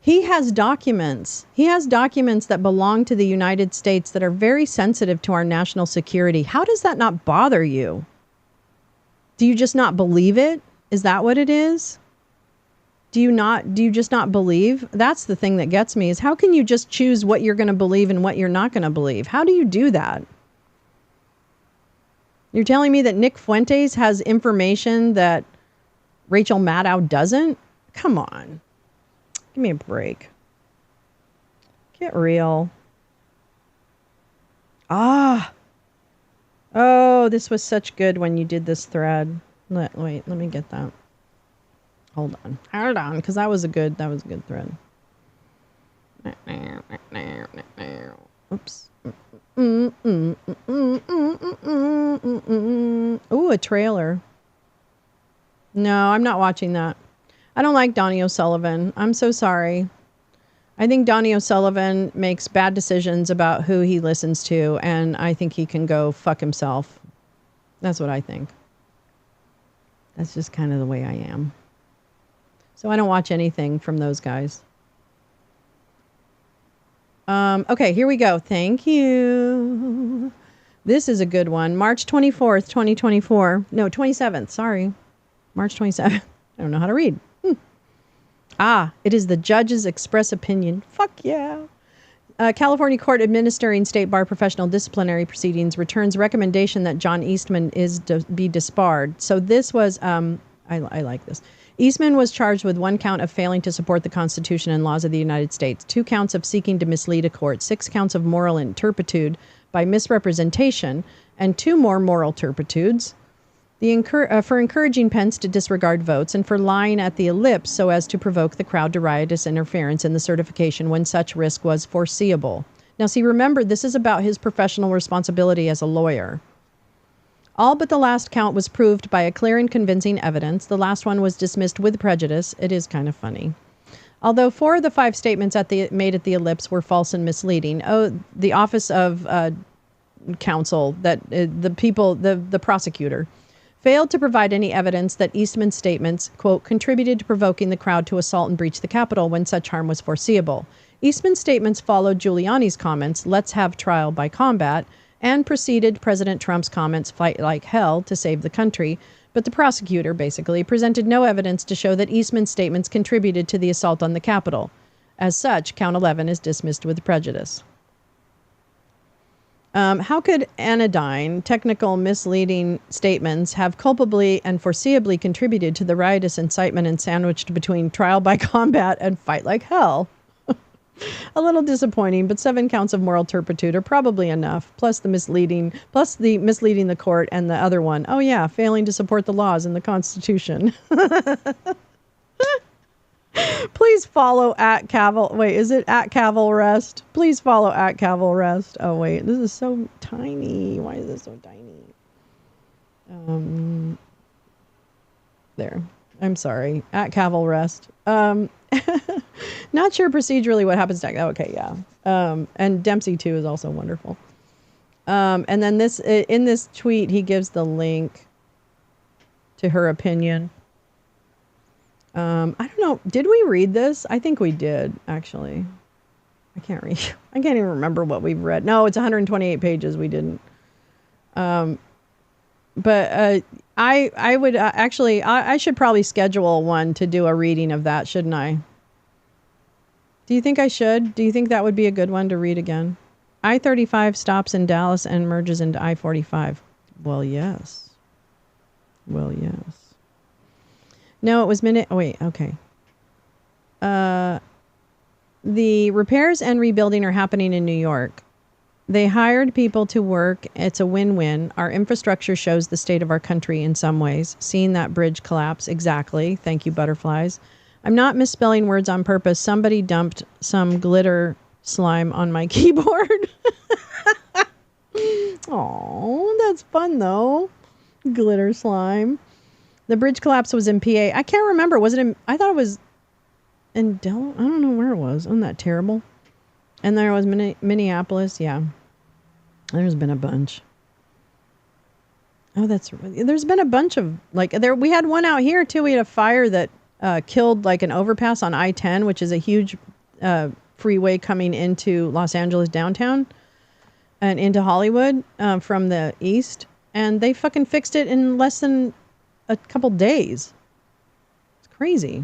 He has documents. He has documents that belong to the United States that are very sensitive to our national security. How does that not bother you? Do you just not believe it? Is that what it is? Do you just not believe? That's the thing that gets me, is how can you just choose what you're going to believe and what you're not going to believe? How do you do that? You're telling me that Nick Fuentes has information that Rachel Maddow doesn't? Come on. Give me a break. Get real. Oh, this was such good when you did this thread. Let me get that. Hold on, because that was a good thread. Oops. Ooh, a trailer. No, I'm not watching that. I don't like Donnie O'Sullivan. I'm so sorry. I think Donnie O'Sullivan makes bad decisions about who he listens to, and I think he can go fuck himself. That's what I think. That's just kind of the way I am. So I don't watch anything from those guys. Okay, here we go. Thank you. This is a good one. March 24th, 2024. No, 27th. Sorry. March 27th. I don't know how to read. It is the judge's express opinion. Fuck yeah. California Court administering state bar professional disciplinary proceedings returns recommendation that John Eastman be disbarred. So this was, I like this. Eastman was charged with 1 count of failing to support the Constitution and laws of the United States, 2 counts of seeking to mislead a court, 6 counts of moral turpitude by misrepresentation, and 2 more moral turpitudes. For encouraging Pence to disregard votes, and for lying at the ellipse so as to provoke the crowd to riotous interference in the certification when such risk was foreseeable. Now, see, remember, this is about his professional responsibility as a lawyer. All but the last count was proved by a clear and convincing evidence. The last one was dismissed with prejudice. It is kind of funny. Although 4 of the 5 statements made at the ellipse were false and misleading. The Office of Counsel, the prosecutor, failed to provide any evidence that Eastman's statements, quote, contributed to provoking the crowd to assault and breach the Capitol when such harm was foreseeable. Eastman's statements followed Giuliani's comments, let's have trial by combat, and preceded President Trump's comments, fight like hell to save the country. But the prosecutor basically presented no evidence to show that Eastman's statements contributed to the assault on the Capitol. As such, count 11 is dismissed with prejudice. How could anodyne, technical, misleading statements have culpably and foreseeably contributed to the riotous incitement and sandwiched between trial by combat and fight like hell? A little disappointing, but 7 counts of moral turpitude are probably enough, plus the misleading the court, and the other one, oh yeah, failing to support the laws and the Constitution. Please follow is it at Cavalrest? Please follow at Cavalrest. Oh wait, this is so tiny. Why is this so tiny? There. I'm sorry. At Cavalrest. Not sure procedurally what happens next. Okay, yeah. And Dempsey too is also wonderful. And then in this tweet, he gives the link to her opinion. I don't know. Did we read this? I think we did, actually. I can't even remember what we've read. No, it's 128 pages. We didn't. But I would actually, I should probably schedule one to do a reading of that, shouldn't I? Do you think I should? Do you think that would be a good one to read again? I-35 stops in Dallas and merges into I-45. Well, yes. No, it was okay. The repairs and rebuilding are happening in New York. They hired people to work. It's a win-win. Our infrastructure shows the state of our country in some ways. Seeing that bridge collapse, exactly. Thank you, butterflies. I'm not misspelling words on purpose. Somebody dumped some glitter slime on my keyboard. Oh, that's fun though. Glitter slime. The bridge collapse was in PA. I can't remember. Was it in... I thought it was in Delaware. I don't know where it was. Isn't that terrible? And there was Minneapolis. Yeah. There's been a bunch. Oh, there's been a bunch of, like, we had one out here, too. We had a fire that killed, like, an overpass on I-10, which is a huge freeway coming into Los Angeles downtown and into Hollywood from the east. And they fucking fixed it in less than a couple days. It's crazy.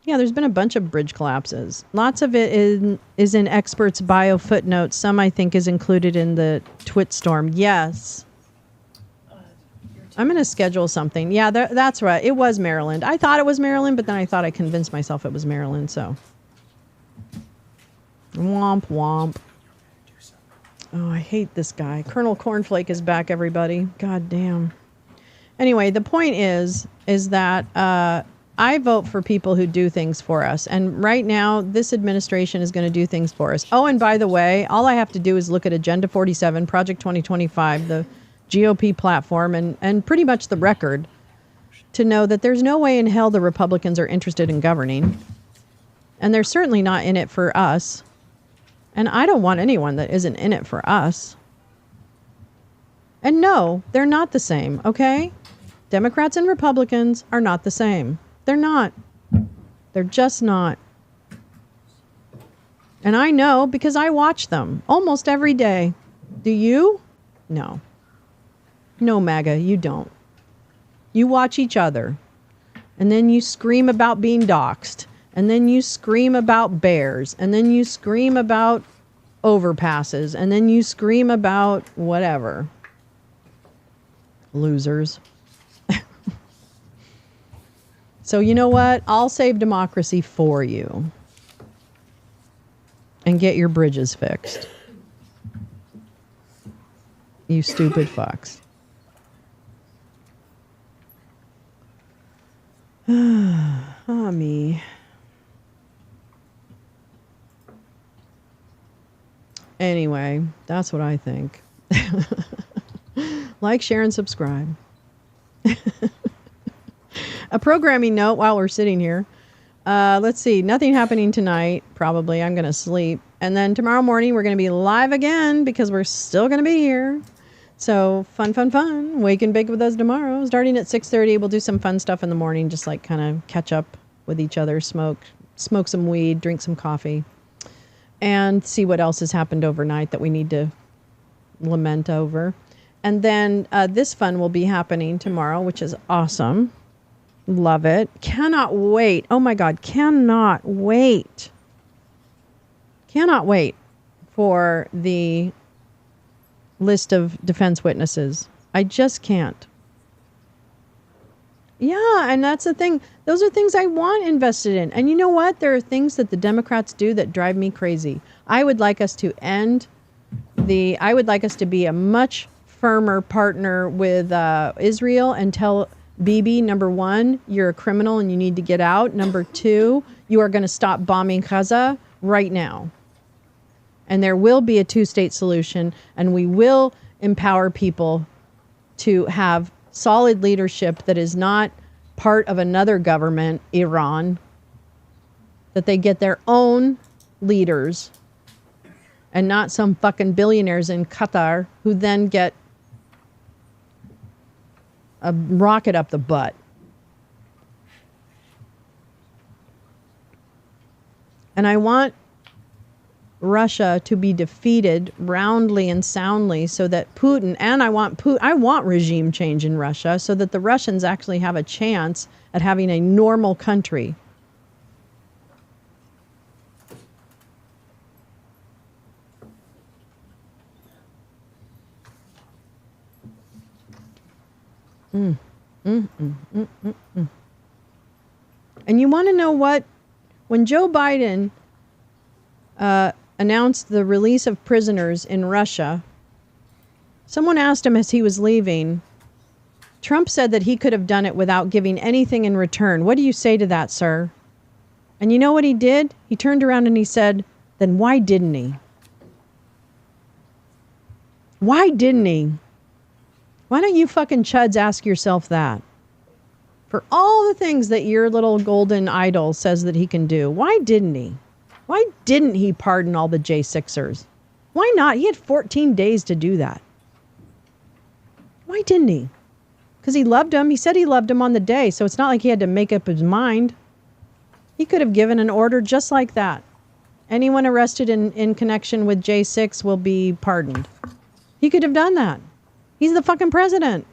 Yeah, there's been a bunch of bridge collapses. Lots of it is in experts' bio footnotes. Some, I think, is included in the twit storm. Yes. I'm going to schedule something. Yeah, that's right. It was Maryland. I thought it was Maryland, but then I thought I convinced myself it was Maryland, so. Womp womp. Oh, I hate this guy. Colonel Cornflake is back, everybody. God damn. Anyway, the point is that I vote for people who do things for us. And right now, this administration is going to do things for us. Oh, and by the way, all I have to do is look at Agenda 47, Project 2025, the GOP platform, and pretty much the record to know that there's no way in hell the Republicans are interested in governing. And they're certainly not in it for us. And I don't want anyone that isn't in it for us. And no, they're not the same, okay? Democrats and Republicans are not the same. They're not. They're just not. And I know because I watch them almost every day. Do you? No. No, MAGA, you don't. You watch each other. And then you scream about being doxxed. And then you scream about bears. And then you scream about overpasses. And then you scream about whatever. Losers. So you know what? I'll save democracy for you. And get your bridges fixed. You stupid fucks. Ah, me. Anyway, that's what I think. Like, share, and subscribe. A programming note while we're sitting here. Let's see. Nothing happening tonight, probably. I'm going to sleep. And then tomorrow morning, we're going to be live again because we're still going to be here. So fun, fun, fun. Wake and bake with us tomorrow. Starting at 6:30, we'll do some fun stuff in the morning, just like kind of catch up with each other, smoke some weed, drink some coffee, and see what else has happened overnight that we need to lament over. And then this fun will be happening tomorrow, which is awesome. Love it. Cannot wait. Oh my God. Cannot wait. Cannot wait for the list of defense witnesses. I just can't. Yeah, and that's the thing. Those are things I want invested in. And you know what? There are things that the Democrats do that drive me crazy. I would like us to I would like us to be a much firmer partner with Israel and tell Bibi, number one, you're a criminal and you need to get out. Number two, you are going to stop bombing Gaza right now. And there will be a two-state solution, and we will empower people to have solid leadership that is not part of another government, Iran, that they get their own leaders and not some fucking billionaires in Qatar who then get a rocket up the butt. And I want Russia to be defeated roundly and soundly so that Putin, and I want regime change in Russia so that the Russians actually have a chance at having a normal country. And you want to know what? When Joe Biden announced the release of prisoners in Russia, someone asked him as he was leaving, Trump said that he could have done it without giving anything in return. What do you say to that, sir? And you know what he did? He turned around and he said, then why didn't he? Why didn't he? Why don't you fucking chuds ask yourself that? For all the things that your little golden idol says that he can do, why didn't he? Why didn't he pardon all the J6ers? Why not? He had 14 days to do that. Why didn't he? Because he loved him. He said he loved him on the day, so it's not like he had to make up his mind. He could have given an order just like that. Anyone arrested in connection with J6 will be pardoned. He could have done that. He's the fucking president.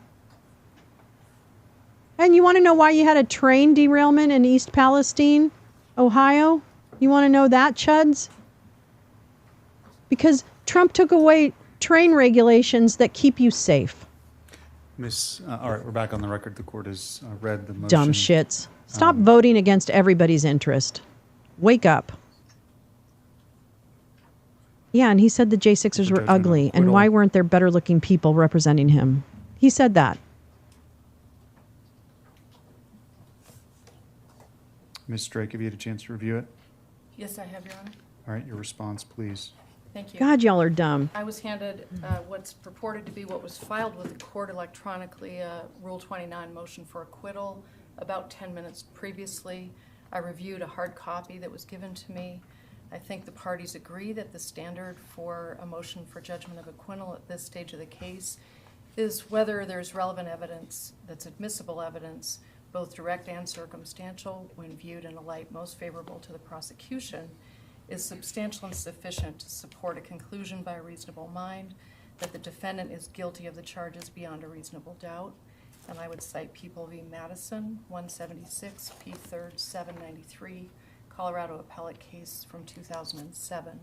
And you want to know why you had a train derailment in East Palestine, Ohio? You want to know that, chuds? Because Trump took away train regulations that keep you safe. All right, we're back on the record. The court has read the motion. Dumb shits. Stop voting against everybody's interest. Wake up. Yeah, and he said the J6ers were ugly, and why weren't there better looking people representing him? He said that. Ms. Drake, have you had a chance to review it? Yes, I have, Your Honor. All right, your response, please. Thank you. God, y'all are dumb. I was handed what's purported to be what was filed with the court electronically, Rule 29 motion for acquittal, about 10 minutes previously. I reviewed a hard copy that was given to me. I think the parties agree that the standard for a motion for judgment of acquittal at this stage of the case is whether there's relevant evidence that's admissible evidence, both direct and circumstantial, when viewed in a light most favorable to the prosecution, is substantial and sufficient to support a conclusion by a reasonable mind that the defendant is guilty of the charges beyond a reasonable doubt. And I would cite People v. Madison, 176, P. 3rd, 793, Colorado appellate case from 2007.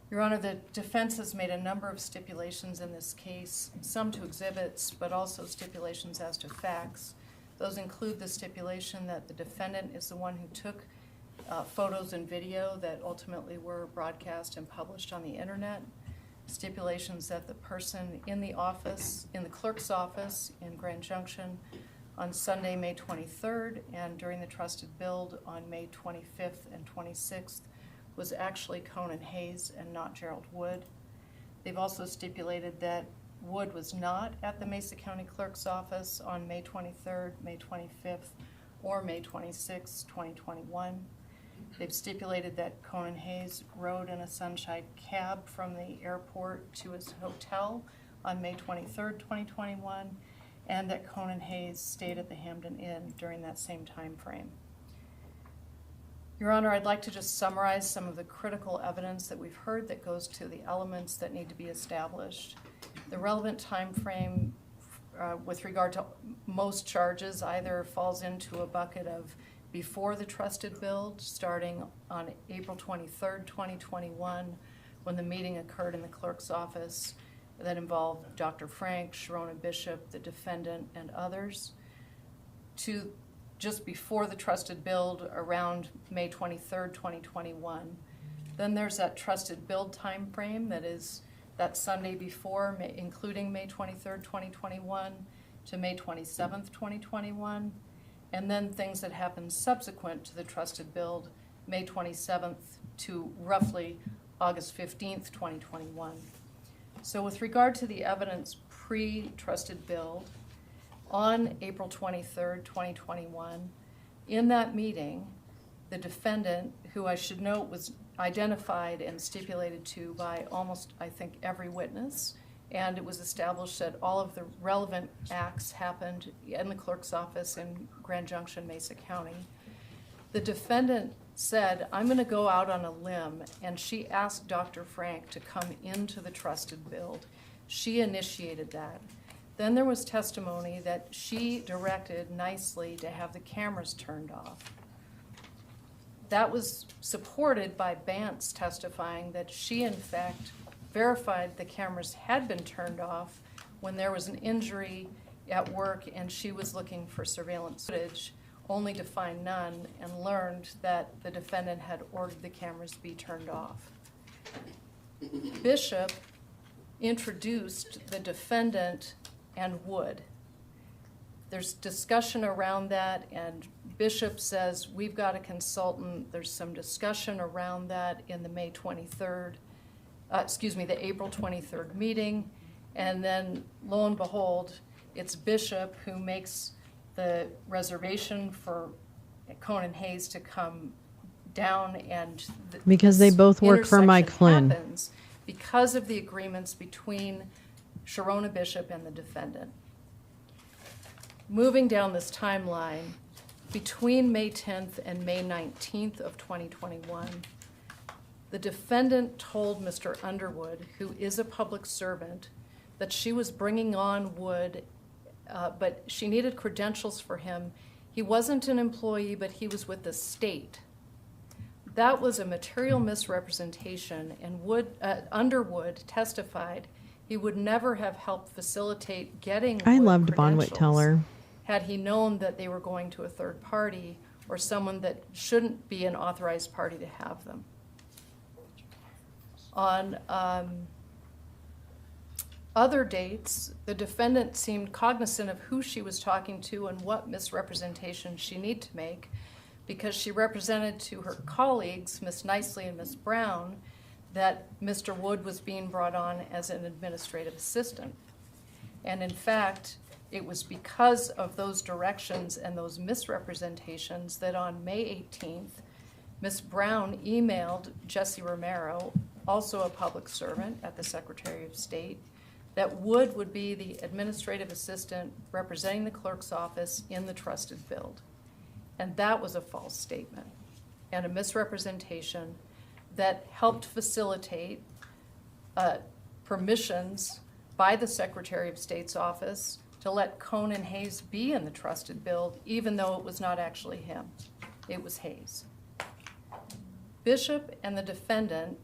Your Honor, the defense has made a number of stipulations in this case, some to exhibits, but also stipulations as to facts. Those include the stipulation that the defendant is the one who took photos and video that ultimately were broadcast and published on the internet. Stipulations that the person in the office, in the clerk's office in Grand Junction on Sunday, May 23rd, and during the trusted build on May 25th and 26th was actually Conan Hayes and not Gerald Wood. They've also stipulated that Wood was not at the Mesa County Clerk's office on May 23rd, May 25th, or May 26th, 2021. They've stipulated that Conan Hayes rode in a Sunshine cab from the airport to his hotel on May 23rd, 2021, and that Conan Hayes stayed at the Hampton Inn during that same time frame. Your Honor, I'd like to just summarize some of the critical evidence that we've heard that goes to the elements that need to be established. The relevant time frame with regard to most charges either falls into a bucket of before the trusted build, starting on April 23rd, 2021, when the meeting occurred in the clerk's office that involved Dr. Frank, Sharona Bishop, the defendant, and others, to just before the trusted build around May 23rd, 2021. Then there's that trusted build time frame that is that Sunday before, including May 23rd, 2021 to May 27th, 2021. And then things that happened subsequent to the trusted build, May 27th to roughly August 15th, 2021. So with regard to the evidence pre-trusted build, on April 23rd, 2021, in that meeting, the defendant, who I should note was identified and stipulated to by almost, I think, every witness, and it was established that all of the relevant acts happened in the clerk's office in Grand Junction, Mesa County. The defendant said, I'm going to go out on a limb, and she asked Dr. Frank to come into the trusted build. She initiated that. Then there was testimony that she directed nicely to have the cameras turned off. That was supported by Bantz testifying that she, in fact, verified the cameras had been turned off when there was an injury at work and she was looking for surveillance footage, only to find none, and learned that the defendant had ordered the cameras be turned off. Bishop introduced the defendant and Wood. There's discussion around that, and Bishop says, we've got a consultant. There's some discussion around that in the the April 23rd meeting, and then lo and behold, it's Bishop who makes the reservation for Conan Hayes to come down, and Because they both work for Mike intersection Flynn. happens because of the agreements between Sharona Bishop and the defendant. Moving down this timeline, between May 10th and May 19th of 2021, the defendant told Mr. Underwood, who is a public servant, that she was bringing on Wood, but she needed credentials for him. He wasn't an employee, but he was with the state. That was a material misrepresentation, and Underwood testified he would never have helped facilitate getting I Wood loved Bonwit credentials Teller. had he known that they were going to a third party or someone that shouldn't be an authorized party to have them. On other dates, the defendant seemed cognizant of who she was talking to and what misrepresentation she needed to make, because she represented to her colleagues, Ms. Nicely and Ms. Brown, that Mr. Wood was being brought on as an administrative assistant. And in fact, it was because of those directions and those misrepresentations that on May 18th, Ms. Brown emailed Jesse Romero, also a public servant at the Secretary of State, that Wood would be the administrative assistant representing the clerk's office in the trusted build. And that was a false statement and a misrepresentation that helped facilitate permissions by the Secretary of State's office to let Conan Hayes be in the trusted build, even though it was not actually him. It was Hayes. Bishop and the defendant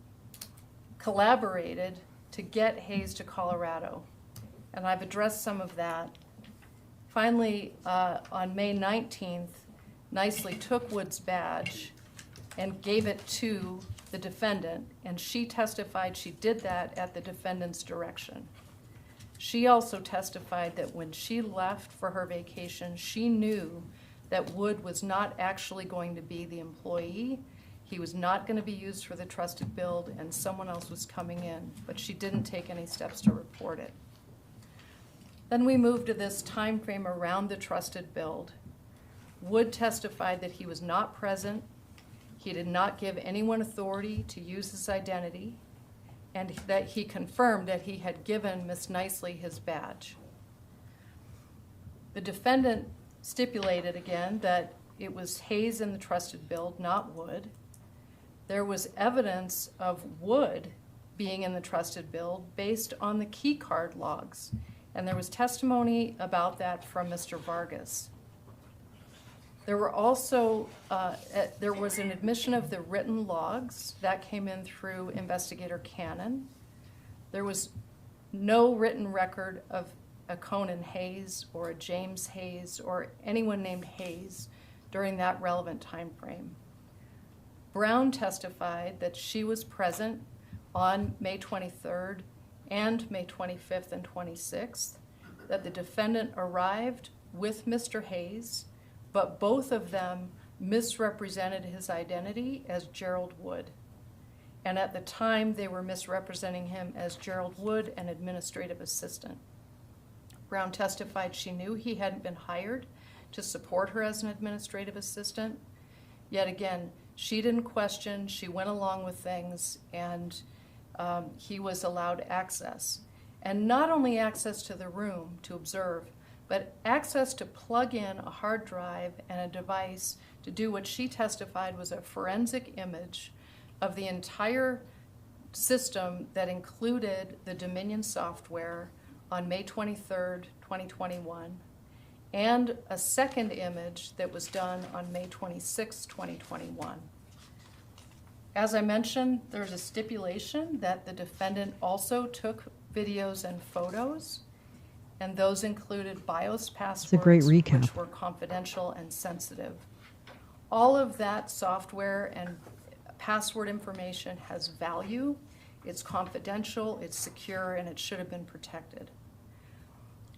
collaborated to get Hayes to Colorado, and I've addressed some of that. Finally, on May 19th, Nicely took Wood's badge and gave it to the defendant, and she testified she did that at the defendant's direction. She also testified that when she left for her vacation, she knew that Wood was not actually going to be the employee. He was not going to be used for the trusted build, and someone else was coming in, but she didn't take any steps to report it. Then we moved to this time frame around the trusted build. Wood testified that he was not present, he did not give anyone authority to use his identity, and that he confirmed that he had given Miss Nicely his badge. The defendant stipulated again that it was Hayes in the trusted build, not Wood. There was evidence of Wood being in the trusted build based on the key card logs, and there was testimony about that from Mr. Vargas. There were also, there was an admission of the written logs that came in through Investigator Cannon. There was no written record of a Conan Hayes or a James Hayes or anyone named Hayes during that relevant time frame. Brown testified that she was present on May 23rd and May 25th and 26th, that the defendant arrived with Mr. Hayes, but both of them misrepresented his identity as Gerald Wood. And at the time, they were misrepresenting him as Gerald Wood, an administrative assistant. Brown testified she knew he hadn't been hired to support her as an administrative assistant. Yet again, she didn't question, she went along with things, and he was allowed access. And not only access to the room to observe, but access to plug in a hard drive and a device to do what she testified was a forensic image of the entire system that included the Dominion software on May 23rd, 2021, and a second image that was done on May 26, 2021. As I mentioned, there's a stipulation that the defendant also took videos and photos, and those included BIOS passwords, a great recap. which were confidential and sensitive. All of that software and password information has value, it's confidential, it's secure, and it should have been protected.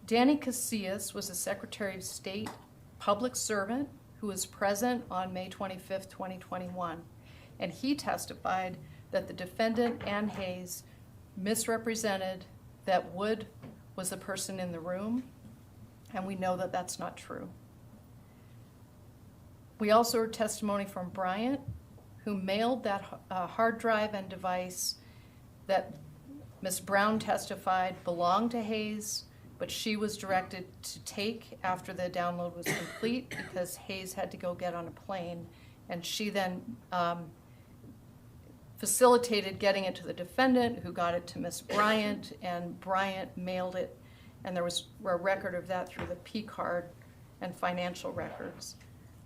Danny Casillas was a Secretary of State public servant who was present on May 25th, 2021, and he testified that the defendant and Hayes misrepresented that Wood was the person in the room, and we know that that's not true. We also heard testimony from Bryant, who mailed that hard drive and device that Ms. Brown testified belonged to Hayes, but she was directed to take after the download was complete because Hayes had to go get on a plane, and she then facilitated getting it to the defendant, who got it to Ms. Bryant, and Bryant mailed it, and there was a record of that through the P card and financial records.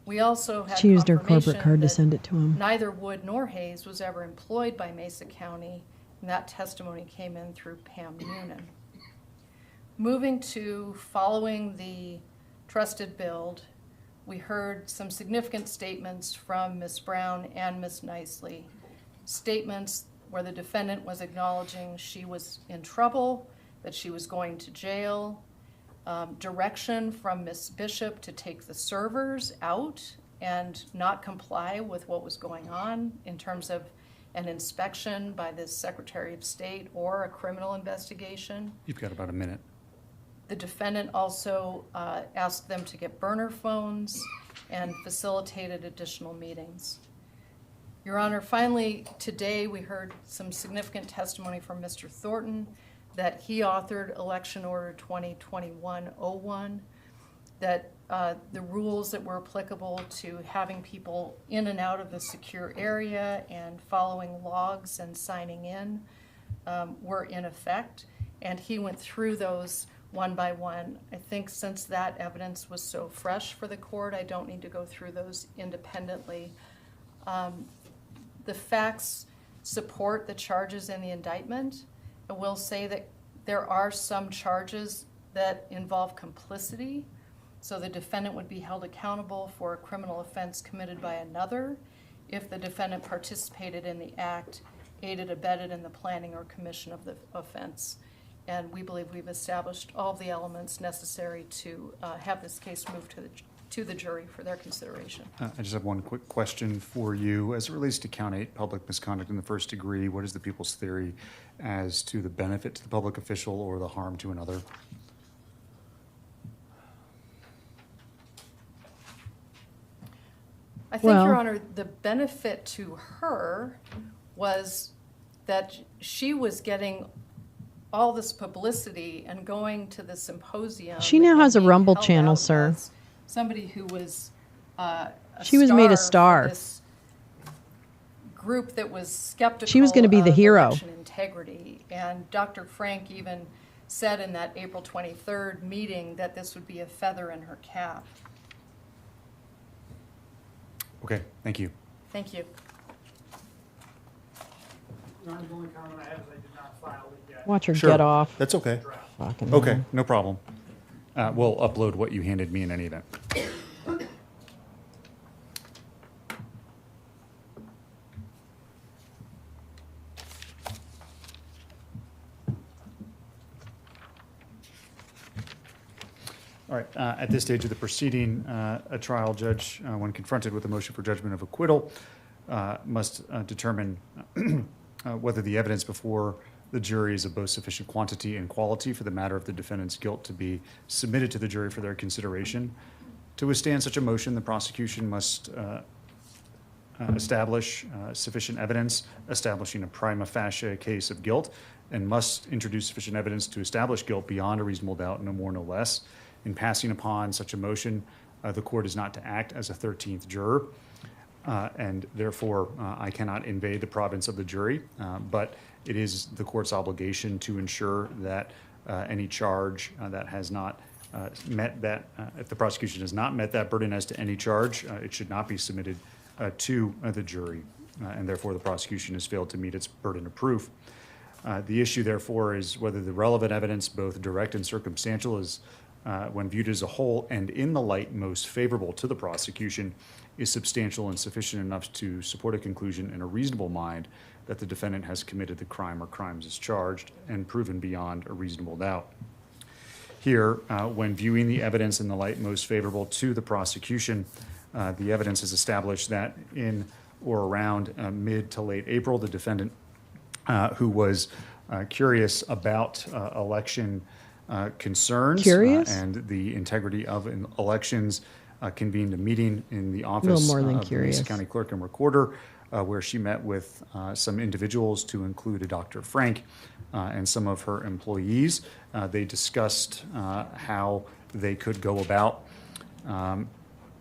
We also had She used her corporate confirmation card to that send it to him. neither Wood nor Hayes was ever employed by Mesa County, and that testimony came in through Pam Noonan. Moving to following the trusted build, we heard some significant statements from Ms. Brown and Ms. Nicely. Statements where the defendant was acknowledging she was in trouble, that she was going to jail, direction from Ms. Bishop to take the servers out and not comply with what was going on in terms of an inspection by the Secretary of State or a criminal investigation. You've got about a minute. The defendant also asked them to get burner phones and facilitated additional meetings. Your Honor, finally, today we heard some significant testimony from Mr. Thornton that he authored Election Order 2021-01, that the rules that were applicable to having people in and out of the secure area and following logs and signing in were in effect, and he went through those one by one. I think since that evidence was so fresh for the court, I don't need to go through those independently. The facts support the charges in the indictment. I will say that there are some charges that involve complicity, so the defendant would be held accountable for a criminal offense committed by another if the defendant participated in the act, aided, abetted in the planning or commission of the offense. And we believe we've established all of the elements necessary to have this case moved to the jury for their consideration. I just have one quick question for you. As it relates to Count 8, public misconduct in the first degree, what is the people's theory as to the benefit to the public official or the harm to another? I think, Your Honor, the benefit to her was that she was getting all this publicity and going to the symposium. She now has a Rumble channel, sir. Somebody who was she was made a star. For this group that was skeptical. She was going to be the hero. Election integrity, and Dr. Frank even said in that April 23rd meeting that this would be a feather in her cap. Okay, thank you. Thank you. Your Honor, the only comment I have is I did not file it yet. Watch her Sure. get off. That's okay. Fucking Okay, hell. no problem. We'll upload what you handed me in any event. All right, at this stage of the proceeding, a trial judge, when confronted with a motion for judgment of acquittal, must determine whether the evidence before the jury is of both sufficient quantity and quality for the matter of the defendant's guilt to be submitted to the jury for their consideration. To withstand such a motion, the prosecution must establish sufficient evidence establishing a prima facie case of guilt and must introduce sufficient evidence to establish guilt beyond a reasonable doubt, no more, no less. In passing upon such a motion, the court is not to act as a 13th juror, and therefore I cannot invade the province of the jury, but it is the court's obligation to ensure that any charge that has not met that, if the prosecution has not met that burden as to any charge, it should not be submitted to the jury, and therefore the prosecution has failed to meet its burden of proof. The issue, therefore, is whether the relevant evidence, both direct and circumstantial, is when viewed as a whole and in the light most favorable to the prosecution, is substantial and sufficient enough to support a conclusion in a reasonable mind that the defendant has committed the crime or crimes as charged and proven beyond a reasonable doubt. Here, when viewing the evidence in the light most favorable to the prosecution, the evidence has established that in or around mid to late April, the defendant, who was curious about election concerns Curious? and the integrity of elections, convened a meeting in the little office more than of the curious. Mesa County Clerk and Recorder, where she met with some individuals, to include a Dr. Frank and some of her employees. They discussed how they could go about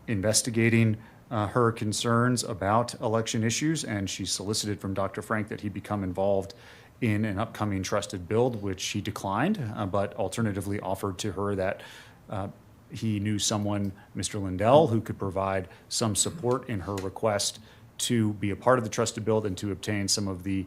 investigating her concerns about election issues, and she solicited from Dr. Frank that he become involved in an upcoming trusted build, which he declined, but alternatively offered to her that he knew someone, Mr. Lindell, who could provide some support in her request to be a part of the trusted build and to obtain some of the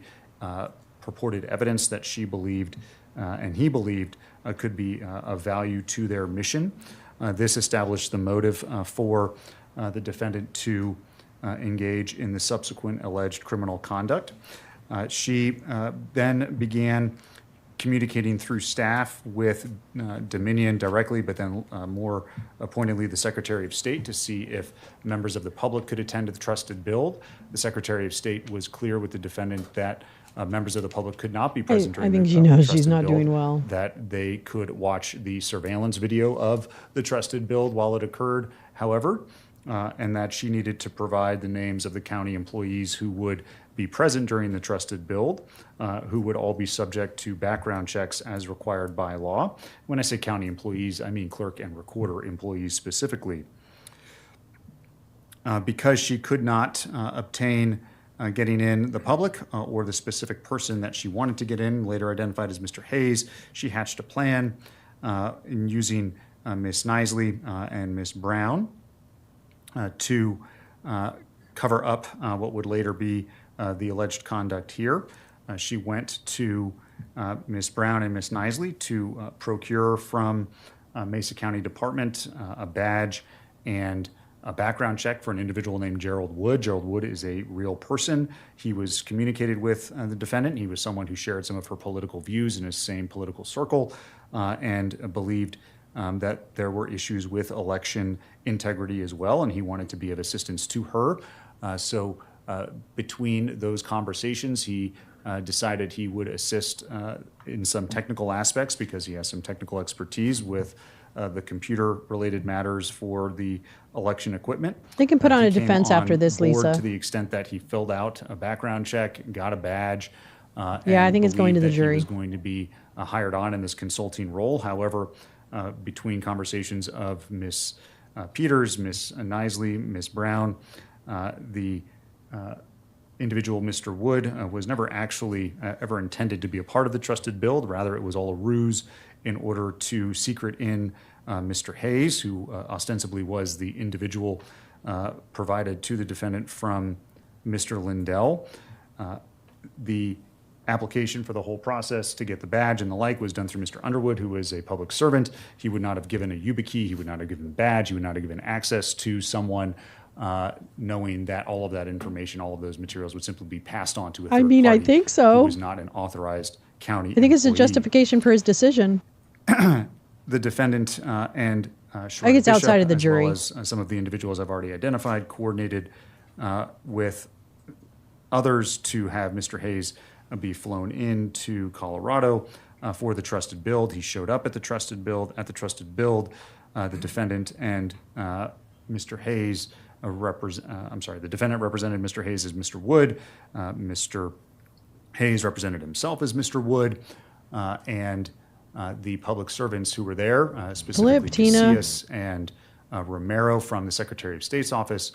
purported evidence that she believed and he believed could be of value to their mission. This established the motive for the defendant to engage in the subsequent alleged criminal conduct. She then began communicating through staff with Dominion directly, but then more pointedly the Secretary of State, to see if members of the public could attend to the trusted build. The Secretary of State was clear with the defendant that members of the public could not be present during I think the she knows trusted she's not build, doing well. that they could watch the surveillance video of the trusted build while it occurred, however, and that she needed to provide the names of the county employees who would be present during the trusted build, who would all be subject to background checks as required by law. When I say county employees, I mean clerk and recorder employees specifically. Because she could not obtain getting in the public or the specific person that she wanted to get in, later identified as Mr. Hayes, she hatched a plan in using Ms. Nisley and Ms. Brown to cover up what would later be the alleged conduct here. She went to Ms. Brown and Ms. Nisley to procure from Mesa County Department a badge and a background check for an individual named Gerald Wood. Gerald Wood is a real person. He was communicated with the defendant. He was someone who shared some of her political views in his same political circle and believed that there were issues with election integrity as well, and he wanted to be of assistance to her. So between those conversations, he decided he would assist in some technical aspects because he has some technical expertise with the computer-related matters for the election equipment. They can put on He a came defense after on this, board Lisa. To the extent that he filled out a background check, got a badge. Yeah, I think it's going to the believed that jury. He was going to be hired on in this consulting role. However, between conversations of Ms. Peters, Ms. Nisley, Ms. Brown, the individual, Mr. Wood, was never actually ever intended to be a part of the trusted build. Rather, it was all a ruse in order to secret in Mr. Hayes, who ostensibly was the individual provided to the defendant from Mr. Lindell. The application for the whole process to get the badge and the like was done through Mr. Underwood, who was a public servant. He would not have given a YubiKey. He would not have given a badge. He would not have given access to someone knowing that all of that information, all of those materials would simply be passed on to a third party. I think so. Who was not an authorized county I think it's a employee. justification for his decision. The defendant and I think it's outside of the jury. as well as some of the individuals I've already identified, coordinated with others to have Mr. Hayes be flown into Colorado for the trusted build. He showed up at the trusted build. At the trusted build, the defendant and Mr. Hayes the defendant represented Mr. Hayes as Mr. Wood. Mr. Hayes represented himself as Mr. Wood, and the public servants who were there, specifically Casillas and Romero from the Secretary of State's office,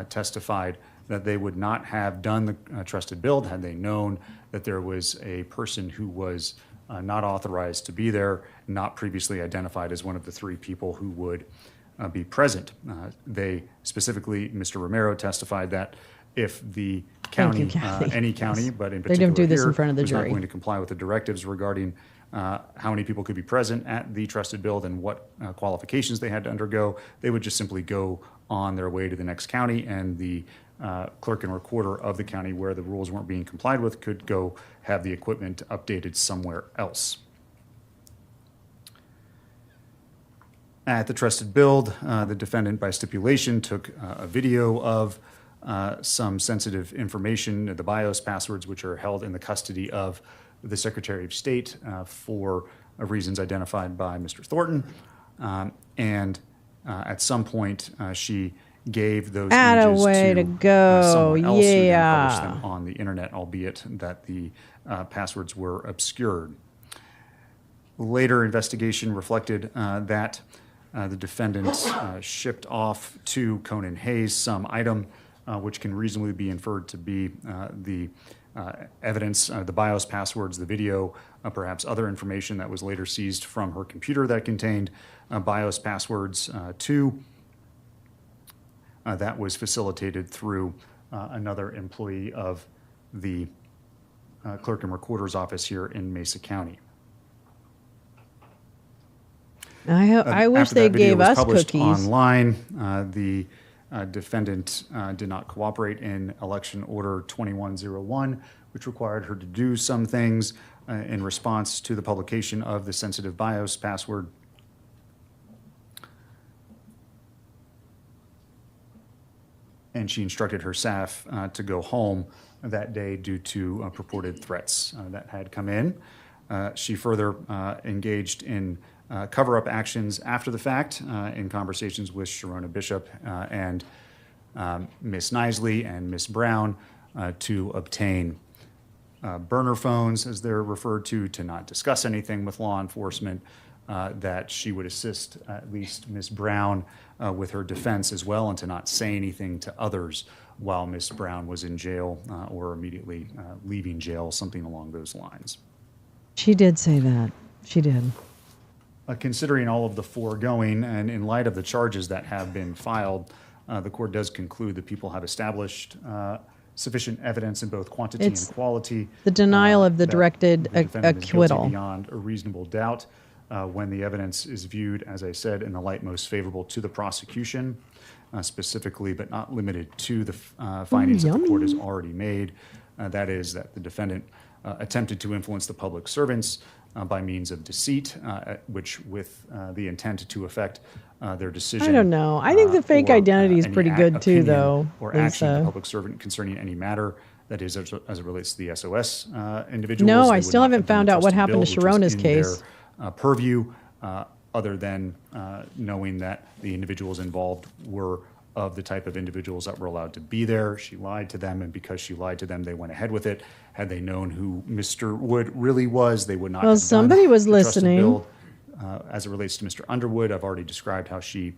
testified that they would not have done the trusted build had they known that there was a person who was not authorized to be there, not previously identified as one of the three people who would be present. They specifically, Mr. Romero testified that if the county, any county, but in particular They don't do this here, in front of the was jury. not going to comply with the directives regarding how many people could be present at the trusted build and what qualifications they had to undergo, they would just simply go on their way to the next county, and the clerk and recorder of the county where the rules weren't being complied with could go have the equipment updated somewhere else. At the trusted build, the defendant, by stipulation, took a video of some sensitive information, the BIOS passwords, which are held in the custody of the Secretary of State for reasons identified by Mr. Thornton, and at some point, she gave those Atta images way to go. someone else who then published Yeah. them on the internet, albeit that the passwords were obscured. Later investigation reflected that the defendant shipped off to Conan Hayes some item which can reasonably be inferred to be the evidence, the BIOS passwords, the video, perhaps other information that was later seized from her computer that contained BIOS passwords too. That was facilitated through another employee of the clerk and recorder's office here in Mesa County. I wish After they that video gave was us published cookies. online, the defendant did not cooperate in Election Order 2101, which required her to do some things in response to the publication of the sensitive BIOS password. And she instructed her staff to go home that day due to purported threats that had come in. She further engaged in cover-up actions after the fact in conversations with Sharona Bishop and Miss Nisley and Miss Brown to obtain burner phones, as they're referred to not discuss anything with law enforcement, that she would assist at least Miss Brown with her defense as well, and to not say anything to others while Miss Brown was in jail or immediately leaving jail, something along those lines. She did say that. She did. Considering all of the foregoing and in light of the charges that have been filed, the court does conclude that people have established sufficient evidence in both quantity It's and quality. the denial of the that directed the defendant is guilty acquittal. beyond a reasonable doubt when the evidence is viewed, as I said, in the light most favorable to the prosecution, specifically but not limited to the findings that the court has already made. That is that the defendant attempted to influence the public servants by means of deceit, which with the intent to affect their decision. I don't know. I think the fake identity is pretty good too, though. Or action of the Lisa. public servant concerning any matter, that is, as it relates to the SOS individuals. No, they I would still not haven't have been found out what entrusted happened to bill, which was Sharona's in case. their purview, other than knowing that the individuals involved were of the type of individuals that were allowed to be there. She lied to them, and because she lied to them, they went ahead with it. Had they known who Mr. Wood really was, they would not Well, have done somebody was the trusted listening. bill. As it relates to Mr. Underwood, I've already described how she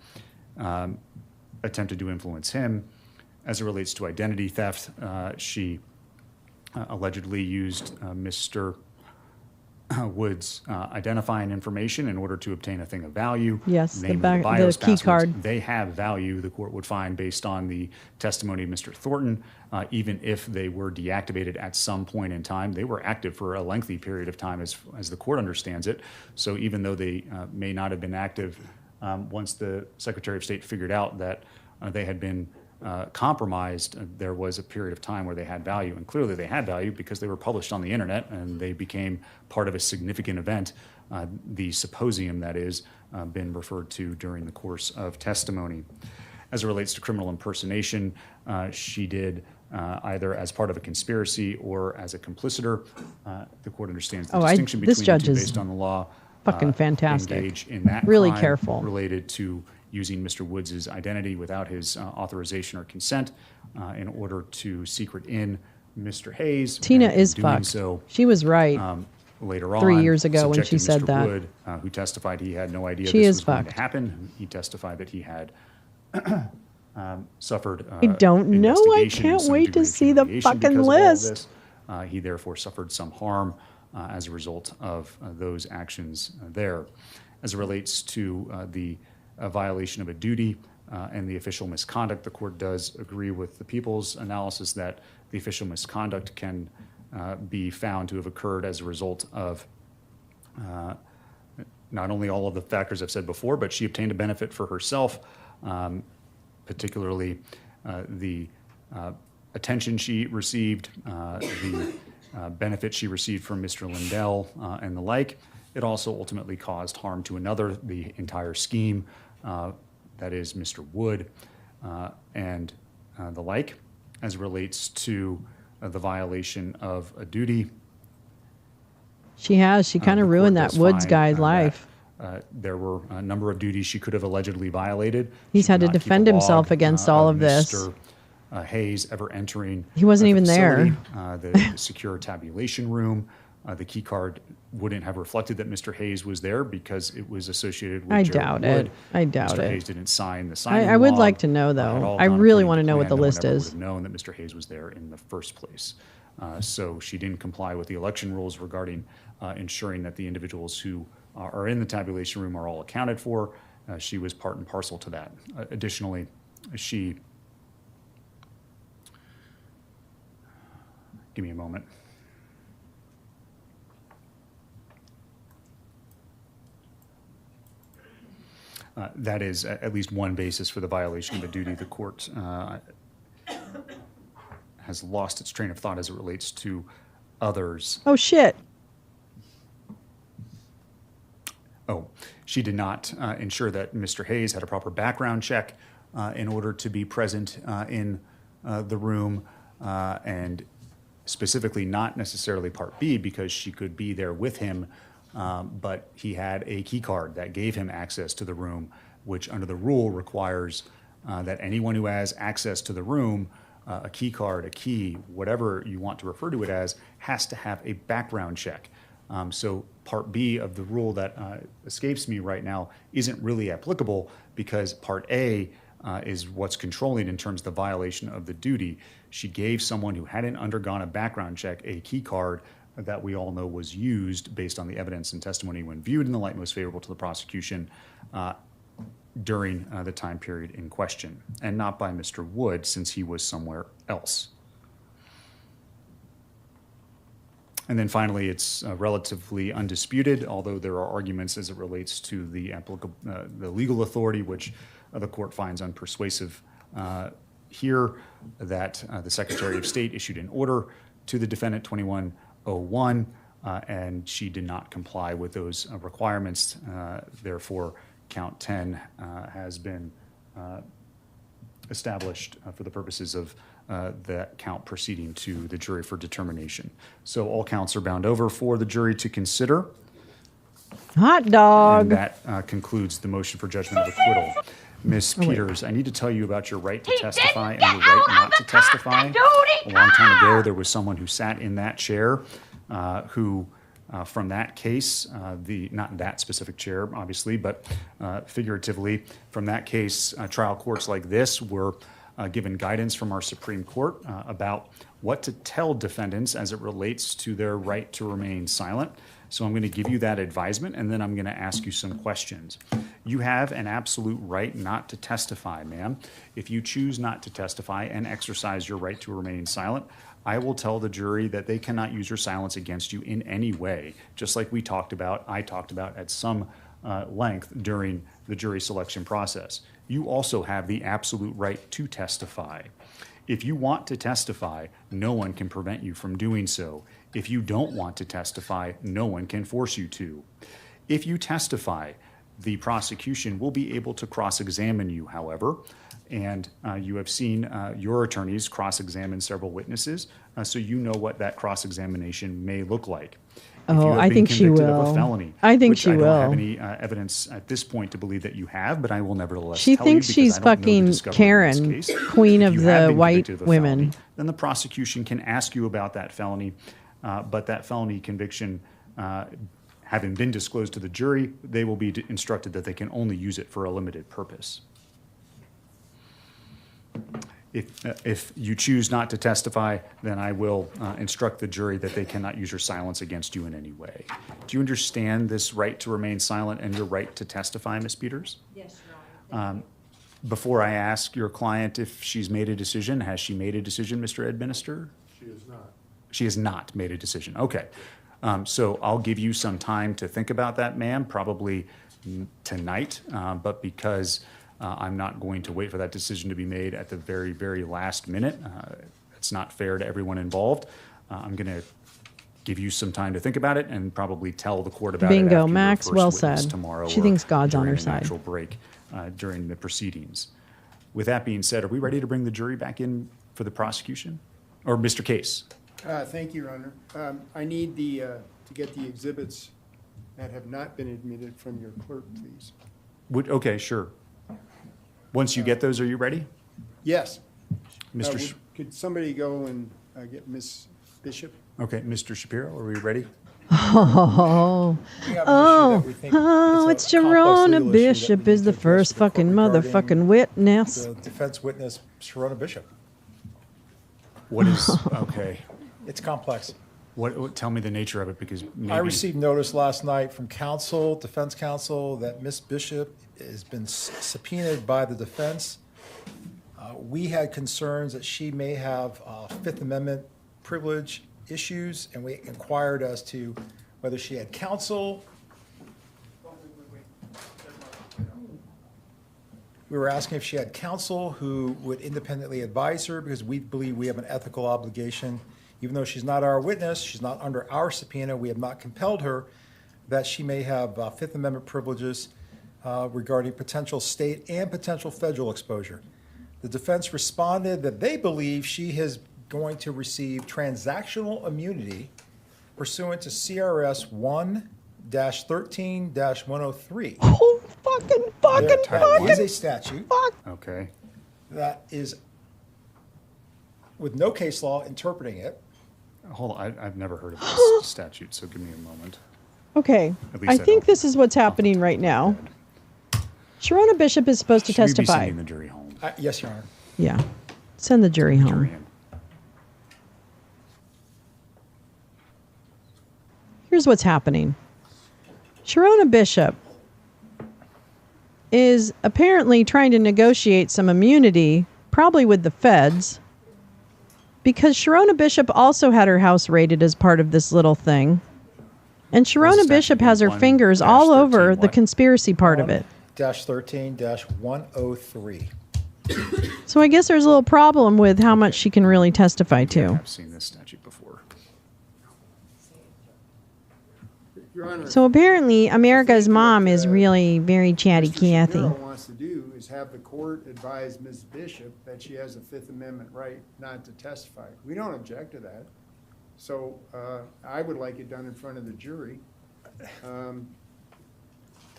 attempted to influence him. As it relates to identity theft, she allegedly used Mr. Wood's identifying information in order to obtain a thing of value. Yes, the namely the BIOS key passwords. card. They have value, the court would find, based on the testimony of Mr. Thornton. Even if they were deactivated at some point in time, they were active for a lengthy period of time as the court understands it. So even though they may not have been active once the Secretary of State figured out that they had been compromised, there was a period of time where they had value, and clearly they had value because they were published on the internet and they became part of a significant event, the symposium that is been referred to during the course of testimony. As it relates to criminal impersonation, she did either as part of a conspiracy or as a complicitor. The court understands the distinction this between judge the two is based on the law. fucking fantastic. Engage in that Really crime careful. related to using Mr. Woods' identity without his authorization or consent in order to secret in Mr. Hayes. Tina and in is doing fucked. So, She was right. later on, 3 years ago when she subjected said Mr. that. Wood, who testified he had no idea She this is was going to fucked. happen. He testified that he had suffered I don't know. I investigation and can't some wait degree to of see the humiliation fucking because of all of list. this. He therefore suffered some harm as a result of those actions there. As it relates to the violation of a duty and the official misconduct, the court does agree with the people's analysis that the official misconduct can be found to have occurred as a result of not only all of the factors I've said before, but she obtained a benefit for herself, particularly the attention she received, the benefit she received from Mr. Lindell and the like. It also ultimately caused harm to another, the entire scheme, that is Mr. Wood and the like, as it relates to the violation of a duty. She has. She kind of ruined that Woods guy's life. There were a number of duties she could have allegedly violated. He's She had did to not keep defend a himself log, against all of this. Mr. Hayes ever entering. He wasn't the even there. facility, the secure tabulation room. The key card wouldn't have reflected that Mr. Hayes was there because it was associated with I Jared doubt Wood. it. I doubt Mr. it. Hayes didn't sign the signing I would log, like to know, had though. all I gone really according want to to know what plan. the No one list ever is. would have known that Mr. Hayes was there in the first place. So she didn't comply with the election rules regarding ensuring that the individuals who are in the tabulation room are all accounted for. She was part and parcel to that. Additionally, she... Give me a moment. That is at least one basis for the violation of a duty. The court has lost its train of thought as it relates to others. Oh, shit. Oh, she did not ensure that Mr. Hayes had a proper background check in order to be present in the room, and specifically not necessarily Part B because she could be there with him, but he had a key card that gave him access to the room, which under the rule requires that anyone who has access to the room, a key card, a key, whatever you want to refer to it as, has to have a background check. So Part B of the rule that escapes me right now isn't really applicable because Part A is what's controlling in terms of the violation of the duty. She gave someone who hadn't undergone a background check a key card that we all know was used based on the evidence and testimony when viewed in the light most favorable to the prosecution during the time period in question, and not by Mr. Wood since he was somewhere else. And then finally, it's relatively undisputed, although there are arguments as it relates to the legal authority, which the court finds unpersuasive here, that the Secretary of State issued an order to the defendant 2101, and she did not comply with those requirements. Therefore, count 10 has been established for the purposes of that count proceeding to the jury for determination. So all counts are bound over for the jury to consider. Hot dog. And that concludes the motion for judgment of acquittal. Ms. Peters, I need to tell you about your right to testify and your right not to testify. A long time ago, there was someone who sat in that chair who, from that case, not that specific chair, obviously, but figuratively, from that case, trial courts like this were given guidance from our Supreme Court about what to tell defendants as it relates to their right to remain silent. So I'm going to give you that advisement, and then I'm going to ask you some questions. You have an absolute right not to testify, ma'am. If you choose not to testify and exercise your right to remain silent, I will tell the jury that they cannot use your silence against you in any way, just like I talked about at some length during the jury selection process. You also have the absolute right to testify. If you want to testify, no one can prevent you from doing so. If you don't want to testify, no one can force you to. If you testify, the prosecution will be able to cross-examine you, however, and you have seen your attorneys cross-examine several witnesses, so you know what that cross-examination may look like. Oh, I think she will. Of a felony, I think which she I don't will. have any evidence at this point to believe that you have, but I will nevertheless She tell you thinks because she's I don't know the fucking discovery in this Karen, case. queen If of you have the been white convicted of a women. felony, then the prosecution can ask you about that felony, but that felony conviction, having been disclosed to the jury, they will be instructed that they can only use it for a limited purpose. If you choose not to testify, then I will instruct the jury that they cannot use your silence against you in any way. Do you understand this right to remain silent and your right to testify, Ms. Peters? Yes, Your Honor. Before I ask your client if she's made a decision, has she made a decision, Mr. Administrator? She is not. She has not made a decision. Okay. So I'll give you some time to think about that, ma'am, probably tonight, but because I'm not going to wait for that decision to be made at the very, very last minute. It's not fair to everyone involved. I'm going to give you some time to think about it and probably tell the court about it Bingo, after Max, your well first witness said. tomorrow. She or thinks God's on during her a side. natural break during the proceedings. With that being said, are we ready to bring the jury back in for the prosecution? Or Mr. Case? Thank you, Your Honor. I need to get the exhibits that have not been admitted from your clerk, please. Okay, sure. Once you get those, are you ready? Yes. Mr. Could somebody go and get Ms. Bishop? Okay, Mr. Shapiro, are we ready? Oh, it's Sharona Bishop is the first fucking motherfucking witness. The defense witness, Sharona Bishop. What is, okay. It's complex. Tell me the nature of it, because maybe. I received notice last night from counsel, defense counsel, that Ms. Bishop has been subpoenaed by the defense. We had concerns that she may have Fifth Amendment privilege issues, and we inquired as to whether she had counsel. We were asking if she had counsel who would independently advise her, because we believe we have an ethical obligation. Even though she's not our witness, she's not under our subpoena, we have not compelled her, that she may have Fifth Amendment privileges regarding potential state and potential federal exposure. The defense responded that they believe she is going to receive transactional immunity pursuant to CRS 1-13-103. Oh, fucking. That is a statute. Okay. That is, with no case law interpreting it. Hold on, I've never heard of this statute, so give me a moment. Okay, At least I think this is what's happening right now. Sharona Bishop is supposed to Should we be testify. sending the jury home? Yes, Your Honor. Yeah, send the jury home. Here's what's happening. Sharona Bishop is apparently trying to negotiate some immunity, probably with the feds, because Sharona Bishop also had her house raided as part of this little thing. And Sharona Bishop has her fingers all over the conspiracy part of it. -13-103. So I guess there's a little problem with how much she can really testify to. I've seen this statute before. Your Honor. So apparently America's mom is really very chatty Cathy. Shapiro wants to do is have the court advise Ms. Bishop that she has a Fifth Amendment right not to testify. We don't object to that. So I would like it done in front of the jury. And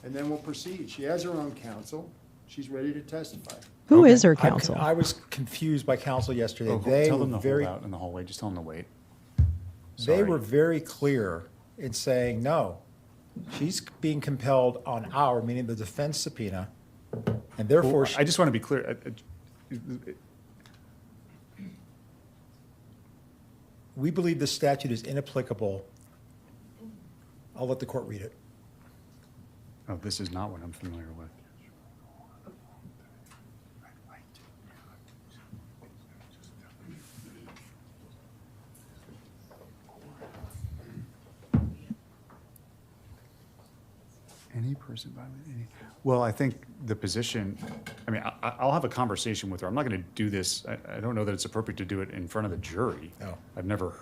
then we'll proceed. She has her own counsel. She's ready to testify. Who is her counsel? I was confused by counsel yesterday. Tell them to hold out in the hallway. Just tell them to wait. They were very clear in saying, no, she's being compelled on our, meaning the defense subpoena, and therefore. I just want to be clear. We believe this statute is inapplicable. I'll let the court read it. Oh, this is not what I'm familiar with. Any person violating any. Well, I think the position, I mean, I'll have a conversation with her. I'm not going to do this. I don't know that it's appropriate to do it in front of the jury. No. I've never,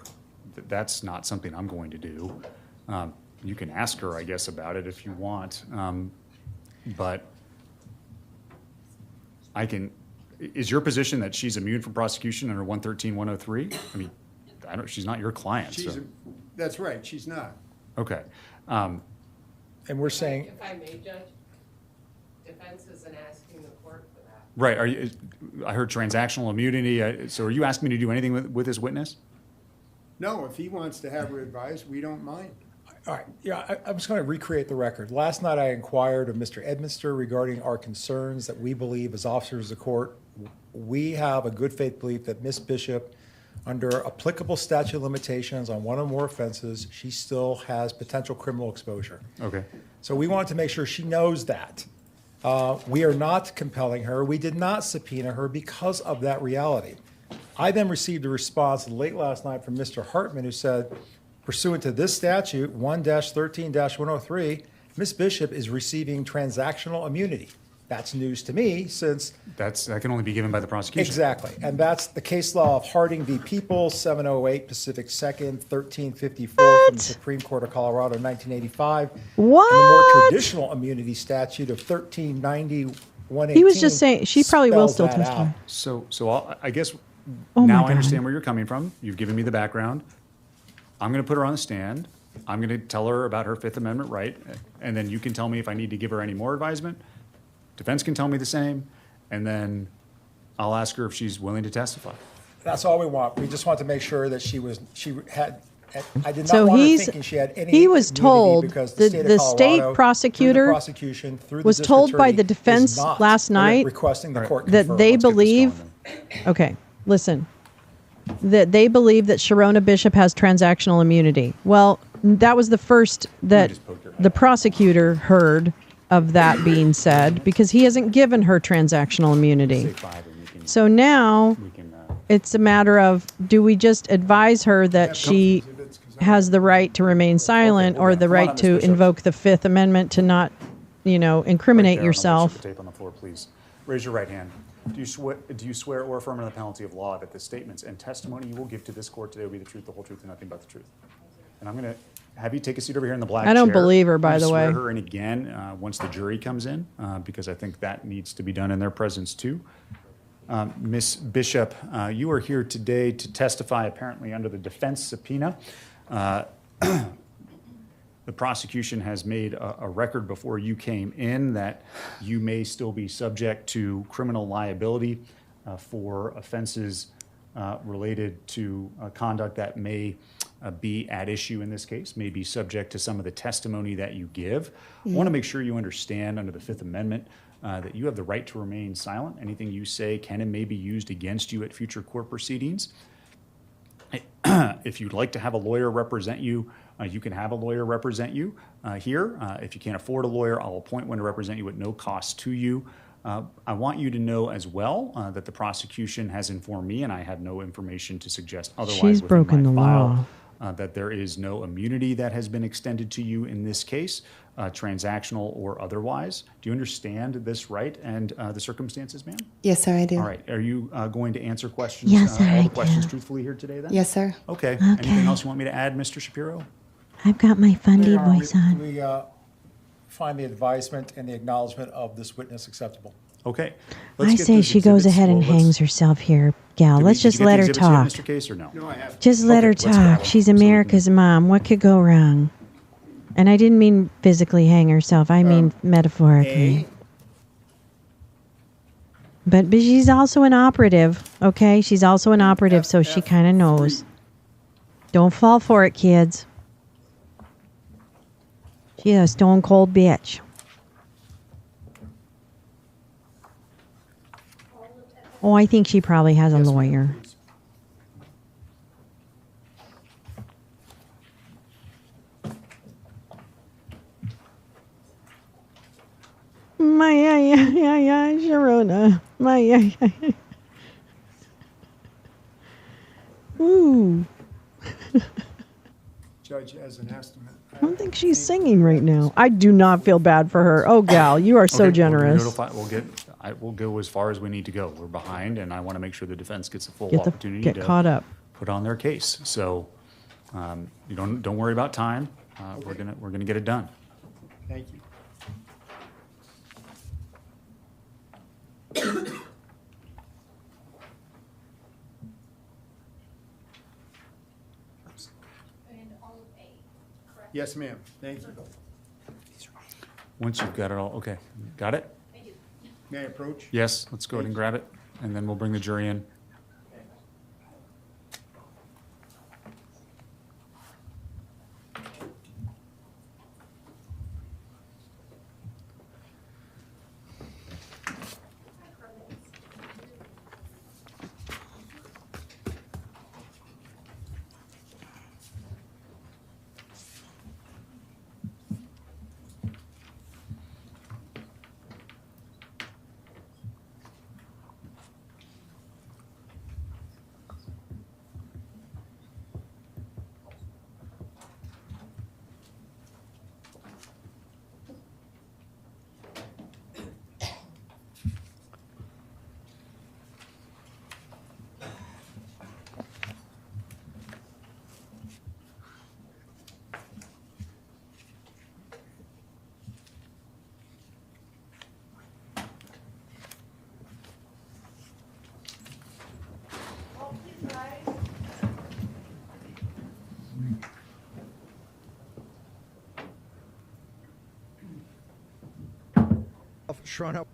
that's not something I'm going to do. You can ask her, I guess, about it if you want. But I can, is your position that she's immune from prosecution under 113-103? I mean, she's not your client. So. That's right, she's not. Okay. And we're saying. If I may, Judge, defense isn't asking the court for that. Right. I heard transactional immunity. So are you asking me to do anything with this witness? No, if he wants to have her advised, we don't mind. All right, yeah, I'm just going to recreate the record. Last night I inquired of Mr. Edminster regarding our concerns that we believe as officers of the court, we have a good faith belief that Ms. Bishop, under applicable statute of limitations on one or more offenses, she still has potential criminal exposure. Okay. So we wanted to make sure she knows that. We are not compelling her. We did not subpoena her because of that reality. I then received a response late last night from Mr. Hartman, who said, pursuant to this statute, 1-13-103, Ms. Bishop is receiving transactional immunity. That's news to me, since... That can only be given by the prosecution. Exactly. And that's the case law of Harding v. People, 708 Pacific 2nd, 1354 from the Supreme Court of Colorado, 1985. What? And the more traditional immunity statute of 1390-118. He was just saying, she probably will still testify. So I guess Oh now my I understand God. where you're coming from. You've given me the background. I'm going to put her on the stand. I'm going to tell her about her Fifth Amendment right, and then you can tell me if I need to give her any more advisement. Defense can tell me the same, and then I'll ask her if she's willing to testify. That's all we want. We just want to make sure that she had, I did not So want her he's, thinking she had any he was immunity told, because the Colorado, state through the prosecutor prosecution, through the was district told by attorney, the defense is not last night requesting the court that confirm. they Let's get this believe, okay, listen, that they believe that Sharona Bishop has transactional immunity. Well, that was the first that the prosecutor heard of that being said, because he hasn't given her transactional immunity. So now it's a matter of, do we just advise her that she has the right to remain silent or the right to invoke the Fifth Amendment to not, incriminate yourself? Tape on the floor, please. Raise your right hand. Do you swear or affirm under the penalty of law that the statements and testimony you will give to this court today will be the truth, the whole truth, and nothing but the truth? And I'm going to have you take a seat over here in the black chair. I don't believe her, by the way. Swear her in again once the jury comes in, because I think that needs to be done in their presence too. Ms. Bishop, you are here today to testify apparently under the defense subpoena. The prosecution has made a record before you came in that you may still be subject to criminal liability for offenses related to conduct that may be at issue in this case, may be subject to some of the testimony that you give. I want to make sure you understand under the Fifth Amendment that you have the right to remain silent. Anything you say can and may be used against you at future court proceedings. If you'd like to have a lawyer represent you, you can have a lawyer represent you here. If you can't afford a lawyer, I'll appoint one to represent you at no cost to you. I want you to know as well that the prosecution has informed me, and I have no information to suggest otherwise. She's broken the law. That there is no immunity that has been extended to you in this case, transactional or otherwise. Do you understand this right and the circumstances, ma'am? Yes, sir, I do. All right. Are you going to answer questions? Yes, sir, all I the questions do. truthfully here today, then? Yes, sir. Okay. Okay. Anything else you want me to add, Mr. Shapiro? I've got my fundy voice on. We find the advisement and the acknowledgement of this witness acceptable. Okay. I say she goes ahead and hangs herself here, gal. Let's just let her talk. Mr. Case, or no? No, I have. Just let her talk. She's America's mom. What could go wrong? And I didn't mean physically hang herself. I mean metaphorically. But she's also an operative, okay? She's also an operative, so she kind of knows. Don't fall for it, kids. She's a stone cold bitch. Oh, I think she probably has a lawyer. Yeah, Sharona. Yeah. Ooh. Judge, as an estimate. I don't think she's singing right now. I do not feel bad for her. Oh, gal, you are so Okay, generous. We'll go as far as we need to go. We're behind, and I want to make sure the defense gets a full Get opportunity to caught up. put on their case. So you don't worry about time. We're gonna get it done. Thank you. Yes, ma'am. Thank you. Once you've got it all, okay, got it? May I approach? Yes, let's go ahead and grab it, and then we'll bring the jury in. Sharona,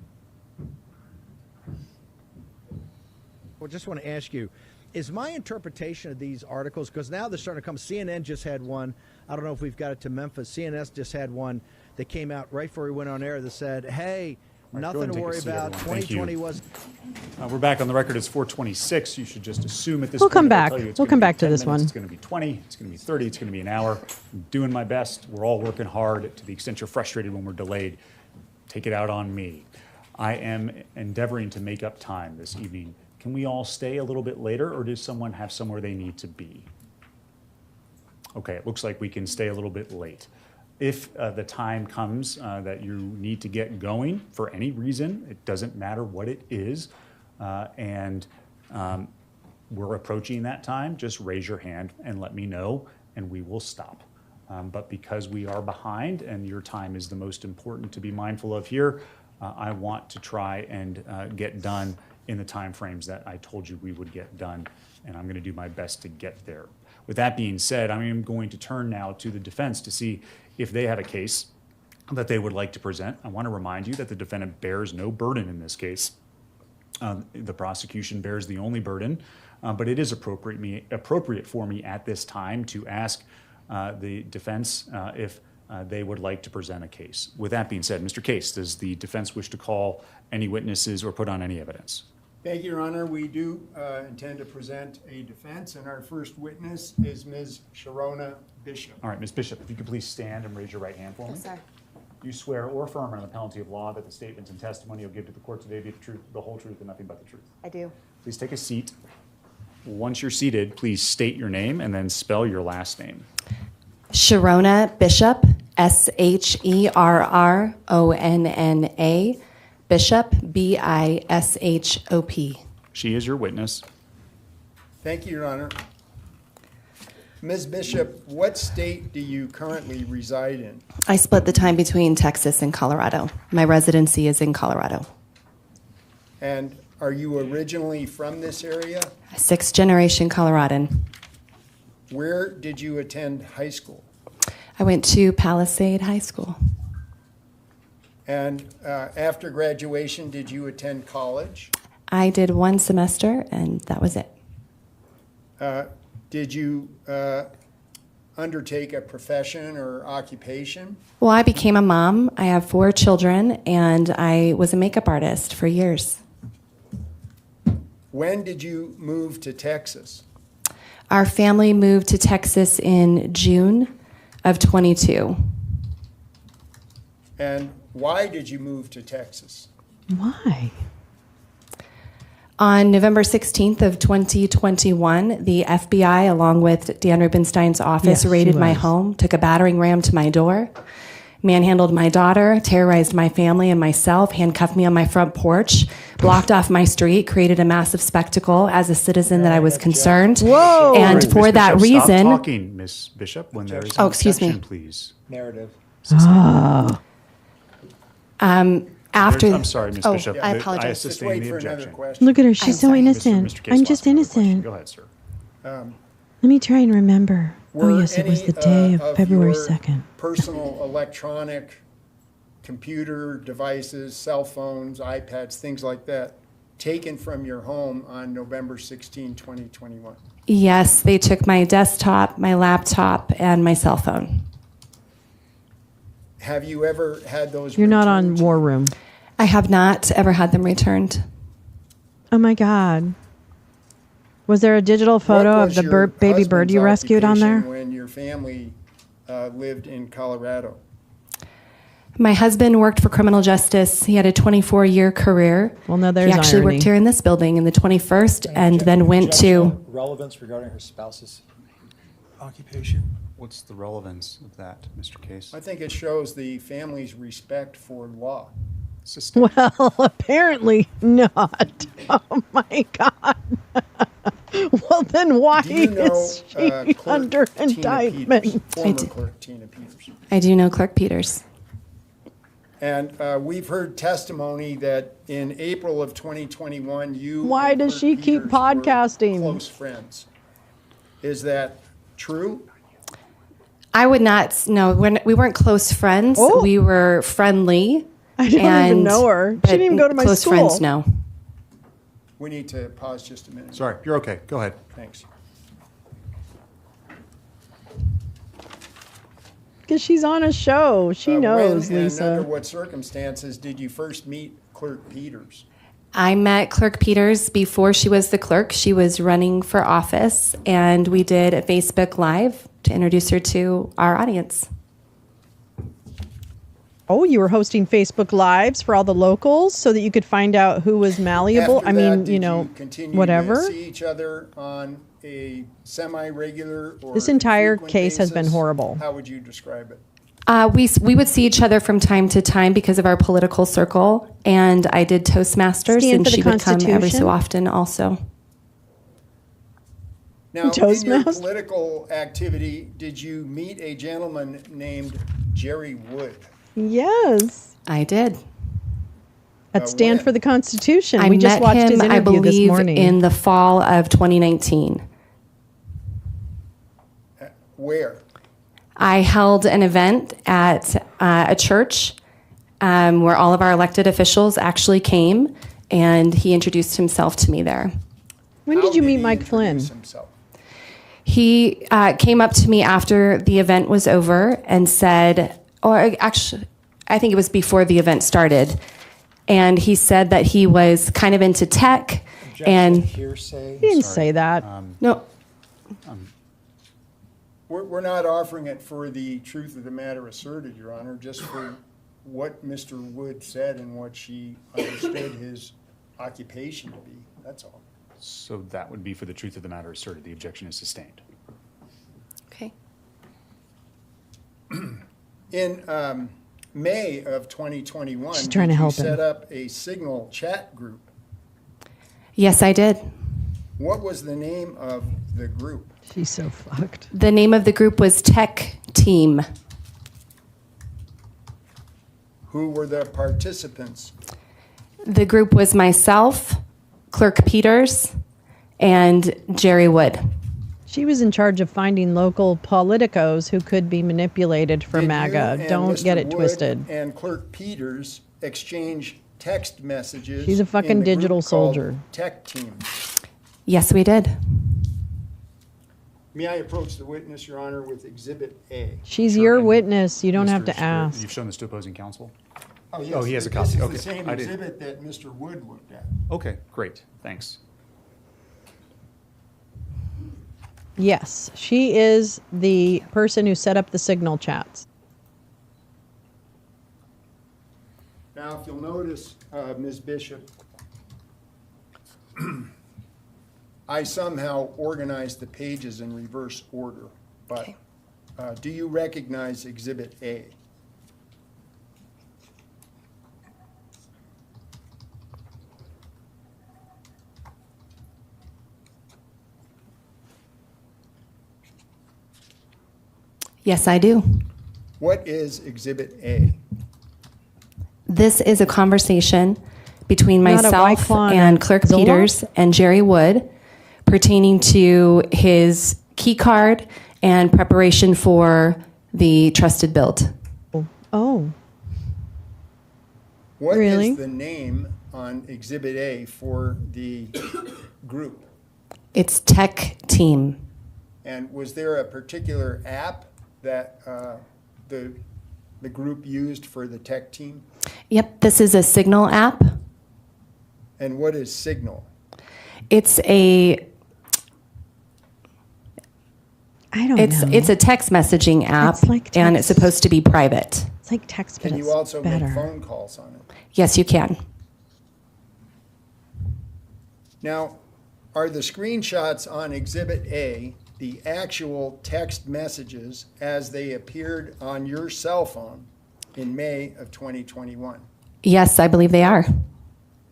I just want to ask you, is my interpretation of these articles, because now they're starting to come, CNN just had one, I don't know if we've got it to Memphis, CNN just had one that came out right before we went on air that said, hey, nothing to worry about, 2020 was... We're back on the record. It's 4:26. You should just assume at this We'll point. come that I back. tell you it's We'll gonna come be back to 10 this minutes, one. It's going to be 20. It's going to be 30. It's going to be an hour. I'm doing my best. We're all working hard. To the extent you're frustrated when we're delayed, take it out on me. I am endeavoring to make up time this evening. Can we all stay a little bit later, or does someone have somewhere they need to be? Okay, it looks like we can stay a little bit late. If the time comes that you need to get going for any reason, it doesn't matter what it is, and we're approaching that time, just raise your hand and let me know, and we will stop. But because we are behind and your time is the most important to be mindful of here, I want to try and get done in the time frames that I told you we would get done, and I'm going to do my best to get there. With that being said, I am going to turn now to the defense to see if they have a case that they would like to present. I want to remind you that the defendant bears no burden in this case. The prosecution bears the only burden, but it is appropriate for me at this time to ask the defense if they would like to present a case. With that being said, Mr. Case, does the defense wish to call any witnesses or put on any evidence? Thank you, Your Honor. We do intend to present a defense, and our first witness is Ms. Sharona Bishop. All right, Ms. Bishop, if you could please stand and raise your right hand for me. Yes, sir. You swear or affirm under the penalty of law that the statements and testimony you'll give to the court today be the truth, the whole truth, and nothing but the truth. I do. Please take a seat. Once you're seated, please state your name and then spell your last name. Sharona Bishop, Sherronna, Bishop, Bishop. She is your witness. Thank you, Your Honor. Ms. Bishop, what state do you currently reside in? I split the time between Texas and Colorado. My residency is in Colorado. And are you originally from this area? 6th generation Coloradan. Where did you attend high school? I went to Palisade High School. And after graduation, did you attend college? I did 1 semester, and that was it. Did you undertake a profession or occupation? Well, I became a mom. I have 4 children, and I was a makeup artist for years. When did you move to Texas? Our family moved to Texas in June of 22. And why did you move to Texas? Why? On November 16th of 2021, the FBI, along with Dan Rubenstein's office, Yes, raided she my was. home, took a battering ram to my door, manhandled my daughter, terrorized my family and myself, handcuffed me on my front porch, blocked off my street, created a massive spectacle as a citizen that I was concerned. Whoa! And Ms. for that Bishop, reason... Stop talking, Ms. Bishop, when there is an Oh, excuse me. objection, please. Narrative. Oh. After... I'm sorry, Ms. Oh, Bishop. I I apologize. sustain wait the for another objection. question. Look at her. She's I'm so sorry. innocent. Mr. Case I'm wants just another question. innocent. Go ahead, sir. Let me try and remember. Oh, Were yes, it was any, the day of February your 2nd. personal electronic computer devices, cell phones, iPads, things like that, taken from your home on November 16, 2021? Yes, they took my desktop, my laptop, and my cell phone. Have you ever had those You're not on returned to War Room. I have not ever had them returned. Oh my God. Was there a digital What photo of was the your baby bird you husband's rescued on there? occupation when your family lived in Colorado? My husband worked for criminal justice. He had a 24-year career. Well, no, He there's actually irony. worked here in this building in the 21st and then went to... Relevance regarding her spouse's occupation? What's the relevance of that, Mr. Case? I think it shows the family's respect for law. Well, apparently not. Oh my God. Well, then why Do you know is she Clerk under Tina indictment? Peters, former Clerk Tina Peters? I do know Clerk Peters. And we've heard testimony that in April of 2021, you Why and does Clerk she keep Peters were podcasting? close friends. Is that true? I would not... No, we weren't close friends. Oh. We were friendly. I don't even And- know her. She but didn't even go to my close school. friends know. We need to pause just a minute. Sorry, you're okay. Go ahead. Thanks. Because she's on a show. She knows, when Lisa. and under what circumstances did you first meet Clerk Peters? I met Clerk Peters before she was the clerk. She was running for office, and we did a Facebook Live to introduce her to our audience. Oh, you were hosting Facebook Lives for all the locals so that you could find out who was malleable? After I that, mean, did you know, continue whatever. to see each other on a semi-regular or This entire frequent case has been basis? horrible. How would you describe it? We would see each other from time to time because of our political circle, and I did Toastmasters, Stand and for the she would come every Constitution? so often also. Now, in your Toastmasters? political activity, did you meet a gentleman named Jerry Wood? Yes. I did. At Stand when? for the Constitution. I we just met watched him, his I interview this believe, morning. in the fall of 2019. Where? I held an event at a church where all of our elected officials actually came, and he introduced himself to me there. When did you meet Mike Flynn? Himself. He came up to me after the event was over and said, or actually, I think it was before the event started, and he said that he was kind of into tech and Hearsay. He didn't say that. no. We're not offering it for the truth of the matter asserted, Your Honor, just for what Mr. Wood said and what she understood his occupation to be. That's all. So that would be for the truth of the matter asserted. The objection is sustained. Okay. In May of 2021, She's trying to did help you him. set up a Signal chat group? Yes, I did. What was the name of the group? She's so fucked. The name of the group was Tech Team. Who were the participants? The group was myself, Clerk Peters, and Jerry Wood. She was in charge of finding local politicos who could be manipulated for Did you MAGA. and Don't Mr. get it Wood twisted. And Clerk Peters exchange text messages. She's a fucking in the group digital called soldier. Tech Team. Yes, we did. May I approach the witness, Your Honor, with Exhibit A? She's your witness. You don't have to Mr. ask. You've shown this to opposing counsel? Yes, Oh, he has a this copy. is Okay. the same I did- exhibit that Mr. Wood looked at. Okay, great. Thanks. Yes, she is the person who set up the Signal chats. Now, if you'll notice, Ms. Bishop, I somehow organized the pages in reverse order, but do you recognize Exhibit A? Yes, I do. What is Exhibit A? This is a conversation between Not a myself Wyclon and Clerk Zola? Peters and Jerry Wood pertaining to his key card and preparation for the trusted build. Oh, What is Really? the name on Exhibit A for the group? It's Tech Team. And was there a particular app that the group used for the tech team? Yep, this is a Signal app. And what is Signal? It's a I don't it's know. it's a text messaging app, It's like and it's text. supposed to be private. It's like text, but Can it's you also better. make phone calls on it? Yes, you can. Now, are the screenshots on Exhibit A the actual text messages as they appeared on your cell phone in May of 2021? Yes, I believe they are.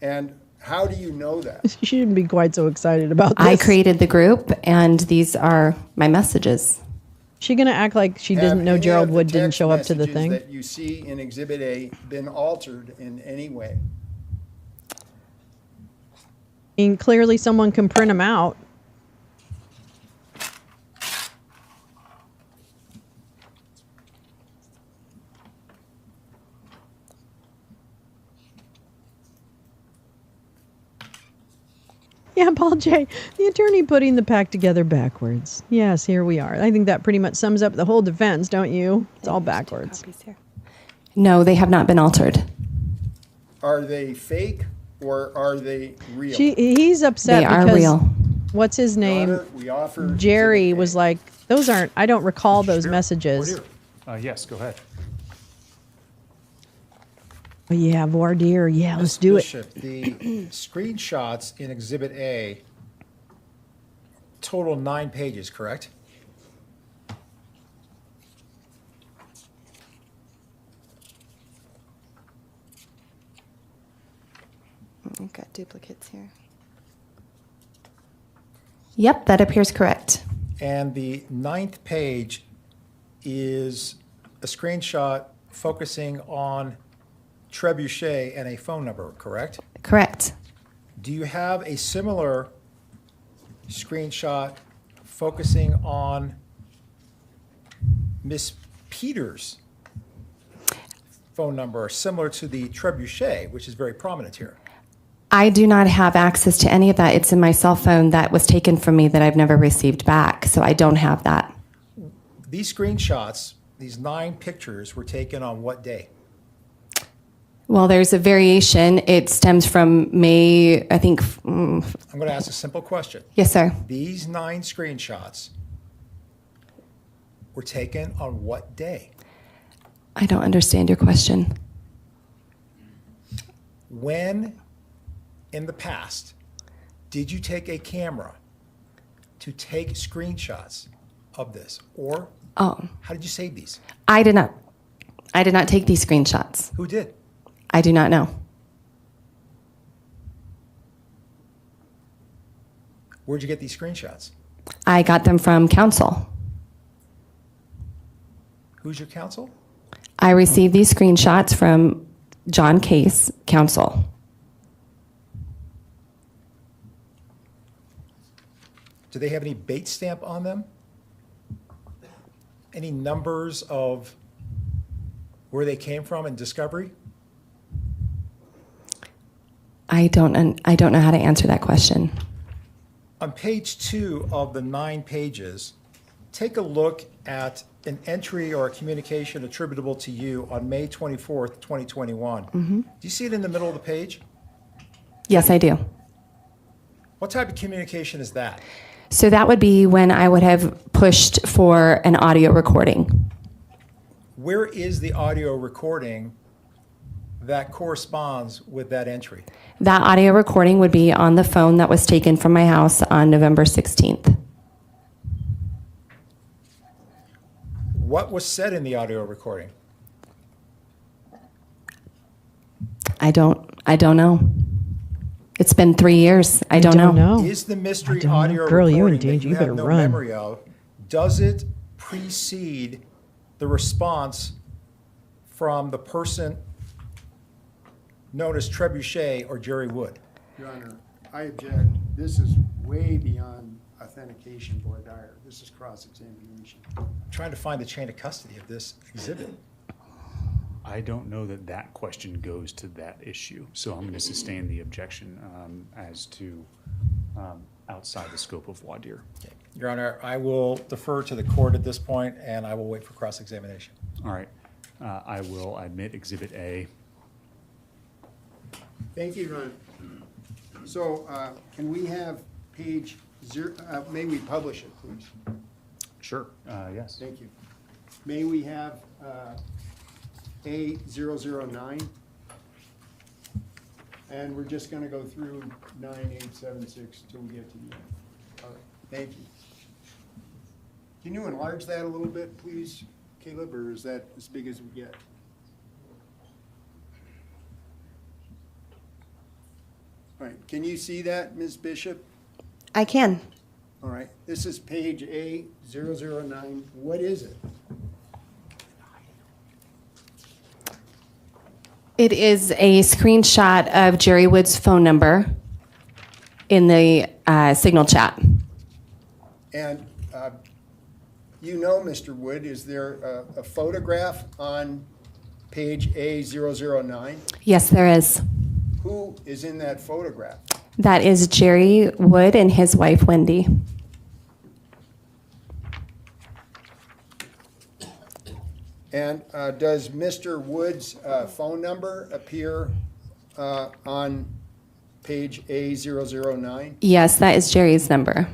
And how do you know that? She shouldn't be quite so excited about this. I created the group, and these are my messages. She gonna act like she Have doesn't know any Gerald of the Wood didn't text show up to the messages thing? that you see in Exhibit A been altered in any way? I mean, clearly someone can print them out. Yeah, Paul J., the attorney putting the pack together backwards. Yes, here we are. I think that pretty much sums up the whole defense, don't you? It's all backwards. No, they have not been altered. Are they fake or are they real? He's upset They are because real. what's his name? Your Honor, we offer Jerry was like, those aren't, I don't recall those messages. Yes, go ahead. Oh, yeah, voir dire. Yeah, let's do it. Bishop, the screenshots in Exhibit A total 9 pages, correct? I've got duplicates here. Yep, that appears correct. And the 9th page is a screenshot focusing on Trebuchet and a phone number, correct? Correct. Do you have a similar screenshot focusing on Miss Peters' phone number, similar to the Trebuchet, which is very prominent here? I do not have access to any of that. It's in my cell phone that was taken from me that I've never received back, so I don't have that. These screenshots, these 9 pictures, were taken on what day? Well, there's a variation. It stems from May, I think. I'm going to ask a simple question. Yes, sir. These 9 screenshots were taken on what day? I don't understand your question. When in the past did you take a camera to take screenshots of this? Or Oh, how did you save these? I did not take these screenshots. Who did? I do not know. Where'd you get these screenshots? I got them from counsel. Who's your counsel? I received these screenshots from John Case, counsel. Do they have any bait stamp on them? Any numbers of where they came from in discovery? I don't know how to answer that question. On page 2 of the 9 pages, take a look at an entry or a communication attributable to you on May 24th, 2021. Do you see it in the middle of the page? Yes, I do. What type of communication is that? So that would be when I would have pushed for an audio recording. Where is the audio recording that corresponds with that entry? That audio recording would be on the phone that was taken from my house on November 16th. What was said in the audio recording? I don't know. It's been 3 years. I don't know. Is the mystery audio Girl, you recording in danger. that You you better have no run. memory of, does it precede the response from the person known as Trebuchet or Jerry Wood? Your Honor, I object. This is way beyond authentication, voir dire. This is cross-examination. I'm trying to find the chain of custody of this exhibit. I don't know that that question goes to that issue, so I'm going to sustain the objection as to outside the scope of voir dire. Your Honor, I will defer to the court at this point, and I will wait for cross-examination. All right. I will admit Exhibit A. Thank you, Your Honor. So can we have page 0, may we publish it, please? Sure, yes. Thank you. May we have A009? And we're just going to go through 9876 till we get to the end. All right, thank you. Can you enlarge that a little bit, please, Caleb, or is that as big as we get? All right, can you see that, Ms. Bishop? I can. All right, this is page A009. What is it? It is a screenshot of Jerry Wood's phone number in the Signal chat. And you know, Mr. Wood, is there a photograph on page A009? Yes, there is. Who is in that photograph? That is Jerry Wood and his wife, Wendy. And does Mr. Wood's phone number appear on page A009? Yes, that is Jerry's number.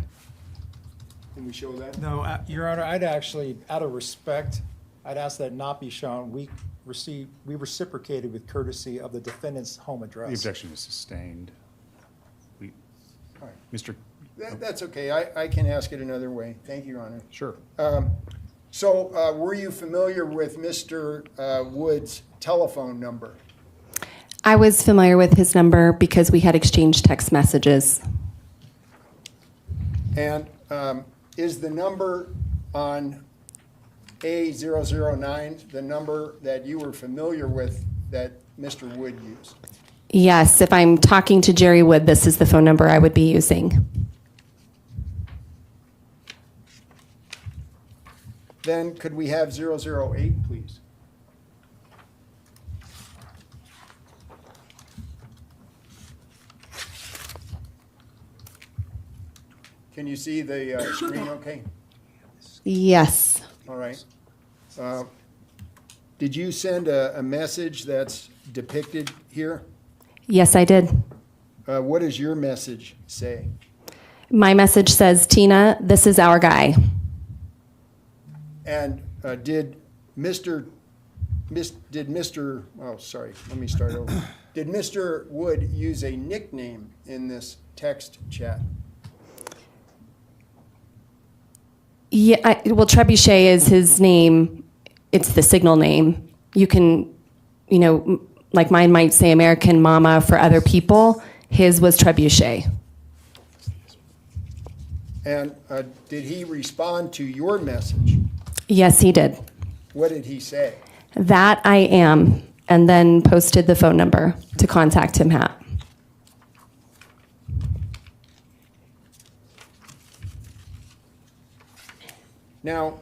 Can we show that? No, Your Honor, I'd actually, out of respect, I'd ask that not be shown. We reciprocated with courtesy of the defendant's home address. The objection is sustained. All right. Mr. That's okay. I can ask it another way. Thank you, Your Honor. Sure. So were you familiar with Mr. Wood's telephone number? I was familiar with his number because we had exchanged text messages. And is the number on A009 the number that you were familiar with that Mr. Wood used? Yes, if I'm talking to Jerry Wood, this is the phone number I would be using. Then could we have 008, please? Can you see the screen okay? Yes. All right. Did you send a message that's depicted here? Yes, I did. What does your message say? My message says, Tina, this is our guy. And did Mr. Wood use a nickname in this text chat? Yeah, well, Trebuchet is his name. It's the signal name. You can, like mine might say American Mama for other people. His was Trebuchet. And did he respond to your message? Yes, he did. What did he say? That I am, and then posted the phone number to contact him at. Now,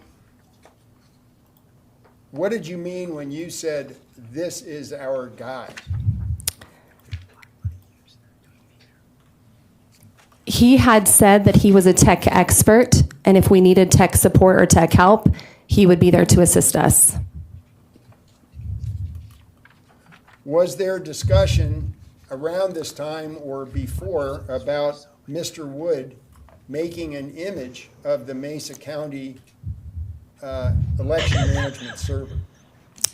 what did you mean when you said, this is our guy? He had said that he was a tech expert, and if we needed tech support or tech help, he would be there to assist us. Was there discussion around this time or before about Mr. Wood making an image of the Mesa County election management server?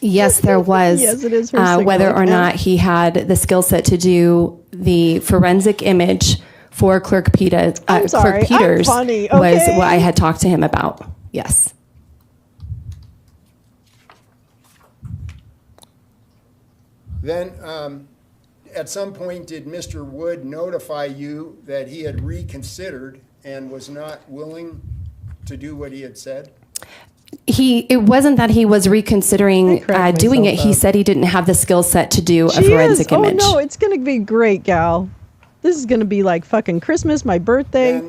Yes, there was. Yes, it is her signal. Whether or not he had the skill set to do the forensic image for Clerk Peters was funny. what Okay. I had talked to him about. Yes. Then, at some point, did Mr. Wood notify you that he had reconsidered and was not willing to do what he had said? It wasn't that he was reconsidering doing it. He said he didn't have the skill set to do a forensic image. Oh no, it's going to be great, gal. This is going to be like fucking Christmas, my birthday,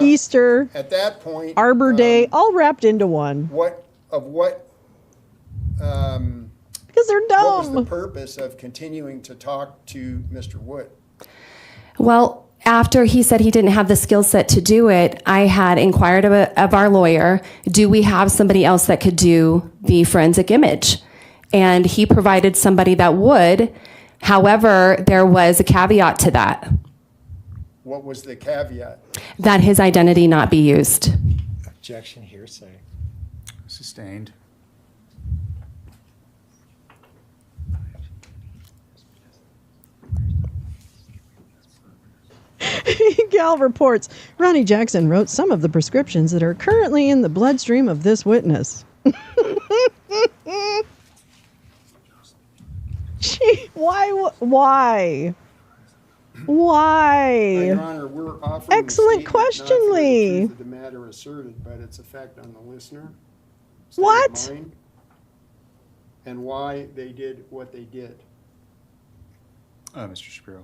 Easter, At that point, Arbor Day, all wrapped into one. Because they're dumb. What was the purpose of continuing to talk to Mr. Wood? Well, after he said he didn't have the skill set to do it, I had inquired of our lawyer, do we have somebody else that could do the forensic image? And he provided somebody that would. However, there was a caveat to that, What was the caveat? that his identity not be used. Objection, hearsay. Sustained. Gal reports Ronnie Jackson wrote some of the prescriptions that are currently in the bloodstream of this witness. Why? Your Honor, we're offering Excellent the statement, question, not for the Lee. truth of the matter asserted, but its effect on the listener. state of What? mind, And why they did what they did. Mr. Shapiro.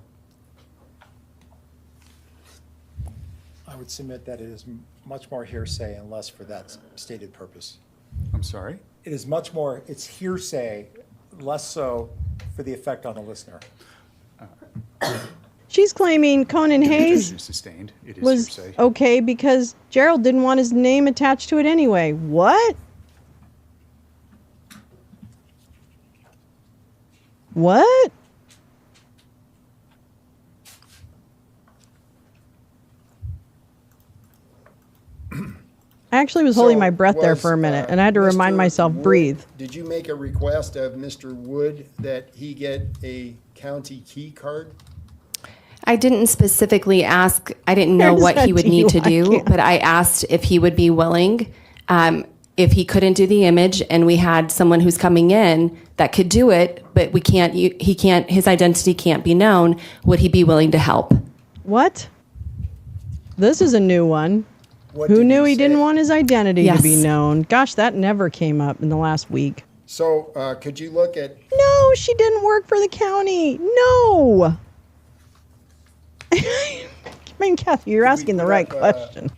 I would submit that it is much more hearsay and less for that stated purpose. I'm sorry? It is much more, it's hearsay, less so for the effect on the listener. She's claiming Conan Hayes Is sustained. It is was hearsay. okay because Gerald didn't want his name attached to it anyway. What? What? I actually was holding So my breath there was, for a minute, and I had to remind Mr. myself, Wood- breathe. Did you make a request of Mr. Wood that he get a county key card? I didn't specifically ask, I didn't know There's what that he would to you, need to I do, can't. but I asked if he would be willing. If he couldn't do the image and we had someone who's coming in that could do it, but he can't, his identity can't be known, would he be willing to help? What? This is a new one. What Who did knew you he didn't say? want his identity to be Yes. known? Gosh, that never came up in the last week. So could you look at, No, she didn't work for the county. No. I mean, Kathy, you're asking the put right up, question.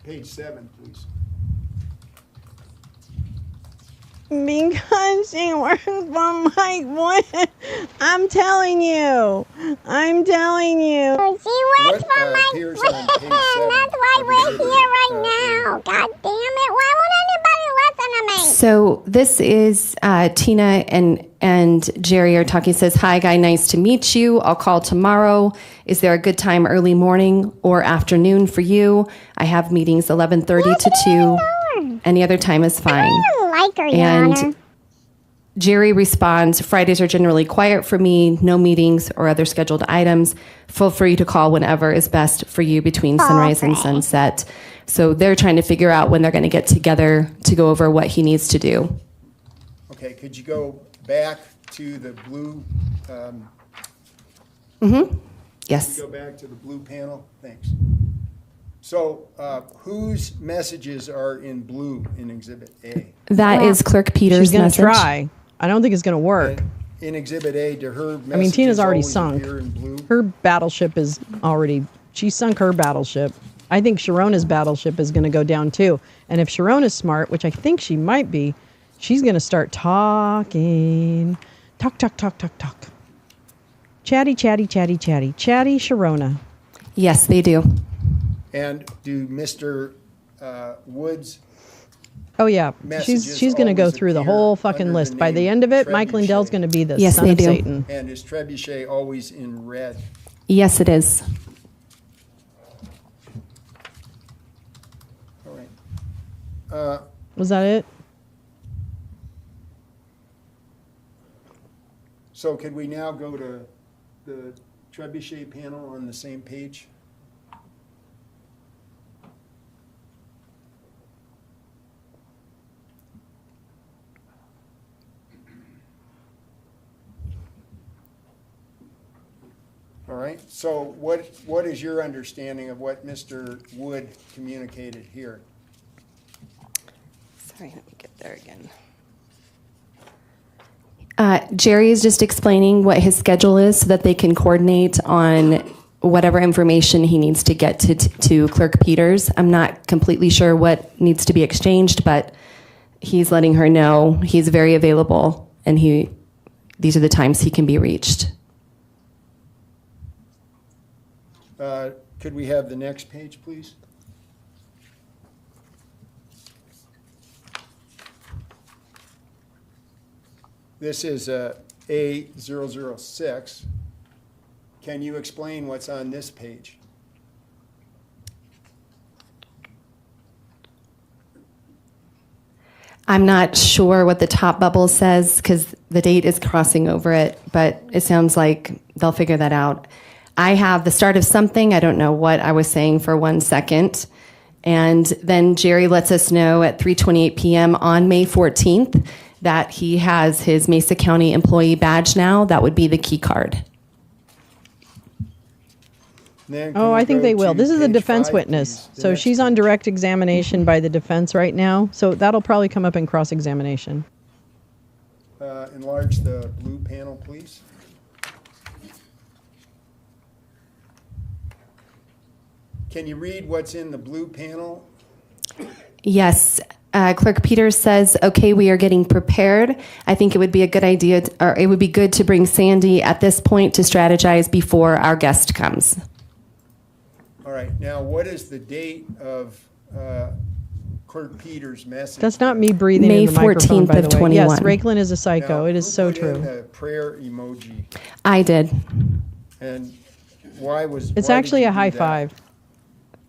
page 7, please? Because she works for Mike Wood. I'm telling you. I'm telling you. She works for Mike appears on page 7? That's why we're here right now. God damn it. Why won't anybody listen to me? So this is Tina and Jerry are talking. Says, "Hi, Guy. Nice to meet you. I'll call tomorrow. Is there a good time, early morning or afternoon for you? I have meetings 11:30 to 2. Any other time is fine." Like her, Your Honor. And Jerry responds, "Fridays are generally quiet for me. No meetings or other scheduled items. Feel free to call whenever is best for you between sunrise and sunset." So they're trying to figure out when they're going to get together to go over what he needs to do. Okay, could you go back to the blue? Yes. Could you go back to the blue panel? Thanks. So whose messages are in blue in Exhibit A? That is Clerk Peters' She's going to message. try. I don't think it's going to work. In Exhibit A, do her messages I mean, Tina's already always sunk. appear in blue? Her battleship is already, she sunk her battleship. I think Sharona's battleship is going to go down too. And if Sharona's smart, which I think she might be, she's going to start talking. Talk, talk, talk, talk, talk. Chatty, chatty, chatty, chatty. Chatty Sharona. Yes, they do. And do Mr. Woods' Oh, yeah. messages She's going to go always through the appear whole fucking under list. the By the name end of it, Mike Trebuchet? Lindell's going to be the Yes, son they of do. Satan. And is Trebuchet always in red? Yes, it is. All right. Was that it? So could we now go to the Trebuchet panel on the same page? All right, so what is your understanding of what Mr. Wood communicated here? Sorry, let me get there again. Jerry is just explaining what his schedule is so that they can coordinate on whatever information he needs to get to Clerk Peters. I'm not completely sure what needs to be exchanged, but he's letting her know he's very available and these are the times he can be reached. Could we have the next page, please? This is A006. Can you explain what's on this page? I'm not sure what the top bubble says because the date is crossing over it, but it sounds like they'll figure that out. I have the start of something. I don't know what I was saying for 1 second. And then Jerry lets us know at 3:28 p.m. on May 14th that he has his Mesa County employee badge now. That would be the key card. Then Oh, can we I think go they will. to This is a page defense 5, witness. please? The So next she's on direct examination by the defense right now. So that'll probably come up in cross-examination. Enlarge the blue panel, please. Can you read what's in the blue panel? Yes. Clerk Peters says, okay, we are getting prepared. I think it would be a good idea, or it would be good to bring Sandy at this point to strategize before our guest comes. All right, now what is the date of Clerk Peters' message? That's not me breathing May in the microphone, 14th by of the way. 21. Yes, Rakelin is a psycho. Now, It is who so put in true. the prayer emoji, I did. and why was It's why did actually you a do high that? five.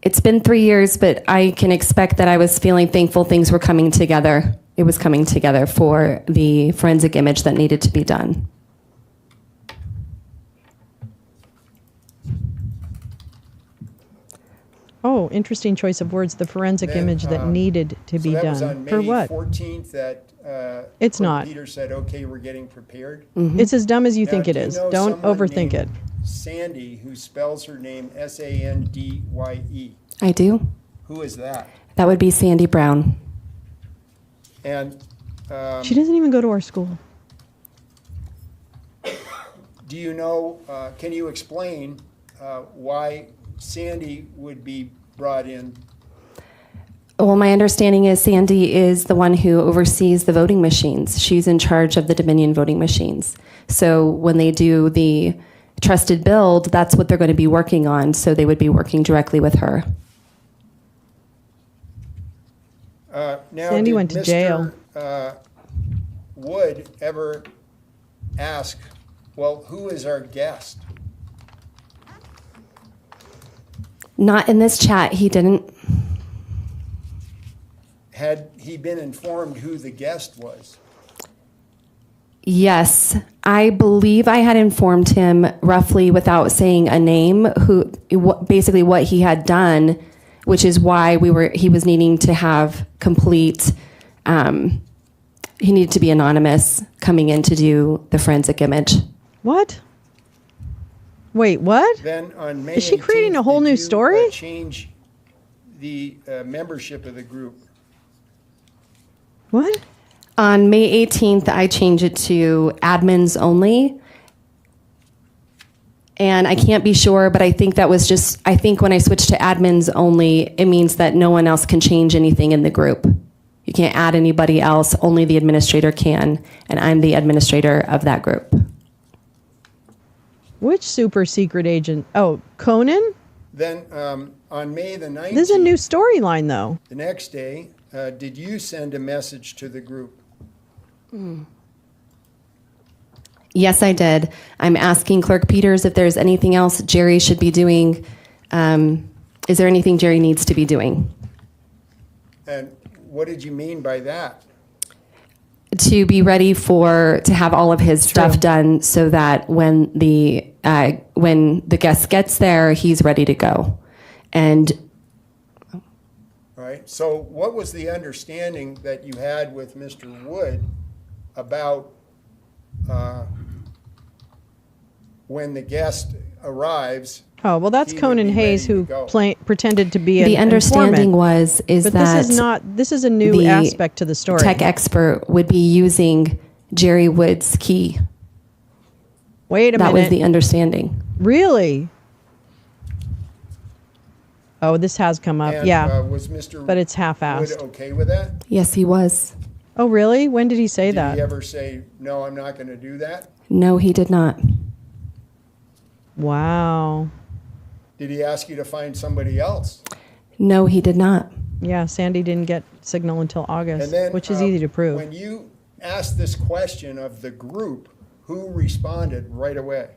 It's been 3 years, but I can expect that I was feeling thankful things were coming together. It was coming together for the forensic image that needed to be done. Oh, interesting choice of words. The forensic Then, image that needed to be so that was done. on For May what? 14th that It's Clerk not. Peters said, "Okay, we're getting prepared." It's as dumb as you Now, think it do you is. know Don't someone overthink named it. Sandy, who spells her name Sandye. I do. Who is that? That would be Sandy Brown. And She doesn't even go to our school. do you know? Can you explain why Sandy would be brought in? Well, my understanding is Sandy is the one who oversees the voting machines. She's in charge of the Dominion voting machines. So when they do the trusted build, that's what they're going to be working on. So they would be working directly with her. Now, Sandy did went to Mr. jail. Wood ever ask, well, who is our guest? Not in this chat, he didn't. Had he been informed who the guest was? Yes, I believe I had informed him roughly without saying a name, basically what he had done, which is why he was needing to have complete, he needed to be anonymous coming in to do the forensic image. What? Wait, what? Then on May Is she creating 18th, a whole did new you, story? change the membership of the group? What? On May 18th, I changed it to admins only. And I can't be sure, but I think that was just, I think when I switched to admins only, it means that no one else can change anything in the group. You can't add anybody else, only the administrator can, and I'm the administrator of that group. Which super secret agent? Oh, Conan? Then on May the 19th, This is a new storyline, though. the next day, did you send a message to the group? Yes, I did. I'm asking Clerk Peters if there's anything else Jerry should be doing. Is there anything Jerry needs to be doing? And what did you mean by that? To be ready to have all of his stuff done so that when the guest gets there, he's ready to go. And All right. So what was the understanding that you had with Mr. Wood about when the guest arrives? Oh, well, that's he would Conan be Hayes, ready who to go? pretended to be an the understanding informant. is But that this is a new the aspect to the story. tech expert would be using Jerry Wood's key. Wait a That minute. was the understanding. Really? Oh, this has come up. And, yeah. was Mr. But it's Wood half-assed. okay with that? Yes, he was. Oh, really? When did he say Did that? he ever say, no, I'm not going to do that? No, he did not. Wow. Did he ask you to find somebody else? No, he did not. Yeah, Sandy didn't get signal until August, And then, which is easy to prove. When you asked this question of the group, who responded right away?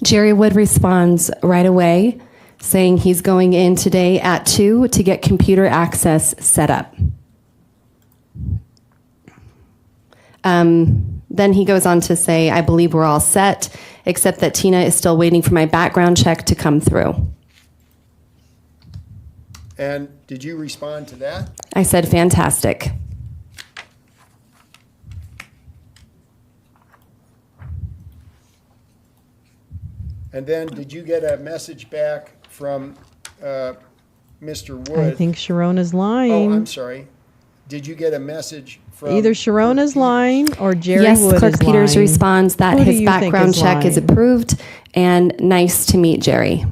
Jerry Wood responds right away, saying he's going in today at 2 to get computer access set up. Then he goes on to say, I believe we're all set, except that Tina is still waiting for my background check to come through. And did you respond to that? I said, fantastic. And then did you get a message back from Mr. Wood? I think Sharona's lying. Oh, I'm sorry. Did you get a message from Either Sharona's lying or Jerry Yes, Wood Clerk is Peters lying. responds that Who do his you think background check is lying? approved and nice to meet Jerry.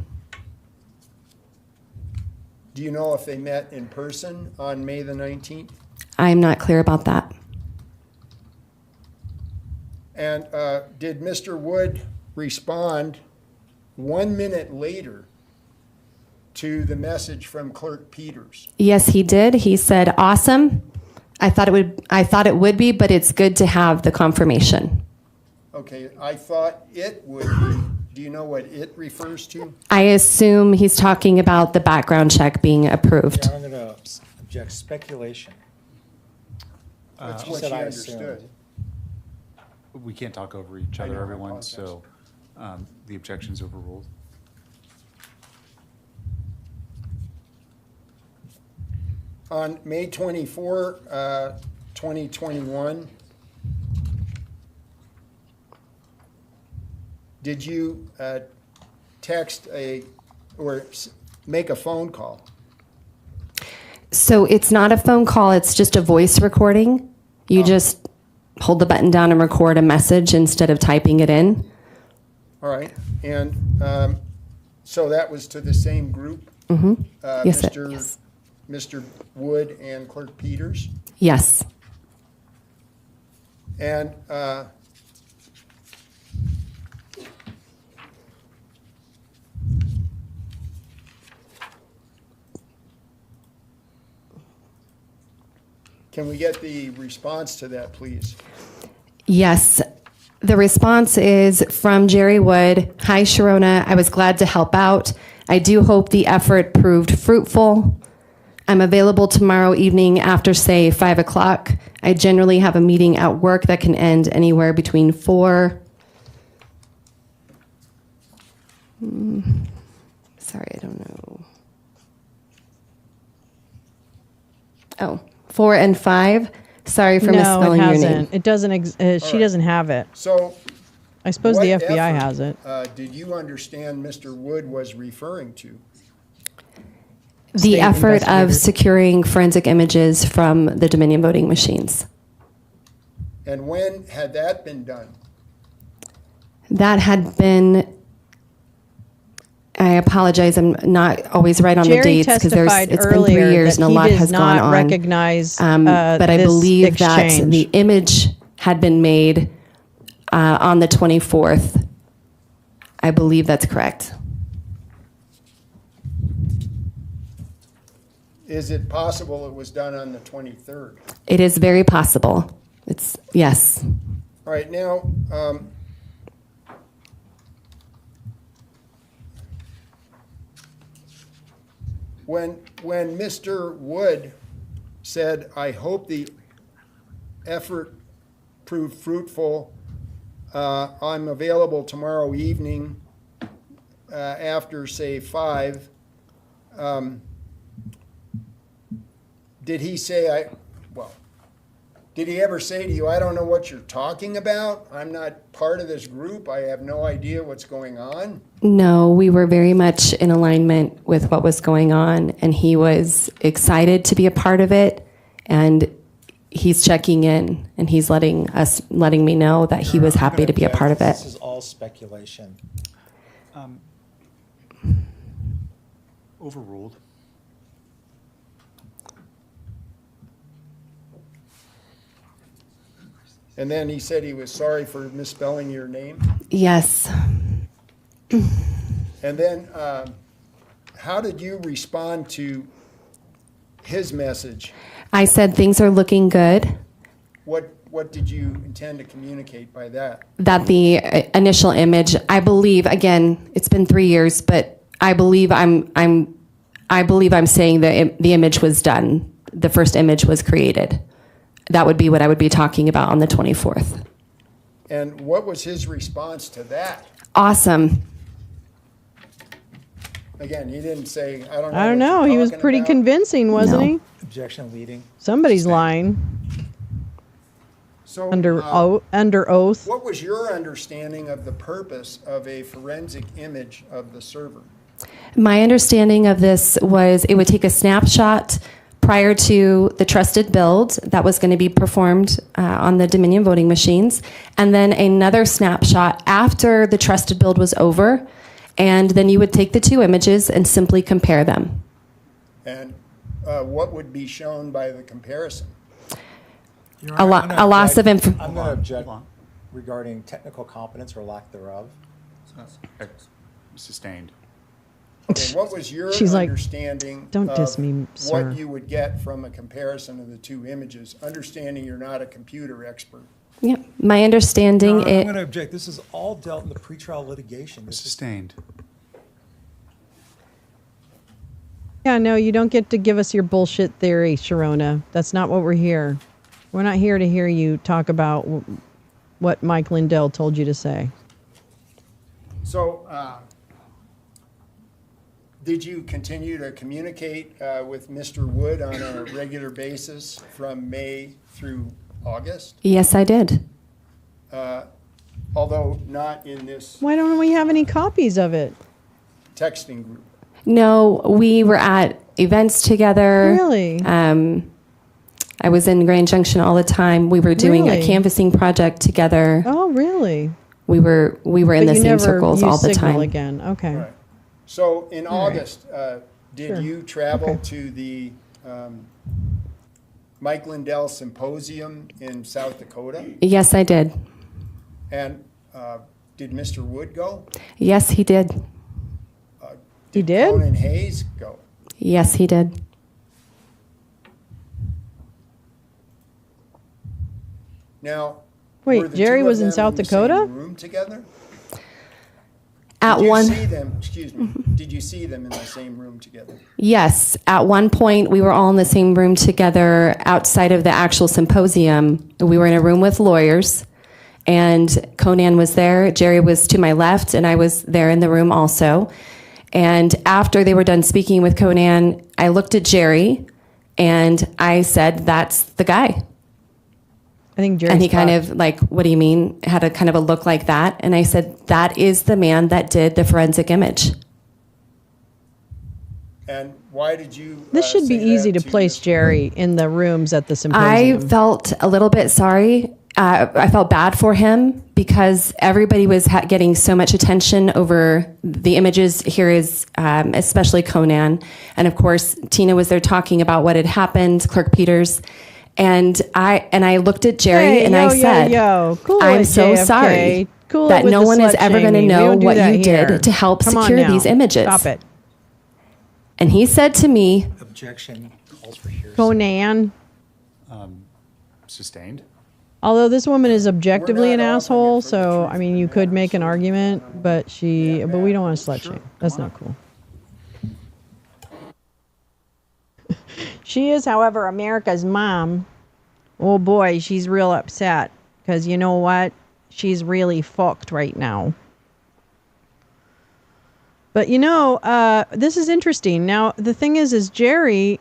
Do you know if they met in person on May the 19th? I'm not clear about that. And did Mr. Wood respond 1 minute later to the message from Clerk Peters? Yes, he did. He said, "Awesome. I thought it would be, but it's good to have the confirmation." Okay, I thought it would be. Do you know what it refers to? I assume he's talking about the background check being approved. Yeah, I'm going to object speculation. That's She what said she I understood. assumed. We can't talk over each I other, know, I everyone, apologize. so the objection's overruled. On May 24, 2021, did you text or make a phone call? So it's not a phone call, it's just a voice recording. You just hold the button down and record a message instead of typing it in. All right, and so that was to the same group? Mm-hmm. Yes, Mr. Wood and Clerk Peters? Yes. And can we get the response to that, please? Yes. The response is from Jerry Wood. "Hi, Sharona. I was glad to help out. I do hope the effort proved fruitful. I'm available tomorrow evening after, say, 5 o'clock. I generally have a meeting at work that can end anywhere between 4. Sorry, I don't know. Oh, 4 and 5. Sorry for misspelling it your hasn't. name. It doesn't. She doesn't have it. So I suppose what the FBI effort, has it. Did you understand Mr. Wood was referring to? The State effort of investigators. securing forensic images from the Dominion voting machines. And when had that been done? That had been, I apologize, I'm not always right on Jerry the dates because testified it's been earlier 3 years that and a he lot does has gone not on. recognize, But I this believe that exchange. the image had been made on the 24th. I believe that's correct. Is it possible it was done on the 23rd? It is very possible. It's, yes. All right, now, when Mr. Wood said, "I hope the effort proved fruitful, I'm available tomorrow evening after, say, 5," did he say, did he ever say to you, "I don't know what you're talking about. I'm not part of this group. I have no idea what's going on"? No, we were very much in alignment with what was going on, and he was excited to be a part of it, and he's checking in, and he's letting me know that he was happy to be a part of it. This is all speculation. Overruled. And then he said he was sorry for misspelling your name. Yes. And then how did you respond to his message? I said things are looking good, What did you intend to communicate by that? that the initial image, I believe, again, it's been 3 years, but I believe I'm saying that the image was done. The first image was created. That would be what I would be talking about on the 24th. And what was his response to that? Awesome. Again, he didn't say, "I don't know." I don't what know. you're He was talking pretty about." convincing, wasn't No. he? Objection leading. Somebody's lying So, under oath. what was your understanding of the purpose of a forensic image of the server? My understanding of this was it would take a snapshot prior to the trusted build that was going to be performed on the Dominion voting machines, and then another snapshot after the trusted build was over, and then you would take the two images and simply compare them. And what would be shown by the comparison? a loss of information. I'm going to object regarding technical competence or lack thereof. Sustained. Okay, what was your She's like, understanding "Don't diss of me, sir." what you would get from a comparison of the two images, understanding you're not a computer expert? Yeah, my understanding. I'm going to object. This is all dealt in the pretrial litigation. Sustained. Yeah, no, you don't get to give us your bullshit theory, Sharona. That's not what we're here. We're not here to hear you talk about what Mike Lindell told you to say. So, did you continue to communicate with Mr. Wood on a regular basis from May through August? Yes, I did. Although not in this Why don't we have any copies of it? texting group. No, we were at events together. Really? I was in Grand Junction all the time. We were doing Really? a canvassing project together. Oh, really? We were in But the you same never circles all used the Signal time. again. Okay. Right. So in All right. August, did Sure. you travel Okay. to the Mike Lindell Symposium in South Dakota? Yes, I did. And did Mr. Wood go? Yes, he did. He did? Conan Hayes go? Yes, he did. Now, Wait, were the Jerry two of was in them South the Dakota? same room together? At Did you one, see them? Excuse me. Did you see them in the same room together? yes, at one point we were all in the same room together outside of the actual symposium. We were in a room with lawyers, and Conan was there. Jerry was to my left, and I was there in the room also. And after they were done speaking with Conan, I looked at Jerry, and I said, "That's the guy." I think Jerry. And he kind of like, "What do you mean?" Had a kind of a look like that. And I said, "That is the man that did the forensic image." And why did you? This should be say easy that to place Jerry in the rooms at the I symposium. felt a little bit sorry. I felt bad for him because everybody was getting so much attention over the images. Here is especially Conan. And of course, Tina was there talking about what had happened, Clerk Peters. And I looked at Jerry and I said, Cool "I'm it, so JFK. sorry Cool it that with no the one is slut ever going to shaming. We know don't do what that you here. did to help Come on secure now. these images." Stop it. And he said to me, Objection calls for hearsay. Conan. Sustained. Although this woman is objectively an We're not asshole, offering it for the so truth I mean, you could make an argument, but but we don't want to slut shame. That's not cool. She is, however, America's mom. Oh boy, she's real upset because you know what? She's really fucked right now. But you know, this is interesting. Now, the thing is Jerry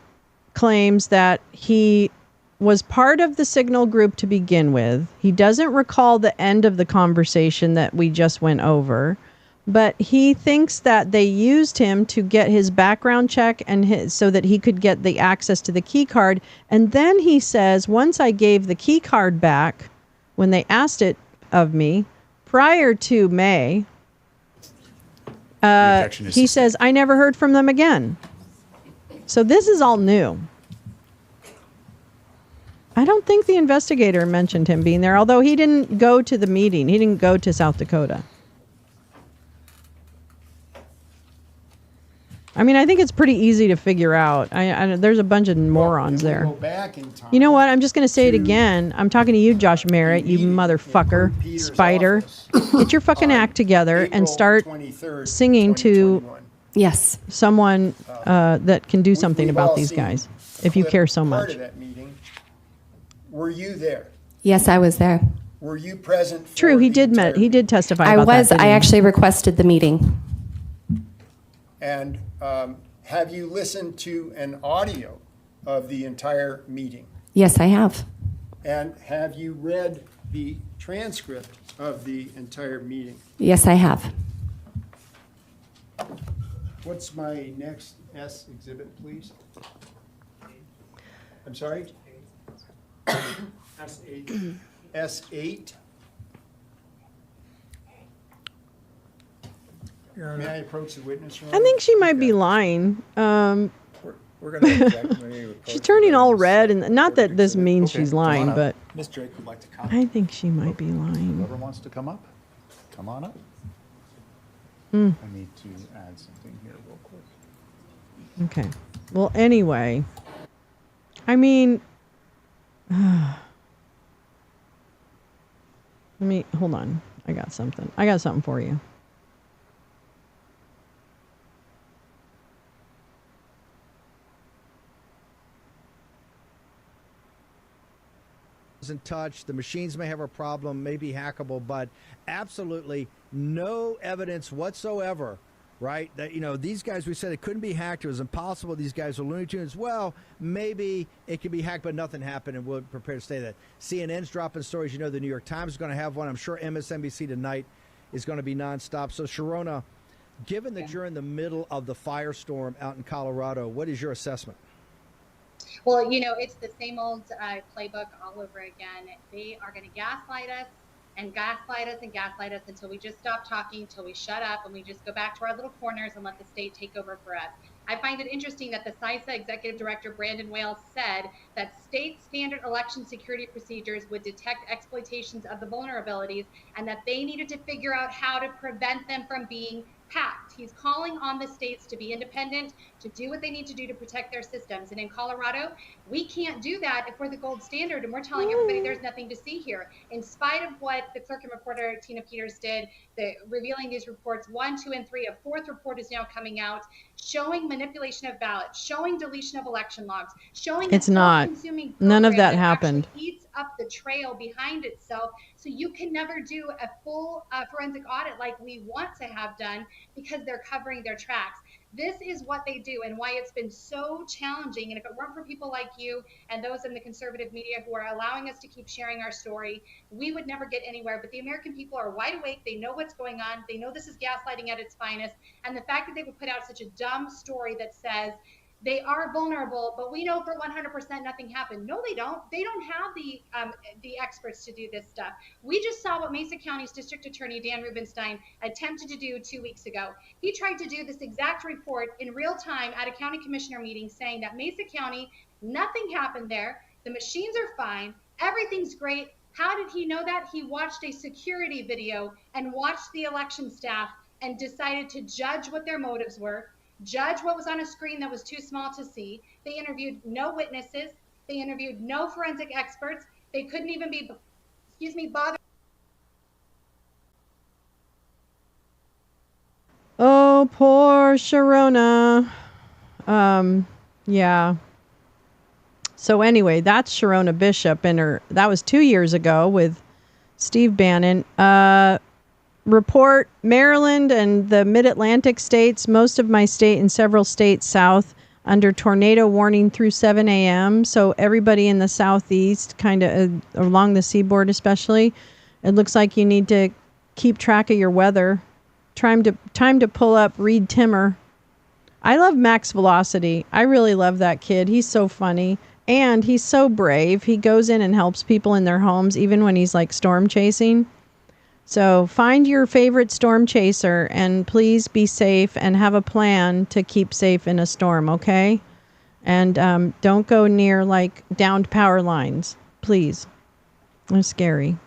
claims that he was part of the Signal group to begin with. He doesn't recall the end of the conversation that we just went over, but he thinks that they used him to get his background check and so that he could get the access to the key card. And then he says, once I gave the key card back, when they asked it of me, prior to May, he says, I never heard from them again. So this is all new. I don't think the investigator mentioned him being there, although he didn't go to the meeting. He didn't go to South Dakota. I mean, I think it's pretty easy to figure out. There's a bunch of morons there. Go back in time. You know what? I'm just going to say it again. I'm talking to you, Josh Merritt, you motherfucker, spider. Get your fucking act together and start 23rd, singing to 'Yes, someone that can do something we've about all these seen guys, if you care so part much. of that meeting. Were you there? yes, I was there. Were you present? For True, he the entire did. He did testify I about was. that. I actually requested the meeting. And have you listened to an audio of the entire meeting? Yes, I have. And have you read the transcript of the entire meeting? Yes, I have. What's my next S exhibit, please? I'm sorry? S8. S8. May I approach the witness room? I think she might be lying. We're going to object. She's turning all red, and not that this means she's lying, but Ms. Drake would like to comment. I think she might be lying. Whoever wants to come up, come on up. Hmm. I need to add something here real quick. Okay. Well, anyway, I mean, let me hold on. I got something for you. Isn't touched. The machines may have a problem, may be hackable, but absolutely no evidence whatsoever, right? That, you know, these guys, we said it couldn't be hacked. It was impossible. These guys are Looney Tunes. Well, maybe it could be hacked, but nothing happened, and we're prepared to say that. CNN's dropping stories. You know, the New York Times is going to have one. I'm sure MSNBC tonight is going to be nonstop. So, Sharona, given that you're in the middle of the firestorm out in Colorado, what is your assessment? Well, you know, it's the same old playbook all over again. They are going to gaslight us and gaslight us and gaslight us until we just stop talking, until we shut up and we just go back to our little corners and let the state take over for us. I find it interesting that the CISA Executive Director Brandon Wales said that state standard election security procedures would detect exploitations of the vulnerabilities and that they needed to figure out how to prevent them from being hacked. He's calling on the states to be independent, to do what they need to do to protect their systems. And in Colorado, we can't do that if we're the gold standard and we're telling everybody there's nothing to see here. In spite of what the Clerk and reporter Tina Peters did, revealing these reports 1, 2, and 3, a fourth report is now coming out, showing manipulation of ballots, showing deletion of election logs, showing It's not. None of that happened. Eats up the trail behind itself. So you can never do a full forensic audit like we want to have done because they're covering their tracks. This is what they do and why it's been so challenging. And if it weren't for people like you and those in the conservative media who are allowing us to keep sharing our story, we would never get anywhere. But the American people are wide awake. They know what's going on. They know this is gaslighting at its finest. And the fact that they would put out such a dumb story that says they are vulnerable, but we know for 100% nothing happened. No, they don't. They don't have the experts to do this stuff. We just saw what Mesa County's District Attorney Dan Rubenstein attempted to do 2 weeks ago. He tried to do this exact report in real time at a county commissioner meeting saying that Mesa County, nothing happened there. The machines are fine. Everything's great. How did he know that? He watched a security video and watched the election staff and decided to judge what their motives were, judge what was on a screen that was too small to see. They interviewed no witnesses. They interviewed no forensic experts. They couldn't even be, bothered. Oh, poor Sharona. Yeah. So anyway, that's Sharona Bishop and that was 2 years ago with Steve Bannon. Report Maryland and the mid-Atlantic states, most of my state and several states south under tornado warning through 7 a.m. So everybody in the southeast, kind of along the seaboard especially, it looks like you need to keep track of your weather. Time to pull up Reed Timmer. I love Max Velocity. I really love that kid. He's so funny. And he's so brave. He goes in and helps people in their homes, even when he's like storm chasing. So find your favorite storm chaser and please be safe and have a plan to keep safe in a storm, okay? And don't go near like downed power lines, please. They're scary.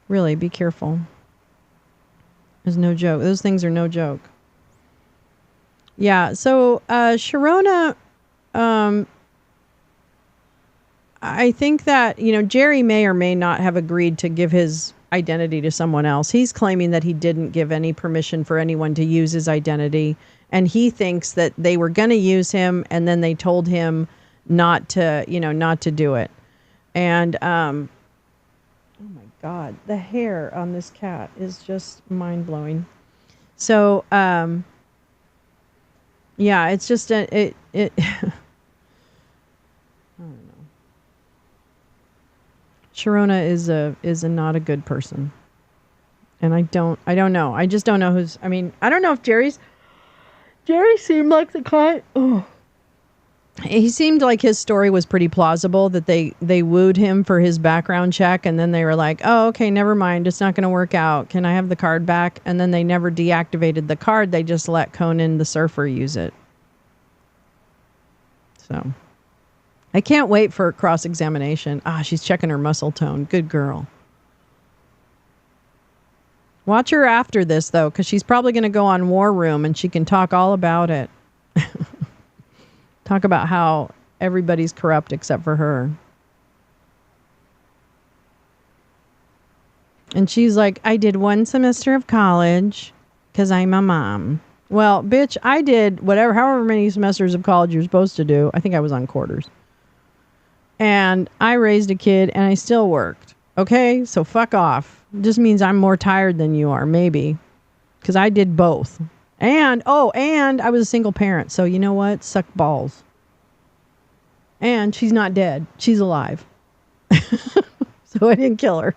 Really, be careful. There's no joke. Those things are no joke. Yeah, so Sharona, I think that, Jerry may or may not have agreed to give his identity to someone else. He's claiming that he didn't give any permission for anyone to use his identity, and he thinks that they were going to use him and then they told him not to do it. And oh my God, the hair on this cat is just mind-blowing. So yeah, it's just it I don't know. Sharona is a not a good person. And I don't know. I just don't know who's, I don't know if Jerry seemed like the kind. Oh. He seemed like his story was pretty plausible, that they wooed him for his background check and then they were like, oh, okay, never mind. It's not going to work out. Can I have the card back? And then they never deactivated the card. They just let Conan the surfer use it. So I can't wait for cross-examination. She's checking her muscle tone. Good girl. Watch her after this, though, because she's probably going to go on War Room and she can talk all about it. Talk about how everybody's corrupt except for her. And she's like, I did 1 semester of college because I'm a mom. Well, bitch, I did however many semesters of college you're supposed to do. I think I was on quarters. And I raised a kid and I still worked. Okay? So fuck off. It just means I'm more tired than you are, maybe. Because I did both. And I was a single parent. So you know what? Suck balls. And she's not dead. She's alive. So I didn't kill her.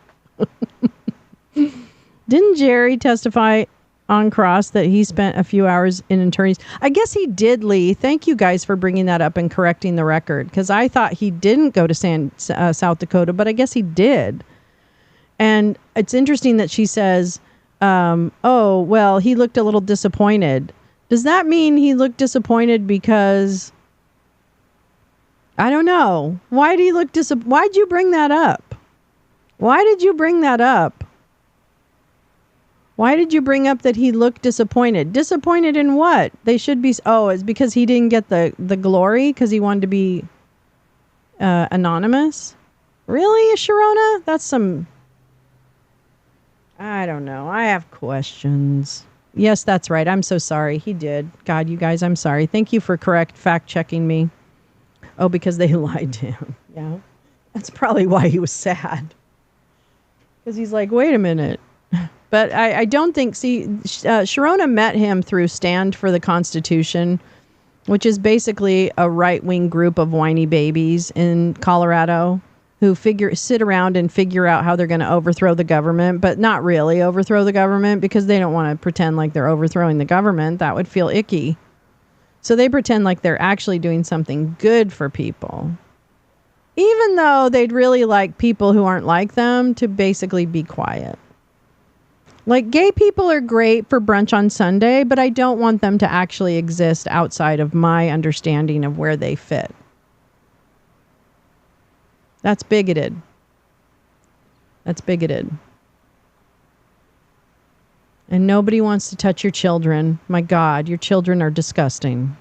Didn't Jerry testify on cross that he spent a few hours in attorneys? I guess he did, Lee. Thank you guys for bringing that up and correcting the record, because I thought he didn't go to South Dakota, but I guess he did. And it's interesting that she says, oh, well, he looked a little disappointed. Does that mean he looked disappointed because... I don't know. Why do you look Why'd you bring that up? Why did you bring that up? Why did you bring up that he looked disappointed? Disappointed in what? They should be... Oh, it's because he didn't get the glory because he wanted to be anonymous? Really, Sharona? That's some... I don't know. I have questions. Yes, that's right. I'm so sorry. He did. God, you guys, I'm sorry. Thank you for fact-checking me. Oh, because they lied to him. Yeah. That's probably why he was sad. Because he's like, wait a minute. But I don't think... See, Sharona met him through Stand for the Constitution, which is basically a right-wing group of whiny babies in Colorado who sit around and figure out how they're going to overthrow the government, but not really overthrow the government because they don't want to pretend like they're overthrowing the government. That would feel icky. So they pretend like they're actually doing something good for people, even though they'd really like people who aren't like them to basically be quiet. Like, gay people are great for brunch on Sunday, but I don't want them to actually exist outside of my understanding of where they fit. That's bigoted. That's bigoted. And nobody wants to touch your children. My God, your children are disgusting.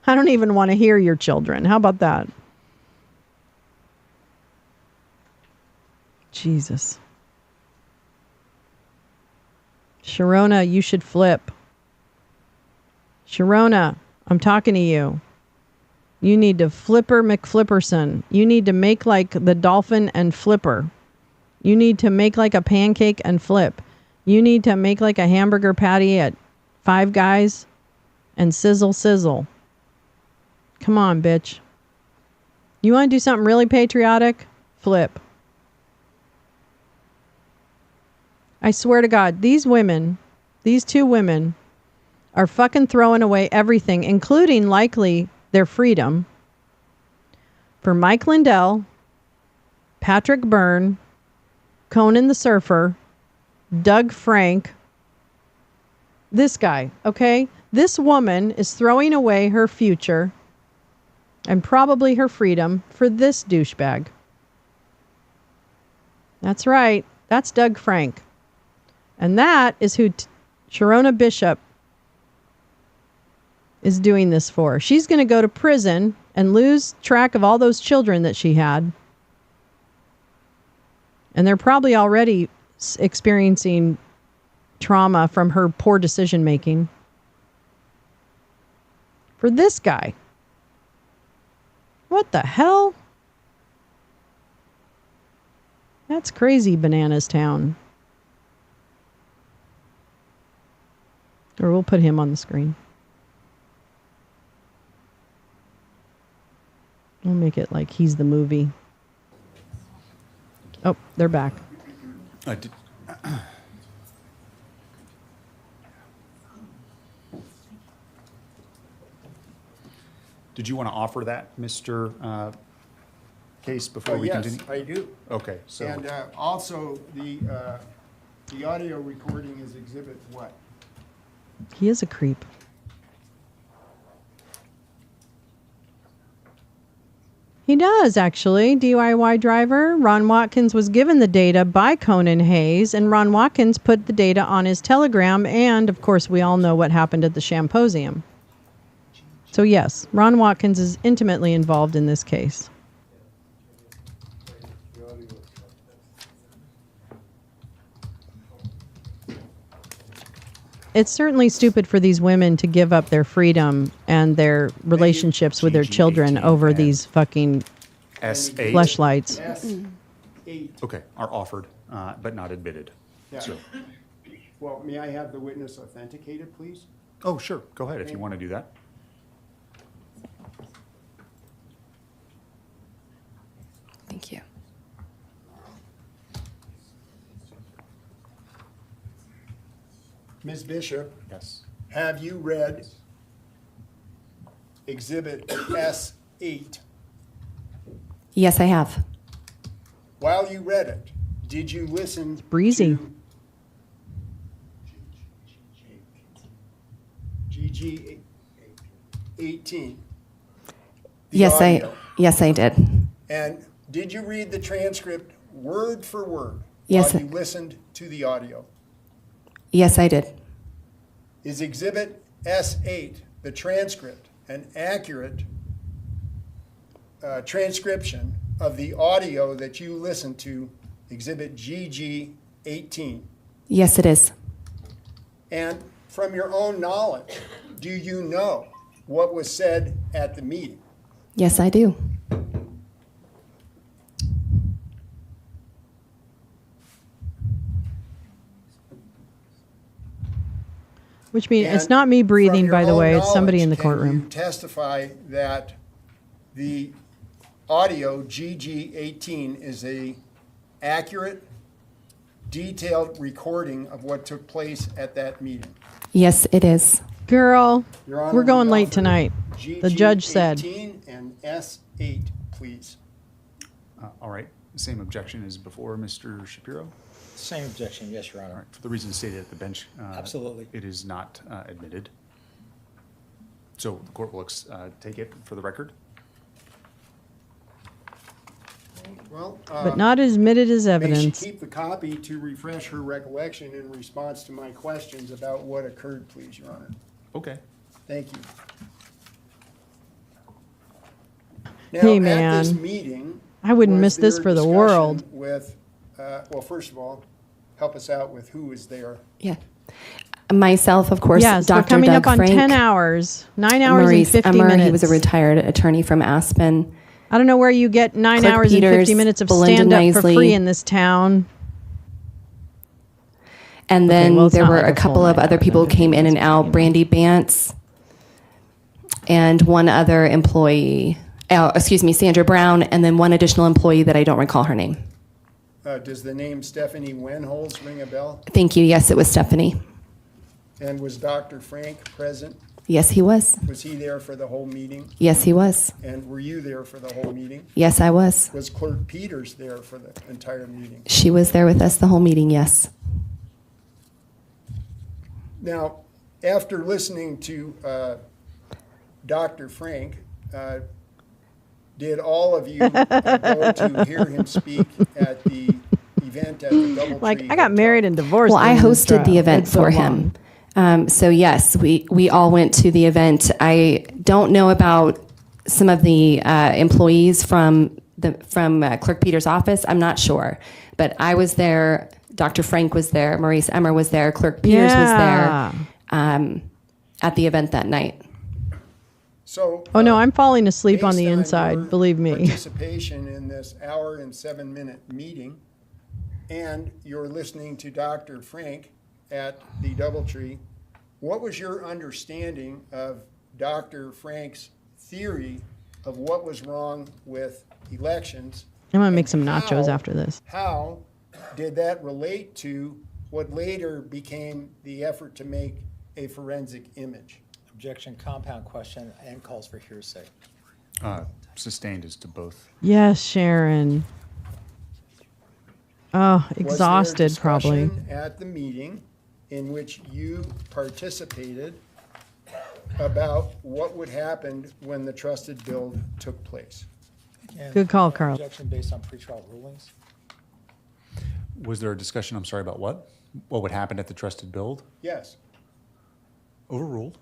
I don't even want to hear your children. How about that? Jesus. Sharona, you should flip. Sharona, I'm talking to you. You need to flipper McFlipperson. You need to make like the dolphin and flipper. You need to make like a pancake and flip. You need to make like a hamburger patty at Five Guys and sizzle, sizzle. Come on, bitch. You want to do something really patriotic? Flip. I swear to God, these two women, are fucking throwing away everything, including likely their freedom, for Mike Lindell, Patrick Byrne, Conan the Surfer, Doug Frank, this guy, okay? This woman is throwing away her future and probably her freedom for this douchebag. That's right. That's Doug Frank. And that is who Sharona Bishop is doing this for. She's going to go to prison and lose track of all those children that she had. And they're probably already experiencing trauma from her poor decision making. For this guy. What the hell? That's crazy, Bananas Town. Or we'll put him on the screen. We'll make it like he's the movie. Oh, they're back. Did you want to offer that, Mr. Case, before we continue? Yes, I do. Okay, so. And also, the audio recording is exhibit what? He is a creep. He does, actually. DIY driver. Ron Watkins was given the data by Conan Hayes, and Ron Watkins put the data on his Telegram, and, of course, we all know what happened at the Shamposium. So, yes, Ron Watkins is intimately involved in this case. It's certainly stupid for these women to give up their freedom and their relationships with their children over these fucking S8. fleshlights. Okay, are offered, but not admitted. Yeah. So, Well, may I have the witness authenticated, please? oh, sure, go ahead if you want to do that. Thank you. Ms. Bishop, Yes. have you read Exhibit S8? Yes, I have. While you read it, did you listen breezy. to GG 18? The audio? Yes, I did. And did you read the transcript word for word Yes. while you listened to the audio? Yes, I did. Is Exhibit S8, the transcript, an accurate transcription of the audio that you listened to, Exhibit GG 18? Yes, it is. And from your own knowledge, do you know what was said at the meeting? Yes, I do. Which means it's And not me from breathing, your by the own way. It's somebody in the knowledge, can courtroom. you testify that the audio GG 18 is a accurate, detailed recording of what took place at that meeting? Yes, it is. Girl, Your Honor, we're going we late offer tonight. The GG judge said. 18 and S8, please. All right, same objection as before, Mr. Shapiro? Same objection, yes, Your All Honor. right, for the reasons stated at the bench. Absolutely. It is not admitted. So the court will take it for the record. Well, But not admitted as may she evidence. keep the copy to refresh her recollection in response to my questions about what occurred, please, Your Honor. Okay. Thank you. Now, Hey, at this man. meeting, I wouldn't was miss this there for the discussion world. With, well, first of all, help us out with who was there. Yeah. Myself, of course, Yes, we're Dr. coming Doug up on Frank, 10 hours. 9 hours Maurice and 50 Emmer, minutes. he was a retired attorney from Aspen. I don't know where you get 9 Clerk hours and 50 Peters, minutes of Belinda stand-up for Nicely. free in this town. And Okay, then well, it's there not were like a a couple full of 9 other hours people and who 50 came in and minutes, out. you know. Brandy Bantz and one other employee, Sandra Brown, and then one additional employee that I don't recall her name. Does the name Stephanie Wenholz ring a bell? Thank you. Yes, it was Stephanie. And was Dr. Frank present? Yes, he was. Was he there for the whole meeting? Yes, he was. And were you there for the whole meeting? Yes, I was. Was Clerk Peters there for the entire meeting? She was there with us the whole meeting, yes. Now, after listening to Dr. Frank, did all of you go to hear him speak at the event at the Doubletree? Like, I got married and divorced. Well, I in this hosted the trial. event It's so for long. him. So yes, we all went to the event. I don't know about some of the employees from Clerk Peters' office. I'm not sure, but I was there. Dr. Frank was there. Maurice Emmer was there. Clerk Peters was Yeah. there at the event that night. So, Oh, no, I'm falling asleep on based the your inside. Believe me. Participation in this hour and 7-minute meeting, and you're listening to Dr. Frank at the Doubletree. What was your understanding of Dr. Frank's theory of what was wrong with elections? I'm going to make some and nachos how- after this. How did that relate to what later became the effort to make a forensic image? Objection, compound question, and calls for hearsay. Sustained as to both. Yes, Sharon. Oh, Was there exhausted probably. discussion at the meeting in which you participated about what would happen when the trusted build took place? And, Good call, Carl. Objection based on pretrial rulings. Was there a discussion, I'm sorry, about what? What would happen at the trusted build? Yes. Overruled.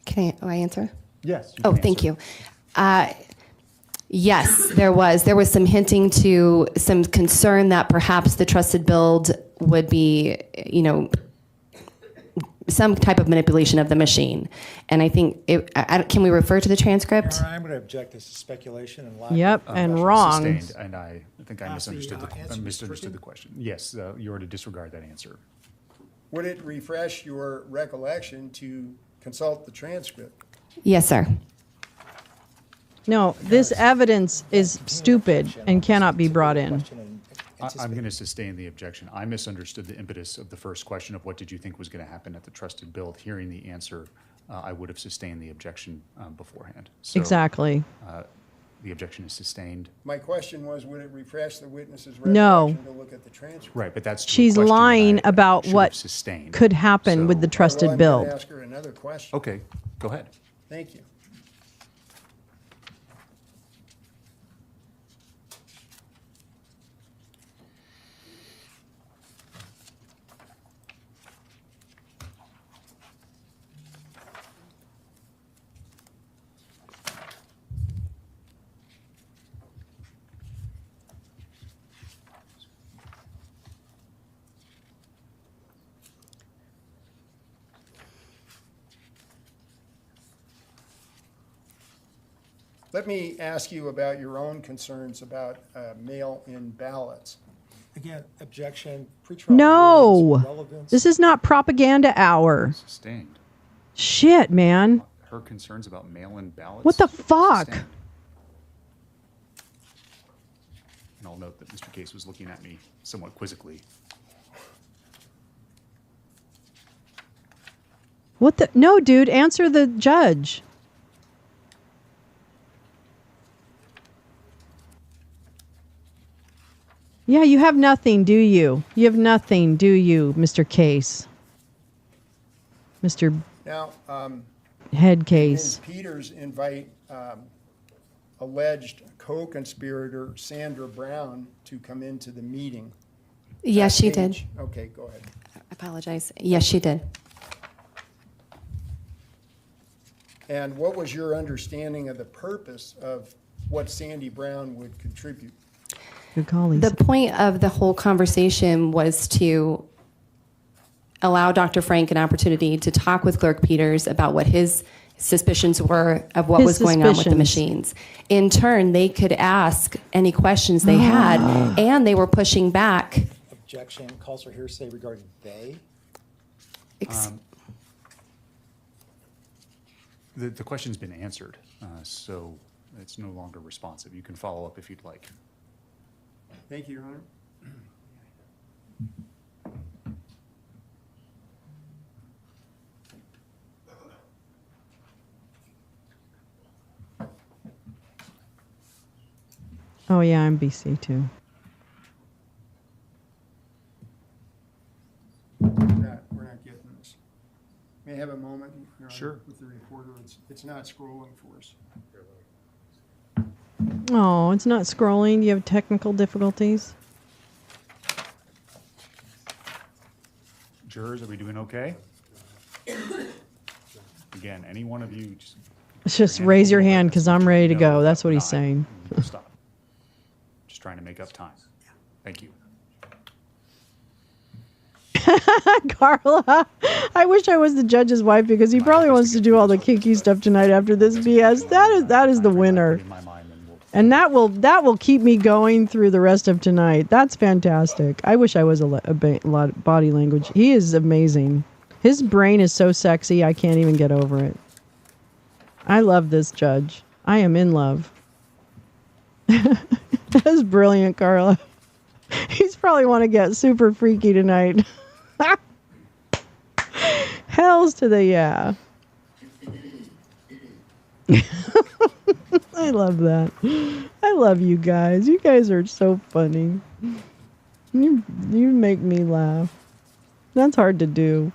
Can I answer? Yes. Oh, thank you. Yes, there was. There was some hinting to some concern that perhaps the trusted build would be, some type of manipulation of the machine. And I think, can we refer to the transcript? Your Honor, I'm going to object. This is speculation and lack Yep, of and wrong. Sustained, and I think I misunderstood the question. Yes, you are to disregard that answer. Would it refresh your recollection to consult the transcript? Yes, sir. No, this evidence is stupid and cannot be brought in. I'm going to sustain the objection. I misunderstood the impetus of the first question of what did you think was going to happen at the trusted build. Hearing the answer, I would have sustained the objection beforehand. So, Exactly. The objection is sustained. My question was, would it refresh the witness's No. recollection to look at the transcript? Right, but that's She's the question lying that I about should what have sustained. could happen with the trusted I'm build. going to ask her another question. Okay, go ahead. Thank you. Let me ask you about your own concerns about mail-in ballots. Again, objection. Pretrial rulings, No, relevance. this is not propaganda hour. Sustained. Shit, man. Her concerns about mail-in ballots. What the fuck? Sustained. And I'll note that Mr. Case was looking at me somewhat quizzically. What the? No, dude, answer the judge. Yeah, you have nothing, do you? You have nothing, do you, Mr. Case? Mr. Now, Head Case. Ms. Peters invite alleged co-conspirator Sandra Brown to come into the meeting. Yes, she did. Page. Okay, go ahead. I apologize. Yes, she did. And what was your understanding of the purpose of what Sandy Brown would contribute? Good call, Lisa. The point of the whole conversation was to allow Dr. Frank an opportunity to talk with Clerk Peters about what his suspicions were of what was going on with the machines. In turn, they could ask any questions they had, and they were pushing back. Objection. Calls for hearsay regarding they. The question's been answered, so it's no longer responsive. You can follow up if you'd like. Thank you, Your Honor. Oh, yeah, I'm BC too. We're not getting this. May I have a moment, Your Honor, Sure. with the reporter? It's not scrolling for us. Oh, it's not scrolling. You have technical difficulties. Jurors, are we doing okay? Again, any one of you Just raise your hand because I'm ready to go. That's what he's saying. We'll stop. Just trying to make up time. Thank you. Carla, I wish I was the judge's wife because he probably wants to do all the kinky stuff tonight after this BS. That is the winner. And that will keep me going through the rest of tonight. That's fantastic. I wish I was a lot of body language. He is amazing. His brain is so sexy, I can't even get over it. I love this judge. I am in love. That's brilliant, Carla. He's probably want to get super freaky tonight. Hells to the yeah. I love that. I love you guys. You guys are so funny. You make me laugh. That's hard to do.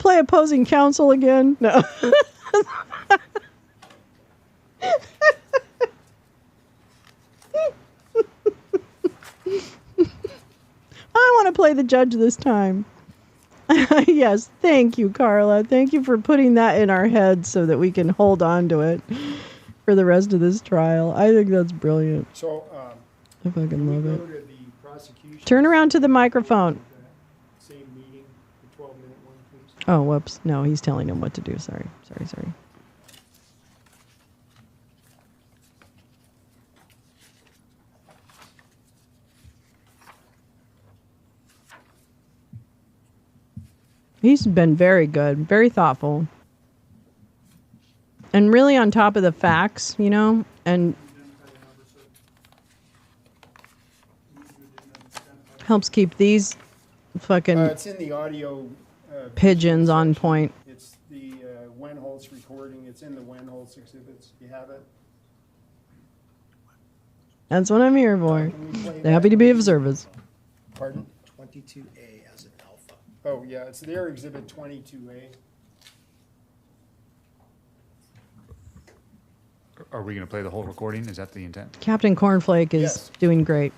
play opposing counsel again? No. I want to play the judge this time. Yes, thank you, Carla. Thank you for putting that in our heads so that we can hold on to it for the rest of this trial. I think that's brilliant. So, I fucking love go it. to the prosecution. Turn around to the microphone. Same meeting, the 12-minute one, please. Oh, whoops. No, he's telling him what to do. Sorry. He's been very good, very thoughtful. And really on top of the facts, you know, and helps keep these fucking It's in the audio. pigeons on point. It's the Wenholtz recording. It's in the Wenholtz exhibits. You have it? That's what I'm here for. Happy to be of service. Pardon? 22A as an alpha. Oh, yeah, it's their exhibit 22A. Are we going to play the whole recording? Is that the intent? Captain Cornflake is doing great.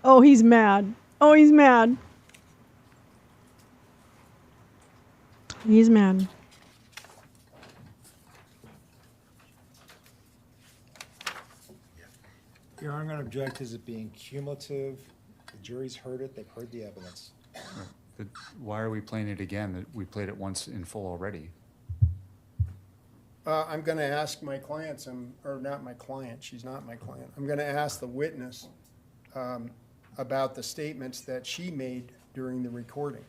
Oh, he's mad. Oh, he's mad. He's mad. Your Honor, I'm going to object as it being cumulative. The jury's heard it. They've heard the evidence. But why are we playing it again? We played it once in full already. I'm going to ask my clients, or not my client, she's not my client. I'm going to ask the witness about the statements that she made during the recording.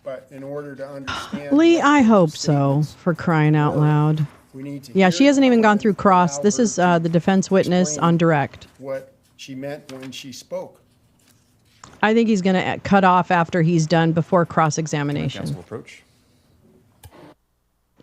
But in order to understand... Lee, I hope so, for crying out loud. We need to Yeah, hear she hasn't even gone through cross. This is the defense witness on direct. what she meant when she spoke. I think he's going to cut off after he's done before cross-examination. Counsel approach.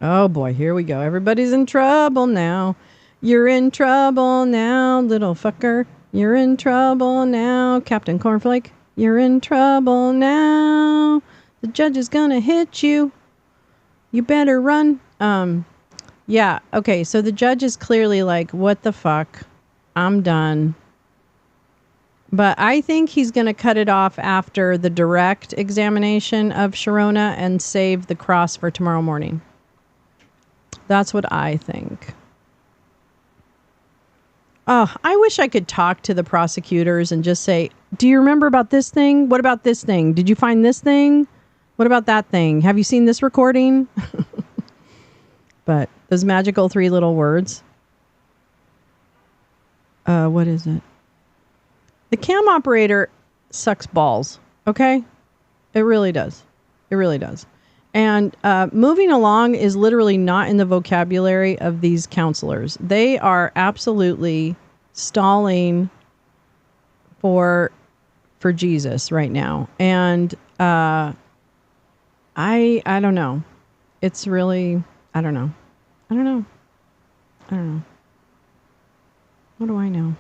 Oh boy, here we go. Everybody's in trouble now. You're in trouble now, little fucker. You're in trouble now, Captain Cornflake. You're in trouble now. The judge is gonna hit you. You better run. Yeah, okay, so the judge is clearly like, what the fuck? I'm done. But I think he's gonna cut it off after the direct examination of Sharona and save the cross for tomorrow morning. That's what I think. Oh, I wish I could talk to the prosecutors and just say, do you remember about this thing? What about this thing? Did you find this thing? What about that thing? Have you seen this recording? But those magical three little words. What is it? The cam operator sucks balls, okay? It really does. It really does. And moving along is literally not in the vocabulary of these counselors. They are absolutely stalling for Jesus right now. And I don't know. It's really, I don't know. What do I know?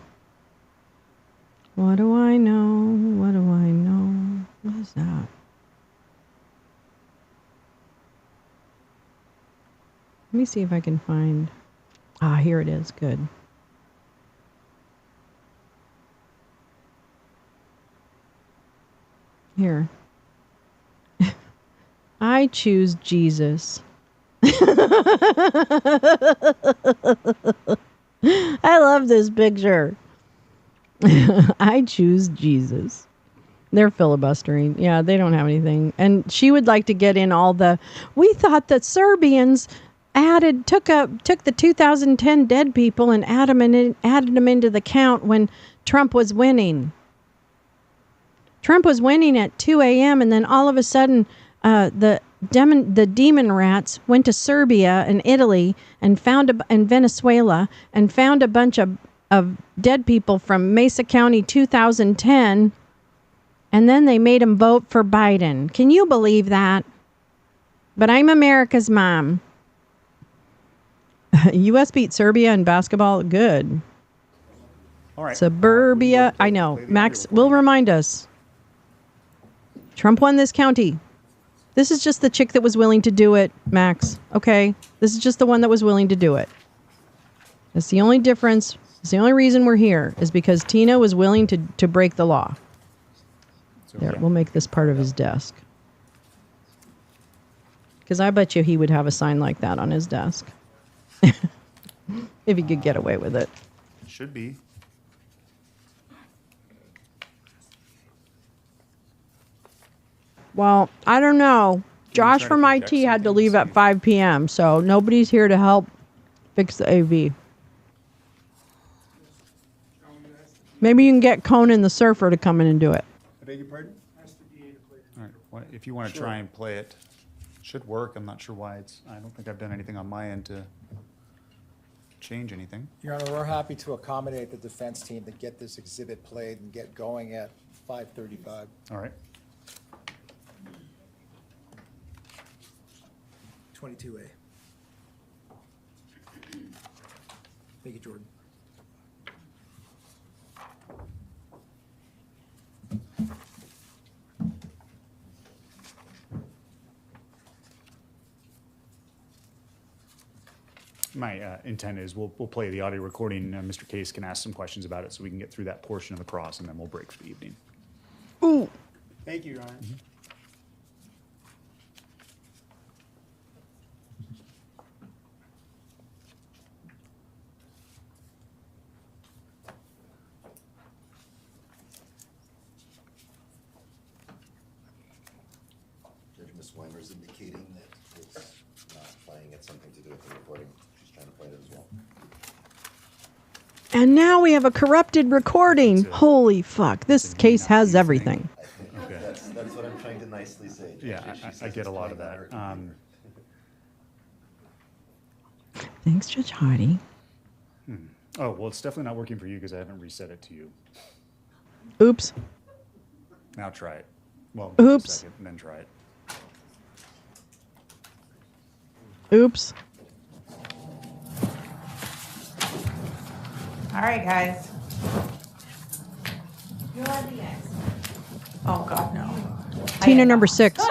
What do I know? What is that? Let me see if I can find... Ah, here it is. Good. Here. I choose Jesus. I love this picture. I choose Jesus. They're filibustering. Yeah, they don't have anything. And she would like to get in all the... We thought that Serbians... took the 2010 dead people and added them into the count when Trump was winning. Trump was winning at 2 a.m. and then all of a sudden the demon rats went to Serbia and Italy and and Venezuela and found a bunch of dead people from Mesa County 2010, and then they made them vote for Biden. Can you believe that? But I'm America's mom. U.S. beat Serbia in basketball. Good. All right. Suburbia. I know. Max will remind us. Trump won this county. This is just the chick that was willing to do it, Max. Okay? This is just the one that was willing to do it. That's the only difference. It's the only reason we're here is because Tina was willing to break the law. There, we'll make this part of his desk. Because I bet you he would have a sign like that on his desk. If he could get away with it. Should be. Well, I don't know. Josh from IT had to leave at 5 p.m., so nobody's here to help fix the AV. Maybe you can get Conan the Surfer to come in and do it. I beg your pardon? All right. Well, if you want to try and play it, should work. I'm not sure why I don't think I've done anything on my end to change anything. Your Honor, we're happy to accommodate the defense team to get this exhibit played and get going at 5:35. All right. 22A. Thank you, Jordan. My intent is we'll play the audio recording. Mr. Case can ask some questions about it so we can get through that portion of the cross, and then we'll break for the evening. Ooh. Thank you, Your Honor. Judge Ms. Weimer's indicating that it's not playing. It's something to do with the recording. She's trying to play it as well. And now we have a corrupted recording. Holy fuck. This case has everything. Okay. That's what I'm trying to nicely say. Judge. Yeah, I get a lot of that. Thanks, Judge Hardy. Oh, well, it's definitely not working for you because I haven't reset it to you. Oops. Now try it. Well, oops. A second, and then try it. Oops. All right, guys. You're the next. Oh, God, no. Tina number 6.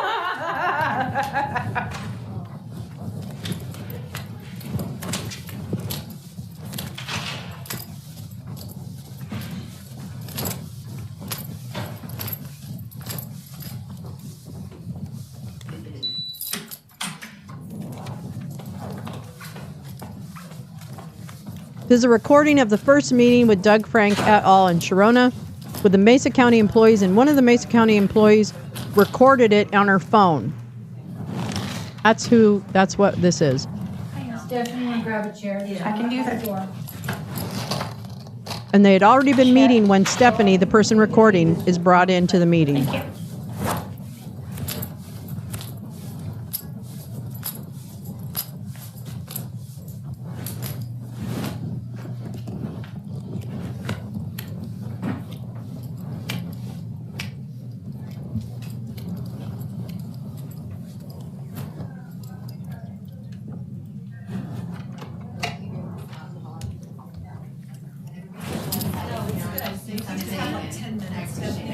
This is a recording of the first meeting with Doug Frank et al. In Sharona with the Mesa County employees, and one of the Mesa County employees recorded it on her phone. That's what this is. Stephanie, want to grab a chair? Yeah. I can do that. And they had already been meeting when Stephanie, the person recording, is brought into the meeting. Thank you.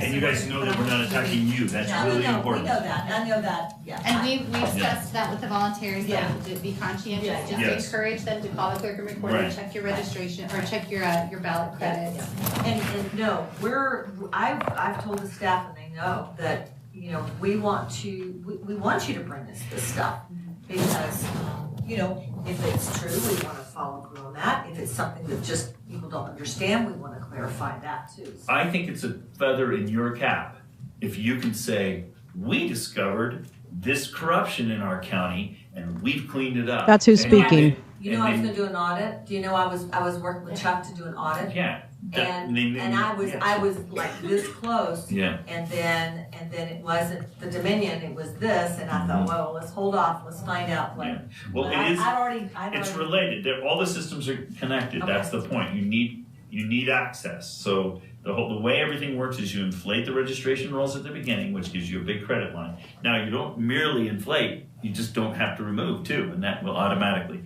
And you guys know that we're not attacking you. That's really important. We know that. I know that. Yeah. And we've discussed that with the volunteers, that to be conscientious, just to Yes. encourage them to call the clerk and recorder, Right. check your registration, or check your ballot credits. And no, I've told the staff, and they know that, you know, we want you to bring us this stuff. Because, you know, if it's true, we want to follow through on that. If it's something that just people don't understand, we want to clarify that too. So. I think it's a feather in your cap if you can say, we discovered this corruption in our county and we've cleaned it up. That's who's speaking. You know, I was going to do an audit. Do you know I was working with Chuck to do an audit? Yeah. And I was like this close. Yeah. And then it wasn't the Dominion. It was this, and I thought, well, let's hold off. Let's find out what. Yeah. Well, but it is. It's related. All the systems are connected. Okay. That's the point. You need access. So the way everything works is you inflate the registration rolls at the beginning, which gives you a big credit line. Now you don't merely inflate. You just don't have to remove too, and that will automatically.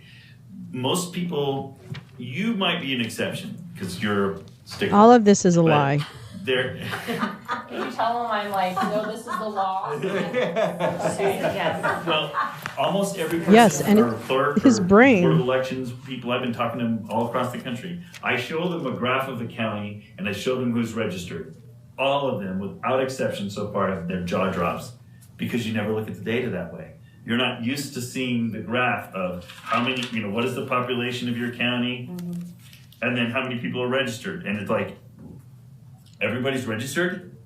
Most people, you might be an exception because you're a stickler. All of this is a lie. There. Can you tell them I'm like, no, this is the law? Yes. Well, almost every person, Yes, and or clerk, his or brain. Board of Elections people, I've been talking to them all across the country. I show them a graph of the county, and I show them who's registered. All of them, without exception so far, their jaw drops because you never look at the data that way. You're not used to seeing the graph of how many, what is the population of your county, and then how many people are registered. And it's like, everybody's registered?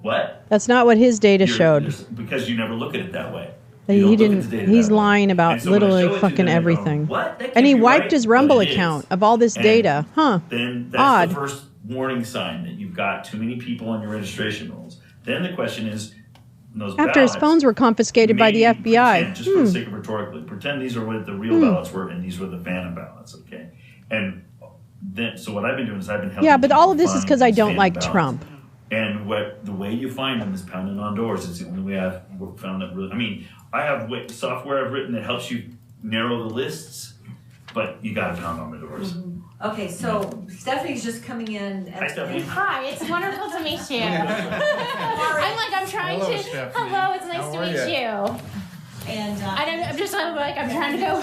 What? That's not what his data showed. Because you never look at it that way. He didn't. He's lying about so when I show literally it to fucking them, they go, everything. "What? That And can't he be wiped right," his but Rumble it is. account of all this And data. Huh. Then that's Odd. the first warning sign that you've got too many people on your registration rolls. Then the question is, those After his ballots, phones were confiscated by the maybe FBI. pretend, just for the sake of rhetorically, pretend these are what the real ballots were and these were the phantom ballots, okay? And then, so what I've been doing is I've been helping Yeah, but all of this is find because I these don't phantom like ballots. Trump. And the way you find them is pounding on doors. It's the only way I've found that really. I mean, I have software I've written that helps you narrow the lists, but you got to pound on the doors. Okay, so Stephanie's just coming in. Hi, Stephanie. Hi, it's wonderful to meet you. I'm trying Hello, to. Stephanie. Hello, it's nice How to are meet you. And I'm just like I'm trying to go.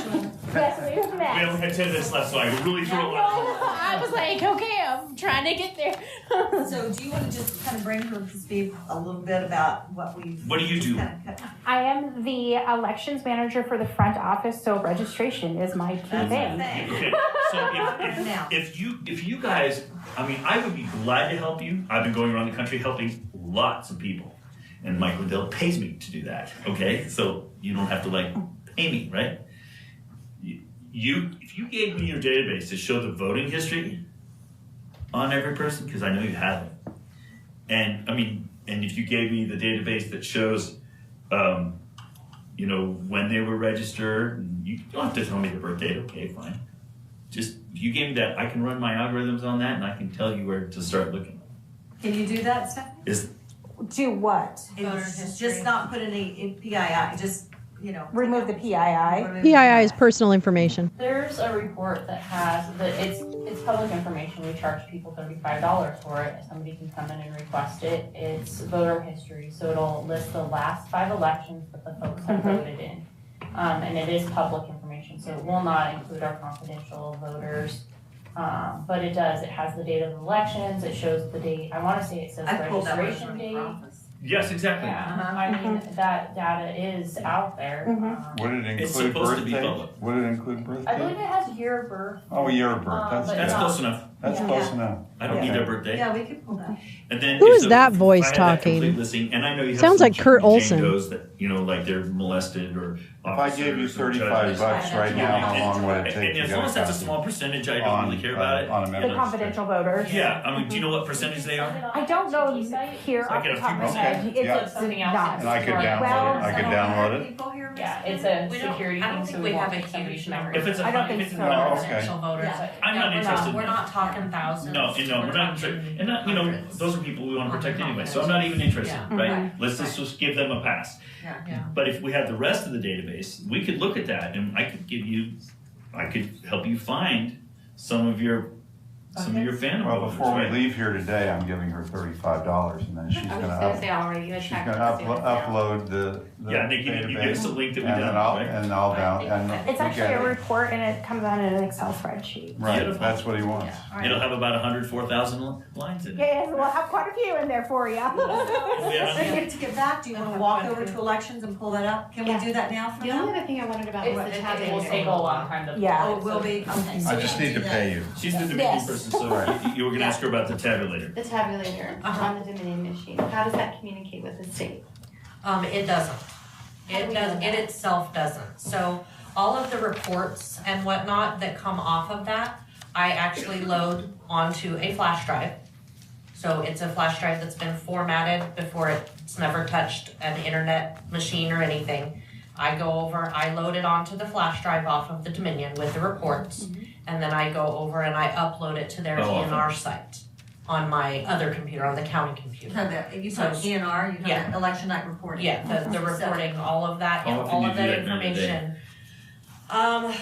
Yes, move We next. only had 10 minutes left, so I really threw a lot. I was like, okay, I'm trying to get there. so do you want to just kind of bring her to speak a little bit about what we've... What do you do? I am the elections manager for the front office, so registration is my key thing. Okay, so if you guys, I mean, I would be glad to help you. I've been going around the country helping lots of people, and Mike Lindell pays me to do that. Okay, so you don't have to pay me, right? If you gave me your database to show the voting history on every person, because I know you have it, and if you gave me the database that shows, when they were registered, and you don't have to tell me the birth date. Okay, fine. Just if you gave me that, I can run my algorithms on that, and I can tell you where to start looking. Can you do that, Stephanie? Do what? Just not put any PII, just, remove the PII. PII is personal information. There's a report that has it's public information. We charge people $35 for it. Somebody can come in and request it. It's voter history, so it'll list the last 5 elections that the folks have voted in, and it is public information, so it will not include our confidential voters. But it does. It has the date of the elections. It shows the date. I want to say it says registration date. Yes, exactly. Yeah, I mean that data is out there. Would it It's include supposed to be birthday? public. Would it include birthday? I believe it has year of birth. Oh, year of birth. That's close enough. That's close enough. I don't need their birthday. Yeah, we could pull that. And then Who if is the- that if voice I had that talking? complete listing, and I know you have Sounds some like Kurt Olson. Jane Does that like they're molested or. If I gave you 35 bucks right now, how long would it take And to as get long a as that's a copy? small percentage, I don't really care about it. On a The member's confidential voters. Yeah, I mean, do you know what percentage they are? I don't know here I off get the a top of few my head. percent. It's Yeah. Something else. not. And I could download it. I could download it. Yeah, it's a We don't- security I don't thing, think so we we won't have a take somebody's huge number. If it's a I don't if think it's a so. number, Residential voters. I'm not interested. We're not talking thousands. No, we're not interested. And not, those are people we want to protect anyway. So I'm not even interested, Yeah. right? Let's just give them a pass. Yeah. But if we had the rest of the database, we could look at that, and I could help you find some of your fan Well, voters, before we right? leave here today, I'm giving her $35, and then she's I was gonna gonna say already, you she's attacked gonna us, you know. upload the Yeah, and they give you give us a database, link that we and then download, right? I'll down, and It's we actually get a it. report and it comes out in an Excel spreadsheet. Right, Beautiful. that's what he wants. It'll have about 104,000 lines in it. Yes, we'll have quite a few in there for you. To get back, do you want to walk over to elections and pull that up? Can we do that now for The now? only other thing I wondered about It's was the it tabulator. will take a long time to. Yeah. Oh, it will be, okay. so I we just can need to do that. pay you. She's the Dominion Yes. person, so you were gonna ask her about the tabulator. The tabulator on the Dominion machine, how does that communicate with the state? It doesn't. How do It we does, know it that? itself doesn't. So all of the reports and whatnot that come off of that, I actually load onto a flash drive. So it's a flash drive that's been formatted before it's never touched an internet machine or anything. I go over, I load it onto the flash drive off of the Dominion with the reports, and then I go over and I upload it to their DNR site on my other computer, on the county computer. You So- put DNR, you Yeah. have election night reporting. Yeah, the reporting, all of that, How often all do of you do that that during the day? information.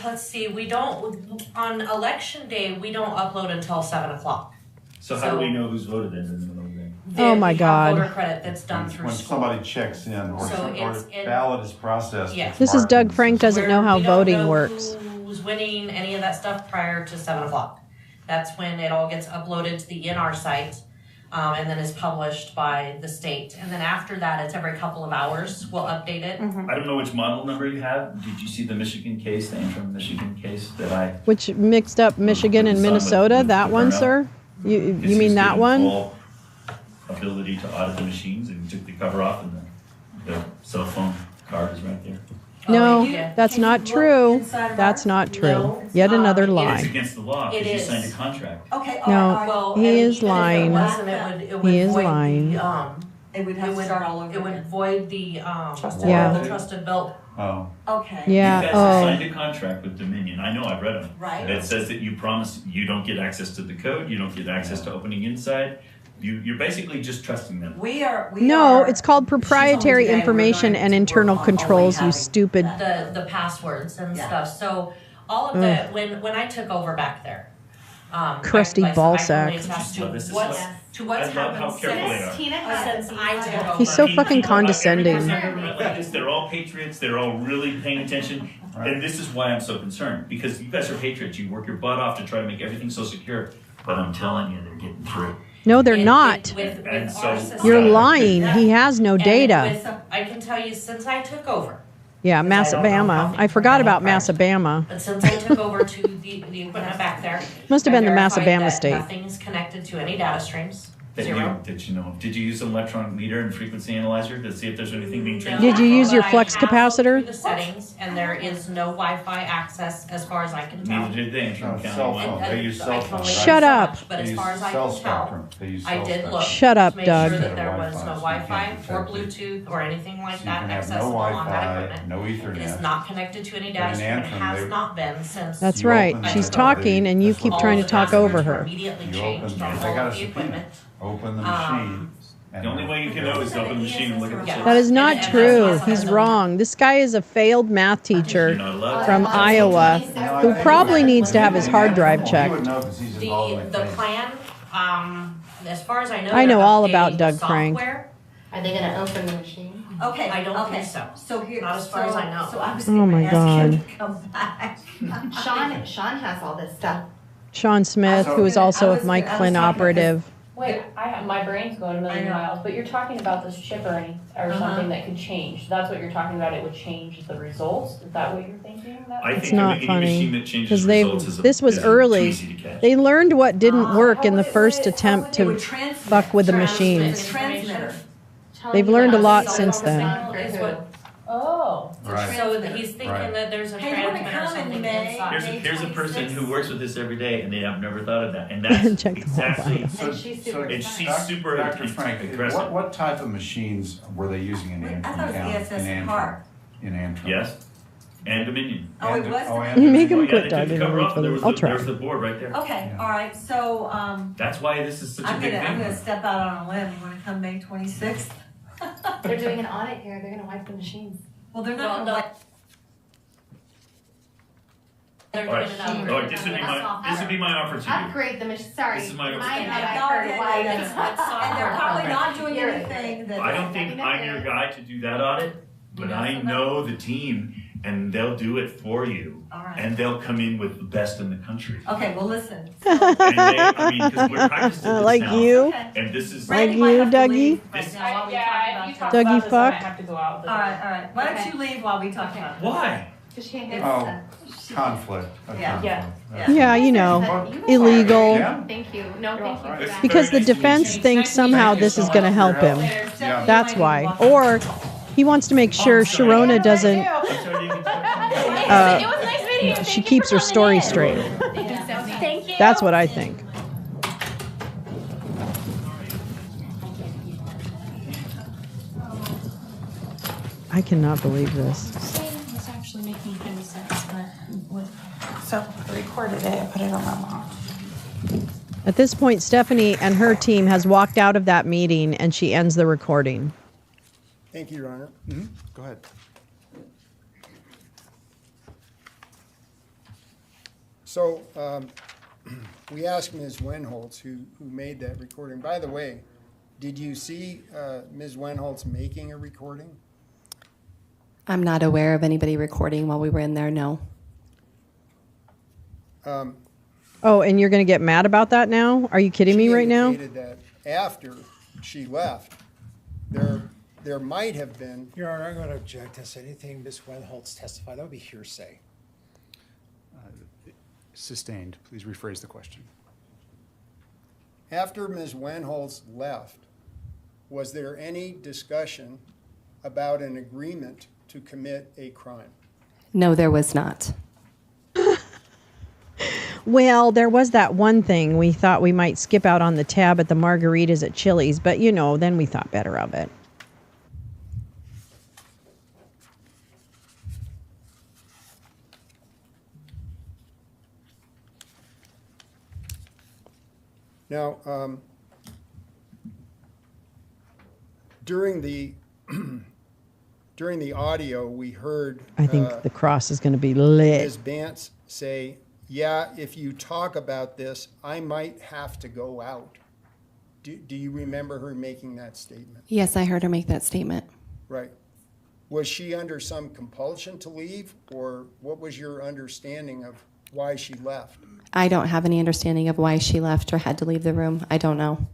Let's see, we don't, on election day, we don't upload until 7 o'clock. So how do we know who's voted in the middle of the day? Oh my God. Voter credit that's done through When school. somebody checks in or So or it's in- ballot is processed. Yeah. it's This is marked Doug in the Frank doesn't know how We don't voting know works. Who's winning, any of that stuff prior to 7 o'clock. That's when it all gets uploaded to the INR site, and then is published by the state. And then after that, it's every couple of hours, we'll update it. I don't know which model number you have. Did you see the Michigan case, the interim Michigan case that I? Which mixed up Michigan and Minnesota, that one, sir? You mean that one? Full ability to audit the machines, and you took the cover off, and the cell phone card is right there. No, yeah. that's not true. That's not true. No. Yet another It's lie. against the law It because you is. signed a contract. Okay, No. all right. Well, He and is even if lying. It wasn't, it would He is void lying. the, It would have to start all over It would again. void the, Yeah. the trusted belt. Oh. Okay. Yeah. You guys have signed a contract with Dominion. I know, I've read them. Right. That says that you promise you don't get access to the code, you don't get access to opening inside. You're basically just trusting them. No, it's called proprietary information and internal controls, you stupid. The passwords and stuff. So all of the, when I took over back there. Crusty like, ball I can sack. only attest to This is what's I love how happened careful they since, are. since I took over. He's so fucking People- condescending. every person I've ever met like this, they're all patriots, they're all really paying attention. And this is why I'm so concerned, because you guys are patriots. You work your butt off to try to make everything so secure. But I'm telling you, they're getting through. No, they're not. With And our so- system. You're lying. He has no And data. with- I can tell you, since I took over, Yeah, Massabama. I forgot about Massabama. but since I took over to the equipment back there. Must have I been the verified Massabama that state. Nothing is connected to any data streams. That Zero. Did you know? Did you use an electronic meter and frequency analyzer to see if there's anything being No, transmitted? Did you use your but I flux have looked capacitor? through the settings, and there is no Wi-Fi access as far as I can tell. Neither did the Antrim County cell one. phone. They use cell phones. Shut up. But They as use far as I cell can tell, spectrum. They use I cell did spectrum. look. Shut up, to make Doug. sure that there was Wi-Fi, no so you Wi-Fi can't or detect it. Bluetooth or anything like So you that can have no accessible on that Wi-Fi, equipment. no It is Ethernet. not connected to any But data in stream. It Antrim, has they- not been since. That's You right. open She's the- talking and you keep all trying the to talk passwords over were her. Immediately You changed open on the- they all got of a the subpoena. equipment. Open the machine. The only way you can know is open the machine and look at the Yeah. That is not And true. that's He's also- wrong. This guy is a failed math teacher You're not allowed to. from Iowa who probably needs to have his hard drive You would checked. know because he's involved in The the case. plan, as far as I know. I know they're all about updating Doug the Frank. software. Are they gonna open the machine? Okay, I don't okay. think so. So here, Not as far as I know. So I was Oh gonna my ask him God. to come back. Sean has all this stuff. Sean Smith, who is also a Mike Flynn operative. Wait, my brain's going a million I know. miles, but you're talking about this chip or something that could change. That's what you're talking about, it would change the results? Is that what you're thinking? I It's think not any funny machine that changes because they results is this was is early. easy to catch. They learned what didn't work in the first attempt to fuck with the machines. Transmitter. They've learned a lot since then. Is what, Oh. Right. so that he's thinking Right. that there's a Hey, you wanna transmitter or come in something May? inside. Here's a person who works with this every day, and they have never thought of that. And that's Check the exactly. So- And she's super And excited. she's super Dr. Frank, aggressive. what type of machines were they using in Wait, I Antrim thought it was County? ESS In Antrim? Park. In Antrim? Yes, and Dominion. Oh, it And- was oh, the- and Make him Oh, yeah, quit, they Doug. took the and cover wait off. for There them. was I'll the, try. there's the board right there. Okay, all right, so, That's why this is such a I'm big gonna thing. step out on a limb. You wanna come May 26th? They're doing an audit here, they're gonna wipe the machines. Well, they're Well, not gonna no. like. They're All right, doing an all right. This would be my offer to you. Upgrade the machine, sorry. This is my My opinion. bad, I No, heard and- why. and- It's not software And they're probably program. not doing You're- anything that. I don't think I'm your guy to do that audit, but I know the team, and they'll do it for you. All right. And they'll come in with the best in the country. Okay, well, listen. And I mean, because we're practicing this Like now. you? Okay. And this is Like Randy you, might have to Dougie? leave This- right now while we Yeah, if you talk talk about Dougie about this, I might fuck? have to go out. All right. Why don't Okay. you leave while we talk about this? Why? Because she has Oh, conflict. a Yeah. conflict. Yeah. Yeah, you know, illegal. Yeah. Thank you, no, thank you for that. Because the defense thinks somehow this is going to help him. Yeah. That's why. Or he wants to make sure Sharona doesn't. It was nice meeting you. She keeps her story straight. Thank you. That's what I think. I cannot believe this. It's actually making kind of sense, but so I recorded it, I put it on my mom. At this point, Stephanie and her team has walked out of that meeting and she ends the recording. Thank you, Your Honor. Go ahead. So, we asked Ms. Wenholtz, who made that recording. By the way, did you see Ms. Wenholtz making a recording? I'm not aware of anybody recording while we were in there, no. Oh, and you're going to get mad about that now? Are you kidding me right now? She indicated that after she left, there might have been. Your Honor, I'm going to object to anything Ms. Wenholtz testified. That would be hearsay. Sustained. Please rephrase the question. After Ms. Wenholtz left, was there any discussion about an agreement to commit a crime? No, there was not. Well, there was that one thing we thought we might skip out on the tab at the margaritas at Chili's, but then we thought better of it. Now, during the audio, we heard. I think the cross is going to be lit. Ms. Bantz say, "Yeah, if you talk about this, I might have to go out." Do you remember her making that statement? Yes, I heard her make that statement. Right. Was she under some compulsion to leave, or what was your understanding of why she left? I don't have any understanding of why she left or had to leave the room. I don't know.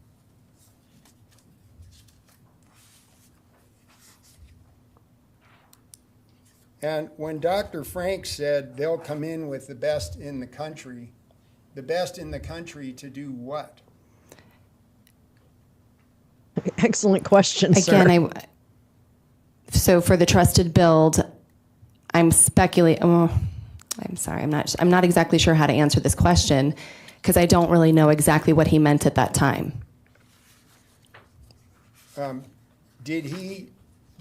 And when Dr. Frank said they'll come in with the best in the country to do what? Excellent question, sir. Again, so for the trusted build, I'm speculating. I'm sorry, I'm not exactly sure how to answer this question because I don't really know exactly what he meant at that time. Did he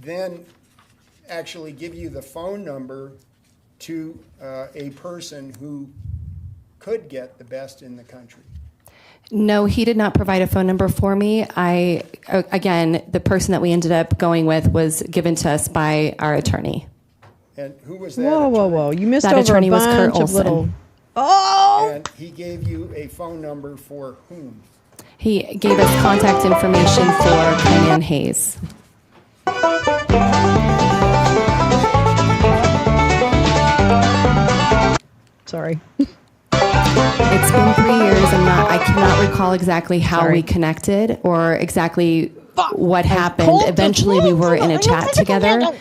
then actually give you the phone number to a person who could get the best in the country? No, he did not provide a phone number for me. Again, the person that we ended up going with was given to us by our attorney. And who was that? Whoa. You missed that over attorney a was bunch Kurt of Olson. little... Oh! And he gave you a phone number for whom? He gave us contact information for Conan Hayes. Sorry. It's been 3 years. I cannot recall exactly how we connected or exactly what happened. Eventually, we were in a chat together.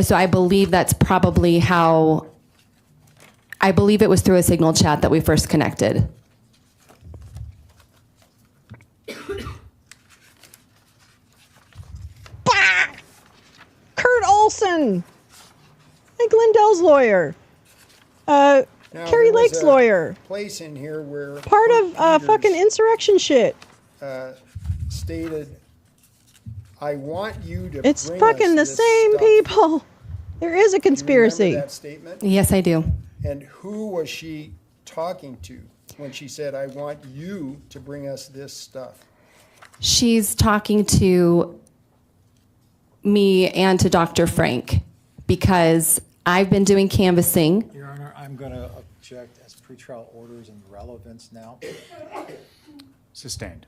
So I believe that's probably how. I believe it was through a Signal chat that we first connected. Kurt Olson, like Lindell's lawyer, Carrie Lake's lawyer. Place in here where part of fucking insurrection shit. Stated, "I want you to." It's bring fucking the us this same stuff." people. There is a conspiracy. Do you remember that statement? Yes, I do. And who was she talking to when she said, "I want you to bring us this stuff"? She's talking to me and to Dr. Frank because I've been doing canvassing. Your Honor, I'm going to object as pretrial orders and relevance now. Sustained.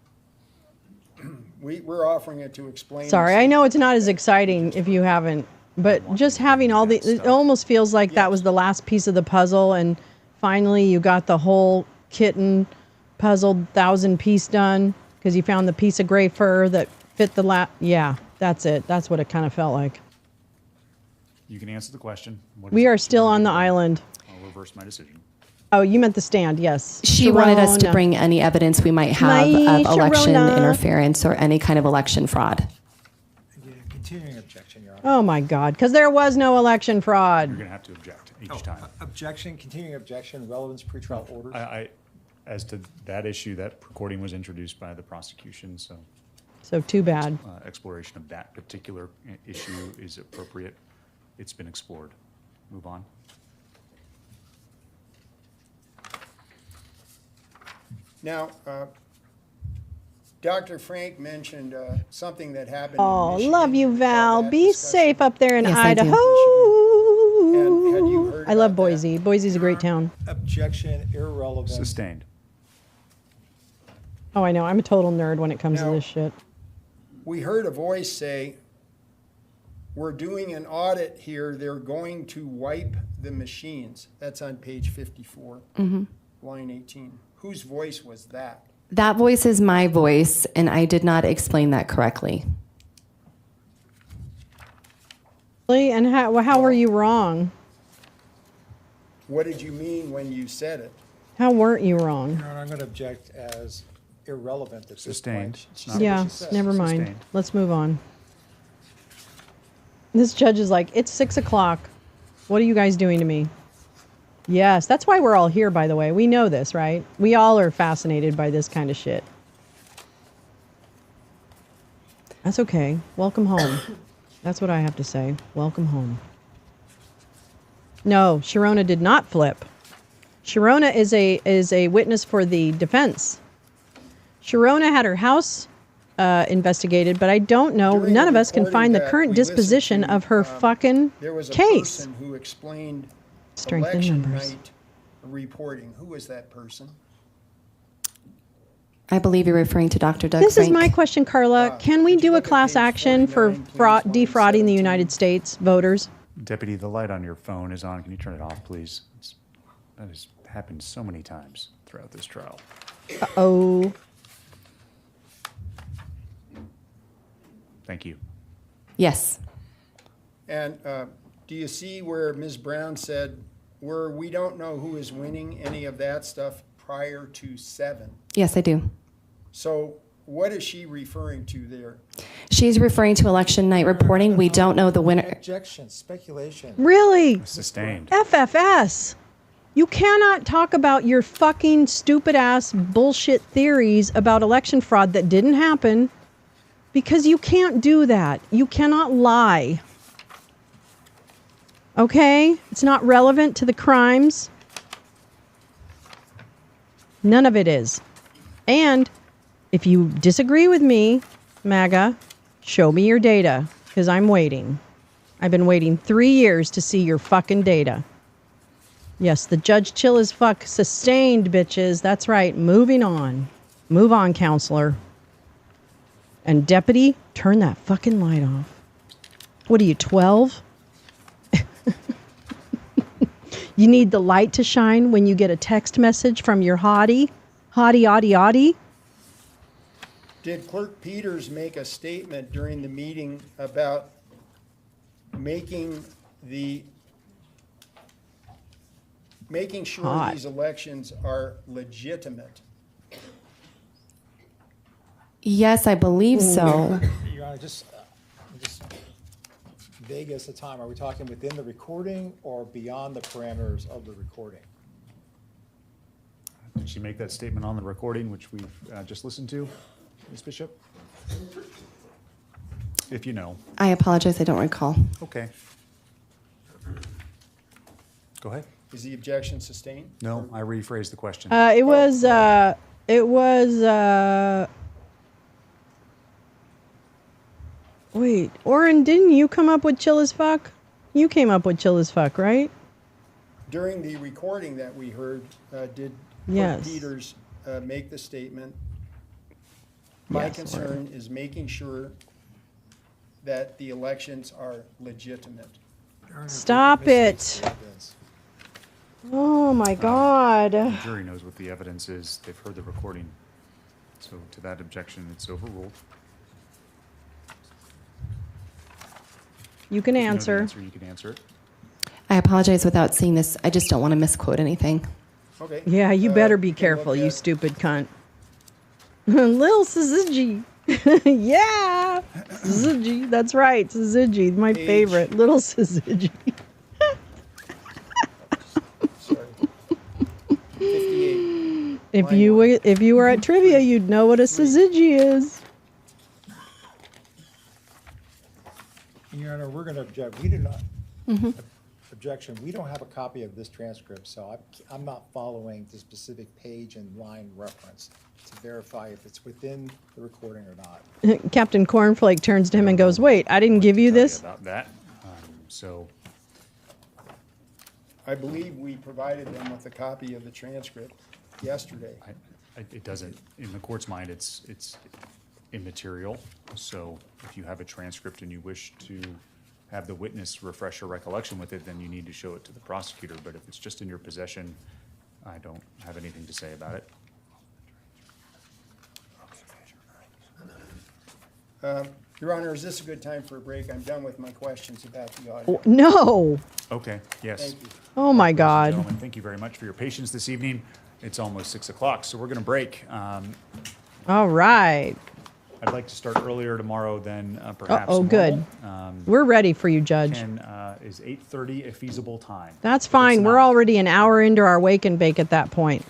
We're offering it to explain. Sorry, I know it's not as exciting if you haven't, but just having all the, it almost feels like that was the last piece of the puzzle, and finally you got the whole kitten puzzled 1,000-piece done because you found the piece of gray fur that fit the yeah, that's it. That's what it kind of felt like. You can answer the question. We are still on the island. I'll reverse my decision. Oh, you meant the stand, yes. She wanted us to bring any evidence we might have of election interference or any kind of election fraud. Continuing objection, Your Honor. Oh my God, because there was no election fraud. You're going to have to object each time. Objection, continuing objection, relevance, pretrial orders. As to that issue, that recording was introduced by the prosecution, so. So too bad. Exploration of that particular issue is appropriate. It's been explored. Move on. Now, Dr. Frank mentioned something that happened. Oh, in Michigan. love you, Val. Be safe up there in Yes, I do. Idaho. And had you heard I love Boise. Boise's a great town. Objection, irrelevant. Sustained. Oh, I know. I'm a total nerd when it comes to Now- this shit. We heard a voice say, we're doing an audit here, they're going to wipe the machines. That's on page 54, line 18. Whose voice was that? That voice is my voice, and I did not explain that correctly. Really? And how were you wrong? What did you mean when you said it? How weren't you wrong? Your Honor, I'm going to object as irrelevant at this Sustained. point. It's not Yeah, what she said. never mind. Sustained. Let's move on. This judge is like, it's 6 o'clock. What are you guys doing to me? Yes, that's why we're all here, by the way. We know this, right? We all are fascinated by this kind of shit. That's okay. Welcome home. That's what I have to say. Welcome home. No, Sharona did not flip. Sharona is a witness for the defense. Sharona had her house investigated, but I don't know. During None the of us can recording find the that current we listened disposition to, of her fucking There was a case. person who explained Strength in election numbers. night reporting. Who was that person? I believe you're referring to Dr. Doug This is Frank. my question, Carla. Can we do a class action for defrauding the United States voters? Deputy, the light on your phone is on. Can you turn it off, please? That has happened so many times throughout this trial. Uh-oh. Thank you. Yes. And do you see where Ms. Brown said, where we don't know who is winning any of that stuff prior to 7? Yes, I do. So what is she referring to there? She's referring to election night reporting. We don't know the winner. Objection, speculation. Really? Sustained. FFS. You cannot talk about your fucking stupid ass bullshit theories about election fraud that didn't happen because you can't do that. You cannot lie. Okay? It's not relevant to the crimes. None of it is. And if you disagree with me, MAGA, show me your data because I'm waiting. I've been waiting 3 years to see your fucking data. Yes, the judge chill as fuck. Sustained, bitches. That's right. Moving on. Move on, counselor. And deputy, turn that fucking light off. What are you, 12? You need the light to shine when you get a text message from your hottie? Hottie, hottie, hottie? Did Clerk Peters make a statement during the meeting about making sure Hot. these elections are legitimate? Yes, I believe so. Your Honor, just vague as to time, are we talking within the recording or beyond the parameters of the recording? Did she make that statement on the recording, which we've just listened to, Ms. Bishop? If you know. I apologize. I don't recall. Okay. Go ahead. Is the objection sustained? No, I rephrased the question. It was, wait, Oren, didn't you come up with chill as fuck? You came up with chill as fuck, right? During the recording that we heard, did Clerk Yes. Peters make the statement? My Yes, concern is making sure that the elections are legitimate. Stop it. Oh my God. The jury knows what the evidence is. They've heard the recording. So to that objection, it's overruled. You can If you know the answer. You can answer it. I apologize without seeing this. I just don't want to misquote anything. Okay. Yeah, you better be we can careful, look you at- stupid cunt. Lil Suzuki. Yeah. Suzuki. That's right. Suzuki. My Page. favorite. Little Suzuki. Sorry. 58. If you were at trivia, you'd know what a Suzuki is. Your Honor, we're going to object. We do not. Mm-hmm. Objection. We don't have a copy of this transcript, so I'm not following the specific page and line reference to verify if it's within the recording or not. Captain Cornflake turns to him and goes, "Wait, I didn't give you Tell this." about that. So I believe we provided them with a copy of the transcript yesterday. it doesn't, in the court's mind, it's immaterial. So if you have a transcript and you wish to have the witness refresh your recollection with it, then you need to show it to the prosecutor. But if it's just in your possession, I don't have anything to say about it. Your Honor, is this a good time for a break? I'm done with my questions about the audio. No. Okay, yes. Thank you. Oh my Ladies and God. gentlemen, thank you very much for your patience this evening. It's almost 6 o'clock, so we're going to break. All right. I'd like to start earlier tomorrow than perhaps Oh, good. normal. We're ready for you, Judge. Is 8:30 a feasible time? That's fine. We're already an hour into our wake and bake at that point.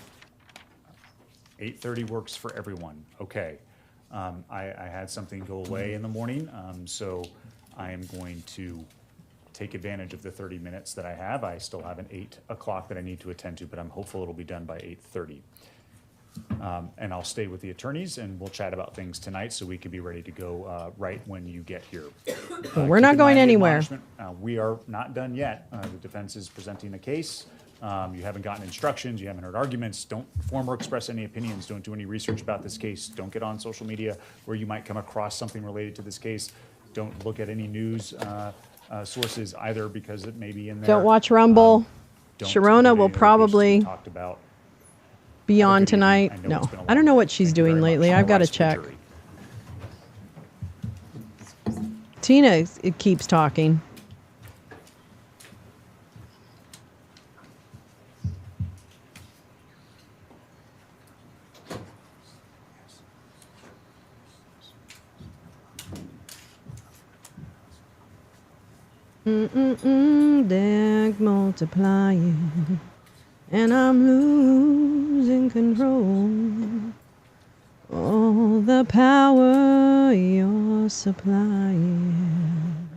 8:30 works for everyone. Okay. I had something go away in the morning, so I am going to take advantage of the 30 minutes that I have. I still have an 8 o'clock that I need to attend to, but I'm hopeful it'll be done by 8:30. And I'll stay with the attorneys, and we'll chat about things tonight so we can be ready to go right when you get here. We're not going anywhere. We are not done yet. The defense is presenting a case. You haven't gotten instructions. You haven't heard arguments. Don't form or express any opinions. Don't do any research about this case. Don't get on social media where you might come across something related to this case. Don't look at any news sources either, because it may be in there. Don't watch Rumble. Sharona will probably talked about. be on tonight. No, I don't know what she's doing lately. I've got to check. Tina it keeps talking. Deck multiplying, and I'm losing control. All the power you're supplying.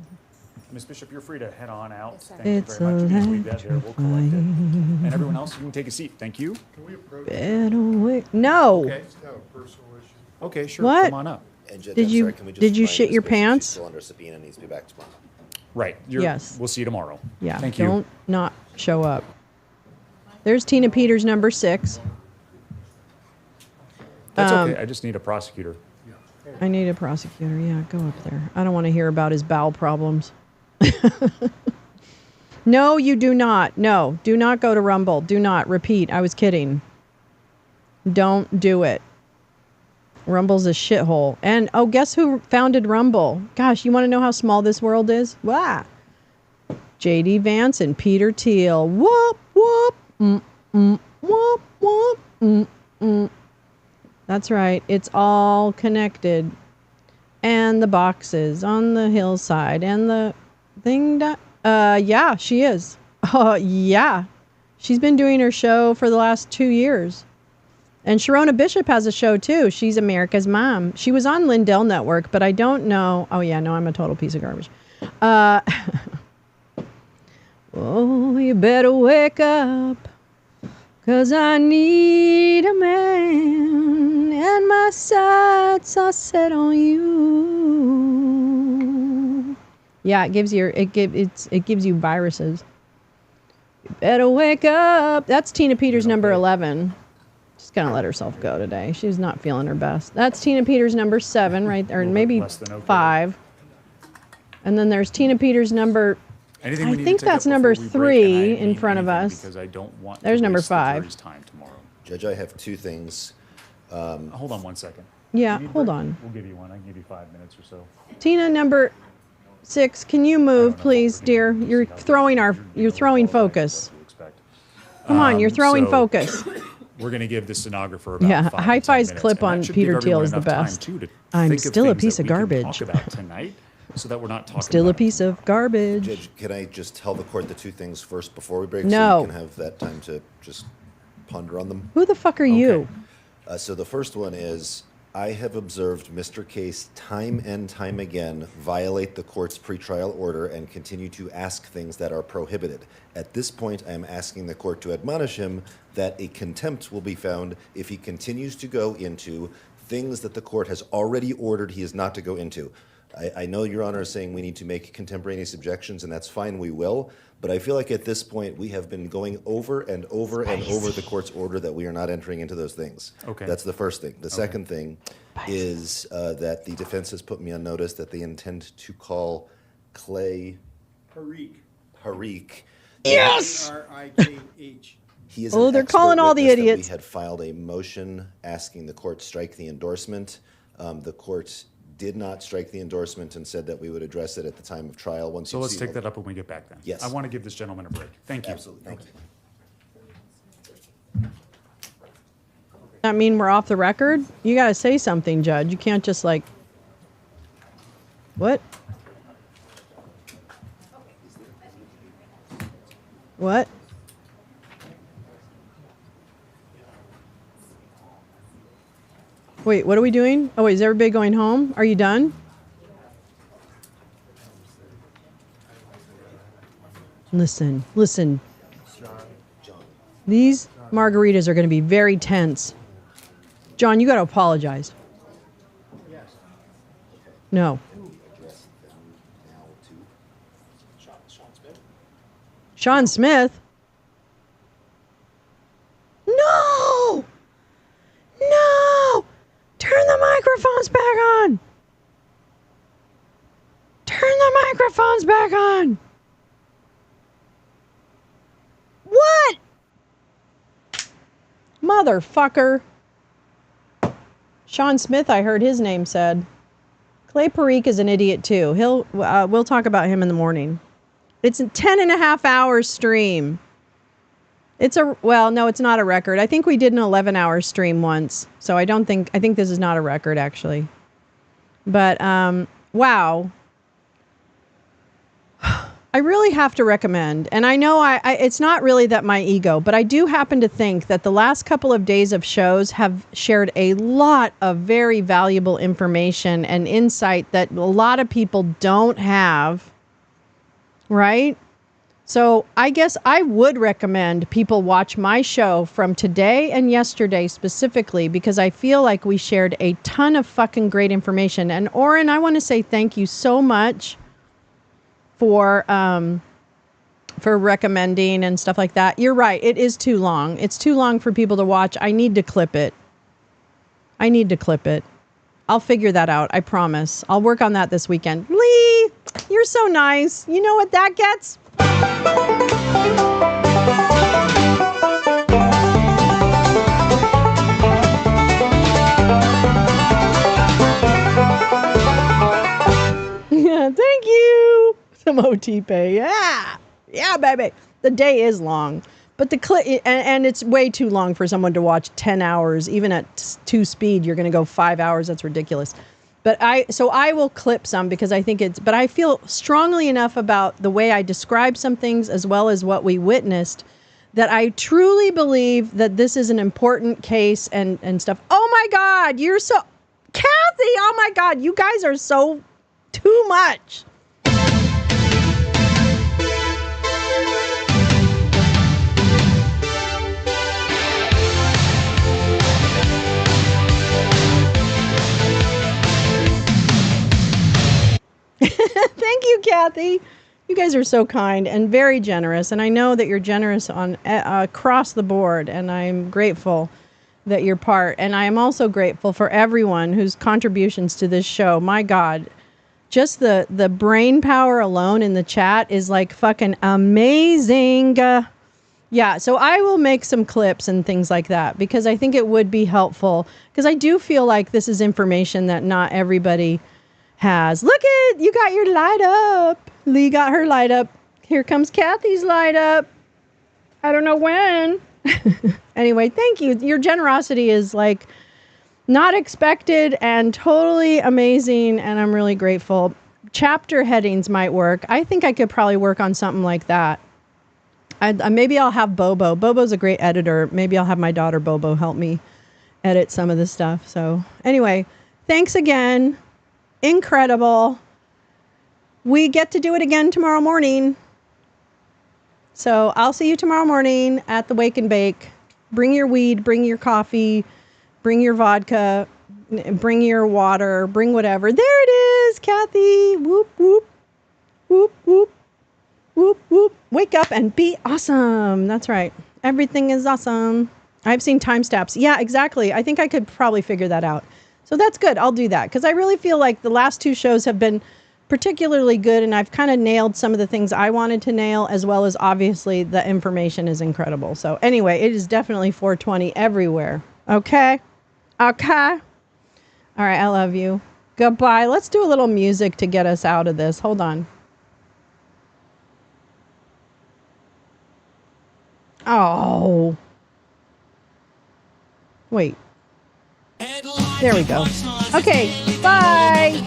Ms. Bishop, you're free to head on out. Thank It's you very much. You can leave that there. We'll collect it. electrifying. And everyone else, you can take a seat. Thank you. Can we approach? Better wait. No. Okay. Just have a personal issue. Okay, sure. What? Come on up. And Judge, Did I'm you sorry, can we just did you remind shit Ms. your Bishop she's pants? Still under subpoena, needs to be back tomorrow. Right. Yes. We'll see you tomorrow. Yeah. Thank you. Don't not show up. There's Tina Peters, number 6. That's okay. I just need a prosecutor. I need a prosecutor. Yeah, go up there. I don't want to hear about his bowel problems. No, you do not. No, do not go to Rumble. Do not. Repeat. I was kidding. Don't do it. Rumble's a shithole. And, oh, guess who founded Rumble? Gosh, you want to know how small this world is? Wow. J.D. Vance and Peter Thiel. Whoop, whoop, whoop, whoop, That's right. It's all connected. And the boxes on the hillside and the thing that, yeah, she is. Yeah. She's been doing her show for the last 2 years. And Sharona Bishop has a show too. She's America's Mom. She was on Lindell Network, but I don't know. Oh yeah, no, I'm a total piece of garbage. Oh, you better wake up, 'cause I need a man, and my sights are set on you. Yeah, it gives you it gives you viruses. You better wake up. That's Tina Peters, number 11. She's gonna let herself go today. She's not feeling her best. That's Tina Peters, number 7, right there, maybe 5. And then there's Tina Peters, number. I think that's number 3 in front of us. Because I don't want to There's number waste the 5. jury's time tomorrow. Judge, I have 2 things. Hold on 1 second. Yeah, You need hold break? on. We'll give you one. I can give you 5 minutes or so. Tina, number 6, can you move, please, dear? You're throwing focus. Come on, you're throwing focus. We're going to give the stenographer about Yeah, 5 to 10 Hi-Fi's minutes, clip and that on should Peter give Thiel everyone is the enough time, best. too, to I'm think of still a things piece that of we can garbage. talk about tonight, so that we're not talking Still a about piece of garbage. Judge, can I just tell the court the 2 things first before we break? No. So you can have that time to just ponder on them? Who the fuck are you? So the first one is, I have observed Mr. Case time and time again violate the court's pretrial order and continue to ask things that are prohibited. At this point, I am asking the court to admonish him that a contempt will be found if he continues to go into things that the court has already ordered he is not to go into. I know Your Honor is saying we need to make contemporaneous objections, and that's fine, we will. But I feel like at this point, we have been going over and over and over the court's order that we are not entering into those things. Okay. That's the first thing. The second thing is that the defense has put me on notice that they intend to call Clay Parikh. Yes! R-I-K-H. He is Oh, they're calling all the idiots. We had filed a motion asking the court strike the endorsement. The court did not strike the endorsement and said that we would address it at the time of trial. So let's take that up when we get back then. Yes. I want to give this gentleman a break. Thank you. Absolutely. Thank you. That mean we're off the record? You got to say something, Judge. You can't just like, what? What? Wait, what are we doing? Oh, wait, is everybody going home? Are you done? Listen. These margaritas are going to be very tense. John, you got to apologize. No. Sean Smith? No! No! Turn the microphones back on! Turn the microphones back on! What? Motherfucker. Sean Smith, I heard his name said. Clay Parikh is an idiot too. We'll talk about him in the morning. It's a 10.5 hour stream. No, it's not a record. I think we did an 11-hour stream once. So I think this is not a record actually. But, wow. I really have to recommend, and I know it's not really that my ego, but I do happen to think that the last couple of days of shows have shared a lot of very valuable information and insight that a lot of people don't have, right? So I guess I would recommend people watch my show from today and yesterday specifically because I feel like we shared a ton of fucking great information. And Oren, I want to say thank you so much for recommending and stuff like that. You're right. It is too long. It's too long for people to watch. I need to clip it. I'll figure that out. I promise. I'll work on that this weekend. Lee, you're so nice. You know what that gets? Yeah, thank you. Some OT pay. Yeah, baby. The day is long, but the clip and it's way too long for someone to watch 10 hours. Even at 2 speed, you're going to go 5 hours. That's ridiculous. But I will clip some because I think but I feel strongly enough about the way I describe some things as well as what we witnessed that I truly believe that this is an important case and stuff. Oh my God, you're so, Kathy, oh my God, you guys are so too much. Thank you, Kathy. You guys are so kind and very generous, and I know that you're generous on across the board, and I'm grateful that you're part. And I am also grateful for everyone whose contributions to this show. My God, just the brain power alone in the chat is like fucking amazing. Yeah, so I will make some clips and things like that because I think it would be helpful because I do feel like this is information that not everybody has. Look at, you got your light up. Lee got her light up. Here comes Kathy's light up. I don't know when. Anyway, thank you. Your generosity is like not expected and totally amazing, and I'm really grateful. Chapter headings might work. I think I could probably work on something like that. Maybe I'll have Bobo. Bobo's a great editor. Maybe I'll have my daughter Bobo help me edit some of this stuff. So anyway, thanks again. Incredible. We get to do it again tomorrow morning. So I'll see you tomorrow morning at the Wake and Bake. Bring your weed, bring your coffee, bring your vodka, Bring your water, bring whatever. There it is, Kathy. Whoop, whoop, whoop, whoop, whoop, whoop. Wake up and be awesome. That's right. Everything is awesome. I've seen time stamps. Yeah, exactly. I think I could probably figure that out. So that's good. I'll do that because I really feel like the last two shows have been particularly good, and I've kind of nailed some of the things I wanted to nail, as well as obviously the information is incredible. So anyway, it is definitely 420 everywhere. Okay? Okay? All right, I love you. Goodbye. Let's do a little music to get us out of this. Hold on. Oh. Wait. There we go. Okay, bye.